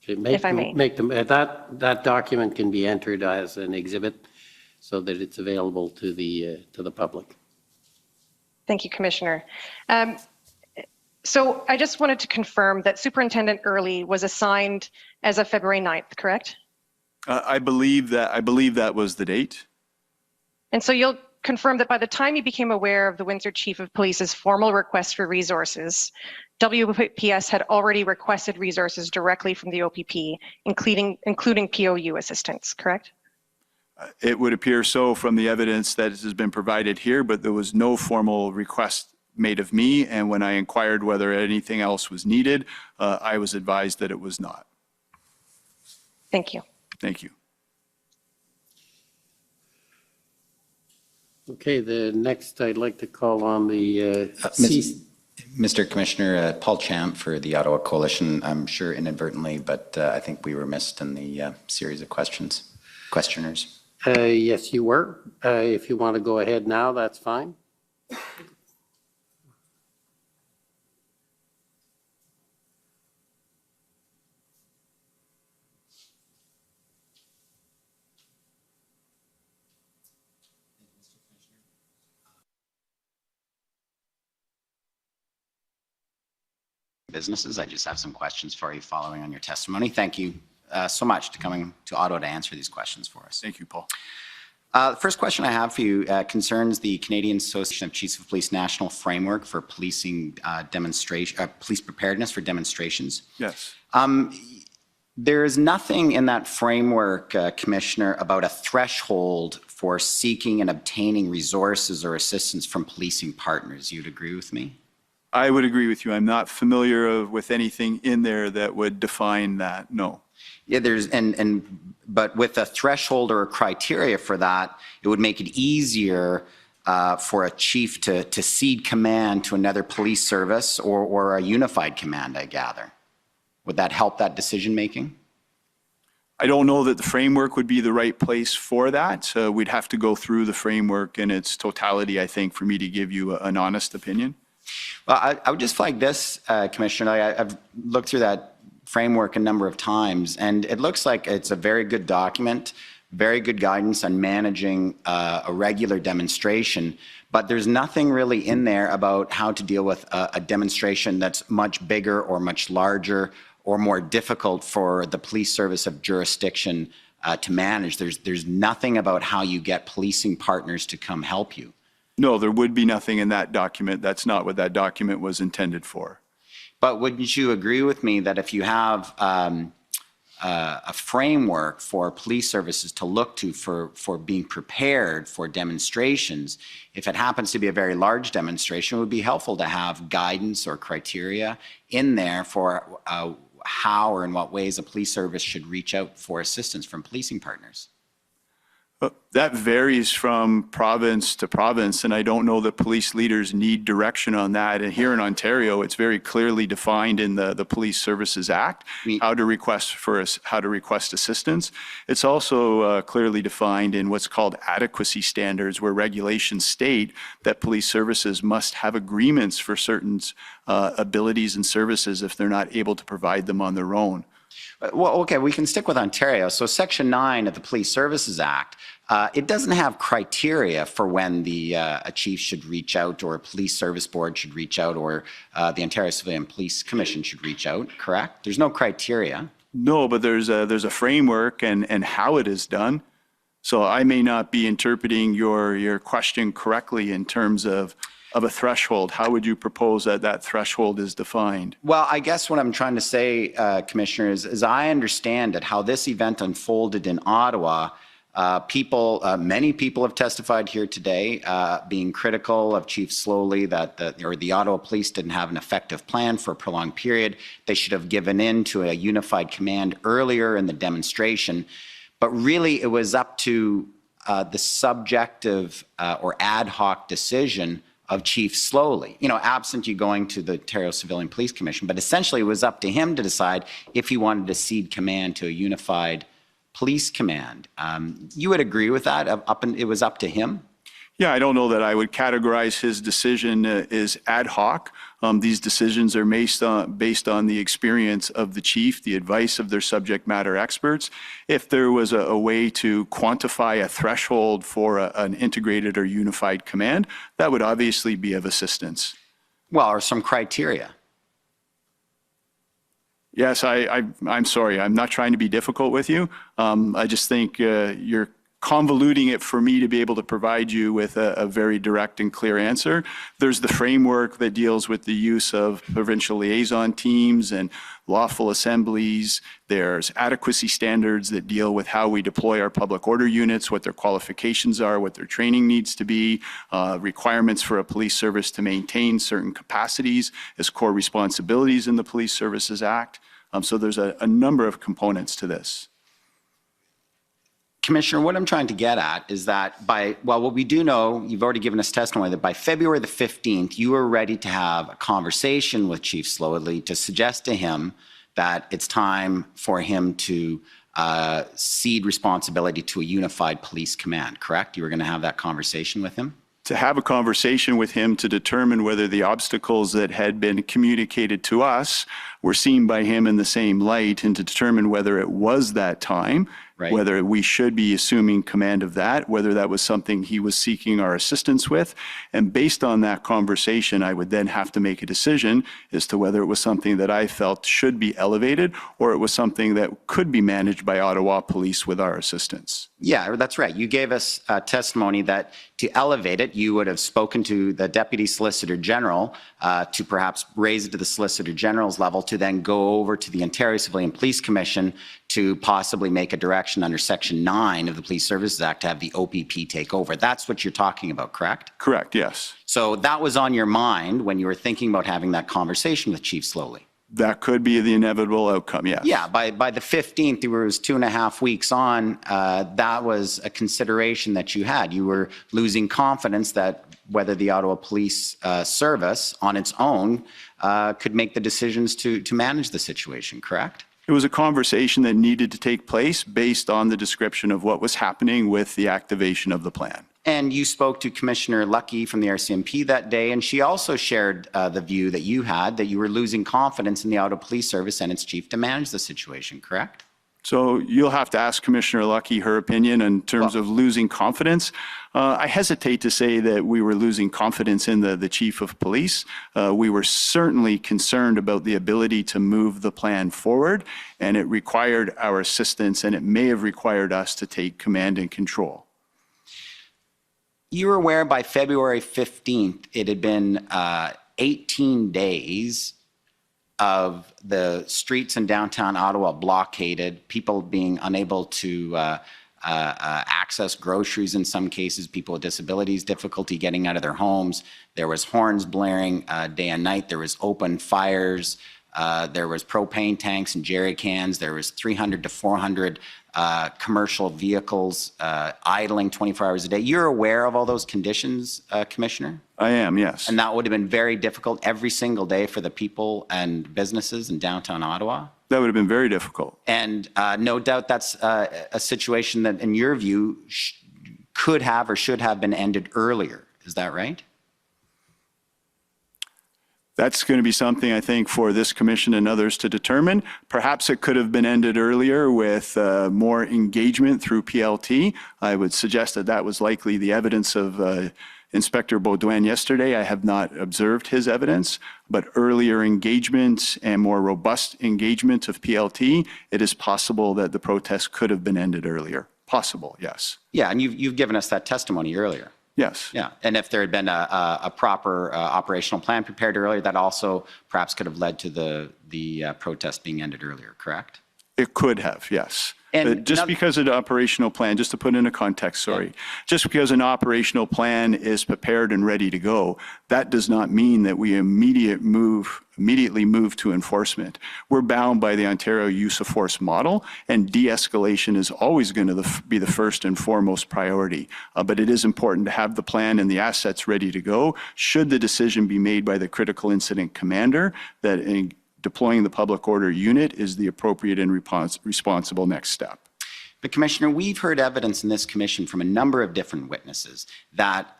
If I may. Make them, that document can be entered as an exhibit so that it's available to the public. Thank you, Commissioner. So I just wanted to confirm that Superintendent Early was assigned as of February 9th, correct? I believe that was the date. And so you'll confirm that by the time you became aware of the Windsor Chief of Police's formal request for resources, WPS had already requested resources directly from the OPP, including POU assistance, correct? It would appear so from the evidence that has been provided here, but there was no formal request made of me, and when I inquired whether anything else was needed, I was advised that it was not. Thank you. Thank you. Okay, the next I'd like to call on the Mr. Commissioner, Paul Champ for the Ottawa Coalition. I'm sure inadvertently, but I think we were missed in the series of questioners. Yes, you were. If you want to go ahead now, that's fine. Businesses. I just have some questions for you following on your testimony. Thank you so much for coming to Ottawa to answer these questions for us. Thank you, Paul. The first question I have for you concerns the Canadian Association of Chiefs of Police National Framework for Policing police preparedness for demonstrations. Yes. There is nothing in that framework, Commissioner, about a threshold for seeking and obtaining resources or assistance from policing partners. You'd agree with me? I would agree with you. I'm not familiar with anything in there that would define that. No. Yeah, but with a threshold or a criteria for that, it would make it easier for a chief to cede command to another police service or a unified command, I gather. Would that help that decision making? I don't know that the framework would be the right place for that. We'd have to go through the framework in its totality, I think, for me to give you an honest opinion. Well, I would just flag this, Commissioner. I've looked through that framework a number of times, and it looks like it's a very good document, very good guidance on managing a regular demonstration, but there's nothing really in there about how to deal with a demonstration that's much bigger or much larger or more difficult for the police service of jurisdiction to manage. There's nothing about how you get policing partners to come help you. No, there would be nothing in that document. That's not what that document was intended for. But wouldn't you agree with me that if you have a framework for police services to look to for being prepared for demonstrations, if it happens to be a very large demonstration, it would be helpful to have guidance or criteria in there for how or in what ways a police service should reach out for assistance from policing partners? That varies from province to province, and I don't know that police leaders need direction on that. And here in Ontario, it's very clearly defined in the Police Services Act how to request assistance. It's also clearly defined in what's called adequacy standards, where regulations state that police services must have agreements for certain abilities and services if they're not able to provide them on their own. Well, okay, we can stick with Ontario. So Section 9 of the Police Services Act, it doesn't have criteria for when a chief should reach out or a police service board should reach out or the Ontario Civilian Police Commission should reach out, correct? There's no criteria. No, but there's a framework and how it is done. So I may not be interpreting your question correctly in terms of a threshold. How would you propose that threshold is defined? Well, I guess what I'm trying to say, Commissioner, is I understand that how this event unfolded in Ottawa, many people have testified here today, being critical of Chief Slowly that the Ottawa Police didn't have an effective plan for a prolonged period. They should have given in to a unified command earlier in the demonstration. But really, it was up to the subjective or ad hoc decision of Chief Slowly, absent you going to the Ontario Civilian Police Commission. But essentially, it was up to him to decide if he wanted to cede command to a unified police command. You would agree with that? It was up to him? Yeah, I don't know that I would categorize his decision as ad hoc. These decisions are based on the experience of the chief, the advice of their subject matter experts. If there was a way to quantify a threshold for an integrated or unified command, that would obviously be of assistance. Well, or some criteria. Yes, I'm sorry. I'm not trying to be difficult with you. I just think you're convoluting it for me to be able to provide you with a very direct and clear answer. There's the framework that deals with the use of provincial liaison teams and lawful assemblies. There's adequacy standards that deal with how we deploy our public order units, what their qualifications are, what their training needs to be, requirements for a police service to maintain certain capacities as core responsibilities in the Police Services Act. So there's a number of components to this. Commissioner, what I'm trying to get at is that what we do know, you've already given us testimony that by February the 15th, you were ready to have a conversation with Chief Slowly to suggest to him that it's time for him to cede responsibility to a unified police command, correct? You were going to have that conversation with him? To have a conversation with him to determine whether the obstacles that had been communicated to us were seen by him in the same light, and to determine whether it was that time, whether we should be assuming command of that, whether that was something he was seeking our assistance with. And based on that conversation, I would then have to make a decision as to whether it was something that I felt should be elevated, or it was something that could be managed by Ottawa Police with our assistance. Yeah, that's right. You gave us testimony that to elevate it, you would have spoken to the Deputy Solicitor General to perhaps raise it to the Solicitor General's level, to then go over to the Ontario Civilian Police Commission to possibly make a direction under Section 9 of the Police Services Act to have the OPP take over. That's what you're talking about, correct? Correct, yes. So that was on your mind when you were thinking about having that conversation with Chief Slowly? That could be the inevitable outcome, yes. Yeah, by the 15th, it was 2.5 weeks on, that was a consideration that you had. You were losing confidence that whether the Ottawa Police Service on its own could make the decisions to manage the situation, correct? It was a conversation that needed to take place based on the description of what was happening with the activation of the plan. And you spoke to Commissioner Lucky from the RCMP that day, and she also shared the view that you had, that you were losing confidence in the Ottawa Police Service and its chief to manage the situation, correct? So you'll have to ask Commissioner Lucky her opinion in terms of losing confidence. I hesitate to say that we were losing confidence in the chief of police. We were certainly concerned about the ability to move the plan forward, and it required our assistance, and it may have required us to take command and control. You were aware by February 15th, it had been 18 days of the streets in downtown Ottawa blockaded, people being unable to access groceries in some cases, people with disabilities, difficulty getting out of their homes. There was horns blaring day and night. There was open fires. There was propane tanks and jerry cans. There was 300 to 400 commercial vehicles idling 24 hours a day. You're aware of all those conditions, Commissioner? I am, yes. And that would have been very difficult every single day for the people and businesses in downtown Ottawa? That would have been very difficult. And no doubt that's a situation that, in your view, could have or should have been ended earlier. Is that right? That's going to be something, I think, for this commission and others to determine. Perhaps it could have been ended earlier with more engagement through PLT. I would suggest that that was likely the evidence of Inspector Baudouin yesterday. I have not observed his evidence, but earlier engagement and more robust engagement of PLT, it is possible that the protest could have been ended earlier. Possible, yes. Yeah, and you've given us that testimony earlier. Yes. Yeah, and if there had been a proper operational plan prepared earlier, that also perhaps could have led to the protest being ended earlier, correct? It could have, yes. And just because an operational plan, just to put in a context, just because an operational plan is prepared and ready to go, that does not mean that we immediately move to enforcement. We're bound by the Ontario use of force model, and de-escalation is always going to be the first and foremost priority. But it is important to have the plan and the assets ready to go should the decision be made by the critical incident commander that deploying the public order unit is the appropriate and responsible next step. But Commissioner, we've heard evidence in this commission from a number of different witnesses that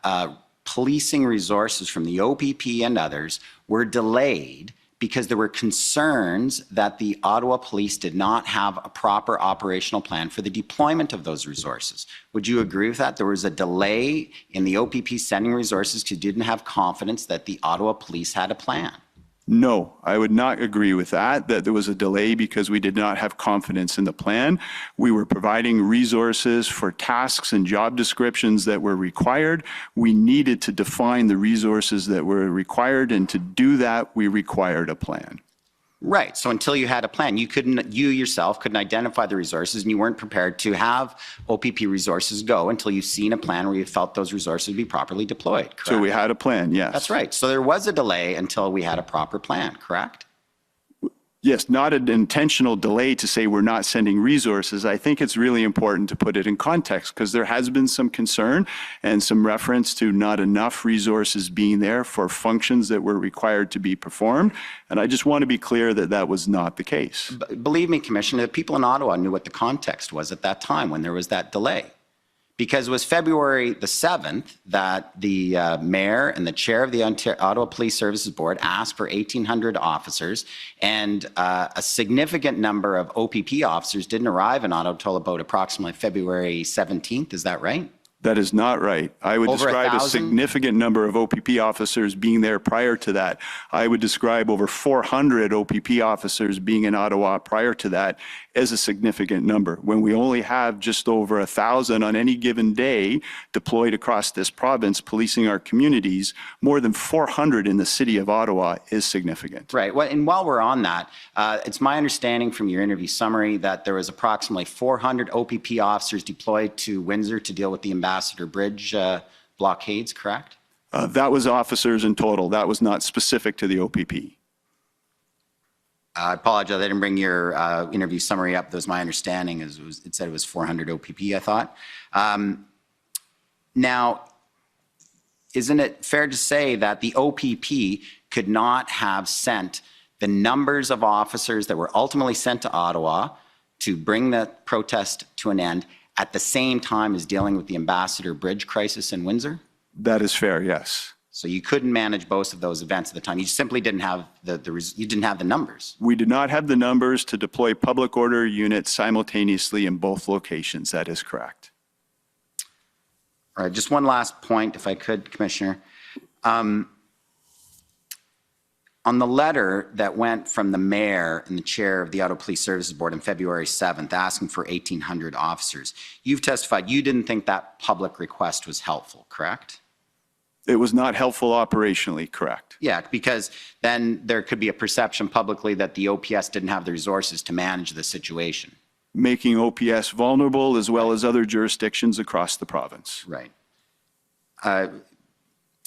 policing resources from the OPP and others were delayed because there were concerns that the Ottawa Police did not have a proper operational plan for the deployment of those resources. Would you agree with that? There was a delay in the OPP sending resources because you didn't have confidence that the Ottawa Police had a plan. No, I would not agree with that there was a delay because we did not have confidence in the plan. We were providing resources for tasks and job descriptions that were required. We needed to define the resources that were required, and to do that, we required a plan. Right. So until you had a plan, you yourself couldn't identify the resources, and you weren't prepared to have OPP resources go until you've seen a plan where you felt those resources would be properly deployed, correct? So we had a plan, yes. That's right. So there was a delay until we had a proper plan, correct? Yes, not an intentional delay to say we're not sending resources. I think it's really important to put it in context because there has been some concern and some reference to not enough resources being there for functions that were required to be performed. And I just want to be clear that that was not the case. Believe me, Commissioner, the people in Ottawa knew what the context was at that time when there was that delay. Because it was February the 7th that the mayor and the chair of the Ottawa Police Services Board asked for 1,800 officers, and a significant number of OPP officers didn't arrive in Ottawa until about approximately February 17th. Is that right? That is not right. I would Over describe a 1,000? significant number of OPP officers being there prior to that. I would describe over 400 OPP officers being in Ottawa prior to that as a significant number. When we only have just over 1,000 on any given day deployed across this province policing our communities, more than 400 in the city of Ottawa is significant. Right. Well, and while we're on that, it's my understanding from your interview summary that there was approximately 400 OPP officers deployed to Windsor to deal with the Ambassador Bridge blockades, correct? That was officers in total. That was not specific to the OPP. I apologize. I didn't bring your interview summary up. That was my understanding. It said it was 400 OPP, I thought. Now, isn't it fair to say that the OPP could not have sent the numbers of officers that were ultimately sent to Ottawa to bring the protest to an end at the same time as dealing with the Ambassador Bridge crisis in Windsor? That is fair, yes. So you couldn't manage both of those events at the time. You simply didn't have you didn't have the numbers. We did not have the numbers to deploy public order units simultaneously in both locations. That is correct. All right, just one last point, if I could, Commissioner. On the letter that went from the mayor and the chair of the Ottawa Police Services Board on February 7th asking for 1,800 officers, you've testified you didn't think that public request was helpful, correct? It was not helpful operationally, correct? Yeah, because then there could be a perception publicly that the OPS didn't have the resources to manage the situation. Making OPS vulnerable as well as other jurisdictions across the province. Right.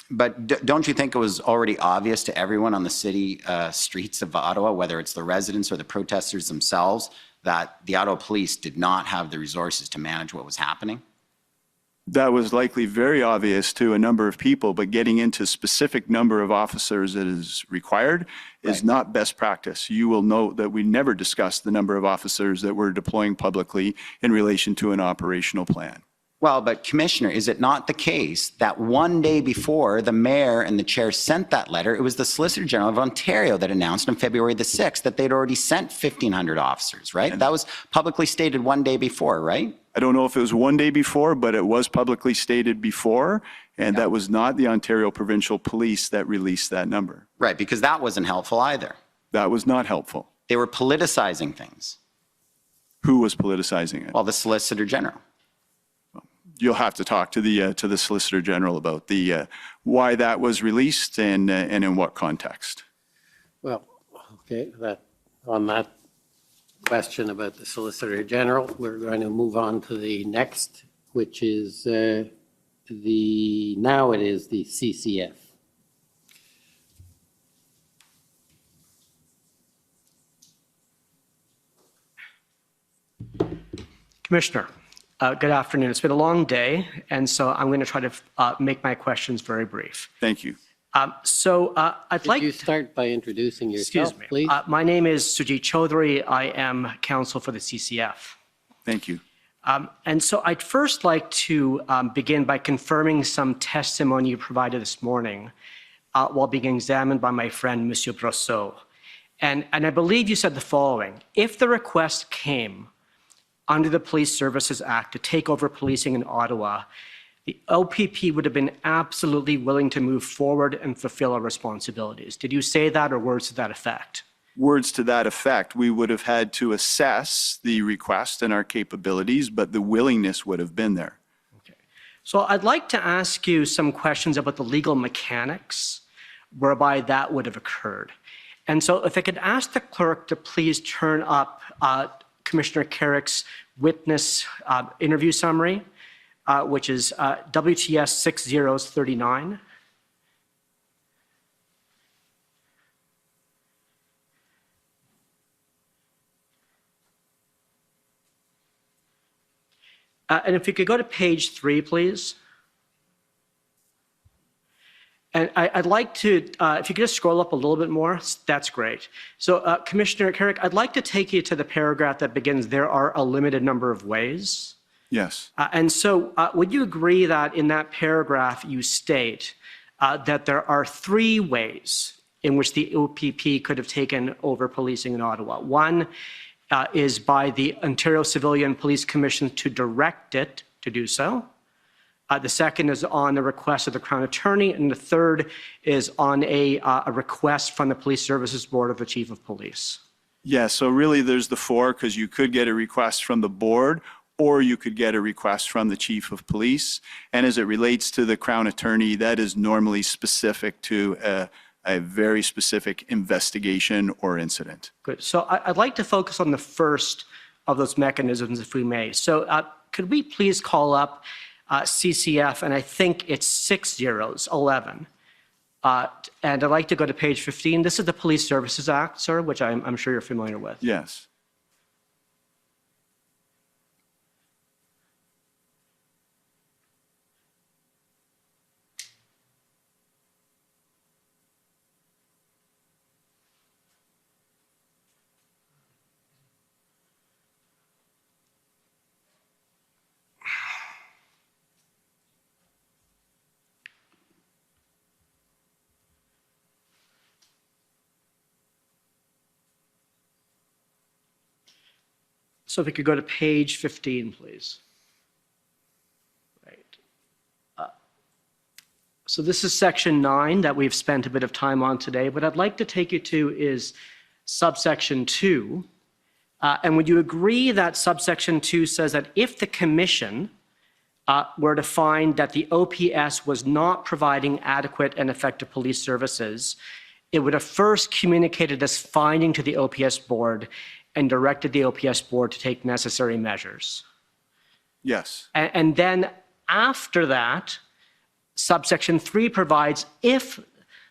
But don't you think it was already obvious to everyone on the city streets of Ottawa, whether it's the residents or the protesters themselves, that the Ottawa Police did not have the resources to manage what was happening? That was likely very obvious to a number of people, but getting into specific number of officers that is required is not best practice. You will note that we never discussed the number of officers that we're deploying publicly in relation to an operational plan. Well, but Commissioner, is it not the case that one day before the mayor and the chair sent that letter, it was the Solicitor General of Ontario that announced on February the 6th that they'd already sent 1,500 officers, right? That was publicly stated one day before, right? I don't know if it was one day before, but it was publicly stated before, and that was not the Ontario Provincial Police that released that number. Right, because that wasn't helpful either. That was not helpful. They were politicizing things. Who was politicizing it? Well, the Solicitor General. You'll have to talk to the Solicitor General about the why that was released and in what context. Well, okay, on that question about the Solicitor General, we're going to move on to the next, which is now it is the CCF. Commissioner, good afternoon. It's been a long day, and so I'm going to try to make my questions very brief. Thank you. Could you start by introducing yourself, please? My name is Sujit Chaudhary. I am counsel for the CCF. Thank you. And so I'd first like to begin by confirming some testimony you provided this morning while being examined by my friend, Monsieur Brosseau. And I believe you said the following: if the request came under the Police Services Act to take over policing in Ottawa, the OPP would have been absolutely willing to move forward and fulfill our responsibilities. Did you say that, or words to that effect? Words to that effect. We would have had to assess the request and our capabilities, but the willingness would have been there. Okay. So I'd like to ask you some questions about the legal mechanics whereby that would have occurred. And so if I could ask the clerk to please turn up Commissioner Carrick's witness interview summary, which is WTS 6039. And if you could go to page 3, please. And I'd like to, if you could just scroll up a little bit more, that's great. So Commissioner Carrick, I'd like to take you to the paragraph that begins, "There are a limited number of ways." Yes. And so would you agree that in that paragraph you state that there are 3 ways in which the OPP could have taken over policing in Ottawa? One is by the Ontario Civilian Police Commission to direct it to do so. The second is on the request of the Crown Attorney, and the third is on a request from the Police Services Board of the Chief of Police. Yeah, so really there's the 4, because you could get a request from the board, or you could get a request from the Chief of Police. And as it relates to the Crown Attorney, that is normally specific to a very specific investigation or incident. Good. So I'd like to focus on the first of those mechanisms, if we may. So could we please call up CCF, and I think it's 6/11. And I'd like to go to page 15. This is the Police Services Act, sir, which I'm sure you're familiar with. Yes. So if we could go to page 15, please. Right. So this is section 9 that we've spent a bit of time on today. What I'd like to take you to is subsection 2. And would you agree that subsection 2 says that if the commission were to find that the OPS was not providing adequate and effective police services, it would have first communicated this finding to the OPS board and directed the OPS board to take necessary measures? Yes. And then after that, subsection 3 provides if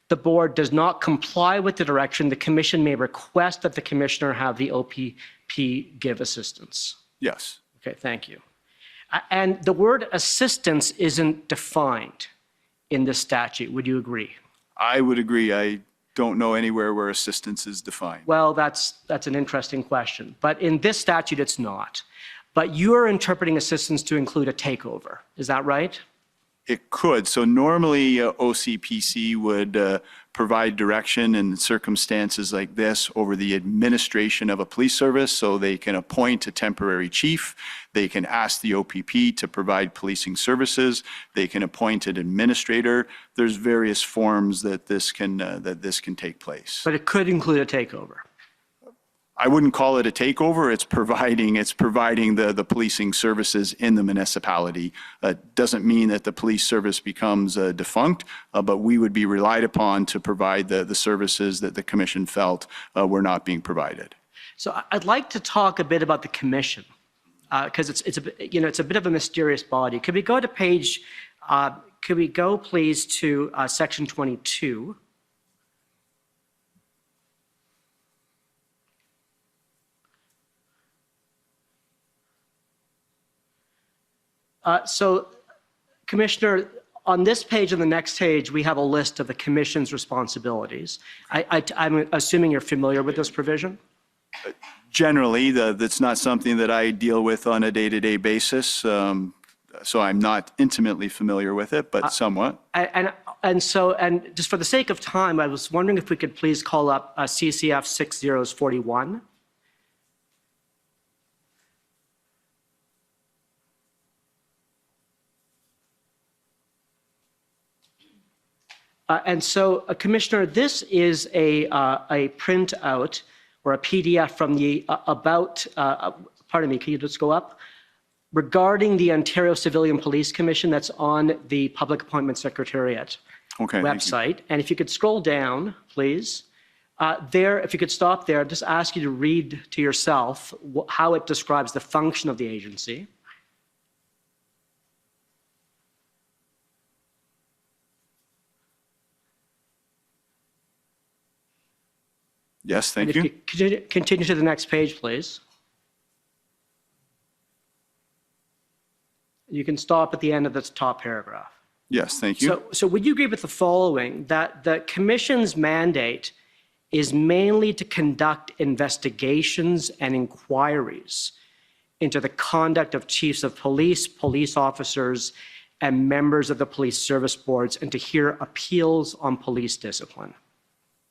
the board does not comply with the direction, the commission may request that the commissioner have the OPP give assistance. Yes. Okay, thank you. And the word assistance isn't defined in this statute. Would you agree? I would agree. I don't know anywhere where assistance is defined. Well, that's an interesting question. But in this statute, it's not. But you're interpreting assistance to include a takeover. Is that right? It could. So normally OCPC would provide direction in circumstances like this over the administration of a police service, so they can appoint a temporary chief. They can ask the OPP to provide policing services. They can appoint an administrator. There's various forms that this can take place. But it could include a takeover. I wouldn't call it a takeover. It's providing the policing services in the municipality. Doesn't mean that the police service becomes defunct, but we would be relied upon to provide the services that the commission felt were not being provided. So I'd like to talk a bit about the commission because it's a bit of a mysterious body. Could we go to page? Could we go please to section 22? So, Commissioner, on this page and the next page, we have a list of the Commission's responsibilities. I'm assuming you're familiar with this provision? Generally, that's not something that I deal with on a day-to-day basis, so I'm not intimately familiar with it, but somewhat. And just for the sake of time, I was wondering if we could please call up CCF 6041. Commissioner, this is a printout or a PDF from the pardon me, can you just go up? Regarding the Ontario Civilian Police Commission that's on the Public Appointment Secretariat website. And if you could scroll down, please. If you could stop there, just ask you to read to yourself how it describes the function of the agency. Yes, thank you. Could you continue to the next page, please? You can stop at the end of this top paragraph. Yes, thank you. So would you agree with the following, that the commission's mandate is mainly to conduct investigations and inquiries into the conduct of chiefs of police, police officers, and members of the police service boards, and to hear appeals on police discipline?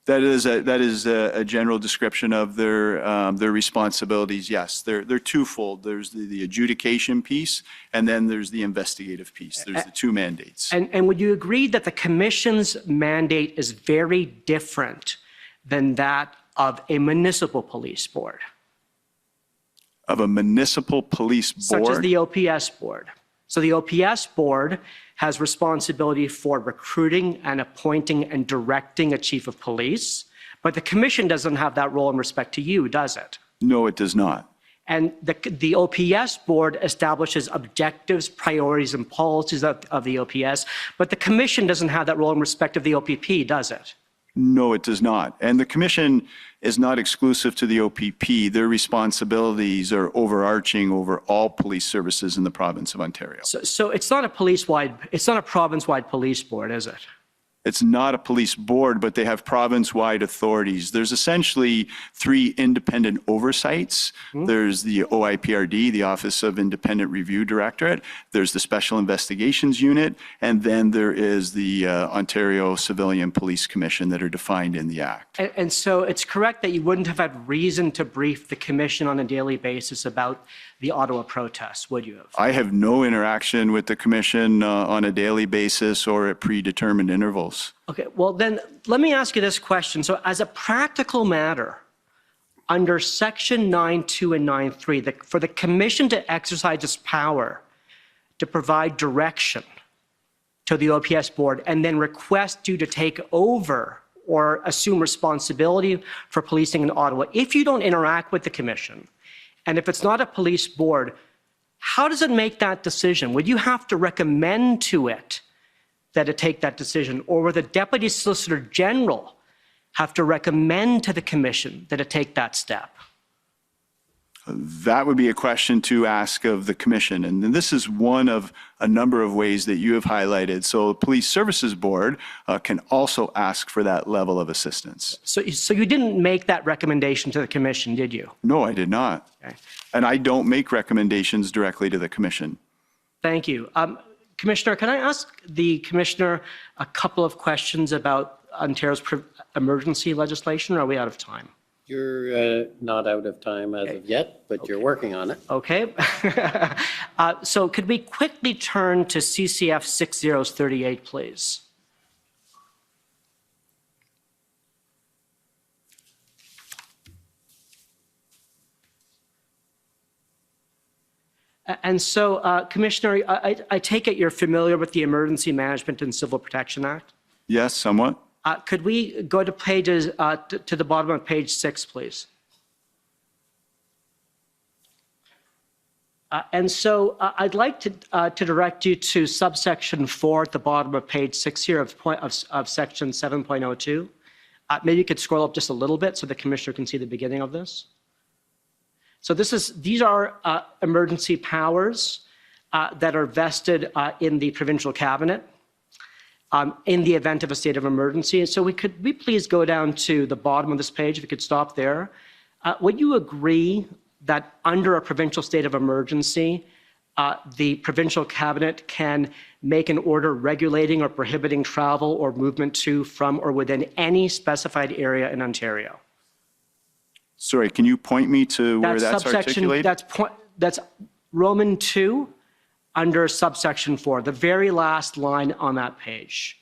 That is a general description of their responsibilities. Yes, they're twofold. There's the adjudication piece, and then there's the investigative piece. There's the two mandates. And would you agree that the commission's mandate is very different than that of a municipal police board? Of a municipal police board? Such as the OPS board. So the OPS board has responsibility for recruiting and appointing and directing a chief of police, but the commission doesn't have that role in respect to you, does it? No, it does not. And the OPS board establishes objectives, priorities, and policies of the OPS, but the commission doesn't have that role in respect of the OPP, does it? No, it does not. And the commission is not exclusive to the OPP. Their responsibilities are overarching over all police services in the province of Ontario. So it's not a province-wide police board, is it? It's not a police board, but they have province-wide authorities. There's essentially three independent oversights. There's the OIPRD, the Office of Independent Review Directorate. There's the Special Investigations Unit. And then there is the Ontario Civilian Police Commission that are defined in the Act. And so it's correct that you wouldn't have had reason to brief the commission on a daily basis about the Ottawa protests, would you have? I have no interaction with the commission on a daily basis or at predetermined intervals. Okay, well then, let me ask you this question. So as a practical matter, under section 9.2 and 9.3, for the commission to exercise its power to provide direction to the OPS board and then request you to take over or assume responsibility for policing in Ottawa, if you don't interact with the commission, and if it's not a police board, how does it make that decision? Would you have to recommend to it that it take that decision? Or would the Deputy Solicitor General have to recommend to the commission that it take that step? That would be a question to ask of the commission. And this is one of a number of ways that you have highlighted. So the Police Services Board can also ask for that level of assistance. So you didn't make that recommendation to the commission, did you? No, I did not. Okay. And I don't make recommendations directly to the commission. Thank you. Commissioner, can I ask the commissioner a couple of questions about Ontario's emergency legislation, or are we out of time? You're not out of time as of yet, but you're working on it. Okay. So could we quickly turn to CCF 6038, please? And so, Commissioner, I take it you're familiar with the Emergency Management and Civil Protection Act? Yes, somewhat. Could we go to pages to the bottom of page 6, please? And so I'd like to direct you to subsection 4 at the bottom of page 6 here of section 7.02. Maybe you could scroll up just a little bit so the commissioner can see the beginning of this. So these are emergency powers that are vested in the provincial cabinet in the event of a state of emergency. And so could we please go down to the bottom of this page, if we could stop there. Would you agree that under a provincial state of emergency, the provincial cabinet can make an order regulating or prohibiting travel or movement to, from, or within any specified area in Ontario? Sorry, can you point me to where that's articulated? That's Roman 2 under subsection 4, the very last line on that page.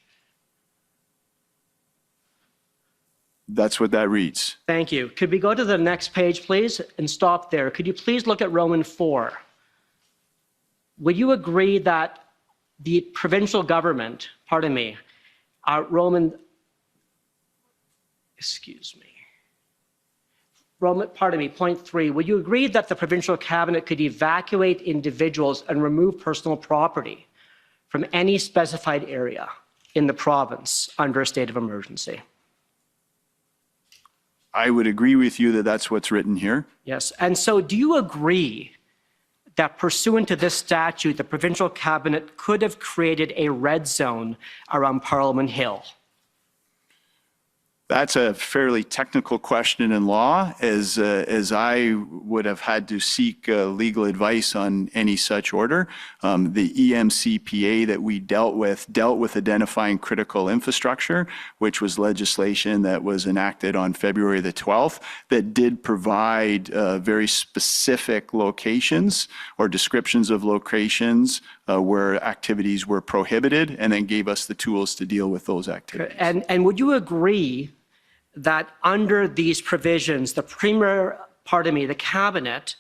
That's what that reads. Thank you. Could we go to the next page, please, and stop there? Could you please look at Roman 4? Would you agree that the provincial government, pardon me, point 3, would you agree that the provincial cabinet could evacuate individuals and remove personal property from any specified area in the province under a state of emergency? I would agree with you that that's what's written here. Yes. And so do you agree that pursuant to this statute, the provincial cabinet could have created a red zone around Parliament Hill? That's a fairly technical question in law, as I would have had to seek legal advice on any such order. The EMCPA that we dealt with identifying critical infrastructure, which was legislation that was enacted on February the 12th, that did provide very specific locations or descriptions of locations where activities were prohibited, and then gave us the tools to deal with those activities. And would you agree that under these provisions, the the cabinet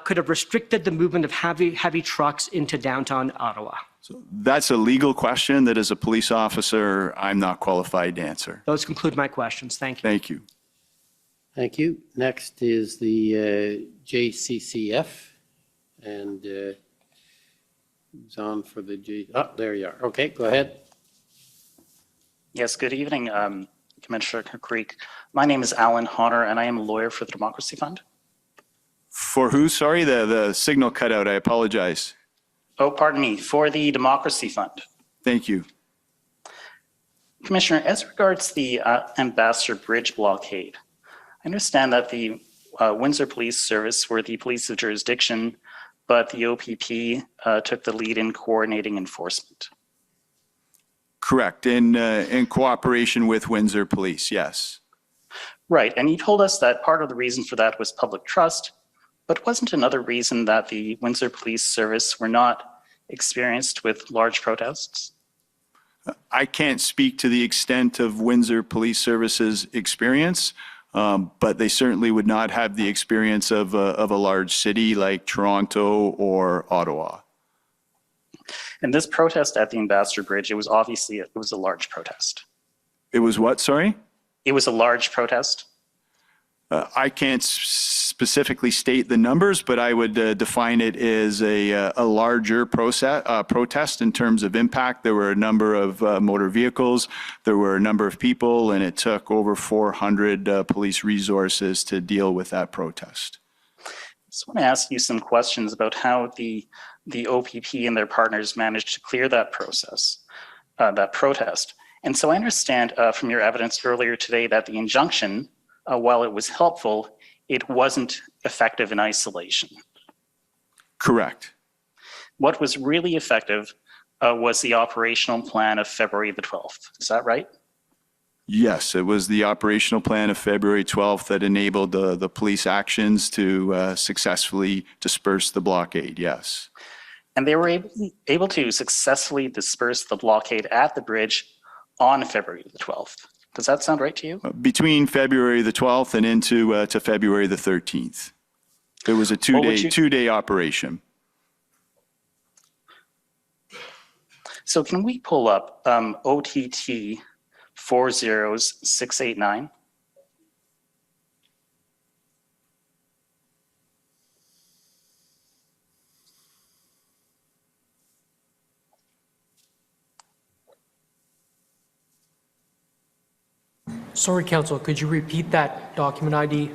could have restricted the movement of heavy trucks into downtown Ottawa? So that's a legal question that as a police officer, I'm not qualified to answer. Those conclude my questions. Thank you. Thank you. Thank you. Next is the JCCF, and who's on for the Oh, there you are. Okay, go ahead. Yes, good evening, Commissioner Creek. My name is Alan Honor, and I am a lawyer for the Democracy Fund. For who? Sorry, the signal cut out. I apologize. Oh, pardon me, for the Democracy Fund. Thank you. Commissioner, as regards the Ambassador Bridge blockade, I understand that the Windsor Police Service were the police of jurisdiction, but the OPP took the lead in coordinating enforcement. Correct. In cooperation with Windsor Police, yes. Right, and you told us that part of the reason for that was public trust, but wasn't another reason that the Windsor Police Service were not experienced with large protests? I can't speak to the extent of Windsor Police Service's experience, but they certainly would not have the experience of a large city like Toronto or Ottawa. And this protest at the Ambassador Bridge, it was a large protest. It was what, sorry? It was a large protest. I can't specifically state the numbers, but I would define it as a larger protest in terms of impact. There were a number of motor vehicles, there were a number of people, and it took over 400 police resources to deal with that protest. I just want to ask you some questions about how the OPP and their partners managed to clear that that protest. And so I understand from your evidence earlier today that the injunction, while it was helpful, it wasn't effective in isolation. Correct. What was really effective was the operational plan of February the 12th. Is that right? Yes, it was the operational plan of February 12th that enabled the police actions to successfully disperse the blockade, yes. And they were able to successfully disperse the blockade at the bridge on February the 12th. Does that sound right to you? Between February the 12th and into to February the 13th. It was a two-day operation. So can we pull up OTT 40689? Sorry, Council, could you repeat that document ID?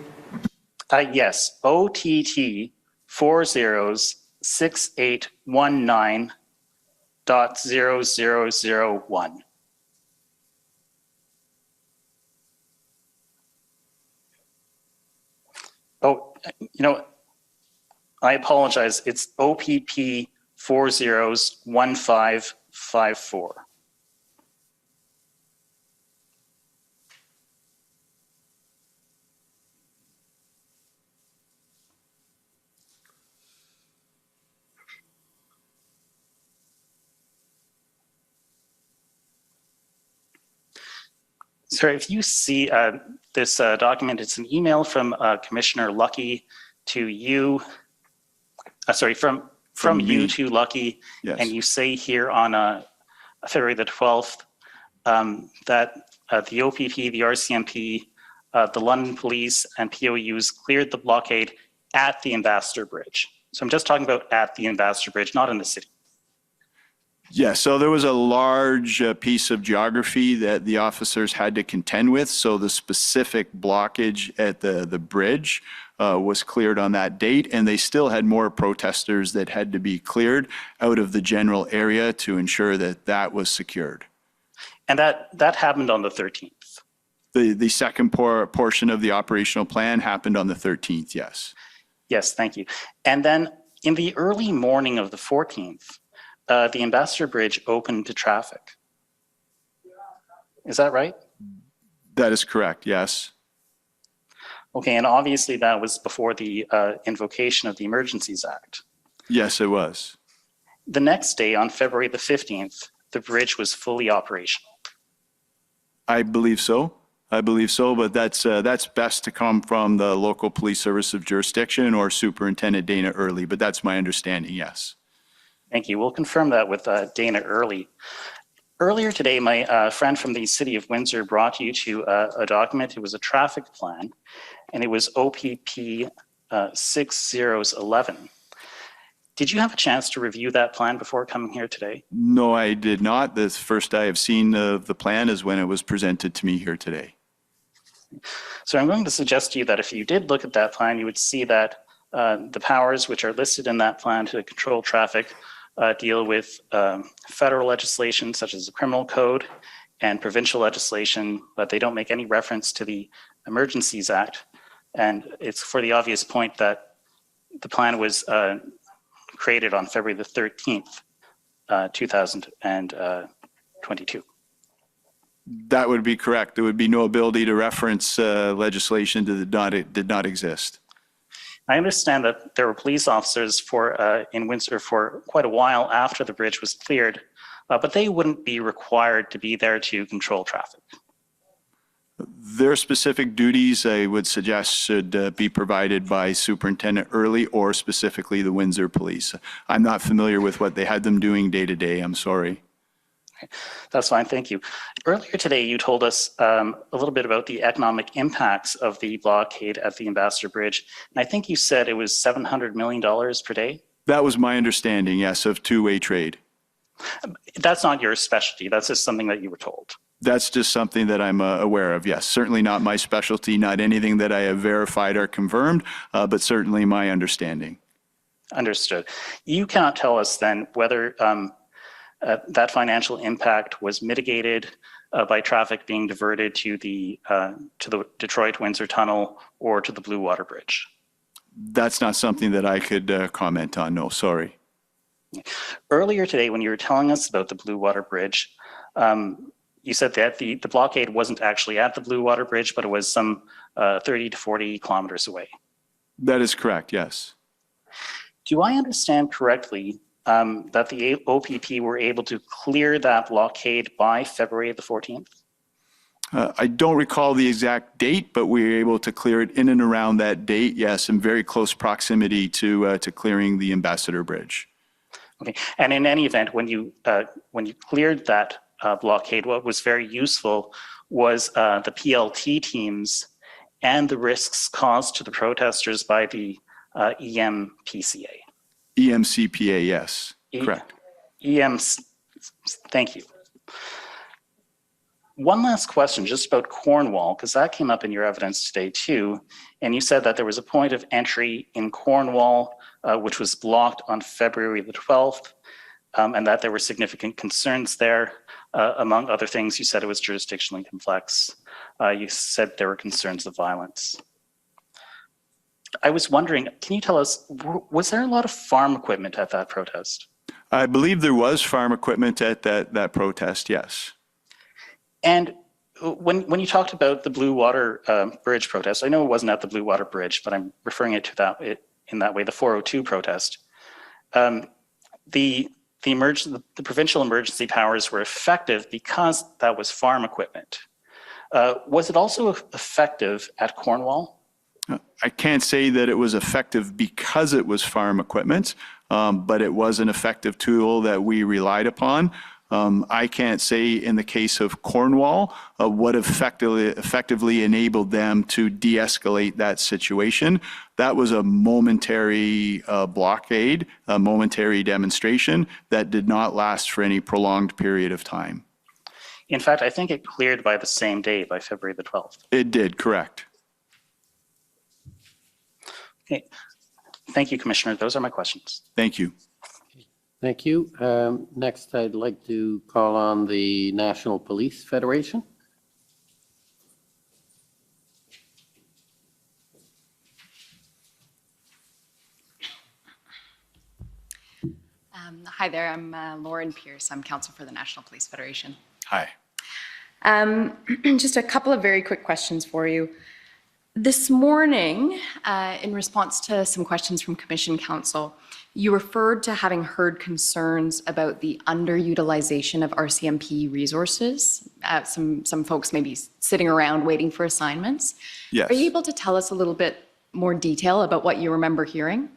Yes, OTT 406819.0001. Oh, I apologize. It's OPP 401554. Sorry, if you see this document, it's an email from Commissioner Lucky to you. From you to Lucky, yes. And you say here on February the 12th that the OPP, the RCMP, the London Police, and POUs cleared the blockade at the Ambassador Bridge. So I'm just talking about at the Ambassador Bridge, not in the city. Yeah, so there was a large piece of geography that the officers had to contend with. So the specific blockage at the bridge was cleared on that date, and they still had more protesters that had to be cleared out of the general area to ensure that that was secured. And that happened on the 13th. The second portion of the operational plan happened on the 13th, yes. Yes, thank you. And then in the early morning of the 14th, the Ambassador Bridge opened to traffic. Is that right? That is correct, yes. Okay, and obviously that was before the invocation of the Emergencies Act. Yes, it was. The next day, on February the 15th, the bridge was fully operational. I believe so. I believe so, but that's best to come from the local police service of jurisdiction or Superintendent Dana Early, but that's my understanding, yes. Thank you. We'll confirm that with Dana Early. Earlier today, my friend from the City of Windsor brought you to a document. It was a traffic plan, and it was OPP 6011. Did you have a chance to review that plan before coming here today? No, I did not. The first I have seen of the plan is when it was presented to me here today. So I'm going to suggest to you that if you did look at that plan, you would see that the powers which are listed in that plan to control traffic deal with federal legislation such as the criminal code and provincial legislation, but they don't make any reference to the Emergencies Act. And it's for the obvious point that the plan was created on February the 13th, 2022. That would be correct. There would be no ability to reference legislation that did not exist. I understand that there were police officers in Windsor for quite a while after the bridge was cleared, but they wouldn't be required to be there to control traffic. Their specific duties, I would suggest, should be provided by Superintendent Early or specifically the Windsor Police. I'm not familiar with what they had them doing day to day. I'm sorry. That's fine, thank you. Earlier today, you told us a little bit about the economic impacts of the blockade at the Ambassador Bridge, and I think you said it was $700 million per day? That was my understanding, yes, of two-way trade. That's not your specialty, that's just something that you were told. That's just something that I'm aware of, yes. Certainly not my specialty, not anything that I have verified or confirmed, but certainly my understanding. Understood. You cannot tell us then whether that financial impact was mitigated by traffic being diverted to the Detroit-Windsor Tunnel or to the Blue Water Bridge? That's not something that I could comment on, no, sorry. Earlier today, when you were telling us about the Blue Water Bridge, you said that the blockade wasn't actually at the Blue Water Bridge, but it was some 30 to 40 kilometers away. That is correct, yes. Do I understand correctly that the OPP were able to clear that blockade by February the 14th? I don't recall the exact date, but we were able to clear it in and around that date, yes, in very close proximity to clearing the Ambassador Bridge. Okay, and in any event, when you cleared that blockade, what was very useful was the PLT teams and the risks caused to the protesters by the EMPCA. EMCPA, yes, correct. Thank you. One last question just about Cornwall, because that came up in your evidence today too. And you said that there was a point of entry in Cornwall, which was blocked on February the 12th, and that there were significant concerns there. Among other things, you said it was jurisdictionally complex. You said there were concerns of violence. I was wondering, can you tell us, was there a lot of farm equipment at that protest? I believe there was farm equipment at that protest, yes. And when you talked about the Blue Water Bridge protest, I know it wasn't at the Blue Water Bridge, but I'm referring it to that in that way, the 402 protest. The provincial emergency powers were effective because that was farm equipment. Was it also effective at Cornwall? I can't say that it was effective because it was farm equipment, but it was an effective tool that we relied upon. I can't say in the case of Cornwall what effectively enabled them to de-escalate that situation. That was a momentary blockade, a momentary demonstration that did not last for any prolonged period of time. In fact, I think it cleared by the same day, by February the 12th. It did, correct. Okay. Thank you, Commissioner. Those are my questions. Thank you. Thank you. Next, I'd like to call on the National Police Federation. Hi there, I'm Lauren Pierce. I'm counsel for the National Police Federation. Hi. Just a couple of very quick questions for you. This morning, in response to some questions from Commission Counsel, you referred to having heard concerns about the underutilization of RCMP resources. Some folks may be sitting around waiting for assignments. Yes. Are you able to tell us a little bit more detail about what you remember hearing?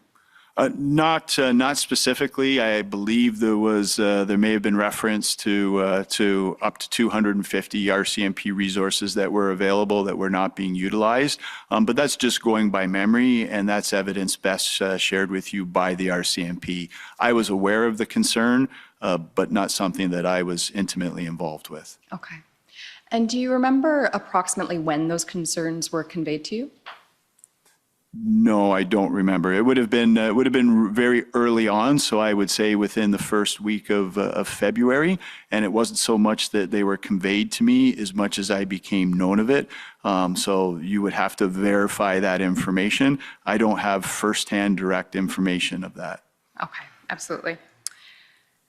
Not specifically. I believe there may have been reference to up to 250 RCMP resources that were available that were not being utilized. But that's just going by memory, and that's evidence best shared with you by the RCMP. I was aware of the concern, but not something that I was intimately involved with. Okay. And do you remember approximately when those concerns were conveyed to you? No, I don't remember. It would have been very early on, so I would say within the first week of February. And it wasn't so much that they were conveyed to me as much as I became known of it. So you would have to verify that information. I don't have firsthand direct information of that. Okay, absolutely.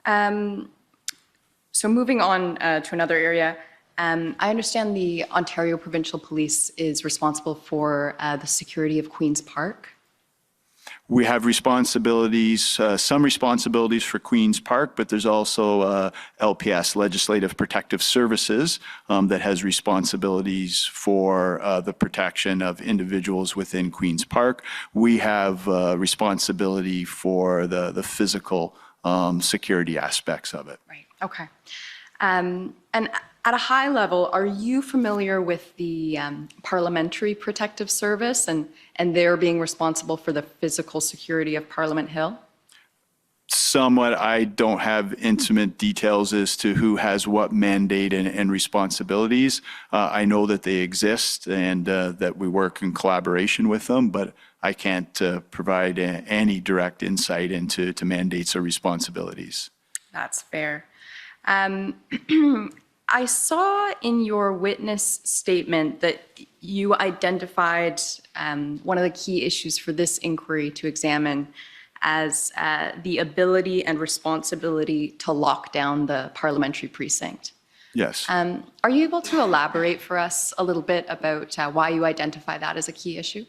So moving on to another area. I understand the Ontario Provincial Police is responsible for the security of Queen's Park. We have responsibilities, some responsibilities for Queen's Park, but there's also LPS, Legislative Protective Services, that has responsibilities for the protection of individuals within Queen's Park. We have responsibility for the physical security aspects of it. Right, okay. And at a high level, are you familiar with the Parliamentary Protective Service and they're being responsible for the physical security of Parliament Hill? Somewhat. I don't have intimate details as to who has what mandate and responsibilities. I know that they exist and that we work in collaboration with them, but I can't provide any direct insight into mandates or responsibilities. That's fair. I saw in your witness statement that you identified one of the key issues for this inquiry to examine as the ability and responsibility to lock down the parliamentary precinct. Yes. Are you able to elaborate for us a little bit about why you identify that as a key issue?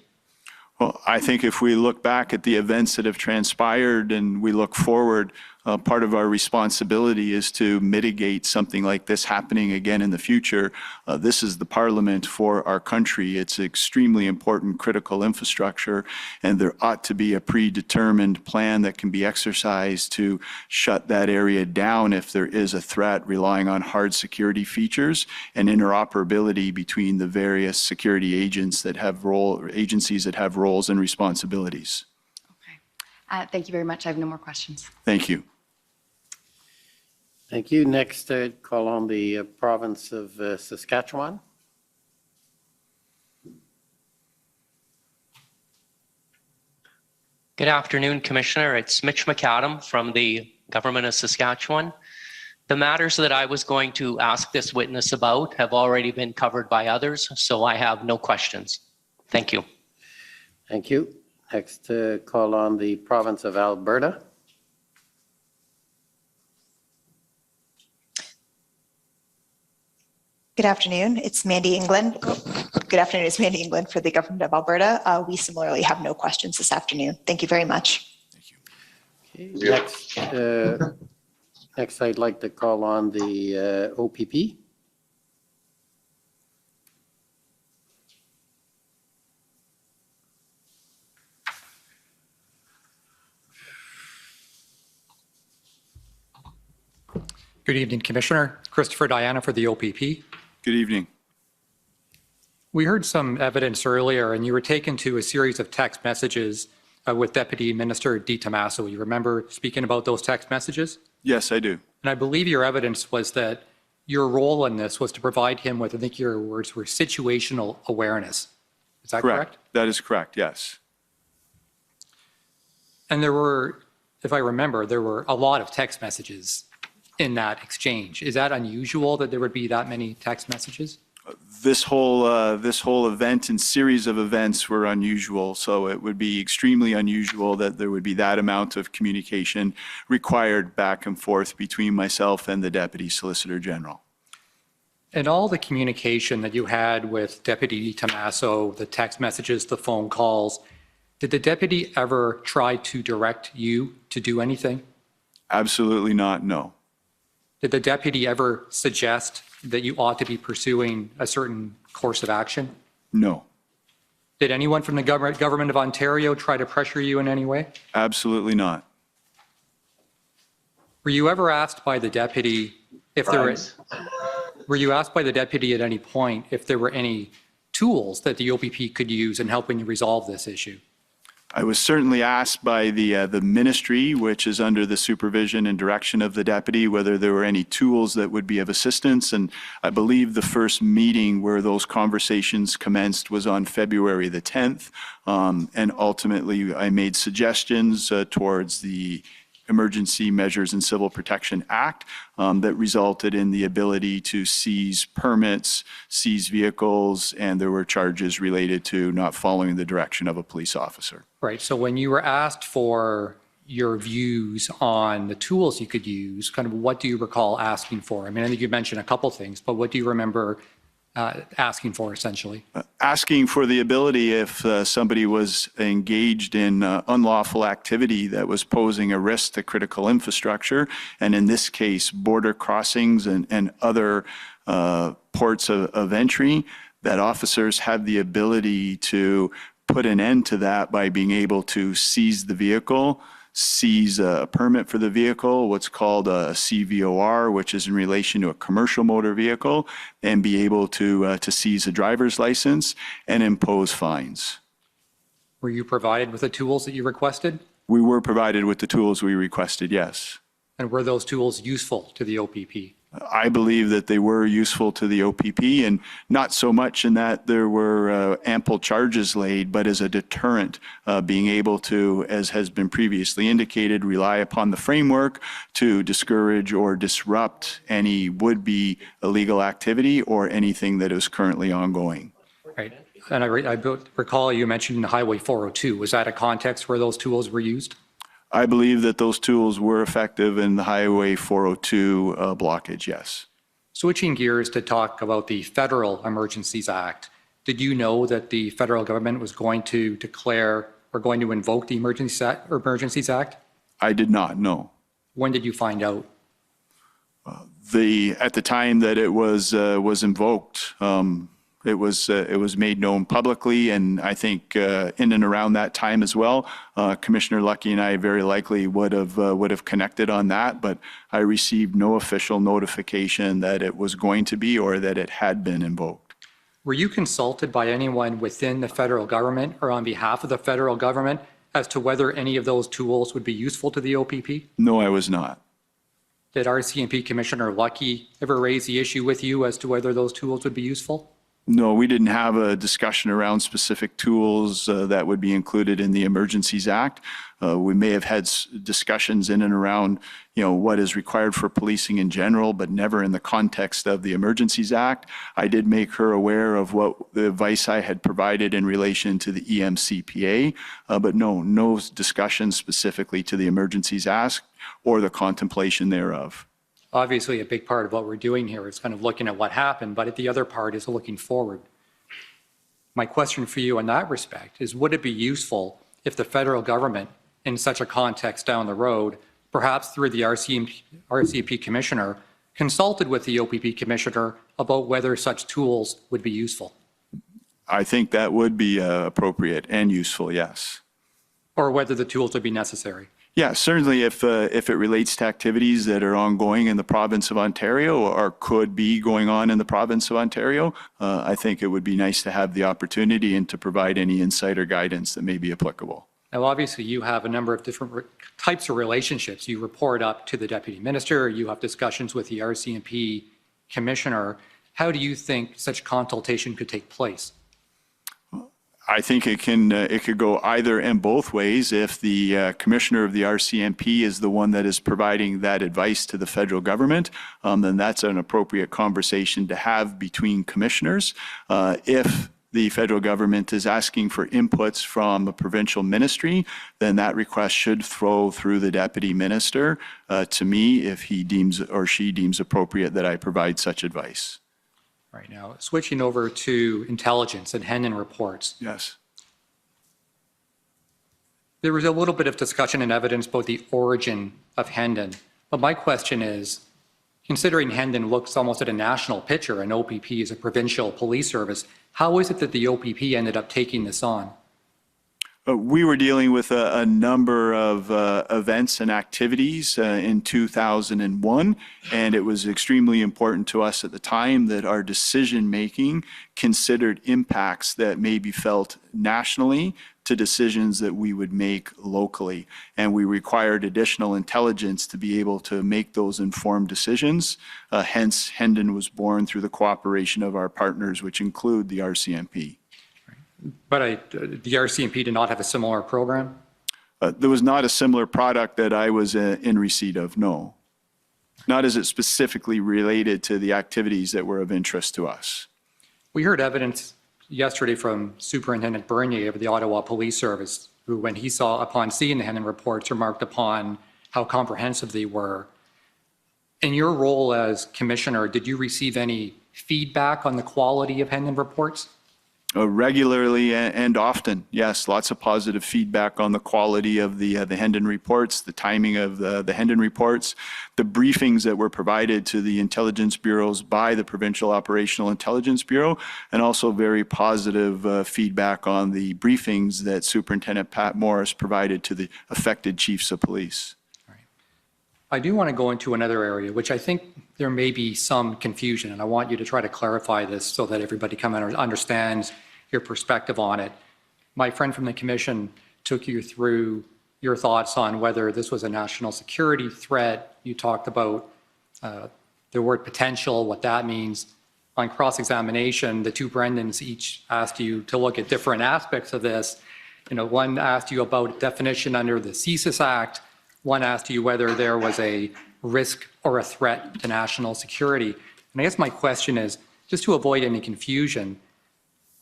Well, I think if we look back at the events that have transpired and we look forward, part of our responsibility is to mitigate something like this happening again in the future. This is the parliament for our country. It's extremely important, critical infrastructure, and there ought to be a predetermined plan that can be exercised to shut that area down if there is a threat, relying on hard security features and interoperability between the various security agencies that have roles and responsibilities. Thank you very much. I have no more questions. Thank you. Thank you. Next, I'd call on the province of Saskatchewan. Good afternoon, Commissioner. It's Mitch McAdam from the Government of Saskatchewan. The matters that I was going to ask this witness about have already been covered by others, so I have no questions. Thank you. Thank you. Next, call on the province of Alberta. Good afternoon. It's Mandy England. Good afternoon. It's Mandy England for the Government of Alberta. We similarly have no questions this afternoon. Thank you very much. Okay. Next, I'd like to call on the OPP. Good evening, Commissioner. Christopher Diana for the OPP. Good evening. We heard some evidence earlier, and you were taken to a series of text messages with Deputy Minister Di Tommaso. You remember speaking about those text messages? Yes, I do. And I believe your evidence was that your role in this was to provide him with, I think your words were situational awareness. Is that correct? That is correct, yes. And there were, if I remember, there were a lot of text messages in that exchange. Is that unusual that there would be that many text messages? This whole event and series of events were unusual, so it would be extremely unusual that there would be that amount of communication required back and forth between myself and the Deputy Solicitor General. And all the communication that you had with Deputy Tommaso, the text messages, the phone calls, did the deputy ever try to direct you to do anything? Absolutely not, no. Did the deputy ever suggest that you ought to be pursuing a certain course of action? No. Did anyone from the government of Ontario try to pressure you in any way? Absolutely not. Were you ever asked by the deputy if there were you asked by the deputy at any point if there were any tools that the OPP could use in helping you resolve this issue? I was certainly asked by the ministry, which is under the supervision and direction of the deputy, whether there were any tools that would be of assistance. And I believe the first meeting where those conversations commenced was on February the 10th. And ultimately, I made suggestions towards the Emergency Measures and Civil Protection Act that resulted in the ability to seize permits, seize vehicles, and there were charges related to not following the direction of a police officer. Right. So when you were asked for your views on the tools you could use, kind of what do you recall asking for? I mean, I think you mentioned a couple things, but what do you remember asking for essentially? Asking for the ability if somebody was engaged in unlawful activity that was posing a risk to critical infrastructure, and in this case, border crossings and other ports of entry, that officers have the ability to put an end to that by being able to seize the vehicle, seize a permit for the vehicle, what's called a CVOR, which is in relation to a commercial motor vehicle, and be able to seize a driver's license and impose fines. Were you provided with the tools that you requested? We were provided with the tools we requested, yes. And were those tools useful to the OPP? I believe that they were useful to the OPP, and not so much in that there were ample charges laid, but as a deterrent, being able to, as has been previously indicated, rely upon the framework to discourage or disrupt any would-be illegal activity or anything that is currently ongoing. Right. And I recall you mentioned Highway 402. Was that a context where those tools were used? I believe that those tools were effective in the Highway 402 blockage, yes. Switching gears to talk about the Federal Emergencies Act, did you know that the federal government was going to declare or going to invoke the Emergencies Act? I did not, no. When did you find out? At the time that it was invoked, it was made known publicly, and I think in and around that time as well, Commissioner Lucky and I very likely would have connected on that, but I received no official notification that it was going to be or that it had been invoked. Were you consulted by anyone within the federal government or on behalf of the federal government as to whether any of those tools would be useful to the OPP? No, I was not. Did RCMP Commissioner Lucky ever raise the issue with you as to whether those tools would be useful? No, we didn't have a discussion around specific tools that would be included in the Emergencies Act. We may have had discussions in and around, what is required for policing in general, but never in the context of the Emergencies Act. I did make her aware of what the advice I had provided in relation to the EMCPA, but no discussion specifically to the Emergencies Act or the contemplation thereof. Obviously, a big part of what we're doing here is kind of looking at what happened, but the other part is looking forward. My question for you in that respect is, would it be useful if the federal government, in such a context down the road, perhaps through the RCMP commissioner, consulted with the OPP commissioner about whether such tools would be useful? I think that would be appropriate and useful, yes. Or whether the tools would be necessary? Yeah, certainly if it relates to activities that are ongoing in the province of Ontario or could be going on in the province of Ontario, I think it would be nice to have the opportunity and to provide any insight or guidance that may be applicable. Now, obviously, you have a number of different types of relationships. You report up to the Deputy Minister, you have discussions with the RCMP Commissioner. How do you think such consultation could take place? I think it could go either and both ways. If the commissioner of the RCMP is the one that is providing that advice to the federal government, then that's an appropriate conversation to have between commissioners. If the federal government is asking for inputs from a provincial ministry, then that request should flow through the deputy minister to me if he deems or she deems appropriate that I provide such advice. Right now, switching over to intelligence and Hendon reports. Yes. There was a little bit of discussion and evidence about the origin of Hendon, but my question is, considering Hendon looks almost at a national picture and OPP is a provincial police service, how is it that the OPP ended up taking this on? We were dealing with a number of events and activities in 2001, and it was extremely important to us at the time that our decision-making considered impacts that may be felt nationally to decisions that we would make locally. And we required additional intelligence to be able to make those informed decisions. Hence, Hendon was born through the cooperation of our partners, which include the RCMP. But the RCMP did not have a similar program? There was not a similar product that I was in receipt of, no. Not as it specifically related to the activities that were of interest to us. We heard evidence yesterday from Superintendent Bernier of the Ottawa Police Service, who, when he saw, upon seeing the Hendon reports, remarked upon how comprehensive they were. In your role as commissioner, did you receive any feedback on the quality of Hendon reports? Regularly and often, yes. Lots of positive feedback on the quality of the Hendon reports, the timing of the Hendon reports, the briefings that were provided to the intelligence bureaus by the Provincial Operational Intelligence Bureau, and also very positive feedback on the briefings that Superintendent Pat Morris provided to the affected chiefs of police. I do want to go into another area, which I think there may be some confusion, and I want you to try to clarify this so that everybody understands your perspective on it. My friend from the Commission took you through your thoughts on whether this was a national security threat. You talked about the word potential, what that means. On cross-examination, the two Brendans each asked you to look at different aspects of this. One asked you about definition under the COMISSION Act. One asked you whether there was a risk or a threat to national security. And I guess my question is, just to avoid any confusion,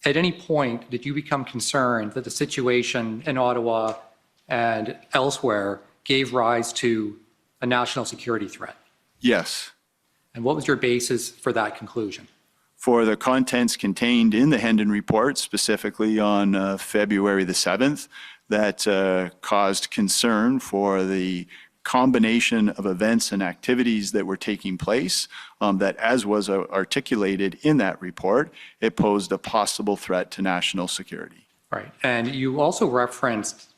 at any point did you become concerned that the situation in Ottawa and elsewhere gave rise to a national security threat? Yes. And what was your basis for that conclusion? For the contents contained in the Hendon report, specifically on February the 7th, that caused concern for the combination of events and activities that were taking place, that as was articulated in that report, it posed a possible threat to national security. Right. And you also referenced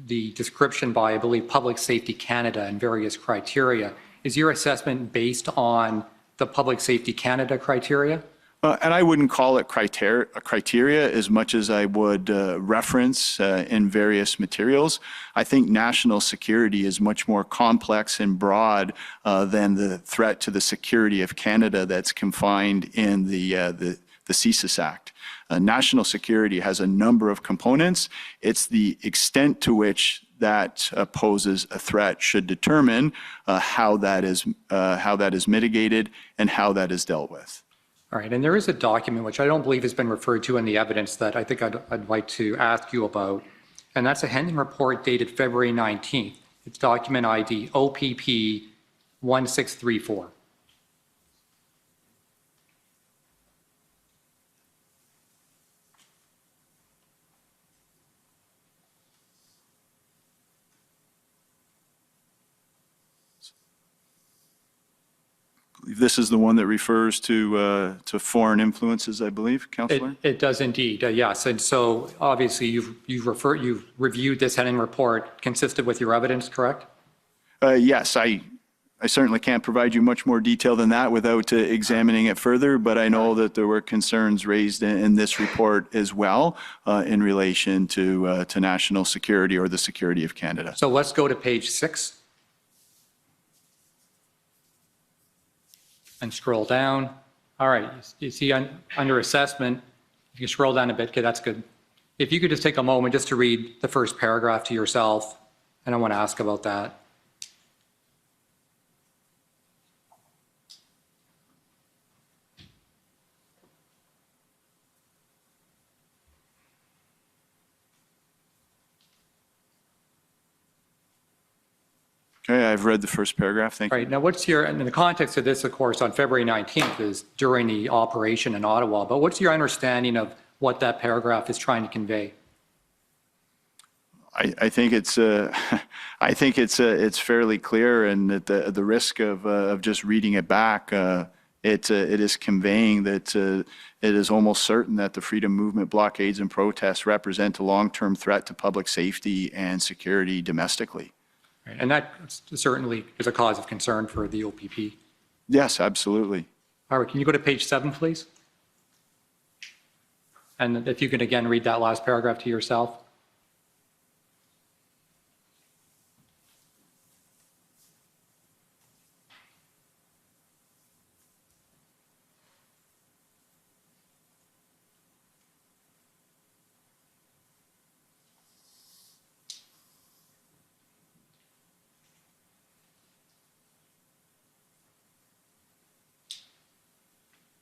the description by, I believe, Public Safety Canada and various criteria. Is your assessment based on the Public Safety Canada criteria? And I wouldn't call it criteria as much as I would reference in various materials. I think national security is much more complex and broad than the threat to the security of Canada that's confined in the COMISSION Act. National security has a number of components. It's the extent to which that poses a threat should determine how that is mitigated and how that is dealt with. All right, and there is a document which I don't believe has been referred to in the evidence that I think I'd like to ask you about, and that's a Hendon report dated February 19th. It's document ID OPP 1634. This is the one that refers to foreign influences, I believe, Councillor? It does indeed, yes. And so obviously you've reviewed this Hendon report consistent with your evidence, correct? Yes, I certainly can't provide you much more detail than that without examining it further, but I know that there were concerns raised in this report as well in relation to national security or the security of Canada. So let's go to page 6. And scroll down. All right, you see under assessment, if you scroll down a bit, okay, that's good. If you could just take a moment just to read the first paragraph to yourself, and I want to ask about that. Okay, I've read the first paragraph. Thank you. Right. Now, what's your, and in the context of this, of course, on February 19th is during the operation in Ottawa, but what's your understanding of what that paragraph is trying to convey? I think it's it's fairly clear, and at the risk of just reading it back, it is conveying that it is almost certain that the freedom movement blockades and protests represent a long-term threat to public safety and security domestically. Right. And that certainly is a cause of concern for the OPP. Yes, absolutely. All right, can you go to page 7, please? And if you could again read that last paragraph to yourself.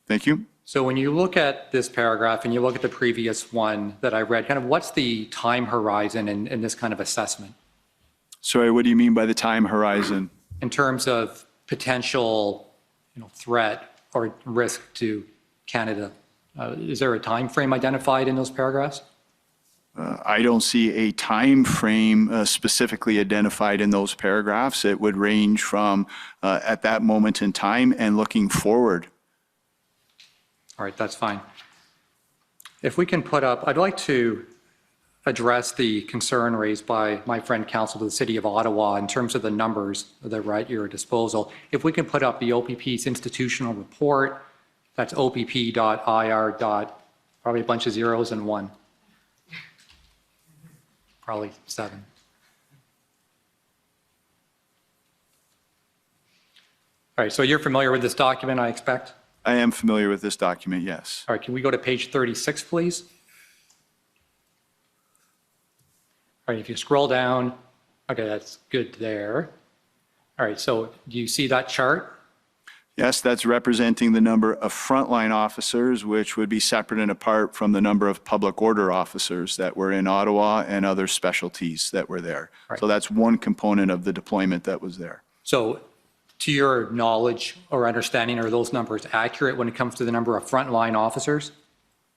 Thank you. So when you look at this paragraph and you look at the previous one that I read, kind of what's the time horizon in this kind of assessment? Sorry, what do you mean by the time horizon? In terms of potential, threat or risk to Canada, is there a time frame identified in those paragraphs? I don't see a time frame specifically identified in those paragraphs. It would range from at that moment in time and looking forward. All right, that's fine. If we can put up, I'd like to address the concern raised by my friend counsel to the City of Ottawa in terms of the numbers that are at your disposal. If we can put up the OPP's institutional report, that's opp.ir. Probably a bunch of zeros and 1. Probably 7. All right, so you're familiar with this document, I expect? I am familiar with this document, yes. All right, can we go to page 36, please? All right, if you scroll down, okay, that's good there. All right, so do you see that chart? Yes, that's representing the number of frontline officers, which would be separate and apart from the number of public order officers that were in Ottawa and other specialties that were there. Right. So that's one component of the deployment that was there. So to your knowledge or understanding, are those numbers accurate when it comes to the number of frontline officers?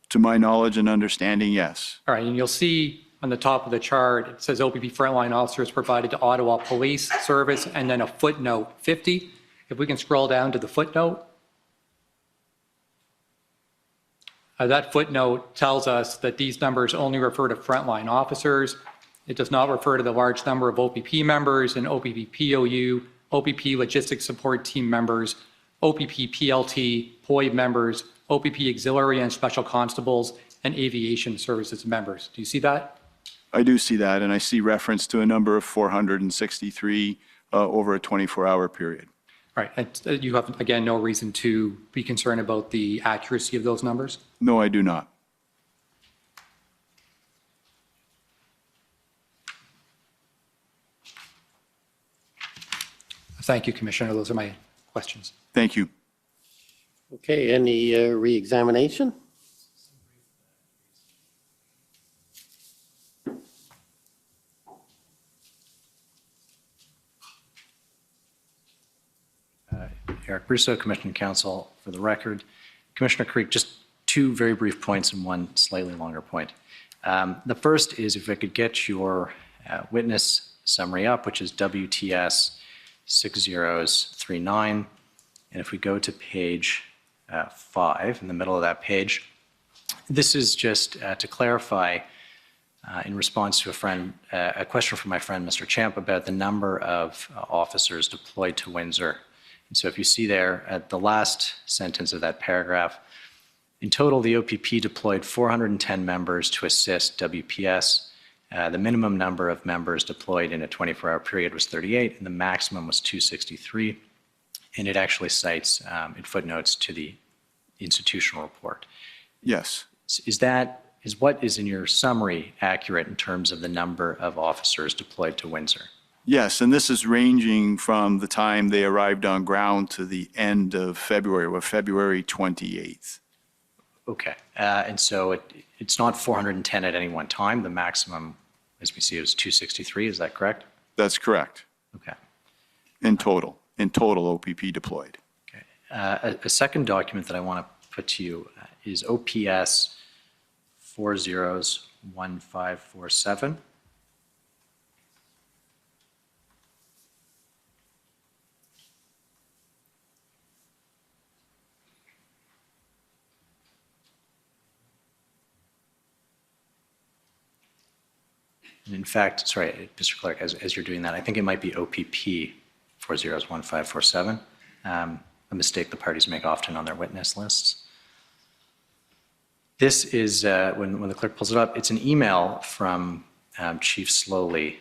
To my knowledge and understanding, yes. All right, and you'll see on the top of the chart, it says OPP frontline officers provided to Ottawa Police Service, and then a footnote 50. If we can scroll down to the footnote. That footnote tells us that these numbers only refer to frontline officers. It does not refer to the large number of OPP members and OPP POU, OPP Logistics Support Team members, OPP PLT, POI members, OPP Auxiliary and Special Constables, and Aviation Services members. Do you see that? I do see that, and I see reference to a number of 463 over a 24-hour period. All right, and you have, again, no reason to be concerned about the accuracy of those numbers? No, I do not. Thank you, Commissioner. Those are my questions. Thank you. Okay, any re-examination? Eric Russo, Commissioner Counsel. For the record, Commissioner Creek, just 2 very brief points and 1 slightly longer point. The first is if I could get your witness summary up, which is WTS 6039. And if we go to page 5, in the middle of that page, this is just to clarify in response to a question from my friend, Mr. Champ, about the number of officers deployed to Windsor. And so if you see there at the last sentence of that paragraph, in total, the OPP deployed 410 members to assist WPS. The minimum number of members deployed in a 24-hour period was 38, and the maximum was 263. And it actually cites in footnotes to the institutional report. Yes. Is that is what is in your summary accurate in terms of the number of officers deployed to Windsor? Yes, and this is ranging from the time they arrived on ground to the end of February, or February 28th. Okay. And so it's not 410 at any one time. The maximum, as we see, is 263. Is that correct? That's correct. Okay. In total OPP deployed. Okay. A second document that I want to put to you is OPS 401547. And in fact, sorry, Mr. Clerk, as you're doing that, I think it might be OPP 401547, a mistake the parties make often on their witness lists. This is, when the clerk pulls it up, it's an email from Chief Slowly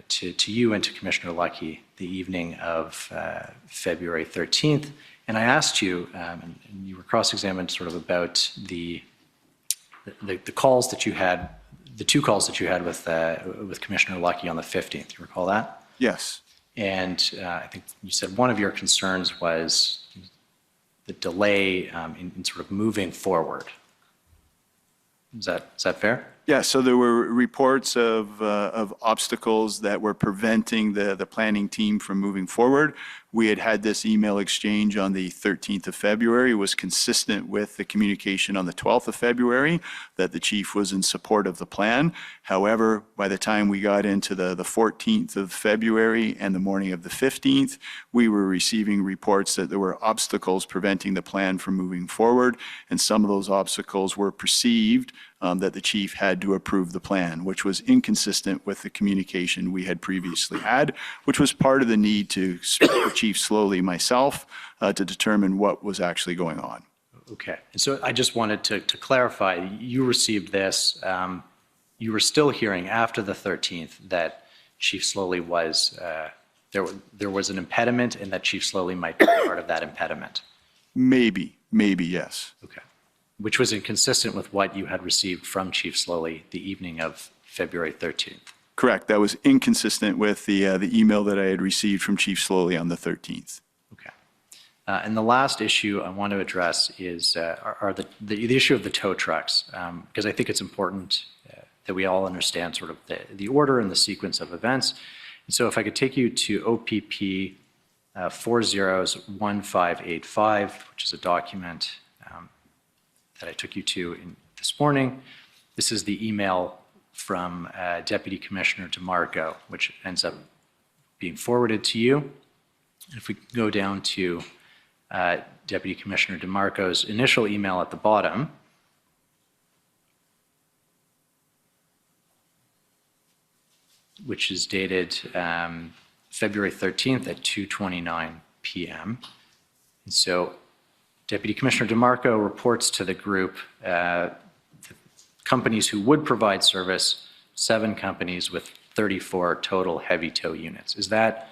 to you and to Commissioner Lucky the evening of February 13th. And I asked you, and you were cross-examined sort of about the calls that you had, the two calls that you had with Commissioner Lucky on the 15th. You recall that? Yes. And I think you said one of your concerns was the delay in sort of moving forward. Is that fair? Yeah, so there were reports of obstacles that were preventing the planning team from moving forward. We had this email exchange on the 13th of February. It was consistent with the communication on the 12th of February that the chief was in support of the plan. However, by the time we got into the 14th of February and the morning of the 15th, we were receiving reports that there were obstacles preventing the plan from moving forward, and some of those obstacles were perceived that the chief had to approve the plan, which was inconsistent with the communication we had previously had, which was part of the need to speak with Chief Slowly myself to determine what was actually going on. Okay. And so I just wanted to clarify, you received this, you were still hearing after the 13th that Chief Slowly was, there was an impediment and that Chief Slowly might be part of that impediment? Maybe, yes. Okay. Which was inconsistent with what you had received from Chief Slowly the evening of February 13th. Correct. That was inconsistent with the email that I had received from Chief Slowly on the 13th. Okay. And the last issue I want to address is the issue of the tow trucks, because I think it's important that we all understand sort of the order and the sequence of events. And so if I could take you to OPP 401585, which is a document that I took you to this morning. This is the email from Deputy Commissioner DeMarco, which ends up being forwarded to you. If we go down to Deputy Commissioner DeMarco's initial email at the bottom, which is dated February 13th at 2:29 p.m. And so Deputy Commissioner DeMarco reports to the group the companies who would provide service, 7 companies with 34 total heavy tow units. Is that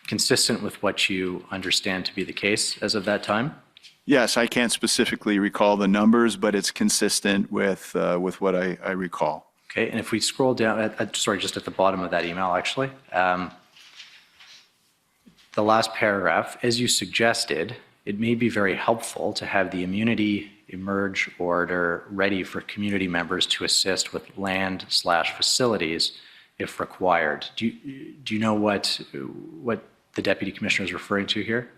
consistent with what you understand to be the case as of that time? Yes, I can't specifically recall the numbers, but it's consistent with what I recall. Okay, and if we scroll down, sorry, just at the bottom of that email, actually, the last paragraph, as you suggested, it may be very helpful to have the immunity emerge order ready for community members to assist with land/facilities if required. Do you know what the Deputy Commissioner is referring to here?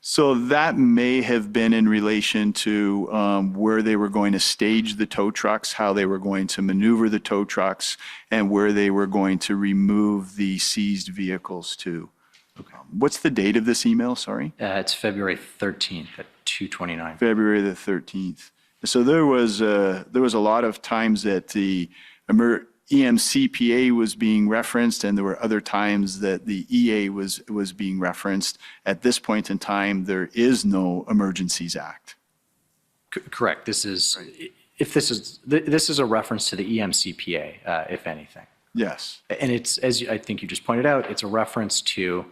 So that may have been in relation to where they were going to stage the tow trucks, how they were going to maneuver the tow trucks, and where they were going to remove the seized vehicles to. Okay. What's the date of this email, sorry? It's February 13th at 2:29. February the 13th. So there was a lot of times that the EMCPA was being referenced, and there were other times that the EA was being referenced. At this point in time, there is no Emergencies Act. Correct. This is a reference to the EMCPA, if anything. Yes. And it's, as I think you just pointed out, it's a reference to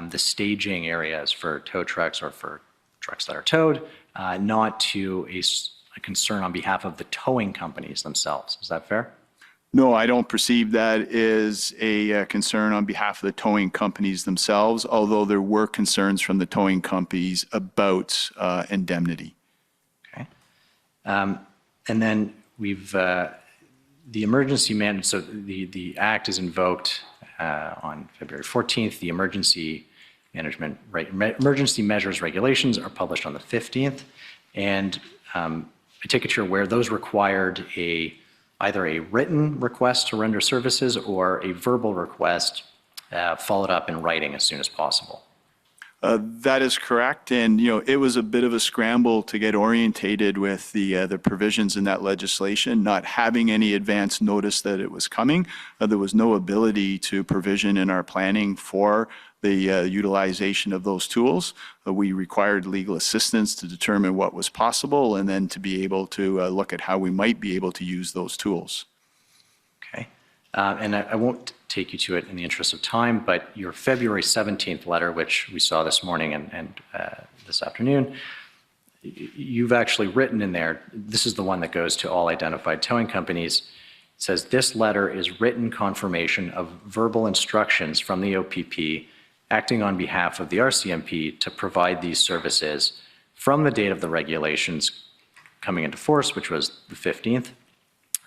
the staging areas for tow trucks or for trucks that are towed, not to a concern on behalf of the towing companies themselves. Is that fair? No, I don't perceive that is a concern on behalf of the towing companies themselves, although there were concerns from the towing companies about indemnity. Okay. And then we've, the emergency man, so the act is invoked on February 14th. The emergency measures regulations are published on the 15th. And I take it you're aware those required either a written request to render services or a verbal request followed up in writing as soon as possible. That is correct, and it was a bit of a scramble to get orientated with the provisions in that legislation. Not having any advance notice that it was coming, there was no ability to provision in our planning for the utilization of those tools. We required legal assistance to determine what was possible, and then to be able to look at how we might be able to use those tools. Okay, and I won't take you to it in the interest of time, but your February 17th letter, which we saw this morning and this afternoon, you've actually written in there, this is the one that goes to all identified towing companies. It says, this letter is written confirmation of verbal instructions from the OPP acting on behalf of the RCMP to provide these services from the date of the regulations coming into force, which was the 15th.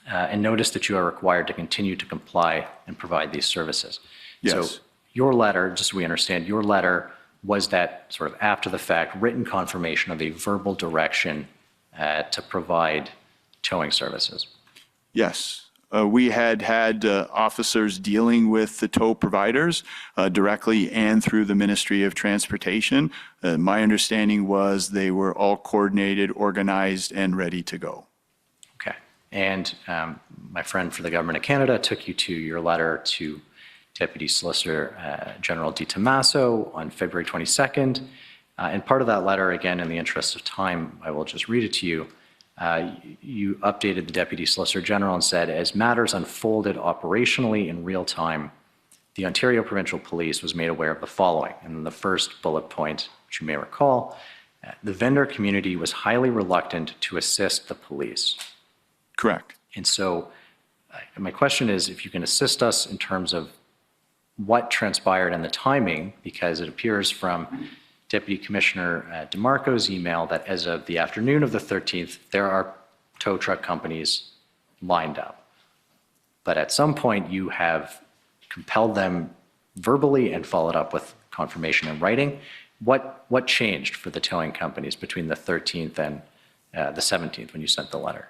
And notice that you are required to continue to comply and provide these services. Yes. So your letter, just so we understand, your letter was that sort of after the fact written confirmation of a verbal direction to provide towing services. Yes. We had officers dealing with the tow providers directly and through the Ministry of Transportation. My understanding was they were all coordinated, organized, and ready to go. Okay. And my friend for the Government of Canada took you to your letter to Deputy Solicitor General Di Tommaso on February 22nd. And part of that letter, again, in the interest of time, I will just read it to you. You updated the Deputy Solicitor General and said, as matters unfolded operationally in real time, the Ontario Provincial Police was made aware of the following. And the first bullet point, which you may recall, the vendor community was highly reluctant to assist the police. Correct. And so my question is, if you can assist us in terms of what transpired and the timing, because it appears from Deputy Commissioner DeMarco's email that as of the afternoon of the 13th, there are tow truck companies lined up. But at some point, you have compelled them verbally and followed up with confirmation in writing. What changed for the towing companies between the 13th and the 17th when you sent the letter?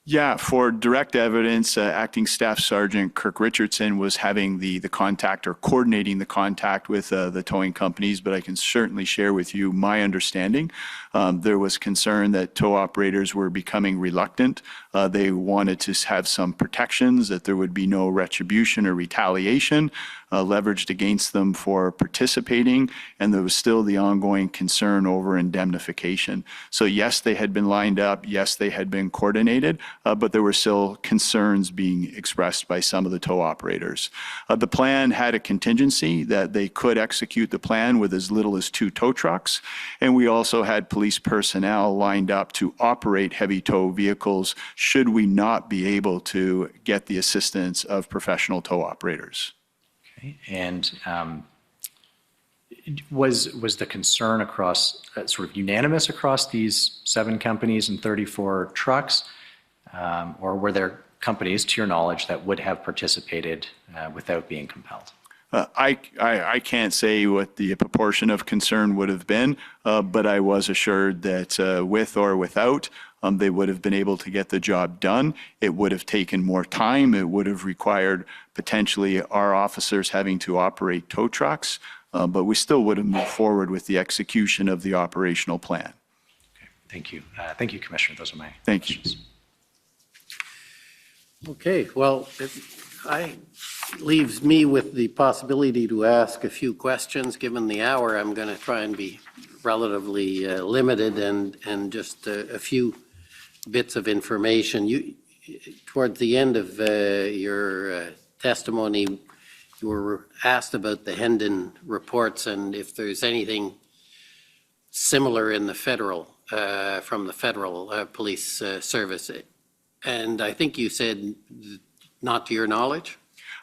Yeah, for direct evidence, Acting Staff Sergeant Kirk Richardson was having the contact or coordinating the contact with the towing companies, but I can certainly share with you my understanding. There was concern that tow operators were becoming reluctant. They wanted to have some protections, that there would be no retribution or retaliation leveraged against them for participating, and there was still the ongoing concern over indemnification. So yes, they had been lined up, yes, they had been coordinated, but there were still concerns being expressed by some of the tow operators. The plan had a contingency that they could execute the plan with as little as 2 tow trucks, and we also had police personnel lined up to operate heavy tow vehicles should we not be able to get the assistance of professional tow operators. Okay. And was the concern across sort of unanimous across these 7 companies and 34 trucks, or were there companies, to your knowledge, that would have participated without being compelled? I can't say what the proportion of concern would have been, but I was assured that with or without, they would have been able to get the job done. It would have taken more time. It would have required potentially our officers having to operate tow trucks, but we still would have moved forward with the execution of the operational plan. Okay. Thank you. Thank you, Commissioner. Those are my Thank questions. you. Okay, well, leaves me with the possibility to ask a few questions. Given the hour, I'm going to try and be relatively limited and just a few bits of information. Towards the end of your testimony, you were asked about the Hendon reports and if there's anything similar in the federal from the federal police service. And I think you said not to your knowledge?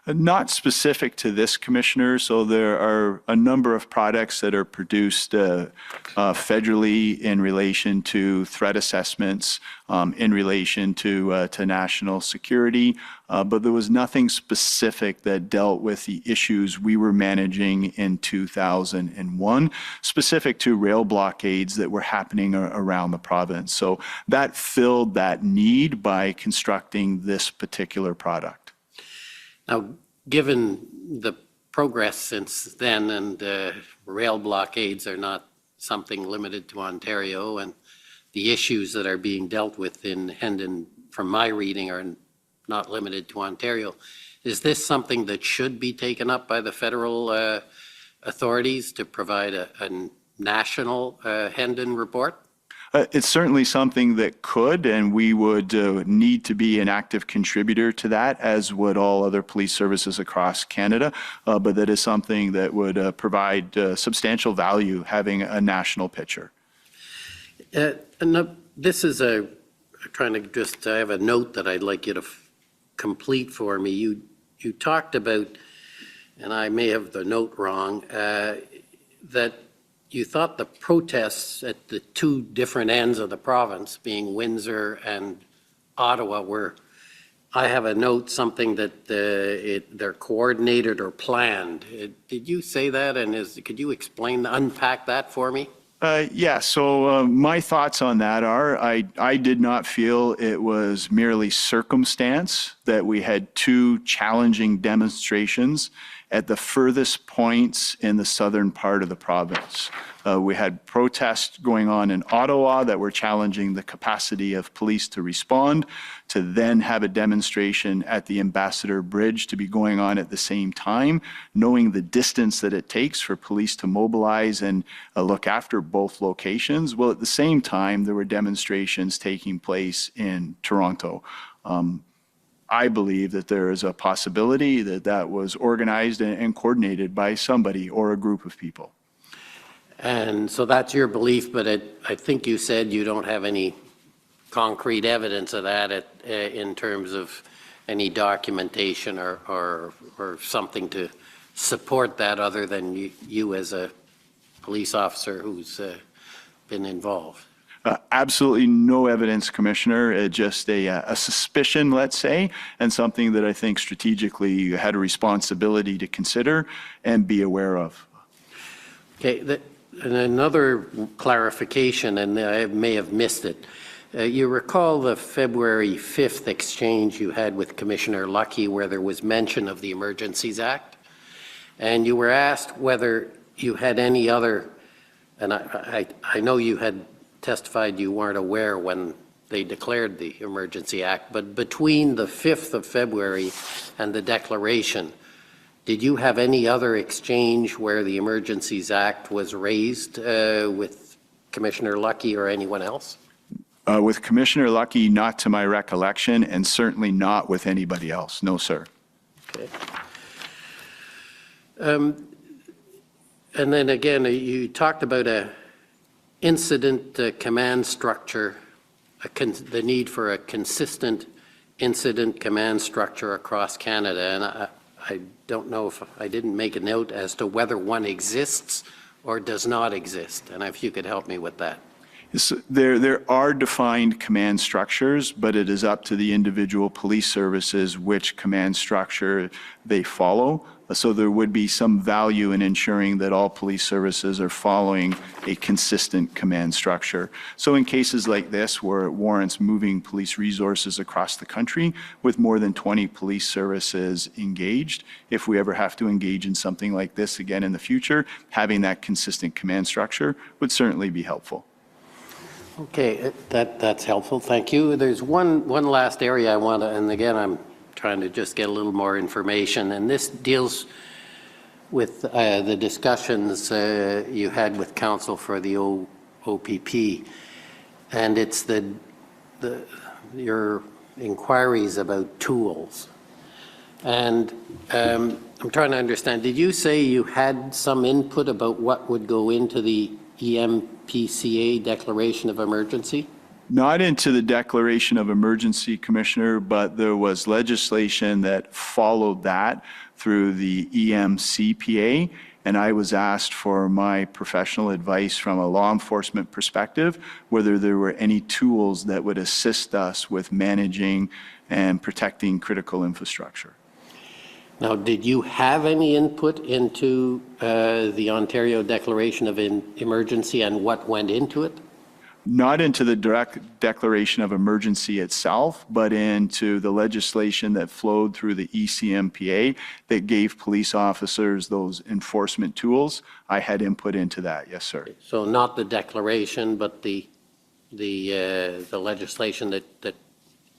Not specific to this, Commissioner. So there are a number of products that are produced federally in relation to threat assessments, in relation to national security, but there was nothing specific that dealt with the issues we were managing in 2001, specific to rail blockades that were happening around the province. So that filled that need by constructing this particular product. Now, given the progress since then, and rail blockades are not something limited to Ontario, and the issues that are being dealt with in Hendon, from my reading, are not limited to Ontario, is this something that should be taken up by the federal authorities to provide a national Hendon report? It's certainly something that could, and we would need to be an active contributor to that, as would all other police services across Canada. But that is something that would provide substantial value, having a national picture. And this is I have a note that I'd like you to complete for me. You talked about, and I may have the note wrong, that you thought the protests at the two different ends of the province, being Windsor and Ottawa, were, I have a note, something that they're coordinated or planned. Did you say that? And could you unpack that for me? Yeah, so my thoughts on that are I did not feel it was merely circumstance that we had two challenging demonstrations at the furthest points in the southern part of the province. We had protests going on in Ottawa that were challenging the capacity of police to respond, to then have a demonstration at the Ambassador Bridge to be going on at the same time, knowing the distance that it takes for police to mobilize and look after both locations. Well, at the same time, there were demonstrations taking place in Toronto. I believe that there is a possibility that that was organized and coordinated by somebody or a group of people. And so that's your belief, but I think you said you don't have any concrete evidence of that in terms of any documentation or something to support that, other than you as a police officer who's been involved. Absolutely no evidence, Commissioner. Just a suspicion, let's say, and something that I think strategically you had a responsibility to consider and be aware of. Okay, and another clarification, and I may have missed it. You recall the February 5th exchange you had with Commissioner Lucky, where there was mention of the Emergencies Act, and you were asked whether you had any other, and I know you had testified you weren't aware when they declared the Emergency Act, but between the 5th of February and the declaration, did you have any other exchange where the Emergencies Act was raised with Commissioner Lucky or anyone else? With Commissioner Lucky, not to my recollection, and certainly not with anybody else. No, sir. Okay. And then again, you talked about a incident command structure, the need for a consistent incident command structure across Canada. And I don't know if I didn't make a note as to whether one exists or does not exist. And if you could help me with that. There are defined command structures, but it is up to the individual police services which command structure they follow. So there would be some value in ensuring that all police services are following a consistent command structure. So in cases like this, where it warrants moving police resources across the country with more than 20 police services engaged, if we ever have to engage in something like this again in the future, having that consistent command structure would certainly be helpful. Okay, that's helpful. Thank you. There's one last area I want to, and again, I'm trying to just get a little more information, and this deals with the discussions you had with counsel for the OPP, and it's your inquiries about tools. And I'm trying to understand, did you say you had some input about what would go into the EMPCA declaration of emergency? Not into the declaration of emergency, Commissioner, but there was legislation that followed that through the EMCPA, and I was asked for my professional advice from a law enforcement perspective, whether there were any tools that would assist us with managing and protecting critical infrastructure. Now, did you have any input into the Ontario Declaration of Emergency and what went into it? Not into the direct declaration of emergency itself, but into the legislation that flowed through the ECMPA that gave police officers those enforcement tools. I had input into that, yes, sir. So not the declaration, but the legislation that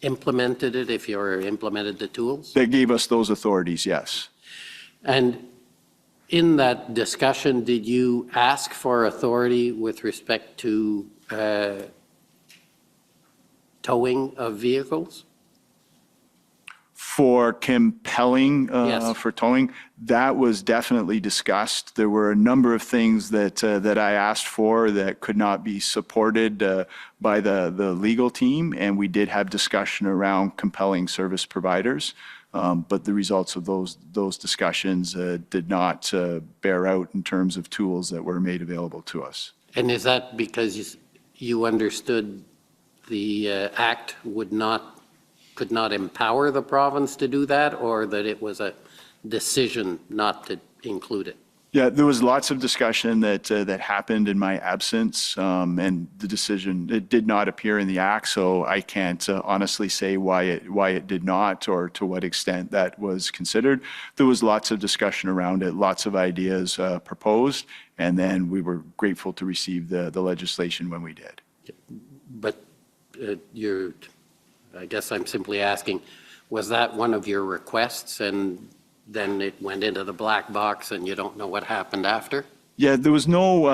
implemented it, if you implemented the tools? That gave us those authorities, yes. And in that discussion, did you ask for authority with respect to towing of vehicles? For compelling, Yes. for towing, that was definitely discussed. There were a number of things that I asked for that could not be supported by the legal team, and we did have discussion around compelling service providers. But the results of those discussions did not bear out in terms of tools that were made available to us. And is that because you understood the act could not empower the province to do that, or that it was a decision not to include it? Yeah, there was lots of discussion that happened in my absence, and the decision, it did not appear in the act, so I can't honestly say why it did not or to what extent that was considered. There was lots of discussion around it, lots of ideas proposed, and then we were grateful to receive the legislation when we did. But I guess I'm simply asking, was that one of your requests and then it went into the black box and you don't know what happened after? Yeah, there was no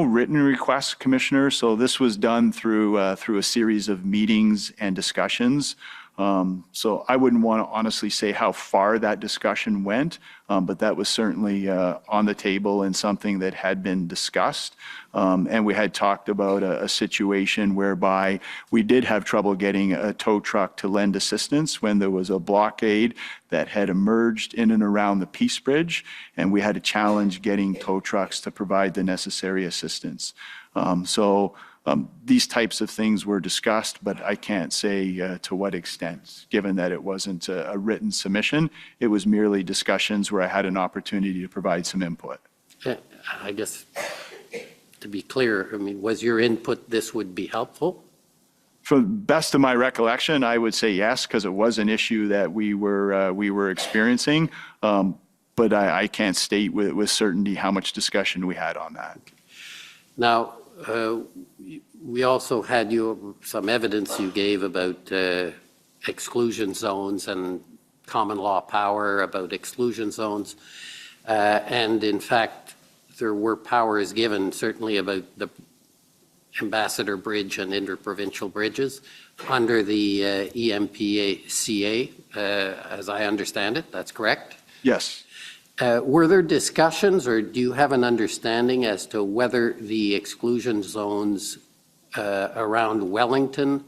written request, Commissioner. So this was done through a series of meetings and discussions. So I wouldn't want to honestly say how far that discussion went, but that was certainly on the table and something that had been discussed. And we had talked about a situation whereby we did have trouble getting a tow truck to lend assistance when there was a blockade that had emerged in and around the Peace Bridge, and we had a challenge getting tow trucks to provide the necessary assistance. These types of things were discussed, but I can't say to what extent, given that it wasn't a written submission. It was merely discussions where I had an opportunity to provide some input. I guess, to be clear, I mean, was your input this would be helpful? For the best of my recollection, I would say yes, because it was an issue that we were experiencing, but I can't state with certainty how much discussion we had on that. Now, we also had some evidence you gave about exclusion zones and common law power about exclusion zones. And in fact, there were powers given certainly about the Ambassador Bridge and interprovincial bridges under the EMPCA, as I understand it. That's correct? Yes. Were there discussions, or do you have an understanding as to whether the exclusion zones around Wellington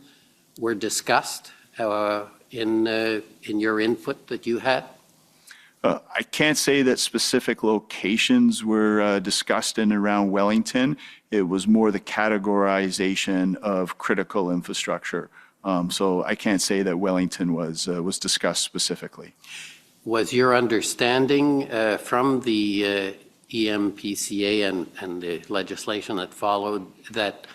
were discussed in your input that you had? I can't say that specific locations were discussed in and around Wellington. It was more the categorization of critical infrastructure. So I can't say that Wellington was discussed specifically. Was your understanding from the EMPCA and the legislation that followed that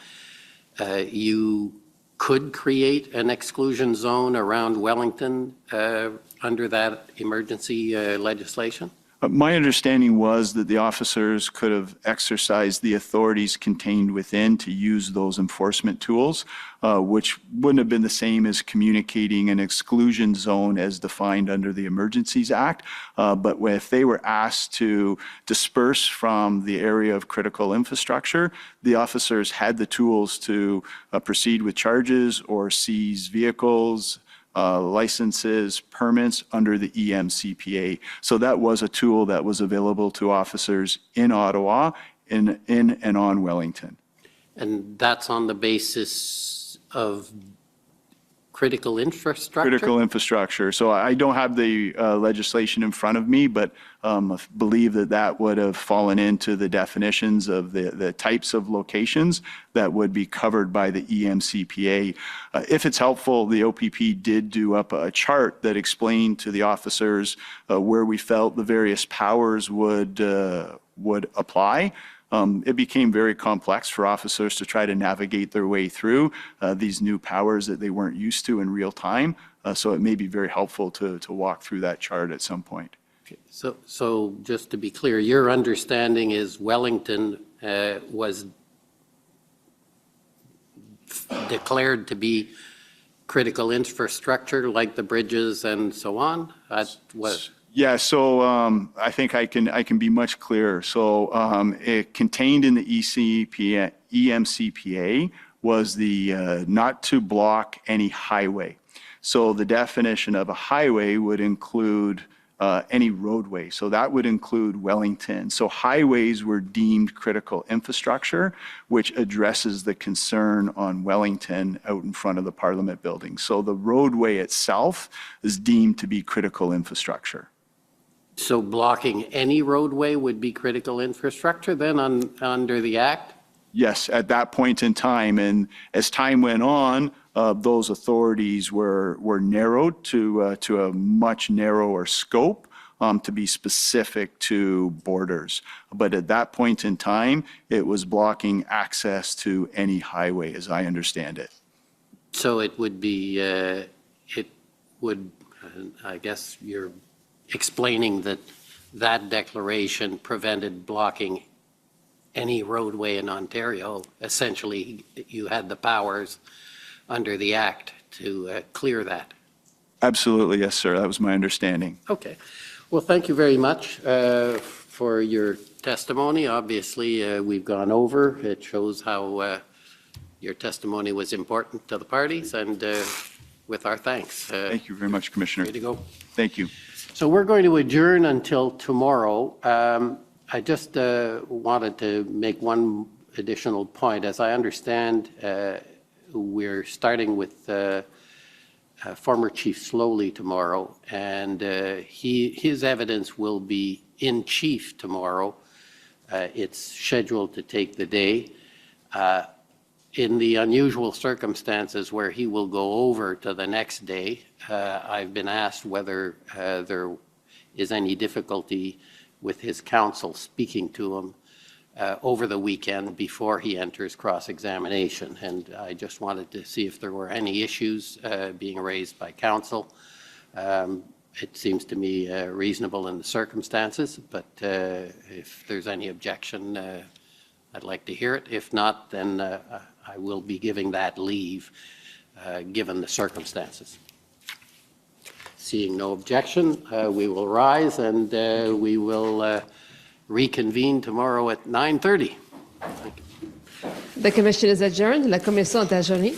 you could create an exclusion zone around Wellington under that emergency legislation? My understanding was that the officers could have exercised the authorities contained within to use those enforcement tools, which wouldn't have been the same as communicating an exclusion zone as defined under the Emergencies Act. But if they were asked to disperse from the area of critical infrastructure, the officers had the tools to proceed with charges or seize vehicles, licenses, permits under the EMCPA. So that was a tool that was available to officers in Ottawa in and on Wellington. And that's on the basis of critical infrastructure? Critical infrastructure. So I don't have the legislation in front of me, but I believe that that would have fallen into the definitions of the types of locations that would be covered by the EMCPA. If it's helpful, the OPP did do up a chart that explained to the officers where we felt the various powers would apply. It became very complex for officers to try to navigate their way through these new powers that they weren't used to in real time. So it may be very helpful to walk through that chart at some point. Okay. So just to be clear, your understanding is Wellington was declared to be critical infrastructure like the bridges and so on? That was. Yeah, so I think I can be much clearer. So it contained in the EMCPA was the not to block any highway. So the definition of a highway would include any roadway. So that would include Wellington. So highways were deemed critical infrastructure, which addresses the concern on Wellington out in front of the Parliament building. So the roadway itself is deemed to be critical infrastructure. So blocking any roadway would be critical infrastructure then under the Act? Yes, at that point in time. And as time went on, those authorities were narrowed to a much narrower scope to be specific to borders. But at that point in time, it was blocking access to any highway, as I understand it. So it would be, I guess you're explaining that that declaration prevented blocking any roadway in Ontario. Essentially, you had the powers under the Act to clear that. Absolutely, yes, sir. That was my understanding. Okay. Well, thank you very much for your testimony. Obviously, we've gone over. It shows how your testimony was important to the parties, and with our thanks. Thank you very much, Commissioner. Ready to go? Thank you. So we're going to adjourn until tomorrow. I just wanted to make one additional point. As I understand, we're starting with former Chief Slowly tomorrow, and his evidence will be in chief tomorrow. It's scheduled to take the day. In the unusual circumstances where he will go over to the next day, I've been asked whether there is any difficulty with his counsel speaking to him over the weekend before he enters cross-examination. And I just wanted to see if there were any issues being raised by counsel. It seems to me reasonable in the circumstances, but if there's any objection, I'd like to hear it. If not, then I will be giving that leave, given the circumstances. Seeing no objection, we will rise and we will reconvene tomorrow at 9:30. The commission is adjourned. La commission est adjournée.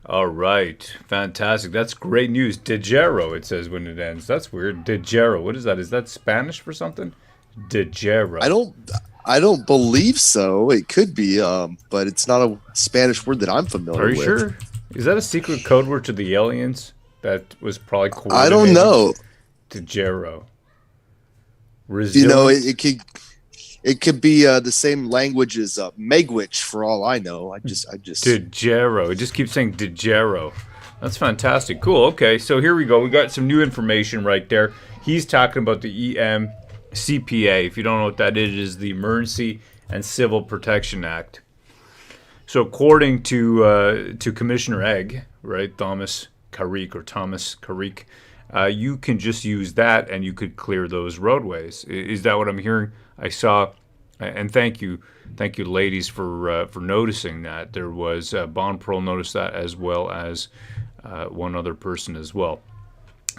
All right, fantastic. That's great news. Dejero, it says when it ends. That's weird. Dejero. What is that? Is that Spanish for something? Dejero. I don't believe so. It could be, but it's not a Spanish word that I'm familiar with. Are you sure? Is that a secret code word to the aliens that was probably I don't know. Dejero. You know, it could be the same language as Megwitch for all I know. I just Dejero. It just keeps saying Dejero. That's fantastic. Cool. Okay, so here we go. We got some new information right there. He's talking about the EMCPA. If you don't know what that is the Emergency and Civil Protection Act. So according to Commissioner Egg, right, Thomas Carrick, you can just use that and you could clear those roadways. Is that what I'm hearing? I saw, and thank you ladies for noticing that. There was Bond Pearl noticed that, as well as one other person as well.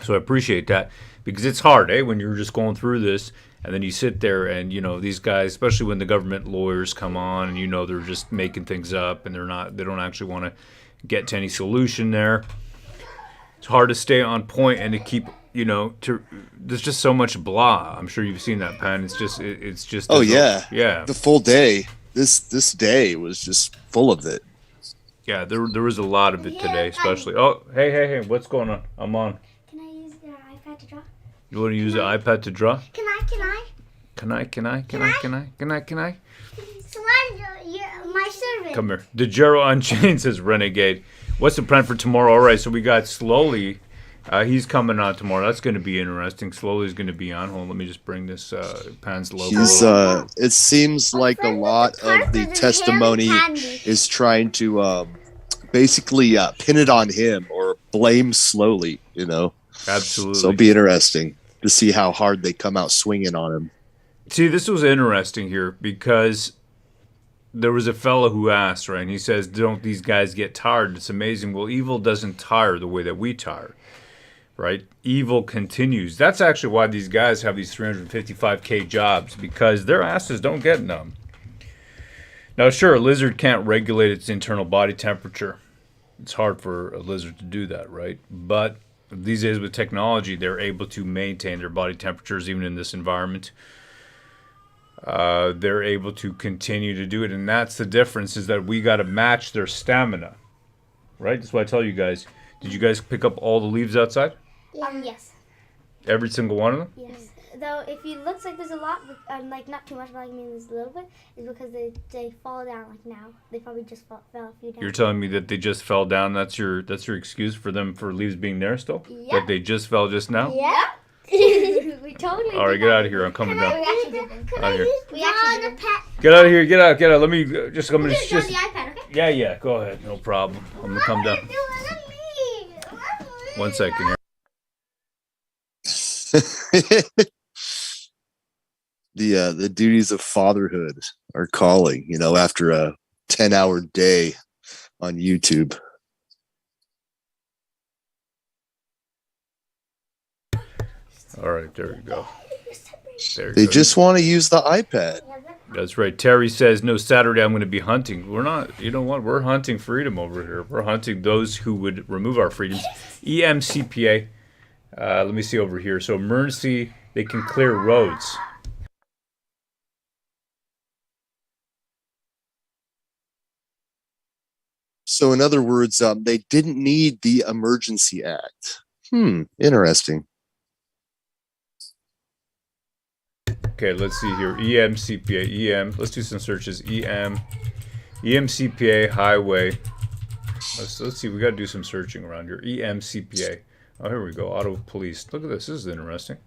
So I appreciate that, because it's hard, when you're just going through this, and then you sit there and, these guys, especially when the government lawyers come on and, they're just making things up and they don't actually want to get to any solution there. It's hard to stay on point and to keep, there's just so much blah. I'm sure you've seen that, Pan. It's just. Oh yeah. Yeah. The full day. This day was just full of it. Yeah, there was a lot of it today, especially. Oh, hey, what's going on? I'm on. Can I use your iPad to draw? You want to use the iPad to draw? Can I? Someone, you're my servant. Come here. DeGero Unchained says Renegade. What's the plan for tomorrow? All right, so we got Slowly. He's coming on tomorrow. That's going to be interesting. Slowly's going to be on. Hold on, let me just bring this Pan's logo. It seems like a lot of the testimony is trying to basically pin it on him or blame Slowly, Absolutely. So it'll be interesting to see how hard they come out swinging on him. See, this was interesting here because there was a fellow who asked, right? And he says, don't these guys get tired? It's amazing. Well, evil doesn't tire the way that we tire, right? Evil continues. That's actually why these guys have these 355K jobs, because their asses don't get numb. Now, sure, a lizard can't regulate its internal body temperature. It's hard for a lizard to do that, right? But these days with technology, they're able to maintain their body temperatures even in this environment. They're able to continue to do it, and that's the difference, is that we got to match their stamina, right? That's why I tell you guys. Did you guys pick up all the leaves outside? Yes. Every single one of them? Yes. Though if it looks like there's a lot, like not too much, but I mean there's a little bit, is because they fall down like now. They probably just fell a few down. You're telling me that they just fell down? That's your excuse for them for leaves being there still? Yeah. That they just fell just now? Yeah. We totally. All right, get out of here. I'm coming down. We actually did. Out of here. We actually did. Get out of here. Get out. Let me just. I'm gonna Just draw the iPad, okay? Yeah. Go ahead. No problem. I'm gonna come down. 1 second here. The duties of fatherhood are calling, after a 10-hour day on YouTube. All right, there you go. They just want to use the iPad. That's right. Terry says, no, Saturday I'm going to be hunting. We're not, you know what? We're hunting freedom over here. We're hunting those who would remove our freedoms. EMCPA. Let me see over here. So emergency, they can clear roads. So in other words, they didn't need the Emergency Act. Interesting. Okay, let's see here. EMCPA, let's do some searches. EMCPA highway. Let's see. We got to do some searching around here. EMCPA. Oh, here we go. Auto police. Look at this. This is interesting.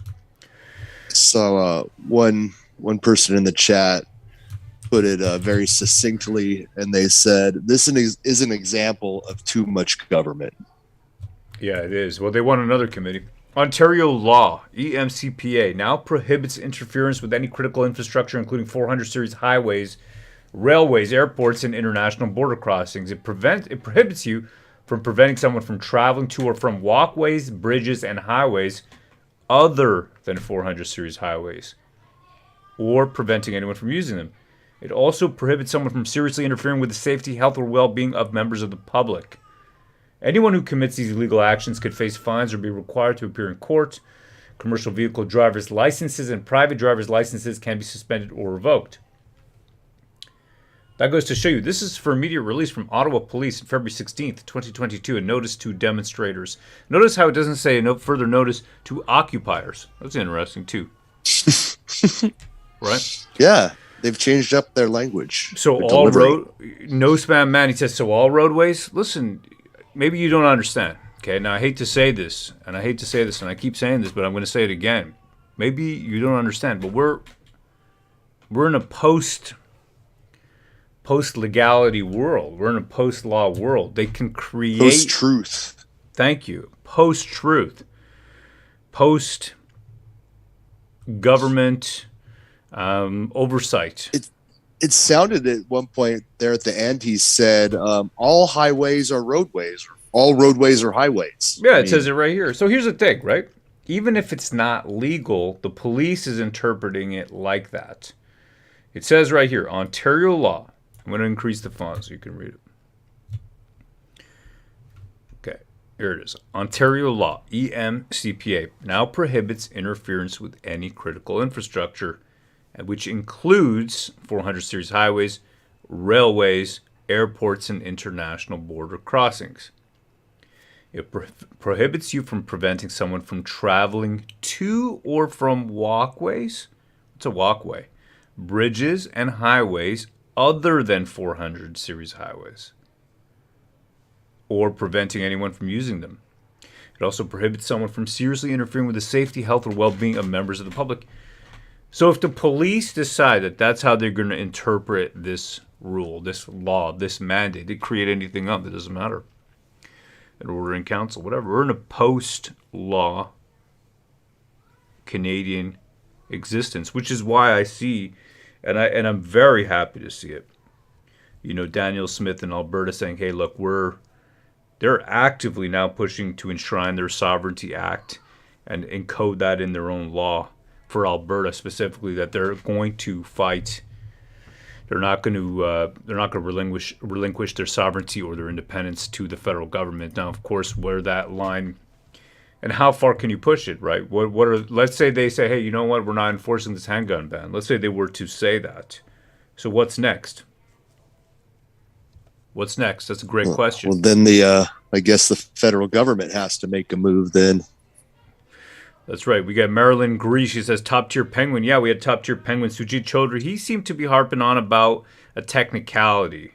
So one person in the chat put it very succinctly, and they said, this is an example of too much government. Yeah, it is. Well, they want another committee. Ontario law, EMCPA, now prohibits interference with any critical infrastructure, including 400 series highways, railways, airports, and international border crossings. It prohibits you from preventing someone from traveling to or from walkways, bridges, and highways other than 400 series highways, or preventing anyone from using them. It also prohibits someone from seriously interfering with the safety, health, or well-being of members of the public. Anyone who commits these illegal actions could face fines or be required to appear in court. Commercial vehicle driver's licenses and private driver's licenses can be suspended or revoked. That goes to show you, this is for immediate release from Ottawa Police on February 16th, 2022, a notice to demonstrators. Notice how it doesn't say no further notice to occupiers. That's interesting, too. Right? Yeah, they've changed up their language. So all no spam man, he says, so all roadways? Listen, maybe you don't understand. Okay, now I hate to say this, and I keep saying this, but I'm going to say it again. Maybe you don't understand, but we're in a post-legality world. We're in a post-law world. They can create... Post-truth. Thank you. Post-truth. Post-government oversight. It sounded at one point there at the end, he said, all highways are roadways, or all roadways are highways. Yeah, it says it right here. So here's the thing, right? Even if it's not legal, the police is interpreting it like that. It says right here, Ontario law. I'm going to increase the font so you can read it. Okay, here it is. Ontario law, EMCPA, now prohibits interference with any critical infrastructure, which includes 400 series highways, railways, airports, and international border crossings. It prohibits you from preventing someone from traveling to or from walkways. What's a walkway? Bridges and highways other than 400 series highways, or preventing anyone from using them. It also prohibits someone from seriously interfering with the safety, health, or well-being of members of the public. So if the police decide that that's how they're going to interpret this rule, this law, this mandate, they create anything up, it doesn't matter. An order in council, whatever. We're in a post-law Canadian existence, which is why I see, and I'm very happy to see it. You know, Daniel Smith in Alberta saying, "Hey, look, they're actively now pushing to enshrine their Sovereignty Act and encode that in their own law for Alberta specifically. That they're going to fight. They're not going to relinquish their sovereignty or their independence to the federal government." Now, of course, where that line and how far can you push it, right? What are, let's say they say, hey, you know what, we're not enforcing this handgun ban. Let's say they were to say that. So what's next? What's next? That's a great question. Well, then I guess the federal government has to make a move then. That's right. We got Marilyn Gree. She says, top tier penguin. Yeah, we had top tier penguin. Sujit Chaudhry, he seemed to be harping on about a technicality,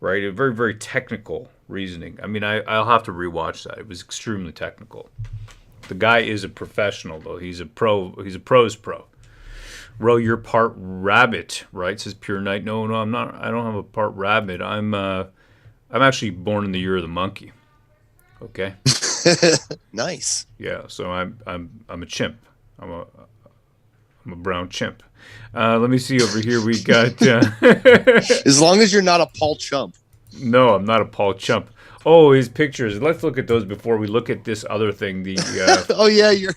right? A very, very technical reasoning. I mean, I'll have to rewatch that. It was extremely technical. The guy is a professional, though. He's a pro. He's a pro's pro. Ro, you're part rabbit, right? Says Pure Knight. No, I'm not. I don't have a part rabbit. I'm actually born in the year of the monkey. Okay. Nice. Yeah. So I'm a chimp. I'm a brown chimp. Let me see over here. We got. As long as you're not a Paul Chump. No, I'm not a Paul Chump. Oh, his pictures. Let's look at those before we look at this other thing. The oh yeah, your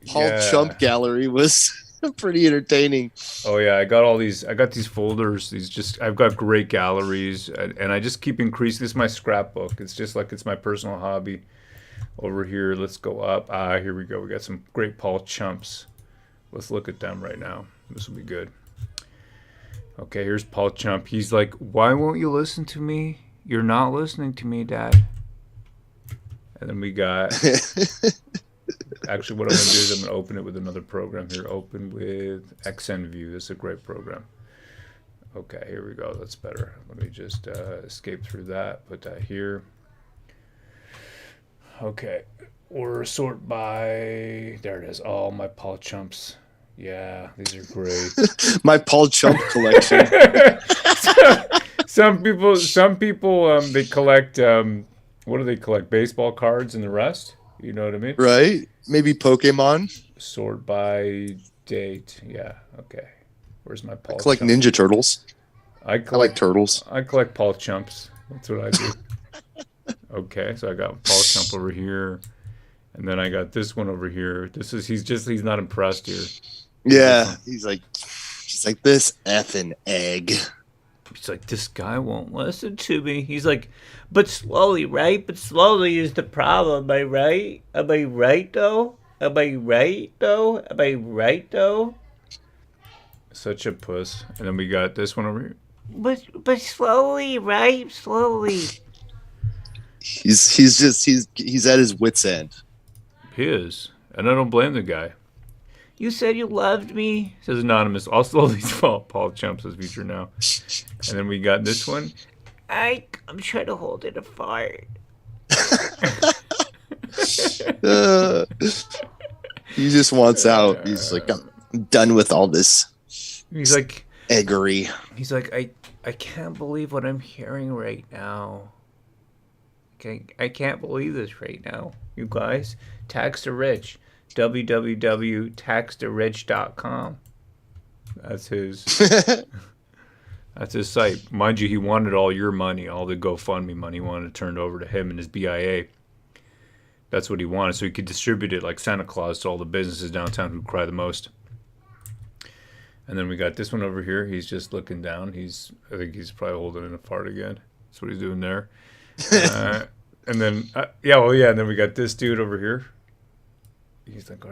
Paul Chump gallery was pretty entertaining. Oh yeah, I got these folders. I've got great galleries, and I just keep increasing. This is my scrapbook. It's just like it's my personal hobby. Over here, let's go up. Here we go. We got some great Paul Chumps. Let's look at them right now. This will be good. Okay, here's Paul Chump. He's like, why won't you listen to me? You're not listening to me, Dad. And then we got... Actually, what I'm going to do is I'm going to open it with another program here. Open with XNView. This is a great program. Okay, here we go. That's better. Let me just escape through that. Put that here. Okay. Or sort by... There it is. Oh, my Paul Chumps. Yeah, these are great. My Paul Chump collection. Some people, they collect, what do they collect? Baseball cards and the rest? You know what I mean? Right. Maybe Pokemon. Sort by date. Yeah. Okay. Where's my Paul? I collect Chump? Ninja Turtles. I like turtles. I collect Paul Chumps. That's what I do. Okay. So I got Paul Chump over here. And then I got this one over here. He's not impressed here. Yeah. He's like this effing egg. He's like, this guy won't listen to me. He's like, but slowly, right? But slowly is the problem. Am I right? Am I right, though? Am I right, though? Am I right, though? Such a puss. And then we got this one over here. But slowly, right? Slowly. He's at his wit's end. He is. And I don't blame the guy. You said you loved me, says Anonymous. I'll slowly fall. Paul Chump says feature now. And then we got this one. I'm trying to hold it apart. He just wants out. He's like, I'm done with all this. He's like eggery. He's like, I can't believe what I'm hearing right now. I can't believe this right now. You guys, tax the rich. www.taxtherich.com. That's his. That's his site. Mind you, he wanted all your money, all the GoFundMe money. He wanted to turn it over to him and his BIA. That's what he wanted, so he could distribute it like Santa Claus to all the businesses downtown who cry the most. And then we got this one over here. He's just looking down. I think he's probably holding in a fart again. That's what he's doing there. And then, and then we got this dude over here. He's like,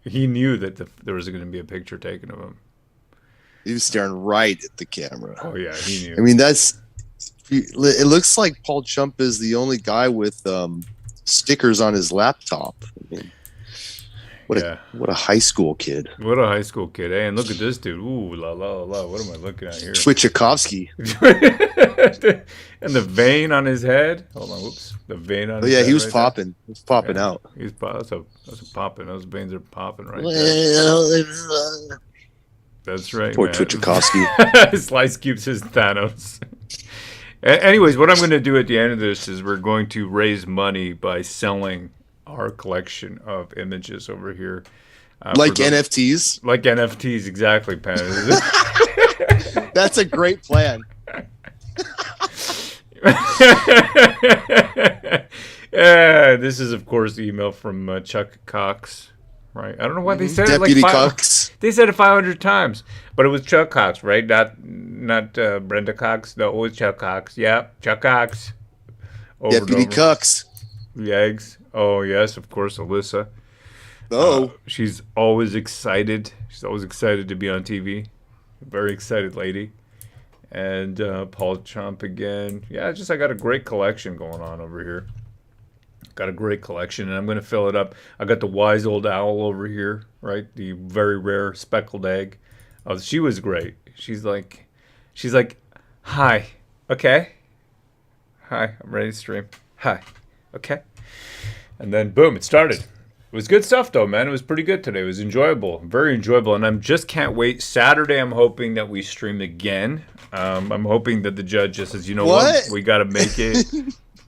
he knew that there was going to be a picture taken of him. He was staring right at the camera. Oh, yeah, he knew. I mean, it looks like Paul Chump is the only guy with stickers on his laptop. I mean, what a high school kid. What a high school kid. Hey, and look at this dude. Ooh, la, la, la. What am I looking at here? Twichikovsky. And the vein on his head. Hold on, whoops. The vein on his head. Yeah, he was popping. He was popping out. He's that's a popping. Those veins are popping right there. That's right, Poor man. Twichikovsky. Slice Cubes is Thanos. Anyways, what I'm going to do at the end of this is we're going to raise money by selling our collection of images over here. Like NFTs? Like NFTs, exactly, Pan. That's a great plan. This is, of course, the email from Chuck Cox. Right. I don't know why they said Deputy it like Cox. They said it 500 times, but it was Chuck Cox, right? Not Brenda Cox. No, it was Chuck Cox. Yeah, Chuck Cox. Deputy Cox. The eggs. Oh yes, of course, Alyssa. Oh, she's always excited. She's always excited to be on TV. Very excited lady. And Paul Chump again. Yeah, I got a great collection going on over here. Got a great collection, and I'm going to fill it up. I got the wise old owl over here, right? The very rare speckled egg. Oh, she was great. She's like, hi, okay, hi, I'm ready to stream. Hi, okay, and then boom, it started. It was good stuff though, man. It was pretty good today. It was enjoyable, very enjoyable, and just can't wait. Saturday, I'm hoping that we stream again. I'm hoping that the judge just says, you know what? We got to make it.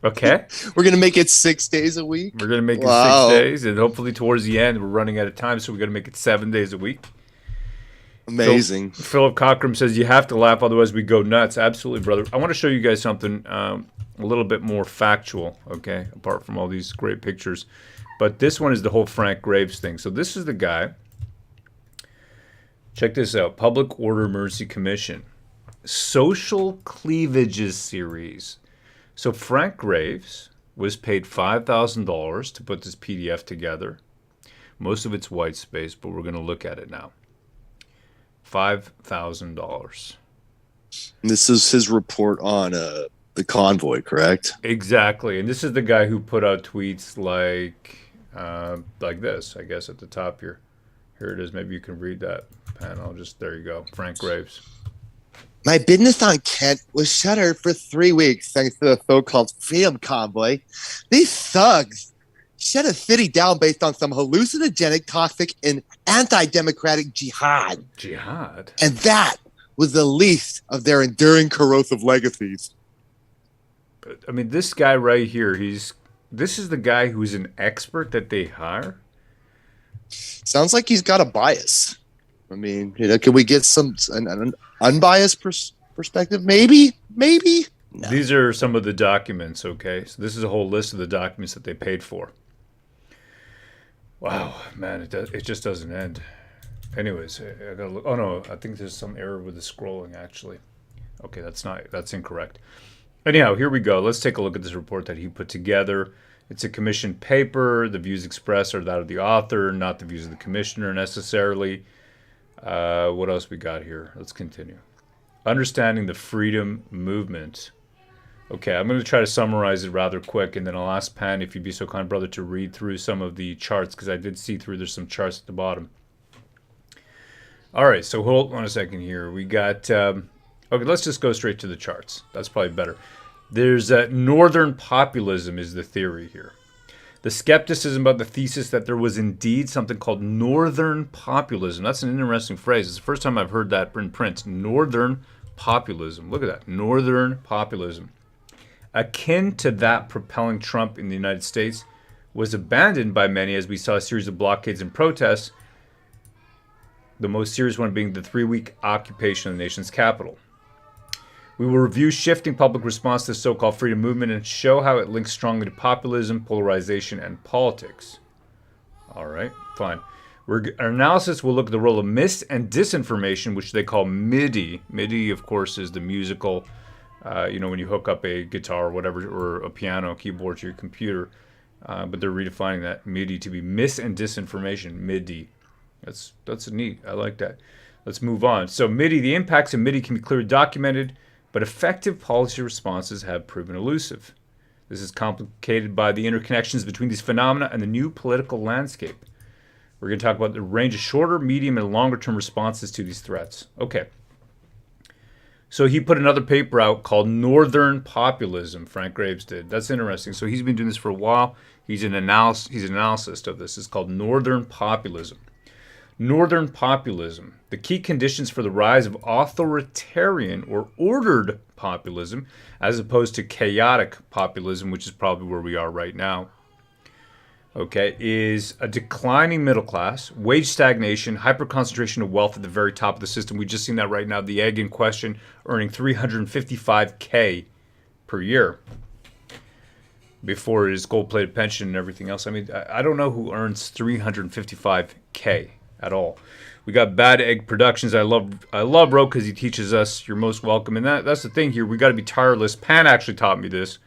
Okay. We're going to make it 6 days a week? We're going to make it 6 days, and hopefully towards the end, we're running out of time, so we're going to make it 7 days a week. Amazing. Philip Cockram says, you have to laugh, otherwise we go nuts. Absolutely, brother. I want to show you guys something a little bit more factual, okay, apart from all these great pictures. But this one is the whole Frank Graves thing. So this is the guy. Check this out. Public Order Emergency Commission. Social Cleavages Series. So Frank Graves was paid $5,000 to put this PDF together. Most of it's white space, but we're going to look at it now. $5,000. This is his report on the convoy, correct? Exactly. And this is the guy who put out tweets like this, I guess, at the top here. Here it is. Maybe you can read that panel. There you go. Frank Graves. My business on Kent was shuttered for 3 weeks thanks to the so-called Freedom Convoy. These thugs shut a city down based on some hallucinogenic, toxic, and anti-democratic jihad. Jihad? And that was the least of their enduring corrosive legacies. I mean, this guy right here, this is the guy who's an expert that they hire? Sounds like he's got a bias. I mean, can we get an unbiased perspective? Maybe? No. These are some of the documents, okay? So this is a whole list of the documents that they paid for. Wow, man, it just doesn't end. Anyways, I gotta look. Oh no, I think there's some error with the scrolling actually. Okay, that's incorrect. Anyhow, here we go. Let's take a look at this report that he put together. It's a commission paper. The views expressed are that of the author, not the views of the commissioner necessarily. What else we got here? Let's continue. Understanding the freedom movement. Okay, I'm going to try to summarize it rather quick, and then I'll ask Pan if you'd be so kind, brother, to read through some of the charts, because I did see there's some charts at the bottom. All right, so hold on a second here. We got, okay, let's just go straight to the charts. That's probably better. There's northern populism is the theory here. The skepticism about the thesis that there was indeed something called northern populism. That's an interesting phrase. It's the first time I've heard that in print. Northern populism. Look at that. Northern populism. Akin to that propelling Trump in the United States was abandoned by many as we saw a series of blockades and protests the most serious one being the 3-week occupation of the nation's capital. We will review shifting public response to the so-called freedom movement and show how it links strongly to populism, polarization, and politics. All right, fine. Our analysis will look at the role of mis- and disinformation, which they call MIDI. MIDI, of course, is the musical, when you hook up a guitar or whatever, or a piano, keyboard to your computer. But they're redefining that MIDI to be mis- and disinformation, MIDI. That's neat. I like that. Let's move on. So MIDI, the impacts of MIDI can be clearly documented, but effective policy responses have proven elusive. This is complicated by the interconnections between these phenomena and the new political landscape. We're going to talk about the range of shorter, medium, and longer-term responses to these threats. Okay. So he put another paper out called Northern Populism, Frank Graves did. That's interesting. So he's been doing this for a while. He's an analyst of this. It's called Northern Populism. Northern populism. The key conditions for the rise of authoritarian or ordered populism, as opposed to chaotic populism, which is probably where we are right now, okay, is a declining middle class, wage stagnation, hyperconcentration of wealth at the very top of the system. We've just seen that right now. The egg in question earning $355K per year before his gold-plated pension and everything else. I mean, I don't know who earns $355K at all. We got bad egg productions. I love Ro because he teaches us you're most welcome. And that's the thing here. We got to be tireless. Pan actually taught me this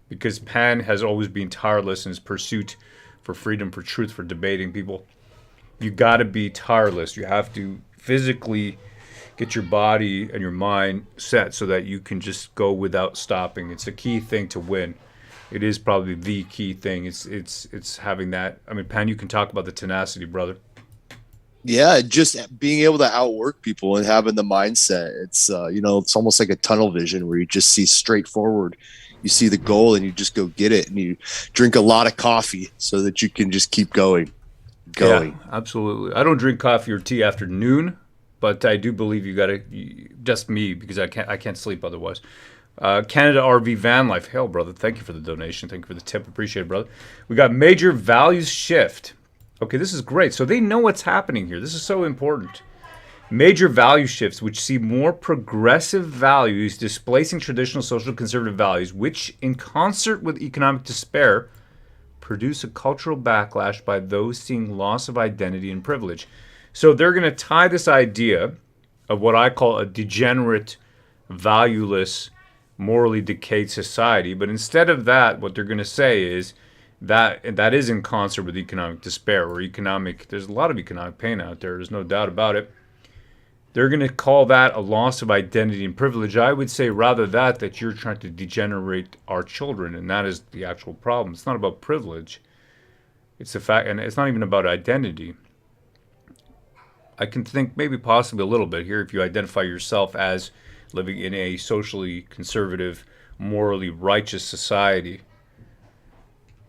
because Pan has always been tireless in his pursuit for freedom, for truth, for debating people. You got to be tireless. You have to physically get your body and your mind set so that you can just go without stopping. It's a key thing to win. It is probably the key thing. It's having that. I mean, Pan, you can talk about the tenacity, brother. Yeah, just being able to outwork people and having the mindset. It's it's almost like a tunnel vision where you just see straight forward. You see the goal and you just go get it, and you drink a lot of coffee so that you can just keep going. Yeah, absolutely. I don't drink coffee or tea after noon, but I do believe you got to, just me, because I can't sleep otherwise. Canada RV Van Life. Hell, brother, thank you for the donation. Thank you for the tip. Appreciate it, brother. We got major values shift. Okay, this is great. So they know what's happening here. This is so important. Major value shifts, which see more progressive values displacing traditional social conservative values, which, in concert with economic despair, produce a cultural backlash by those seeing loss of identity and privilege. So they're going to tie this idea of what I call a degenerate, valueless, morally decayed society, but instead of that, what they're going to say is that is in concert with economic despair or there's a lot of economic pain out there. There's no doubt about it. They're going to call that a loss of identity and privilege. I would say rather that you're trying to degenerate our children, and that is the actual problem. It's not about privilege. It's the fact, and it's not even about identity. I can think maybe possibly a little bit here if you identify yourself as living in a socially conservative, morally righteous society,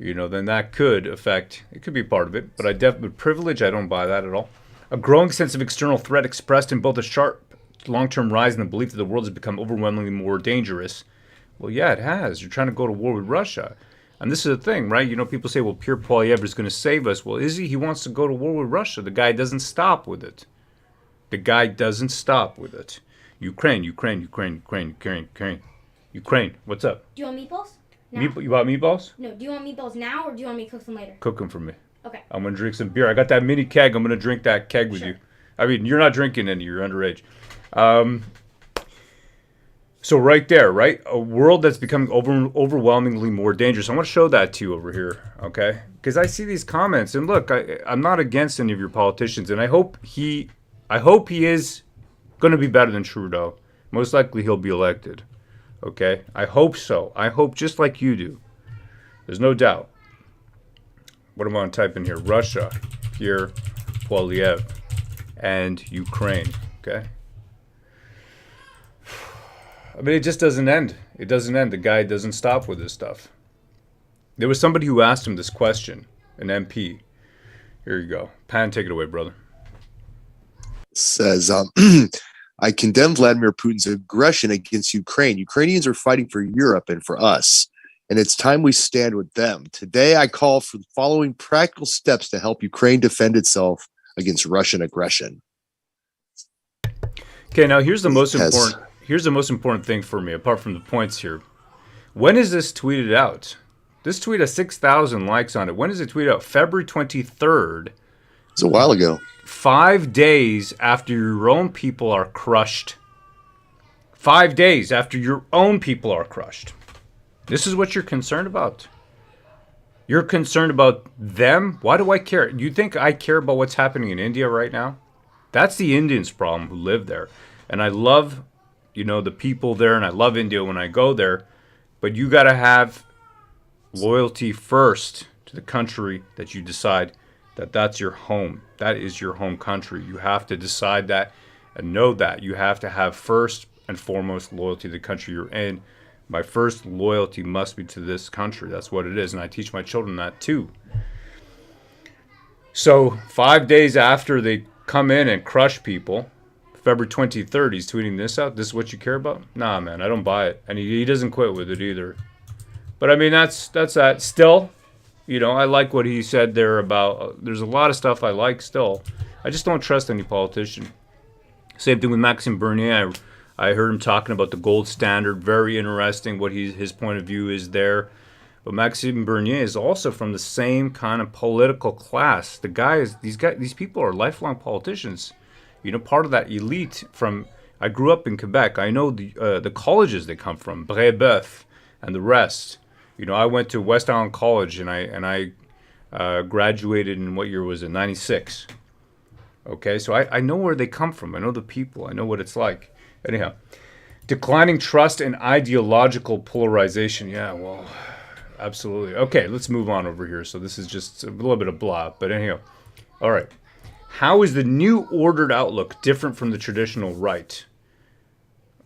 then that could affect, it could be part of it, but privilege, I don't buy that at all. A growing sense of external threat expressed in both a sharp long-term rise and the belief that the world has become overwhelmingly more dangerous. Well, yeah, it has. You're trying to go to war with Russia. And this is the thing, right? People say, well, Pierre Poilievre is going to save us. Well, is he? He wants to go to war with Russia. The guy doesn't stop with it. Ukraine. What's up? Do you want meatballs? Now? You bought meatballs? No. Do you want meatballs now, or do you want me to cook them later? Cook them for me. Okay. I'm going to drink some beer. I got that mini keg. I'm going to drink that keg with you. I mean, you're not drinking any. You're underage. So right there, right? A world that's becoming overwhelmingly more dangerous. I want to show that to you over here, okay? Because I see these comments. And look, I'm not against any of your politicians. And I hope he is going to be better than Trudeau. Most likely he'll be elected. Okay? I hope so. I hope just like you do. There's no doubt. What am I going to type in here? Russia, Pierre Poilievre, and Ukraine. Okay? I mean, it just doesn't end. It doesn't end. The guy doesn't stop with this stuff. There was somebody who asked him this question, an MP. Here you go. Pan, take it away, brother. Says, I condemn Vladimir Putin's aggression against Ukraine. Ukrainians are fighting for Europe and for us, and it's time we stand with them. Today, I call for the following practical steps to help Ukraine defend itself against Russian aggression. Okay, now here's the most Yes. important. Here's the most important thing for me, apart from the points here. When is this tweeted out? This tweet has 6,000 likes on it. When is it tweeted out? February 23rd. It's a while ago. 5 days after your own people are crushed. 5 days after your own people are crushed. This is what you're concerned about. You're concerned about them? Why do I care? You think I care about what's happening in India right now? That's the Indians' problem who live there. And I love, the people there, and I love India when I go there. But you got to have loyalty first to the country that you decide that that's your home. That is your home country. You have to decide that and know that. You have to have first and foremost loyalty to the country you're in. My first loyalty must be to this country. That's what it is. And I teach my children that too. So 5 days after they come in and crush people, February 23rd, he's tweeting this out. This is what you care about? Nah, man, I don't buy it. And he doesn't quit with it either. But I mean, that's that. Still, I like what he said there about, there's a lot of stuff I like still. I just don't trust any politician. Same thing with Maxime Bernier. I heard him talking about the gold standard. Very interesting what his point of view is there. But Maxime Bernier is also from the same kind of political class. These people are lifelong politicians. Part of that elite from, I grew up in Quebec. I know the colleges they come from, Brébeuf and the rest. I went to West Island College and I graduated in, what year was it? 96. Okay, so I know where they come from. I know the people. I know what it's like. Anyhow, declining trust and ideological polarization. Yeah, well, absolutely. Okay, let's move on over here. So this is just a little bit of blah. But anyhow, all right. How is the new ordered outlook different from the traditional right?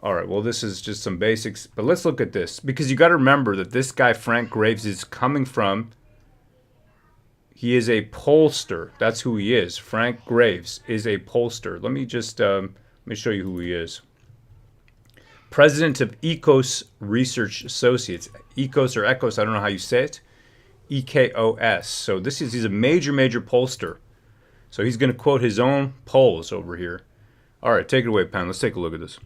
All right, well, this is just some basics. But let's look at this. Because you got to remember that this guy, Frank Graves, is coming from... He is a pollster. That's who he is. Frank Graves is a pollster. Let me just... let me show you who he is. President of ECOS Research Associates. ECOS or ECOS, I don't know how you say it. EKOS. So he's a major pollster. So he's going to quote his own polls over here. All right, take it away, Pan. Let's take a look at this.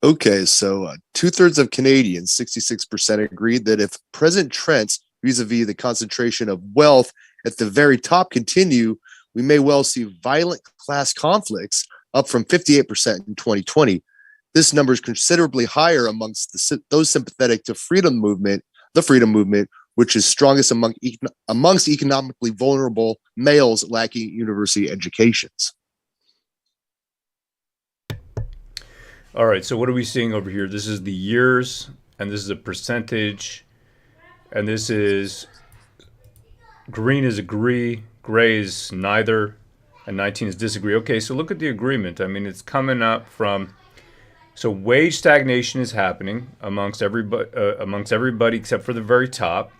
Okay, so 2/3 of Canadians, 66%, agreed that if present trends vis-a-vis the concentration of wealth at the very top continue, we may well see violent class conflicts, up from 58% in 2020. This number is considerably higher amongst those sympathetic to the freedom movement, which is strongest amongst economically vulnerable males lacking university educations. All right, so what are we seeing over here? This is the years, and this is a percentage, and this is green is agree, gray is neither, and 19 is disagree. Okay, so look at the agreement. I mean, it's coming up from... So wage stagnation is happening amongst everybody except for the very top.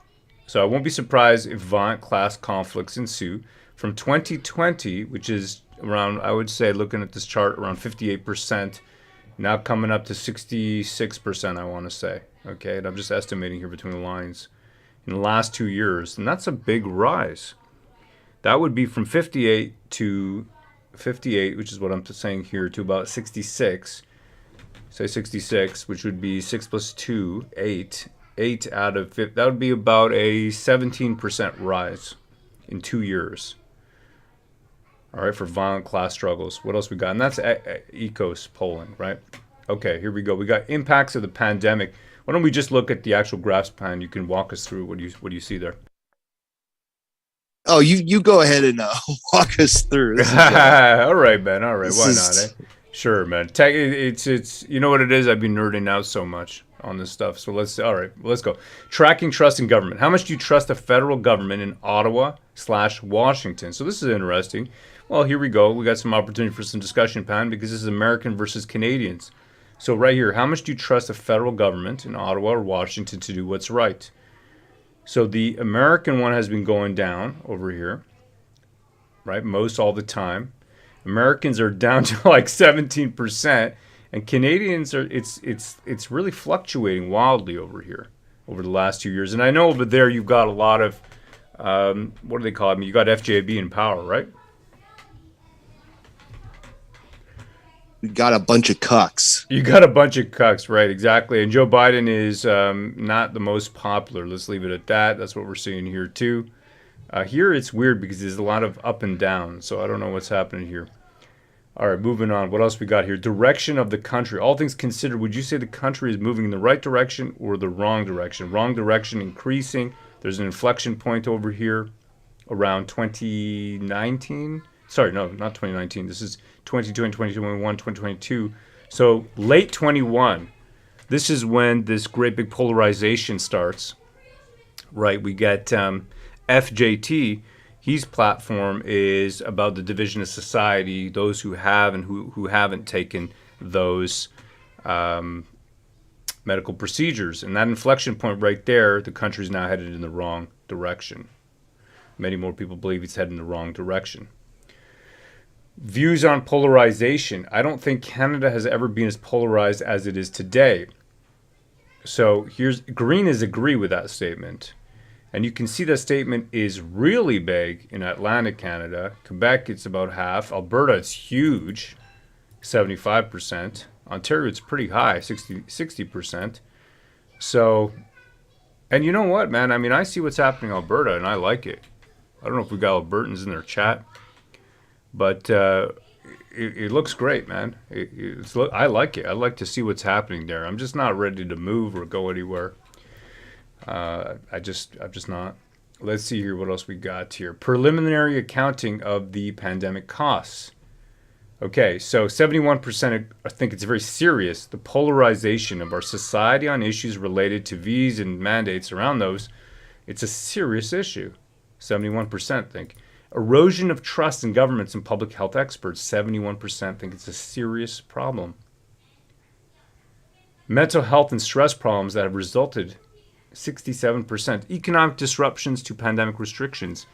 So I won't be surprised if violent class conflicts ensue. From 2020, which is around, I would say, looking at this chart, around 58%, now coming up to 66%, I want to say. Okay, and I'm just estimating here between the lines. In the last 2 years, and that's a big rise. That would be from 58 to 58, which is what I'm saying here, to about 66. Say 66, which would be 6 plus 2, 8. 8 out of 50, that would be about a 17% rise in 2 years. All right, for violent class struggles. What else we got? And that's ECOS polling, right? Okay, here we go. We got impacts of the pandemic. Why don't we just look at the actual graphs, Pan? You can walk us through what do you see there? Oh, you go ahead and walk us through. All right, man. All right, why is... not? Sure, man. It's you know what it is. I've been nerding out so much on this stuff. So let's go. Tracking trust in government. How much do you trust the federal government in Ottawa/Washington? So this is interesting. Well, here we go. We got some opportunity for some discussion, Pan, because this is American versus Canadians. So right here, how much do you trust the federal government in Ottawa or Washington to do what's right? So the American one has been going down over here, right? Most all the time. Americans are down to like 17%, and Canadians are it's really fluctuating wildly over here over the last 2 years. And I know over there you've got a lot of what do they call it? I mean, you got FJB in power, right? You got a bunch of cucks. You got a bunch of cucks, right? Exactly. And Joe Biden is not the most popular. Let's leave it at that. That's what we're seeing here too. Here it's weird because there's a lot of up and down, so I don't know what's happening here. All right, moving on. What else we got here? Direction of the country. All things considered, would you say the country is moving in the right direction or the wrong direction? Wrong direction, increasing. There's an inflection point over here around 2019. Sorry, no, not 2019. This is 2020, 2021, 2022. So late 21. This is when this great big polarization starts, right? We get FJT. His platform is about the division of society, those who have and who haven't taken those medical procedures. And that inflection point right there, the country's now headed in the wrong direction. Many more people believe it's headed in the wrong direction. Views on polarization. I don't think Canada has ever been as polarized as it is today. So here's green is agree with that statement. And you can see that statement is really big in Atlantic Canada. Quebec, it's about half. Alberta, it's huge, 75%. Ontario, it's pretty high, 60%. So, and you know what, man? I mean, I see what's happening in Alberta, and I like it. I don't know if we got Albertans in their chat, but it looks great, man. I like it. I like to see what's happening there. I'm just not ready to move or go anywhere. I'm just not. Let's see here what else we got here. Preliminary accounting of the pandemic costs. Okay, so 71% think it's very serious. The polarization of our society on issues related to V's and mandates around those, it's a serious issue. 71% think. Erosion of trust in governments and public health experts. 71% think it's a serious problem. Mental health and stress problems that have resulted. 67%. Economic disruptions to pandemic restrictions,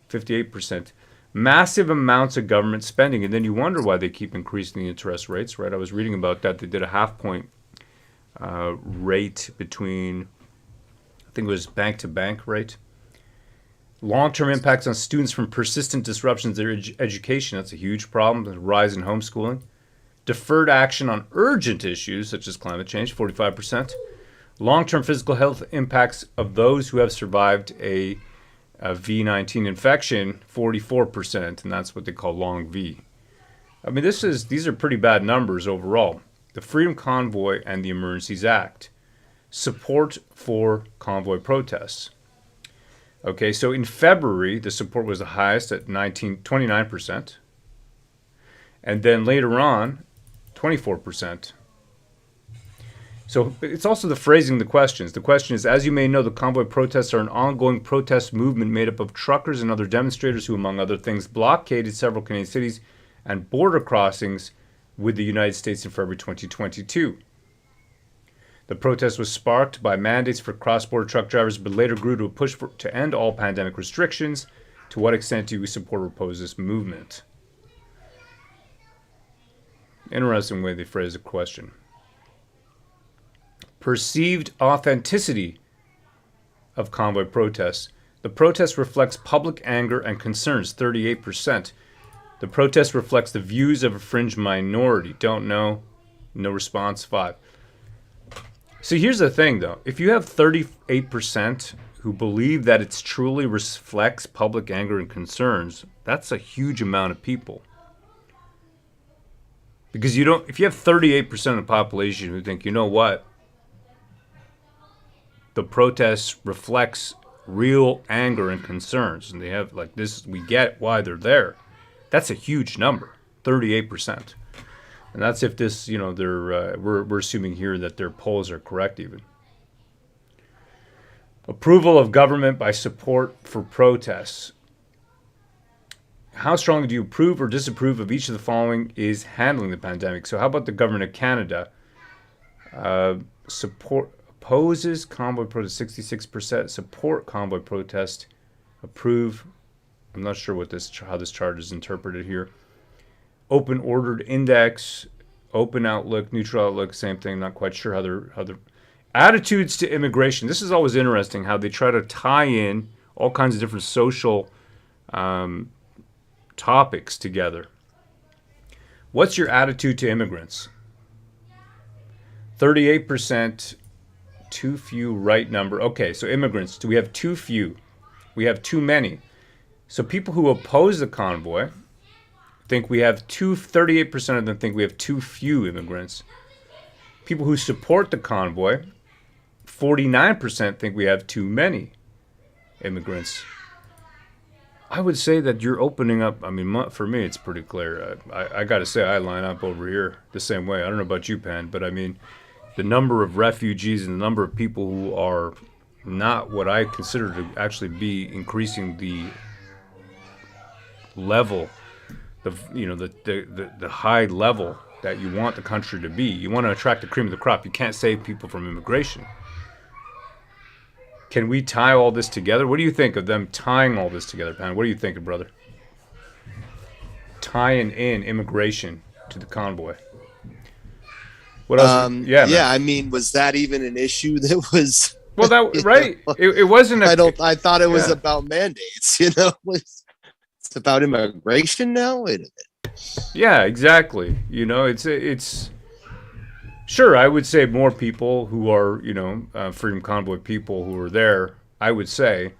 58%. Massive amounts of government spending, and then you wonder why they keep increasing the interest rates, right? I was reading about that. They did a half-point rate between, I think it was bank-to-bank rate. Long-term impacts on students from persistent disruptions to their education. That's a huge problem. The rise in homeschooling. Deferred action on urgent issues, such as climate change, 45%. Long-term physical health impacts of those who have survived a V19 infection, 44%, and that's what they call long V. I mean, these are pretty bad numbers overall. The Freedom Convoy and the Emergencies Act. Support for convoy protests. Okay, so in February, the support was the highest at 29%. And then later on, 24%. So it's also the phrasing of the questions. The question is, as you may know, the convoy protests are an ongoing protest movement made up of truckers and other demonstrators who, among other things, blockaded several Canadian cities and border crossings with the United States in February 2022. The protest was sparked by mandates for cross-border truck drivers, but later grew to a push to end all pandemic restrictions. To what extent do you support or oppose this movement? Interesting way they phrase the question. Perceived authenticity of convoy protests. The protest reflects public anger and concerns, 38%. The protest reflects the views of a fringe minority. Don't know. No response, 5. So here's the thing, though. If you have 38% who believe that it truly reflects public anger and concerns, that's a huge amount of people. Because if you have 38% of the population who think, you know what, the protest reflects real anger and concerns, and they have like this, we get why they're there. That's a huge number, 38%. And that's if this, we're assuming here that their polls are correct even. Approval of government by support for protests. How strongly do you approve or disapprove of each of the following is handling the pandemic? So how about the government of Canada? Opposes convoy protest, 66%. Support convoy protest. Approve. I'm not sure how this chart is interpreted here. Open ordered index, open outlook, neutral outlook, same thing. Not quite sure how they're attitudes to immigration. This is always interesting how they try to tie in all kinds of different social topics together. What's your attitude to immigrants? 38%, too few, right number. Okay, so immigrants, do we have too few? We have too many. So people who oppose the convoy think we have 38% of them think we have too few immigrants. People who support the convoy, 49% think we have too many immigrants. I would say that you're opening up. I mean, for me, it's pretty clear. I got to say, I line up over here the same way. I don't know about you, Pan, but I mean, the number of refugees and the number of people who are not what I consider to actually be increasing the level, the high level that you want the country to be. You want to attract the cream of the crop. You can't save people from immigration. Can we tie all this together? What do you think of them tying all this together, Pan? What do you think, brother? Tying in immigration to the convoy. What else? Yeah, I mean, was that even an issue that was? Well, that right. It wasn't. I thought it was about mandates. It's about immigration now. Wait a minute. Yeah, exactly. It's. Sure, I would say more people who are, Freedom Convoy people who are there, I would say,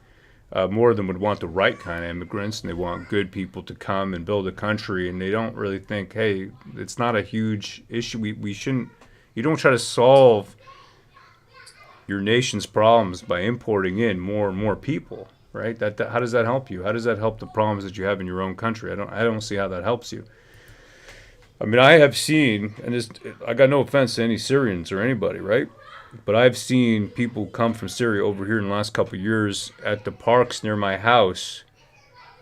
more of them would want the right kind of immigrants, and they want good people to come and build a country, and they don't really think, hey, it's not a huge issue. We shouldn't, you don't try to solve your nation's problems by importing in more and more people, right? How does that help you? How does that help the problems that you have in your own country? I don't see how that helps you. I mean, I have seen, and I got no offense to any Syrians or anybody, right? But I've seen people come from Syria over here in the last couple of years at the parks near my house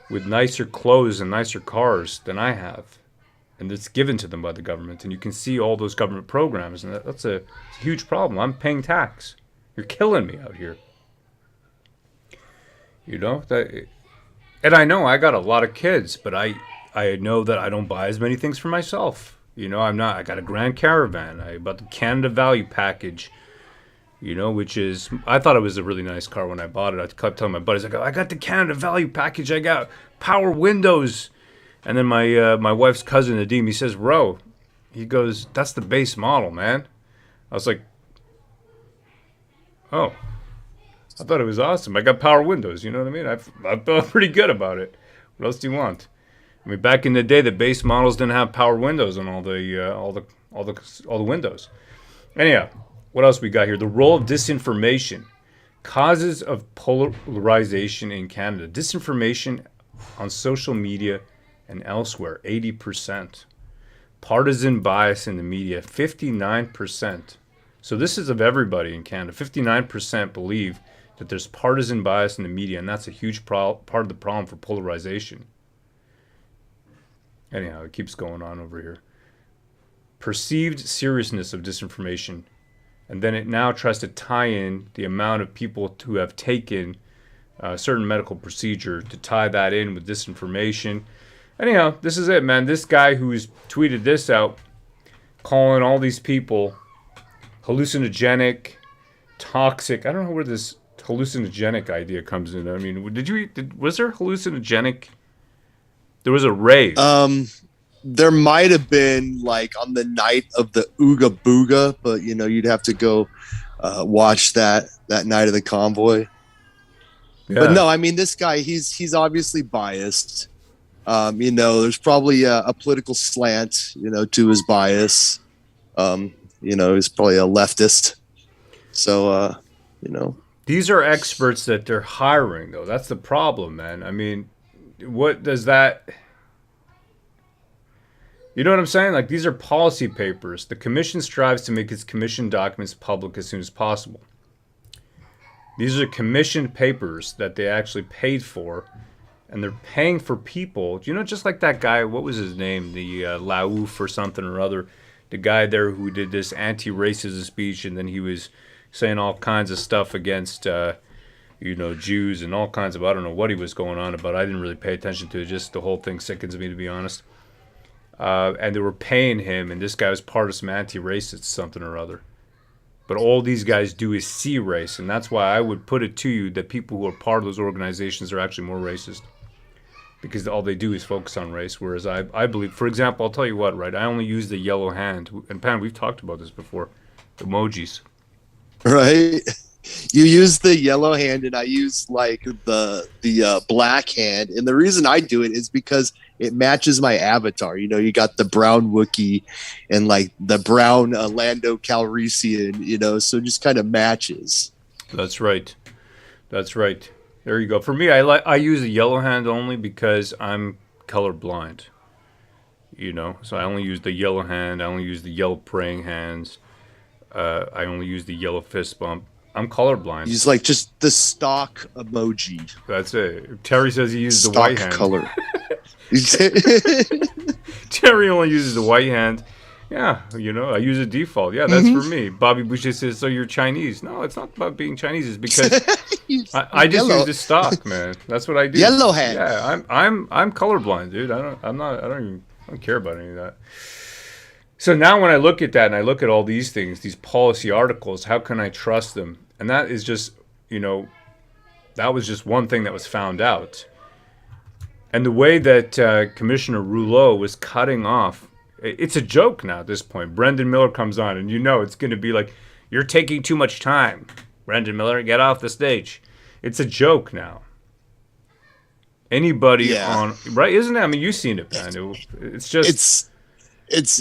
with nicer clothes and nicer cars than I have. And it's given to them by the government. And you can see all those government programs, and that's a huge problem. I'm paying tax. You're killing me out here. And I know I got a lot of kids, but I know that I don't buy as many things for myself. I got a Grand Caravan. I bought the Canada Value Package, which is, I thought it was a really nice car when I bought it. I kept telling my buddies, I got the Canada Value Package. I got power windows. And then my wife's cousin, Nadeem, he says, Ro, he goes, that's the base model, man. I was like, oh, I thought it was awesome. I got power windows. You know what I mean? I felt pretty good about it. What else do you want? I mean, back in the day, the base models didn't have power windows on all the windows. Anyhow, what else we got here? The role of disinformation, causes of polarization in Canada. Disinformation on social media and elsewhere, 80%. Partisan bias in the media, 59%. So this is of everybody in Canada. 59% believe that there's partisan bias in the media, and that's a huge part of the problem for polarization. Anyhow, it keeps going on over here. Perceived seriousness of disinformation. And then it now tries to tie in the amount of people who have taken a certain medical procedure to tie that in with disinformation. Anyhow, this is it, man. This guy who's tweeted this out, calling all these people hallucinogenic, toxic. I don't know where this hallucinogenic idea comes in. I mean, was there hallucinogenic? There was a rave. There might have been like on the night of the Ooga Booga, but you'd have to go watch that night of the convoy. Yeah. But no, I mean, this guy, he's obviously biased. There's probably a political slant, to his bias. He's probably a leftist. So, These are experts that they're hiring, though. That's the problem, man. I mean, what does that... You know what I'm saying? Like, these are policy papers. The commission strives to make its commission documents public as soon as possible. These are commissioned papers that they actually paid for, and they're paying for people. Just like that guy, what was his name? The Laouf or something or other. The guy there who did this anti-racism speech, and then he was saying all kinds of stuff against, Jews and all kinds of, I don't know what he was going on about. I didn't really pay attention to it. Just the whole thing sickens me, to be honest. And they were paying him, and this guy was part of some anti-racist something or other. But all these guys do is see race, and that's why I would put it to you that people who are part of those organizations are actually more racist. because all they do is focus on race. Whereas I believe, for example, I'll tell you what, right? I only use the yellow hand. And Pan, we've talked about this before. Emojis. Right? You use the yellow hand and I use like the black hand. And the reason I do it is because it matches my avatar. You know, you got the brown Wookiee and like the brown Lando Calrissian, you know, so it just kind of matches. That's right. That's right. There you go. For me, I use the yellow hand only because I'm colorblind. You know, so I only use the yellow hand. I only use the yellow praying hands. I only use the yellow fist bump. I'm colorblind. Use like just the stock emoji. That's it. Terry says he uses Stock the white hand. color. Terry only uses the white hand. Yeah, you know, I use a default. Yeah, that's for me. Bobby Boucher says, so you're Chinese. No, it's not about being Chinese. It's because I just use the stock, man. That's what I do. Yellow hand. Yeah, I'm colorblind, dude. I don't care about any of that. So now when I look at that and I look at all these things, these policy articles, how can I trust them? And that is just, you know, that was just one thing that was found out. And the way that Commissioner Rouleau was cutting off, it's a joke now at this point. Brendan Miller comes on and you know it's going to be like, you're taking too much time. Brendan Miller, get off the stage. It's a joke now. Anybody on, right? Isn't it? I mean, you've seen it, man. It's just... It's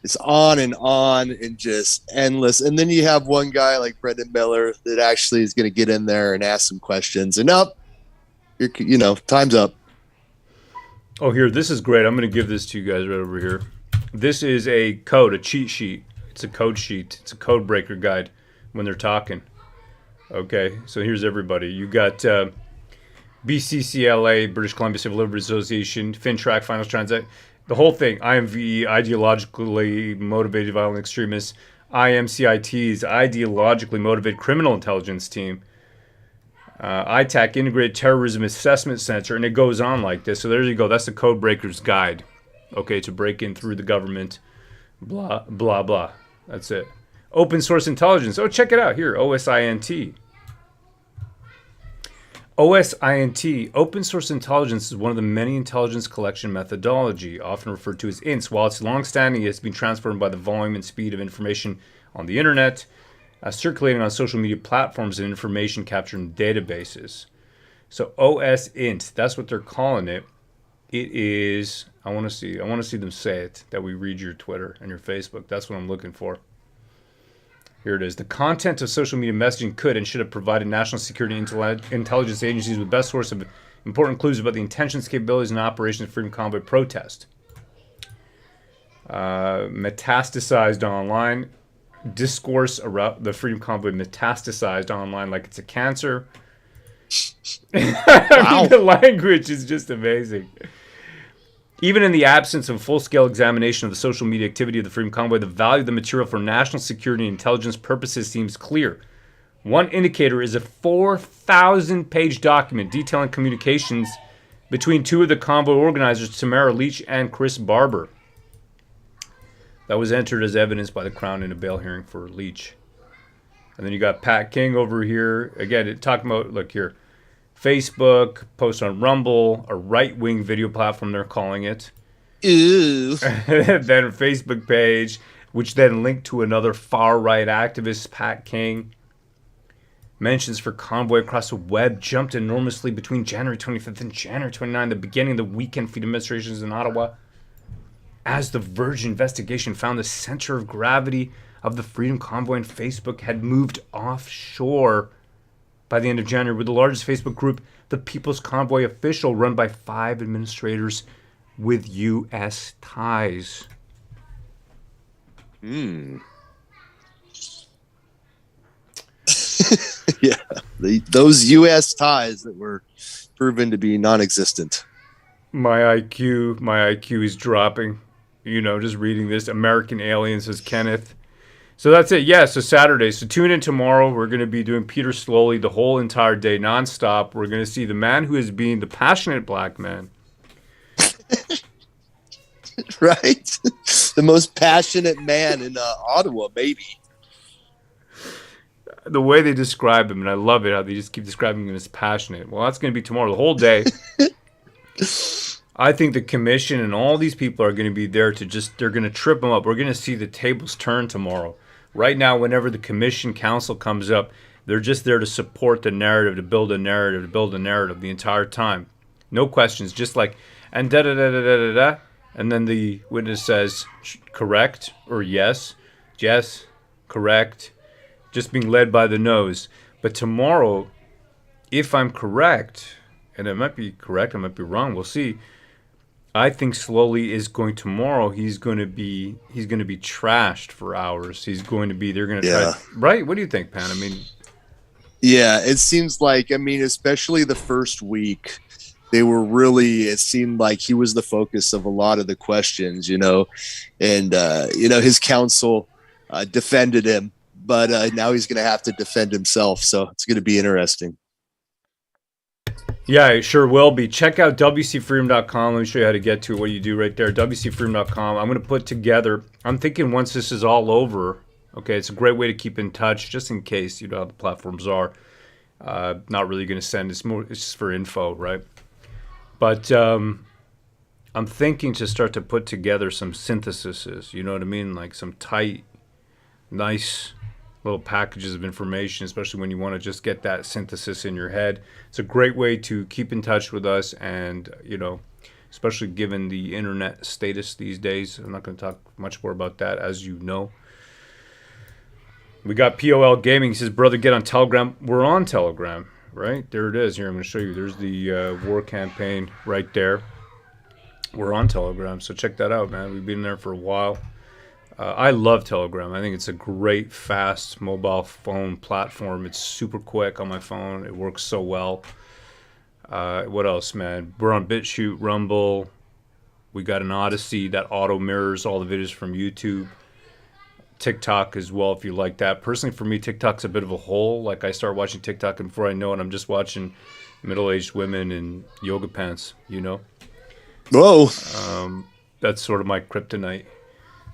it's on and just endless. And then you have one guy like Brendan Miller that actually is going to get in there and ask some questions. And you know, time's up. Oh, here, this is great. I'm going to give this to you guys right over here. This is a code, a cheat sheet. It's a code sheet. It's a code breaker guide when they're talking. Okay, so here's everybody. You got BCCLA, British Columbia Civil Liberties Association, FinTrack, Finance Transact, the whole thing. IMV, ideologically motivated violent extremists. IMCIT's ideologically motivated criminal intelligence team. ITAC, Integrated Terrorism Assessment Center, and it goes on like this. So there you go. That's the code breaker's guide. Okay, to break in through the government. Blah, blah, blah. That's it. Open source intelligence. Oh, check it out here. OSINT. OSINT, open source intelligence, is one of the many intelligence collection methodology, often referred to as INTs. While it's long-standing, it's been transformed by the volume and speed of information on the internet, circulating on social media platforms and information captured in databases. So OSINT, that's what they're calling it. It is, I want to see them say it, that we read your Twitter and your Facebook. That's what I'm looking for. Here it is. The content of social media messaging could and should have provided national security intelligence agencies with the best source of important clues about the intentions, capabilities, and operations of Freedom Convoy protest. Metastasized online. Discourse around the Freedom Convoy metastasized online like it's a cancer. I mean, the language is just amazing. Even in the absence of a full-scale examination of the social media activity of the Freedom Convoy, the value of the material for national security and intelligence purposes seems clear. One indicator is a 4,000-page document detailing communications between two of the convoy organizers, Tamara Leach and Chris Barber. That was entered as evidence by the Crown in a bail hearing for Leach. And then you got Pat King over here. Again, talking about, look here, Facebook, post on Rumble, a right-wing video platform, they're calling it. Ew. Then a Facebook page, which then linked to another far-right activist, Pat King. Mentions for convoy across the web jumped enormously between January 25th and January 29th, the beginning of the weekend for demonstrations in Ottawa. As the Verge investigation found, the center of gravity of the Freedom Convoy and Facebook had moved offshore by the end of January, with the largest Facebook group, the People's Convoy Official, run by 5 administrators with U.S. ties. Yeah, those U.S. ties that were proven to be non-existent. My IQ is dropping. You know, just reading this. American Aliens, says Kenneth. So that's it. Yeah, so Saturday. So tune in tomorrow. We're going to be doing Peter Slowly the whole entire day, nonstop. We're going to see the man who is being the passionate black man. Right? The most passionate man in Ottawa, maybe. the way they describe him, and I love it how they just keep describing him as passionate. Well, that's going to be tomorrow, the whole day. I think the commission and all these people are going to be there to they're going to trip him up. We're going to see the tables turn tomorrow. Right now, whenever the commission council comes up, they're just there to support the narrative, to build a narrative, the entire time. No questions, just like, and da-da-da-da-da-da-da. And then the witness says, correct, or yes, correct, just being led by the nose. But tomorrow, if I'm correct, and I might be correct, I might be wrong, we'll see. I think slowly is going tomorrow. He's going to be trashed for hours. They're going to try. Right? What do you think, Pan? I mean, yeah, it seems like, especially the first week, it seemed like he was the focus of a lot of the questions, and his counsel defended him, but now he's going to have to defend himself. So it's going to be interesting. Yeah, it sure will be. Check out WCFreedom.com. Let me show you how to get to it. What you do right there, WCFreedom.com. I'm going to put together, I'm thinking once this is all over, okay, it's a great way to keep in touch, just in case, you know how the platforms are. Not really going to send, it's just for info, right? But I'm thinking to start to put together some syntheses, you know what I mean? Like some tight, nice little packages of information, especially when you want to just get that synthesis in your head. It's a great way to keep in touch with us, and especially given the internet status these days. I'm not going to talk much more about that, as you know. We got POL Gaming. He says, brother, get on Telegram. We're on Telegram, right? There it is. Here, I'm going to show you. There's the war campaign right there. We're on Telegram, so check that out, man. We've been there for a while. I love Telegram. I think it's a great, fast mobile phone platform. It's super quick on my phone. It works so well. What else, man? We're on BitChute, Rumble. We got an Odyssey that auto mirrors all the videos from YouTube. TikTok as well, if you like that. Personally, for me, TikTok's a bit of a hole. Like, I start watching TikTok, and before I know it, I'm just watching middle-aged women in yoga pants, Whoa. That's sort of my kryptonite.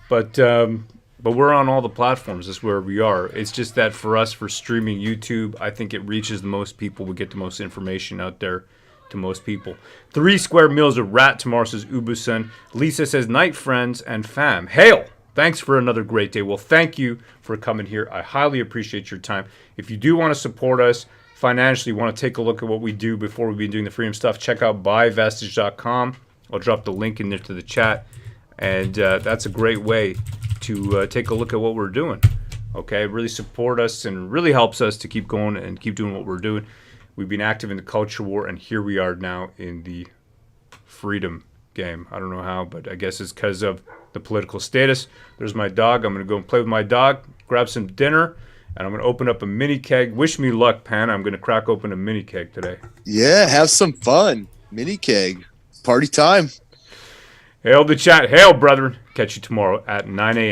But we're on all the platforms. That's where we are. It's just that for us, for streaming YouTube, I think it reaches the most people. We get the most information out there to most people. 3 square meals of rat tomorrow, says Ubusun. Lisa says, night, friends and fam. Hail! Thanks for another great day. Well, thank you for coming here. I highly appreciate your time. If you do want to support us financially, want to take a look at what we do before we've been doing the freedom stuff, check out buyvestige.com. I'll drop the link in there to the chat. And that's a great way to take a look at what we're doing. Okay, really support us and really helps us to keep going and keep doing what we're doing. We've been active in the culture war, and here we are now in the freedom game. I don't know how, but I guess it's because of the political status. There's my dog. I'm going to go and play with my dog, grab some dinner, and I'm going to open up a mini keg. Wish me luck, Pan. I'm going to crack open a mini keg today. Yeah, have some fun. Mini keg. Party time. Hail the chat. Hail, brethren. Catch you tomorrow at 9 a.m.